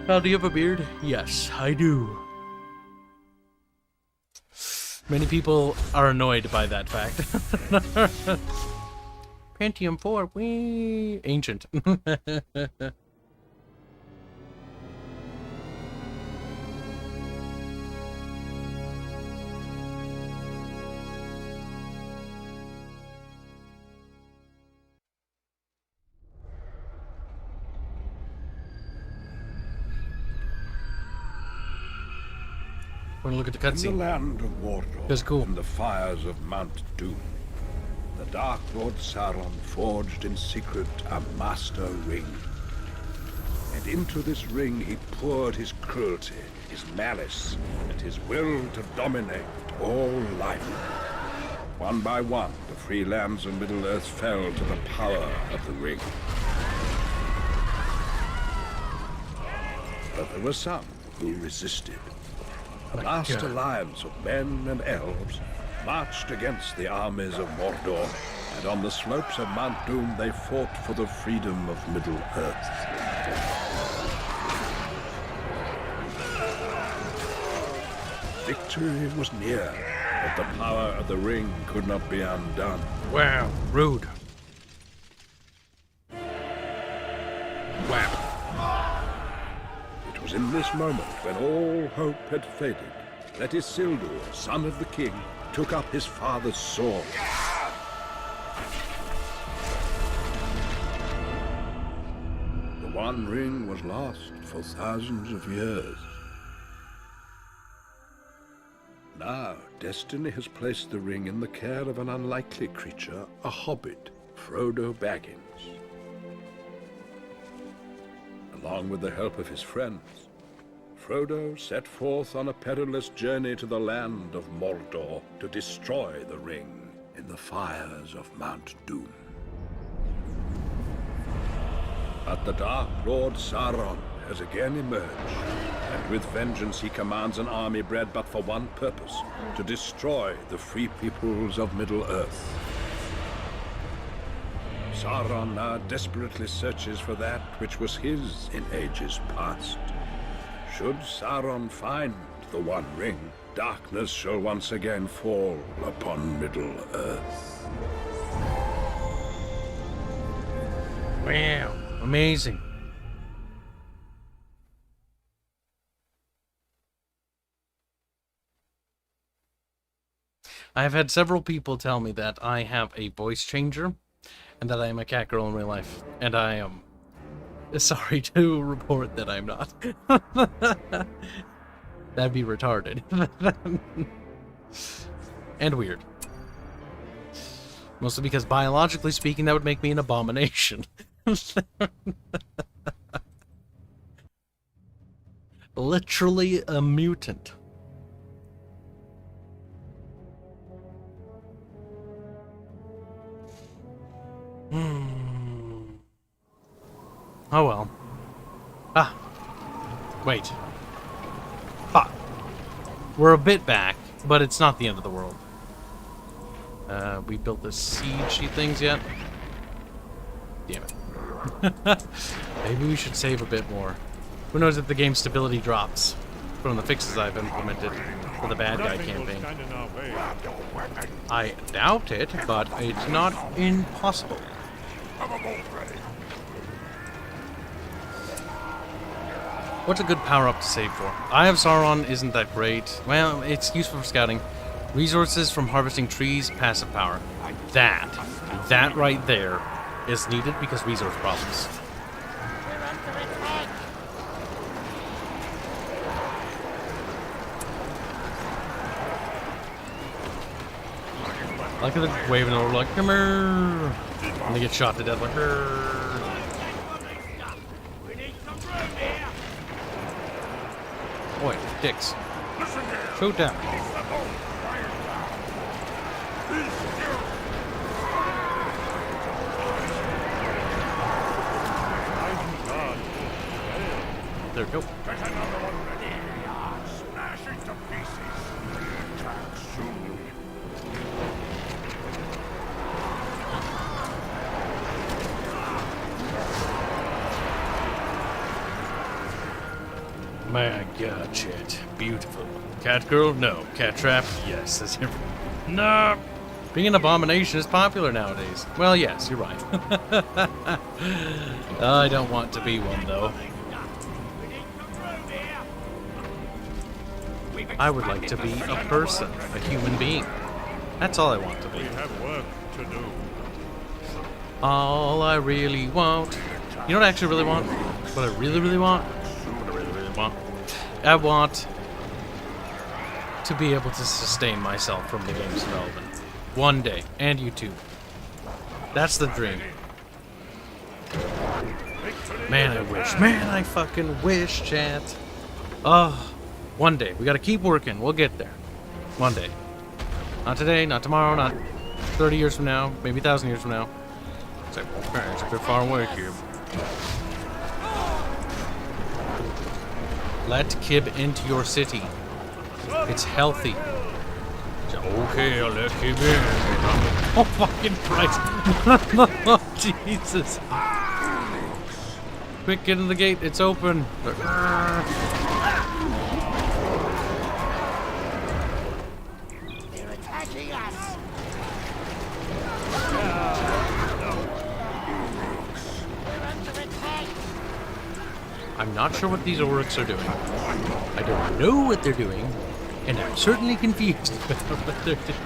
Oh, do you have a beard? Yes, I do. Many people are annoyed by that fact. Pentium 4, wee ancient. Want to look at the cutscene? In the land of Mordor, That's cool. in the fires of Mount Doom, the Dark Lord Sauron forged in secret a master ring. And into this ring he poured his cruelty, his malice, and his will to dominate all life. One by one, the free lands of Middle-earth fell to the power of the ring. But there were some who resisted. A vast alliance of men and elves marched against the armies of Mordor, and on the slopes of Mount Doom they fought for the freedom of Middle-earth. Victory was near, but the power of the ring could not be undone. Wow, rude. Wow. It was in this moment, when all hope had faded, that Isildur, son of the king, took up his father's sword. The One Ring was lost for thousands of years. Now, destiny has placed the ring in the care of an unlikely creature, a hobbit, Frodo Baggins. Along with the help of his friends, Frodo set forth on a perilous journey to the land of Mordor to destroy the ring in the fires of Mount Doom. But the Dark Lord Sauron has again emerged, and with vengeance he commands an army bred but for one purpose, to destroy the free peoples of Middle-earth. Sauron now desperately searches for that which was his in ages past. Should Sauron find the One Ring, darkness shall once again fall upon Middle-earth. Wow. Amazing. I have had several people tell me that I have a voice changer and that I am a cat girl in real life. And I am sorry to report that I'm not. That'd be retarded. And weird. Mostly because biologically speaking, that would make me an abomination. Literally a mutant. Oh well. Ah. Wait. Ah. We're a bit back, but it's not the end of the world. We built the siege things yet? Damn it. Maybe we should save a bit more. Who knows if the game's stability drops from the fixes I've implemented for the bad guy campaign. I doubt it, but it's not impossible. What's a good power-up to save for? Eye of Sauron isn't that great. Well, it's useful for scouting. Resources from harvesting trees, passive power. That right there is needed because resource problems. Like they're waving over like, come here. And they get shot to death like, boy, dicks. Shoot down. There we go. Smash into pieces. Attack soon. My God, Chet. Beautiful. Cat girl? No. Cat trap? Yes. That's your... No. Being an abomination is popular nowadays. Well, yes, you're right. I don't want to be one, though. I would like to be a person, a human being. That's all I want to be. We have work to do. All I really want. You know what I actually really want? What I really, really want? What I really, really want? I want to be able to sustain myself from the game's development. One day. And YouTube. That's the dream. Man, I wish. Man, I fucking wish, chat. Oh, one day. We gotta keep working. We'll get there. One day. Not today, not tomorrow, not 30 years from now, maybe 1,000 years from now. It's like, okay, it's a bit far away, Kib. Let Kib into your city. It's healthy. Okay, I'll let Kib in. Oh, fucking Christ. Oh, Jesus. Quick, get in the gate. It's open. They're attacking us. I'm not sure what these orcs are doing. I don't know what they're doing, and I'm certainly confused about what they're doing.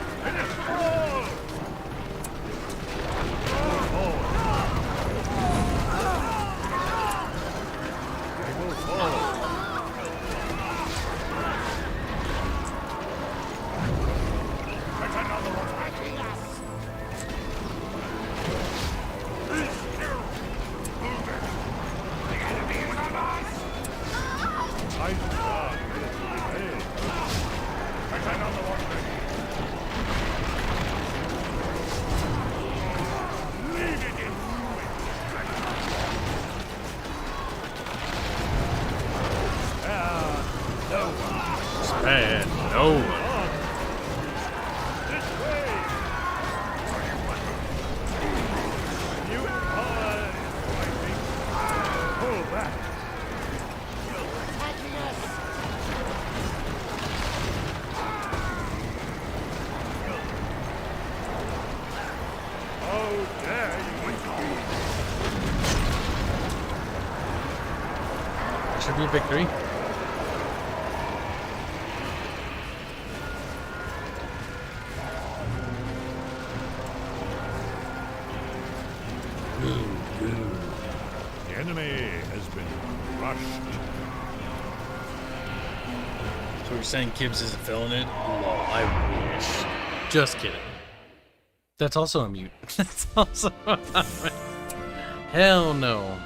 should be a victory. The enemy has been crushed. So you're saying Kibs isn't filling it? Lol, I wish. Just kidding. That's also a mute. That's also a mute. Hell no.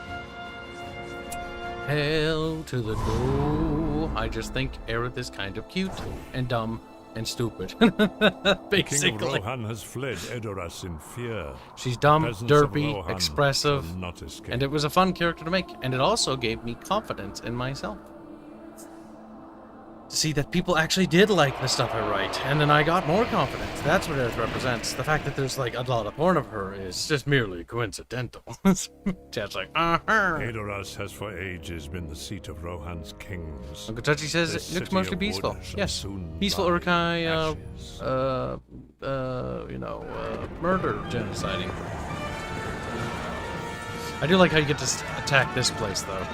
Hell to the no. I just think Aerith is kind of cute and dumb and stupid. The King Basically. of Rohan has fled Edoras in fear. She's dumb, Peasants of derpy, Rohan expressive, shall not escape. and it was a fun character to make. And it also gave me confidence in myself. To see that people actually did like the stuff I write, and then I got more confidence. That's what it represents. The fact that there's like a lot of porn of her is just merely coincidental. Just like, Edoras has for ages been the seat of Rohan's kings. Uncle Touchy says This it looks city mostly of peaceful. wood shall Yes, soon peaceful lie Urkai, ashes. murder genociding. I do like how you get to attack this place though.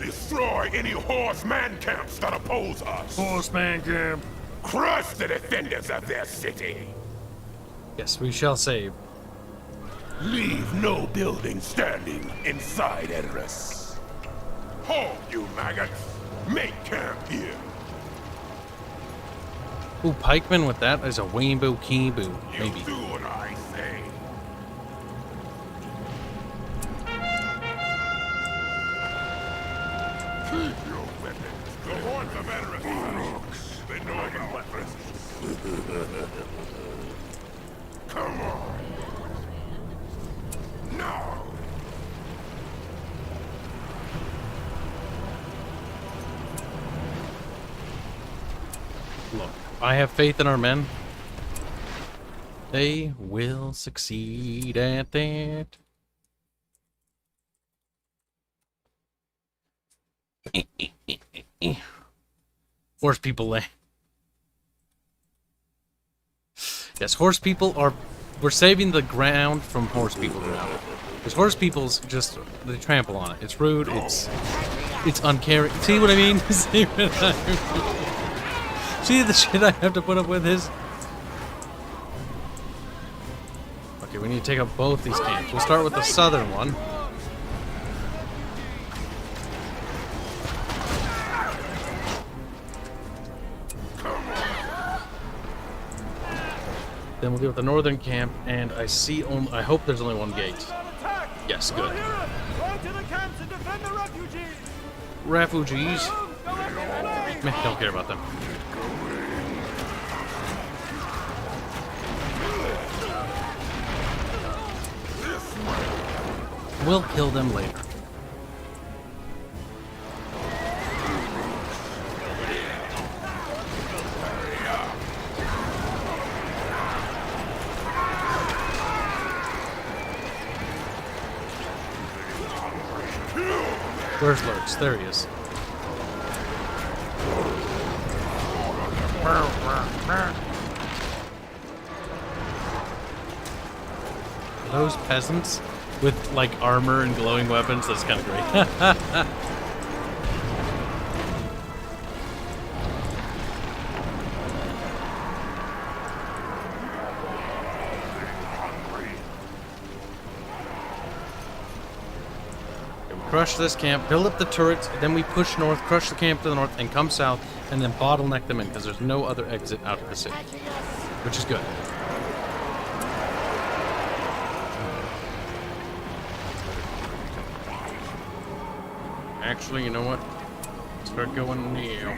Destroy any horseman camps that oppose us. Horseman camp. Crush the defenders of their city. Yes, we shall save. Leave no building standing inside Edoras. Halt, you maggots! Make camp here. Ooh, pikeman with that is a rainbow keyboot, maybe. You do what I say. Keep your weapons. The hordes of Edoras. The northern weapons. Come on. Now. Look, I have faith in our men. They will succeed at that. Horse people lay. Yes, horse people are... We're saving the ground from horse people now. Because horse people's just... They trample on it. It's rude, it's uncaring. See what I mean? See what I mean? See the shit I have to put up with his... Okay, we need to take up both these camps. We'll start with the southern one. Then we'll deal with the northern camp, and I see only... I hope there's only one gate. Yes, good. Refugees? Meh, don't care about them. We'll kill them later. Where's Lurks? There he is. Those peasants with like armor and glowing weapons, that's kind of great. Crush this camp, build up the turrets, then we push north, crush the camp to the north, and come south, and then bottleneck them in, because there's no other exit out of the city. Which is good. Actually, you know what? Start going now.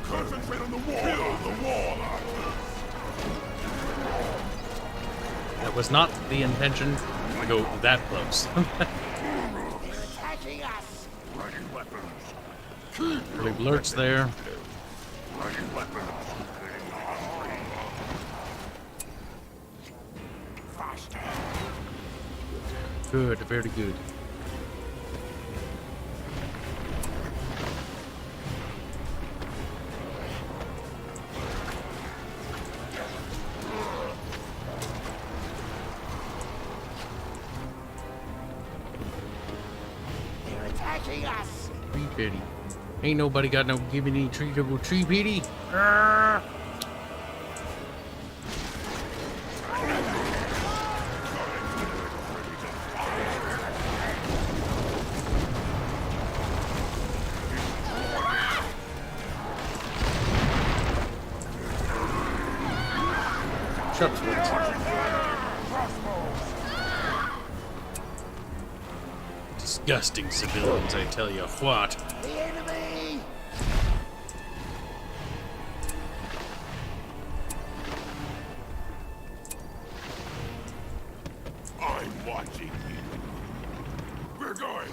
Concentrate on the wall. Kill the wall. That was not the intention. want to go that close. Attacking us! Ready weapons. Big lurch there. Ready weapons. Faster. Good, very good. They're attacking us! Tree pity. Ain't nobody got no gibbity treatable tree pity. Shut up, disgusting civilians, I tell you what. The enemy! I'm watching you. We're going.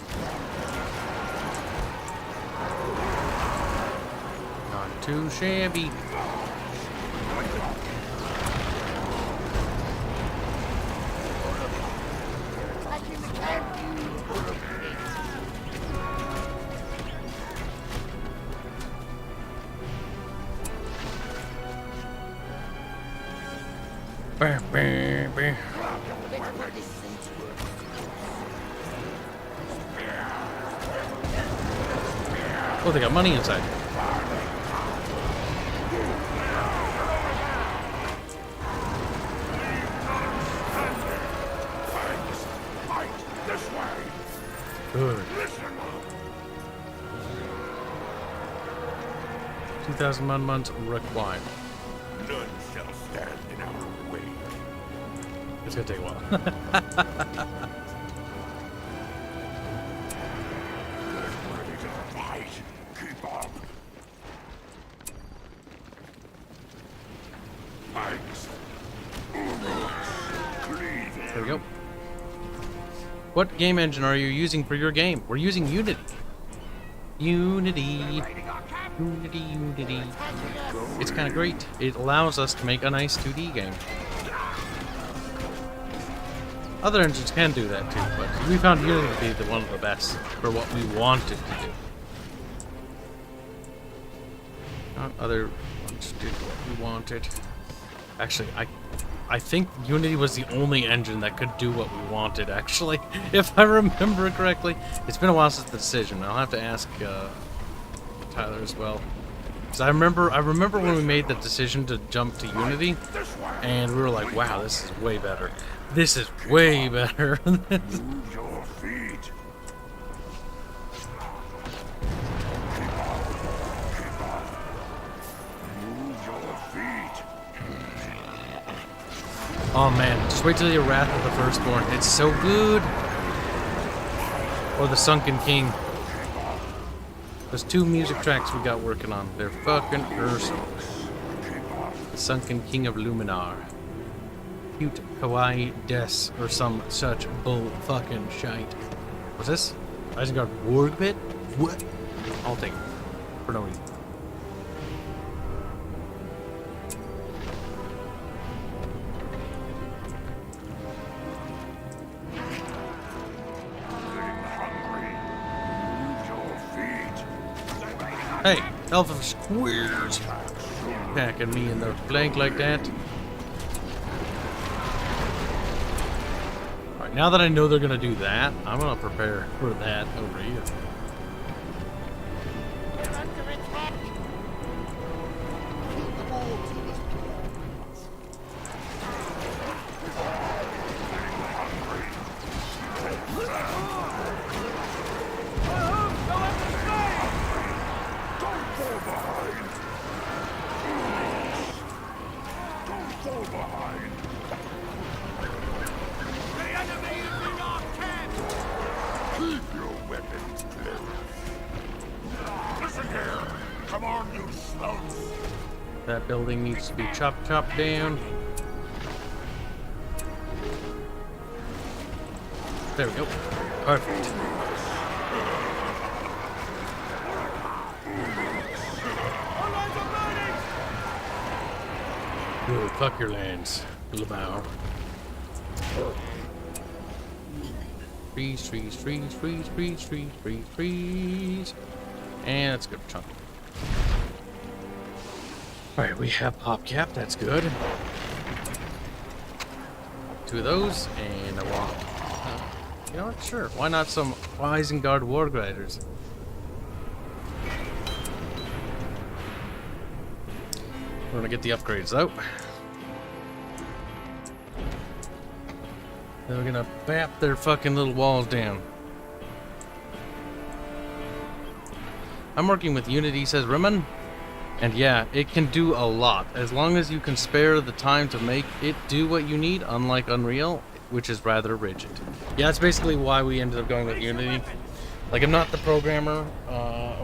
Not too shabby. Attacking the camp, you Bah, bah, bah. Let's put this thing to work. Oh, they got money inside. Fight this way. Good. Listen. 2,000 months required. None shall stand in our way. It's gonna take a while. Ready to fight. Keep up. Thanks. There we go. What game engine are you using for your game? We're using Unity. Unity. Unity. It's kind of great. It allows us to make a nice 2D game. Other engines can do that too, but we found Unity to be one of the best for what we wanted to do. Not other ones did what we wanted. Actually, I think Unity was the only engine that could do what we wanted, actually, if I remember correctly. It's been a while since the decision. I'll have to ask Tyler as well. Because I remember when we made the decision to jump to Unity, and we were like, wow, this is way better. This is way better. Move your feet. Keep up. Move your feet. Oh man, just wait till you Wrath of the Firstborn. It's so good. Or the Sunken King. There's 2 music tracks we got working on. They're fucking awesome. The Sunken King of Luminar. Cute Kawaii Des or some such bull fucking shite. What's this? Isengard Warg Pit? What? I'll take it. For no reason. Hey, elf of squares! Packing me in the flank like that. Alright, now that I know they're gonna do that, I'm gonna prepare for that over here. They're under attack! Keep the ball to this That building needs to be chopped down. There we go. Perfect. Good, fuck your lands, Lamau. Freeze, freeze, freeze, freeze, freeze, freeze, freeze, freeze. And let's go chunk. Alright, we have pop cap, that's good. 2 of those, and a wall. You know what? Sure. Why not some Isengard War Gliders? We're gonna get the upgrades out. Then we're gonna bap their fucking little walls down. I'm working with Unity, says Rimmon. And yeah, it can do a lot. As long as you can spare the time to make it do what you need, unlike Unreal, which is rather rigid. Yeah, that's basically why we ended up going with Unity. Like, I'm not the programmer,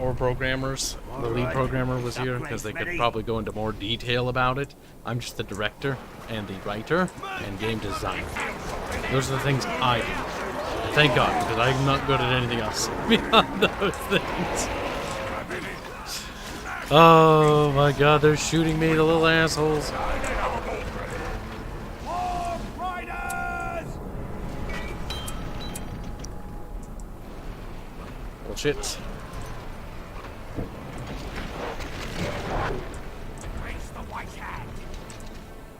or programmers. The lead programmer was here, because they could probably go into more detail about it. I'm just the director, and the writer, and game design. Those are the things I do. And thank God, because I'm not good at anything else beyond those things. Oh my God, they're shooting me, the little assholes. Bullshit.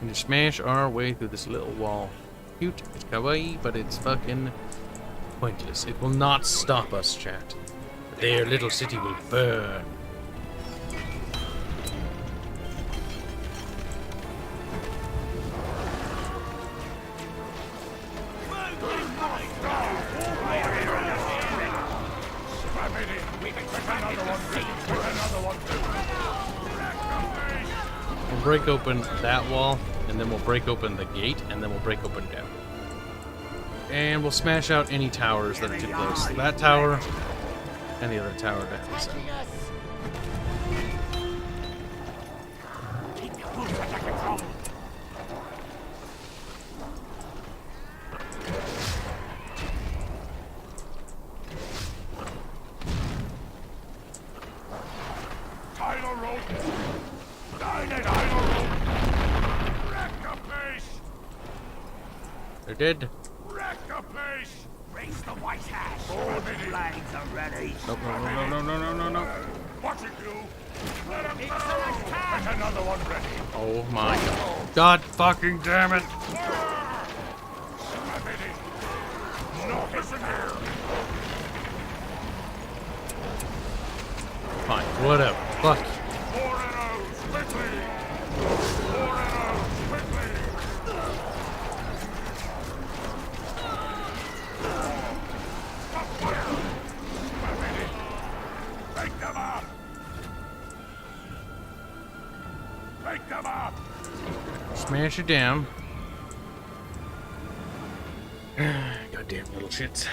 And to smash our way through this little wall. Cute, it's kawaii, but it's fucking pointless. It will not stop us, chat. Their little city will burn. We'll break open that wall, and then we'll break open the gate, and then we'll break open down. And we'll smash out any towers that are too close. That tower, and the other tower down the side. They're dead. Raise the white hash. All the flags are ready. Nope, no. Watch it do. Let him go. There's another one ready. Oh my God. God fucking damn it. No, listen here. Fine, whatever. Fuck. More arrows, quickly. More arrows, quickly. Make them up! Make them up! Smash it down. Goddamn little shits.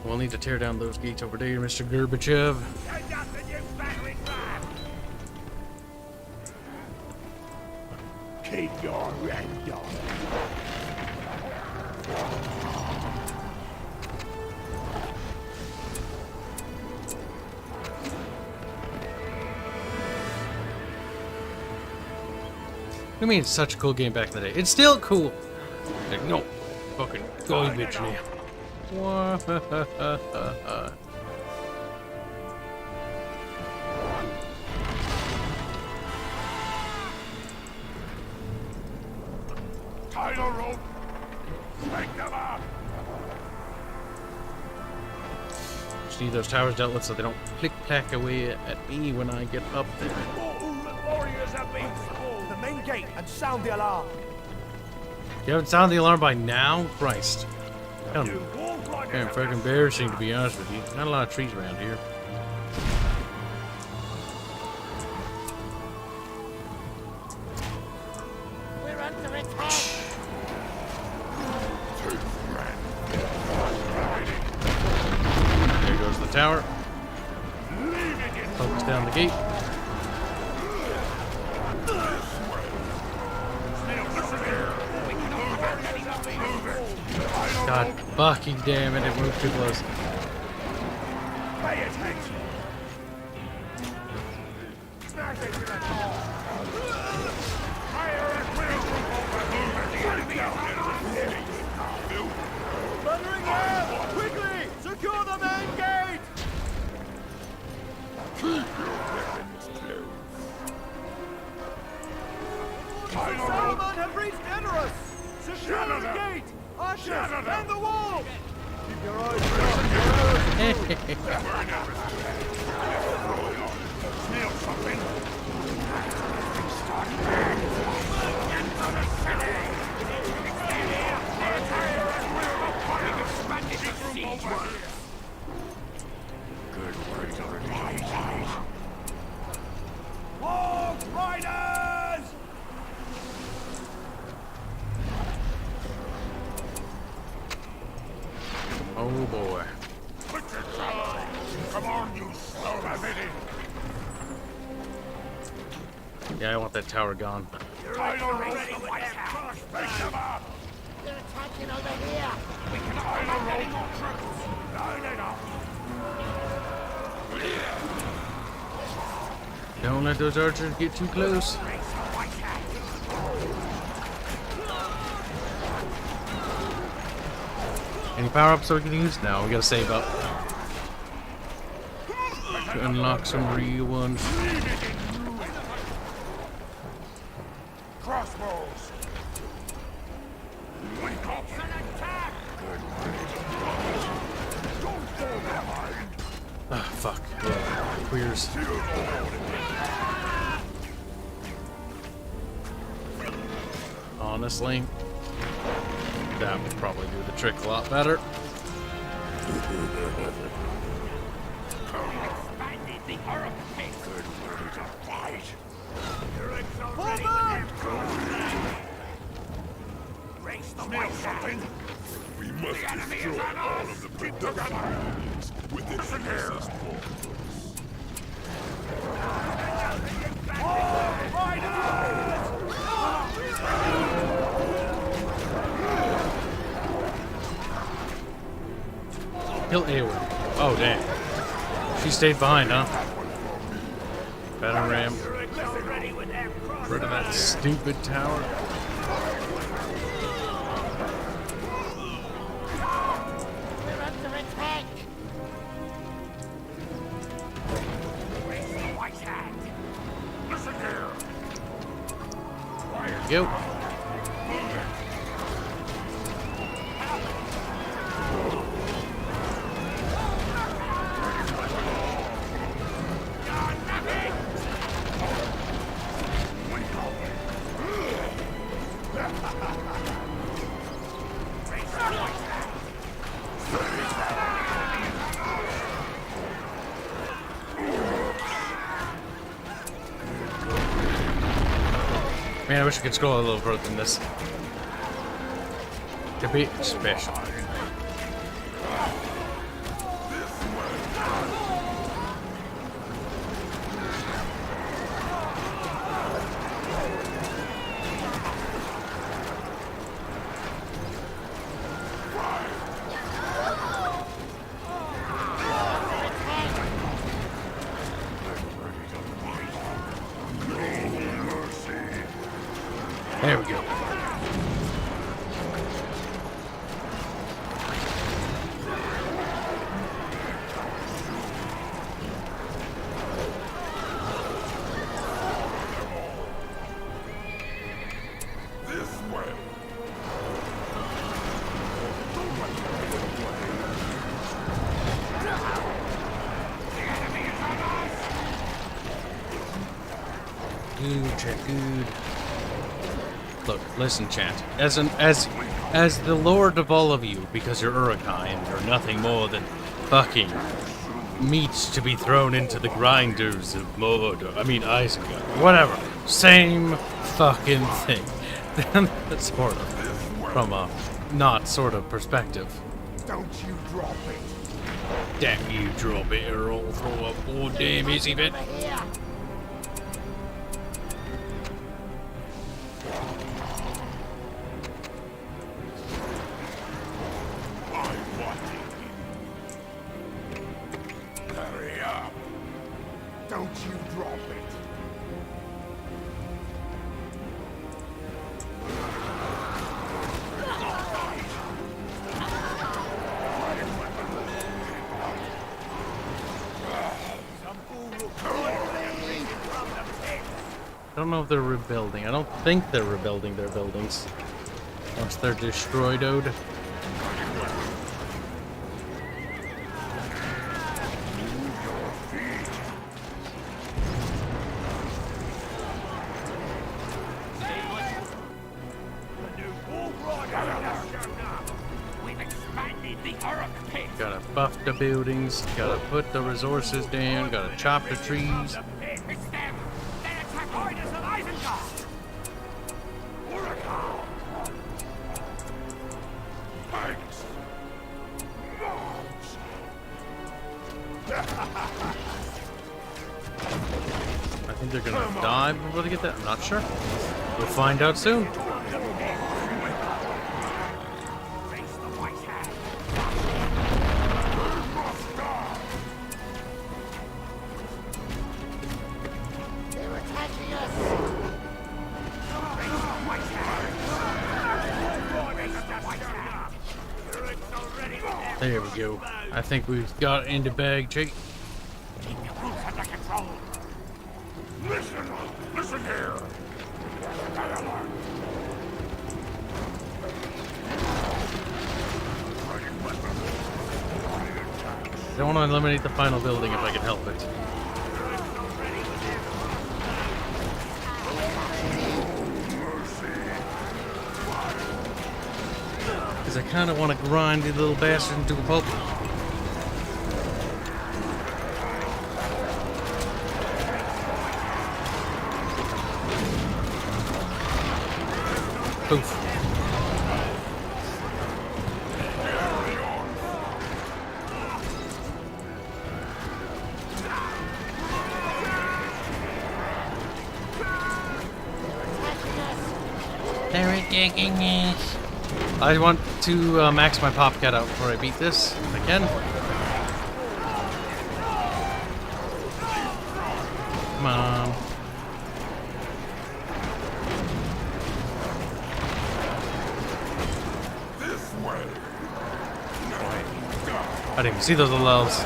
We'll need to tear down those gates over there, Mr. Gorbachev. Send up the new battering ram. Keep your end on. I mean, it's such a cool game back in the day. It's still cool. Like, no. Fucking garbage now. Tie the rope. Make them up. Just need those towers dealt with so they don't click-clack away at me when I get up there. Warriors have been to the main gate and sound the alarm. You haven't sounded the alarm by now? Christ. Kind of fucking embarrassing, to be honest with you. Not a lot of trees around here. We're under attack. There goes the tower. Focus down the gate. Listen here. Move it. God fucking damn it, it moved too close. Pay attention! Smash it to the core! Fire at will! Thundering air! Quickly! Secure the main gate! Keep your weapons close. Saruman have reached Edoras! Secure the gate! Ushers, man the wall! Keep your eyes shut! Snail something. Good words of advice. Warg Riders! Oh boy. Come on, you slow ability. Yeah, I want that tower gone. I don't know what pick them up. They're attacking over here. We can either roll more troops. Line it up. Don't let those archers get too close. Any power-ups we can use? No, we gotta save up. To unlock some real ones. Crossbows. Wake up. It's an attack. Good words. Don't fall behind. Ah, fuck. Yeah. Queers. Honestly, that would probably do the trick a lot better. Expanded the orifice. Good words of fight. Race the Snail something. We must destroy all of the production units within the closest ports. Kill Awen. Oh, damn. She stayed behind, huh? Better ram. Rid of that stupid tower. We're under attack. Race the white hand. Listen here. Go. Man, I wish I could scroll a little further than this. Could be special. There we go. This way. Good, chat, good. Look, listen, chat. As the lord of all of you, because you're Urukai and you're nothing more than fucking meat to be thrown into the grinders of Mordor. I mean, Isengard. Whatever. Same fucking thing. That's sort of from a not sort of perspective. Don't you drop it. Damn you, drop it or I'll throw up. Oh, damn, easy bit. don't know if they're rebuilding. I don't think they're rebuilding their buildings once they're destroyed. Gotta buff the buildings, gotta put the resources down, gotta chop the trees. I think they're gonna die before they get that. I'm not sure. We'll find out soon. There we go. I think we've got it in the bag, Jake. Keep your troops under control. Listen here. I don't want to eliminate the final building if I can help it. Because I kind of want to grind these little bastards into a pulp. Poof. They're attacking us. I want to max my pop cat out before I beat this, if I can. Come on. This way. I didn't even see those little elves.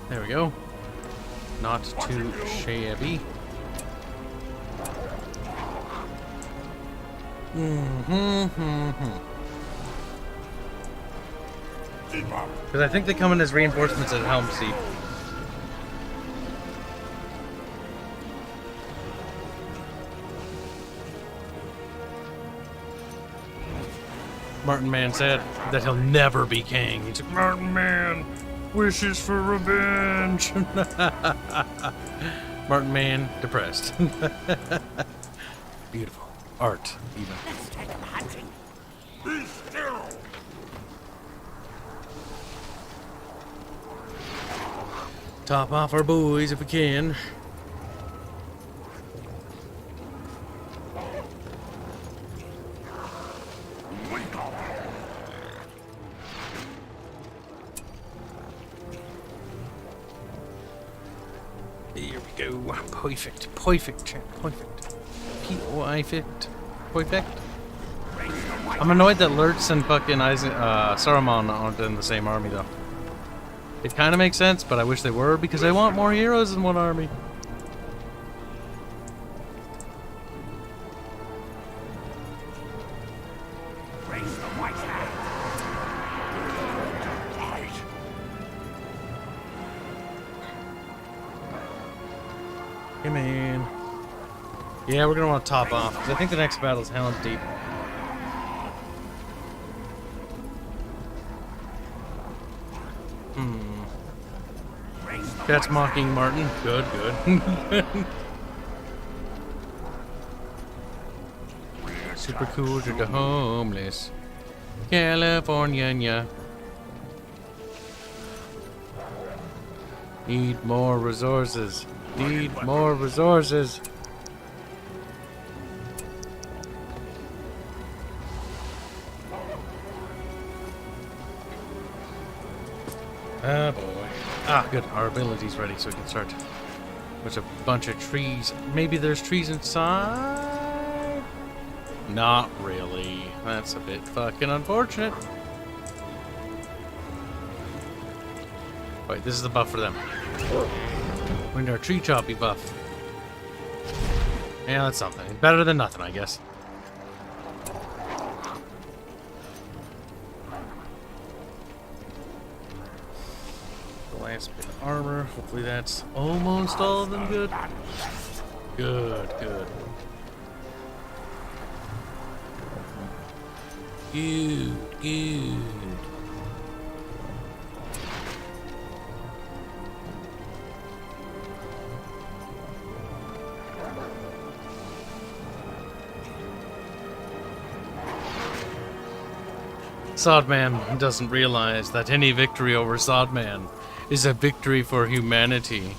There we go. Not too shabby. Because I think they come in as reinforcements at Helm Seat. Martin Man said that he'll never be king. He's like, Martin Man wishes for revenge. Martin Man depressed. Beautiful art, even. Let's take them hunting. Be still. Top off our boys if we can. There we go. Perfect. Perfect, chat. Perfect. Perfect. Perfect. I'm annoyed that Lurtz and fucking Saruman aren't in the same army, though. It kind of makes sense, but I wish they were, because I want more heroes in one army. Raise the white hand. Hey, man. Yeah, we're gonna want to top off, because I think the next battle is Helm's Deep. That's mocking Martin. Good, good. Super cool to the homeless. California. Need more resources. Need more resources. Ah, boy. Ah, good. Our ability's ready, so we can start. There's a bunch of trees. Maybe there's trees inside? Not really. That's a bit fucking unfortunate. Wait, this is the buff for them. We need our tree choppy buff. Yeah, that's something. Better than nothing, I guess. The last bit of armor. Hopefully that's almost all of them good. Good, good. Good, good. Sodman doesn't realize that any victory over Sodman is a victory for humanity.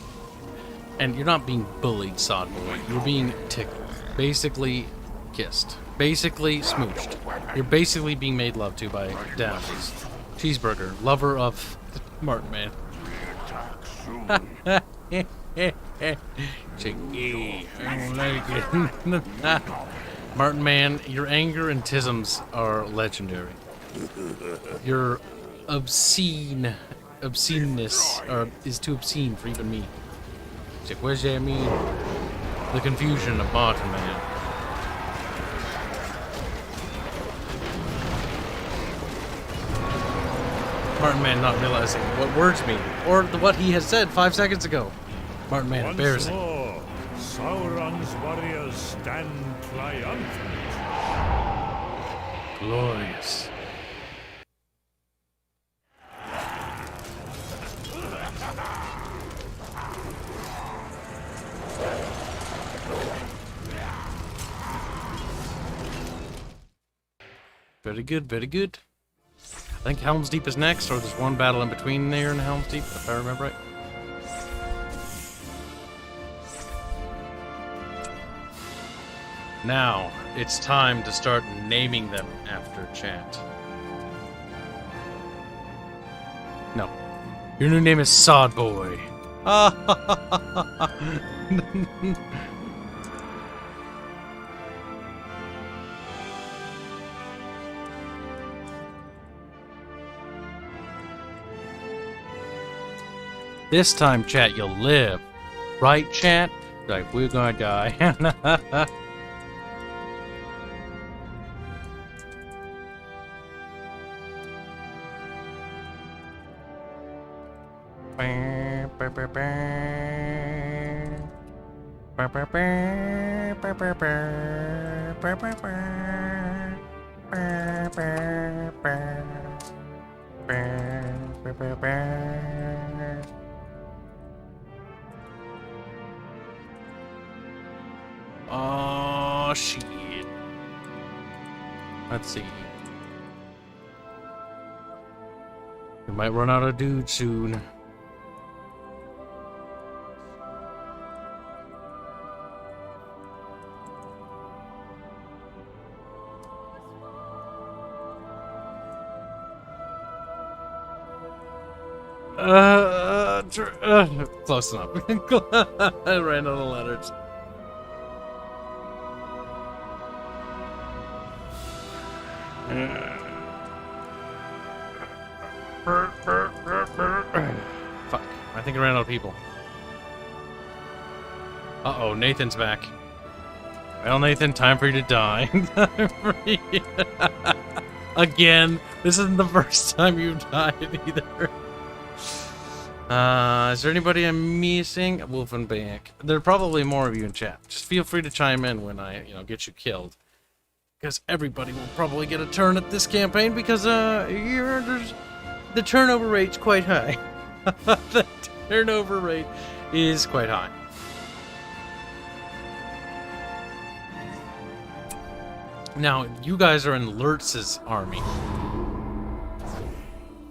And you're not being bullied, Sodboy. You're being tickled. Basically kissed. Basically smooched. You're basically being made love to by Daphne's Cheeseburger, lover of Martin Man. Chicky, I don't like it. Martin Man, your anger and tisms are legendary. Your obsceneness is too obscene for even me. Chick, what does that mean? The confusion of Martin Man. Martin Man not realizing what words mean, or what he has said 5 seconds ago. Martin Man embarrassing. Once more, Sauron's warriors stand triumphant. Glorious. Very good, very good. I think Helm's Deep is next, or there's one battle in between there and Helm's Deep, if I remember right. Now, it's time to start naming them after chat. No. Your new name is Sodboy. This time, chat, you'll live. Right, chat? Like, we're gonna die. Oh, shit. Let's see. We might run out of dude soon. Close enough. I ran out of letters. Fuck. I think I ran out of people. Uh-oh, Nathan's back. Well, Nathan, time for you to die. Again, this isn't the first time you've died either. Is there anybody I'm missing? Wolfenbeck. There are probably more of you in chat. Just feel free to chime in when I, get you killed. Because everybody will probably get a turn at this campaign because, the turnover rate's quite high. The turnover rate is quite high. Now, you guys are in Lurtz's army.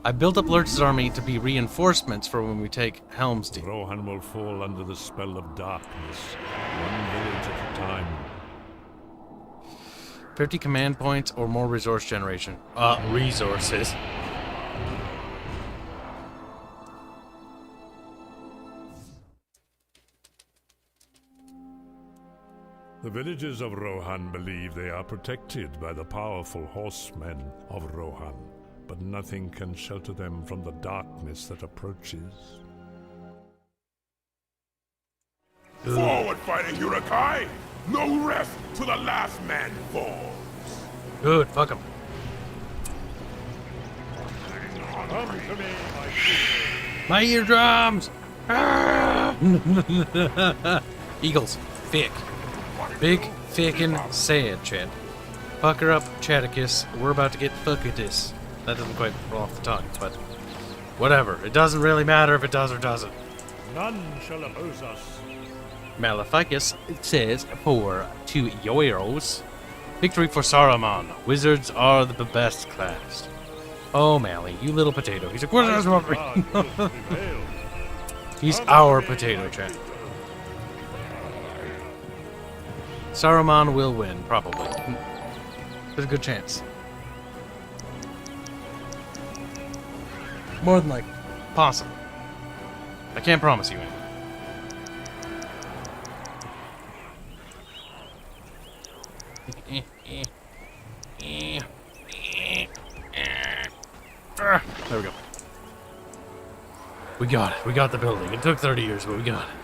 I built up Lurtz's army to be reinforcements for when we take Helm's Deep. Rohan will fall under the spell of darkness, one village at a time. 50 command points or more resource generation. Resources. The villagers of Rohan believe they are protected by the powerful horsemen of Rohan, but nothing can shelter them from the darkness that approaches. Forward, fighting Urukai! No rest till the last man falls! Good, fuck him. Come to me, my people. My eardrums! Ah! Eagles, thick. Big, fickin' sad, Chad. Fuck her up, Chadicus. We're about to get fuckitis. That doesn't quite roll off the tongue, but whatever. It doesn't really matter if it does or doesn't. None shall oppose us. Maleficus says for 2 euros. Victory for Saruman. Wizards are the best class. Oh, Mally, you little potato. He's like, what is this? He's our potato, Chad. Saruman will win, probably. There's a good chance. More than like possible. I can't promise you anything. There we go. We got it. We got the building. It took 30 years, but we got it.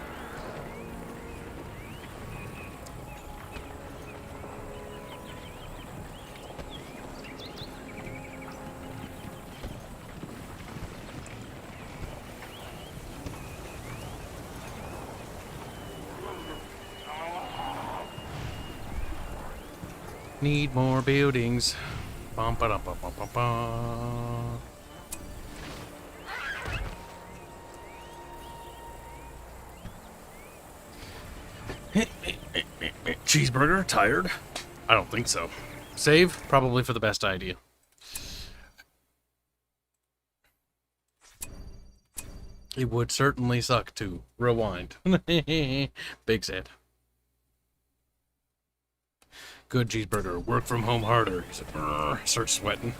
Need more buildings. Bum, ba, dum, bum, bum, bum, bum. Cheeseburger, tired? I don't think so. Save, probably for the best idea. It would certainly suck to rewind. Big sad. Good cheeseburger. Work from home harder. He's like, start sweating.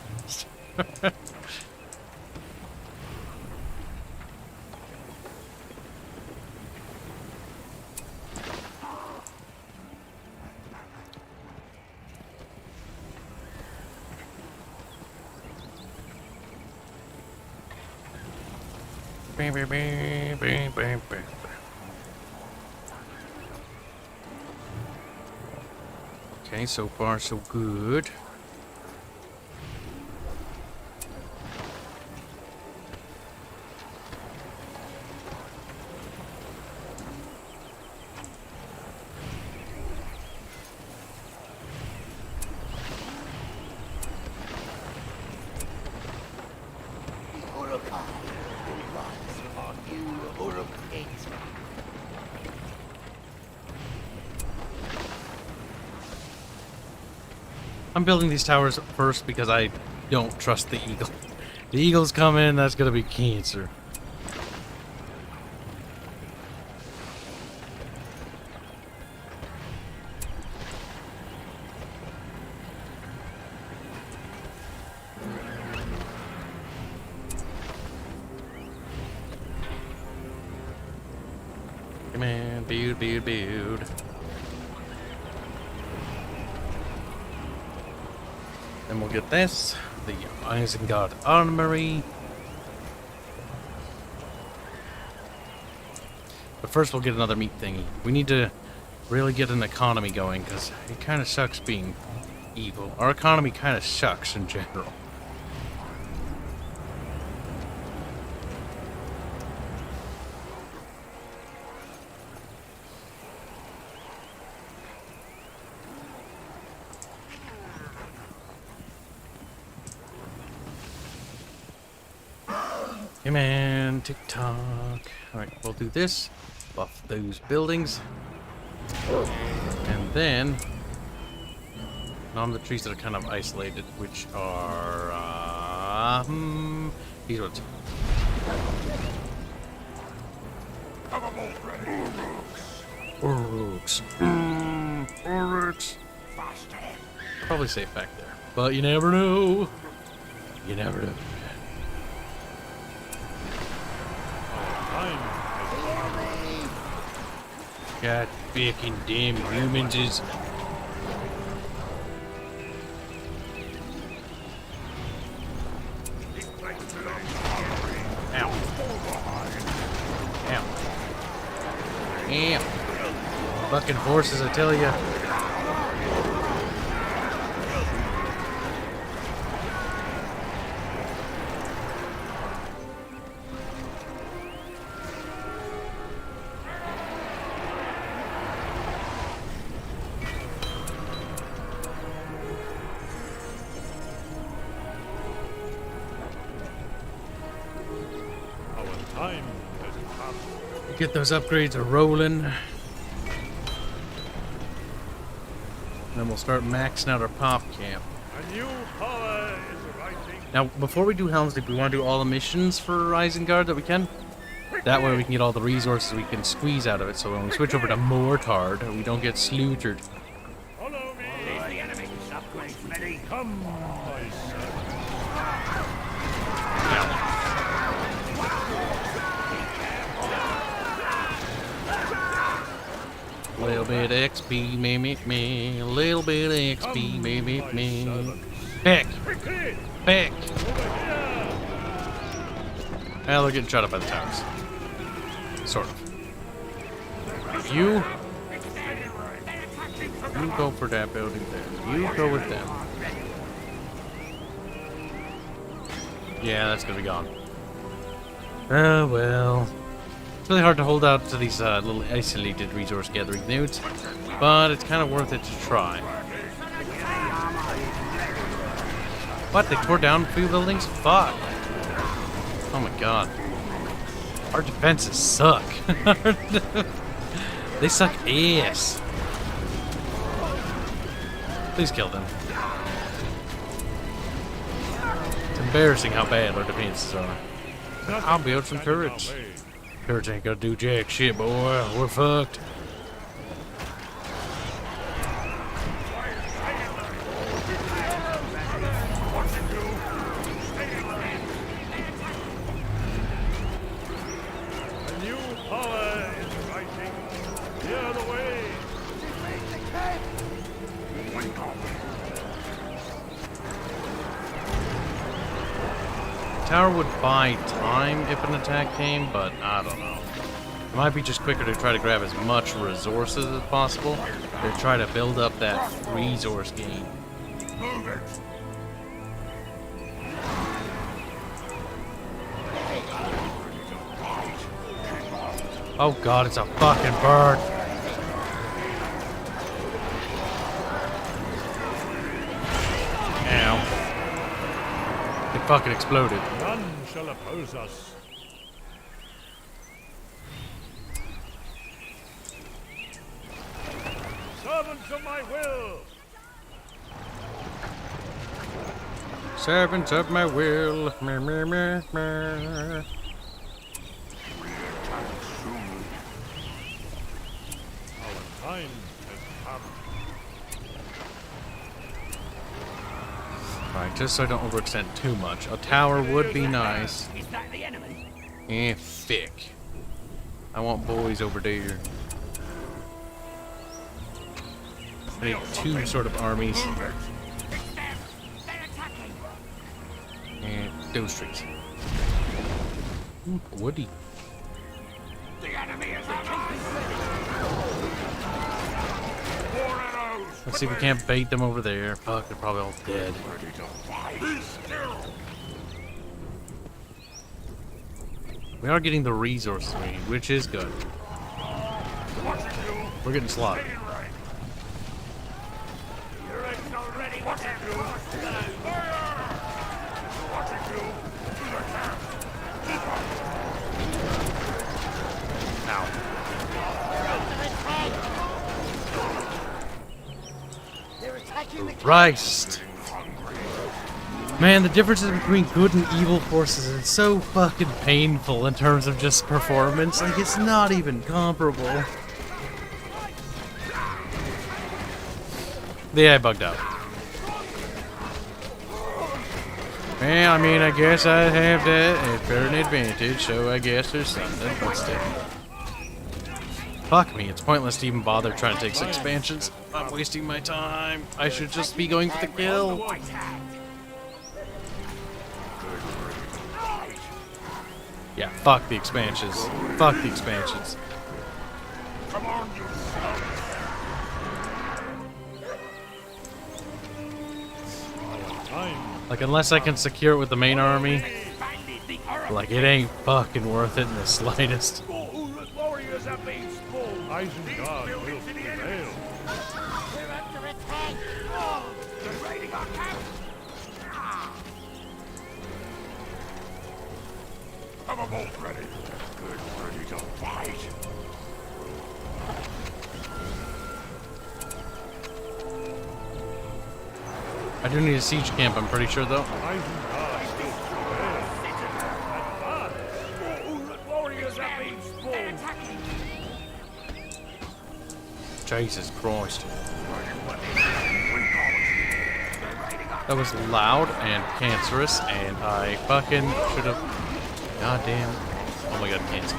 Okay, so far so good. I'm building these towers first because I don't trust the eagle. The eagles come in, that's gonna be cancer. Come on, build. Then we'll get this, the Isengard Armory. But first we'll get another meat thingy. We need to really get an economy going, because it kind of sucks being evil. Our economy kind of sucks in general. Hey man, TikTok. Alright, we'll do this. Buff those buildings. And then nom the trees that are kind of isolated, which are these ones. Orcs. Orcs. Probably safe back there. But you never know. You never know. God fucking damn humans is... Ow. Ow. Ow. Fucking horses, I tell ya. Time has come. Get those upgrades rolling. Then we'll start maxing out our pop camp. A new power is rising. Now, before we do Helm's Deep, we want to do all the missions for Isengard that we can. That way we can get all the resources we can squeeze out of it, so when we switch over to Mortard, we don't get slaughtered. Follow me. There's the enemy. Upgrades ready. Come, my son. Little bit of XP, me. A little bit of XP, me. Back! Back! Well, they're getting shot up by the towers. Sort of. You go for that building there. You go with them. Yeah, that's gonna be gone. Oh, well. It's really hard to hold out to these little isolated resource gathering nodes, but it's kind of worth it to try. What? They tore down a few buildings? Fuck. Oh my god. Our defenses suck. They suck ass. Please kill them. It's embarrassing how bad our defenses are. I'll build some turrets. Turrets ain't gonna do jack shit, boy. We're fucked. A new power is rising. Clear the way. Tower would buy time if an attack came, but I don't know. It might be just quicker to try to grab as much resources as possible to try to build up that resource gain. Move it. Oh god, it's a fucking bird. Ow. It fucking exploded. None shall oppose us. Servants of my will. Servants of my will. Meh, meh, meh, meh. Our time has come. Alright, just so I don't overextend too much. A tower would be nice. Is that the enemy? Eh, thick. I want boys over there. I need two sort of armies. They're attacking. And those trees. Ooh, woody. The enemy is attacking. Let's see if we can't bait them over there. Fuck, they're probably all dead. We are getting the resources we need, which is good. We're getting slaughtered. Christ. Man, the differences between good and evil forces is so fucking painful in terms of just performance. Like, it's not even comparable. Yeah, I bugged out. Well, I mean, I guess I have that at an advantage, so I guess there's something, but still. Fuck me, it's pointless to even bother trying to take expansions. I'm wasting my time. I should just be going for the kill. Yeah, fuck the expansions. Fuck the expansions. Come on, you son. Like, unless I can secure it with the main army, like, it ain't fucking worth it in the slightest. Warriors have been spawned. Isengard will prevail. We're under attack. Oh, they're raiding our camp. Have a bolt ready. Good, ready to fight. I do need a siege camp, I'm pretty sure, though. Isengard will prevail. Warriors have been spawned. Jesus Christ. That was loud and cancerous, and I fucking should have... Goddamn. Oh my god, cancer.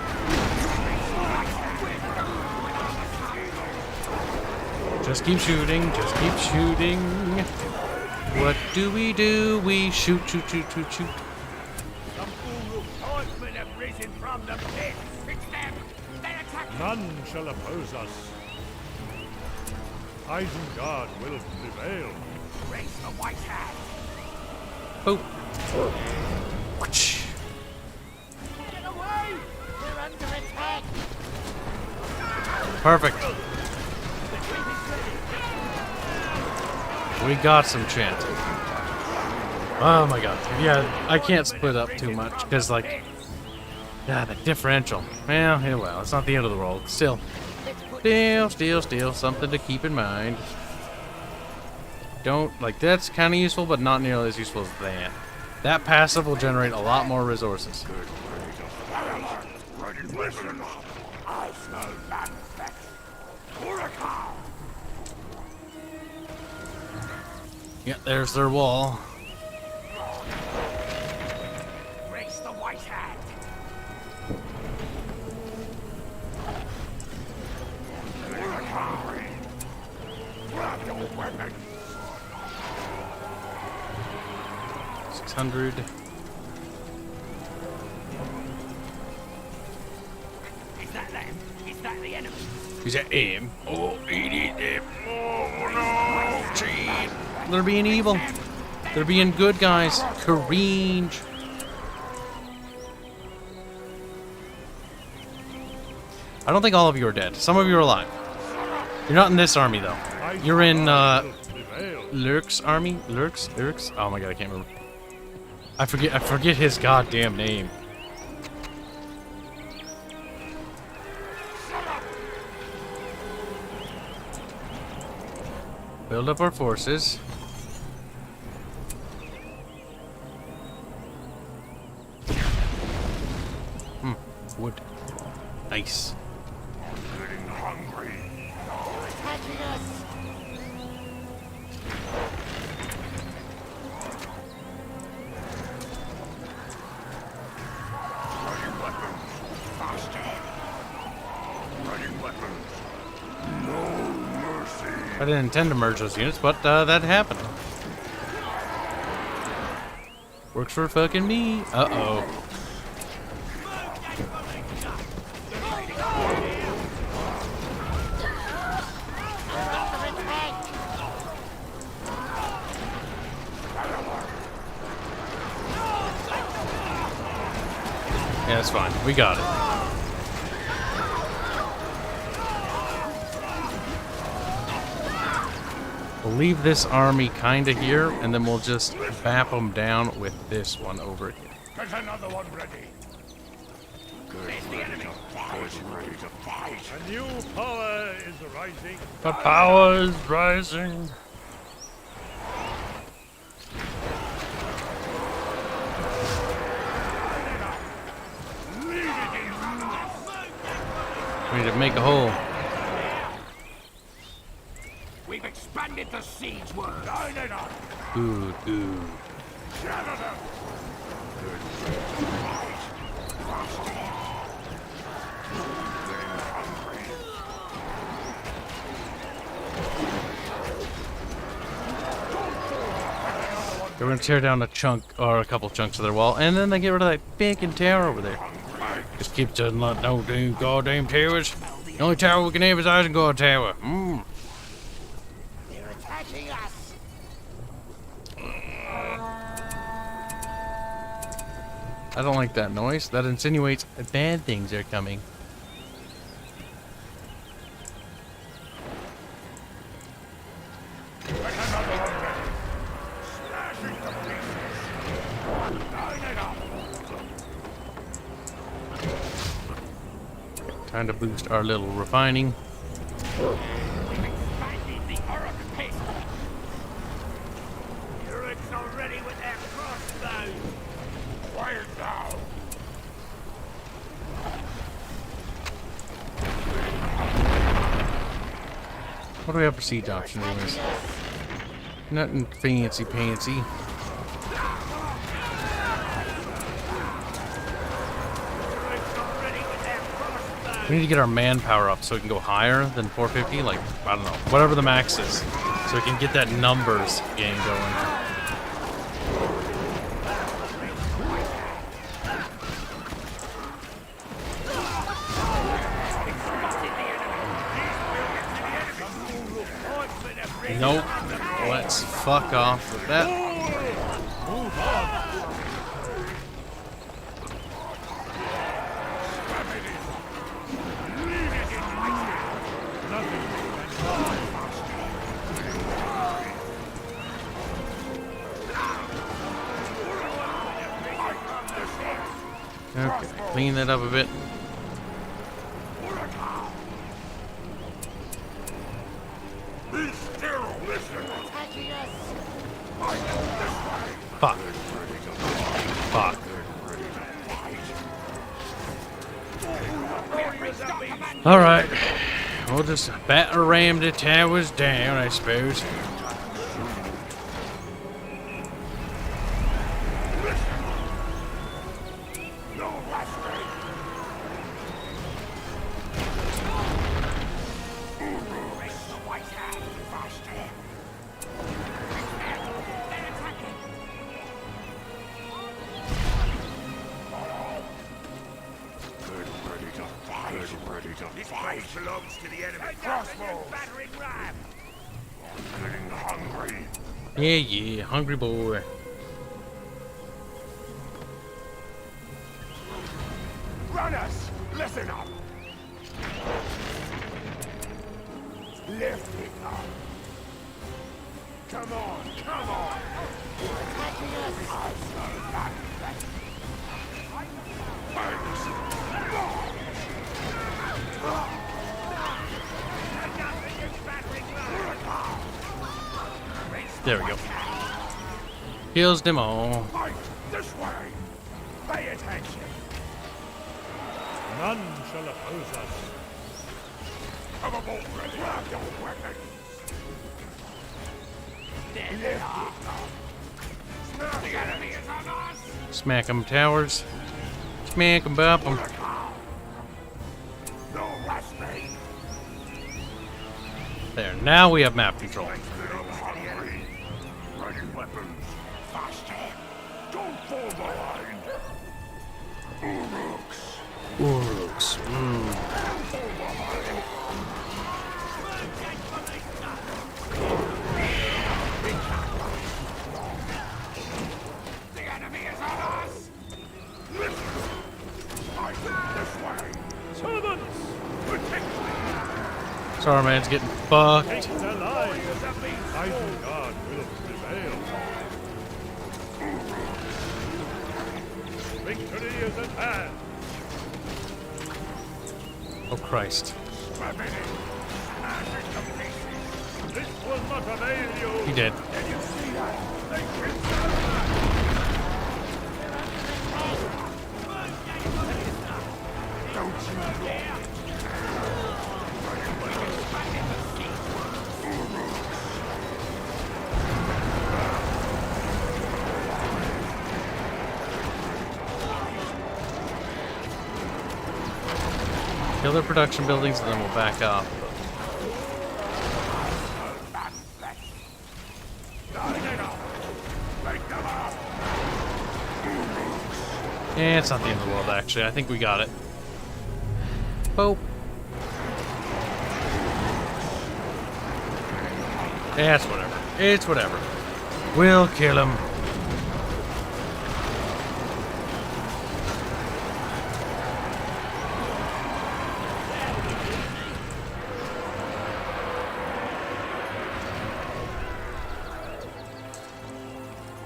Just keep shooting, just keep shooting. What do? We shoot, shoot, shoot, shoot, shoot. Some horsemen have risen from the pit. Fix them. They're attacking. None shall oppose us. Isengard will prevail. Raise the white hat. Boop. Get away. We're under attack. Perfect. We got some chant. Oh my god. Yeah, I can't split up too much because, like, yeah, the differential. Well, yeah, well, it's not the end of the world. Still, something to keep in mind. Don't, like, that's kind of useful, but not nearly as useful as that. That passive will generate a lot more resources. Yeah, there's their wall. Raise the white hat. Grab your weapon. 600. Is that them? Is that the enemy? Is that him? Oh, it is him. Oh no, jeez. They're being evil. They're being good guys. Cringe. I don't think all of you are dead. Some of you are alive. You're not in this army, though. You're in, Lurk's army? Lurk's? Oh my god, I can't remember. I forget his goddamn name. Build up our forces. Wood. Nice. Getting hungry. Attacking us. Ready weapons. Faster. Ready weapons. No mercy. I didn't intend to merge those units, but that happened. Works for fucking me. Uh-oh. Yeah, it's fine. We got it. We'll leave this army kind of here, and then we'll just bap them down with this one over here. Get another one ready. Good, ready to fight. Ready to fight. A new power is rising. The power is rising. We need to make a hole. We've expanded the siege word. Good, good. They're gonna tear down a chunk or a couple chunks of their wall, and then they get rid of that fucking tower over there. Just keep telling that no damn goddamn towers. The only tower we can have is Isengard Tower. They're attacking us. I don't like that noise. That insinuates bad things are coming. Time to boost our little refining. Druids are ready with their crossbows. Quiet now. What do we have for siege option anyways? Nothing fancy pantsy. We need to get our manpower up so we can go higher than 450, like, I don't know, whatever the max is. So we can get that numbers game going. Nope. Let's fuck off with that. Okay, clean that up a bit. Fuck. Fuck. Alright. We'll just batter ram the towers down, I suppose. This place belongs to the enemy. Crossbows. Battering ram. I'm getting hungry. Yeah, hungry boy. Runners, listen up. Lift it up. Come on, come on. You're attacking us. There we go. Kills them all. Fight this way. Pay attention. None shall oppose us. Come aboard, ready. Grab your weapons. Lift it up. The enemy is on us. Smack them towers. Smack them, bop them. No resting. There, now we have map control. Ready weapons. Faster. Don't fall behind. Uruks. Uruks. The enemy is on us. Listen. I this way. Servants! Protect me. Saruman's getting fucked. Take their lives! Isengard will prevail. Victory is at hand. Oh Christ. This will not avail you. He did. Kill their production buildings and then we'll back up. Make Eh, it's not the end of the world, actually. I think we got it. Boop. Yeah, it's whatever. It's whatever. We'll kill him.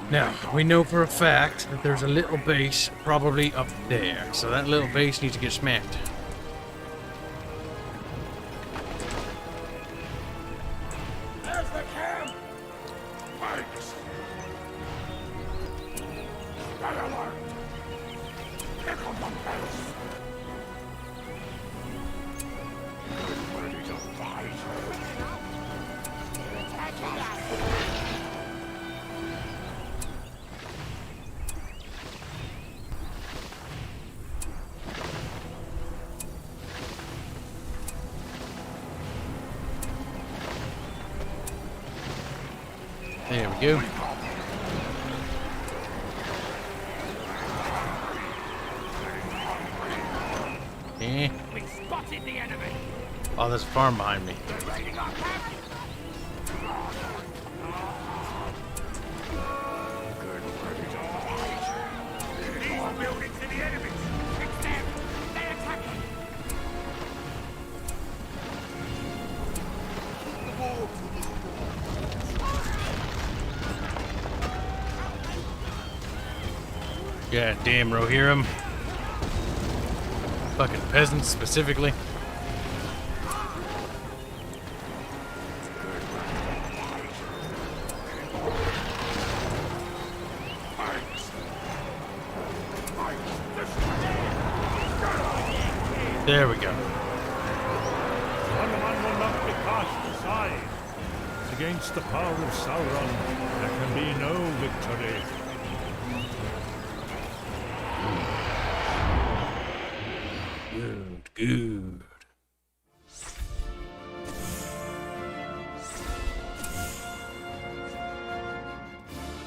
Now, we know for a fact that there's a little base probably up there. So that little base needs to get smacked. There's the camp! Thanks. Stay alert. Here comes the base. Ready to fight. They're attacking us. There we go. Eh. We spotted the enemy. Oh, there's a farm behind me. They're raiding our camp. Good, ready to fight. These buildings are the enemy. Fix them. They're attacking. Yeah, damn Rohirrim. Fucking peasants, specifically. There we go. One man will not be cast aside. Against the power of Sauron, there can be no victory. Good, good.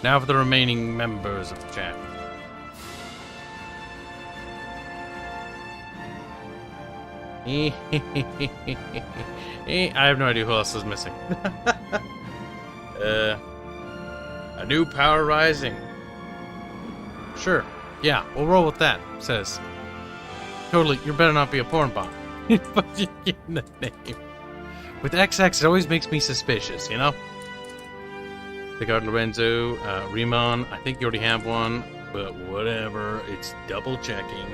Now for the remaining members of the chat. I have no idea who else is missing. A new power rising. Sure. Yeah, we'll roll with that, says. Totally, you better not be a porn bot. Fucking in the name. With XX, it always makes me suspicious, you know? Pick out Lorenzo, Riemann. I think you already have one, but whatever. It's double checking.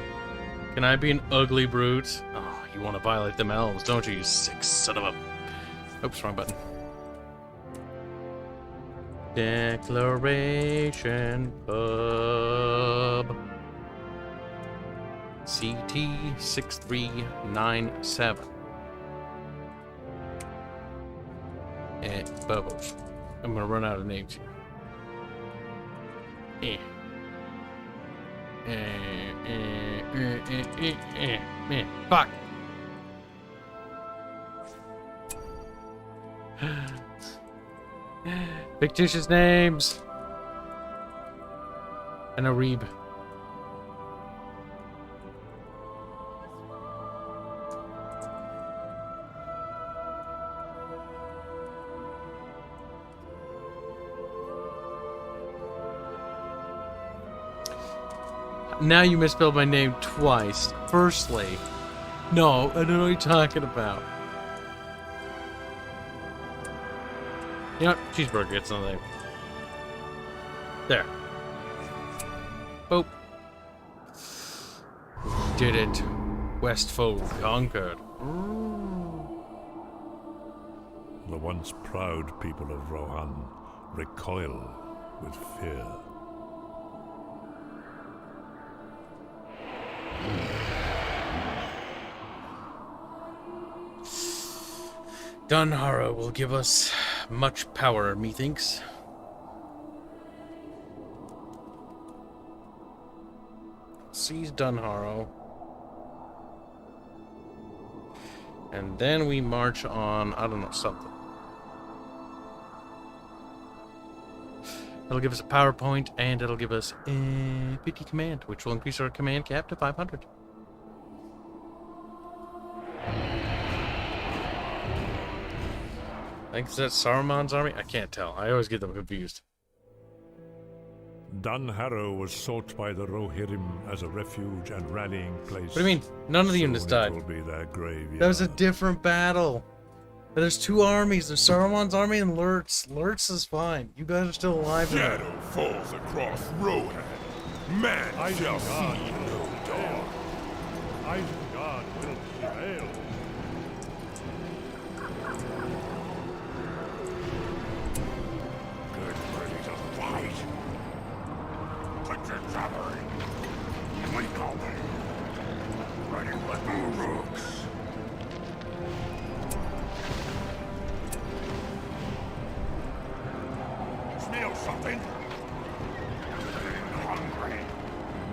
Can I be an ugly brute? Oh, you want to violate them elves, don't you, you sick son of a... Oops, wrong button. Declaration Pub. CT6397. Bubbles. I'm gonna run out of names here. Fuck. Fictitious names. And a Reeb. Now you misspelled my name twice. Firstly, no, I don't know what you're talking about. You know what? Cheeseburger gets something. There. Boop. Did it. Westfold conquered. The once proud people of Rohan recoil with fear. Dunharrow will give us much power, methinks. Seize Dunharrow. And then we march on, I don't know, something. That'll give us a PowerPoint, and it'll give us a 50 command, which will increase our command cap to 500. I think that's Saruman's army? I can't tell. I always get them confused. Dun Harrow was sought by the Rohirrim as a refuge and rallying place. What do you mean? None of the units died. Will be their graveyard. That was a different battle. There's two armies. There's Saruman's army and Lurtz. Lurtz is fine. You guys are still alive. Shadow falls across Rohan. Man shall see no dawn. Isengard will prevail. Get ready to fight. Put your cavalry. We call them. Ready weapons. Rooks. Smell something? Getting hungry.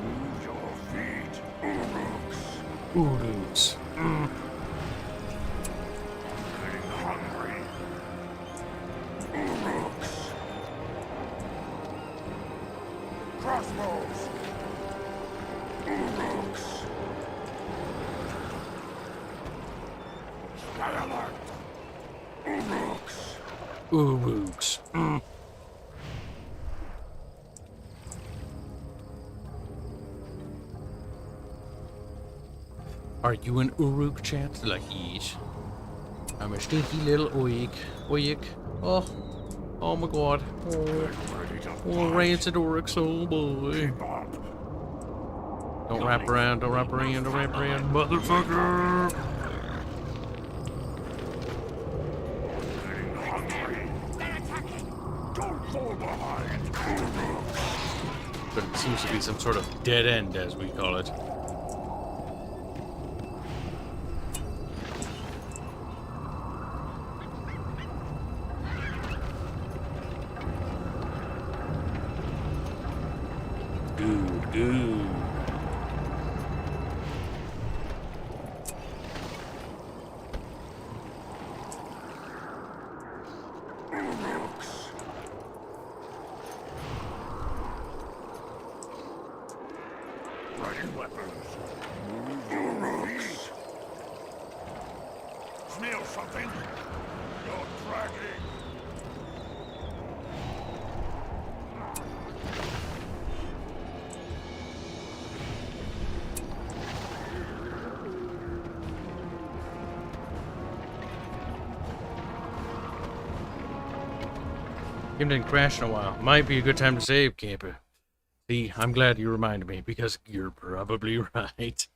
Move your feet. Rooks. Uruks. Getting hungry. Rooks. Crossbows. Rooks. Stay alert. Rooks. Uruks. Are you an Uruk, chat? Like, yes. I'm a stinky little Oyek. Oyek. Oh. Oh my god. Oh, rancid Uruks, oh boy. Don't wrap around, don't wrap around, don't wrap around, motherfucker! Getting hungry. They're attacking. Don't fall behind. But it seems to be some sort of dead end, as we call it. Good. Ready weapons. Move your feet. Smell something? You're dragging. Game didn't crash in a while. Might be a good time to save, camper. See, I'm glad you reminded me, because you're probably right.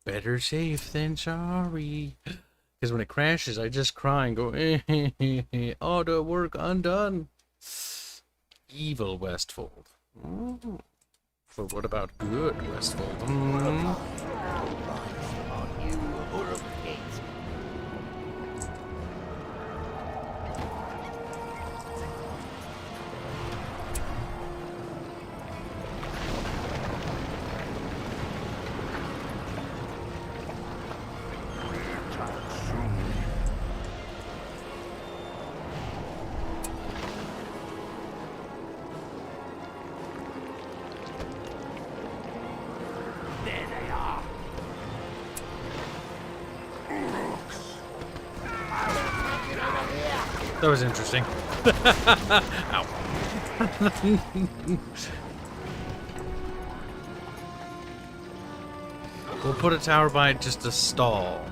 Better safe than sorry. Because when it crashes, I just cry and go, auto work undone. Evil Westfold. But what about good Westfold? That was interesting. Ow. We'll put a tower by it just to stall.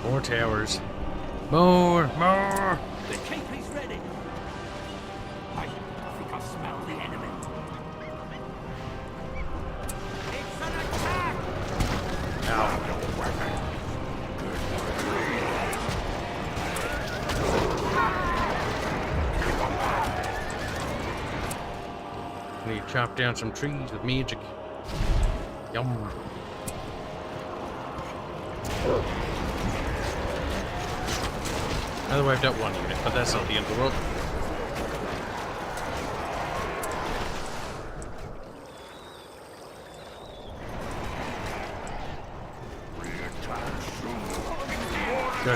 More towers. More! The keep is ready. I think I smell the enemy. It's an attack! I need to chop down some trees with magic. Yum. Now that wiped out one unit, but that's not the end of the world.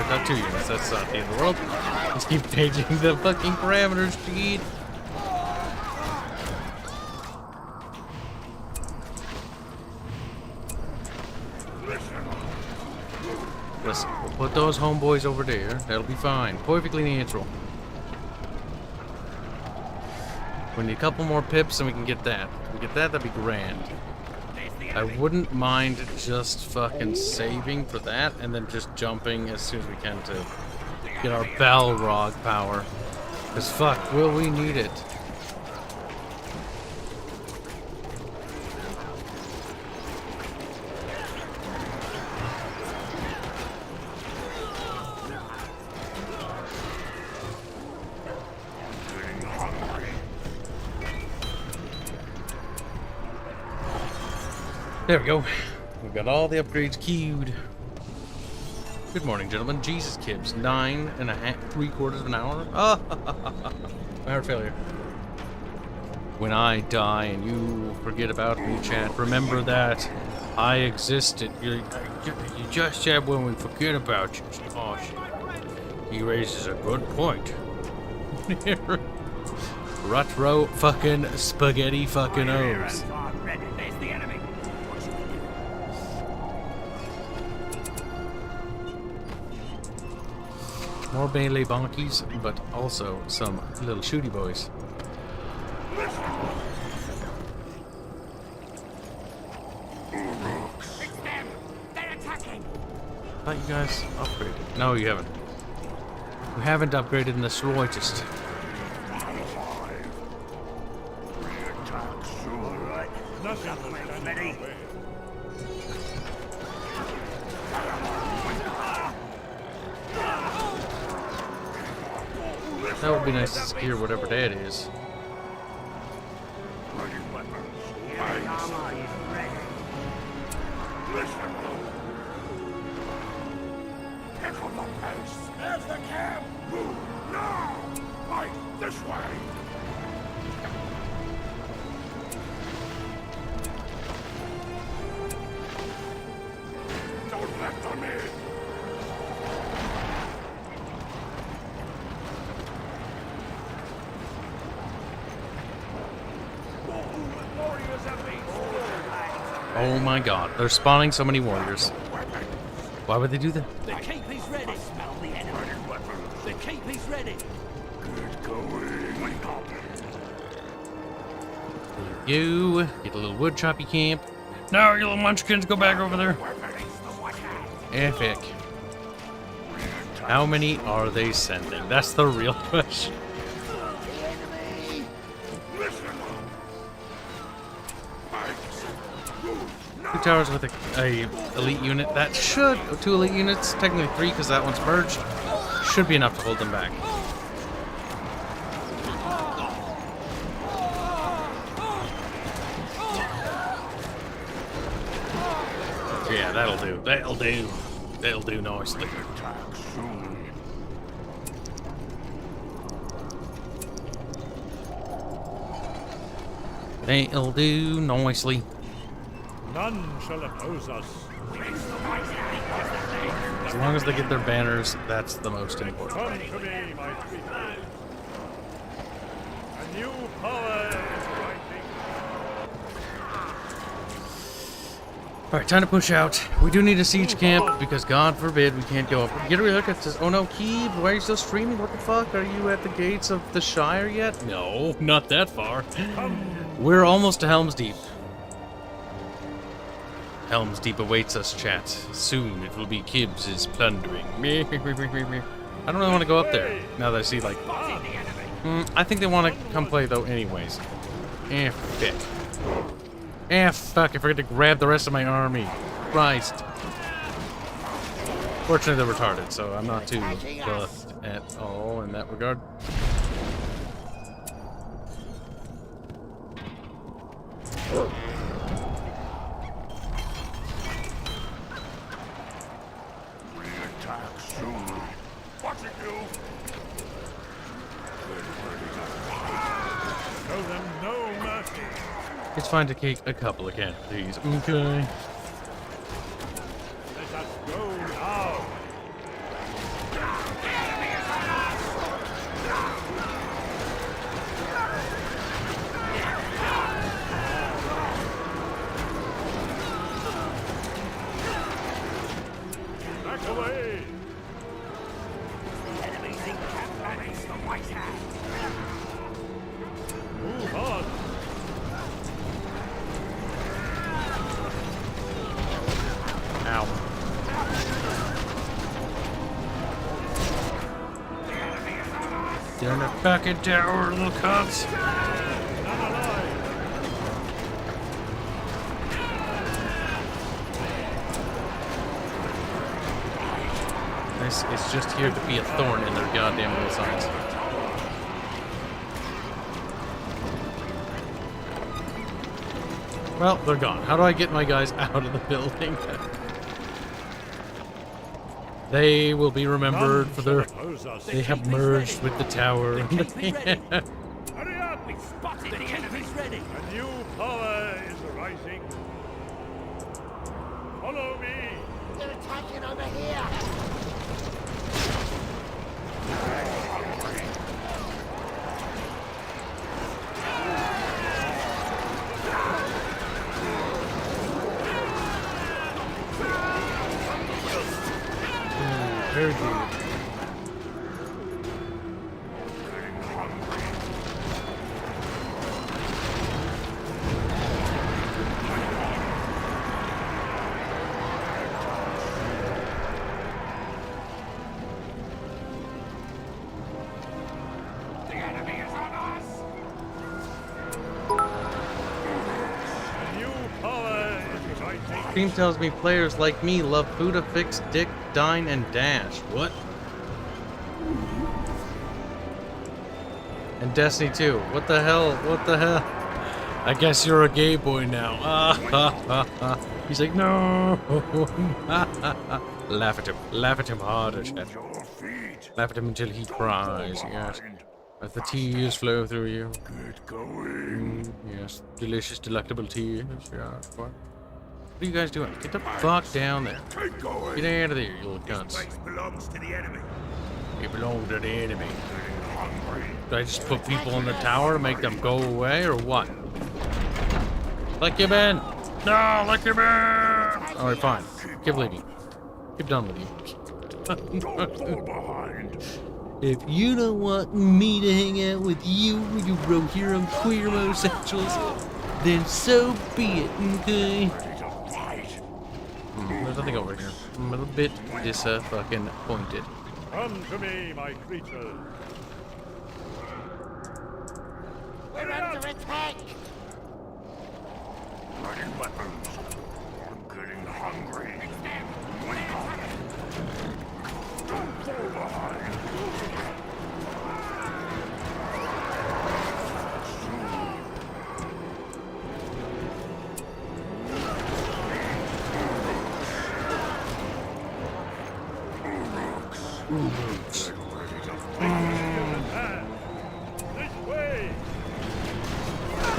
Got 2 units, that's not the end of the world. Just keep changing the fucking parameters, dude. Listen, we'll put those homeboys over there. That'll be fine. Perfectly natural. We need a couple more pips and we can get that. If we get that, that'd be grand. I wouldn't mind just fucking saving for that and then just jumping as soon as we can to get our Balrog power. Because fuck, will we need it? There we go. We've got all the upgrades queued. Good morning, gentlemen. Jesus, Kibs. 9.5 of an hour? Oh, my heart failure. When I die and you forget about me, chat, remember that I existed. You just said when we forget about you. Oh, shit. He raises a good point. Rutro fucking spaghetti fucking O's. More melee bonkies, but also some little shooty boys. I thought you guys upgraded. No, you haven't. You haven't upgraded in the slightest. That would be nice to secure whatever that is. There's the camp! Move now! Fight this way! Don't let them in! Oh my god, they're spawning so many warriors. Why would they do that? The keep is ready. Smell the enemy. The keep is ready. Good going. You get a little wood choppy camp. No, you little munchkins, go back over there. Epic. How many are they sending? That's the real question. 2 towers with a elite unit. That should, 2 elite units, technically 3 because that one's merged, should be enough to hold them back. Yeah, that'll do. That'll do. That'll do nicely. That'll do nicely. None shall oppose us. As long as they get their banners, that's the most important. Come to me, my sweet. A new power is rising. Alright, time to push out. We do need a siege camp because God forbid we can't go up. Get a real look at this. Oh no, Kibs, why are you still streaming? What the fuck? Are you at the gates of the Shire yet? No, not that far. We're almost to Helm's Deep. Helm's Deep awaits us, chat. Soon it will be Kibs' plundering. I don't really want to go up there now that I see, like... I think they want to come play, though, anyways. Fuck. Fuck, I forgot to grab the rest of my army. Christ. Fortunately, they're retarded, so I'm not too buffed at all in that regard. Attack soon. Watch it, you! Show them no mercy. It's fine to take a couple of casualties. Okay. Let us go now. Back away. The enemy's encampment is the White Hand. Move on. Ow. They're in the fucking tower, little cubs. It's just here to be a thorn in their goddamn little sides. Well, they're gone. How do I get my guys out of the building? They will be remembered for their... They have merged with the tower. Hurry up! We've spotted the enemy's ready. A new power is rising. Follow me. They're attacking over here. Very good. The enemy is on us. A new power is rising. Steam tells me players like me love Buddha, Fix, Dick, Dine, and Dash. What? And Destiny 2. What the hell? What the hell? I guess you're a gay boy now. He's like, no. Laugh at him. Laugh at him harder, Chad. Laugh at him until he cries. Yes. As the tears flow through you. Get going. Yes. Delicious, delectable tears. Yes. What are you guys doing? Get the fuck down there. Keep going. Get out of there, you little cunts. Place belongs to the enemy. You belong to the enemy. Do I just put people in the tower to make them go away, or what? Let him in! No, let him in! Alright, fine. Keep leaving. Keep done with you. Don't fall behind. If you don't want me to hang out with you Rohirrim queer homosexuals, then so be it, okay? There's nothing over here. I'm a little bit fucking pointed. Come to me, my creatures. We're under attack. Ready weapons. I'm getting hungry. Don't fall behind.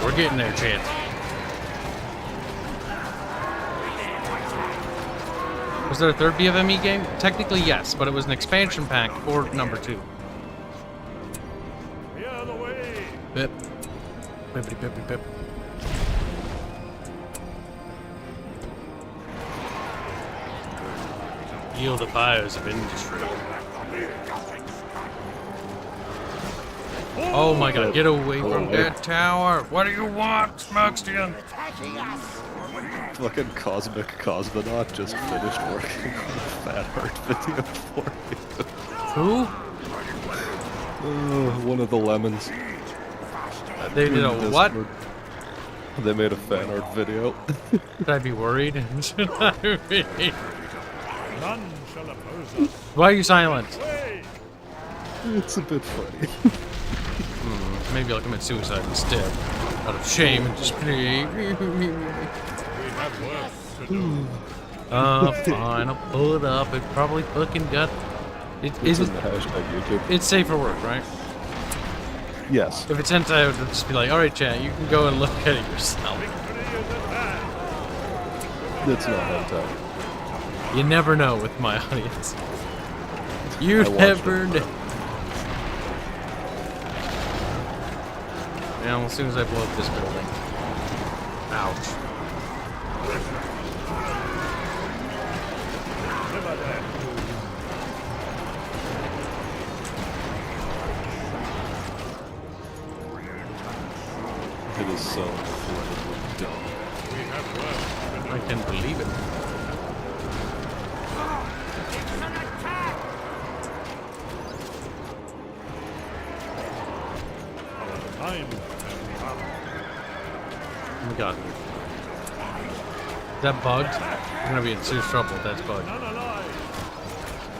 We're getting there, Chance. Was there a third BFME game? Technically, yes, but it was an expansion pack for number 2. The other way. Pip. Pippity pippity pip. Yield the fires of industry. Oh my god, get away from that tower! What do you want, Smokestian? Fucking Cosmic Cosmonaut just finished working on a fan art video for me. Who? One of the lemons. They did a what? They made a fan art video. Should I be worried? Should I be? None shall oppose us. Why are you silent? It's a bit funny. Maybe I'll commit suicide instead. Out of shame and just We have work to do. fine, I'll pull it up. It probably fucking got... It's in the hashtag YouTube. It's safe for work, right? Yes. If it's hentai, I would just be like, alright, chat, you can go and look at it yourself. It's not hentai. You never know with my audience. You never know. Now, as soon as I blow up this building. Ouch. It is so incredibly dumb. I can believe it. Oh my god. Is that bugged? I'm gonna be in serious trouble if that's bugged.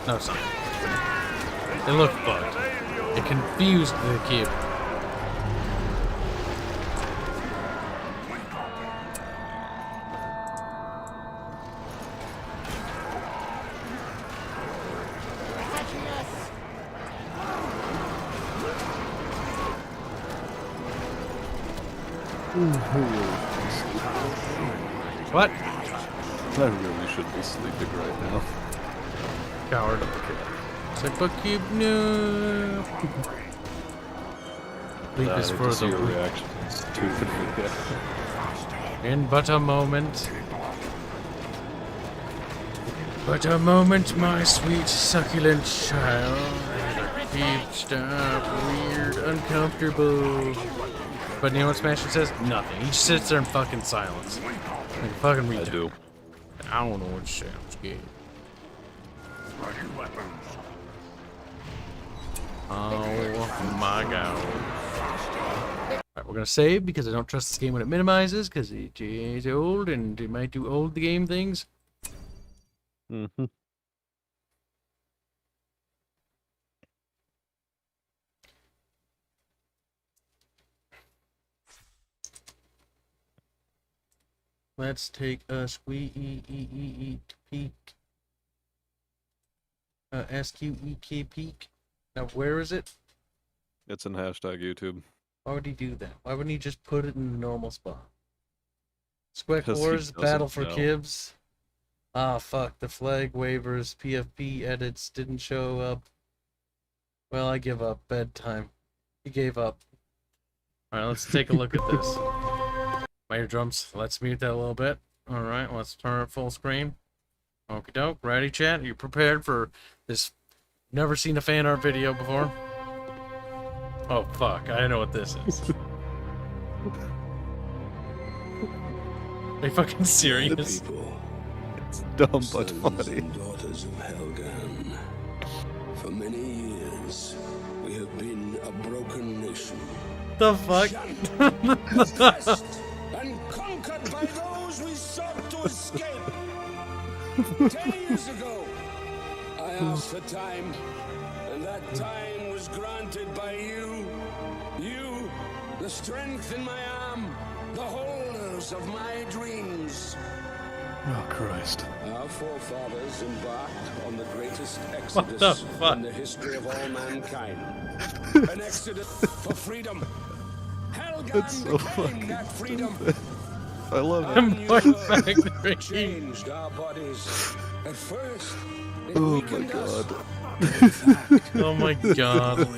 No, it's not. It looked bugged. It confused the kid. What? I really should be sleeping right now. Coward. It's like, but keep no. Leave this for the your reaction is too convenient. In but a moment. But a moment, my sweet succulent child. Keep stop weird, uncomfortable. But you know what Smasher says? Nothing. He just sits there in fucking silence. Like a fucking retard. I do. I don't know what sounds good. Oh my god. Alright, we're gonna save because I don't trust this game when it minimizes because it is old and it might do old the game things. Mm-hmm. Let's take a peek. SQEK peek. Now, where is it? It's in hashtag YouTube. Why would he do that? Why wouldn't he just put it in the normal spot? Squeck 'Cause he Wars, Battle for doesn't know. Kibs. Ah, fuck. The flag waivers, PFP edits didn't show up. Well, I give up. Bedtime. He gave up. Alright, let's take a look at this. My eardrums. Let's mute that a little bit. Alright, let's turn it full screen. Okie doke. Ready, chat? You prepared for this? Never seen a fan art video before? Oh, fuck. I know what this is. Are you fucking serious? It's dumb but funny. Daughters of Helgan. For many years, we have been a broken nation. The fuck? And conquered by those we sought to escape. 10 years ago, I asked for time, and that time was granted by you. You, the strength in my arm, the holders of my dreams. Oh, Christ. Our forefathers embarked on the greatest What the exodus fuck? in the history of all mankind. An exodus for freedom. Helgan That's so became fucking that freedom. stupid. I love it. I'm going back to the Changed our bodies. At first, it Oh my weakened us. god. Oh my god. In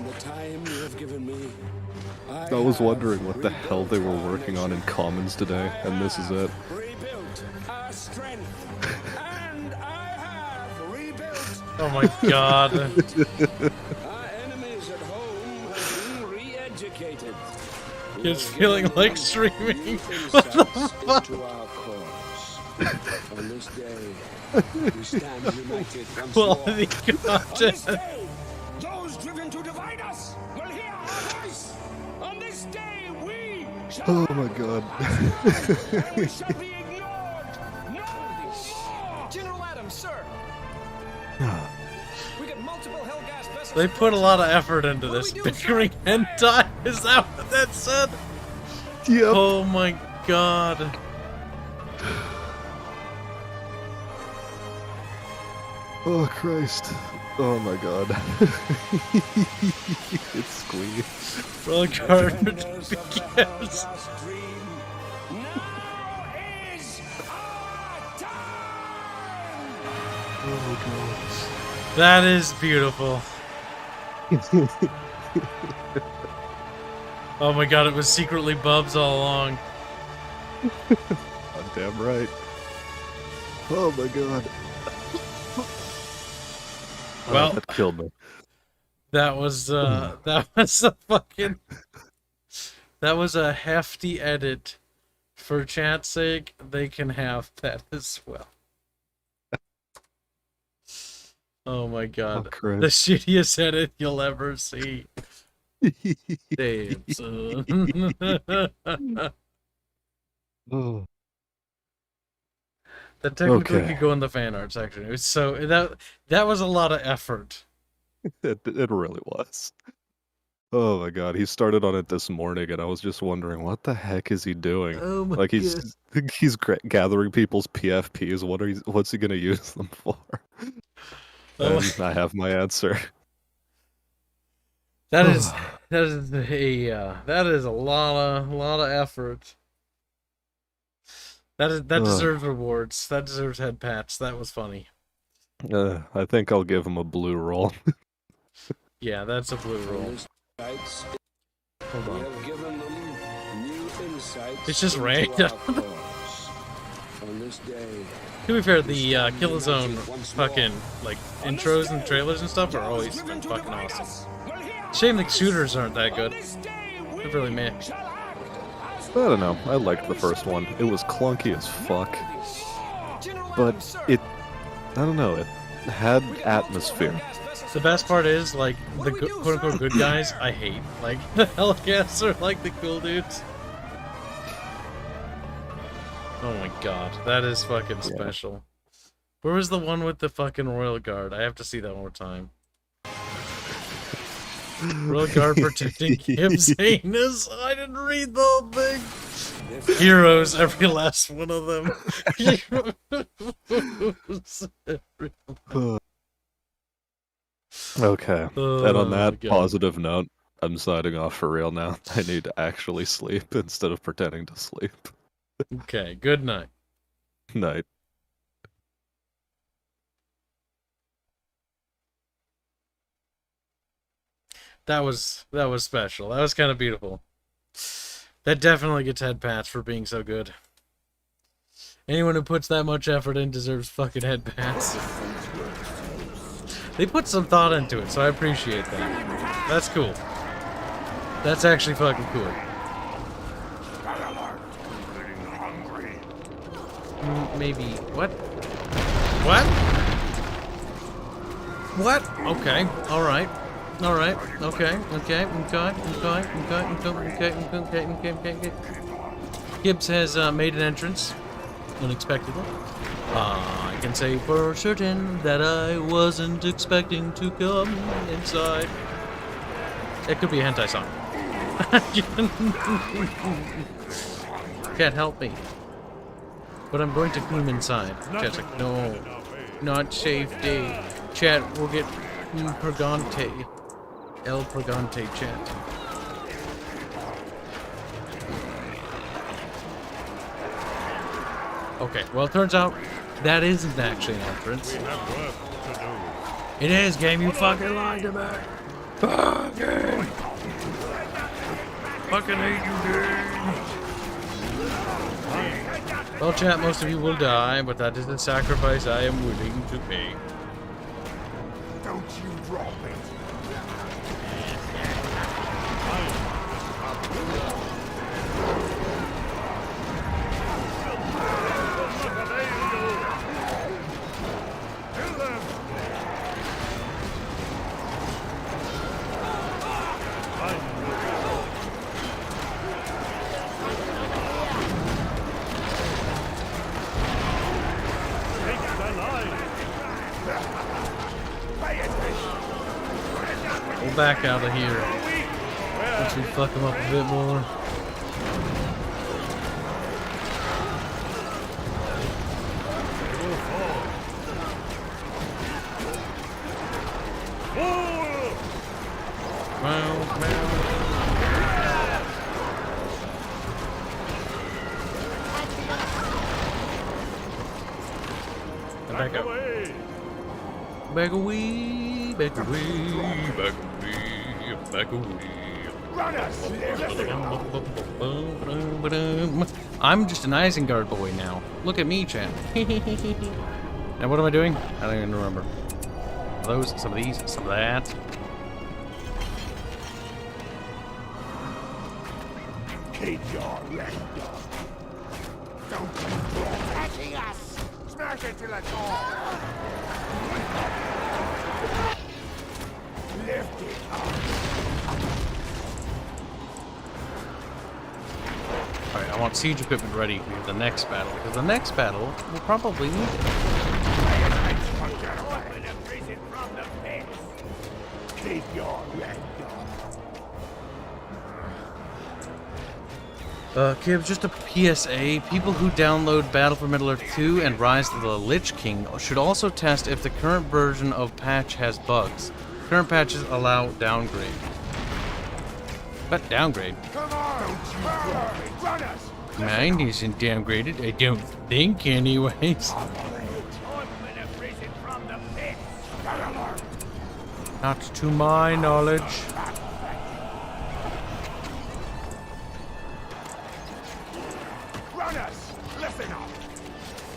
the time you have given me, I was wondering what the hell they were working on in Commons today, and this is it. rebuilt our strength, and I have rebuilt. Oh my god. Our enemies at home have been re-educated. It's feeling like streaming. What the fuck? Into our cause. On this day, we stand united once Quality more. On this content. day, those driven to divide us will hear our voice. On this day, we shall Oh my god. and we shall be ignored. No more. General Adams, sir. We got multiple Hellgas vessels. They put a lot of effort into this bickering hentai. Is that what that said? Yep. Oh my god. Oh, Christ. Oh my god. It's Squee. Royal Guard begins. That is beautiful. Oh my god, it was secretly Bubs all along. I'm damn right. Oh my god. Well, that killed me. That was that was a fucking that was a hefty edit. For chat's sake, they can have that as well. Oh my god. Oh, the shittiest edit you'll ever see. Damn, son. Oh. That technically could go in the fan art section. It was so that was a lot of effort. It really was. Oh my god, he started on it this morning, and I was just wondering, what the heck is he doing? Oh my like he's gathering people's PFPs. What's he gonna use them for? Oh. And I have my answer. That is a lot of effort. That deserves rewards. That deserves head pats. That was funny. I think I'll give him a blue roll. Yeah, that's a blue roll. Hold on. It's just random. To be fair, the Killzone fucking like intros and trailers and stuff are always fucking awesome. Shame the shooters aren't that good. They're really meh. I don't know. I liked the first one. It was clunky as fuck, but I don't know. It had atmosphere. The best part is, like, the quote-unquote good guys, I hate. Like, the Hellcats are, like, the cool dudes. Oh my god, that is fucking special. Where was the one with the fucking Royal Guard? I have to see that one more time. Royal Guard protecting Kibs' anus? I didn't read the whole thing. Heroes, every last one of them. Okay, and on that God. positive note, I'm signing off for real now. I need to actually sleep instead of pretending to sleep. Okay, good night. Night. That was special. That was kind of beautiful. That definitely gets head pats for being so good. Anyone who puts that much effort in deserves fucking head pats. They put some thought into it, so I appreciate that. That's cool. That's actually fucking cool. Maybe what? What? What? Okay. All right. All right. Okay. Okay. Okay. Kibs has made an entrance unexpectedly. I can say for certain that I wasn't expecting to come inside. It could be a hentai song. Can't help me. But I'm going to come inside. Chat's like, no, not safety. Chat will get Purgante. El Purgante chat. Okay, well, it turns out that isn't actually an entrance. It is, game. You fucking lied to me. Fucking. Fucking hate you, game. Well, chat, most of you will die, but that is the sacrifice I am willing to pay. Don't you drop it. We'll back out of here. Once we fuck them up a bit more. Back up. Back away, back away, back away, back away. I'm just an Isengard boy now. Look at me, chat. Now what am I doing? I don't even remember. Those, some of these, some of that. Keep your leg up. Don't keep attacking us. Smash it till it's all. Lift it up. Alright, I want siege equipment ready for the next battle, because the next battle will probably need it. Keep your leg up. Kibs, just a PSA. People who download Battle for Middle-earth 2 and Rise of the Lich King should also test if the current version of patch has bugs. Current patches allow downgrade. But downgrade? Come on! Run us! Mine isn't downgraded, I don't think anyways. Not to my knowledge. Run us! Listen up!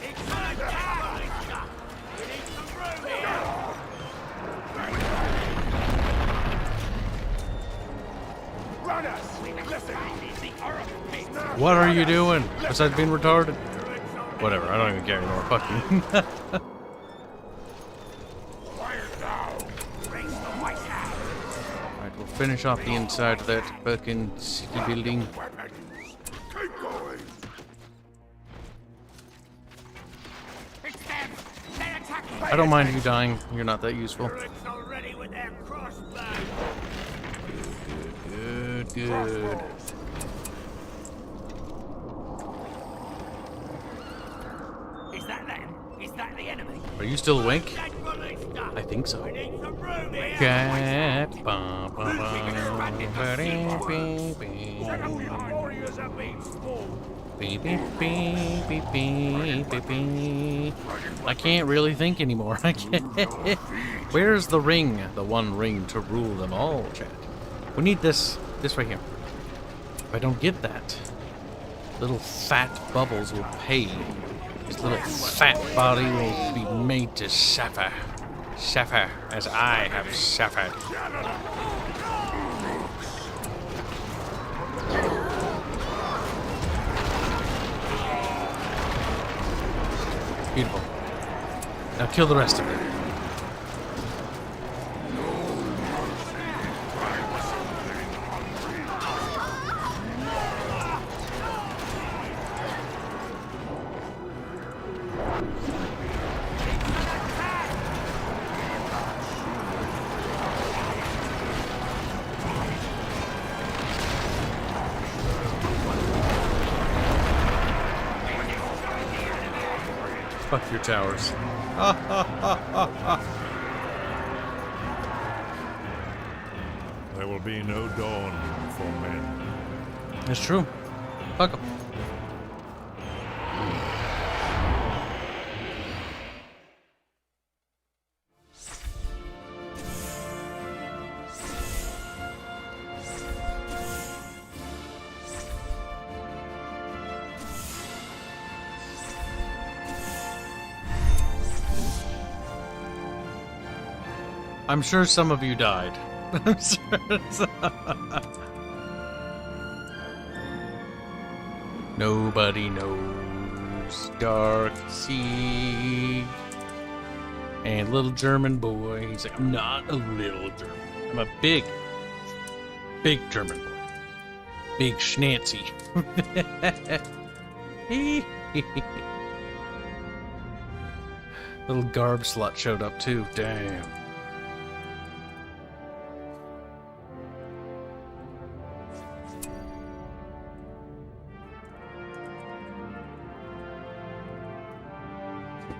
It's an attack! We need some room here! Run us! Listen! What are you doing? Besides being retarded? Whatever, I don't even care anymore. Fuck you. Alright, we'll finish off the inside of that fucking city building. Keep going! I don't mind you dying. You're not that useful. Good, good. Is that them? Is that the enemy? Are you still awake? I think so. Cat. I can't really think anymore. I can't. Where's the ring? The one ring to rule them all, chat. We need this right here. If I don't get that, little fat bubbles will pay. His little fat body will be made to suffer. Suffer as I have suffered. Beautiful. Now kill the rest of them. Fuck your towers. There will be no dawn for men. It's true. Fuck 'em. I'm sure some of you died. I'm sure Nobody knows Dark Sea. And little German boy. He's like, I'm not a little German. I'm a big German boy. Big schnancy. Little garb slut showed up too. Damn.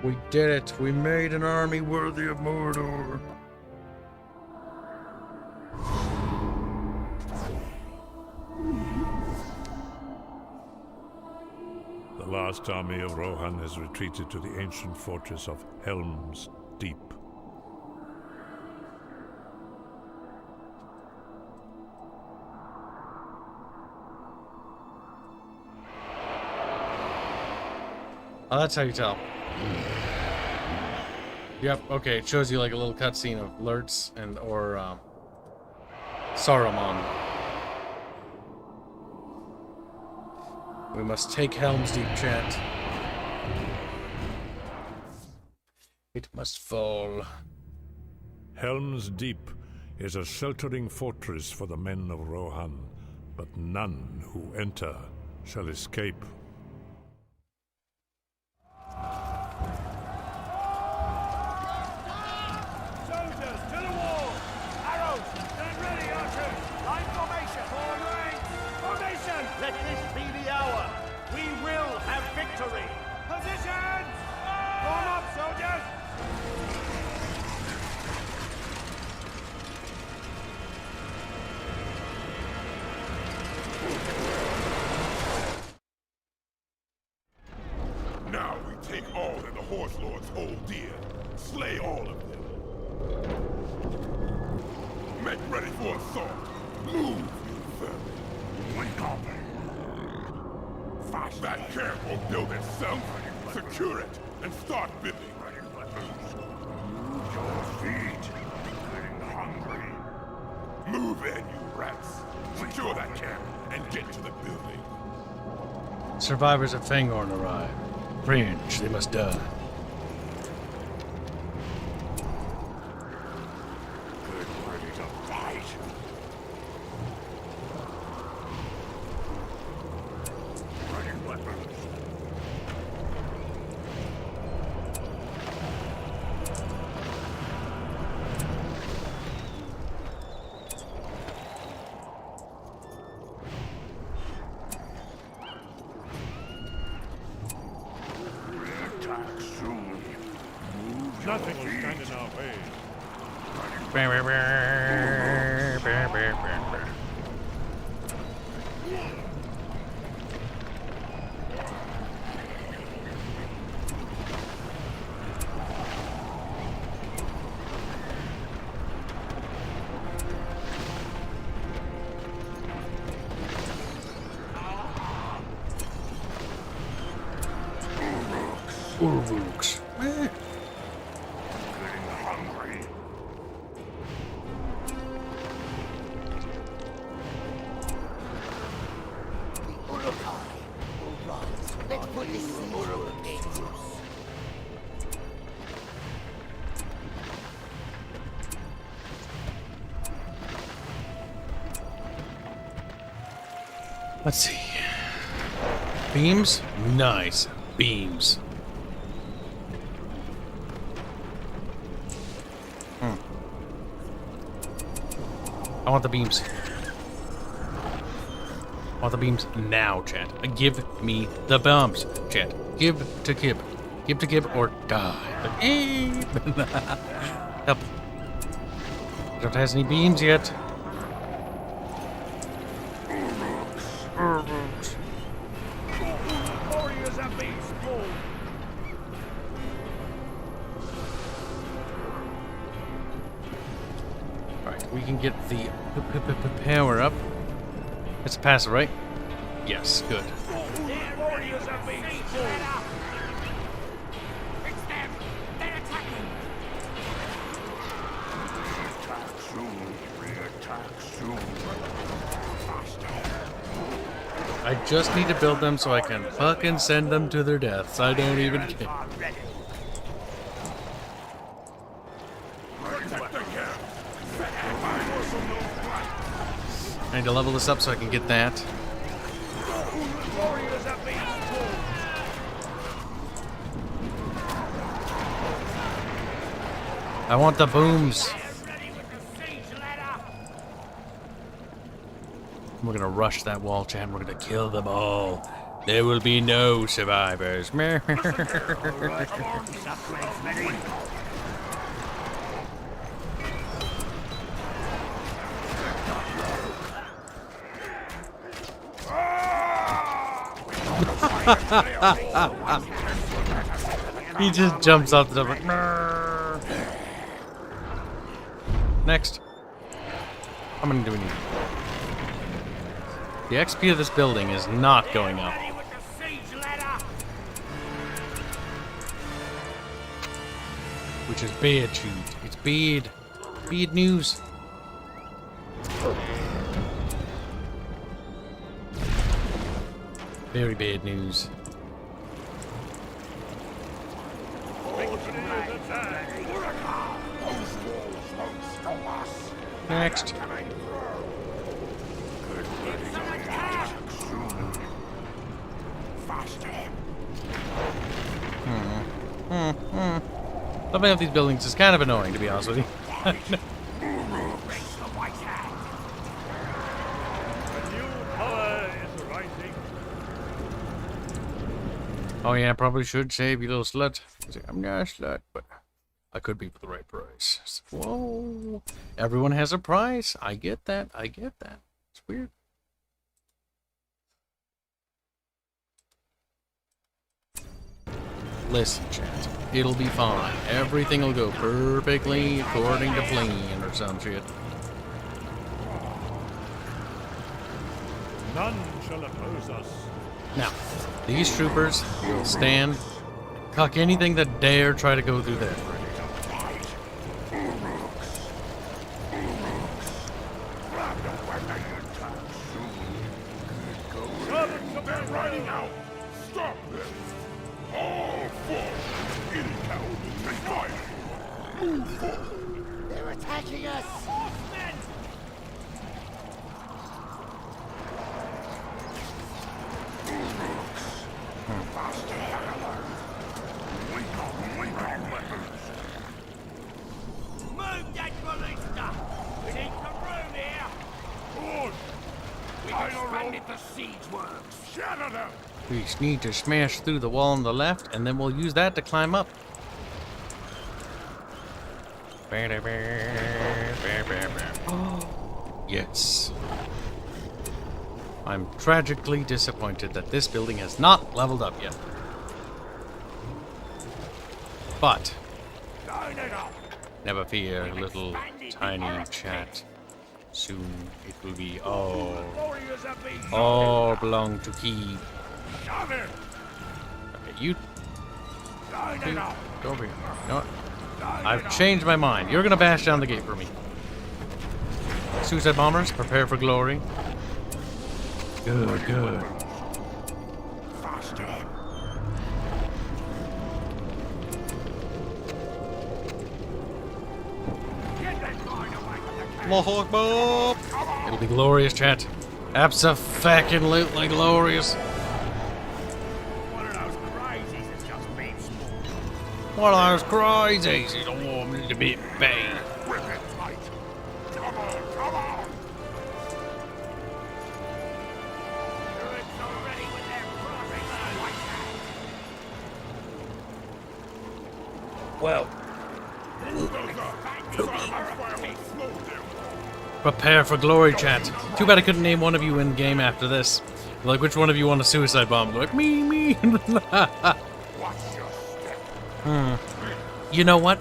We did it. We made an army worthy of Mordor. vast army of Rohan has retreated to the ancient fortress of Helm's Deep. Oh, that's how you tell. Yep, okay, it shows you like a little cutscene of Lurtz and or Saruman. We must take Helm's Deep, chat. It must fall. Helm's Deep is a sheltering fortress for the men of Rohan, but none who enter shall escape. Soldiers, to the wall! Arrows, stand ready, archers! Line formation! Forward ranks! Formation! Let this be the hour. We will have victory. Positions! Form up, soldiers! Now we take all that the Horse Lords hold dear. Slay all of them. Make ready for assault. Move, you vermin. We copy. That camp will build itself. Secure it and start building. Move your feet. Getting hungry. Move in, you rats. Secure that camp and get to the building. Survivors of Fangorn arrive. Cringe, they must die. Get ready to fight. Ready weapons. Attack soon. Move your Nothing will feet. stand in our way. Urvuks. Getting hungry. Let's put this siege. Let's see. Beams? Nice. Beams. I want the beams. I want the beams now, chat. Give me the bombs, chat. Give to Kib. Give to Kib or die. Help. I don't have any beams yet. Warriors have been spawned. Alright, we can get the power up. It's a passive, right? Yes, good. Warriors have been spawned. It's them. They're attacking. Attack soon. Re-attack soon. Faster. I just need to build them so I can fucking send them to their deaths. I don't even care. I need to level this up so I can get that. Warriors have been spawned. I want the booms. Ready with the siege ladder. We're gonna rush that wall, chat. We're gonna kill them all. There will be no survivors. He just jumps off the top like, "Mrrr." Next. How many do we need? The XP of this building is not going up. Which is bad, dude. It's bad. Bad news. Very bad news. Next. Something about these buildings is kind of annoying, to be honest with you. Oh yeah, I probably should save you little slut. I'm not a slut, but I could be for the right price. Whoa. Everyone has a price. I get that. I get that. It's weird. Listen, chat. It'll be fine. Everything will go perfectly according to plan or some shit. None shall oppose us. Now, these troopers will stand, cuck anything that dare try to go through there. Stop them! All force! Any coward will take fire! Move forward! They're attacking us! Horsemen! Move that ballista! We need some room here! Good! We've expanded the siege works! Shatter them! We just need to smash through the wall on the left, and then we'll use that to climb up. Yes. I'm tragically disappointed that this building has not leveled up yet. But never fear, little tiny chat. Soon it will be all belong to Kibs. Okay, you two, go over here. You know what? I've changed my mind. You're gonna bash down the gate for me. Suicide bombers, prepare for glory. Good, good. Allahu Akbar. It'll be glorious, chat. Abso-fucking-lutely glorious. One of those crazies has just been spawned. One of those crazies is a warm little bit bad. Rip it tight! Come on, come on! Turrets are ready with their primary. Well, Prepare for glory, chat. Too bad I couldn't name one of you in game after this. Like, which one of you want a suicide bomb? Like, me. You know what?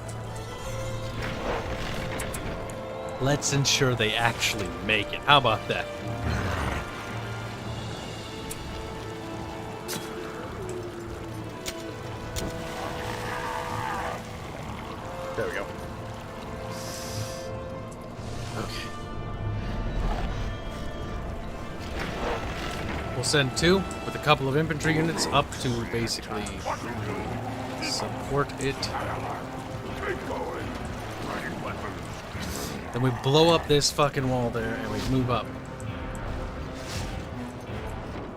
Let's ensure they actually make it. How about that? There we go. Okay. We'll send 2 with a couple of infantry units up to basically support it. Then we blow up this fucking wall there and we move up.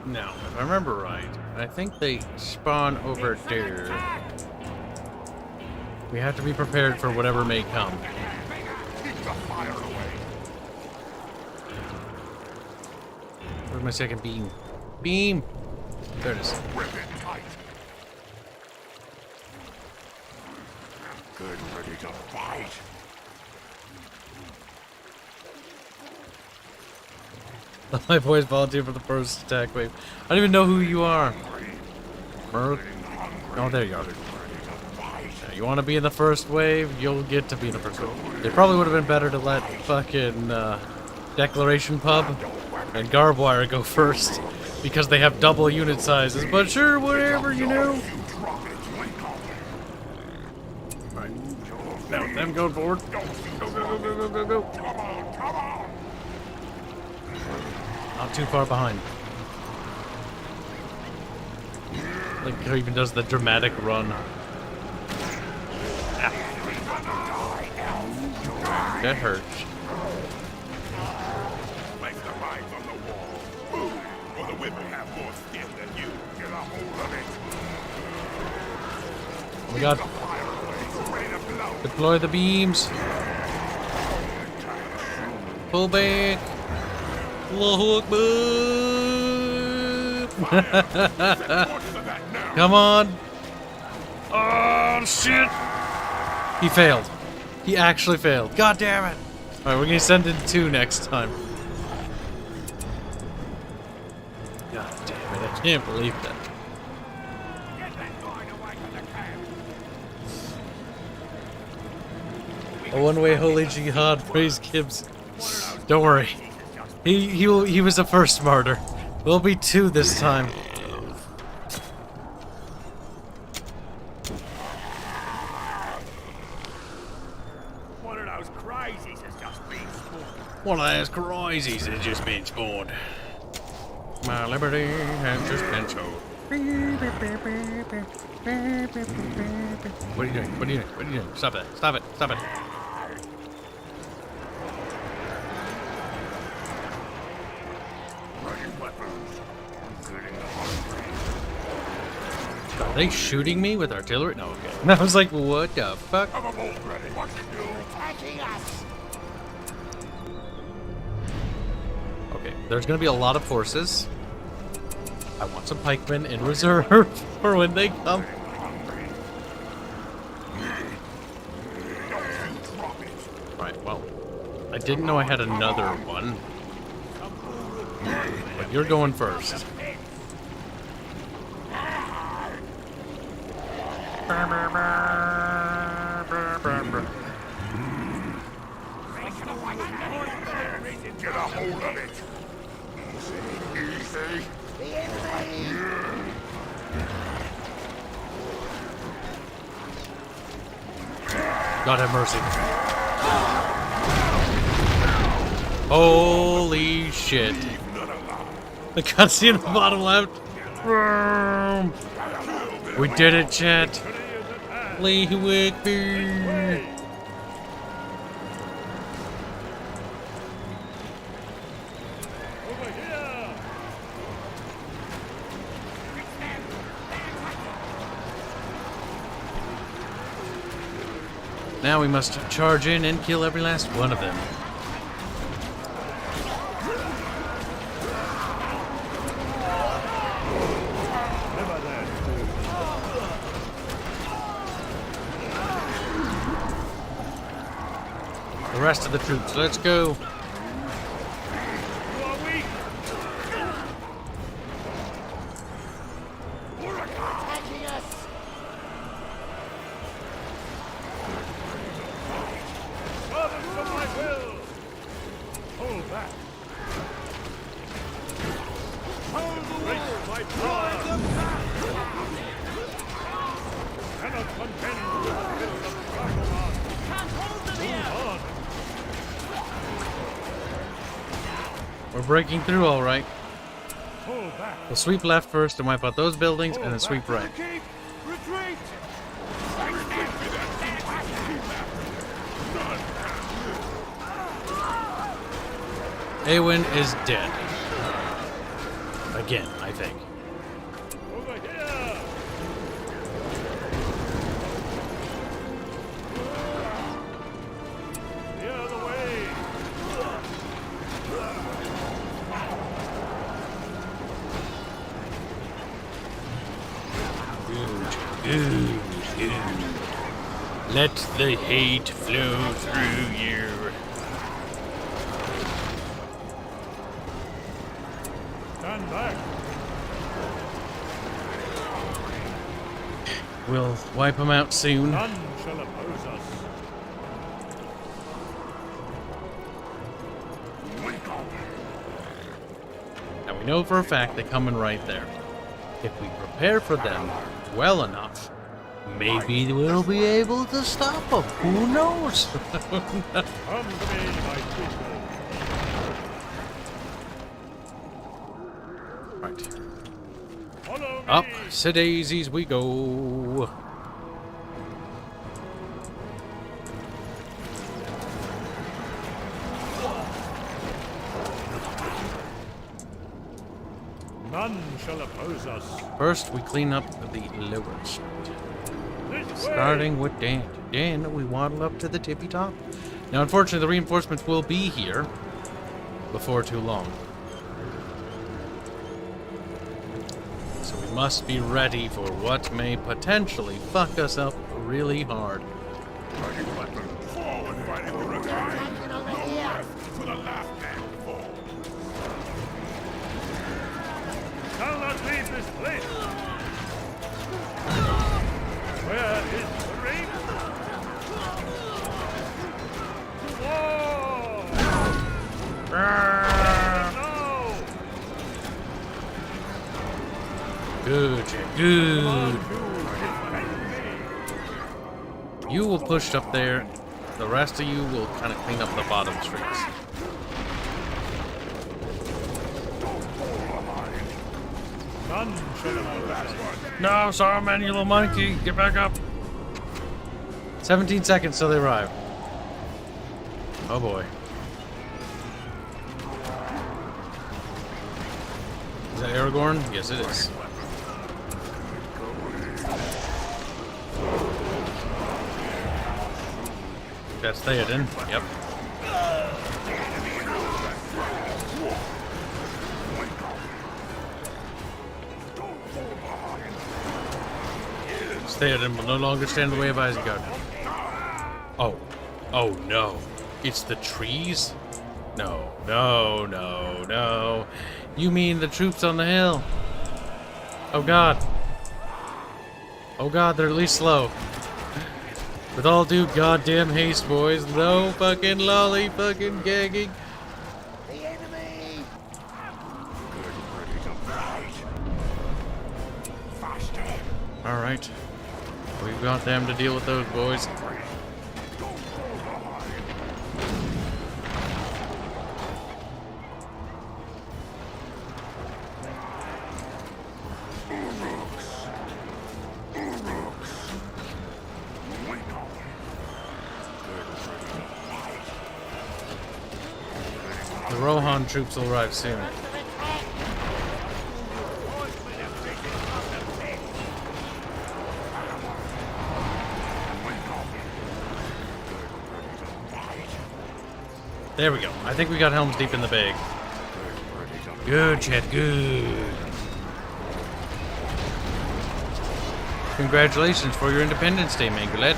Now, if I remember right, I think they spawn over there. We have to be prepared for whatever may come. Where's my second beam? Beam! There it is. Rip it tight! Good, ready to fight! My boys volunteered for the first attack wave. I don't even know who you are. Merc. Oh, there you are. Yeah, you want to be in the first wave? You'll get to be in the first wave. It probably would have been better to let fucking Declaration Pub and Garbwire go first because they have double unit sizes. But sure, whatever, you know. Alright. Now with them going forward. Go, go, go, go, go, go, go. Not too far behind. Like how he even does the dramatic run. Ah. That hurts. Place the mines on the wall. Move, or the whip will have more skin than you. Get a hold of it. We got. Deploy the beams. Pull back. Allahu Akbar. Come on. Oh, shit. He failed. He actually failed. God damn it. Alright, we're gonna send in 2 next time. God damn it. I can't believe that. A one-way holy jihad. Praise Kibs. Don't worry. He was the first martyr. We'll be 2 this time. One of those crazies has just been spawned. One of those crazies has just been spawned. My liberty has just been sold. What are you doing? What are you doing? What are you doing? Stop it. Stop it. Stop it. Are they shooting me with artillery? No, okay. And I was like, what the fuck? Okay, there's gonna be a lot of forces. I want some pikemen in reserve for when they come. Right, well, I didn't know I had another one. But you're going first. Get a hold of it. Easy. God have mercy. Holy shit. The cutscene at the bottom left. We did it, chat. Allahu Akbar. Now we must charge in and kill every last one of them. The rest of the troops, let's go. We're breaking through all right. We'll sweep left first and wipe out those buildings, and then sweep right. Retreat! Awen is dead. Again, I think. Over here! The other way! Good. Let the hate flow through you. Stand back! We'll wipe them out soon. None shall oppose us. Now we know for a fact they're coming right there. If we prepare for them well enough, maybe we'll be able to stop them. Who knows? Come to me, my people. Right. Follow me. Up to daisies we go. None shall oppose us. First, we clean up the lower street. This way. Starting with Dan. Then we waddle up to the tippy top. Now, unfortunately, the reinforcements will be here before too long. So we must be ready for what may potentially fuck us up really hard. Forward, fighting for a time. No rest to the last man fall. Shall not leave this place. Where is the ring? To war! No! Good, Jack, good. You will push up there. The rest of you will kind of clean up the bottom streets. None shall oppose us. No, sorry, man, you little monkey. Get back up. 17 seconds till they arrive. Oh boy. Is that Aragorn? Yes, it is. That's Theoden. Yep. Theoden will no longer stand in the way of Isengard. Oh. Oh no. It's the trees? No. No, no, no. You mean the troops on the hill? Oh god. Oh god, they're at least slow. With all due goddamn haste, boys. No fucking lolly fucking gagging. The enemy! Alright. We've got them to deal with those boys. The Rohan troops will arrive soon. There we go. I think we got Helm's Deep in the bag. Good, Chet, good. Congratulations for your Independence Day, Mangulet.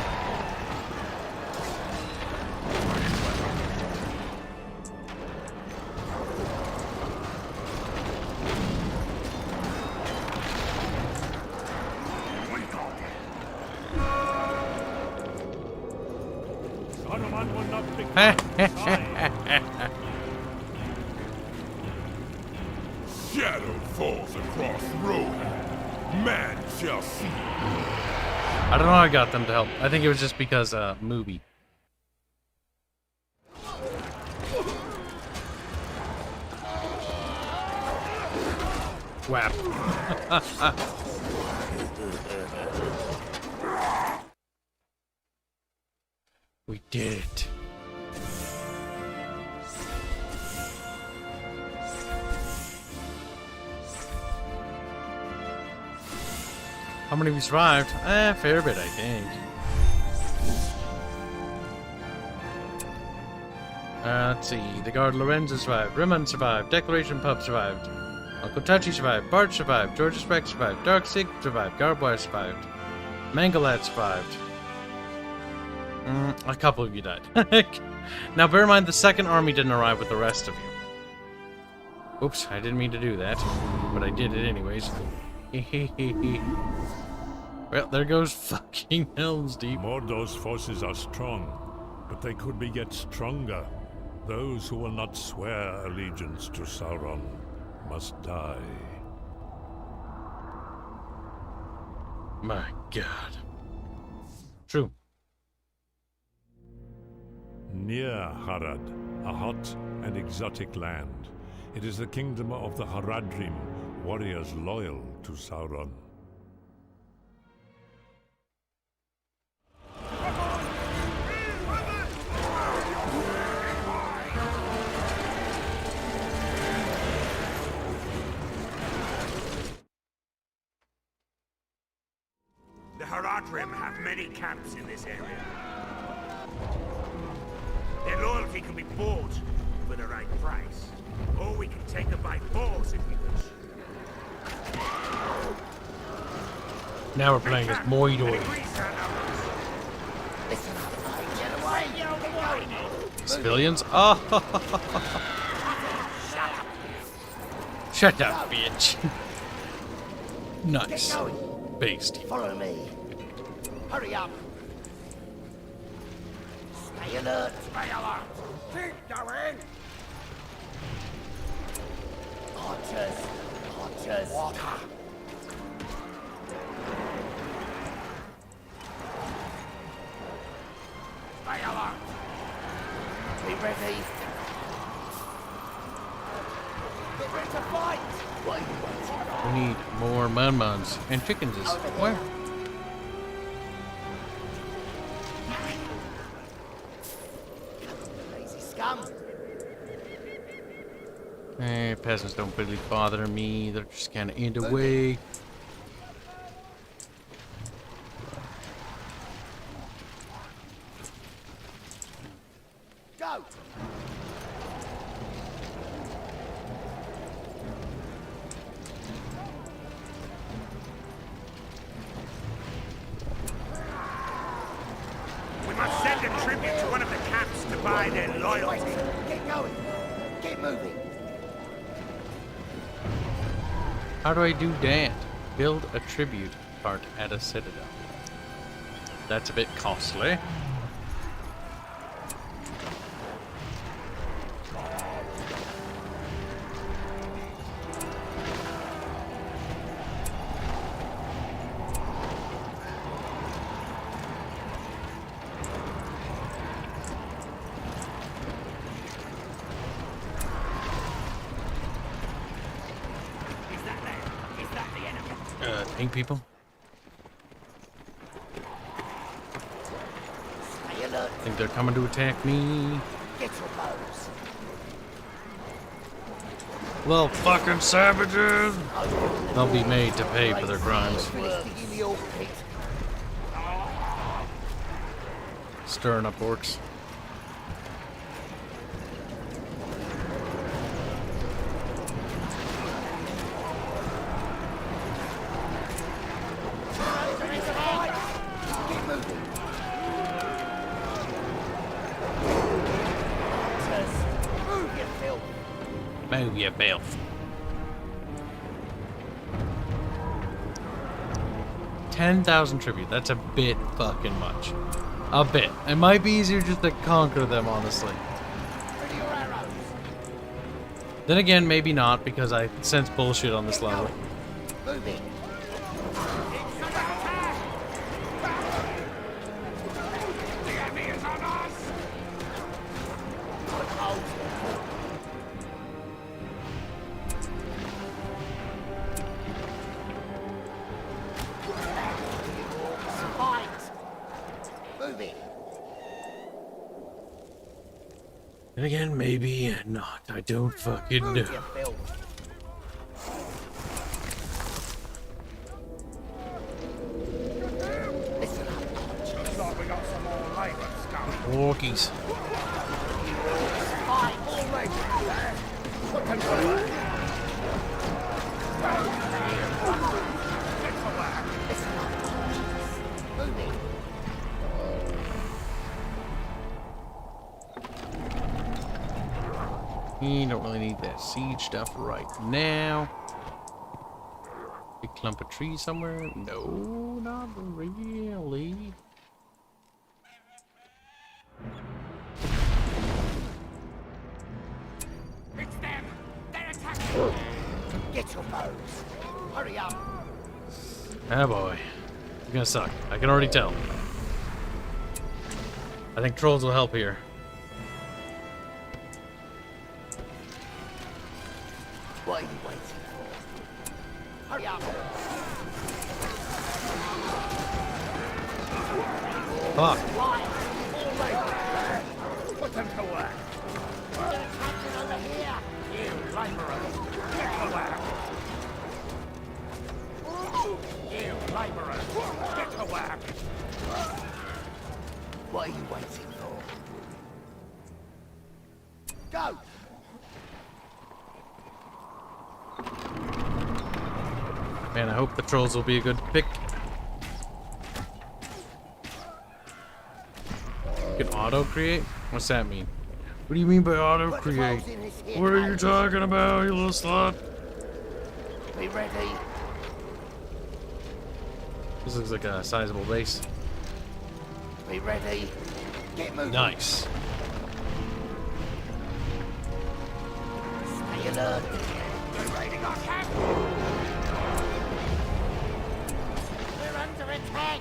Saruman will not pick Shadow falls across road. Man shall see. I don't know how I got them to help. I think it was just because, movie. Whap. We did it. How many we survived? Fair bit, I think. Let's see. The guard Lorenzo survived. Rimmon survived. Declaration Pup survived. Uncle Touchy survived. Bart survived. George's Rex survived. Darksig survived. Garbwire survived. Mangalat survived. A couple of you died. Now, bear in mind, the second army didn't arrive with the rest of you. Oops, I didn't mean to do that. But I did it anyways. Well, there goes fucking Helm's Deep. Mordor's forces are strong, but they could be yet stronger. Those who will not swear allegiance to Sauron must die. My God. True. Near Harad, a hot and exotic land. It is the kingdom of the Haradrim, warriors loyal to Sauron. The Haradrim have many camps in this area. Their loyalty can be bought for the right price. Or we can take them by force if we wish. Now we're playing as Mordor. Civilians? Oh! Shut up, bitch. Nice. Based. Follow me. Hurry up. Stay alert. Stay alert. Keep going. Archers. Archers. Water. Stay alert. Be ready. Get ready to fight. What are you waiting for? We need more mun-muns and chickens. Where? Lazy scum. Eh, peasants don't really bother me. They're just kind of in the way. Go. We must send a tribute to one of the camps to buy their loyalty. Get going. Get moving. How do I do that? Build a tribute part at a citadel. That's a bit costly. Pink people? Stay alert. Think they're coming to attack me? Get your bows. Little fucking savages! They'll be made to pay for their crimes. Stirring up orcs. Move your filth. 10,000 tribute. That's a bit fucking much. A bit. It might be easier just to conquer them, honestly. Then again, maybe not, because I sense bullshit on this level. Moving. And again, maybe not. I don't fucking know. Walkies. You don't really need that siege stuff right now. big clump of trees somewhere? No, not really. It's them! They're attacking! Get your bows. Hurry up. Ah boy. It's gonna suck. I can already tell. I think trolls will help here. What are you waiting for? Hurry up. Fuck. Put them to work. They're attacking over here. You laborers. Get to work. You laborers. Get to work. What are you waiting for? Go! Man, I hope the trolls will be a good pick. You can auto-create? What's that mean? What do you mean by auto-create? What are you talking about, you little slut? Be ready. This looks like a sizable base. Be ready. Get moving. Nice. Stay alert. They're raiding our camp. We're under attack.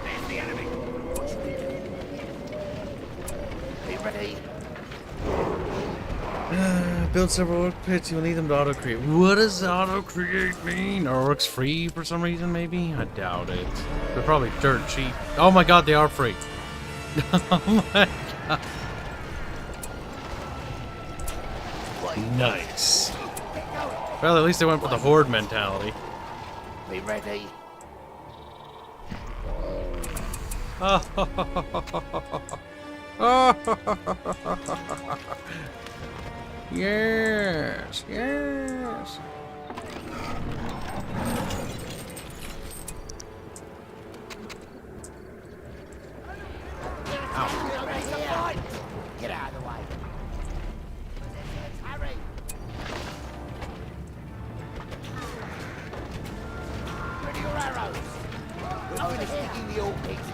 There's the enemy. What should we do? Be ready. Build several orc pits. You'll need them to auto-create. What does auto-create mean? Are orcs free for some reason, maybe? I doubt it. They're probably dirt cheap. Oh my god, they are free. Oh my god. Nice. Well, at least they went for the horde mentality. Be ready. Yes, yes. Get out of the way. Hurry. Ready your arrows. We'll finish digging the old pits.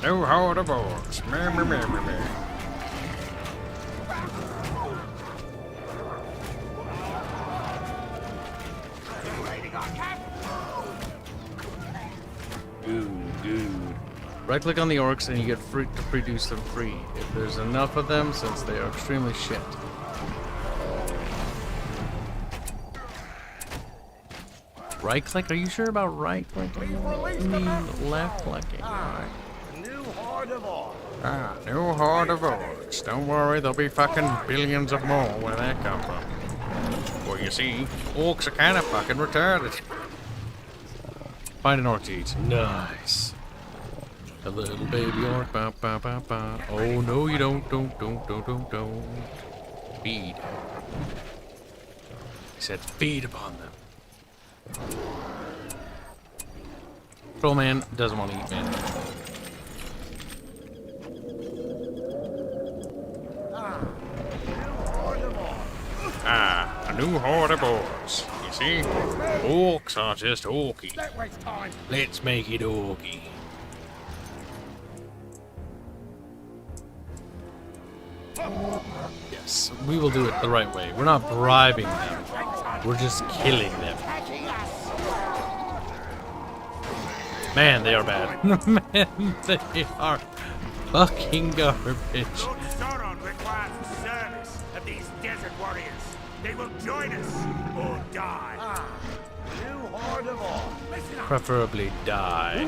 No harder boys. Good. Right-click on the orcs and you get free to produce them free. If there's enough of them, since they are extremely shit. Right-click? Are you sure about right-clicking? You mean left-clicking? New horde of orcs. Ah, new horde of orcs. Don't worry, there'll be fucking billions of more where that come from. Well, you see, orcs are kind of fucking retarded. Find an orc to eat. Nice. A little baby orc. Ba, ba, ba, ba. Oh, no, you don't. Don't. Feed. He said feed upon them. Troll man doesn't want to eat man. Ah, a new horde of orcs. You see? Orcs are just orky. Don't waste time. Let's make it orky. Yes, we will do it the right way. We're not bribing them. We're just killing them. Man, they are bad. Man, they are fucking garbage. Lord Sauron requires the service of these desert warriors. They will join us or die. New horde of orcs. Listen up. Preferably die.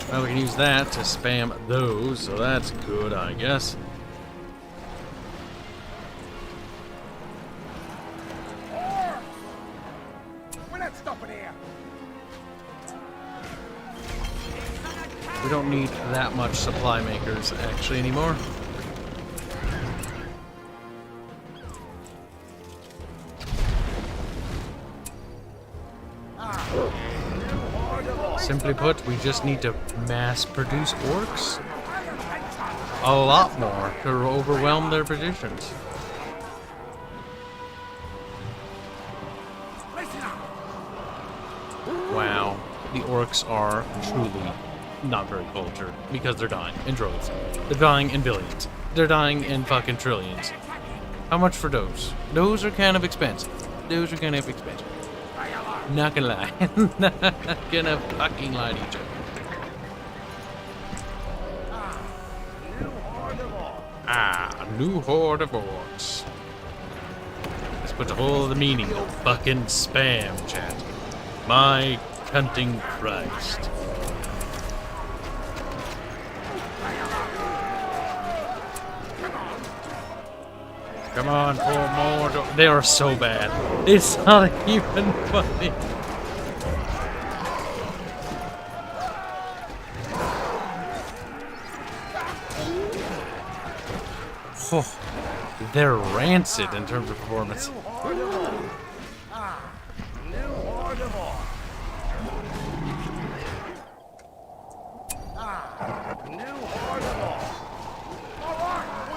Well, we can use that to spam those, so that's good, I guess. We're not stopping here. We don't need that much supply makers actually anymore. Simply put, we just need to mass produce orcs a lot more to overwhelm their positions. Wow, the orcs are truly not very cultured because they're dying in droves. They're dying in billions. They're dying in fucking trillions. How much for those? Those are kind of expensive. Those are kind of expensive. Not gonna lie. Not gonna fucking lie to each other. Ah, new horde of orcs. Let's put the whole of the meaning of fucking spam, chat. My hunting Christ. Come on, four more. They are so bad. It's not even funny. Oh, they're rancid in terms of performance.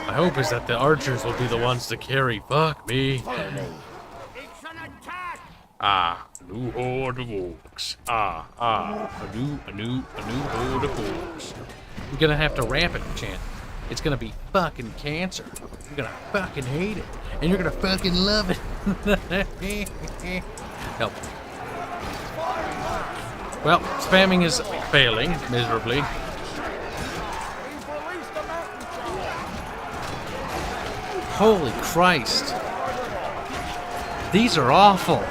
My hope is that the archers will be the ones to carry. Fuck me. Ah, new horde of orcs. A new horde of orcs. We're gonna have to ramp it, chant. It's gonna be fucking cancer. You're gonna fucking hate it, and you're gonna fucking love it. Help. Well, spamming is failing miserably. Holy Christ. These are awful.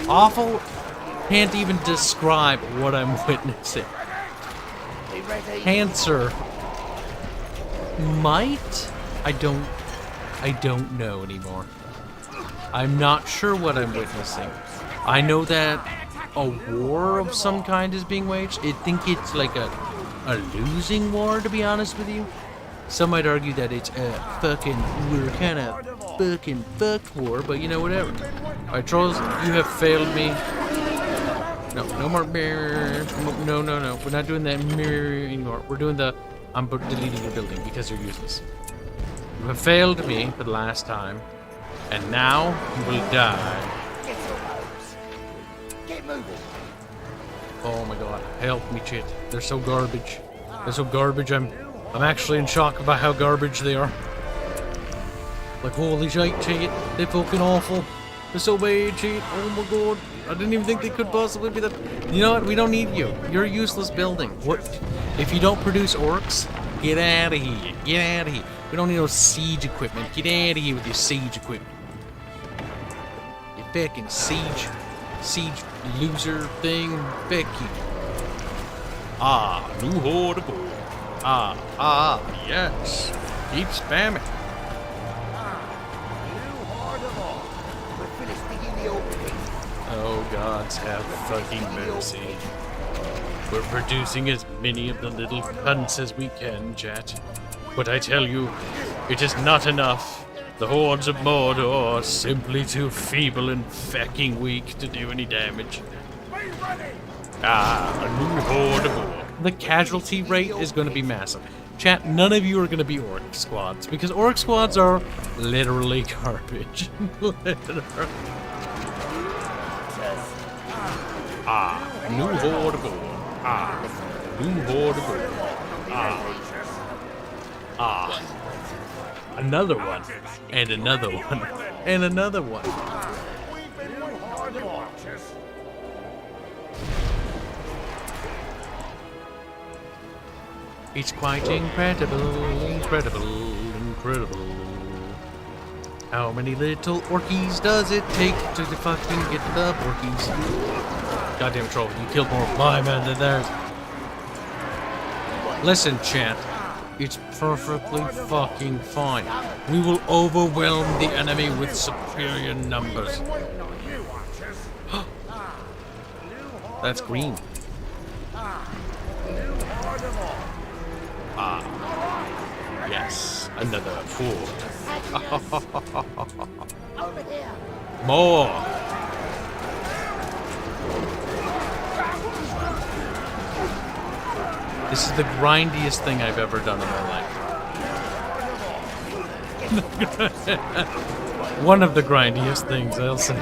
Awful can't even describe what I'm witnessing. Cancer might? I don't know anymore. I'm not sure what I'm witnessing. I know that a war of some kind is being waged. I think it's like a losing war, to be honest with you. Some might argue that it's a fucking, we're kind of fucking fucked war, but you know, whatever. Alright, trolls, you have failed me. No more mirror. No. We're not doing that mirror anymore. We're doing the, I'm deleting your building because you're useless. You have failed me for the last time, and now you will die. Oh my god, help me, shit. They're so garbage. They're so garbage, I'm actually in shock about how garbage they are. Like, holy shit, they're fucking awful. They're so bad, shit. Oh my god. I didn't even think they could possibly be that. You know what? We don't need you. You're a useless building. What? If you don't produce orcs, get out of here. Get out of here. We don't need no siege equipment. Get out of here with your siege equipment. You fucking siege loser thing. Fuck you. Ah, new horde of orcs. Yes. Keep spamming. Oh, gods have fucking mercy. We're producing as many of the little cunts as we can, chat. But I tell you, it is not enough. The hordes of Mordor are simply too feeble and fucking weak to do any damage. Ah, a new horde of orcs. The casualty rate is going to be massive. Chat, none of you are going to be orc squads, because orc squads are literally garbage. Literally. Ah, new horde of orcs. Ah, new horde of orcs. Ah. Another one. And another one. And another one. It's quite incredible. How many little orkies does it take to fucking get the orkies? Goddamn troll, you killed more of my men than theirs. Listen, chat. It's perfectly fucking fine. We will overwhelm the enemy with superior numbers. That's green. Ah. Yes, another fort. Over here. More. This is the grindiest thing I've ever done in my life. One of the grindiest things, I'll say.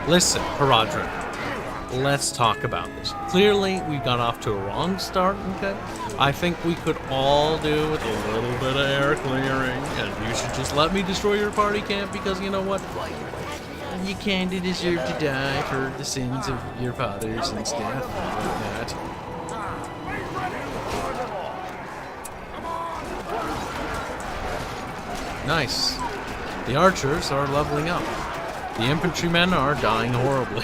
Listen, Paradra, let's talk about this. Clearly, we got off to a wrong start, okay? I think we could all do with a little bit of air clearing, and you should just let me destroy your party camp, because you know what? You kinda deserve to die for the sins of your fathers and stuff and whatnot. Nice. The archers are leveling up. The infantrymen are dying horribly.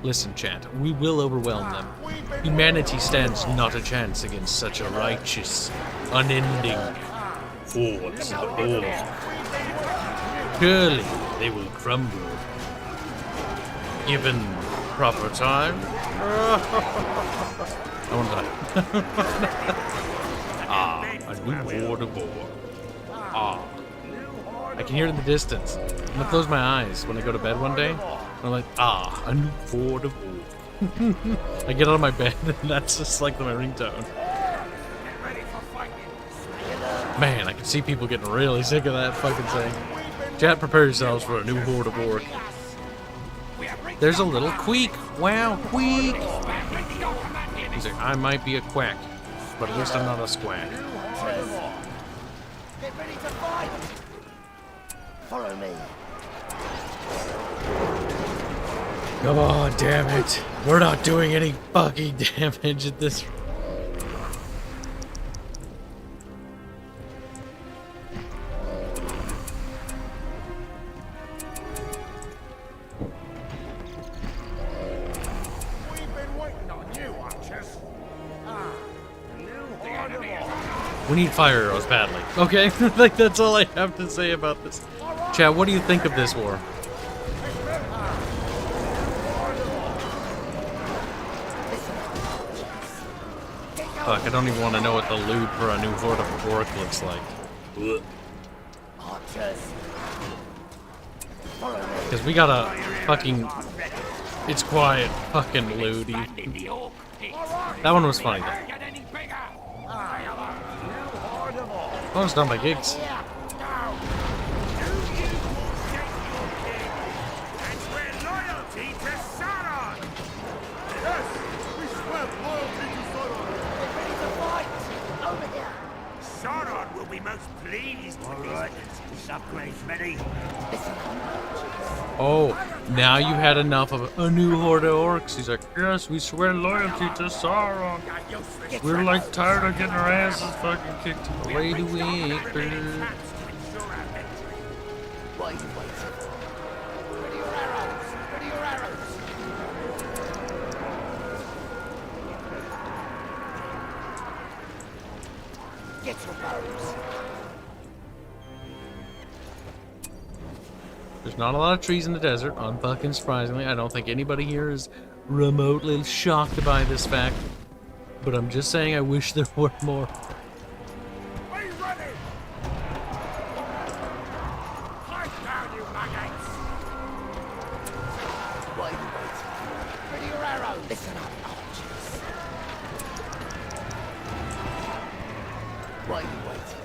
Listen, chat, we will overwhelm them. Humanity stands not a chance against such a righteous, unending hordes of orcs. Surely they will crumble. Given proper time. I want to die. Ah, a new horde of orcs. Ah. I can hear it in the distance. I'm gonna close my eyes when I go to bed one day. I'm like, ah, a new horde of orcs. I get out of my bed and that's just like my ringtone. Man, I can see people getting really sick of that fucking thing. Chat, prepare yourselves for a new horde of orc. There's a little queek. Wow, queek. He's like, I might be a quack, but at least I'm not a squack. Get ready to fight. Follow me. Come on, damn it. We're not doing any fucking damage at this. We need fire arrows badly. Okay, like that's all I have to say about this. Chat, what do you think of this war? Fuck, I don't even want to know what the loot for a new horde of orc looks like. Because we got a fucking... It's quiet fucking looty. That one was funny though. That one's done by Gigs. Sauron will be most pleased with these upgrades ready. Oh, now you've had enough of a new horde of orcs. He's like, yes, we swear loyalty to Sauron. We're like tired of getting our asses fucking kicked away to weak. What are you waiting for? Ready your arrows. Ready your arrows. Get your bows. There's not a lot of trees in the desert, unfucking surprisingly. I don't think anybody here is remotely shocked by this fact. But I'm just saying I wish there were more. Are you ready? Fight down, you maggots! What are you waiting for? Ready your arrows. Listen up, archers. What are you waiting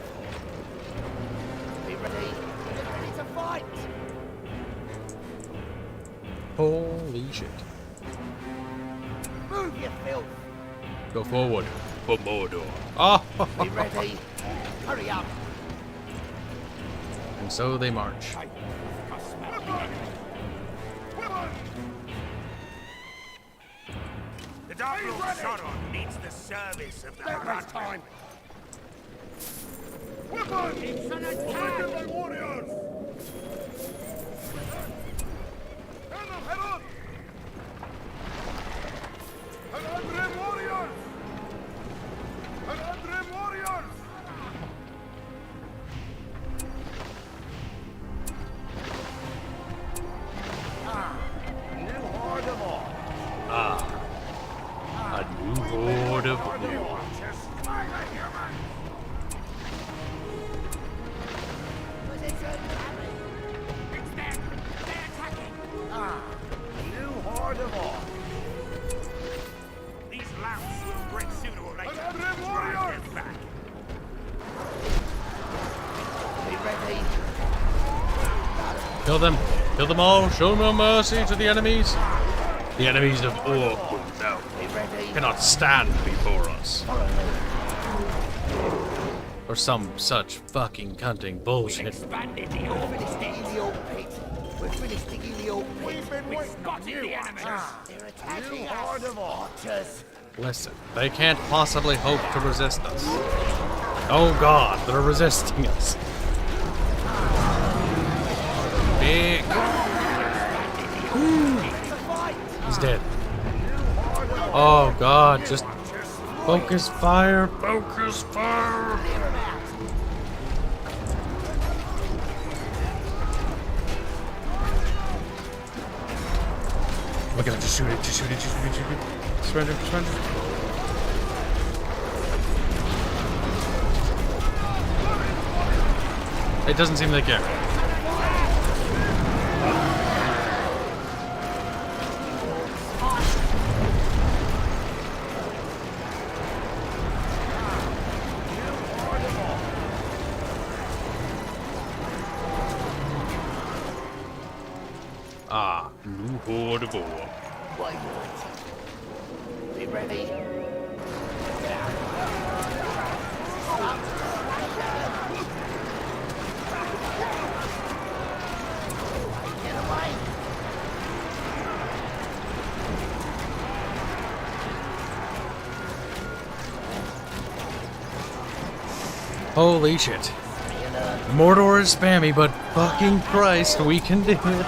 for? Be ready. Get ready to fight. Holy shit. Move, you filth. Go forward for Mordor. Oh! Be ready. Hurry up. And so they march. The Dark Lord Sauron needs the service of the time. It's an attack! warriors! Head on! Warriors! warriors! New horde of orcs. A new horde of orcs. Kill them. Kill them all. Show no mercy to the enemies. The enemies of Orc will know. Cannot stand before us. Or some such fucking cunting bullshit. Expanded the old. We're finished digging the old pit. We're finished digging the old pit. We've spotted the enemies. They're attacking us. Otters. Listen, they can't possibly hope to resist us. Oh god, they're resisting us. Big. He's dead. Oh god, just focus fire, focus fire. Oh my god, just shoot it, just shoot it, just shoot it, shoot it. Surrender, surrender. It doesn't seem they care. Ah, new horde of war. Be ready. Holy shit. Mordor is spammy, but fucking Christ, we can do it.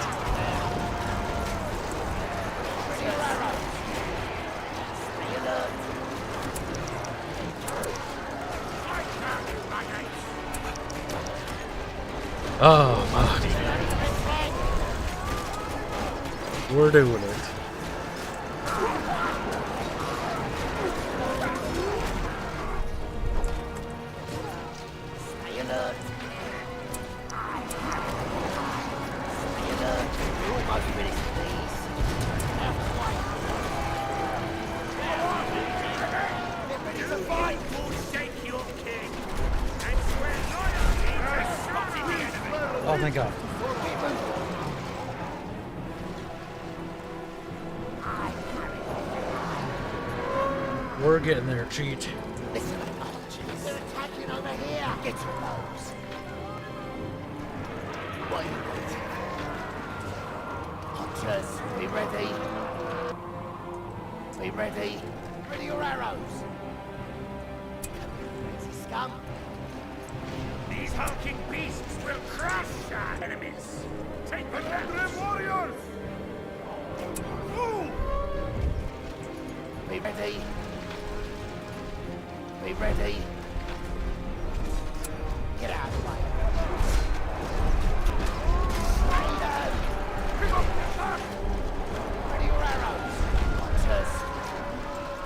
Oh, fuck. We're doing it. Stay alert. Stay alert. We're almost finished, please. Get ready to fight. Forsake your king. And swear loyalty to spotting the enemy. Oh, thank God. We're getting there, cheat. Listen, archers. They're attacking over here. Get your bows. What are you waiting for? Archers, be ready. Be ready. Ready your arrows. Easy, scum. These hulking beasts will crush our enemies. Take the left. Warriors! Move! Be ready. Be ready. Get out of the way. Ready your arrows. Archers.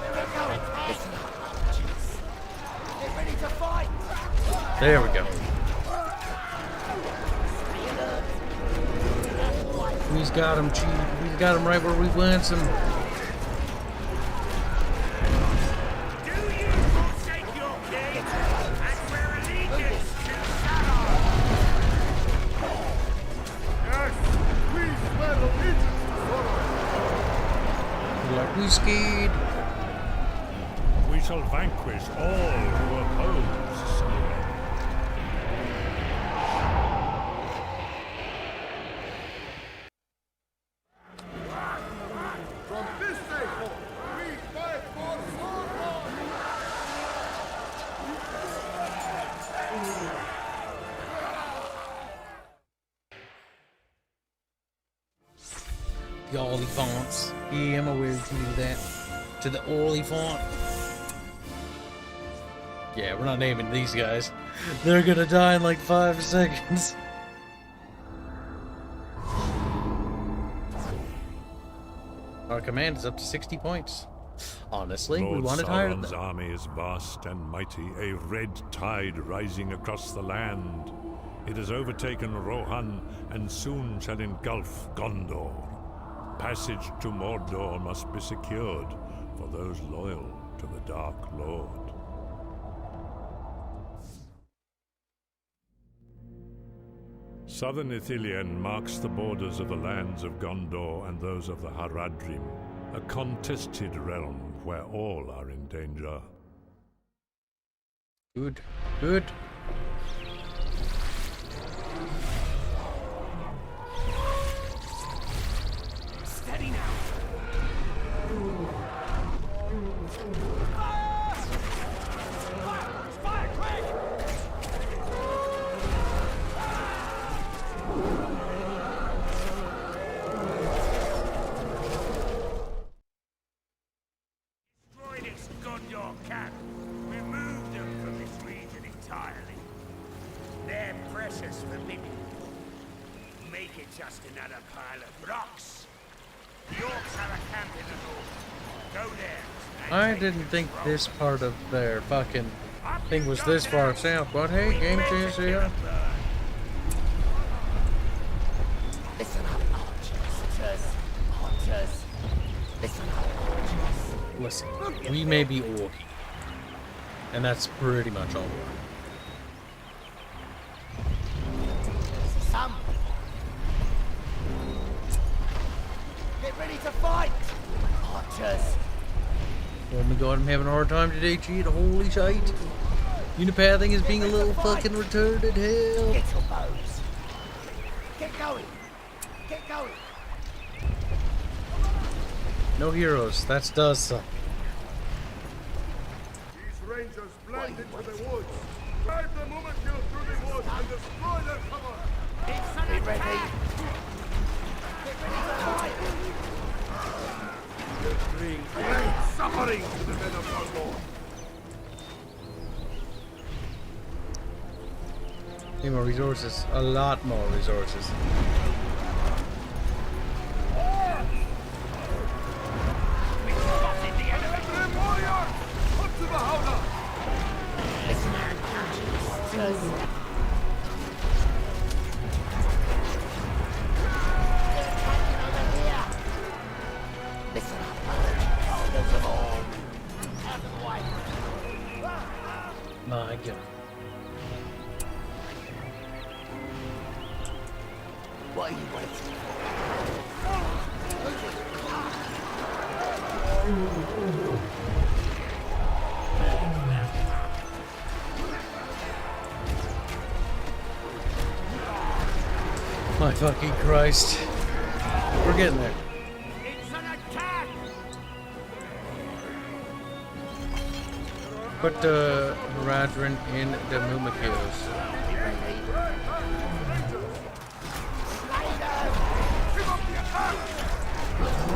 They're going. Listen up, archers. Get ready to fight. There we go. We've got him, Chief. We've got him right where we want him. Do you forsake your king and swear allegiance to Sauron? Yes, we swear allegiance to Like we skied. We shall vanquish all who oppose Sauron. From this day forth, we fight for Sauron! The Oliphaunts. Yeah, I'm aware to do that. To the Olifant. Yeah, we're not naming these guys. They're gonna die in like 5 seconds. Our command is up to 60 points. Honestly, we Lord wanted higher than Sauron's that. army is vast and mighty, a red tide rising across the land. It has overtaken Rohan and soon shall engulf Gondor. Passage to Mordor must be secured for those loyal to the Dark Lord. Southern Ithilien marks the borders of the lands of Gondor and those of the Haradrim, a contested realm where all are in danger. Good, good. Steady now. Fire, quick! Destroy this Gondor camp. Remove them from this region entirely. They're precious forbidden. Make it just another pile of rocks. The orcs have a camp in the north. Go there. and I take didn't think control. this part of their fucking thing was this far south, but hey, game change here. Listen up, archers. Archers. Listen up, archers. Listen, we may be orky, and that's pretty much all we Some. Get ready to fight, archers. are. Oh my god, I'm having a hard time today, cheat. Holy shite. Unipathing is being a little fucking retarded. Hell. Get your bows. Get going. Get going. No heroes. That does suck. These rangers blend into the woods. Drive the Mumakil through the woods and destroy their cover. Be ready. Get ready to fight. Bring great suffering to the men of Gondor. Need more resources. A lot more resources. Listen up, archers. They're attacking over here. Listen up, holders of all. Out of the way. My god. What are you waiting My fucking Christ. We're getting there. It's an attack! Put Haradrim in the Mumakils.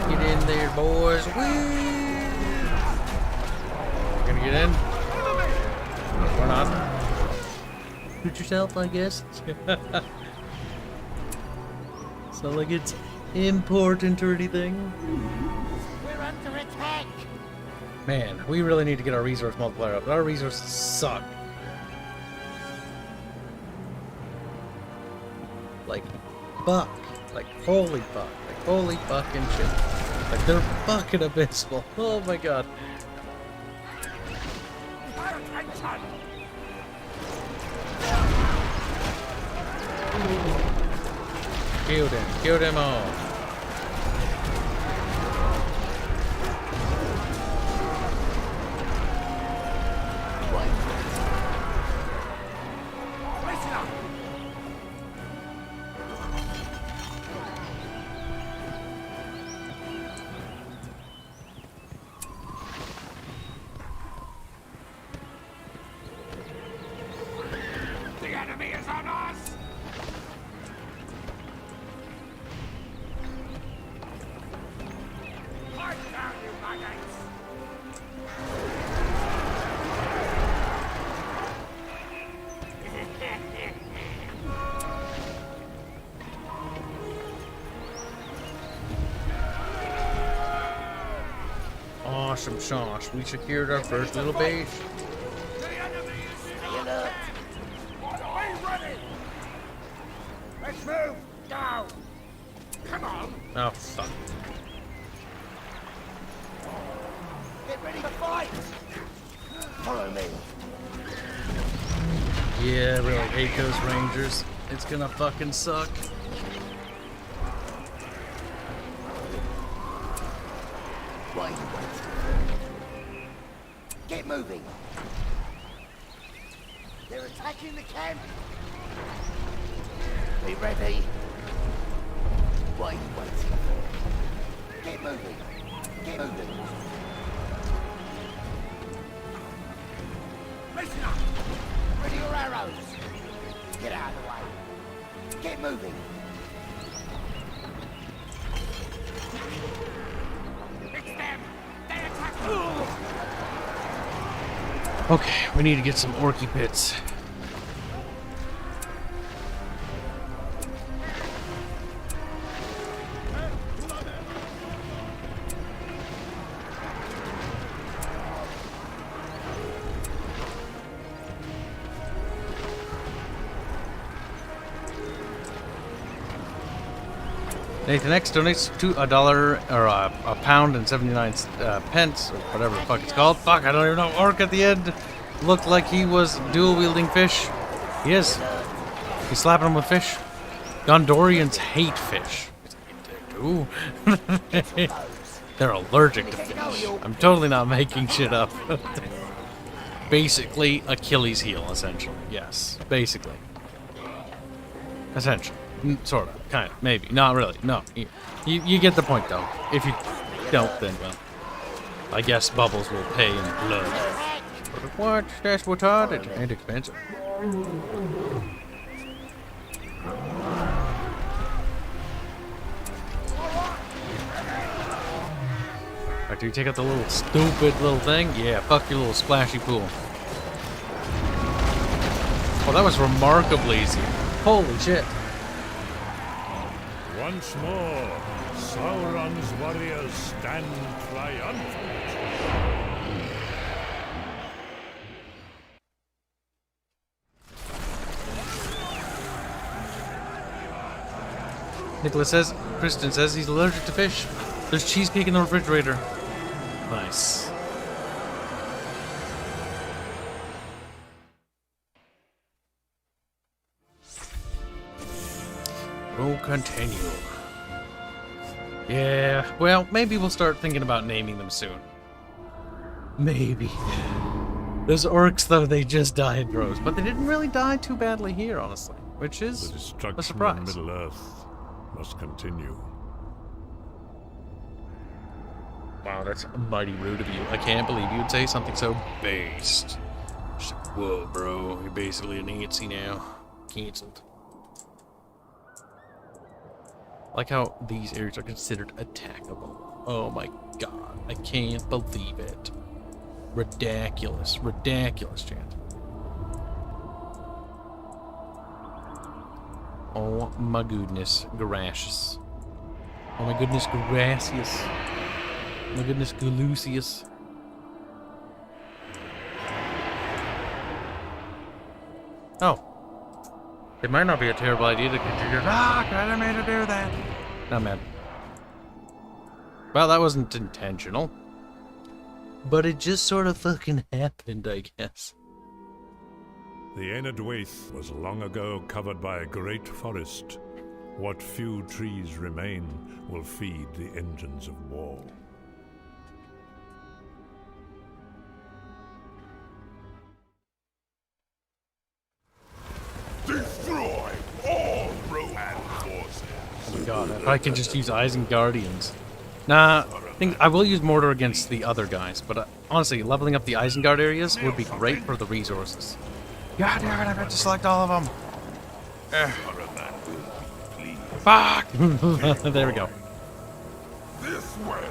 Get in there, boys. Whee! Gonna get in? Or not? Shoot yourself, I guess. It's not like it's important or anything. We're under attack. Man, we really need to get our resource multiplier up. Our resources suck. Like, fuck. Like, holy fuck. Like, holy fucking shit. Like, they're fucking abysmal. Oh my god. Kill them. Kill them all. Listen up! The enemy is on us! Fight down, you maggots! Awesome sauce. We secured our first little base. The enemy is Stay alert. Be ready! Let's move! Down! Come on! Oh, fuck. Get ready to fight. Follow me. Yeah, I really hate those rangers. It's gonna fucking suck. Why you wait? Get moving. They're attacking the camp. Be ready. Why you waiting for? Get moving. Get moving. Listen up. Ready your arrows. Get out of the way. Get moving. It's them. They attack. Okay, we need to get some orky pits. Nathan X donates $1 or a pound and 79 pence, or whatever the fuck it's called. Fuck, I don't even know. Orc at the end looked like he was dual wielding fish. He is. He's slapping him with fish. Gondorians hate fish. Ooh. They're allergic to fish. I'm totally not making shit up. Basically, Achilles heel, essentially. Yes, basically. Essentially. Sort of, kind of, maybe, not really. No, you get the point though. If you don't, then well, I guess bubbles will pay in blood. But what? That's what's hard. It ain't expensive. Alright, do you take out the little stupid little thing? Yeah, fuck your little splashy pool. Oh, that was remarkably easy. Holy shit. Once more, Sauron's warriors stand triumphant. Nicholas says, Kristen says he's allergic to fish. There's cheesecake in the refrigerator. Nice. We'll continue. Yeah, well, maybe we'll start thinking about naming them soon. Maybe. Those orcs, though, they just die in droves. But they didn't really die too badly here, honestly. Which is The destruction a surprise. of Middle-earth must continue. Wow, that's mighty rude of you. I can't believe you would say something so based. Just like, whoa, bro, you're basically a Nazi now. Cancelled. Like how these areas are considered attackable. Oh my god, I can't believe it. Ridiculous, ridiculous, chat. Oh my goodness, gracious. Oh my goodness, gracious. Oh my goodness, Galucius. Oh. It might not be a terrible idea to continue. Ah, I didn't mean to do that. Not mad. Well, that wasn't intentional. But it just sort of fucking happened, I guess. The Enadwaith was long ago covered by a great forest. What few trees remain will feed the engines of war. Destroy all Rohan forces. Oh my god, if I could just use Isenguardians. Nah, I think I will use Mordor against the other guys, but honestly, leveling up the Isengard areas would be great for the resources. God damn it, I meant to select all of them. Fuck! There we go. This way.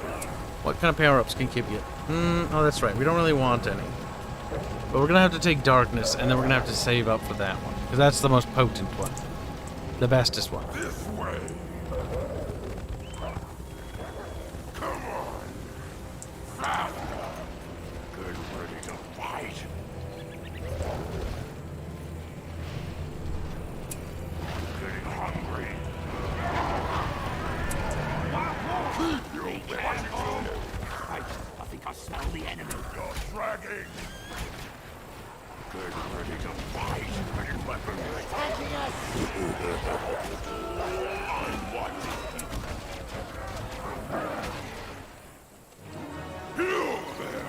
What kind of power-ups can Kib get? Oh, that's right, we don't really want any. But we're gonna have to take Darkness, and then we're gonna have to save up for that one. Because that's the most potent one. The bestest one. This way. Come on. Faster. Good, ready to fight. Getting hungry. I think I smell the enemy. You're dragging. Good, ready to fight. weapon. They're attacking us! I'm watching. Hello there.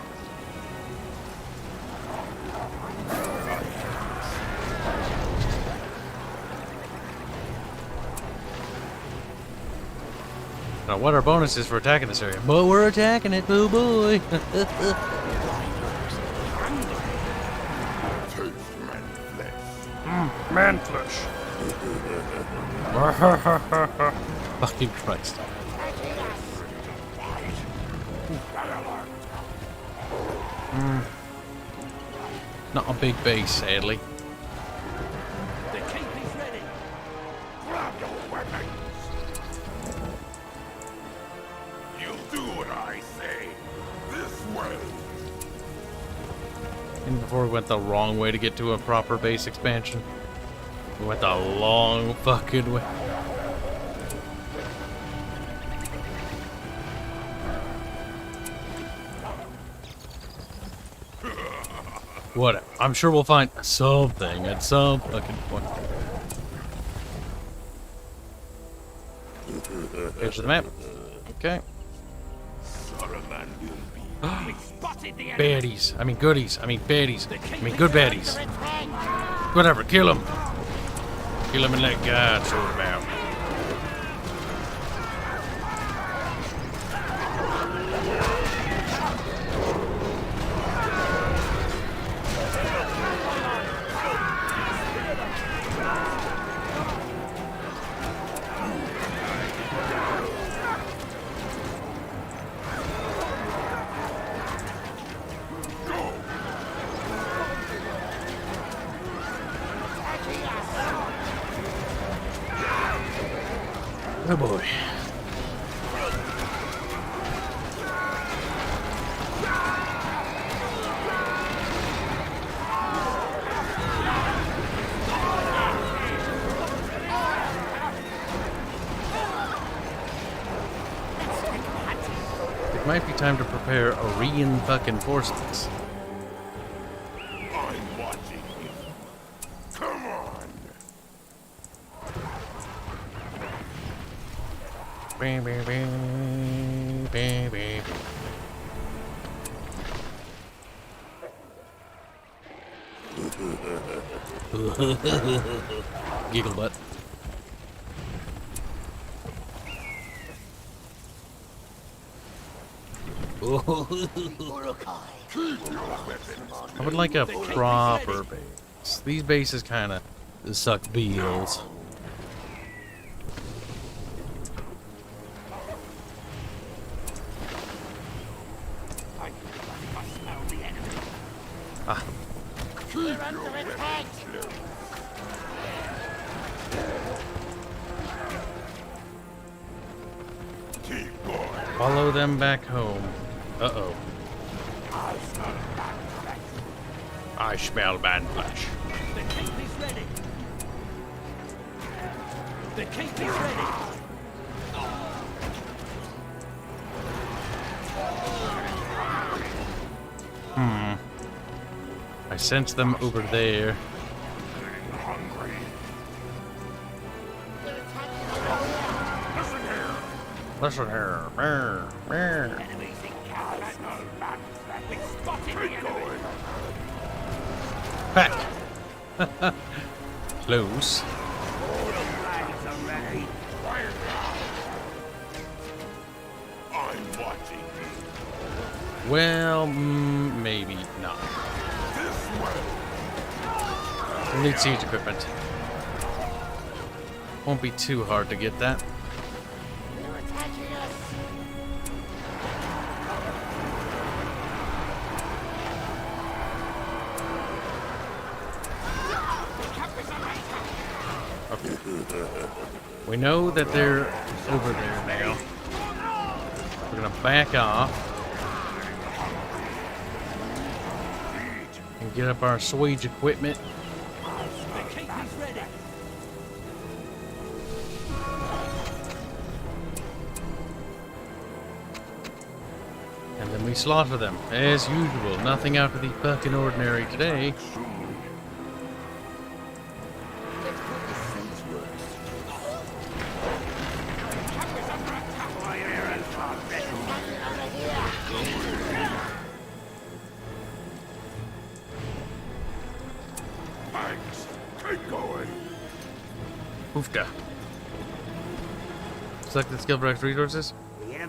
Now, what our bonus is for attacking this area? But we're attacking it, boo boy. Man flesh. Fucking Christ. Not a big base, sadly. The keep is ready. Grab your weapons. You'll do what I say. This way. And before we went the wrong way to get to a proper base expansion. We went the long fucking way. Whatever. I'm sure we'll find something at some fucking point. Page of the map. Okay. Baddies. I mean goodies. I mean baddies. I mean good baddies. Whatever. Kill them. Kill them and let God sort them out. Oh boy. It might be time to prepare Astrian fucking forces. I'm watching you. Come on. Giggle butt. I would like a proper base. These bases kind of suck beels. Ah. We're under attack! Follow them back home. Uh-oh. I smell bad flesh. The keep is ready. The keep is ready. I sense them over there. Listen here. Brr, brr. Back. Close. I'm watching. Well, maybe not. We'll need siege equipment. Won't be too hard to get that. They're attacking us! We know that they're over there now. We're gonna back off and get up our siege equipment. The keep is ready. And then we slaughter them, as usual. Nothing out of the fucking ordinary today. Oofda. Select the skill for extra resources.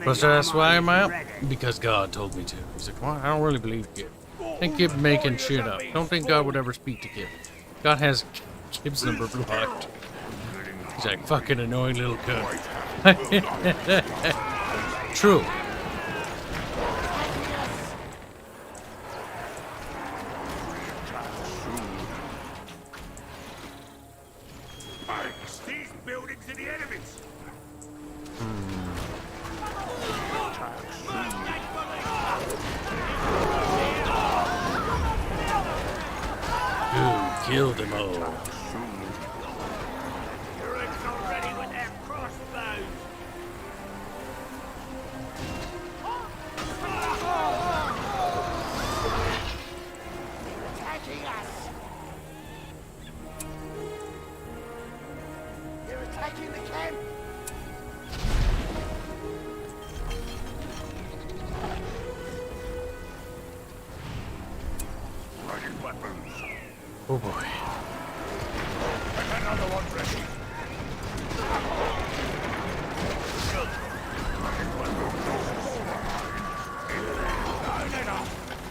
Buster asks, why am I up? Because God told me to. He's like, well, I don't really believe Kib. I think Kib making shit up. Don't think God would ever speak to Kib. God has Kib's number blocked. He's like, fucking annoying little cunt. True. These buildings are the enemies. Who killed them all? You're already with their crossbows. They're attacking us. They're attacking the camp. Ready weapons. Oh boy. Another one ready.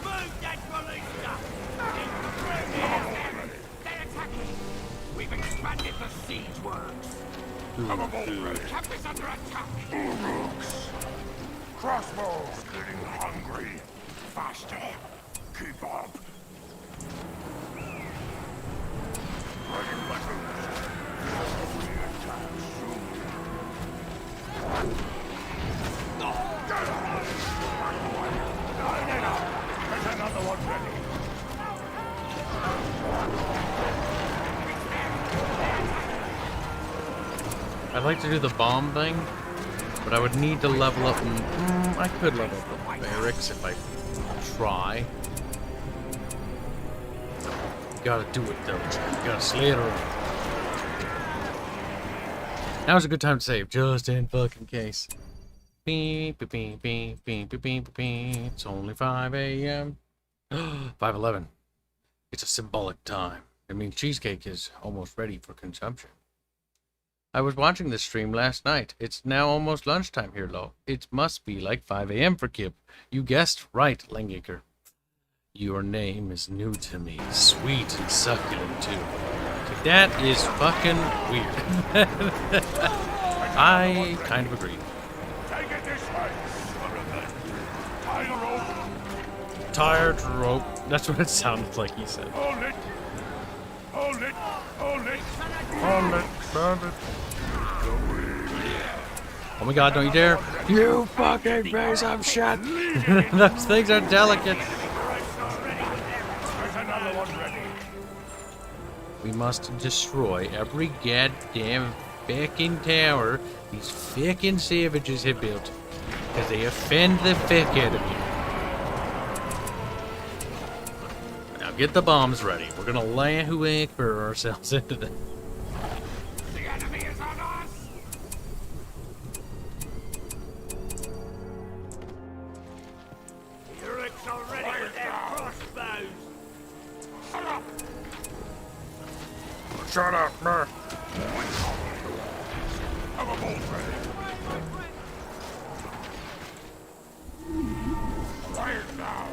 Move that ballista! They're attacking! We've expanded the siege works! I'm a bolt ready. Camp is under attack! Rooks. Crossbows getting hungry. Faster. Keep up. Ready weapons. We attack soon. Get on! There's another one ready. I'd like to do the bomb thing, but I would need to level up. I could level up the barracks if I try. Gotta do it though. Gotta slay it around. Now's a good time to save, just in fucking case. Beep, beep, beep, beep, beep, beep, beep, beep. It's only 5 a.m. 5:11. It's a symbolic time. It means cheesecake is almost ready for consumption. I was watching this stream last night. It's now almost lunchtime here, Lo. It must be like 5 a.m. for Kib. You guessed right, Langacre. Your name is new to me. Sweet and succulent, too. That is fucking weird. I kind of agree. Take it this way. Tie the rope. Tired rope. That's what it sounded like he said. Hold it. Hold it. Hold it. Hold it. Hold it. Oh my god, don't you dare. You fucking piece of shit. Those things are delicate. There's another one ready. We must destroy every goddamn fucking tower these fucking savages have built. Because they offend the fuck out of me. Now get the bombs ready. We're gonna Allahu Akbar ourselves into them. The enemy is on us! You're already with their crossbows! Shut up! Shut up, man. I'm a bolt ready. Quiet now.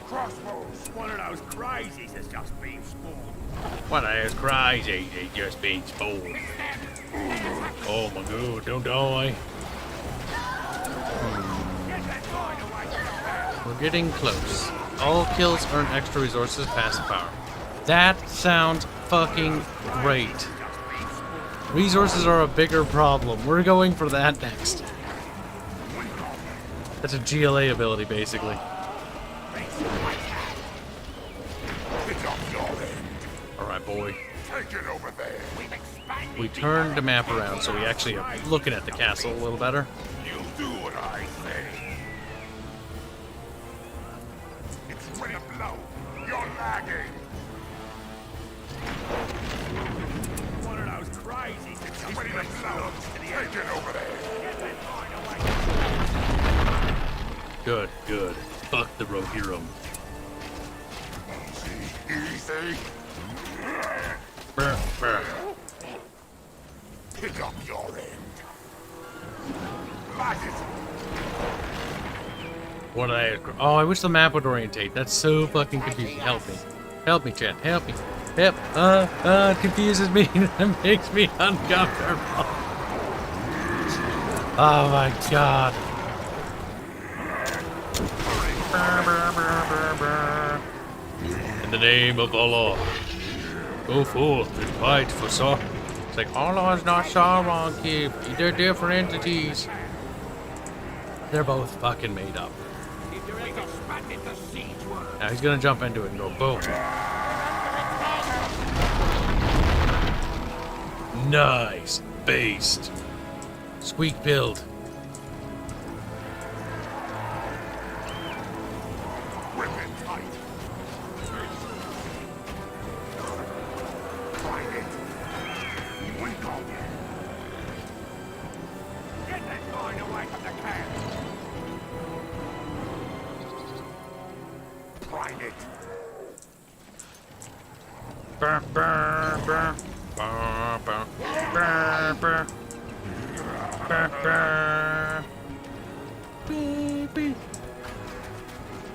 Crossbows. One of those crazies has just been spawned. What is crazy? They just been spoiled. Oh my god, don't die. We're getting close. All kills earn extra resources, passive power. That sounds fucking great. Resources are a bigger problem. We're going for that next. That's a GLA ability, basically. Alright, boy. Take it over there. We turned the map around so we actually are looking at the castle a little better. You do what I say. It's ready to blow. You're lagging. One of those crazies that's just Ready to blow. Take it over there. Good, good. Fuck the rogue hero. Easy. Brr, brr. Pick up your end. Light it. What did I... Oh, I wish the map would orientate. That's so fucking confusing. Help me. Help me, chat. Help me. Help. It confuses me. It makes me uncomfortable. Oh my god. In the name of Allah, go forth and fight for Sauron. It's like, Allah is not Sauron, Kibs. They're different entities. They're both fucking made up. Now he's gonna jump into it and go boom. Nice. Based. Squeak build. Grip it tight. Find it. Wink on it. Get that line away from the camp. Find it. Burr, burr, burr. Burr, burr, burr, burr. Burr, burr. Beep, beep.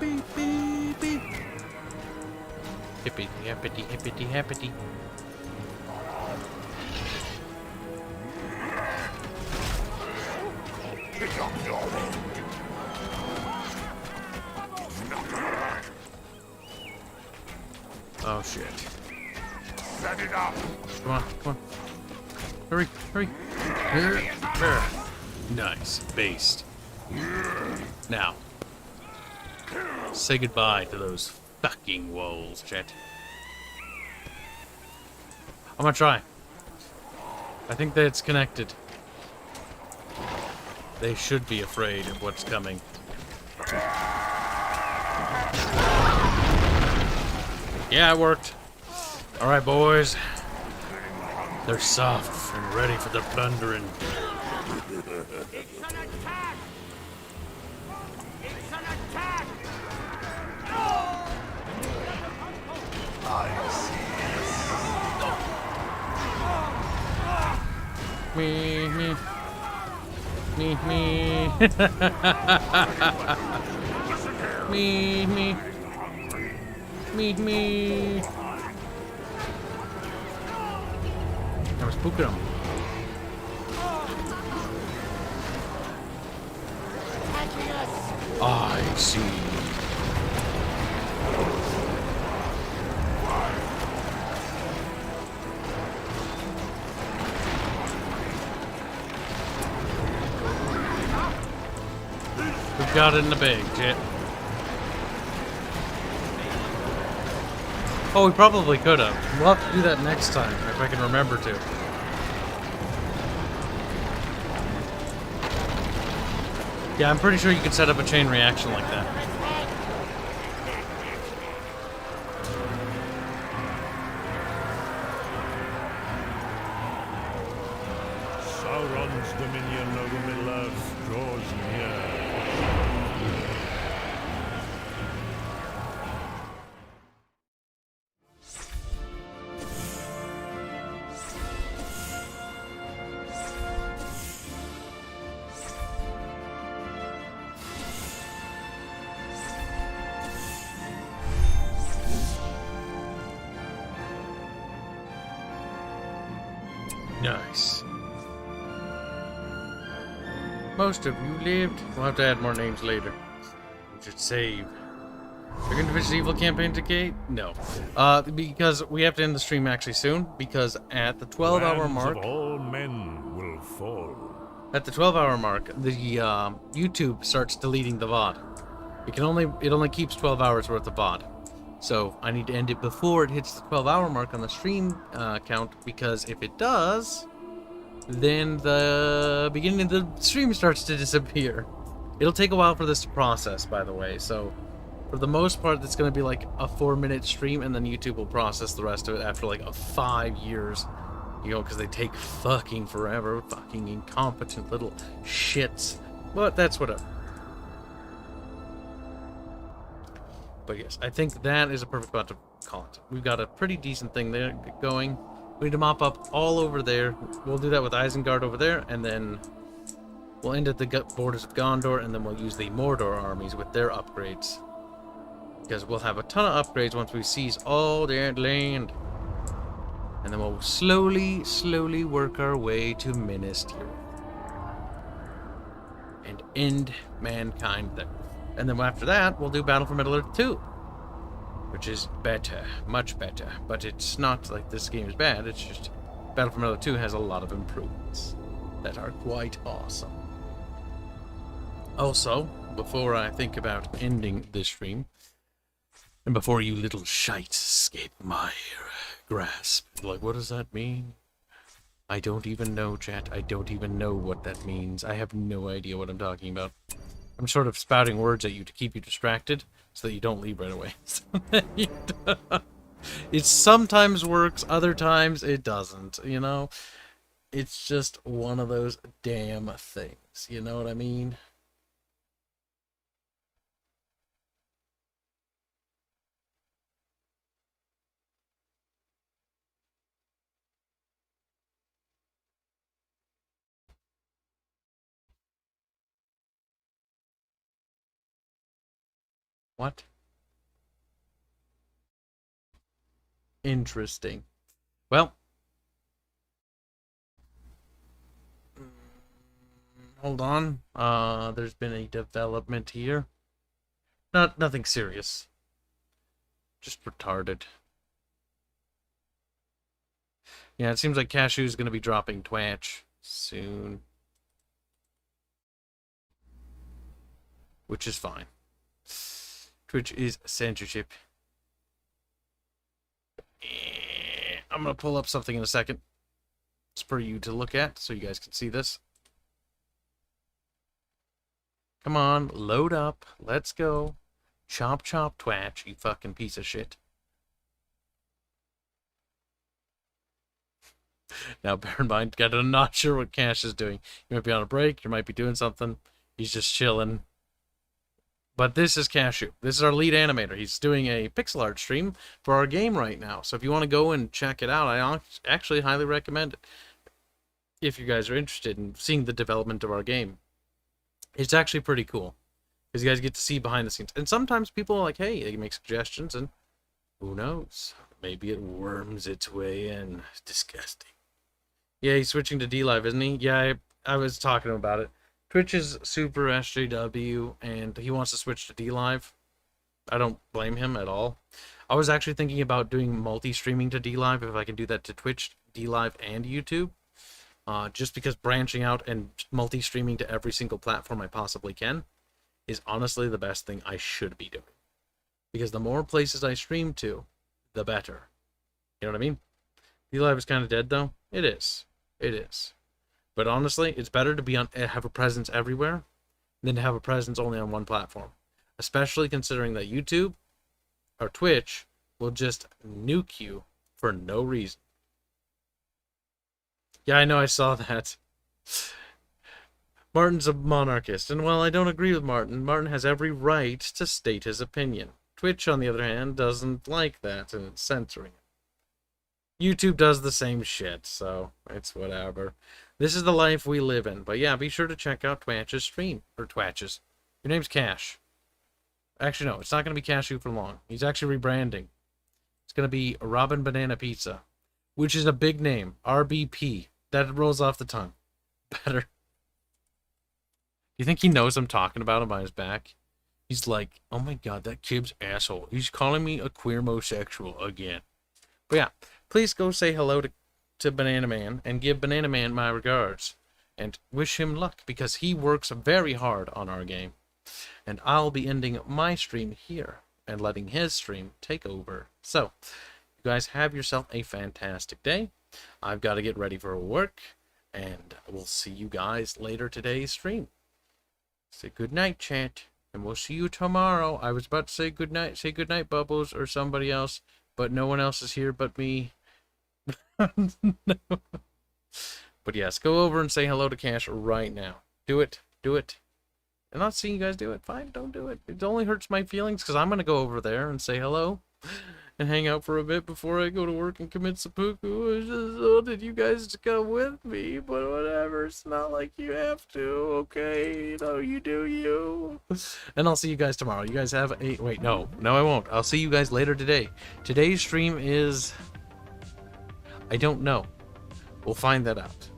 Beep, beep, beep. Hippity, hippity, hippity, hippity. Pick up your end. Oh shit. Set it up. Come on, come on. Hurry, hurry. Nice. Based. Now. Say goodbye to those fucking walls, chat. I'm gonna try. I think that it's connected. They should be afraid of what's coming. Yeah, it worked. Alright, boys. They're soft and ready for the plundering. It's an attack! It's an attack! I see. Me, me. Me, me. Me, me. Me, me. I was spooking him. I see. We've got it in the bag, Jet. Oh, we probably could have. We'll have to do that next time, if I can remember to. Yeah, I'm pretty sure you can set up a chain reaction like that. Sauron's dominion over Middle-earth draws near. Nice. Most of you lived. We'll have to add more names later. We should save. Are you going to finish the evil campaign to Kate? No. Because we have to end the stream actually soon. Because at the 12-hour mark... Of all men will fall. At the 12-hour mark, the YouTube starts deleting the VOD. It only keeps 12 hours worth of VOD. So I need to end it before it hits the 12-hour mark on the stream count, because if it does, then the beginning of the stream starts to disappear. It'll take a while for this to process, by the way, so for the most part it's going to be like a 4-minute stream, and then YouTube will process the rest of it after like 5 years, you know, because they take fucking forever, fucking incompetent little shits. But that's whatever. But yes, I think that is a perfect spot to call it. We've got a pretty decent thing there going. We need to mop up all over there. We'll do that with Isengard over there, and then we'll end at the borders of Gondor, and then we'll use the Mordor armies with their upgrades. Because we'll have a ton of upgrades once we seize all that land. And then we'll slowly, slowly work our way to Minas Tirith. And end mankind there. And then after that, we'll do Battle for Middle-earth 2. Which is better, much better. But it's not like this game is bad, it's just Battle for Middle-earth 2 has a lot of improvements that are quite awesome. Also, before I think about ending this stream, and before you little shites escape my grasp, like, what does that mean? I don't even know, chat. I don't even know what that means. I have no idea what I'm talking about. I'm sort of spouting words at you to keep you distracted so that you don't leave right away. It sometimes works, other times it doesn't, you know? It's just one of those damn things, you know what I mean? What? Interesting. Well, hold on. There's been a development here. Nothing serious. Just retarded. Yeah, it seems like Cashew's gonna be dropping Twitch soon. Which is fine. Twitch is censorship. I'm gonna pull up something in a second. It's for you to look at so you guys can see this. Come on, load up. Let's go. Chomp chomp Twitch, you fucking piece of shit. Now, bear in mind, I'm not sure what Cash is doing. You might be on a break, you might be doing something. He's just chilling. But this is Cashew. This is our lead animator. He's doing a pixel art stream for our game right now. So if you want to go and check it out, I actually highly recommend it. If you guys are interested in seeing the development of our game. It's actually pretty cool. Because you guys get to see behind the scenes. And sometimes people are like, hey, they make suggestions, and who knows? Maybe it worms its way in. Disgusting. Yeah, he's switching to DLive, isn't he? Yeah, I was talking to him about it. Twitch is super SJW, and he wants to switch to DLive. I don't blame him at all. I was actually thinking about doing multi-streaming to DLive, if I can do that to Twitch, DLive, and YouTube. Just because branching out and multi-streaming to every single platform I possibly can is honestly the best thing I should be doing. Because the more places I stream to, the better. You know what I mean? DLive is kind of dead, though. It is. It is. But honestly, it's better to have a presence everywhere than to have a presence only on one platform. Especially considering that YouTube or Twitch will just nuke you for no reason. Yeah, I know, I saw that. Martin's a monarchist, and while I don't agree with Martin, Martin has every right to state his opinion. Twitch, on the other hand, doesn't like that, and it's censoring it. YouTube does the same shit, so it's whatever. This is the life we live in. But yeah, be sure to check out Twatch's stream. Or Twatch's. Your name's Cash. Actually, no, it's not going to be Cashew for long. He's actually rebranding. It's going to be Robin Banana Pizza. Which is a big name. RBP. That rolls off the tongue. Better. Do you think he knows I'm talking about him behind his back? He's like, oh my god, that Kibs asshole. He's calling me a queer-mosexual again. But yeah, please go say hello to Banana Man and give Banana Man my regards. And wish him luck, because he works very hard on our game. And I'll be ending my stream here and letting his stream take over. So, you guys have yourself a fantastic day. I've got to get ready for work, and we'll see you guys later today's stream. Say good night, chat, and we'll see you tomorrow. I was about to say good night, Bubbles, or somebody else, but no one else is here but me. No. But yes, go over and say hello to Cash right now. Do it. Do it. I'm not seeing you guys do it. Fine, don't do it. It only hurts my feelings because I'm going to go over there and say hello. and hang out for a bit before I go to work and commit seppuku. It's just, oh, did you guys come with me? But whatever, it's not like you have to, okay? You know, you do you. And I'll see you guys tomorrow. You guys have a... Wait, no. No, I won't. I'll see you guys later today. Today's stream is... I don't know. We'll find that out.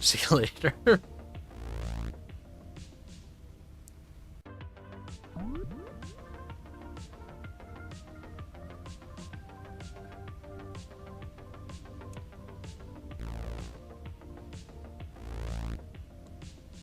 See you later.